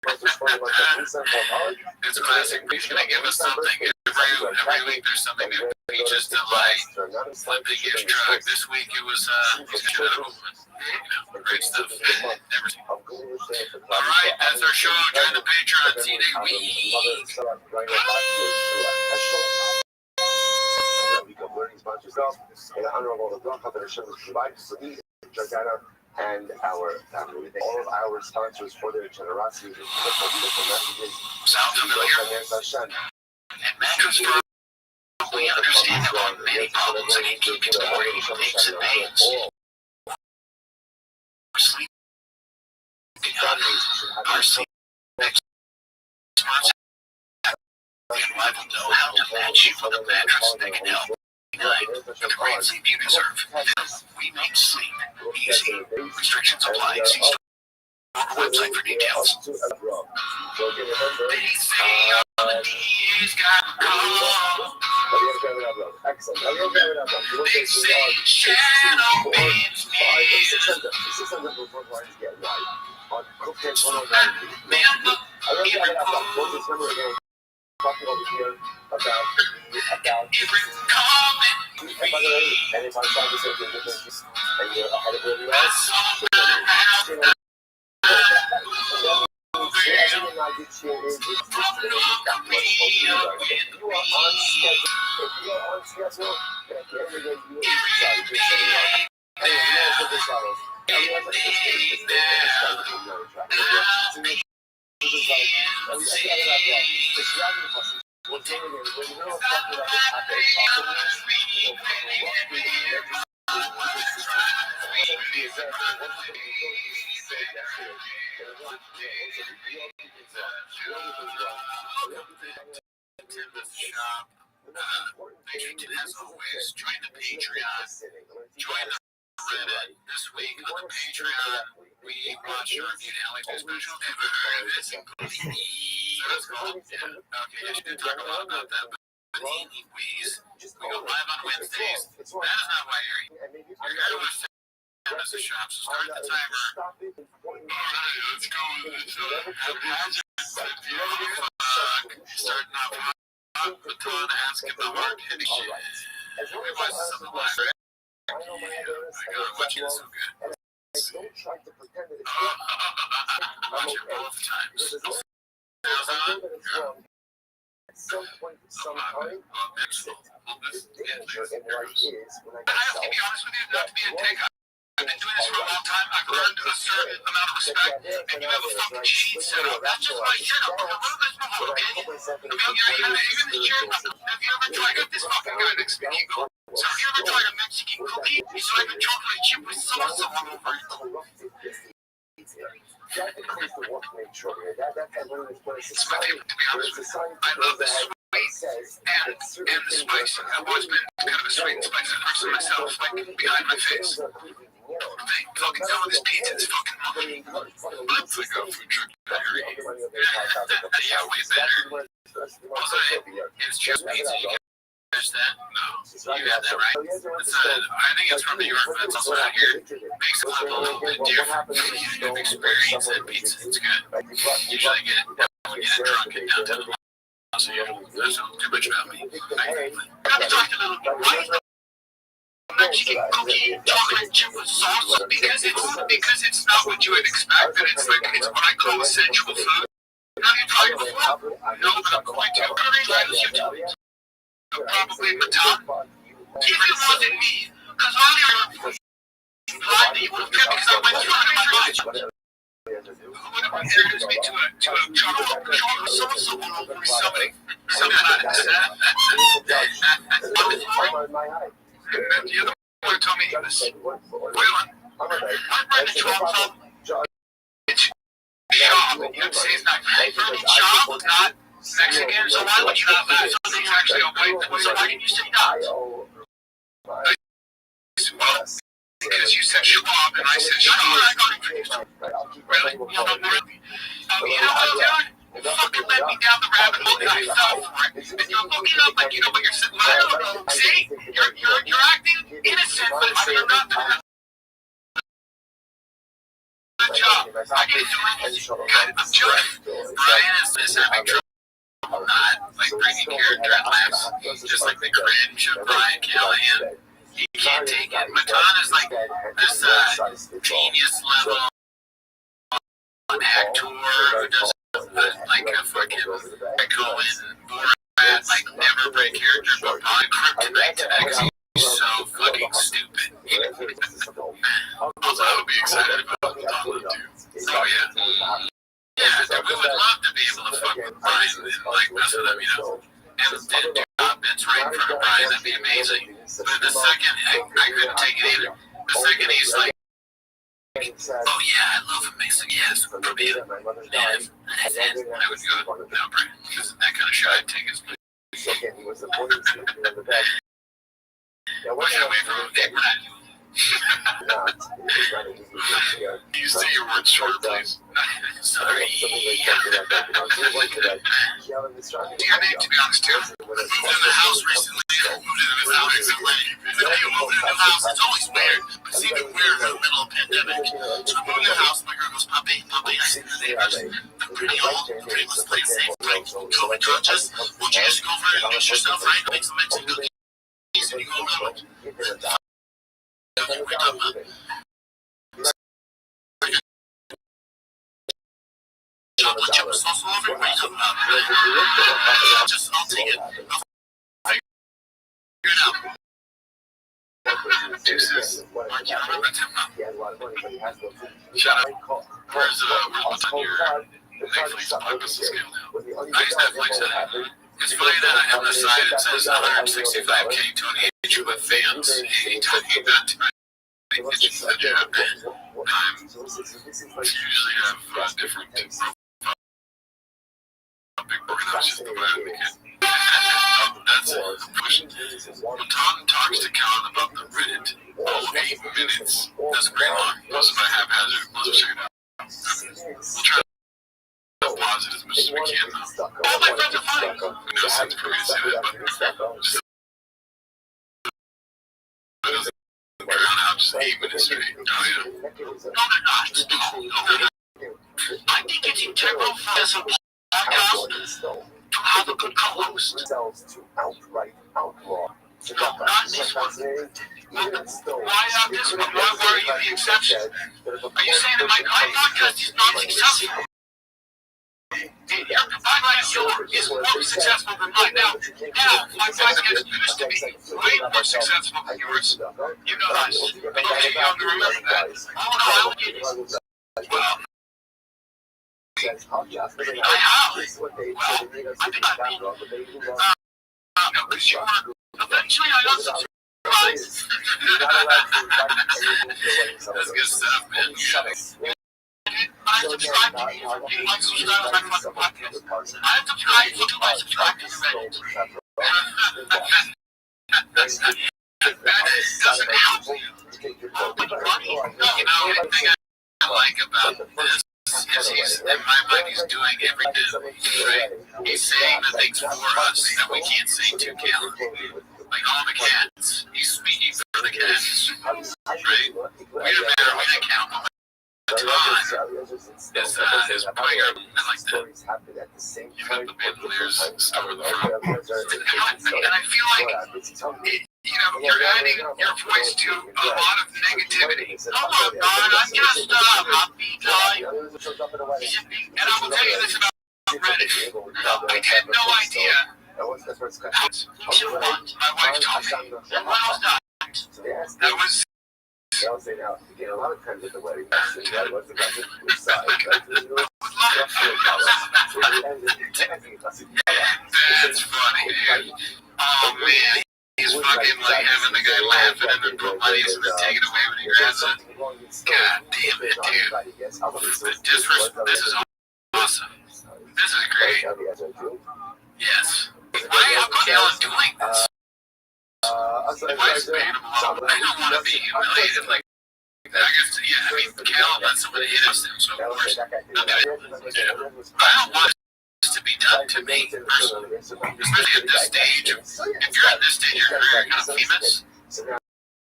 It's classic. He's gonna give us something every week. There's something new. He just like flip the gift truck. This week it was he's gonna have a woman. You know, great stuff. Never seen. All right, that's our show. Join the Patreon. See you next week. And our family. All of our sponsors for their generosity. Sound familiar? At Mattress Firm, we understand there are many problems that can keep you supporting aches and pains. Sleep. Our sleep experts and will know how to match you with a mattress that can help. The great sleep you deserve. We make sleep easy. Restrictions apply. See our website for details. They say he's got a call. They say shadow means near. So remember, Talking over here about every comment. and if I'm trying to say different and you're ahead of where we are. Shop. As always, join the Patreon. Join the Reddit. This week on the Patreon, we watched a review to Alex special. Ever heard of this? That's cool. Yeah. Okay, I should talk a lot about that. But anyways, we go live on Wednesdays. That is not why you're here. You're here to watch the shop. So start the timer. Alright, let's go with it. So, starting off hot baton, asking the hard hitting shit. We watched something live, right? Yeah, I gotta watch it, it's so good. Watch it both times. Nails on? At some point, sometime, this danger in life is when I I have to be honest with you, not to be a dick. I've been doing this for a long time. I've learned a certain amount of respect. And you have a fucking cheat set up. That's just my shit. I'm going to run this motherfucker, man. Even the chair. Have you ever tried this fucking guy next to me? So have you ever tried a Mexican cookie? It's like a chocolate chip with sauce all over it. It's my favorite, to be honest with you. I love the sweet and the spice. I've always been kind of a sweet and spicy person myself, like behind my face. Fucking some of this pizza is fucking lovely. Let's like a food truck battery. Yeah, way better. Also, it's from New York, but it's also out here. Makes it a little bit different. You've experienced that pizza. It's good. Usually get it drunk in downtown. So yeah, that's not too much about me. I'm talking a little bit, right? Mexican cookie chocolate chip with sauce because it's not what you would expect, and it's what I call sensual food. Have you tried it before? No, but I'm going to. Try this YouTube. Probably Matan. If it wasn't me, because earlier blindly you would have tripped because I went through it in my mind. Who would have introduced me to a chocolate sauce or somebody? And the other one told me this. My brand of chocolate. It's Shop. You'd say it's not Shop, not Mexican, so why would you not laugh? Something's actually okay. So why didn't you say that? Well, because you said Schwab and I said Shop. I got introduced to it. Really? You know what, dude? Fucking led me down the rabbit hole and I fell for it. And you're looking up like you know what you're saying. Well, I don't know. See? You're acting innocent, but you're not doing a good job. I didn't do anything. I'm joking. Brian is having trouble not like bringing character and laughs. Just like the cringe of Brian Callahan. He can't take it. Matan is like this genius level actor who does like a fucking Cohen Borat, like never break character, but probably kryptonite to that because he's so fucking stupid. Also, I would be excited about Donald too. So yeah. Yeah, we would love to be able to fuck with Brian and like mess with him, you know. And do bits right in front of Brian, that'd be amazing. But the second, I couldn't take it either. The second he's like, oh yeah, I love him, basically, yes, from being native. And then I would go, no, Brian, because that kind of shit I'd take his place. Push away from him, Dick, we're not. You say your words short, please. Sorry. Your name, to be honest, too. I moved in the house recently. When you move in a new house, it's always weird. But it's even weirder in the middle of a pandemic. So I moved in the house, my girl goes, Puppy, I see the neighbors. They're pretty old. Pretty much play safe. Like, COVID conscious. Won't you just go over and introduce yourself, right? Make some Mexican cookies and you go around. Chocolate chip sauce all over it. I'll take it. I'll figure it out. Deuces. Mark, you remember Tim? Shout out. Where's what's on your Netflix podcast scale now? I use Netflix and it's funny that I have a side that says 165K Tony H with fans. He talking about Tony H that you have. Usually have different big organizations the way I make it. That's it. When Tom talks to Callan about the Reddit, 8 minutes. That's pretty long. Most of my haphazard. We'll check it out. We'll try to pause it as much as we can, though. All my friends are fine. No sense for me to say that, but just drown out just 8 minutes straight. Oh, yeah. No, they're not. No, they're not. I think it's integral for this podcast to have a good co-host. No, not this one. Why not this one? Why are you the exception? Are you saying that my podcast is not successful? Your podcast is more successful than mine. Now, my podcast used to be way more successful than yours. You know that. But you're too young to remember that. Oh, no, I don't get it. Well, I have. Well, I think I mean, no, because you were. Eventually, I got subscribed. That's good stuff, man. I subscribed to you. You might subscribe to my fucking podcast. I subscribed to my subscribers Reddit. That doesn't help you. Oh, but money. You know, the thing I like about this is he's, in my mind, he's doing everything, right? He's saying the things for us that we can't say to Callan. like all the cats. He's speaking for the cats. Right? We didn't matter. We didn't count them. His player, I like that. You got the bandoliers stuck in the front. And I feel like you're adding your voice to a lot of negativity. Oh my God, I'm just a big guy. And I will tell you this about Reddit. I had no idea. My wife told me. And when was that? That was. A lot of times at the wedding, I was the guy who side. That's funny, dude. Oh man, he's fucking like having the guy laughing and then put money and then take it away when he grabs it. God damn it, dude. The disrespect. This is awesome. This is great. Yes. Why are y'all doing this? Why is it I don't want to be humiliated like that. I guess, yeah, I mean, Cal let somebody hit us, so of course, I'm gonna do it. But I don't want this to be done to me personally. Especially at this stage. If you're at this stage of your career, kind of famous,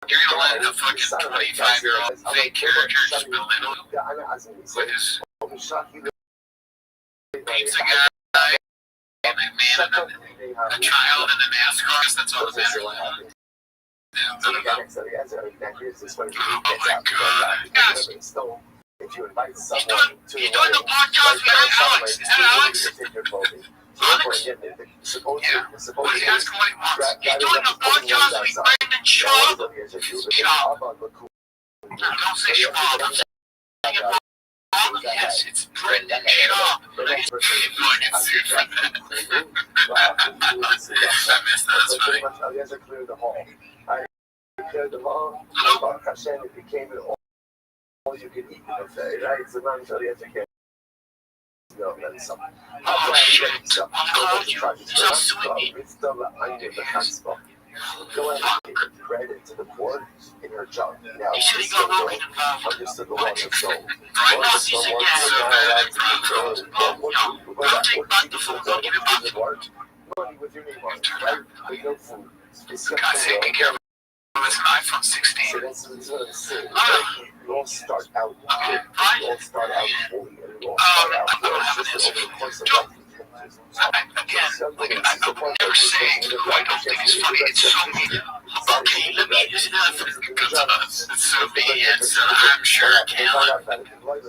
you're gonna let a fucking 25-year-old fake character just belittle you with his pizza guy and a man and a child in a NASCAR. I guess that's all that matters. Yeah, I don't know. Oh my God. Yes. He's doing the podcast with Alex. Is that Alex? Alex? Yeah. What is he asking what he wants? He's doing the podcast with Brendan Schwab. Schwab. Don't say Schwab. I'm saying Schwab. Yes, it's Brendan Schwab. I can see it from that. I missed that. That's funny. Cleared them all. Hashem, it became an all-you-can-eat buffet, right? So now I'm telling you, no, that's something. Oh, shit. So sweet. Go ahead and get bread into the port in her jug. Now, he said he got Logan involved. Understood the one of soul. Right now, he's a guest. Don't take back the food. Don't give it back to him. Money with your name on it, right? With no food. Guy's taking care of it. It's an iPhone 16. So that's what I'm saying. You all start out. You all start out holy. You all start out. I don't have an answer. Again, I'm never saying who I don't think is funny. It's so me. Okay, let me use another because it's so me. I'm sure Kalen.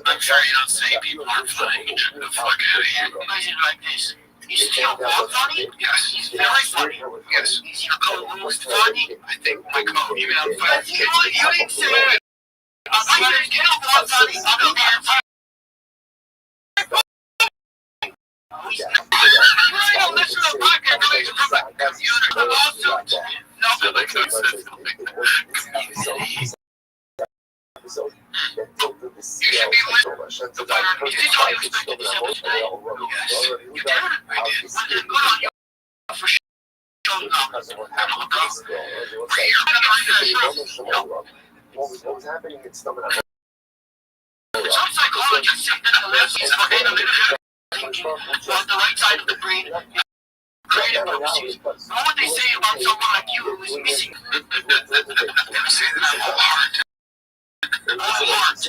I'm sure you don't say people aren't funny. Get the fuck out of here. Imagine like this. Is Joe Wall funny? Yes, he's very funny. Yes. Is your co-host funny? I think my co-host I'm funny. You didn't say it. I'm not Joe Wall funny. I'm not funny. I don't listen to the podcast unless you from a computer. Also, no, like I said, you should be listening to better. Is this all you expected to say today? Yes. You did? I did. Good on you. For sure. What was happening in stomach? Some psychologists say that the left is on the right side of the brain. Creative purposes. What would they say about someone like you who is missing? They would say that I'm all heart. Nothing else.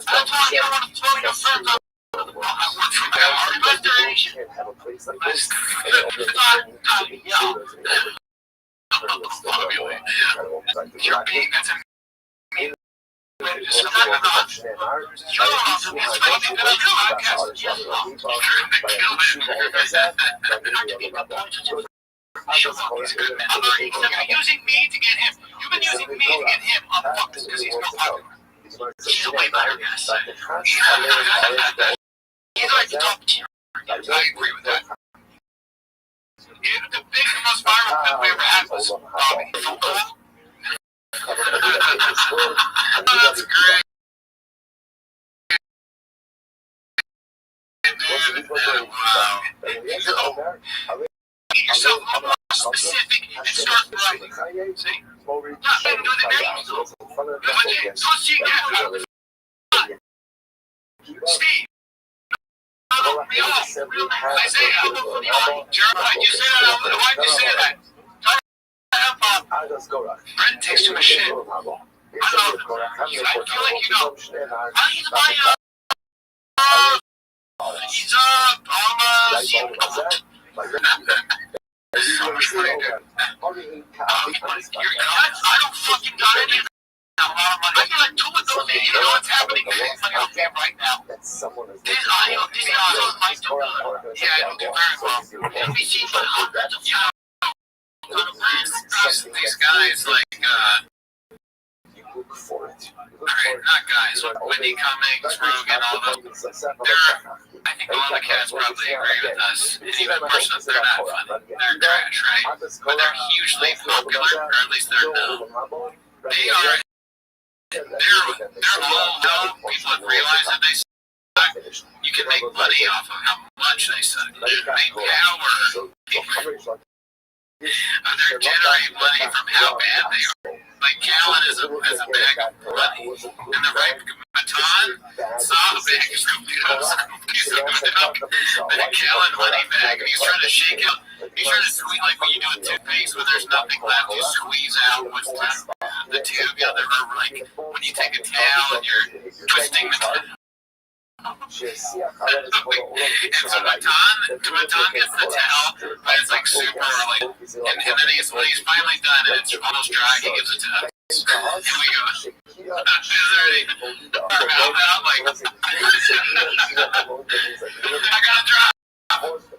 That's why you don't want to throw your friends up. I work for my heart. Restoration. You're being that's a mean. It's not about you don't know. It's something that I do. I guess. Yes, you're using me to get him. You've been using me to get him on fuckers because he's no popular. He's a way better guy. He's like the top tier. I agree with that. The biggest, most viral clip we ever had was Bobby. Phone call. That's great. Wow. Get yourself a little more specific and start writing. See? Not even doing the names though. So see again. Steve. Real name. Isaiah. Jeremiah, you say that. Why'd you say that? Brent takes too much shit. I feel like, he's almost. So much money, dude. I don't fucking got any of that. A lot of money. I feel like two of those, you know what's happening? Money on game right now. This might do good. Yeah, it'll do very well. NBC, but hundreds of these guys like alright, not guys, but Wendy Cummings, Rogan, all those. I think all the cats probably agree with us. And even personally, they're not funny. They're trash, right? But they're hugely popular, or at least they're known. They are. They're all known. People have realized that they suck. You can make money off of how much they suck. You can make power. They're generating money from how bad they are. Like Callan is a bag of money. And the right baton saw the bag of cookies opened up. And Callan money bag. And he's trying to shake out. He's trying to squeeze, like when you do a toothpaste when there's nothing left, you squeeze out what's left. The tube, you know, they're like when you take a towel and you're twisting the tube. And so Baton gets the towel, but it's like super like, and then when he's finally done and it's almost dry, he gives it to us. And we go, is there any, I'm like, I gotta drop.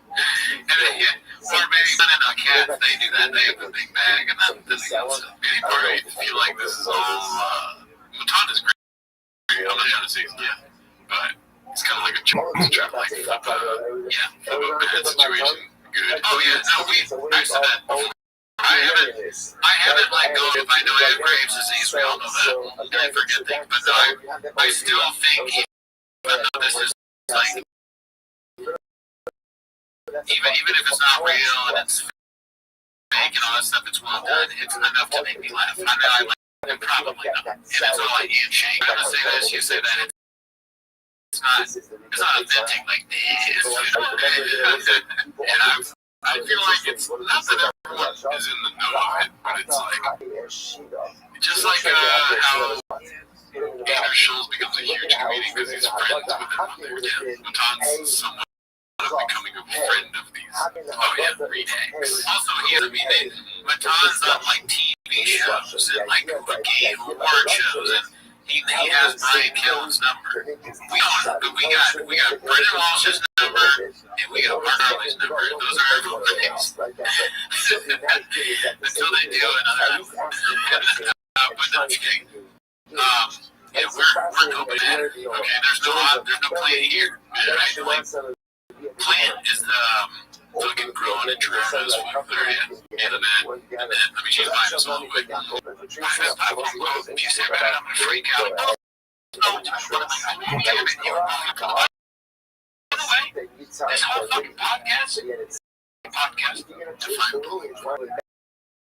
And then, or maybe cats, they do that, they have a big bag, and then they go to any party, feel like this is all, Baton is great. I don't know how to say it, yeah, but it's kind of like a trap, like, bad situation, good. Oh yeah, no, I said that before. I haven't let go of, I know I have Graves' disease, we all know that, and I forget things, but no, I still think, even though this is, like, even if it's not real, and it's fake and all that stuff, it's well done, it's enough to make me laugh. I know I like it, probably not, and it's all like handshake. I'm gonna say this, you say that, it's not authentic like this. And I feel like it's not that everyone is in the know of it, but it's like just like how Andrew Schultz becomes a huge comedian because he's friends with him. Baton's somewhat becoming a friend of these. Oh yeah, retakes. Also, Baton's on like TV shows and like gay award shows and. He has Brian Killen's number. We got Brendan Walsh's number, and we got Mark Harley's number. Those are everybody's. Until they do another. But no, I'm kidding. Yeah, we're open. Okay, there's no plan here. Right? Plan is fucking growing in Toronto's food area, and then let me change mine as well. I won't go. If you say that, I'm gonna freak out. No, by the way, this whole fucking podcast to find bullying. Is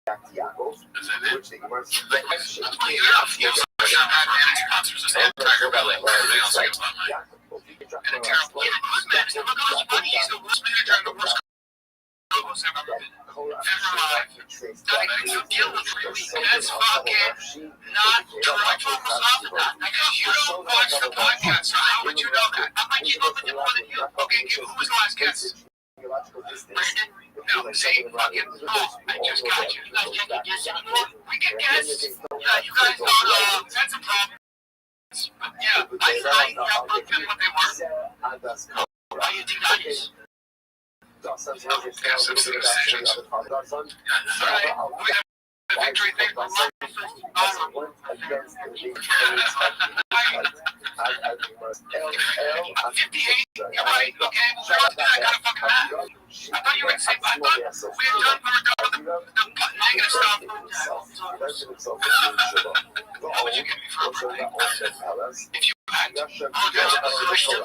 that it? That's what you have. You have some bad manager concerts. Just have Tiger Belly. Everything else I get on mine. And a terrible good manager. Look at his money. He's the worst manager and the worst coach I've ever been. Ever alive. You deal with really that's fucking not Toronto was off of that. Because you don't watch the podcast, so how would you know that? I might keep up with it more than you. Okay, who was the last guest? Brandon? No, see, fucking, I just got you. You guys can't get guests anymore? We get guests. Yeah, you guys don't, that's a problem. But yeah, I outlooked them what they were. Why you think that is? Yeah, some decisions. Alright, we have a victory thing for life. Awesome. 58, you're right, okay, well, I got a fucking map. I thought you were saying, I thought we were done with the negative stuff. What would you give me for a birthday? If you had to apologize to the Christian,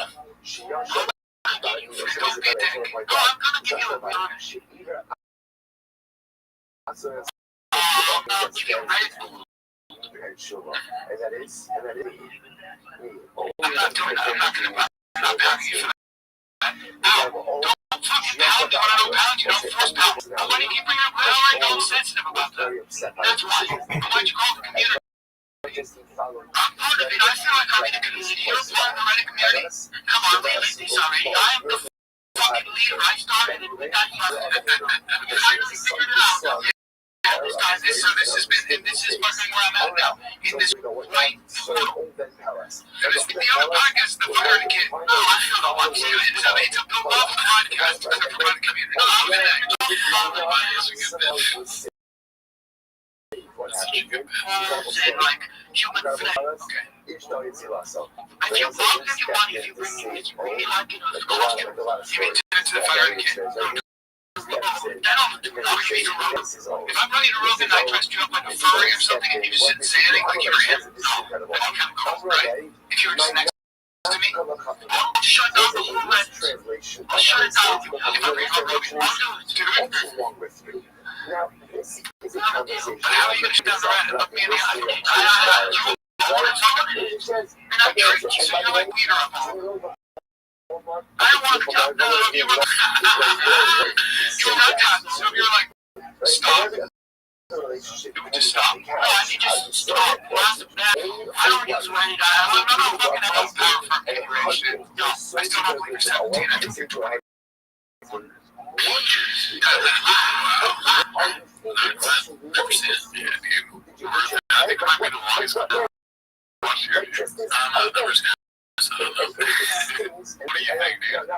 don't be a dick. No, I'm gonna give you a birthday. You get ready. I'm not doing that. I'm not paying you for that. No, don't fucking pound me when I don't pound you, don't force pound. But why do you keep bringing up that? I'm sensitive about that. That's why. But why'd you call the community? I'm part of it. I feel like I'm in the community. You're part of the Reddit community. Come on, we leave this already. I am the fucking leader. I started it. I finally figured it out. Yeah, this time, this has been, and this is fucking where I'm at now. In this white portal. And it's the other podcast, the Fire Kid. Oh, I don't know what to do. It's a love podcast because I'm from the community. No, I'm in that. That's a good bit. And like human flesh. Okay. If you want, if you bring me, it's really like in a costume. You mean to the Fire Kid? If I'm running a room and I dressed you up like a furry or something and you just didn't say anything like you were him, no, that's kind of cool, right? If you were just next to me, I'll shut down the whole rest. I'll shut it down. If I'm in a room, I'll do it. But how are you going to shut down the rat and look me in the eye? You want to talk about it? And I'm treating you so you're like leader of all. I don't want to talk. No, you were not talking. So you're like, stop. It would just stop. No, I mean, just stop. I don't use ready to. I'm not looking at no power for configuration. No, I still don't believe you're 17. I think you're 20. I think I might be the wise one. What do you think, dude? I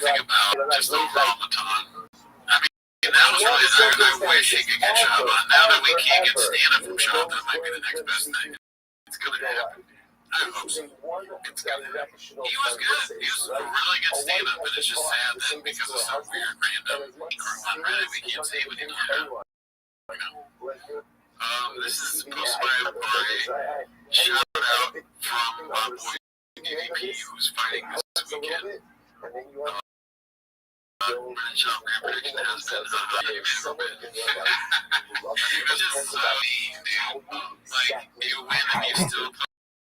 think about just overall the time. I mean, that was really, I wish he could get shot. Now that we can't get stand-up from shot, that might be the next best thing. It's going to happen. I hope so. It's going to happen. He was good. He was a really good stand-up, but it's just sad that because of some weird random group on Reddit, we can't say what he did. This is posted by a shout out from my boy DDP, who's fighting this weekend. My job prediction has been it's just so mean, dude. Like, you win and you still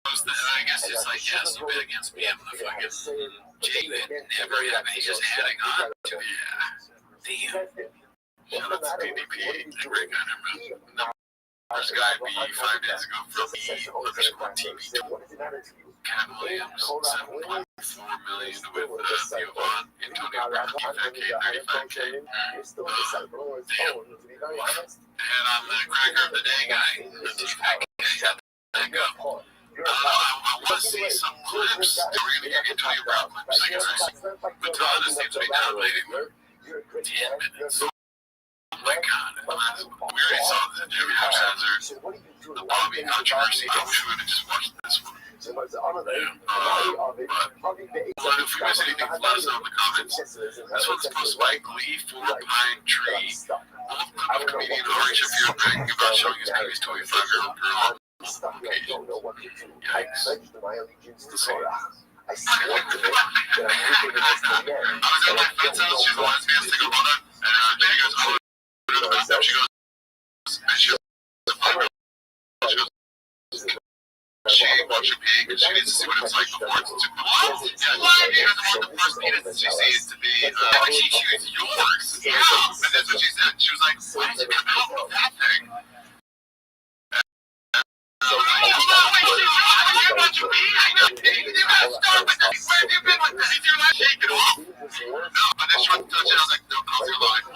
post that. I guess it's like, yes, you bet against me. I'm the fucking Jake that never happened. He's just adding on to it. Yeah. Damn. Shout out to DDP. Great guy, man. First guy me 5 days ago from E_TV. Cat Williams, 7.4 million with Yvonne, Antonio Brown, 35K. Damn. And I'm the cracker of the day guy. The T-Pack. That go. I want to see some clips. We're going to get Antonio Brown clips. I guess but Todd seems to be dominating. 10 minutes. Oh my God. We already saw the Jimmy Hutchinson, the Bobby controversy. I wish we would have just watched this one. But if you guys anything, let us know in the comments. This one's posted by Glee 4 Pine Tree. Of comedian Ari Shafir bragging about showing his penis to a 5-year-old girl on occasion. Yikes. Let's see. I was at my friend's house. She's a lesbian, single mother, and her day goes, oh, to the bathroom. She goes, and she goes, she goes, she watched her pee, and she needs to see what it was like before it's super long. Yeah, she doesn't want the first penis that she sees to be, but she choose yours. Yeah, and that's what she said. She was like, why did you come out with that thing? So, wait, you want your pee? I know, you gotta start with that. Where have you been with that? If you're not shaking off. No, but then she went to touch it. I was like, no, close your line.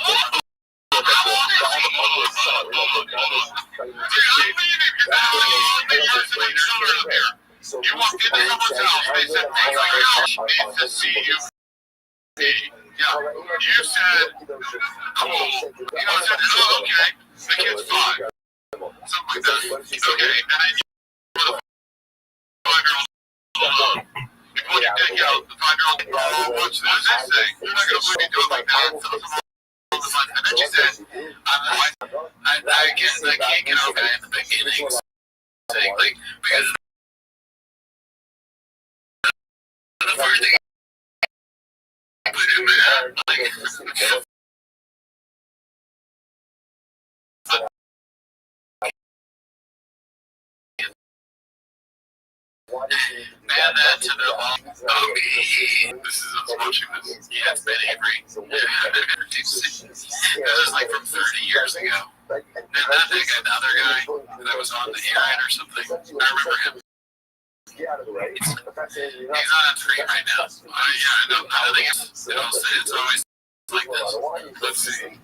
You walked into someone's house, they said, hey, your house needs to see you. Yeah, you said, cool. You know, I said, oh, okay. The kid's 5. Something like that. Okay, and then you were the 5-year-old. You pull your dick out, the 5-year-old, oh, what's this thing? You're not going to put me doing like that. And then she said, I can't get over that in the beginning. Saying, like, because the first thing I put in there, like, Add that to the long. Okay, this is us watching this. Yeah, it's Ben Avery. This is like from 30 years ago. And that thing, another guy that was on the internet or something. I remember him. He's on a screen right now. Yeah, I think it's always like this. Let's see.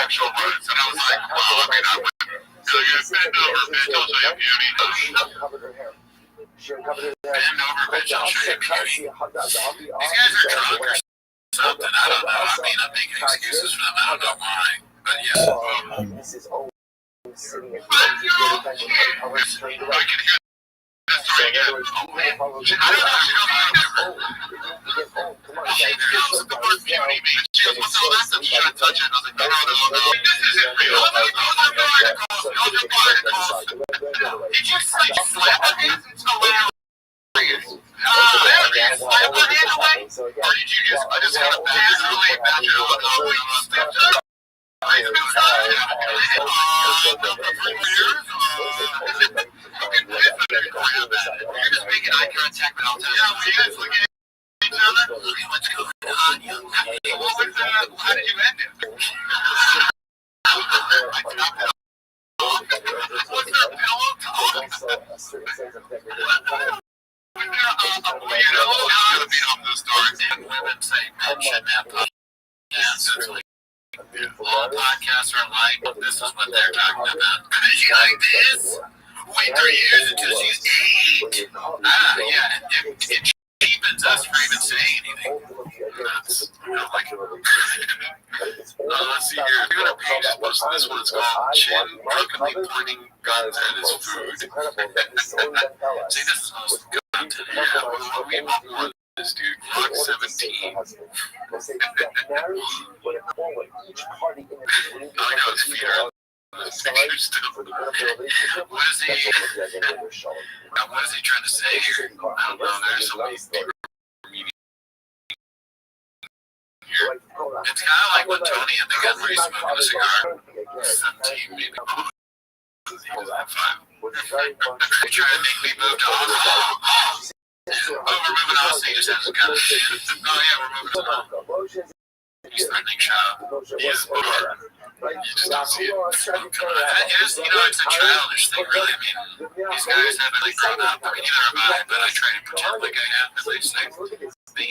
Actual words. And I was like, well, I mean, I would. So you bend over, bitch, I'll show you beauty. Bend over, bitch, I'll show you beauty. These guys are drunk or something. I don't know. I mean, I'm making excuses for them. I don't know why. But yeah. I can hear that story again. I don't know. She comes the word beauty, man. She goes, what's all that stuff? You shouldn't touch it. I was like, no. This isn't real. Did you slap her hands? It's hilarious. There it is. Slap her hands away? Or did you just, I just kind of casually imagine, you're just making eye contact with all the time. We guys look at each other. What's going on, young man? What was that? How did you end it? Was there a pillow talk? Was there a weirdo? I would be on the story. And women say men should have podcasts. All podcasts are like, this is what they're talking about. Is she like this? Wait 3 years until she's 8. Yeah, it cheapens us for even saying anything. That's, like, let's see here. We're going to page this one is called Chin Drunkenly Pointing Guns at His Food. See, this is most good today. We want more of this dude. Rock 17. I know his feet are this picture still. What is he trying to say here? I don't know. There's so many people meeting here. It's kind of like when Tony and the guys were smoking a cigar. 17 maybe. He was at 5. They try to make me move to Austin. Oh, we're moving to Austin. He just hasn't got it. Oh yeah, we're moving to Austin. He's threatening Shadow. He is over. You just don't see it. It's, it's a childish thing, really. I mean, these guys haven't really grown up. I mean, neither have I, but I try to pretend like I have, as they say. The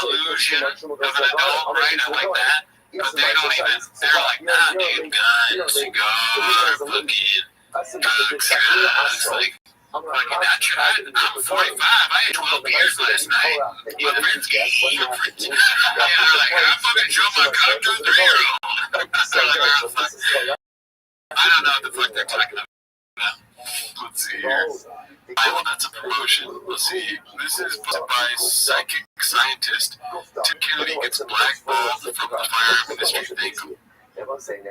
illusion of an adult, right? I like that. But they don't even, they're like, nah, dude, gun, cigar, fucking, drugs, guns, like, fucking that shit. I'm 45. I had 12 beers last night. My friends get here. Yeah, they're like, I fucking drove my car to 3-year-old. I don't know what the fuck they're talking about. Let's see here. Oh, that's a promotion. Let's see. This is by psychic scientist. Tim Kennedy gets blackballed from the fire ministry thing. Tim Kennedy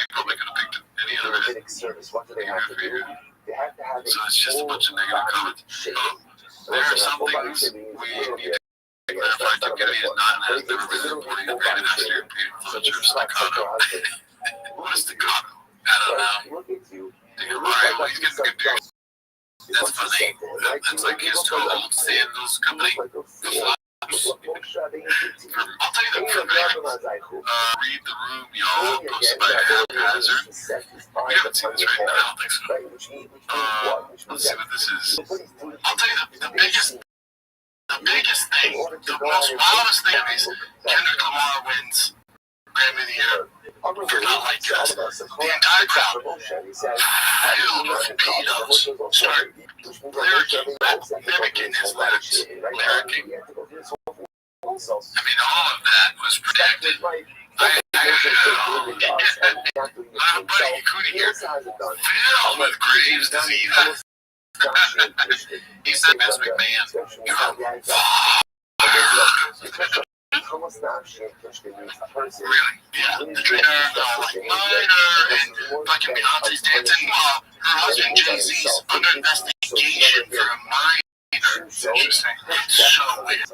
probably could have picked any other interview. So it's just a bunch of negative comments. There are some things we need to clarify. Tim Kennedy has never been reporting a great national influencer of staccato. What is staccato? I don't know. Right, well, he's getting good deals. That's funny. That's like his total sandals company. I'll tell you the premiere. Read the Room, y'all. Posted by Haphazard. We haven't seen this right now. I don't think so. Let's see what this is. I'll tell you the biggest thing, the most wildest thing is Kendrick Lamar wins Grammy of the Year for Not Like Us. The entire crowd filled with pedos start mimicking his lyrics. I mean, all of that was predicted. My buddy Yakuni here, filled with Graves' disease. He said Vince McMahon, really? Yeah. The trainer, like minor, and fucking Beyonce's dancing while her husband Jay-Z's under investigation for a minor. It's interesting. It's so weird.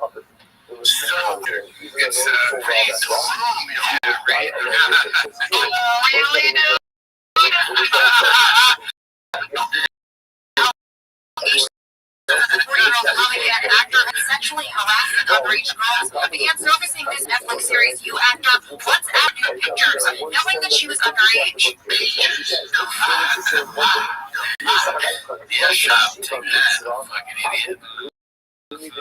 So weird. It's read the room, y'all. Read the room. Really, dude? sexually harassing underage girls, began surfacing this Netflix series You after WhatsApp nude pictures, knowing that she was underage. Yeah, shut up, take that, fucking idiot. You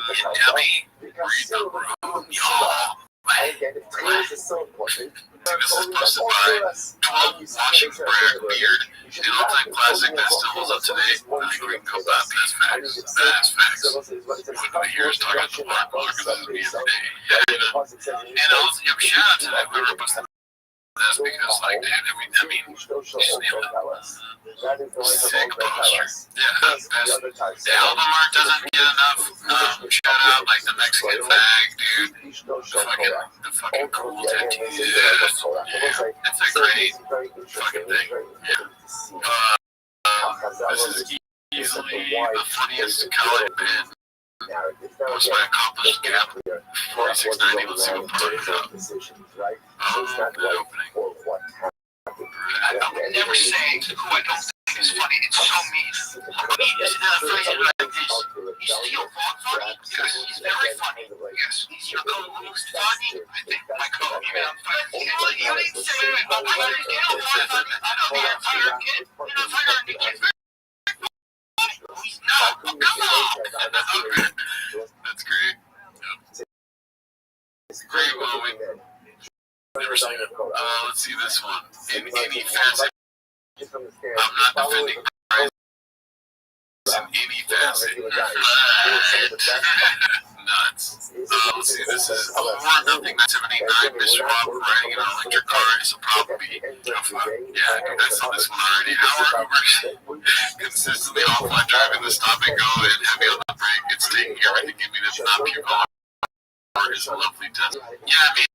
dummy. Read the room, y'all. This is posted by 12 Washing Brad Beard. The all-time classic that still holds up today. I think we can go back. That's facts. That is facts. What do I hear is talking about the water cooler because this is me every day. Yeah, and also, yeah, shout out to that whoever posted this because, like, dude, I mean, just nailed it. Sick posture. Yeah, best. The album art doesn't get enough shout out, like the Mexican flag, dude. The fucking cool tattoos. Yeah, it's a great fucking thing. Yeah. This is easily the funniest college band. Post my accomplished gap. 4690. Let's see what part is up. The opening. I would never say who I don't think is funny. It's so mean. I mean, is it a phrase like this? Is Theo Vaughn funny? Yes, he's very funny. Yes, he's your co-host funny. I think my co-host funny. You didn't say it, but I heard Theo Vaughn funny. I know the entire kid. You know, if I heard the kid very funny. He's not. Oh, come on. That's great. Yep. Great moment. Never seen it. Let's see this one. In any facet, I'm not defending Bryce in any facet. Nuts. Let's see, this is nothing 979. Mr. Bob riding in an electric car is a problem. Yeah, dude, I saw this one already. How are Ubers consistently offline driving the stop and go and heavy on the brake? It's taking everything in me to not puke all over is a lovely test. Yeah, I mean,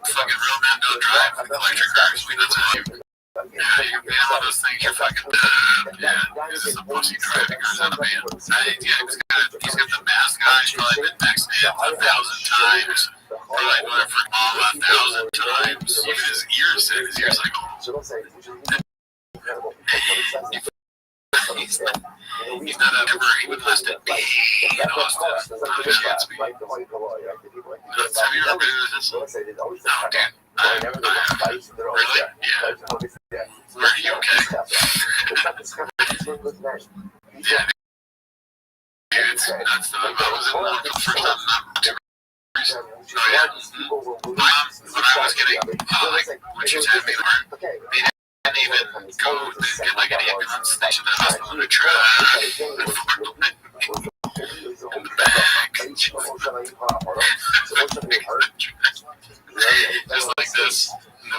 fucking real men don't drive electric cars. We don't tell you. Yeah, you're being one of those things. You're fucking. Yeah, this is a pussy driving cars out of man. Yeah, he's got the mask on. He's probably been vaccinated 1,000 times. Probably doing it for all 1,000 times. Even his ears said his ears like. He's not ever even listed me in Austin. Let's be. Have you ever been to this? No, dude. Really? Yeah. Where are you okay? Yeah. Dude, it's nuts though. I was in London the first time, not too recent. Oh yeah. When I was getting, when she had me there, they didn't even go to get like an ambulance station that was on the trash. In the back. Just like this. The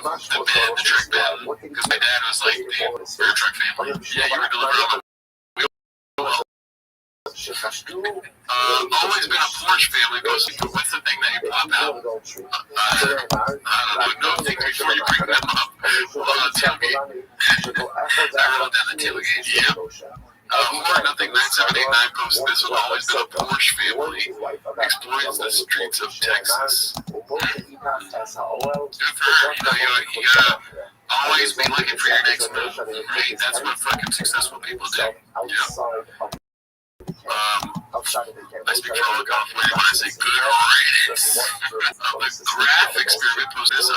truck band. Because my dad was like, dude, we're a truck family. Yeah, you were delivering on the wheel. Always been a Porsche family, but what's the thing that you pop out? I don't know, think before you bring them up. Tailgate. I rolled down the tailgate, yeah. More Nothing 979 posted this one. Always been a Porsche family. Exploits the streets of Texas. Good for her. You gotta always be looking for your next move, right? That's what fucking successful people do. Yeah. I speak for all the California when I say good ratings. The graph experiment posted this.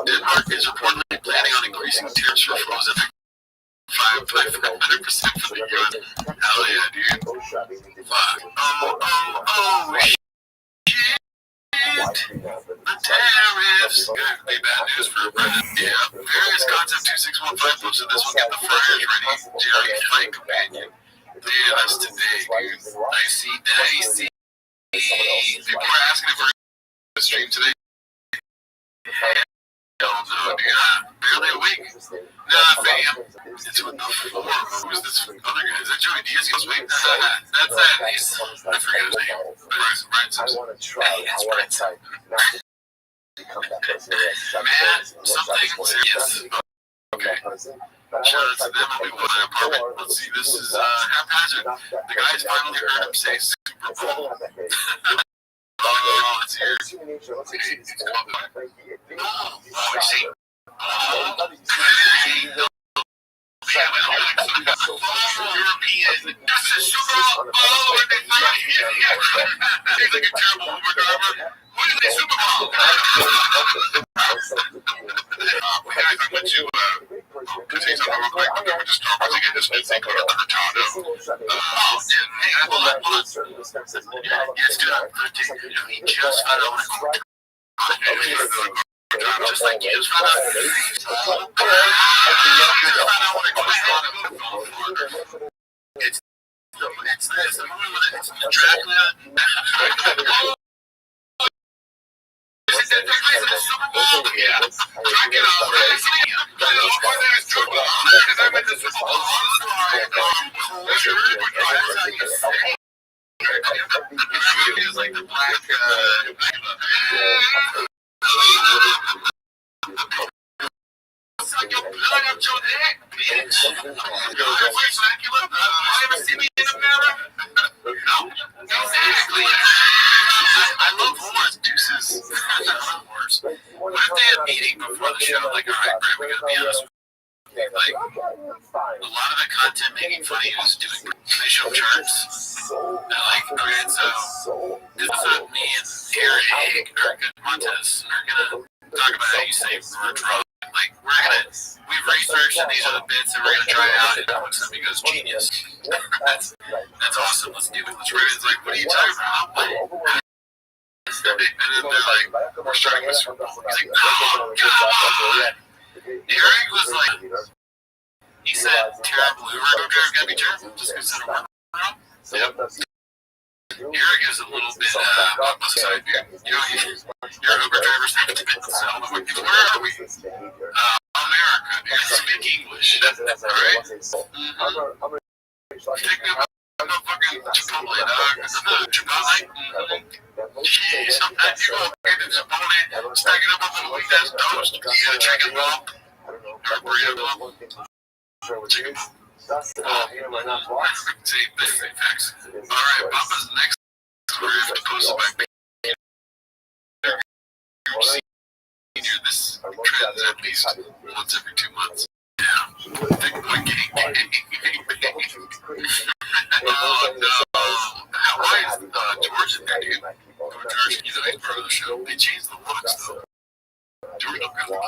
Denmark is reportedly planning on increasing tariffs for frozen 500% for the year. Hell yeah, dude. Fuck. Oh, shit. The tariffs. Gonna be bad news for a president. Yeah. Various Concept 2615 posted this one. Get the fryers ready. Jerry Fight Companion. Yeah, that's today, dude. I see. People are asking if we're going to stream today. Hell no, dude. Barely a week. Nah, fam. It's with the four. Who's this other guy? Is that Joey Diaz? He goes, wait, that's that. I forget his name. Brian Simpson. Hey, that's Brian Simpson. Matt, something. Yes. Okay. Shout out to them. I'll be one in an apartment. Let's see. This is haphazard. The guys finally heard him say Super Bowl. Oh, let's hear it. It's called. Oh, I see. European. This is Super Bowl. Oh, and they fight. He's like a terrible Uber driver. What is a Super Bowl? We guys, I went to say something real quick. I went to Starbucks to get this new thing called a cortado. Hey, hold on. Yes, dude, he just found out what just like you just found out. It's the movie with it's Dracula. Is it that takes place in the Super Bowl? Yeah. Dracula. Because I'm at the Super Bowl. That's your Uber driver. That's how you say. He was like the black. Suck your blood out your neck, bitch. Dracula. Ever see me in the mirror? No. Exactly. I love horror, deuces. I love horrors. What if they had a meeting before the show? Like, all right, Brett, we gotta be honest with you. Like, a lot of the content making fun of you is doing facial charts. And like, okay, so this is what me and Eric Montez are gonna talk about how you say we're drunk. Like, we've researched and these are the bits and we're gonna try it out and it looks at me goes genius. That's awesome, let's do it. Let's read it. It's like, what are you talking about? And then they're like, we're starting with Super Bowl. He's like, no, come on. Eric was like, he said, terrible Uber driver gotta be terrible just because it's a work around. Yep. Eric is a little bit, sorry, your Uber drivers have to get so where are we? America, dude, speak English, right? Mm-hmm. Take me about fucking Chipotle, dog. Chipotle? Jeez, sometimes you go get the Chipotle, stack it up with a little weak ass toast, you get a chicken ball, or a burrito ball. Chicken ball. See, facts. Alright, Papa's next script posted by Senior. This trends at least once every 2 months. Yeah. Big boy gang. Oh no. Why is George in there, dude? George, he's a nice part of the show. They changed the looks though. George, don't go.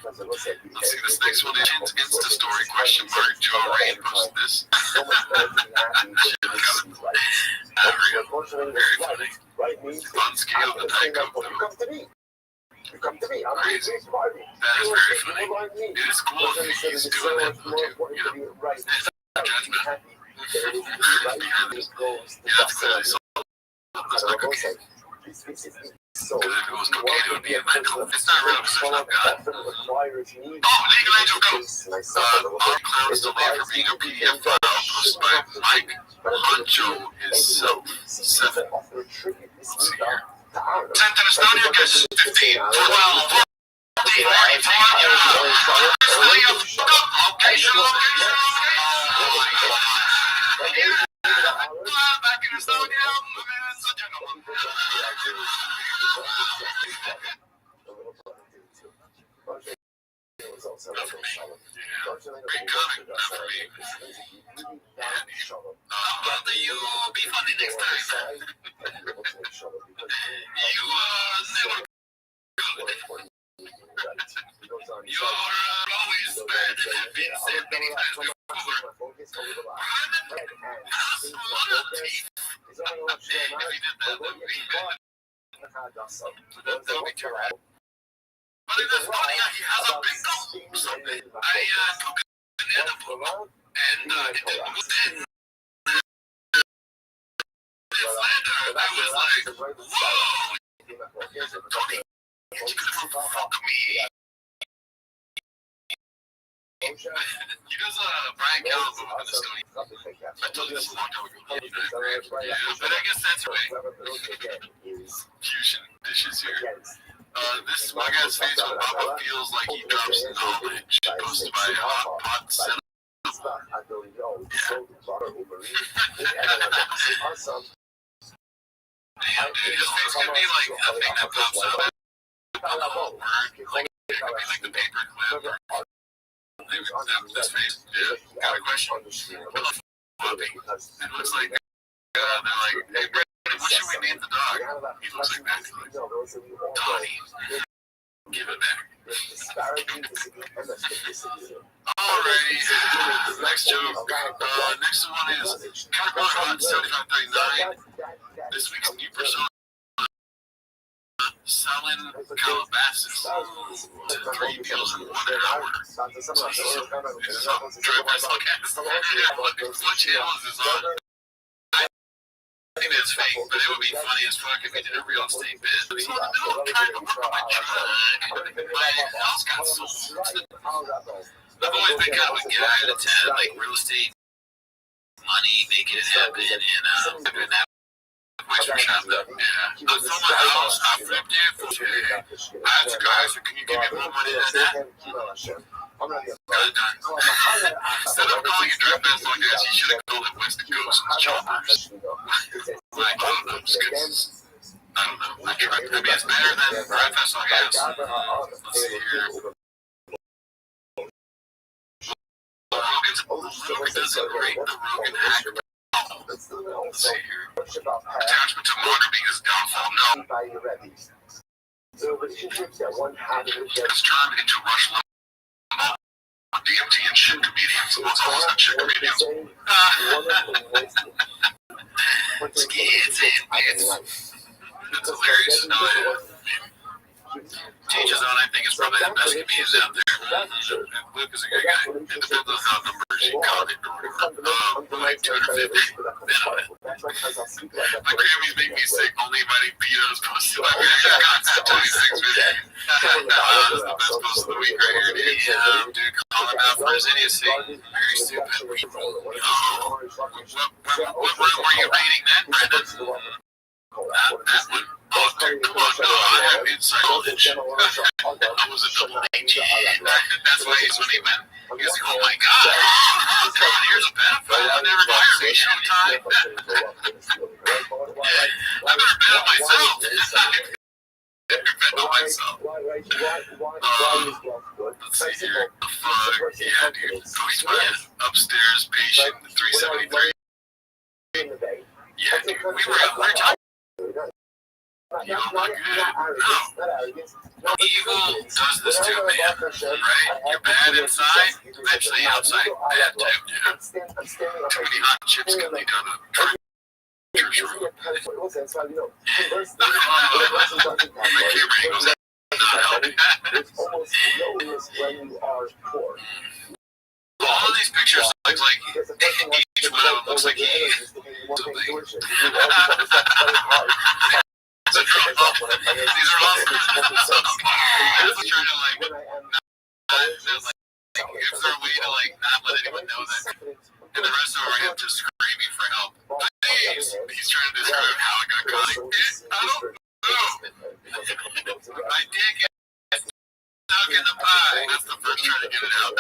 Let's see this next one. Chin's Insta story question mark. Joe Rain posted this. Very funny. On scale, the night come crazy. That is very funny. It is cool if he's doing that though too. You know, it's not judgment. Yeah, that's clearly so. That's not cocaine. Because if it was cocaine, it would be a mental. It's not real because there's no God. Oh, Legal Angel Ghost. Bob clowns the lead for being a PDF file posted by Mike Honcho himself. 7. Let's see here. 10 to Estonia gets 15, 12, 14, location. Back in Estonia, Great comic, not for me. You'll be funny next time. You never good. You're always bad and have been said many times before. If he did that would be bad. That would be terrible. But in Estonia, he has a big goal. Something. I took an edible, and it didn't go in. This later, I was like, whoa! Tony, you could fuck me. He does Brian Callen in Estonia. I told you this a long time ago. Yeah, but I guess that's right. Fusion dishes here. This is my guy's face when Papa feels like he drops knowledge. Posted by Hot Cinema. Yeah, dude, his face could be like a thing that pops up. A whole word. Like, it could be like the paper clip. That's face. Yeah. Got a question. Puppy. It looks like they're like, hey, Brandon, what should we name the dog? He looks like that. Donnie. Give it back. Alrighty. Next joke. Next one is Caterpillar Hot 7539. This week's new persona. Selling Calabasas. 3 meals in 1 hour. Drive by Slowcast. What channel is this on? I think it's fake, but it would be funny as fuck if we did a real estate bit. So in the middle of trying to work on my truck, my house got sold. I've always been kind of a guy that had like real estate money, making it happen, and doing that. I sold my house, I flipped it. I asked the guy, so can you give me more money than that? Got it done. Instead of calling it Drive Fast like that, you should have called it West Coast Choppers. Like, I don't know. I tried. I mean, it's better than Drive Fast on Gas. Let's see here. Rogan does it great. The Rogan hack. Let's see here. Attachment to monitoring is downfall. No. It's turned into Rush Limbaugh. DMT and shit comedians. What's almost that shit comedians? Skids and bits. That's hilarious. No, Teach his own, I think, is probably the best comedians out there. Luke is a good guy. It depends on how numbers you count it or whatever. Like 250. My Grammys make me sick. Only inviting Pito's posted. I mean, I got that 26 video. That's the best post of the week right here, dude. Yeah, dude, calling out for his idiocy. Very stupid. What room were you reading then, Brendan? That one. Oh, dude, come on, no, I have inside knowledge. I was a double AG. That's why he's when he went. He was like, oh my god, here's a pedophile. I never hired me Showtime. I better bet on myself. I better bet on myself. Let's see here. Yeah, dude. Oh, he's my upstairs patient 373. Yeah, dude, we were talking. You don't look good. No. Evil does this too, man. Right? You're bad inside, eventually outside bad too. Yeah. Too many hot chips can lead down a church room. My camera angles not helping. All of these pictures look like each one of them looks like he ate something. These are awesome. I was trying to like, is there a way to like not let anyone know that? And the rest of them are him just screaming for help. Please. He's trying to describe how it got caught. I don't know. My dick is stuck in the pie. That's the first try to get it out.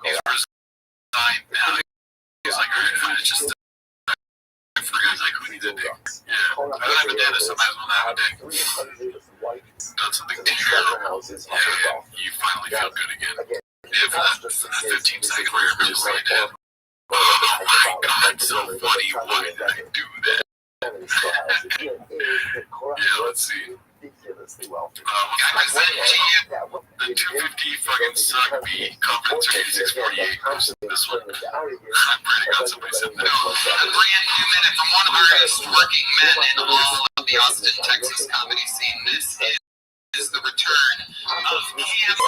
He's resigned now. He's like, alright, it's just I forgot like who needs a dick. Yeah, I don't have a dentist, I might as well not have a dick. Done something terrible. Yeah, you finally feel good again. Yeah, for that 15 seconds where you're just like, oh my god, so funny, why did I do that? Yeah, let's see. I present to you the 250 fucking suck B Confidence 8648. This one, I'm pretty got somebody said that. A brand new minute from one of the hardest working men in all of the Austin, Texas comedy scene. This is the return of Cam.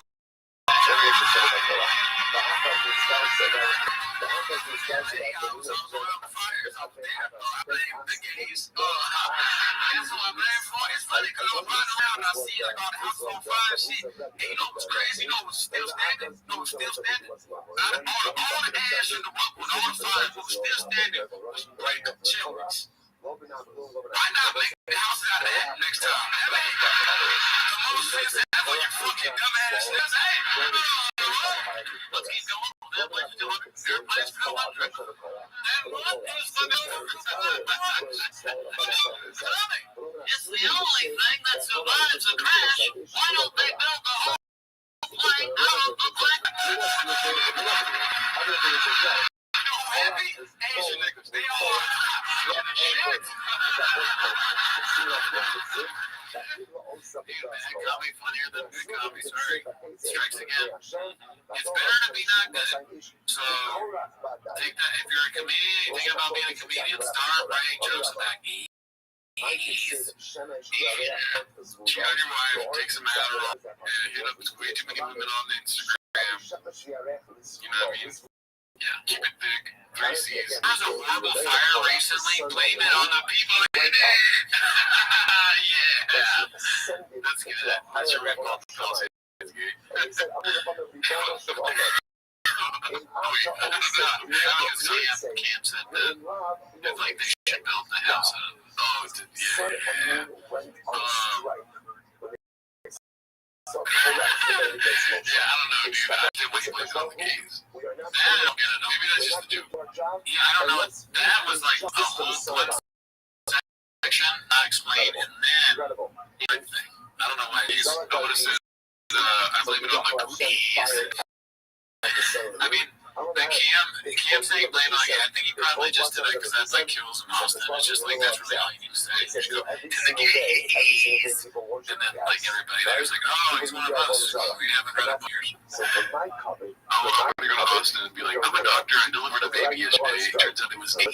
Why not make the house out of that next time? Let's keep going. That place is doing it. Your place is doing it. the only thing that survives a crash. Why don't they build the whole plane out of the plane? Heavy Asian niggas, they all are shit. Bad comedy funnier than good comedy. Sorry, strikes again. It's better to be not good. So take that. If you're a comedian, you think about being a comedian, start writing jokes about ease. Check on your wife, take some Adderall, and hit up way too many women on Instagram. You know what I mean? Yeah, keep it thick. 3 C's. There was a horrible fire recently. Blame it on the people in it. Yeah. Let's get that. That's your red ball. It's good. Cam said that it's like they should build the house out of. Oh, yeah. Yeah, I don't know, dude. I did way on the games. That I don't get it. Maybe that's just a joke. Yeah, I don't know. That was like a whole one section not explained, and then everything. I don't know why he's. I would have said, I blame it on my cookies. I mean, the Cam saying blame it on I think he probably just did it because that's like kills him Austin. It's just like that's really all you need to say. Just go, and the gays. And then like everybody there's like, oh, he's one of us. We haven't read up years. Oh, I'm gonna go to Austin and be like, I'm a doctor. I delivered a baby yesterday. It turns out it was me.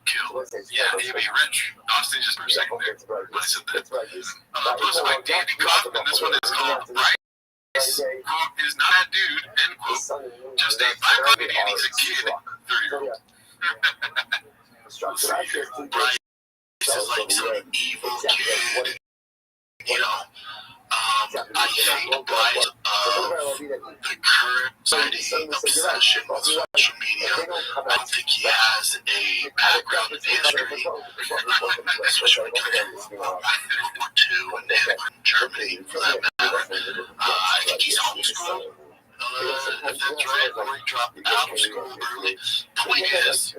Kill. Yeah, he'd be rich. Austin just for a second there. But I said that. Plus, like Danny Kaufman, this one is called Right. Quote, is not a dude, end quote, just a byproduct, and he's a kid, 30-year-old. Bryce is like some evil kid, you know. I think Bryce, the current society obsession with social media, I don't think he has a background in history, especially during World War II and Germany, for that matter. I think he's homeschooled. If that's right, or he dropped out of school early. Point is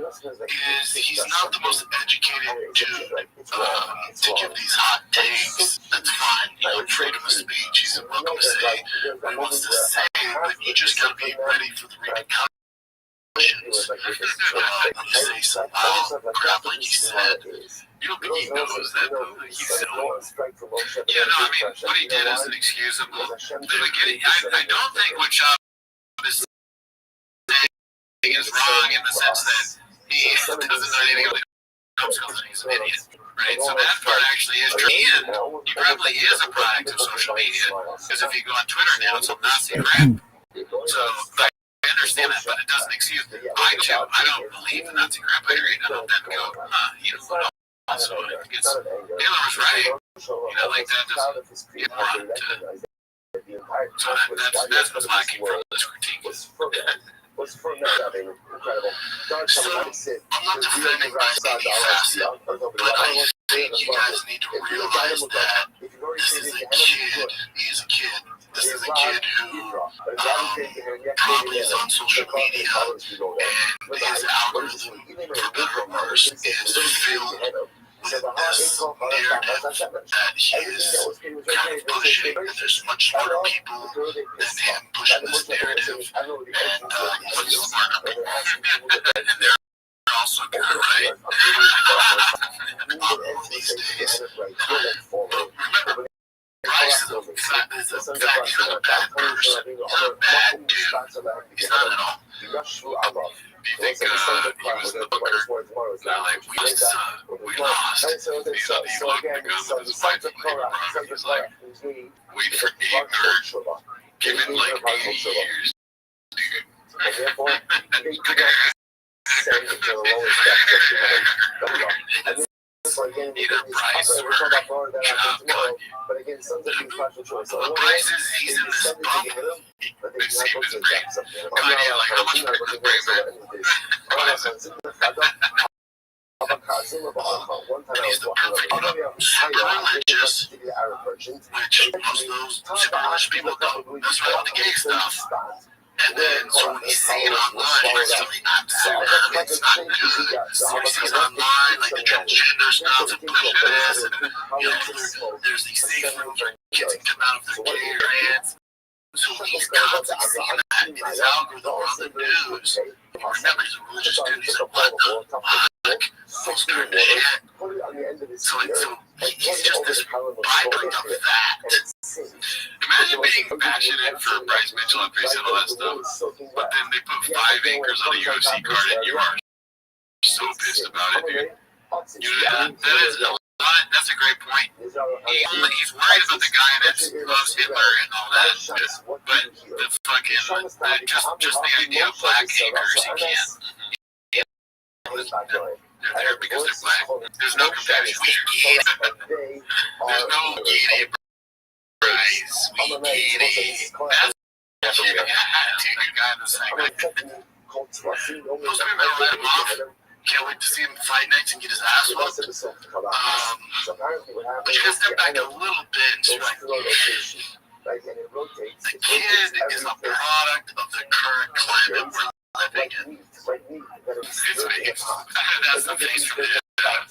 he's not the most educated dude to give these hot takes. That's fine. You know, trade him a speech. He's welcome to say what he wants to say, but you just gotta be ready for the repercussions. Say some crap like he said. You don't think he knows that he's silly? Yeah, no, I mean, what he did is inexcusable. Then again, I don't think what Chop is saying is wrong in the sense that he doesn't know anything about homeschool and he's an idiot. Right? So that part actually is true. And he probably is a product of social media. Because if you go on Twitter now, it's some Nazi crap. So I understand that, but it doesn't excuse me. I don't believe in Nazi crap. I read it and then go, you know, so I think it's Taylor was right. You know, like that doesn't get more to. So that's what's lacking from this critique. So I'm not defending Bryce Baby Facet, but I think you guys need to realize that this is a kid. He is a kid. This is a kid who probably is on social media, and his algorithm, for better or worse, is filled with this narrative that he is kind of pushing, and there's much smarter people than him pushing this narrative, and he's smarter. And they're also good, right? These days. Remember, Bryce is a fact, he's not a bad person, he's not a bad dude, he's not at all. Do you think he was the booker? Like, we lost. He looked at the gun with his wife and he was like, wait for me, or give it like 80 years, dude. Either Bryce or John Kanye. Bryce is, he's in this bubble. It seemed his brain. Kanye, like, how much better the brain, man? Bryce is. And he's the perfect, you know, super religious, which most of those super religious people don't. That's right, all the gay stuff. And then, so when you see it online, it's really not that. It's not good. So you see it online, like the transgender stuff and push this, and there's these safe rooms where kids can come out of their gay trans. So he's constantly seeing that in his algorithm on the news. Remember, he's a religious dude. He's like, what the fuck? So scared to shit. So he's just this byproduct of that. Imagine being passionate for Bryce Mitchell and Pace and all that stuff, but then they put 5 acres on a UFC card and you are so pissed about it, dude. That's a great point. He's worried about the guy that loves Hitler and all that, but the fucking just the idea of black acres, he can't. They're there because they're black. There's no compassion. There's no idiot. Bryce, we idiot. That's a guy in the same. Most people let him off. Can't wait to see him fight next and get his ass whooped. But you gotta step back a little bit and just like, the kid is a product of the current climate we're living in. That's the face from the inside.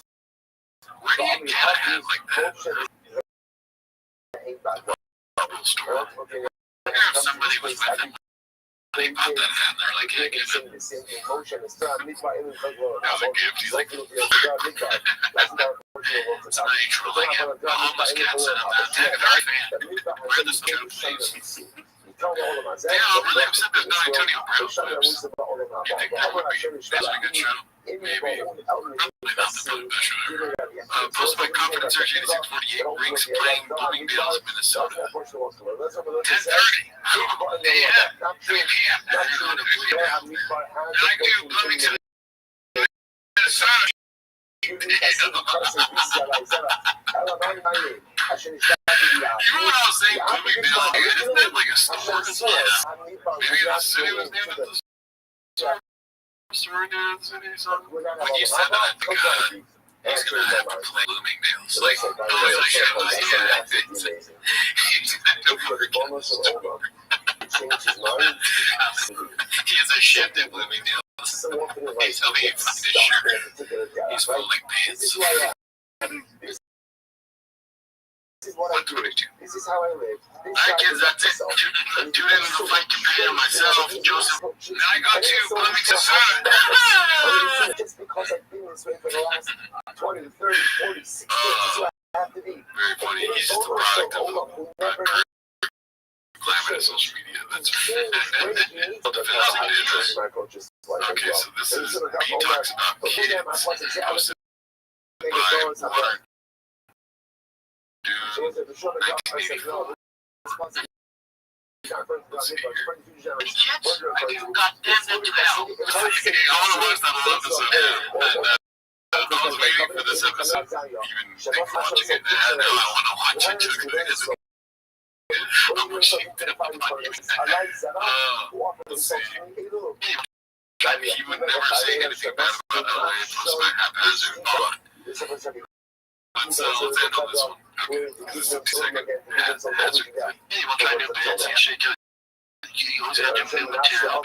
Where do you get a head like that? Bubble store. If somebody was with him, they pop that hat and they're like, hey, give it. That was a gift. He's like, it's not neutral. Like, a homeless cat said, I'm not attacking our fan. Wear this joke, please. Yeah, I'm really upset there's no Antonio Brown clips. You think that would be a good show? Maybe. Probably not the best show ever. Posted by Confidence Search 8648, Rinks playing Bloomingdale's, Minnesota. 10:30. AM. 3 p.m. Now you're going to Bloomingdale. And I do Bloomington, Minnesota. You know what I was saying? Bloomingdale, isn't that like a store? Maybe the city was named after the store. When you said that, I think he's going to have to play Bloomingdale's. Like, oh, yeah, he has a shift in Bloomingdale's. He's helping me find his shirt. He's folding pants. 122. Alright, kids, that's it. Tune in to the fight companion myself, Joseph. Now I go to Bloomington, Minnesota. Just because I've been this way for the last 20, 30, 40, 60 years. Very funny. He's just a product of the climate of social media. That's okay, so this is he talks about kids. Hosted by Warner. Dude, 1984. Let's see here. I want to watch that whole episode. I was waiting for this episode, even think watching it. Now I want to watch it just because I'm wishing that let's see. He would never say anything bad about LA plus my haphazard. Let's handle this one. Okay, this is the second haphazard thing. Hey, you want to try new bands and shit? You always got new material.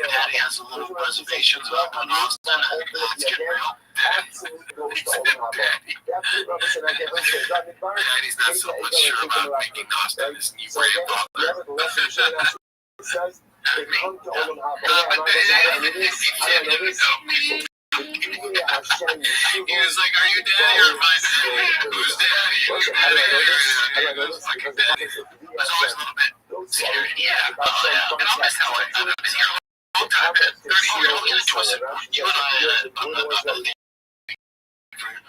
Daddy has a little reservations up on Austin. Let's get real. Daddy's not so much sure about making Austin his new brand father. He was like, are you daddy or my daddy? Who's daddy? Who's daddy? Fucking daddy. I was always a little bit scared. Yeah. Oh, yeah. And I'll miss LA. I've been here a long time. 30 years. Don't get it twisted. You and I,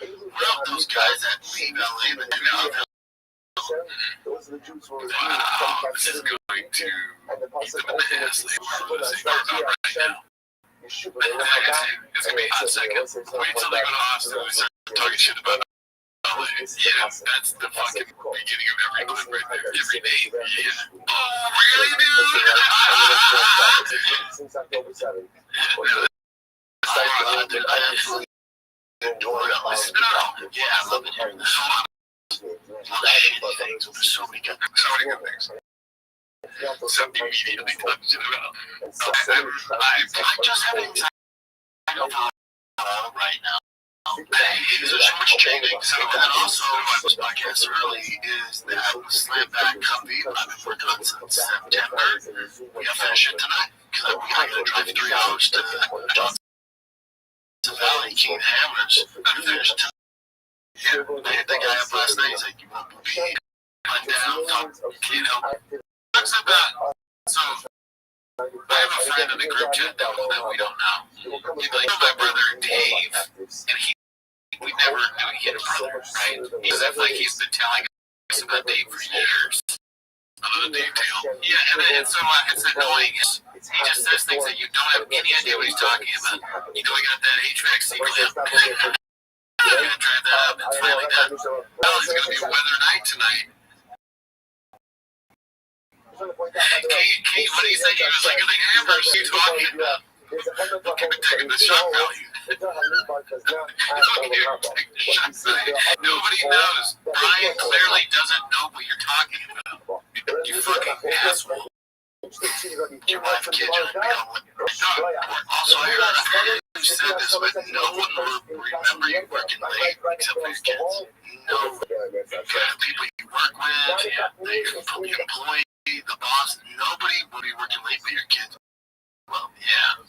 we're not those guys that leave LA but do out. Wow. This is going to eat them in the ass. Like, we're losing our about right now. It's gonna be a hot second. Wait till they go to Austin and start talking shit about LA. Yeah, that's the fucking beginning of every clip right there. Every day. Yeah. Oh, really, dude? I absolutely adore it. Yeah, I love it here. There's a lot of shitty things, but there's so many good things. Something immediately talks it about. I just have anxiety over right now. There's so much changing. So, and then also, I was podcast early is that Slam Back Copy I've been working on since September. We gotta finish it tonight because we gotta drive 3 hours to Johnson Valley, King Hammers. I finished tonight. Yeah, I hit that guy up last night. He's like, you won't be down, you know. Talks about, so I have a friend in the group chat that we don't know. He's like, my brother Dave, and we never knew he had a brother, right? Because I feel like he's been telling us about Dave for years. Another Dave tale. Yeah, and so it's annoying. He just says things that you don't have any idea what he's talking about. You know, he got that HVAC clip. I'm gonna drive that up. It's finally done. Oh, it's gonna be a weather night tonight. Kate, what do you think? He was like, the hammers you talking about? We'll keep it taking the shock value. Nobody knows. Brian clearly doesn't know what you're talking about. You fucking asshole. Your wife and kids are gonna be on with your dog. Also, I heard you said this, but no one will remember you working late except for your kids. No. The people you work with, the employee, the boss, nobody will be working late for your kids. Well, yeah.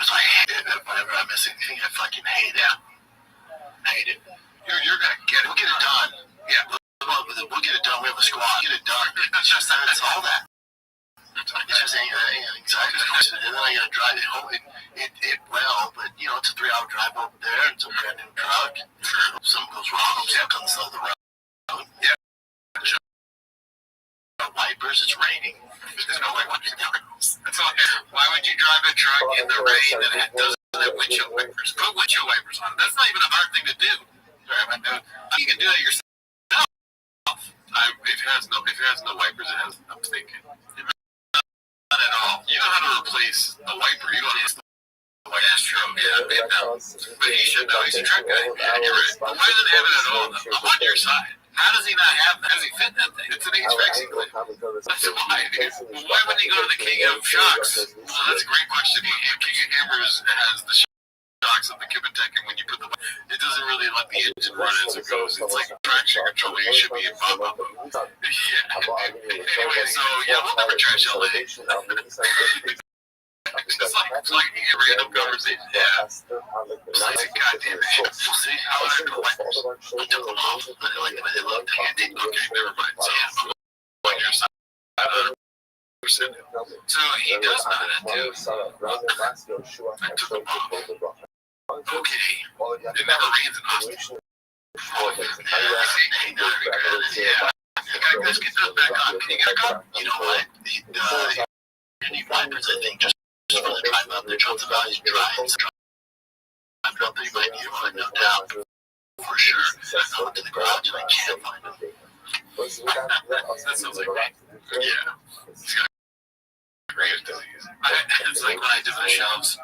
That's why I hate it. Whenever I miss anything, I fucking hate it. Hate it. You're gonna get it. We'll get it done. Yeah, we'll get it done. We have a squad. Get it done. It's just that. It's all that. It's just anxiety. And then I gotta drive it home. It will, but you know, it's a 3-hour drive over there. It's a brand new truck. If something goes wrong, I'm stuck on the side of the road. Yeah. Wipers, it's raining. There's no way what you do. Why would you drive a truck in the rain that doesn't have windshield wipers? Put windshield wipers on it. That's not even a hard thing to do. You can do that yourself. If it has no wipers, it has. I'm thinking. Not at all. You know how to replace the wiper. You don't have the wiper. That's true. Yeah, no. But he should know. He's a truck guy. Yeah, you're right. But why doesn't he have it at all? I'm on your side. How does he not have that? How does he fit that thing? It's an HVAC clip. That's why. Why wouldn't he go to the King of Shocks? Well, that's a great question. King of Hammers has the shocks of the Kibitek, and when you put the, it doesn't really let the engine run as it goes. It's like traction control. You should be in bump. Yeah. Anyway, so yeah, we'll never trash LA. It's like a random conversation. Yeah. Goddamn it. We'll see how I do wipers. I took them off. They looked handy. Okay, never mind. So yeah, on your side. So he does know that too. I took them off. Okay. It never rains in Austin. Yeah. Let's get those back on. Can you get a cup? You know what? You need wipers, I think, just for the drive up there. Johnson Valley's dry. I've got that you might need one, no doubt. For sure. I went to the garage and I can't find them. That sounds like me. Yeah. It's got Graves' disease. It's like when I do the shelves.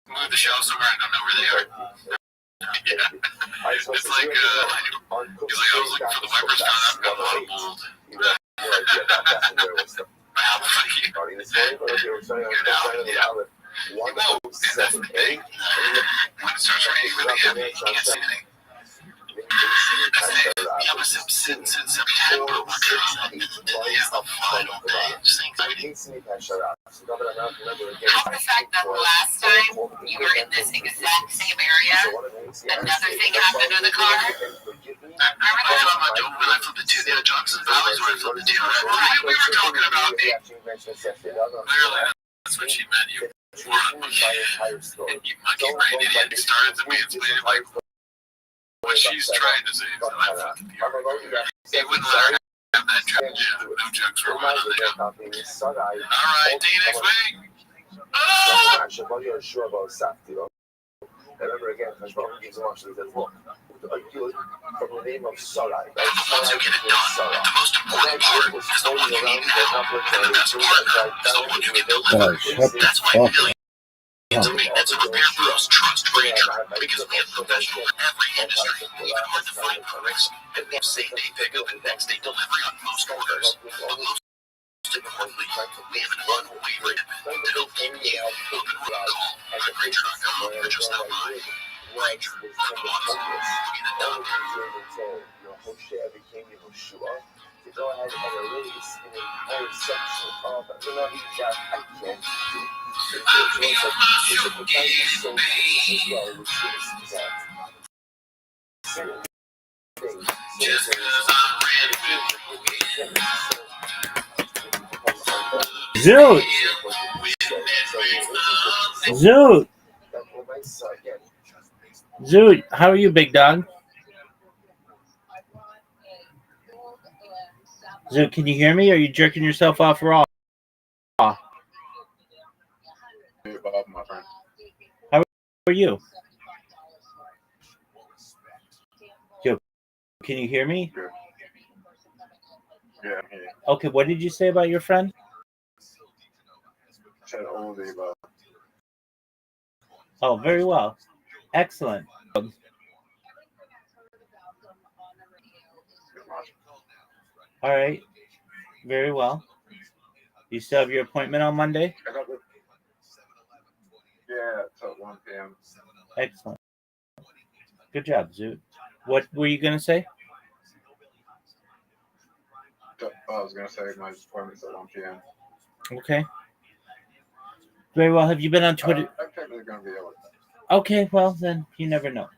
Move the shelves somewhere, I don't know where they are. Yeah. It's like, he's like, I was looking for the wipers, found out I've got a lot of mold. How funny. Get out, yeah. Whoa, that's the thing. When it starts raining really heavy, you can't see anything. Yeah, but since September, we're trying to the final day. Just anxiety. The fact that last time you were in this exact same area, another thing happened to the car. I remember when I flipped the two. Yeah, Johnson Valley's where I flipped the two. We were talking about me. Clearly, that's what she meant. You monkey brain idiot started to mansplain like what she's trying to say. So I flipped the two. He wouldn't let her have that joke. Yeah, no jokes for a while. All right, see you next week. Remember again, because Robin gives much of the look. From the name of Sarai. Once you get it done, the most important part is the one you need now. And the best partner is the one you can deliver. That's why millions of maintenance and repair pros trust Grainger, because we have professionals in every industry, even hard to find products, and we have same-day pickup and next-day delivery on most orders. But most typically we have an one favorite to help keep you open with a call. My great truck, I'm over here just outside. Ranger, from Watson, get it done. To go ahead and release an entire section of the levy that I can't do. It's a potential socialist as well, which is that Just cause I'm red, Zoot! Zoot! Zoot, how are you, big dog? Zoot, can you hear me? Or are you jerking yourself off raw? How are you? Yo, can you hear me? Yeah. Okay, what did you say about your friend? Said all of the above. Oh, very well. Excellent. All right. Very well. You still have your appointment on Monday? Yeah, it's at 1 p.m. Excellent. Good job, Zoot. What were you going to say? I was going to say my appointment's at 1 p.m. Okay. Very well. Have you been on Twitter? I think they're going to be able to. Okay, well, then you never know.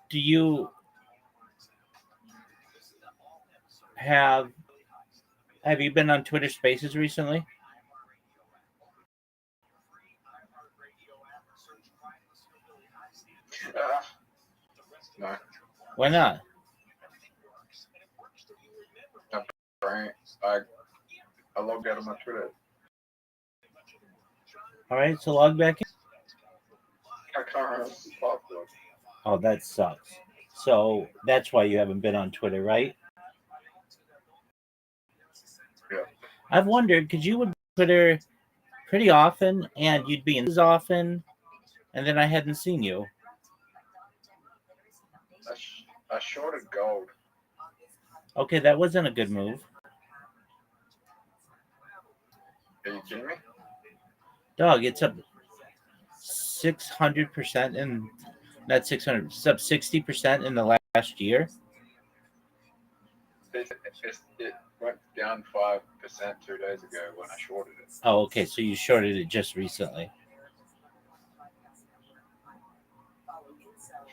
Do you have you been on Twitter Spaces recently? No. Why not? Right. I logged out of my Twitter. All right, so log back in. I can't remember the password. Oh, that sucks. So that's why you haven't been on Twitter, right? Yeah. I've wondered, because you would be on Twitter pretty often, and you'd be in as often, and then I hadn't seen you. I shorted gold. Okay, that wasn't a good move. Are you kidding me? Dog, it's up 600% in, not 600, it's up 60% in the last year. It went down 5% 2 days ago when I shorted it. Oh, okay, so you shorted it just recently.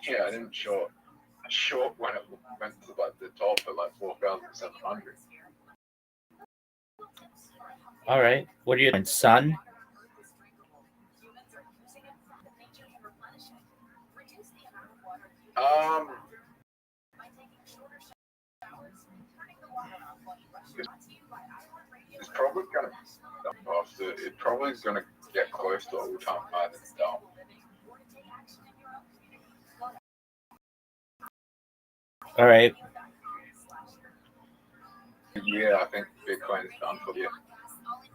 Yeah, I didn't short. I short when it went to like the top at like 4,700. All right, what are you doing, son? It's probably gonna it's probably gonna get close to all-time high that's down. All right. Yeah, I think Bitcoin is done for the year.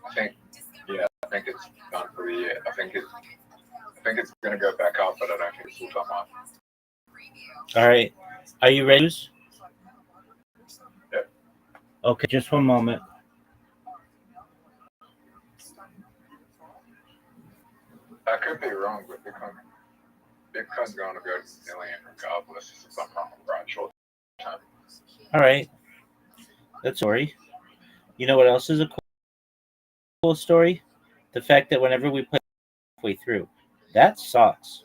I think it's done for the year. I think it's gonna go back up, but I don't think it's all-time high. All right. Are you ready? Yep. Okay, just one moment. I could be wrong, but Bitcoin's going to go to a million regardless if I'm wrong right short time. All right. That's a story. You know what else is a cool story? The fact that whenever we play halfway through, that sucks.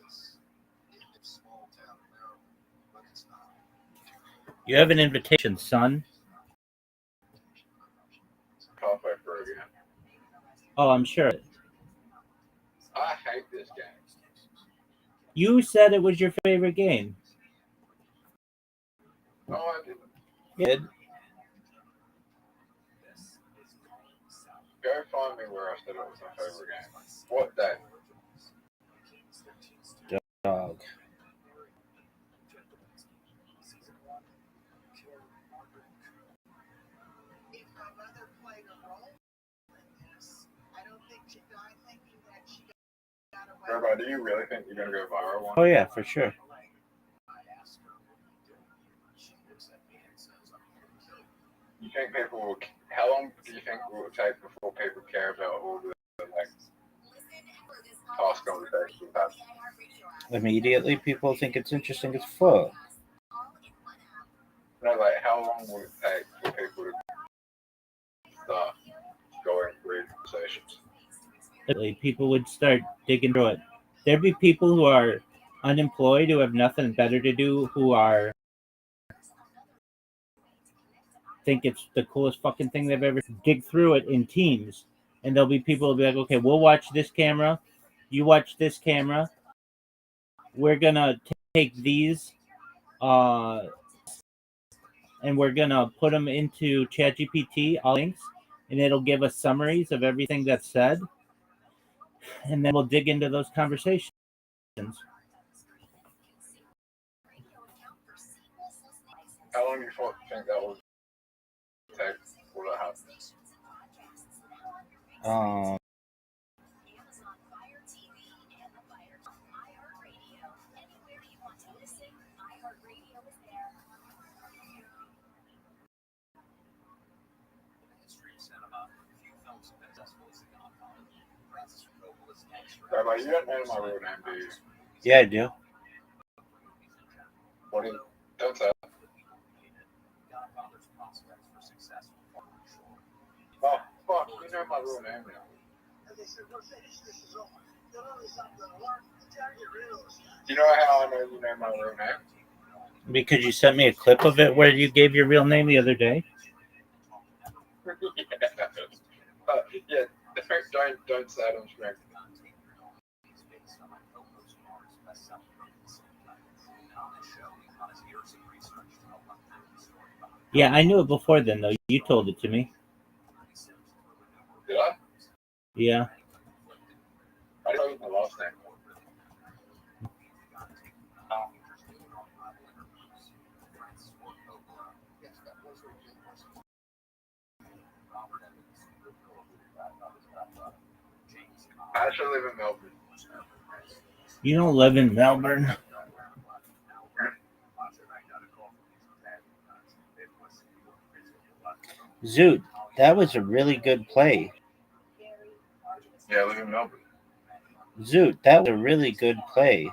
You have an invitation, son. Halfway through again. Oh, I'm sure. I hate this game. You said it was your favorite game. No, I didn't. You did. Go find me where I said it was my favorite game. What day? Dog. Rabbi, do you really think you're going to go viral one? Oh, yeah, for sure. You think people will? How long do you think it will take before people care about all the past conversations we've had? Immediately, people think it's interesting as fuck. No, like how long will it take for people to start going through conversations? People would start digging through it. There'd be people who are unemployed, who have nothing better to do, who are think it's the coolest fucking thing they've ever dig through it in teams. And there'll be people who'll be like, okay, we'll watch this camera, you watch this camera. We're gonna take these and we're gonna put them into ChatGPT, all links, and it'll give us summaries of everything that's said. And then we'll dig into those conversations. How long do you think that will take before that happens? Rabbi, you don't know my real name, do you? Yeah, I do. What is? Don't say that. Oh, fuck, you know my real name now. Do you know how I know you know my real name? Because you sent me a clip of it where you gave your real name the other day. Yeah, don't say it on screen. Yeah, I knew it before then, though. You told it to me. Did I? Yeah. I don't know my last name. I actually live in Melbourne. You don't live in Melbourne. Zoot, that was a really good play. Yeah, I live in Melbourne. Zoot, that was a really good play.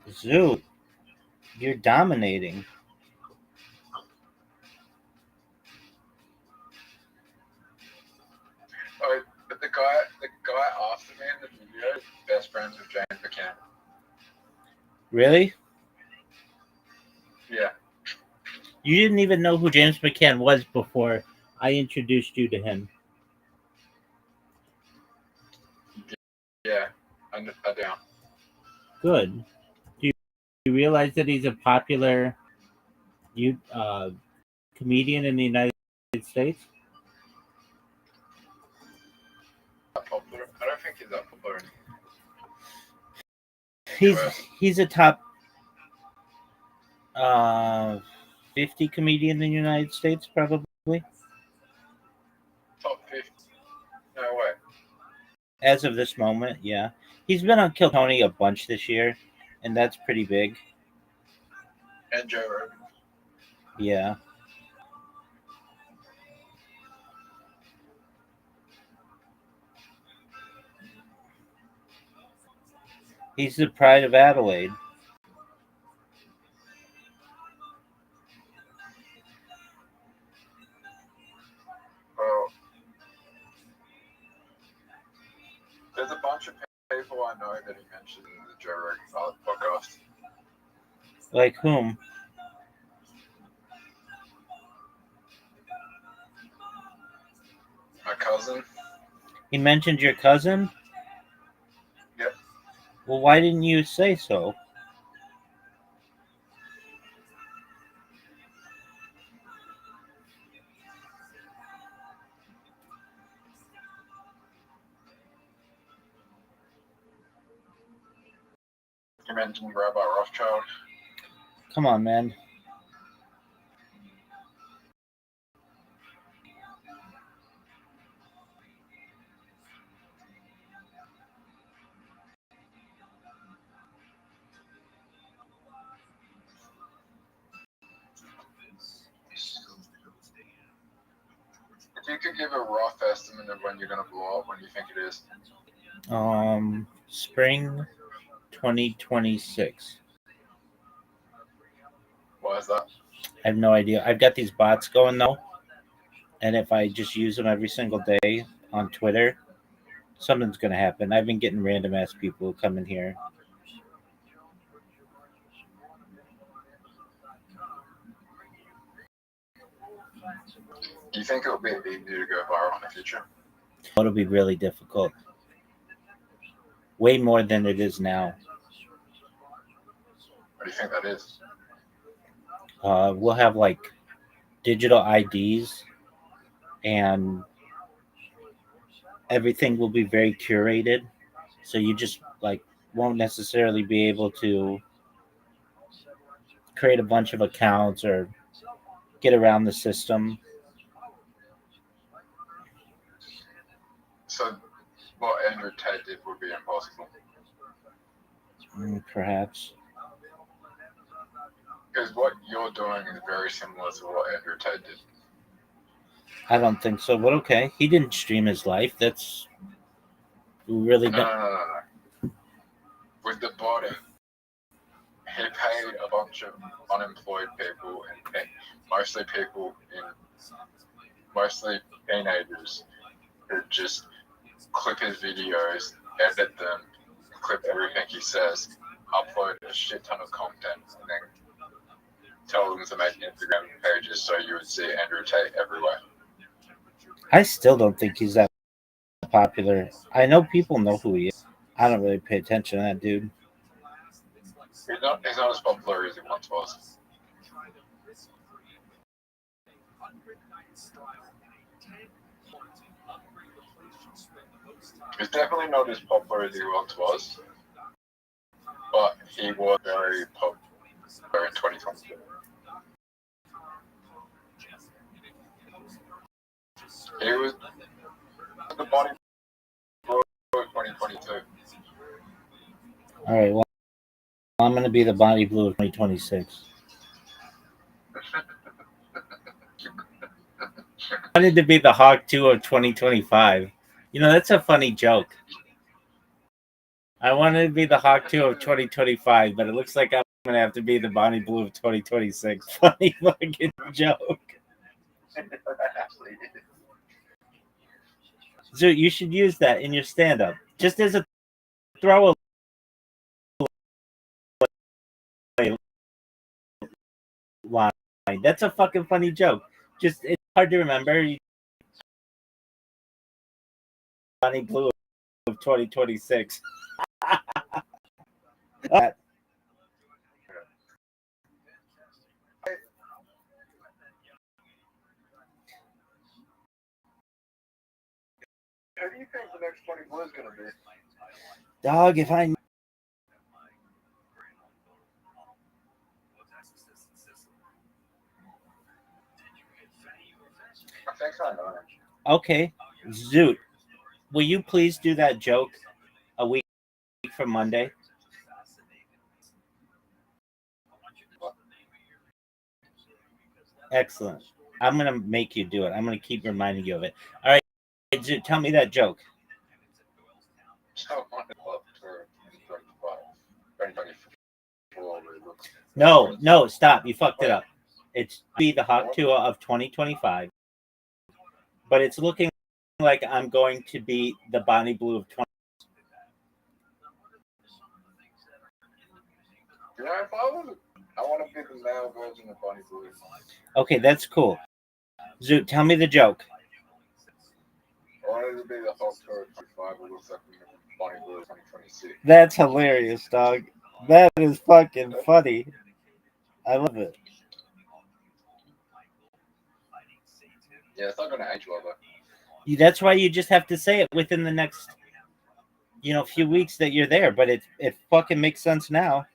Zoot, you're dominating. Oh, but the guy after me in the video is best friends with James McCann. Really? Yeah. You didn't even know who James McCann was before I introduced you to him. Yeah, I don't. Good. Do you realize that he's a popular comedian in the United States? Popular. I don't think he's that popular. He's a top 50 comedian in the United States, probably. Top 50? No way. As of this moment, yeah. He's been on Kill Tony a bunch this year, and that's pretty big. And Joe Rogan. Yeah. He's the pride of Adelaide. Well, there's a bunch of people I know that he mentioned in the Joe Rogan podcast. Like whom? My cousin. He mentioned your cousin? Yep. Well, why didn't you say so? You mentioned Rabbi Rothschild. Come on, man. If you could give a rough estimate of when you're going to blow up, when you think it is. Spring 2026. Why is that? I have no idea. I've got these bots going though, and if I just use them every single day on Twitter, something's gonna happen. I've been getting random ass people who come in here. Do you think it'll be easy to go viral in the future? It'll be really difficult. Way more than it is now. What do you think that is? We'll have like digital IDs, and everything will be very curated. So you just like won't necessarily be able to create a bunch of accounts or get around the system. So what Andrew Tate did would be impossible. Perhaps. Because what you're doing is very similar to what Andrew Tate did. I don't think so, but okay. He didn't stream his life. That's really No. With the body, he paid a bunch of unemployed people and mostly teenagers who just clip his videos, edit them, clip everything he says, upload a shit ton of content, and then tell them to make Instagram pages so you would see Andrew Tate everywhere. I still don't think he's that popular. I know people know who he is. I don't really pay attention to that dude. He's not as popular as he once was. He's definitely not as popular as he once was, but he was very popular in 2022. He was the body of 2022. All right, well, I'm going to be the Bonnie Blue of 2026. I wanted to be the Hawk 2 of 2025. You know, that's a funny joke. I wanted to be the Hawk 2 of 2025, but it looks like I'm going to have to be the Bonnie Blue of 2026. Funny fucking joke. So you should use that in your stand-up. Just as a throwaway line. That's a fucking funny joke. Just, it's hard to remember. Bonnie Blue of 2026. Who do you think the next 20 Blue is going to be? Dog, if I... I think I know. Okay. Zoot, will you please do that joke a week from Monday? Excellent. I'm going to make you do it. I'm going to keep reminding you of it. All right. Zoot, tell me that joke. No, stop. You fucked it up. It's be the Hawk Tua of 2025, but it's looking like I'm going to be the Bonnie Blue of 20. You know, if I want to be the male version of Bonnie Blue. Okay, that's cool. Zoot, tell me the joke. I wanted to be the Hawk Tua of 25, but looks like Bonnie Blue of 2026. That's hilarious, dog. That is fucking funny. I love it. Yeah, it's not going to age well, though. That's why you just have to say it within the next. a few weeks that you're there, but it fucking makes sense now.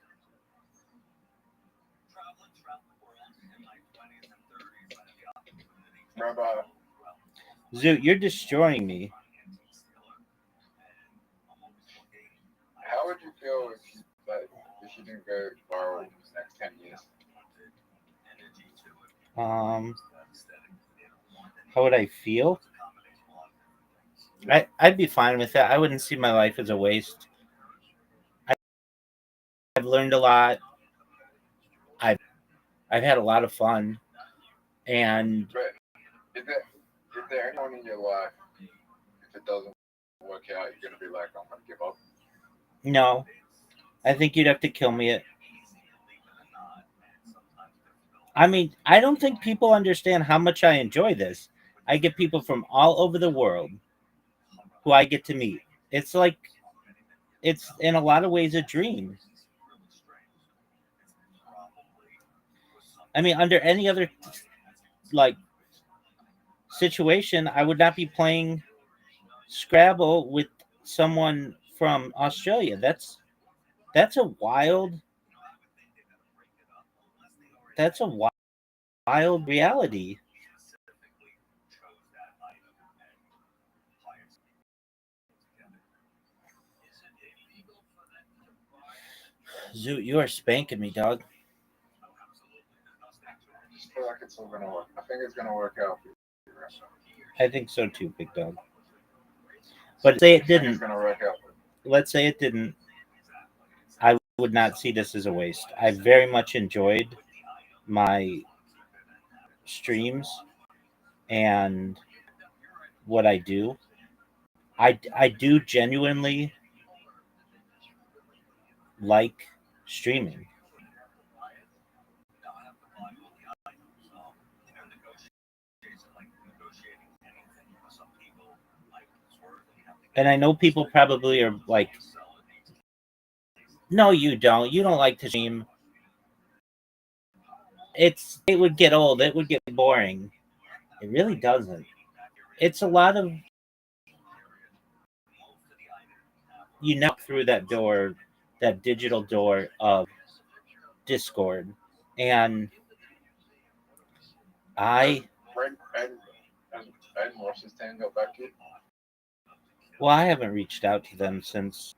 Rabbi, Zoot, you're destroying me. how would you feel if you didn't go viral in the next 10 years? How would I feel? I'd be fine with that. I wouldn't see my life as a waste. I've learned a lot. I've had a lot of fun, and But is there anyone in your life, if it doesn't work out, you're gonna be like, I'm gonna give up? no, I think you'd have to kill me. I mean, I don't think people understand how much I enjoy this. I get people from all over the world who I get to meet. It's like, it's in a lot of ways a dream. I mean, under any other like situation, I would not be playing Scrabble with someone from Australia. That's a wild wild reality. Zoot, you are spanking me, dog. I just feel like it's all gonna work. I think it's gonna work out for you. I think so too, big dog. But say it It's didn't. gonna work out. Let's say it didn't. I would not see this as a waste. I very much enjoyed my streams and what I do. I do genuinely like streaming. And I know people probably are like, no, you don't. You don't like to stream. It would get old. It would get boring. It really doesn't. It's a lot of knock through that door, that digital door of Discord, and I And Morse's 10 got back to you? well, I haven't reached out to them since.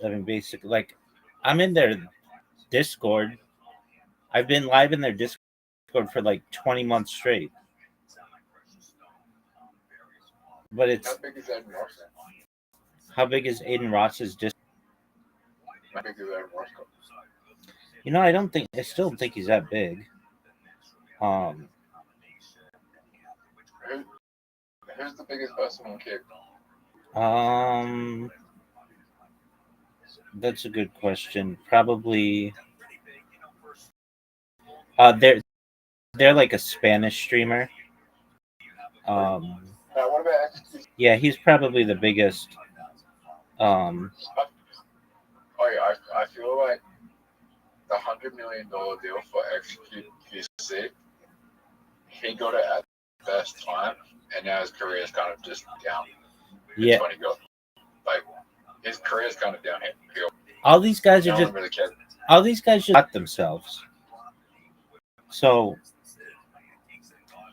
I mean, basically, like, I'm in their Discord. I've been live in their Discord for like 20 months straight. But it's How big is Ed Morse? how big is Aiden Ross's Discord? How big is Ed Morse? I still don't think he's that big. Who's the biggest person on Kick? That's a good question. Probably. They're like a Spanish streamer. What about XQC? Yeah, he's probably the biggest. I feel like the $100 million deal for XQC, he got it at the best time, and now his career is kind of just down. Yeah. When he got, like, his career is kind of downhill. All these guys are No just. one really cares. All these guys just got themselves. So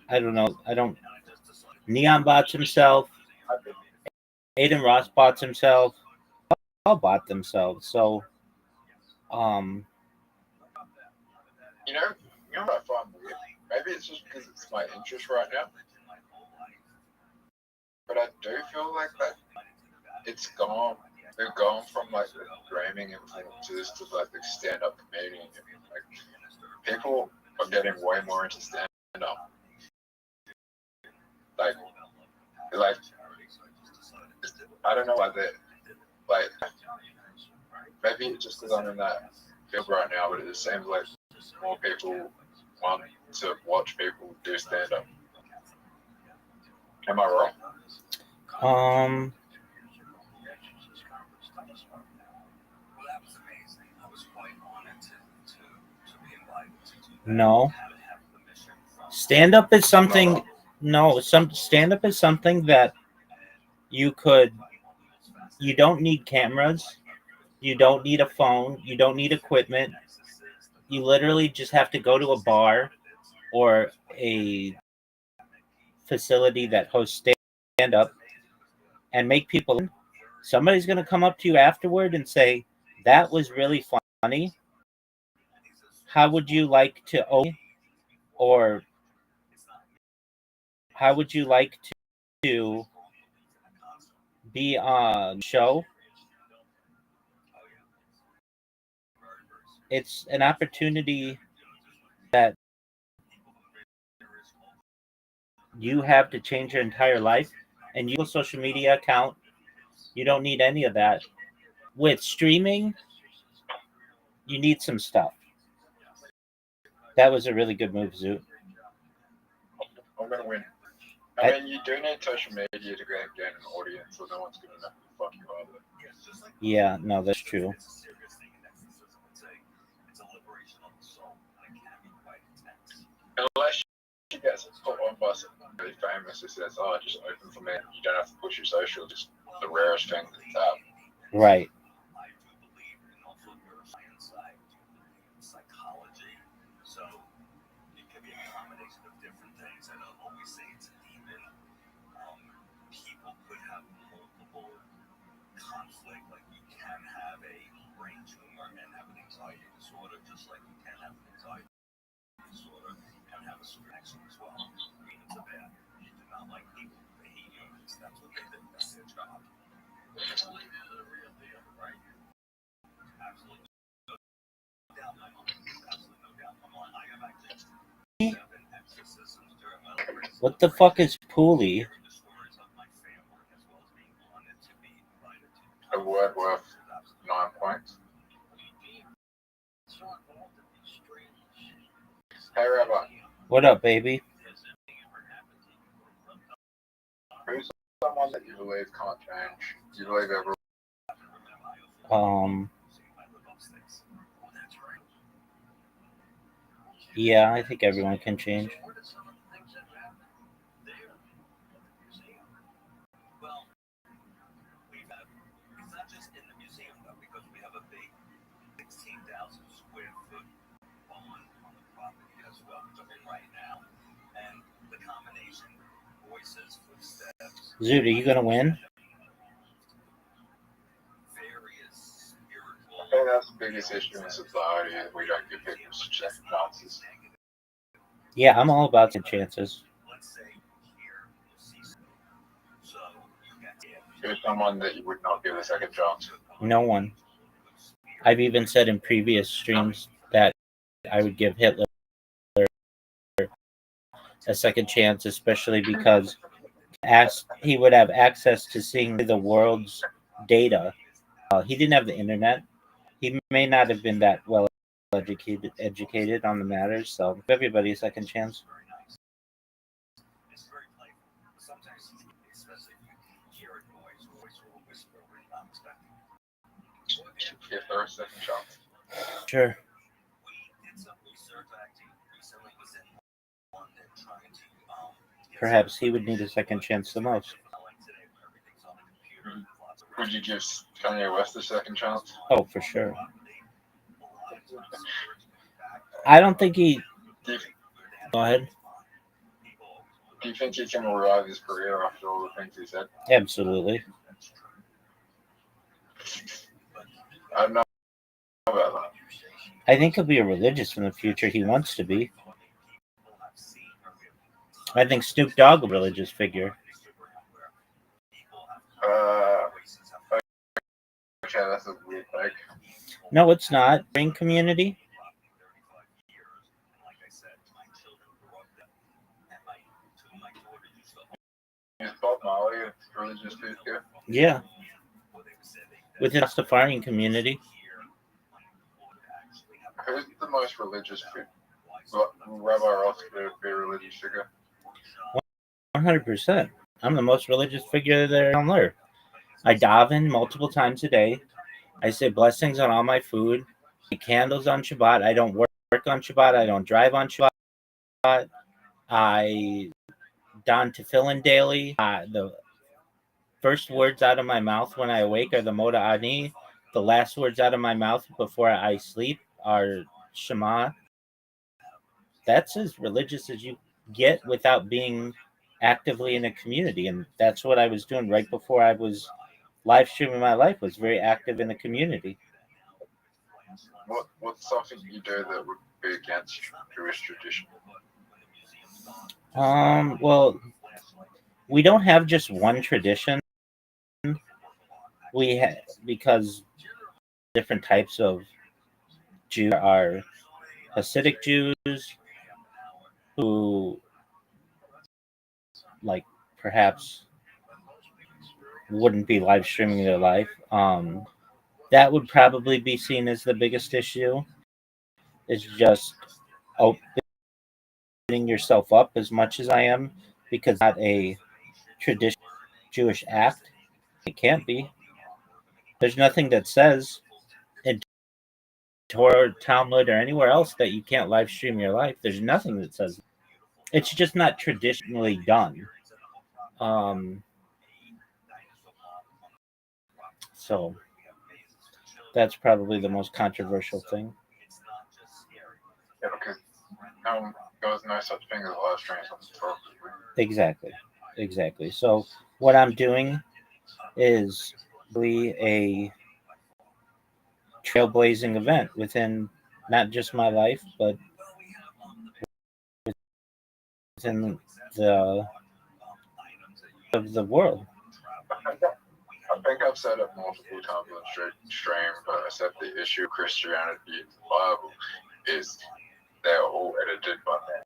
I don't know. Neon bots himself. Aiden Ross bots himself. All bought themselves. So, You know what I find weird? Maybe it's just because it's my interest right now. But I do feel like that it's gone. They've gone from like the gaming influencers to like the stand-up comedian. Like people are getting way more into stand-up. Like I don't know why they like. Maybe it's just because I'm in that field right now, but it just seems like more people want to watch people do stand-up. Am I wrong? No. Stand-up is something. No, stand-up is something that you You don't need cameras. You don't need a phone. You don't need equipment. You literally just have to go to a bar or a facility that hosts stand up and make people. Somebody's going to come up to you afterward and say, "That was really funny. How would you like to open, or how would you like to be on the show?" It's an opportunity that you have to change your entire life, and you have a social media account. You don't need any of that. With streaming, you need some stuff. That was a really good move, Zoo. I'm gonna win. I mean, you do need social media to gain an audience, so no one's gonna know who the fuck you are. Yeah, no, that's true. Unless you get put on by someone really famous who says, "Oh, just open for me. You don't have to push your social." Just the rarest thing that's out. Right. What the fuck is Pooley? A word worth 9 points. Hey, Rabbi. What up, baby? Who's someone that you believe can't change? You believe everyone? Yeah, I think everyone can change. Zoot, are you gonna win? I think that's the biggest issue in society is we don't give people second chances. Yeah, I'm all about second chances. Who's someone that you would not give a second chance? No one. I've even said in previous streams that I would give Hitler a second chance, especially because he would have access to seeing the world's data. He didn't have the internet. He may not have been that well educated on the matters. So give everybody a second chance. Give her a second chance. Sure. Perhaps he would need a second chance the most. Would you give Kanye West a second chance? Oh, for sure. I don't think he. Go ahead. Do you think he can revive his career after all the things he said? Absolutely. I don't know about that. I think he'll be a religious in the future. He wants to be. I think Snoop Dogg a religious figure. Okay, that's a weird take. No, it's not. Brain community. Is Bob Marley a religious figure? Yeah. Within the Rastafarian community. Who's the most religious figure? Rabbi Rothschild would be a religious figure. 100%. I'm the most religious figure there on earth. I daven multiple times a day. I say blessings on all my food. I candles on Shabbat. I don't work on Shabbat. I don't drive on Shabbat. I don tefillin daily. first words out of my mouth when I awake are the Moda Ani. The last words out of my mouth before I sleep are Shema. That's as religious as you get without being actively in a community, and that's what I was doing right before I was live streaming my life. Was very active in the community. What's something you do that would be against Jewish tradition? Well, we don't have just one tradition. We have, because different types of Jews are Hasidic Jews who, like, perhaps wouldn't be live streaming their life. That would probably be seen as the biggest issue. Is just opening yourself up as much as I am, because it's not a traditional Jewish act. It can't be. There's nothing that says in Torah, Talmud, or anywhere else that you can't live stream your life. There's nothing that says it's just not traditionally done. So that's probably the most controversial thing. Yeah, because there was no such thing as live streams on the Torah. Exactly. So what I'm doing is really a trailblazing event within not just my life, but within the of the world. I think I've said it multiple times on stream, but I said the issue of Christianity in the Bible is they're all edited by men.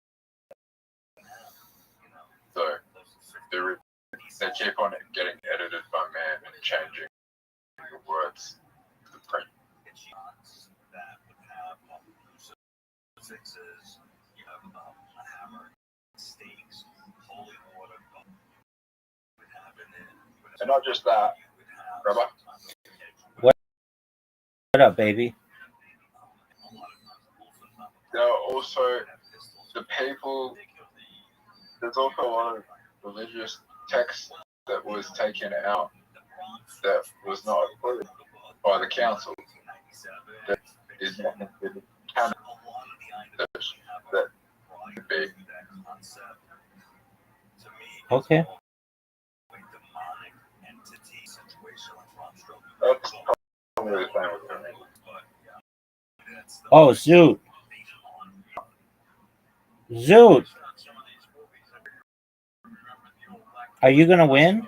So they keep on getting edited by man and changing the words to the print. And not just that, Rabbi. What up, baby? There are also the people. There's also a lot of religious text that was taken out that was not approved by the council. That is not considered canon. That could be. Okay. That's probably the same with me. Oh, Zoot. Are you gonna win?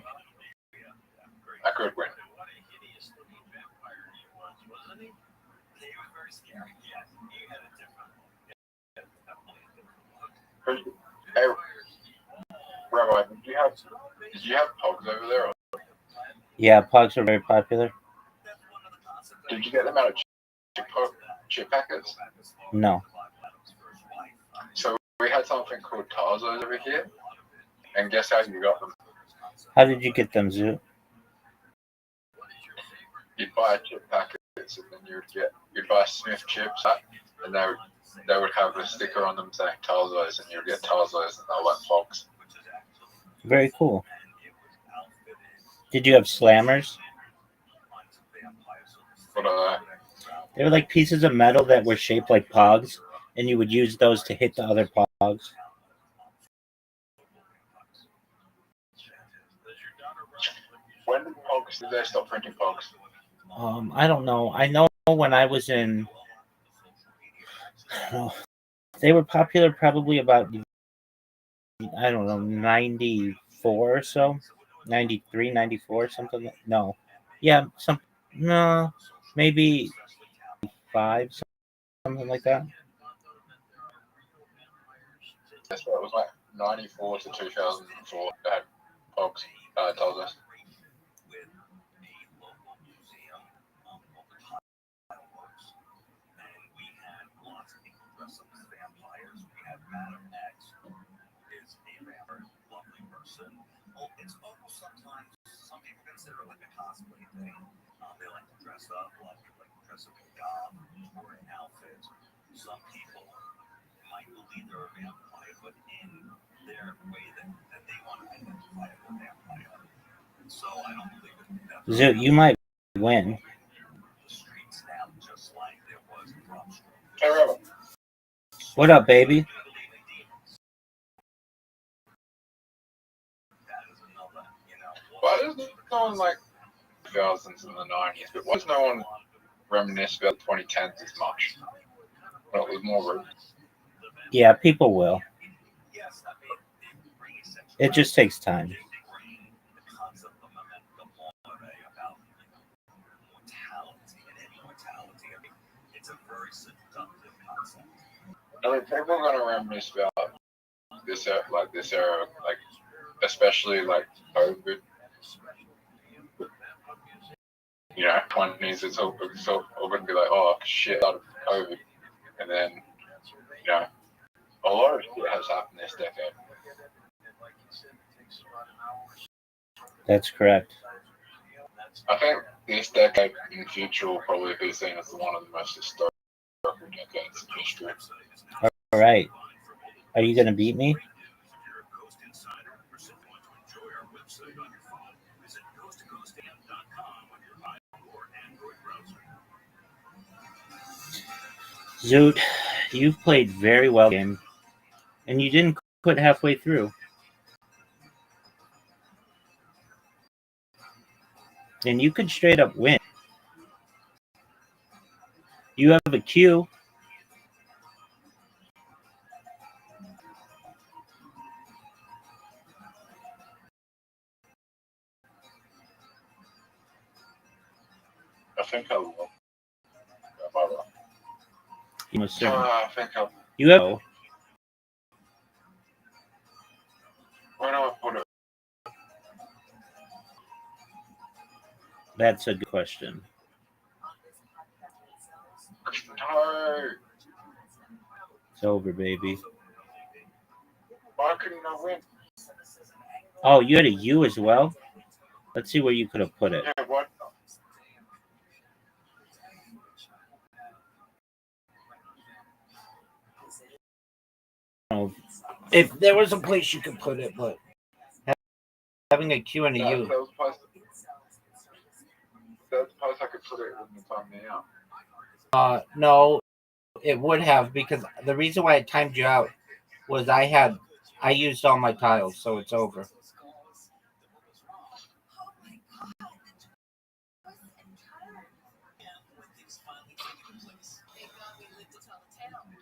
I could win. Hey, Rabbi, did you have pogs over there? Or Yeah, pogs are very popular. did you get them out of chip packets? No. So we had something called Tarzos over here, and guess how you got them? How did you get them, Zoot? You'd buy chip packets, and then you'd buy Smith chips, and they would have a sticker on them saying Tarzos, and you'd get Tarzos, and they're like pogs. Very cool. Did you have slammers? What are They were like pieces of metal that were shaped like pogs, and you would use those to hit the other pogs. When did they stop printing pogs? I don't know. I know when I was in, they were popular probably about, I don't know, 94 or so, 93, 94, something. No, yeah, maybe 5, something like that. That's what it was like 94 to 2004. They had pogs, Tarzos. Zoot, you might win. Hey, Robert. What up, baby? Why does no one like the 2000s and the 90s, but why does no one reminisce about the 2010s as much? Well, it was more rude. Yeah, people will. It just takes time. I mean, people are gonna reminisce about this era, like especially like COVID. You know, 20s, it's all gonna be like, oh shit, out of COVID, and then you know, a lot of shit has happened this decade. That's correct. I think this decade in the future will probably be seen as one of the most historical decades in history. All right. Are you going to beat me? Zoot, you've played very well game, and you didn't quit halfway through. And you could straight up win. You have a Q. I think I will. You must I think I'll. You have. Where do I put it? That's a good question. No. It's over, baby. Why couldn't I win? Oh, you had a U as well? Let's see where you could have put it. Yeah, what? Oh, if there was a place you could put it, but having a Q and a U. That was the place I could put it in the time now. No, it would have, because the reason why I timed you out was I used all my tiles, so it's over.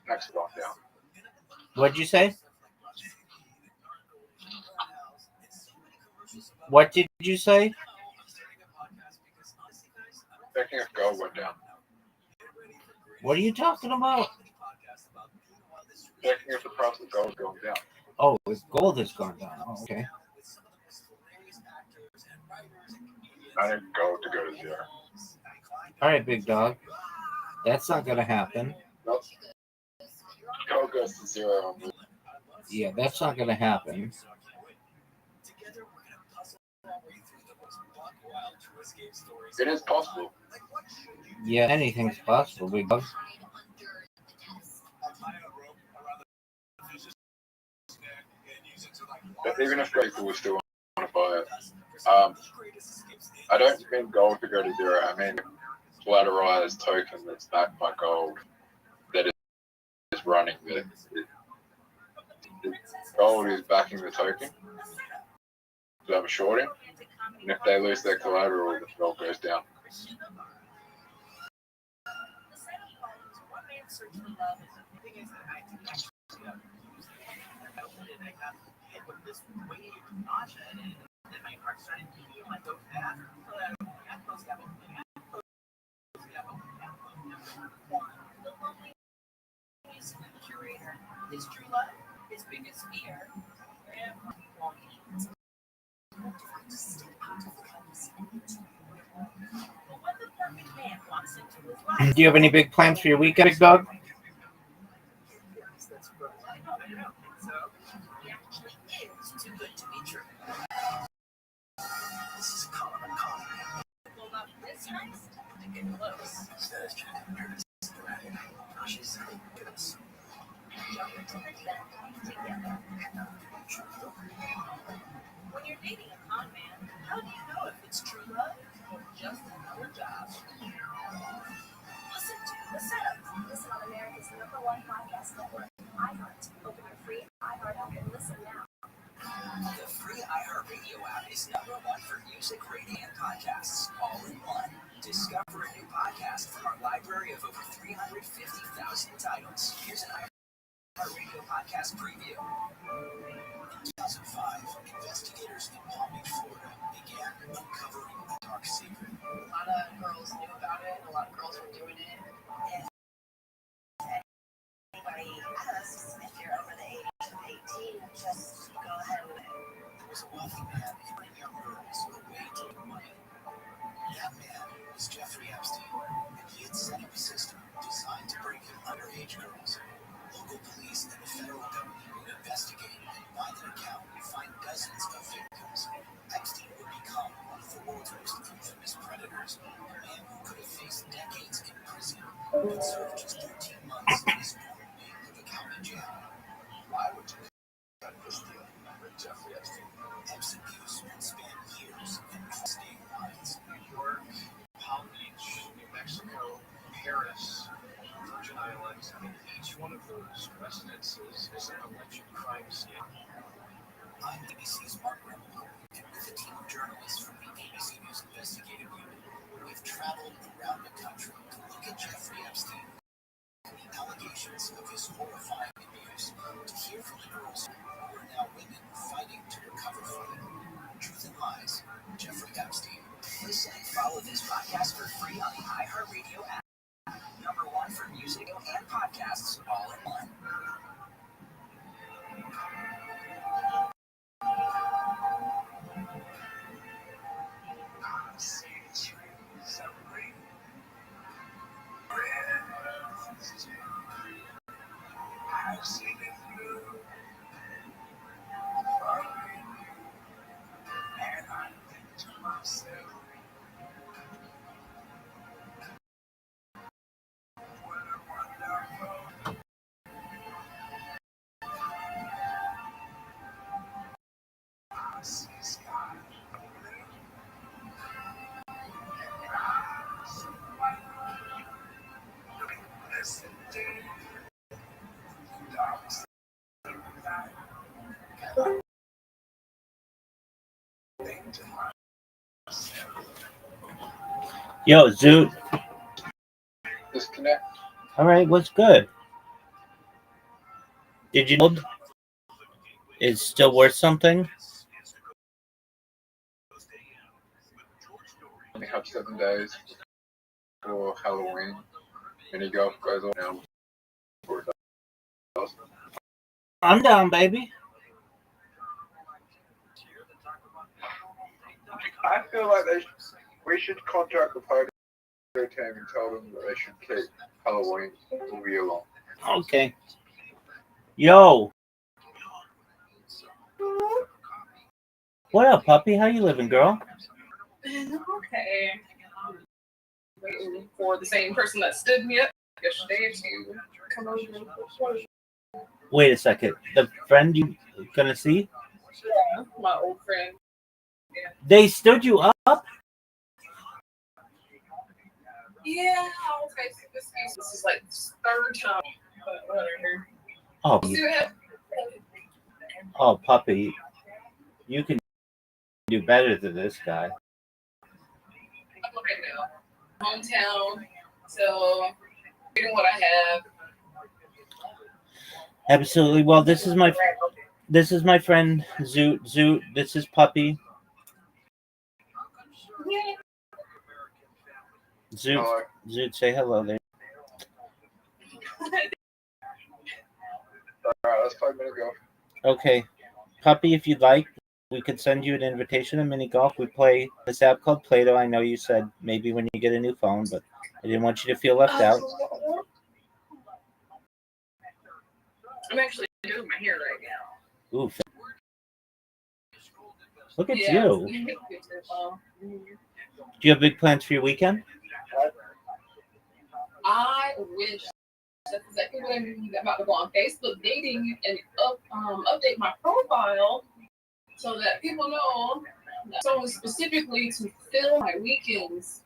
Next lockdown. What'd you say? What did you say? Checking if gold went down. What are you talking about? Checking if the price of gold is going down. Oh, if gold has gone down. Oh, okay. I need gold to go to zero. All right, big dog. That's not going to happen. Nope. Gold goes to zero. Yeah, that's not going to happen. It is possible. Yeah, anything's possible, big dog. But even if people would still want to buy it, I don't mean gold to go to zero. I mean collateralized token that's backed by gold that is running the gold is backing the token. So I'm shorting, and if they lose their collateral, the gold goes down. Do you have any big plans for your weekend, big dog? When you're dating a con man, how do you know just another job. Listen to The Setup. Listen on America's #1 podcast network, iHeart. Open your free iHeart app and listen now. The free iHeartRadio app is #1 for music, radio, and podcasts, all in one. Discover a new podcast from our library of over 350,000 titles. Here's an iHeartRadio podcast preview. In 2005, investigators in Palm Beach, Florida, began uncovering a dark secret. A lot of girls knew about it. A lot of girls were doing it. And anybody asks if you're over the age of 18, just go ahead with it. There was a wealthy man hitting young girls away to money. That man was Jeffrey Epstein, and he had set up a system designed to break in underage girls. Local police and the federal government would investigate and by that account find dozens of victims. Epstein would become one of the world's most infamous predators, a man who could have faced decades in prison but served just 13 months in his normal wing of the county jail. Why would you cut this deal with Jeffrey Epstein? Epstein abuse would span years and cross state lines. New York, Palm Beach, New Mexico, Paris, Virgin Islands. I mean, each one of those residences is an alleged crime scene. I'm ABC's Mark Remillard, and with a team of journalists from the ABC News Investigative Unit, we've traveled around the country to look at Jeffrey Epstein, the allegations of his horrifying abuse, to hear from the girls who are now women fighting to recover from it. Truth and Lies, Jeffrey Epstein. Listen and follow this podcast for free on the iHeartRadio app. #1 for music and podcasts, all in one. I've seen it through, and I think to myself, what a wonderful. I see sky blue, and eyes white. Listen to dark night. Think to myself. Yo, Zoot. Disconnect. All right, what's good? Did you know it's still worth something? We have 7 days for Halloween. Mini golf goes on now. I'm down, baby. I feel like we should contact the party team and tell them that they should keep Halloween all year long. Okay. Yo. What up, puppy? How you living, girl? Okay. Waiting for the same person that stood me up yesterday to come over and push. Wait a second. The friend you gonna see? Yeah, my old friend. Yeah. They stood you up? Yeah, I'll face this case. This is like the third time, but whatever. Oh, See what happens. oh, puppy. You can do better than this guy. I'm looking now. Hometown, so doing what I have. Absolutely. Well, this is my friend Zoot. Zoot. This is Puppy. Zoot. Hello. Zoot. Say hello there. Alright, let's play mini golf. Okay, Puppy. If you'd like, we could send you an invitation to mini golf. We play this app called Play-Doh. I know you said maybe when you get a new phone, but I didn't want you to feel left out. I'm actually doing my hair right now. Ooh. Look at you. Do you have big plans for your weekend? I wish. That's exactly what I'm about to go on Facebook dating and update my profile so that people know So specifically to fill my weekends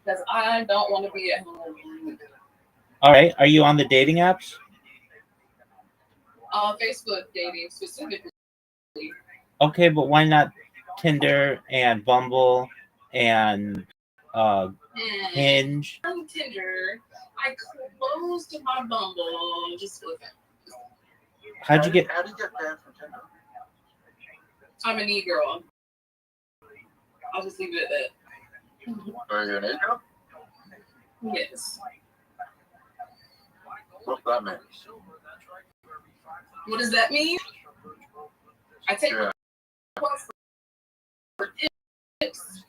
because I don't want to be at home. All right. Are you on the dating apps? Facebook dating specifically. Okay, but why not Tinder and Bumble and Hinge? On Tinder, I closed my Bumble. Just look at. How did you get banned from Tinder? I'm an e-girl. I'll just leave it at Are you an e-girl? that. Yes. What's that mean? What does that mean? I take requests for tips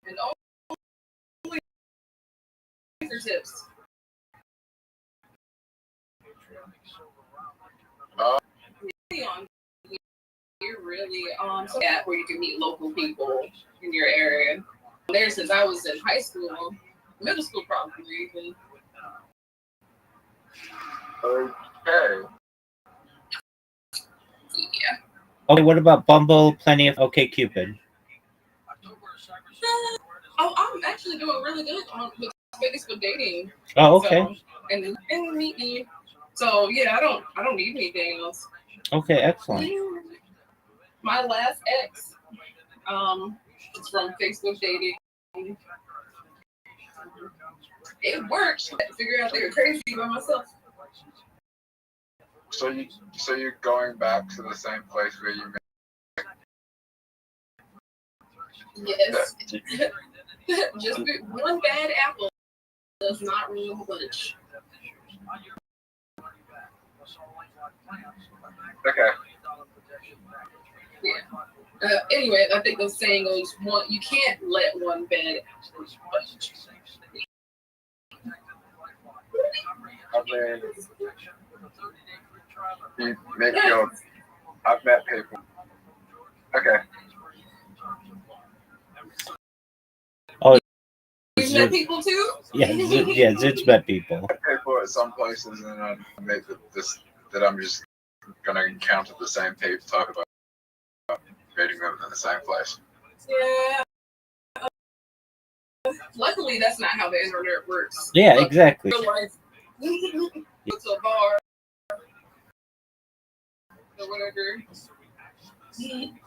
and only for tips. You're really so that where you can meet local people in your area. There since I was in high school, middle school probably even. Okay. Yeah. Okay, what about Bumble, Plenty of OkCupid? I'm actually doing really good with Facebook dating. Oh, okay. So, and meet me. So yeah, I don't need anything else. Okay, excellent. My last ex, it's from Facebook dating. It worked. I had to figure out they were crazy by myself. So you're going back to the same place where you met? Yes. Just one bad apple does not ruin the bunch. Okay. Yeah. Anyway, I think the saying goes, you can't let one bad apple bunch. I've met people. Okay. Oh, You've met people too? Yeah, Zoot's met people. People at some places, and I met that I'm just gonna encounter the same people, talk about meeting them in the same place. Yeah. Luckily, that's not how the internet works. Yeah, exactly. Real life, go to a bar or whatever.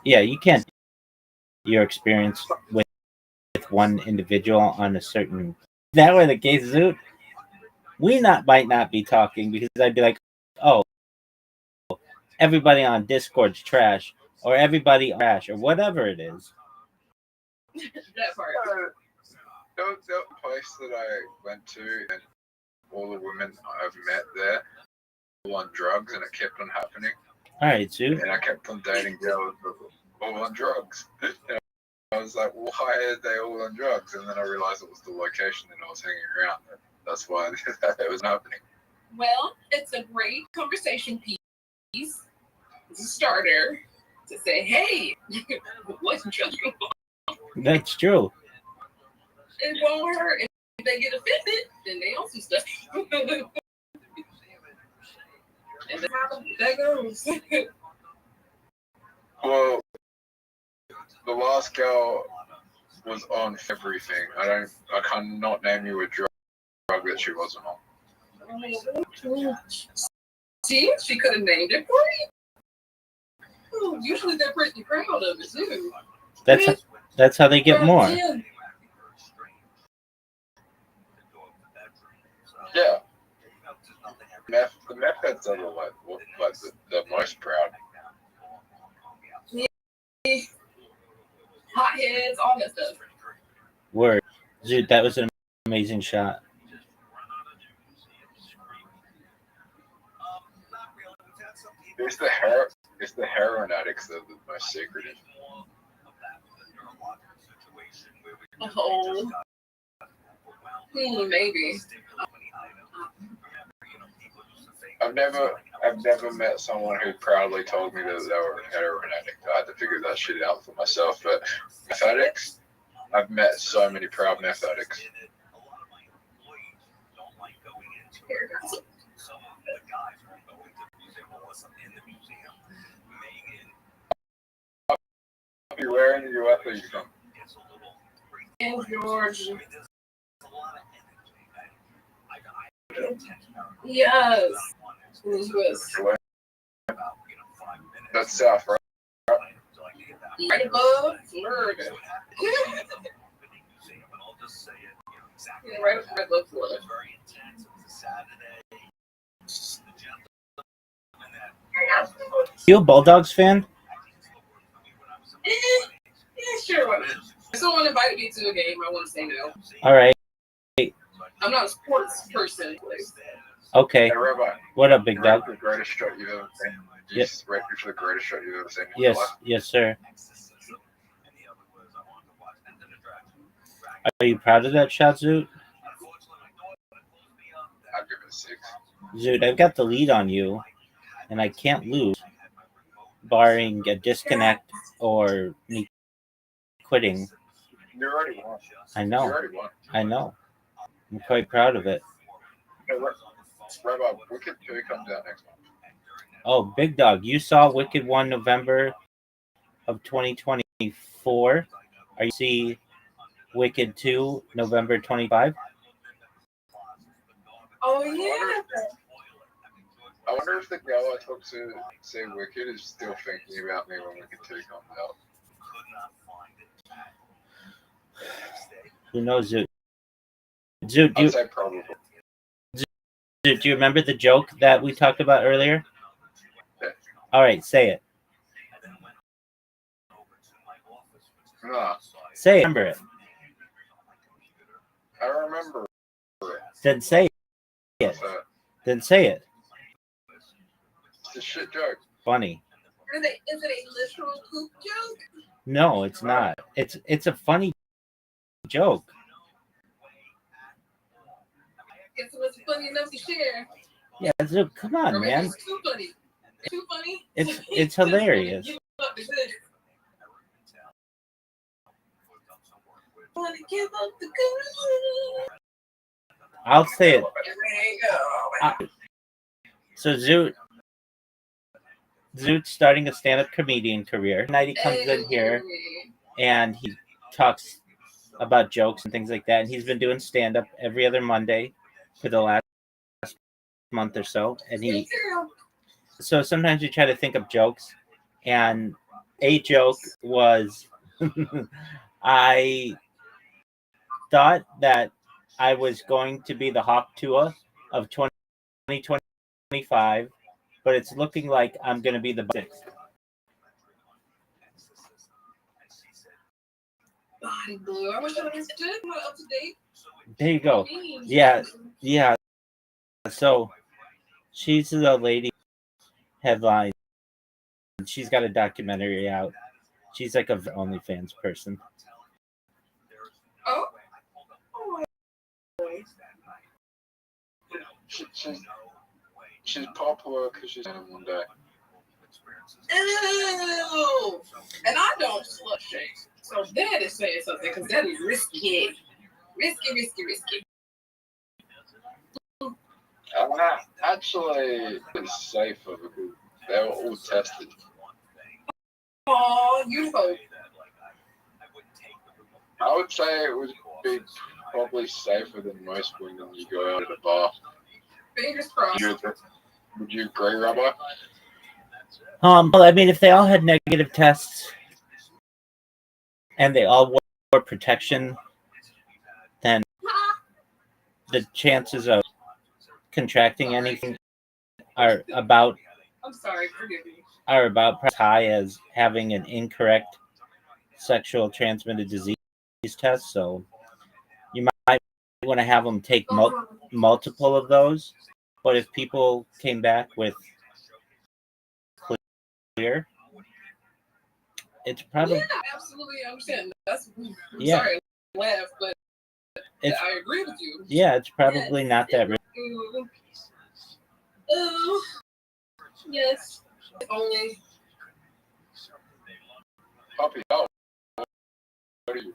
Yeah, you can't. Your experience with one individual on a certain. That were the case, Zoot. We might not be talking because I'd be like, oh, everybody on Discord's trash, or everybody trash, or whatever it is. That part. The place that I went to, and all the women I've met there, all on drugs, and it kept on happening. All right, Zoot. And I kept on dating girls all on drugs. And I was like, why are they all on drugs? And then I realized it was the location that I was hanging around. That's why that was happening. Well, it's a great conversation piece. It's a starter to say, hey, what's drug you on? That's true. It won't hurt. If they get offended, then they on some stuff. And that's how that goes. Well, the last girl was on everything. I cannot name you a drug that she wasn't on. See, she could have named it for you. Usually they're pretty proud of it too. That's how they get more. Yeah. The meth heads are the most proud. Yeah. Hot heads, all that stuff. Word. Dude, that was an amazing shot. It's the heroin addicts that are the most secretive. Oh. Maybe. I've never met someone who proudly told me that they were a heroin addict. I had to figure that shit out for myself. But meth addicts, I've met so many proud meth addicts. Where in the U.S. are you from? In Georgia. Yes. Where? That's South, right? Right above Florida. Yeah, right above Florida. You a Bulldogs fan? Yeah, sure. Why not? If someone invited me to a game, I wouldn't say no. All right. I'm not a sports person. Okay. Hey, Rabbi. What up, big You ready dog? for the greatest shot you've ever seen? Yes. Ready for the greatest shot you've ever seen in Yes. your life? Yes, sir. Are you proud of that shot, Zoot? I'd give it a 6. Zoot, I've got the lead on you, and I can't lose, barring a disconnect or me quitting. You already won. I You know. already won. I know. I'm quite proud of it. Hey, Rabbi, Wicked 2 comes out next month. Oh, big dog, you saw Wicked 1 November of 2024. Are you see Wicked 2 November 25? Oh, yeah. I wonder if the girl I talked to say Wicked is still thinking about me when Wicked 2 comes out. Who knows, Zoot? Zoot, I'd say probably. do you remember the joke that we talked about earlier? Yeah. All right, say it. Nah, Say it. Remember it. I remember. Then say it. Then say it. It's a shit joke. Funny. Is it a literal poop joke? No, it's not. It's a funny joke. It was funny enough to share. Yeah, Zoot, come on, man. It's too funny. Too funny. It's hilarious. You love the good. Wanna give up the good. I'll say it. There you go. So Zoot's starting a stand-up comedian career. Tonight he comes in here and he talks about jokes and things like that. And he's been doing stand-up every other Monday for the last month or so. And so sometimes we try to think of jokes. And a joke was I thought that I was going to be the Hawk Tua of 2025, but it's looking like I'm going to be the 6th. Body blue. I wish I was not up to date. There you go. Yeah. So she's the lady headline. She's got a documentary out. She's like a OnlyFans person. Oh. She's popular because she's in one day. Ew. And I don't slut shame. So that is saying something because that is risky. Risky. Actually, it's safer because they were all tested. Oh, you hope. I would say it would be probably safer than most when you go out at a bar. Fingers crossed. Would you agree, Rabbi? Well, I mean, if they all had negative tests and they all wore protection, then the chances of contracting anything are about as high as having an incorrect sexual transmitted disease test. So you might want to have them take multiple of those. But if people came back with clear, it's probably absolutely understand. That's sorry to laugh, but I agree with you. Yeah, it's probably not that risky. Yes. Only. Puppy, how old are you?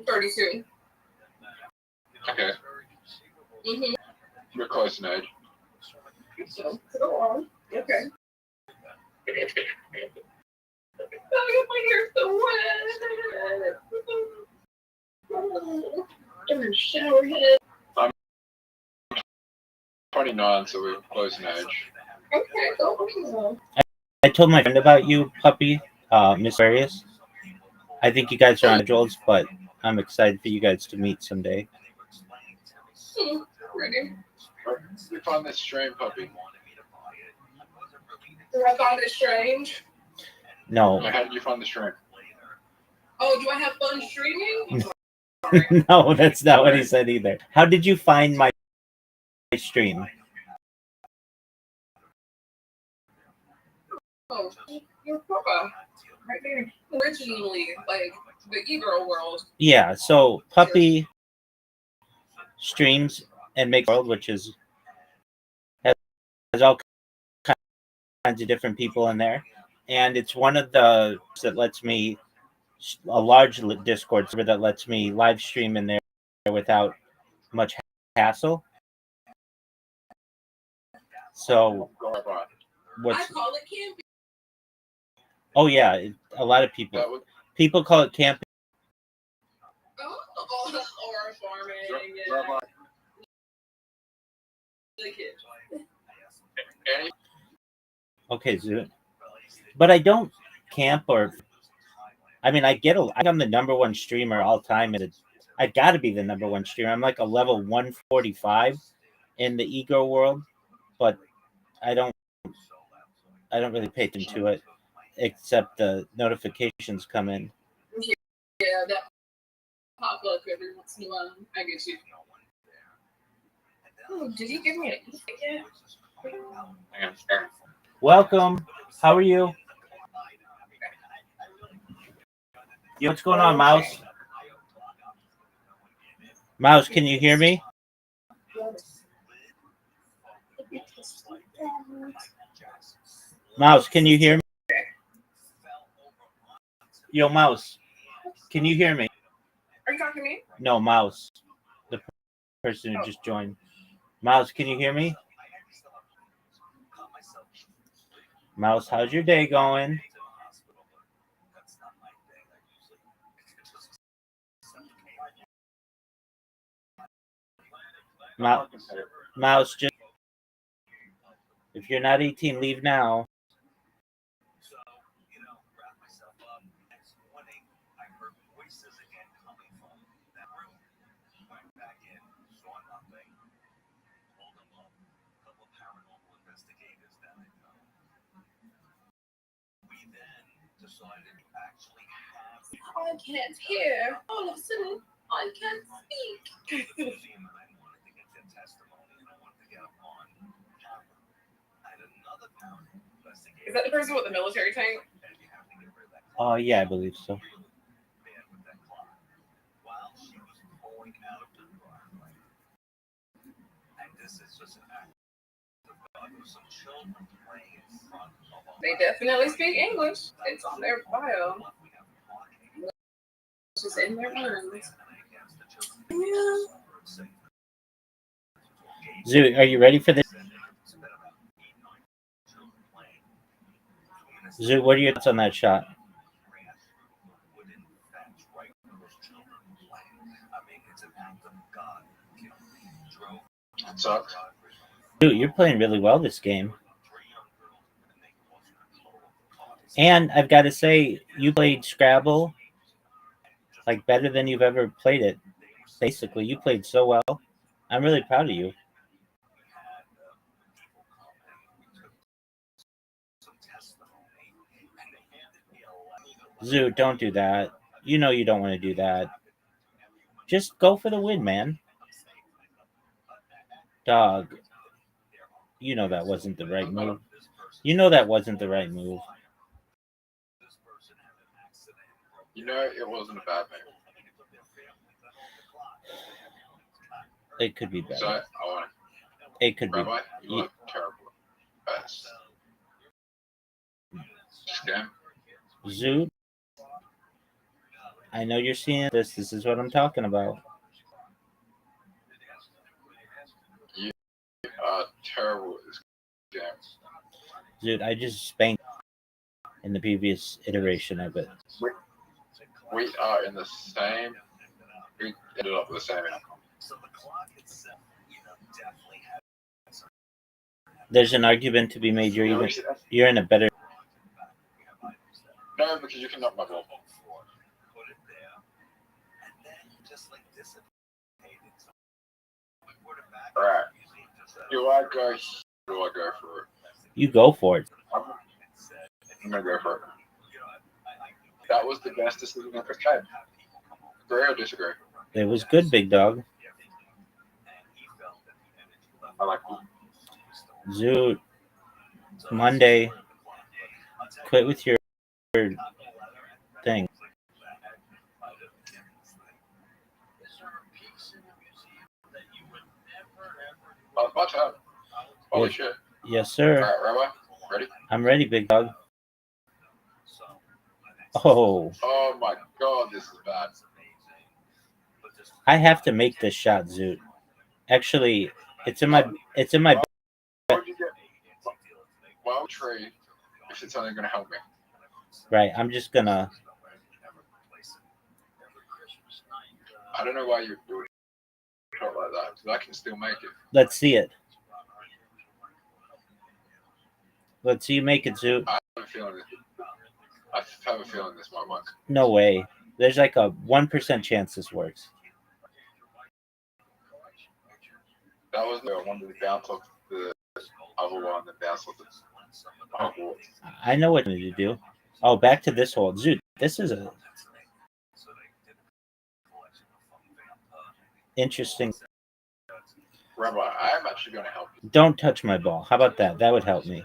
32. Okay. Mm-hmm. We're close in age. So, go on. Okay. my hair's so wet. I'm in shower head. I'm 29, so we're close in age. Okay, go. I told my friend about you, puppy, Miss Aquarius. I think you guys are on schedules, but I'm excited for you guys to meet someday. Ready? Where did you find this stream, puppy? Do I find it strange? No. How did you find the stream? Oh, do I have fun streaming? No, that's not what he said either. How did you find my stream? Oh, your profile. Right there. Originally, like, the e-girl world. Yeah, so Puppy streams and makes world, which has all kinds of different people in there, and it's one of the that lets me a large Discord server that lets me live stream in there without much hassle. So what's I call it camping. oh yeah, a lot of people call it camping. Oh, or farming. Yeah. Okay, Zoo. But I don't camp or. I mean, I'm the number one streamer all time. I've got to be the number one streamer. I'm like a level 145 in the ego world, but I don't really pay attention to it, except the notifications come in. Yeah, that pop up every once in a while. I get you. Oh, did you give me a ticket? Welcome. How are you? Yo, what's going on, Mouse? Mouse, can you hear me? Mouse, can you hear me? Yo, Mouse, can you hear me? Are you talking to me? No, Mouse, the person who just joined. Mouse, can you hear me? Mouse, how's your day going? Mouse, just if you're not 18, leave now. I can't hear. All of a sudden, I can't speak. Is that the person with the military tank? Oh, yeah, I believe so. They definitely speak English. It's on their bio. It's just in their minds. Yeah. Zoo, are you ready for this? Zoo, what are your thoughts on that shot? Sucks. Dude, you're playing really well this game. And I've got to say, you played Scrabble like better than you've ever played it. Basically, you played so well. I'm really proud of you. Zoo, don't do that. You know you don't want to do that. Just go for the win, man. Dog. You know that wasn't the right move. You know that wasn't the right move. You know it wasn't a bad move. It could be better. So, It could be. Rabbi, you look terrible. Best. Scam. Zoo, I know you're seeing this. This is what I'm talking about. You are terrible at this game. Dude, I just spanked in the previous iteration of it. We are in the same. We ended up with the same outcome. There's an argument to be made. You're in a better. No, because you can knock my ball. Alright. Do I go for it? You go for it. I'm gonna go for it. That was the best decision I could have. Agree or disagree? It was good, big dog. I like it. Zoot. Monday. Quit with your thing. Oh, it's my turn. Holy shit. Yes, sir. Alright, Rabbi, ready? I'm ready, big dog. Oh. Oh my god, this is bad. I have to make this shot, Zoot. Actually, it's in my. Why would you get wild tree if it's only gonna help me? Right, I'm just gonna. I don't know why you do a shot like that, because I can still make it. Let's see it. Let's see you make it, Zoot. I have a feeling this might work. No way. There's like a 1% chance this works. That was the one that bounced off the other one that bounced off the hole. I know what to do. Oh, back to this hole. Zoot, this is a interesting. Rabbi, I'm actually going to help you. Don't touch my ball. How about that? That would help me.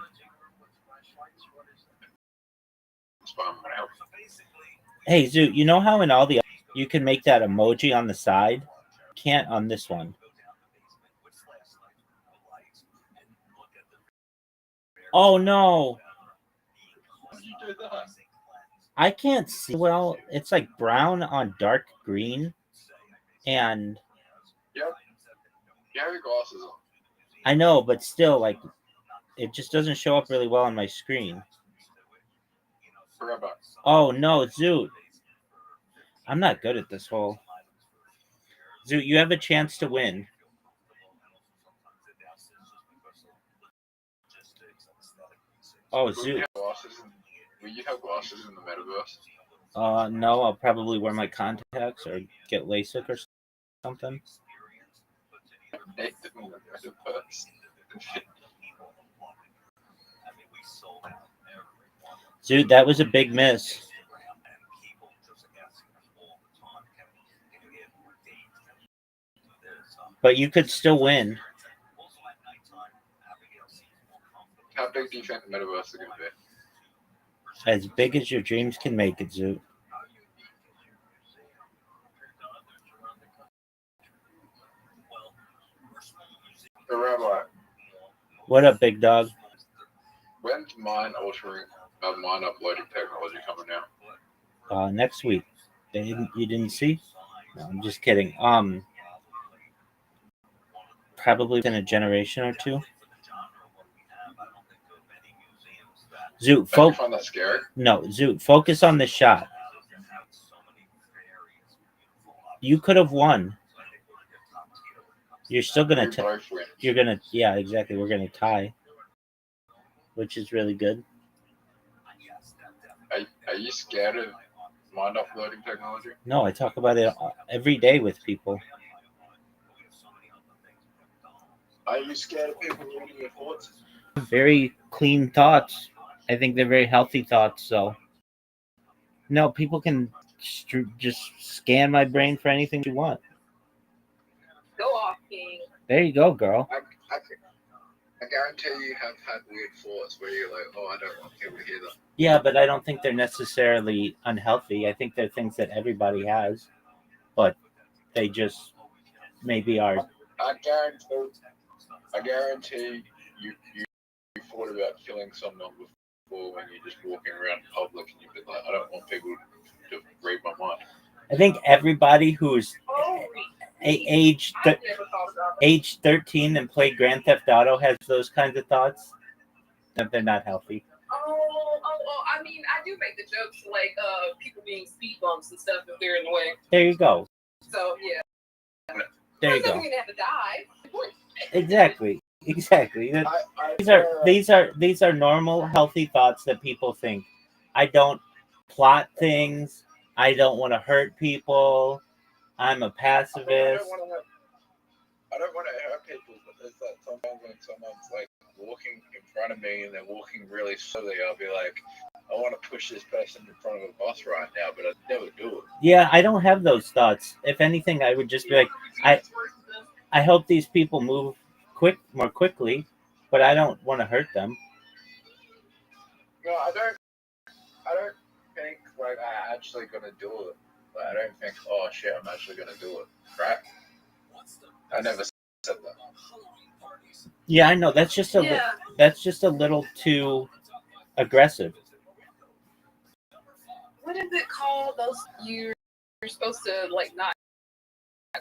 That's why I'm going to help you. Hey, Zoot, you know how in all the you can make that emoji on the side? Can't on this one. Oh no. How did you do that? I can't see well. It's like brown on dark green. And Yep. You have your glasses on. I know, but still, like, it just doesn't show up really well on my screen. Rabbi. Oh no, Zoot. I'm not good at this hole. Zoot, you have a chance to win. Oh, Zoot. Will you have glasses in the metaverse? No, I'll probably wear my contacts or get LASIK or something. Zoot, that was a big miss. But you could still win. How big do you think the metaverse is going to be? As big as your dreams can make it, Zoot. The Rabbi. What up, big dog? When's mind uploading technology coming out? Next week. You didn't see? No, I'm just kidding. Probably in a generation or two. Zoot, you find that scary? No, Zoot, focus on the shot. You could have won. You're still gonna. You're gonna. Yeah, exactly. We're gonna tie, which is really good. Are you scared of mind uploading technology? No, I talk about it every day with people. Are you scared of people reading your thoughts? Very clean thoughts. I think they're very healthy thoughts. So, no, people can just scan my brain for anything you want. Go off, King. There you go, girl. I guarantee you have had weird thoughts where you're like, oh, I don't want people to hear that. Yeah, but I don't think they're necessarily unhealthy. I think they're things that everybody has, but they just maybe are. I guarantee you thought about killing someone before when you're just walking around in public and you've been like, I don't want people to read my mind. I think everybody who's age 13 and played Grand Theft Auto has those kinds of thoughts. That they're not healthy. Well, I mean, I do make the jokes like people being speed bumps and stuff if they're in the way. There you go. So yeah. There you Doesn't go. mean they have to die. Exactly. These are normal, healthy thoughts that people think. I don't plot things. I don't want to hurt people. I'm a pacifist. I don't want to hurt people, but there's that sometimes when someone's like walking in front of me and they're walking really slowly, I'll be like, I want to push this person in front of a bus right now, but I never do it. Yeah, I don't have those thoughts. If anything, I would just be like, I hope these people move more quickly, but I don't want to hurt them. No, I don't think like I'm actually gonna do it. Like, I don't think, oh shit, I'm actually gonna do it, right? I never said that. Yeah, I know. That's just a little too aggressive. What is it called? Those you're supposed to like not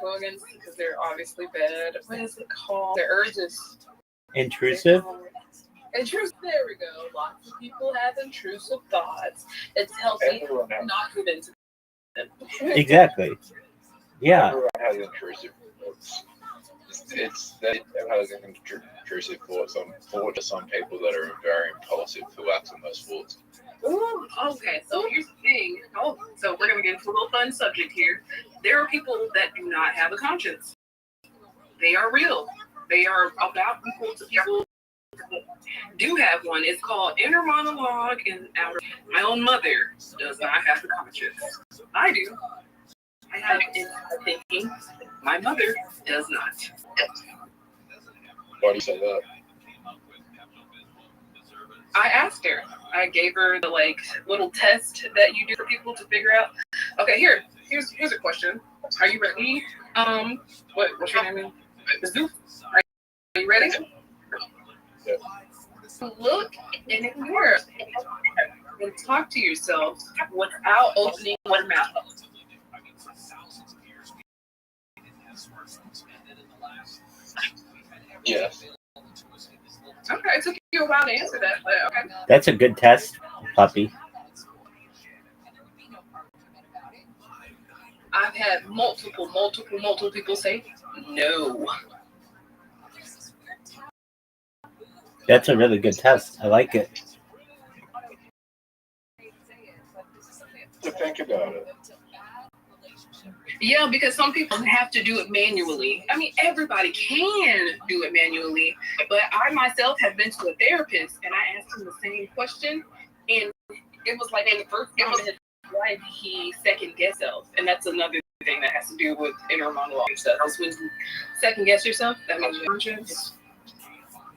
go against because they're obviously bad. What is it called? The urges. Intrusive. Intrusive. There we go. Lots of people have intrusive thoughts. It's healthy not give into them. Exactly. Yeah. Everyone has intrusive thoughts. Everyone has intrusive thoughts for some people that are very impulsive who act on those thoughts. Ooh, okay, so here's the thing. Oh, so we're gonna get into a little fun subject here. There are people that do not have a conscience. They are real. They are about equal to people who do have one. It's called inner monologue and outer. My own mother does not have a conscience. I do. I have thinking. My mother does not. Why do you say that? I asked her. I gave her the little test that you do for people to figure out. Okay, here's a question. Are you ready? What's your name? Zoo. Are you ready? Yeah. Look in the mirror and talk to yourself without opening your mouth. Yes. Okay, it took you a while to answer that, but okay. That's a good test, puppy. I've had multiple people say no. That's a really good test. I like it. To think about it. Yeah, because some people have to do it manually. I mean, everybody can do it manually, but I myself have been to a therapist and I asked him the same question, and it was like in the first time in his life he second guessed himself, and that's another thing that has to do with inner monologue stuff. Is when you second guess yourself, that means you're conscious.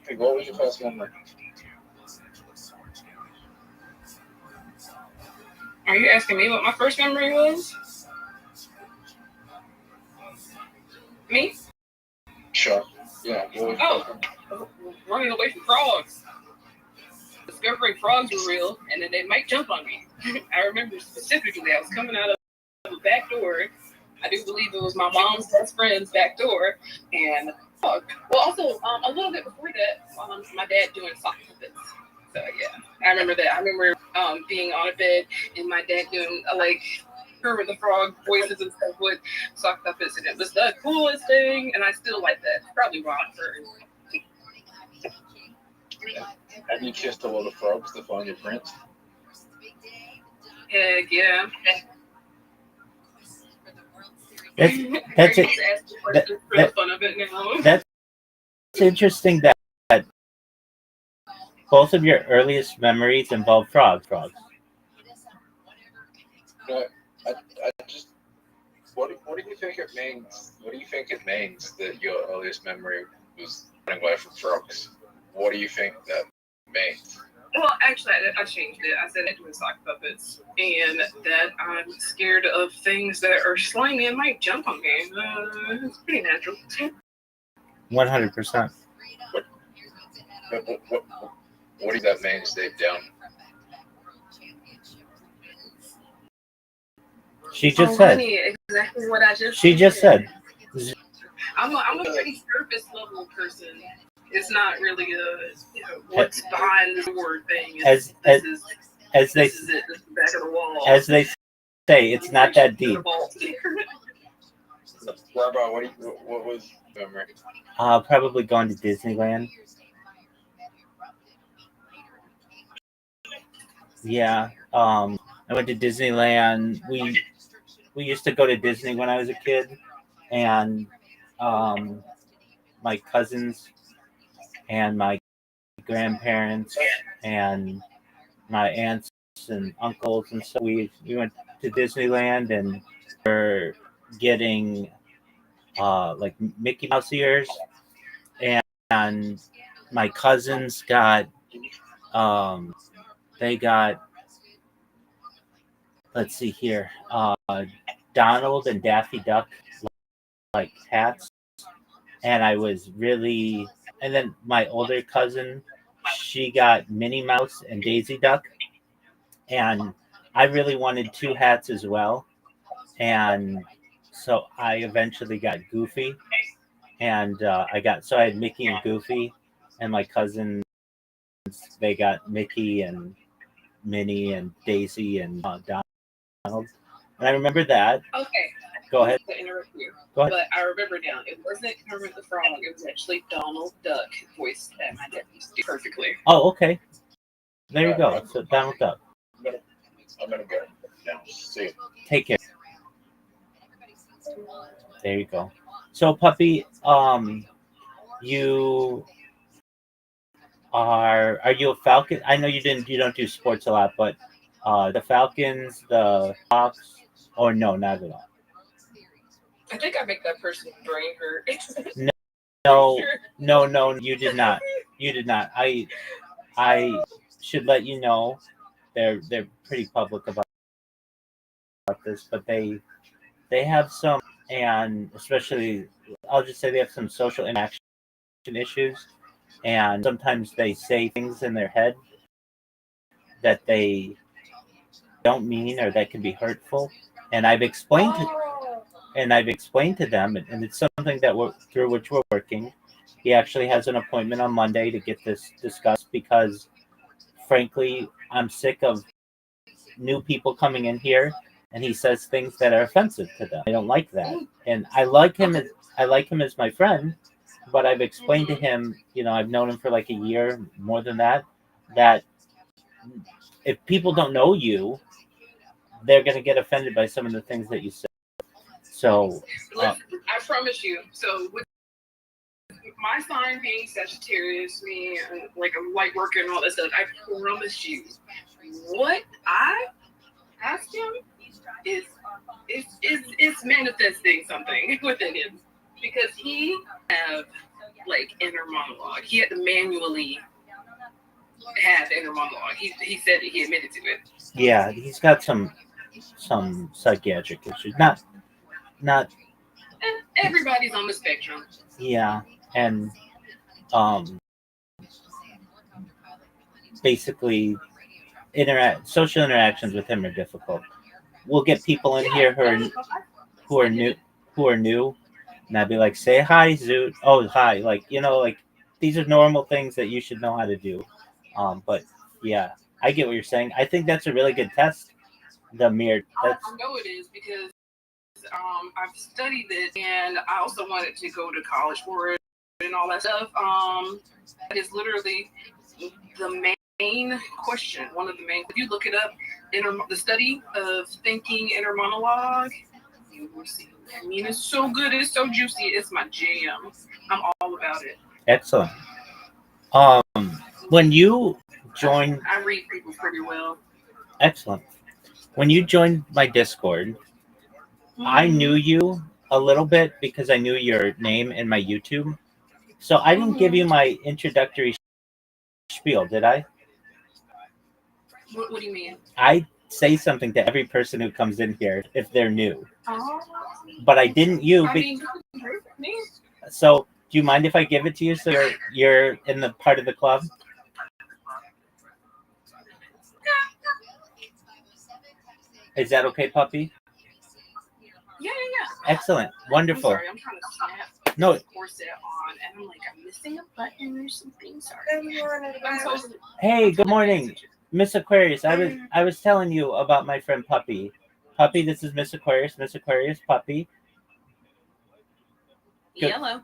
Hey, what was your first memory? Are you asking me what my first memory was? Me? Sure. Yeah. Running away from frogs. Discovering frogs were real, and then they might jump on me. I remember specifically, I was coming out of the back door. I do believe it was my mom's best friend's back door, and well, also a little bit before that, my dad doing sock puppets. So yeah, I remember that. I remember being on a bed and my dad doing Kermit the Frog voices and stuff with sock puppets, and it was the coolest thing, and I still like that. Probably wrong for. Have you kissed a lot of frogs to find your prince? Heck yeah. That's interesting that both of your earliest memories involve frogs. No, I just. What do you think it means? What do you think it means that your earliest memory was running away from frogs? What do you think that means? Well, actually, I changed it. I said I'm doing sock puppets, and that I'm scared of things that are slimy and might jump on me. It's pretty natural. 100%. What does that mean, deep down? She just said. Honey, exactly what I just. She just said. I'm a pretty surface level person. It's not really what's behind the word thing. as they This is it. This is the back of the wall. as they say, it's not that deep. Rabbi, what was memory? Probably going to Disneyland. Yeah. I went to Disneyland. We used to go to Disney when I was a kid, and my cousins and my grandparents and my aunts and uncles, and so we went to Disneyland, and we're getting like Mickey Mouse ears, and my cousins got they got, let's see here, Donald and Daffy Duck like hats, and I was really, and then my older cousin, she got Minnie Mouse and Daisy Duck, and I really wanted two hats as well, and so I eventually got Goofy, and I had Mickey and Goofy, and my cousins, they got Mickey and Minnie and Daisy and Donald, and I remember that. Okay. Go ahead. To interrupt you, Go ahead. but I remember now. It wasn't Kermit the Frog. It was actually Donald Duck voice that my dad used to do perfectly. Oh, okay. There you go. So Donald Duck. I'm gonna go now. See you. Take care. There you go. So, Puppy, you are you a Falcon? I know you don't do sports a lot, but the Falcons, the Hawks, or no, not at all. I think I make that person brain hurt. No, you did not. You did not. I should let you know. They're pretty public about this, but they have some, and especially I'll just say they have some social interaction issues, and sometimes they say things in their head that they don't mean or that can be hurtful. And I've explained to them, and it's something that through which we're working. He actually has an appointment on Monday to get this discussed because, frankly, I'm sick of new people coming in here and he says things that are offensive to them. I don't like that, and I like him as my friend, but I've explained to him, I've known him for like a year, more than that if people don't know you, they're going to get offended by some of the things that you say. So I promise you. So with my sign being Sagittarius, me like a light worker and all that stuff, I promise you, what I asked him is manifesting something within him, because he have like inner monologue. He had to manually have inner monologue. He said it. He admitted to it. Yeah, he's got some psychiatric issues. Not. Everybody's on the spectrum. Yeah, and basically, social interactions with him are difficult. We'll get people in here who are new, and I'd be like, "Say hi, Zoot." Oh, hi. Like these are normal things that you should know how to do. But yeah, I get what you're saying. I think that's a really good test. The mirror. I know it is, because I've studied it, and I also wanted to go to college for it and all that stuff. It is literally the main question. One of the main. If you look it up, the study of thinking inner monologue, you will see. I mean, it's so good. It's so juicy. It's my jam. I'm all about it. Excellent. When you joined, I read people pretty well. Excellent. When you joined my Discord, I knew you a little bit because I knew your name in my YouTube. So I didn't give you my introductory spiel, did I? What do you mean? I say something to every person who comes in here if they're new. But I didn't So do you mind if I give it to you so you're in the part of the club? Is that okay, Puppy? Yeah. Excellent. Wonderful. I'm sorry, I'm trying to snap No. the corset on, and I'm missing a button or something. Sorry. Hey, good morning. Miss Aquarius, I was telling you about my friend Puppy. Puppy, this is Miss Aquarius. Miss Aquarius, Puppy. Good. Yellow.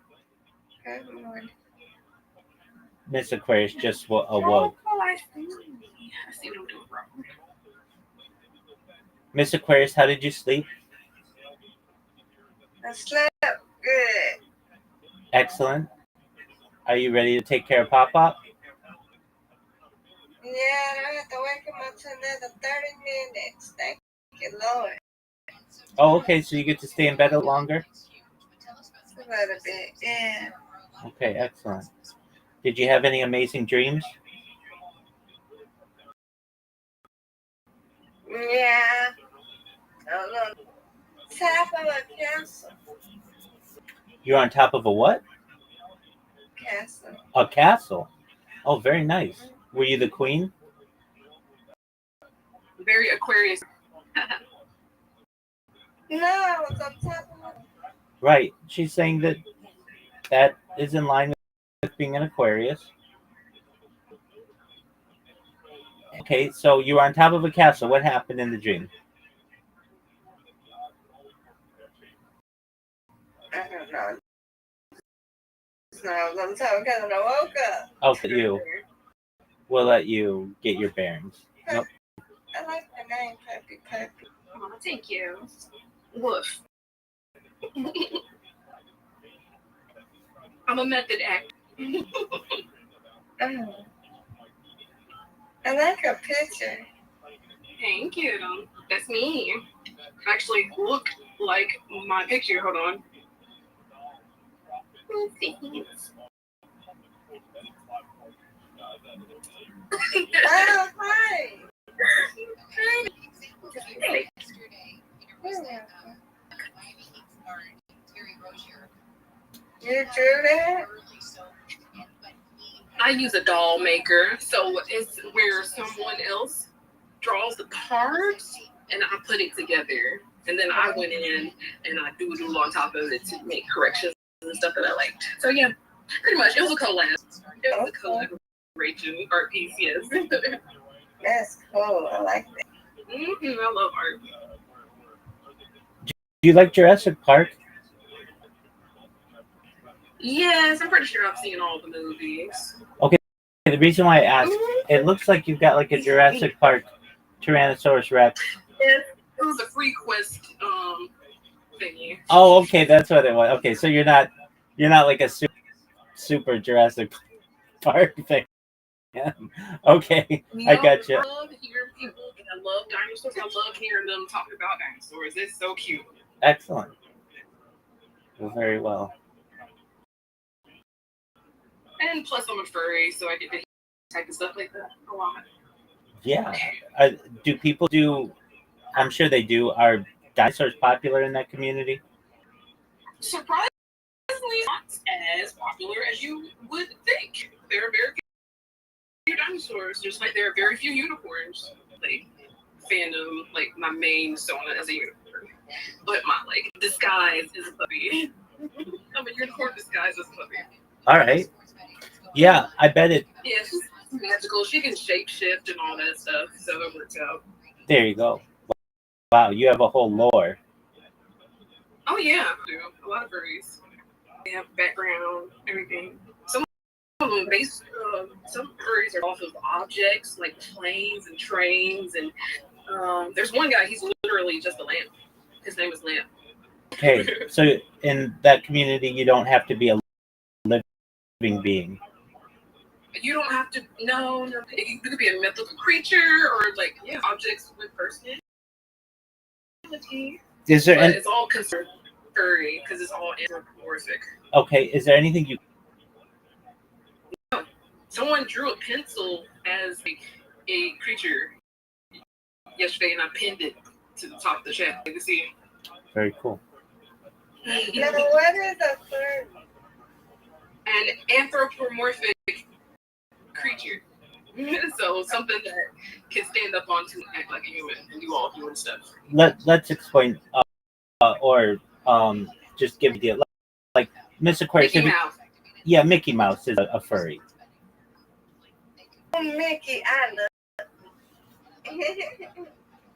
Miss Aquarius just awoke. I see what I'm doing wrong. Miss Aquarius, how did you sleep? I slept good. Excellent. Are you ready to take care of Pop Pop? Yeah, I have to wake him up to another 30 minutes. Thank you, Lord. Oh, okay, so you get to stay in bed a little longer? A little bit, yeah. Okay, excellent. Did you have any amazing dreams? Yeah. On top of a castle. You're on top of a what? Castle. A castle. Oh, very nice. Were you the queen? Very Aquarius. No, I was on top of a... Right. She's saying that is in line with being an Aquarius. Okay, so you were on top of a castle. What happened in the dream? I don't know. No, I was on top because when I woke up. Okay, we'll let you get your bearings. Nope. I like the name Puppy. Oh, thank you. Woof. I'm a method actor. Oh. I like her picture. Thank you. That's me. I actually look like my picture. Hold on. Oh, hi. Hey. You drew that? I use a doll maker, so it's where someone else draws the parts and I put it together. And then I went in and I doodled on top of it to make corrections and stuff that I liked. So yeah, pretty much. It was a collab. It was a collaboration art piece, yes. That's cool. I like that. I love art. Do you like Jurassic Park? Yes, I'm pretty sure I've seen all the movies. Okay, the reason why I asked, it looks like you've got like a Jurassic Park Tyrannosaurus Rex. Yes, it was a free quest thingy. Oh, okay, that's what it was. Okay, so you're not like a super Jurassic Park thing. Yeah. Okay, I got you. I love hearing people, and I love dinosaurs. I love hearing them talk about dinosaurs. It's so cute. Excellent. Well, very well. And plus, I'm a furry, so I get to type of stuff like that a lot. Yeah. Do people do? I'm sure they do. Are dinosaurs popular in that community? Surprisingly, not as popular as you would think. There are very few dinosaurs, just like there are very few unicorns. Like fandom, like my main persona as a unicorn, but my like disguise is a puppy. I'm a unicorn disguised as a puppy. All right. Yeah, I bet it. Yeah, she's magical. She can shapeshift and all that stuff, so it works out. There you go. Wow, you have a whole lore. Oh yeah, I do. A lot of furries. They have background, everything. Some of them based. Some furries are off of objects like planes and trains, and there's one guy. He's literally just a lamp. His name is Lamp. Okay, so in that community, you don't have to be a living being. You don't have to. No. You could be a mythical creature or like objects with personality. Is there? But it's all considered furry because it's all anthropomorphic. Okay, is there anything you? No. Someone drew a pencil as a creature yesterday, and I pinned it to the top of the chat. You can see. Very cool. Now, what is a furry? An anthropomorphic creature. So something that can stand up on two and act like a human and do all human stuff. Let's explain, or just give the like Miss Aquarius. Mickey Mouse. Yeah, Mickey Mouse is a furry. Mickey, I love.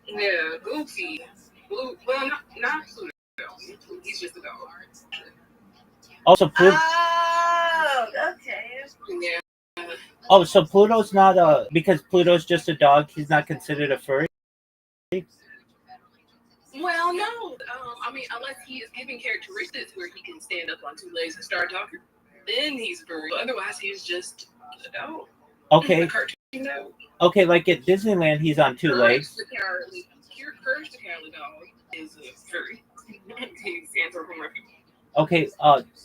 Yeah, Goofy. Blue, well, not Pluto. He's just a dog. Also, Pluto. Oh, okay. Yeah. Oh, so Pluto's not because Pluto's just a dog. He's not considered a furry. Well, no. I mean, unless he is given characteristics where he can stand up on two legs and start talking, then he's furry. Otherwise, he's just a dog. Okay. A cartoon dog. Okay, like at Disneyland, he's on two legs. Courage the Cowardly Dog is a furry. He's anthropomorphic. Okay,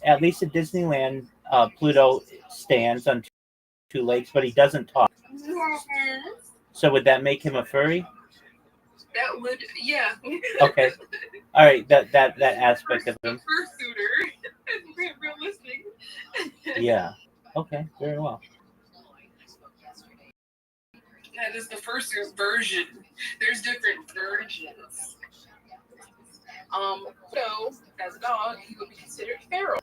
at least at Disneyland, Pluto stands on two legs, but he doesn't talk. Yes. So would that make him a furry? That would, yeah. Okay. All right, that aspect of him. Fursuiter is realistic. Yeah. Okay, very well. That is the fursuit version. There's different versions. So as a dog, he would be considered feral.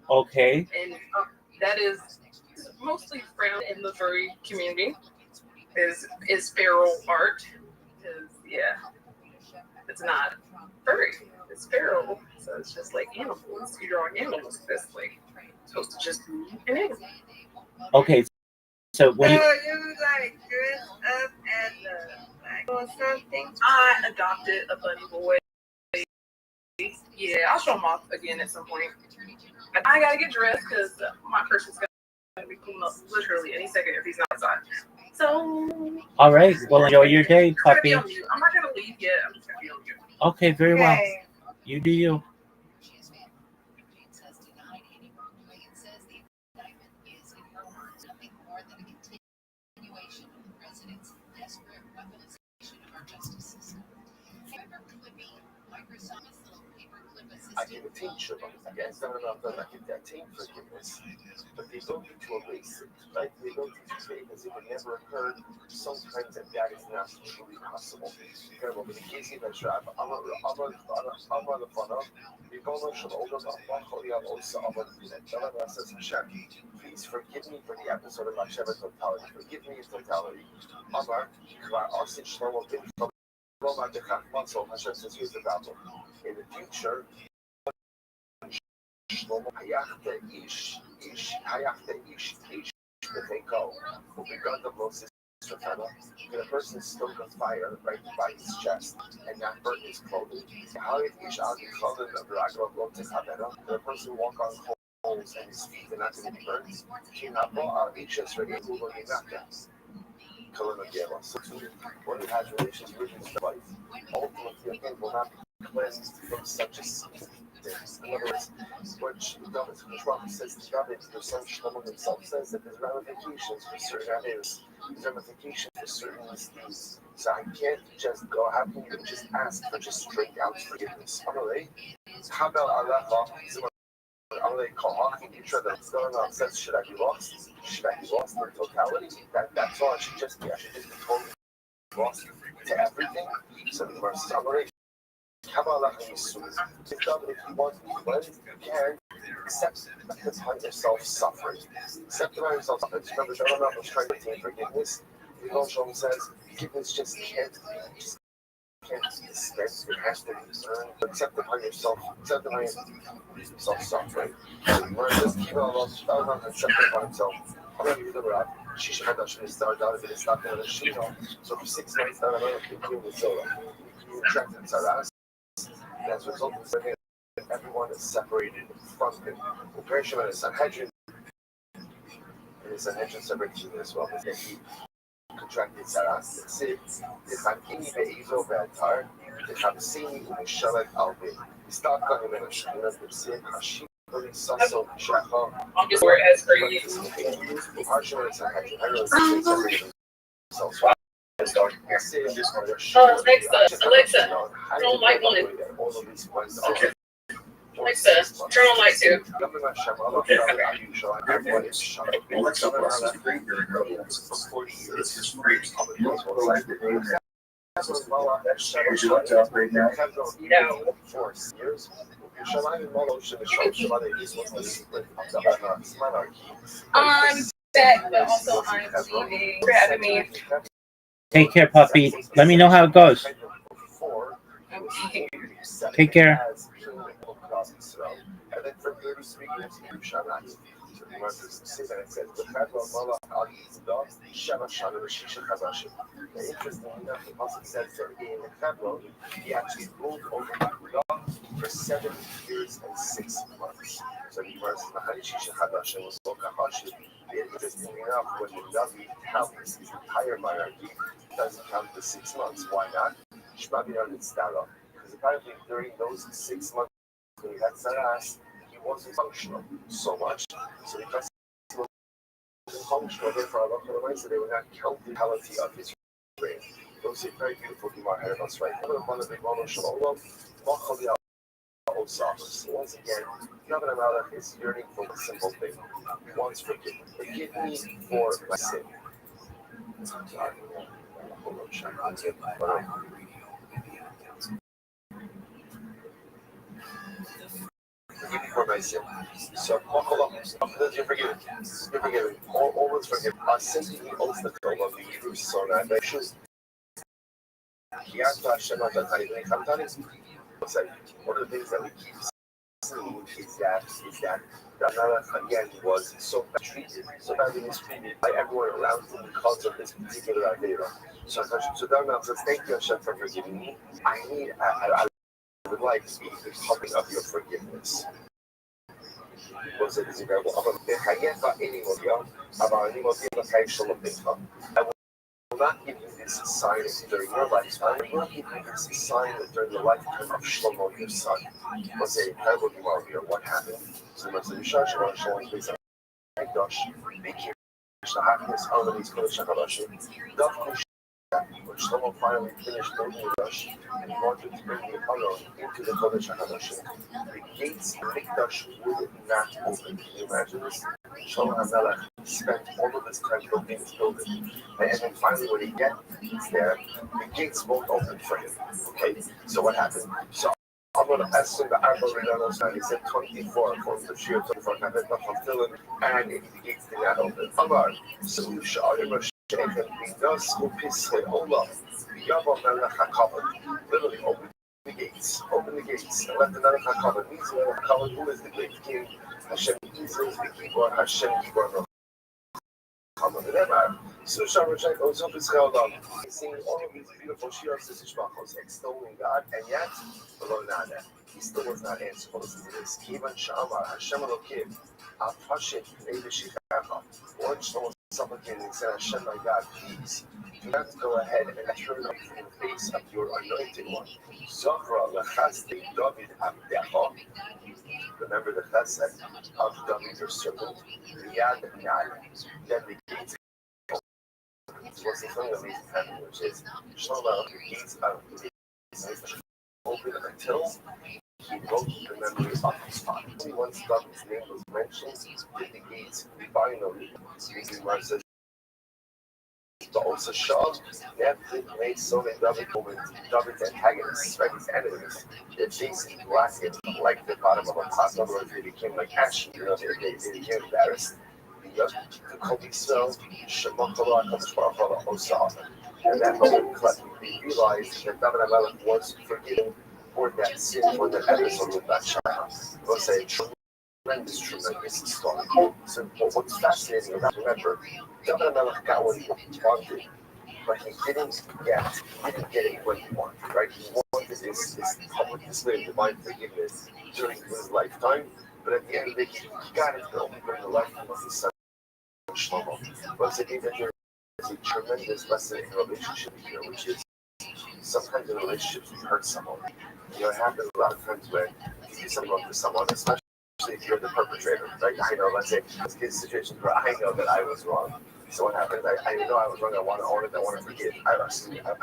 Okay. And that is mostly frowned in the furry community. Is feral art? Because yeah, it's not furry. It's feral, so it's just like animals. You draw animals. That's like supposed to just be an animal. Okay. So when you like dress up as a or something? I adopted a bunny boy. Yeah, I'll show him off again at some point. I gotta get dressed because my person's gonna be pulling up literally any second if he's not outside. So. All right. Well, enjoy your day, puppy. I'm not gonna leave yet. I'm just gonna be on mute. Okay. Very well. You do you. I give a teacher, against them enough that I give that team forgiveness. But they don't need to erase it, right? They don't need to say it as if it never occurred. Sometimes that is not truly possible. Because when the case of a trap, I'm on the front of, we go on the shoulders of one Korea also of a please forgive me for the episode of Hashem totality. Forgive me in totality. Amar, Arsin Shlomo bin Hashem says, here's the battle. In the future, when a person stoked on fire right by his chest and not burn his clothing, the person walk on coals and his feet are not going to be burned. When he has relations with his wife, ultimately again will not be cleansed from such a sin. In other words, which Trump says to David, the son Shlomo himself says that there's ramifications for certain areas, there's ramifications for certain misdeeds. So I can't just go out and just ask for just straight out forgiveness. How about Allah? Says, should I be lost? Should I be lost in totality? That's all I should just be. I should just be totally lost to everything. So the verse summary. How about if you want to be cleansed, you can accept upon yourself suffering. Accept upon yourself suffering. Remember, John was trying to attain forgiveness. The Rothschild says forgiveness just can't be dispensed. It has to be earned. Accept upon yourself. Accept upon yourself suffering. Just keep on accept upon himself. I'm going to give it up. She should have done so for 6 months, I'm going to do the solo. You attract inside. As a result of saying everyone is separated from him. Operation is Sanhedrin. And the Sanhedrin separated from as well. That he contracted Saras. That's it. The Hankini Be'ezo Be'atar. The Hamsini Umishalet Albi. Start coming in a Shana. The same Hashim. Sasso Shachar. I'm just where it has for you. Operation is Sanhedrin. Everyone separated themselves. Alexa, turn on light 1. Okay. Alexa, turn on light 2. Okay. Alexa plus 3 years ago. This is great. Would you like to upgrade now? No. I'm back, but also I'm leaving for having me. Take care, puppy. Let me know how it goes. Okay. Take care. Interestingly enough, the Pasuk said that in Hebron, he actually ruled over Yehuda for 7 years and 6 months. So he was Mahalishisha Hadashim was so Kahashi. Interestingly enough, when the Navi counts his entire monarchy, he doesn't count the 6 months. Why not? Shmabiran and Stara. Because apparently during those 6 months when he had Saras, he wasn't functional so much. So because he wasn't functional, therefore Allah so they would not count the totality of his reign. Those are very beautiful Gemara ahead of us, right? Once again, David HaMelech is yearning for a simple thing. He wants forgiveness. Forgive me for my sin. Forgive me for my sin. So, you're forgiven. You're forgiven. Always forgiven. Simply he owes the bill of the Hebrews. So, one of the things that we keep seeing is that Melech again was so bad treated, so badly mistreated by everyone around him because of this particular Avera. So Melech says, "Thank you, Hashem, for forgiving me. I would like to be the topic of your forgiveness." Was it incredible? I will not give you this sign during your lifetime. I will not give you this sign during the lifetime of Shlomo, your son. Was it incredible? What happened? So the Mishar Shlomo plays a Hagdosh. They came to Hakis Harmonies Kodesh HaKadoshim. When Shlomo finally finished building the Rush and he wanted to bring the Aron into the Kodesh HaKadoshim, the gates of Mikdash would not open. Can you imagine this? Shlomo HaMelech spent all of this time building this building, and then finally when he gets there, the gates won't open for him. Okay, so what happened? So I'm going to assume the Arba Renanos, he said 24 for the Shir 24 Kavet Fulfilling, and the gates did not open. Amar, so Sha'arim literally open the gates, and let the Melech HaKavod. Means the Melech HaKavod, who is the great king? Hashem is the Gibor, Hashem Gibor HaKavod. So Shabbat goes up his Cheldam, singing all of these beautiful shiras to Shmachos, extolling God, and yet, below Nada, he still was not answerable. Listen to this. Even Shamar, Hashem Elokim, Afashik, Nevishikacha. One Shlomo supplicating and said, Hashem, my God, please, do not go ahead and turn up in the face of your anointed one. Zohra Lachas de David Abdecha. Remember the chesed of David, your servant. Yad Nal. Then the gates. What's the thing amazing happening, which is Shlomo, the gates of the gates open until he wrote the memory of his father. Only once David's name was mentioned, did the gates finally, using Martha, but also Shaul, David made so many David's antagonists, right, his enemies, that basically blasted like the bottom of a pot. In other words, they became like ash, they became embarrassed. The Kobe smell, Shemakala, Kamashbara, Osama. And that moment, collectively realized that David HaMelech was forgiven for that sin, for that episode with that child. It was a tremendous story. So what's fascinating about, remember, David HaMelech got what he wanted, but he didn't get it when he wanted, right? He wanted this public display of divine forgiveness during his lifetime, but at the end of the day, he got it only during the lifetime of his son, Shlomo. Once again, that there is a tremendous lesson in relationship here, which is sometimes in relationships we hurt someone. It happens a lot of times when you do something wrong to someone, especially if you're the perpetrator, right? I know, let's say, let's get situations where I know that I was wrong. So what happens? I know I was wrong. I want to own it. I want to forgive. I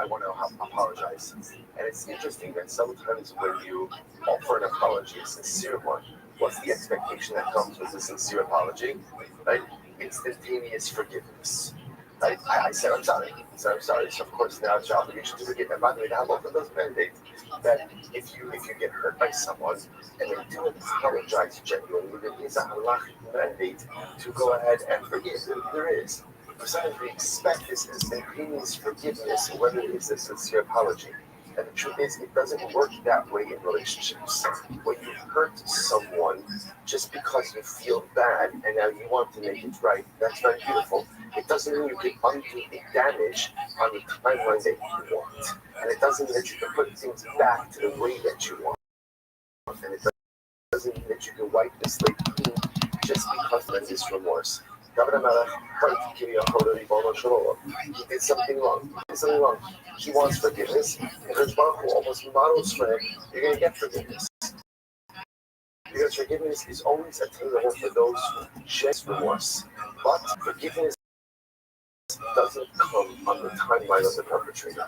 want to apologize. And it's interesting that sometimes when you offer an apology, a sincere one, what's the expectation that comes with a sincere apology? Right? Instantaneous forgiveness. I said I'm sorry. So of course now it's your obligation to forgive. And by the way, now both of those mandates. that if you get hurt by someone and they do apologize genuinely, there is a halachic mandate to go ahead and forgive. There is. Sometimes we expect this as there is forgiveness, whether it is a sincere apology. And the truth is, it doesn't work that way in relationships. When you hurt someone just because you feel bad and now you want to make it right, that's very beautiful. It doesn't mean you can undo the damage on the timeline that you want. And it doesn't mean that you can put things back to the way that you want. And it doesn't mean that you can wipe the slate clean just because of this remorse. David HaMelech hurt he did something wrong. He wants forgiveness. And His Baruch Hu almost models for him, you're going to get forgiveness. Because forgiveness is always attainable for those who just remorse. But forgiveness doesn't come on the timeline of the perpetrator.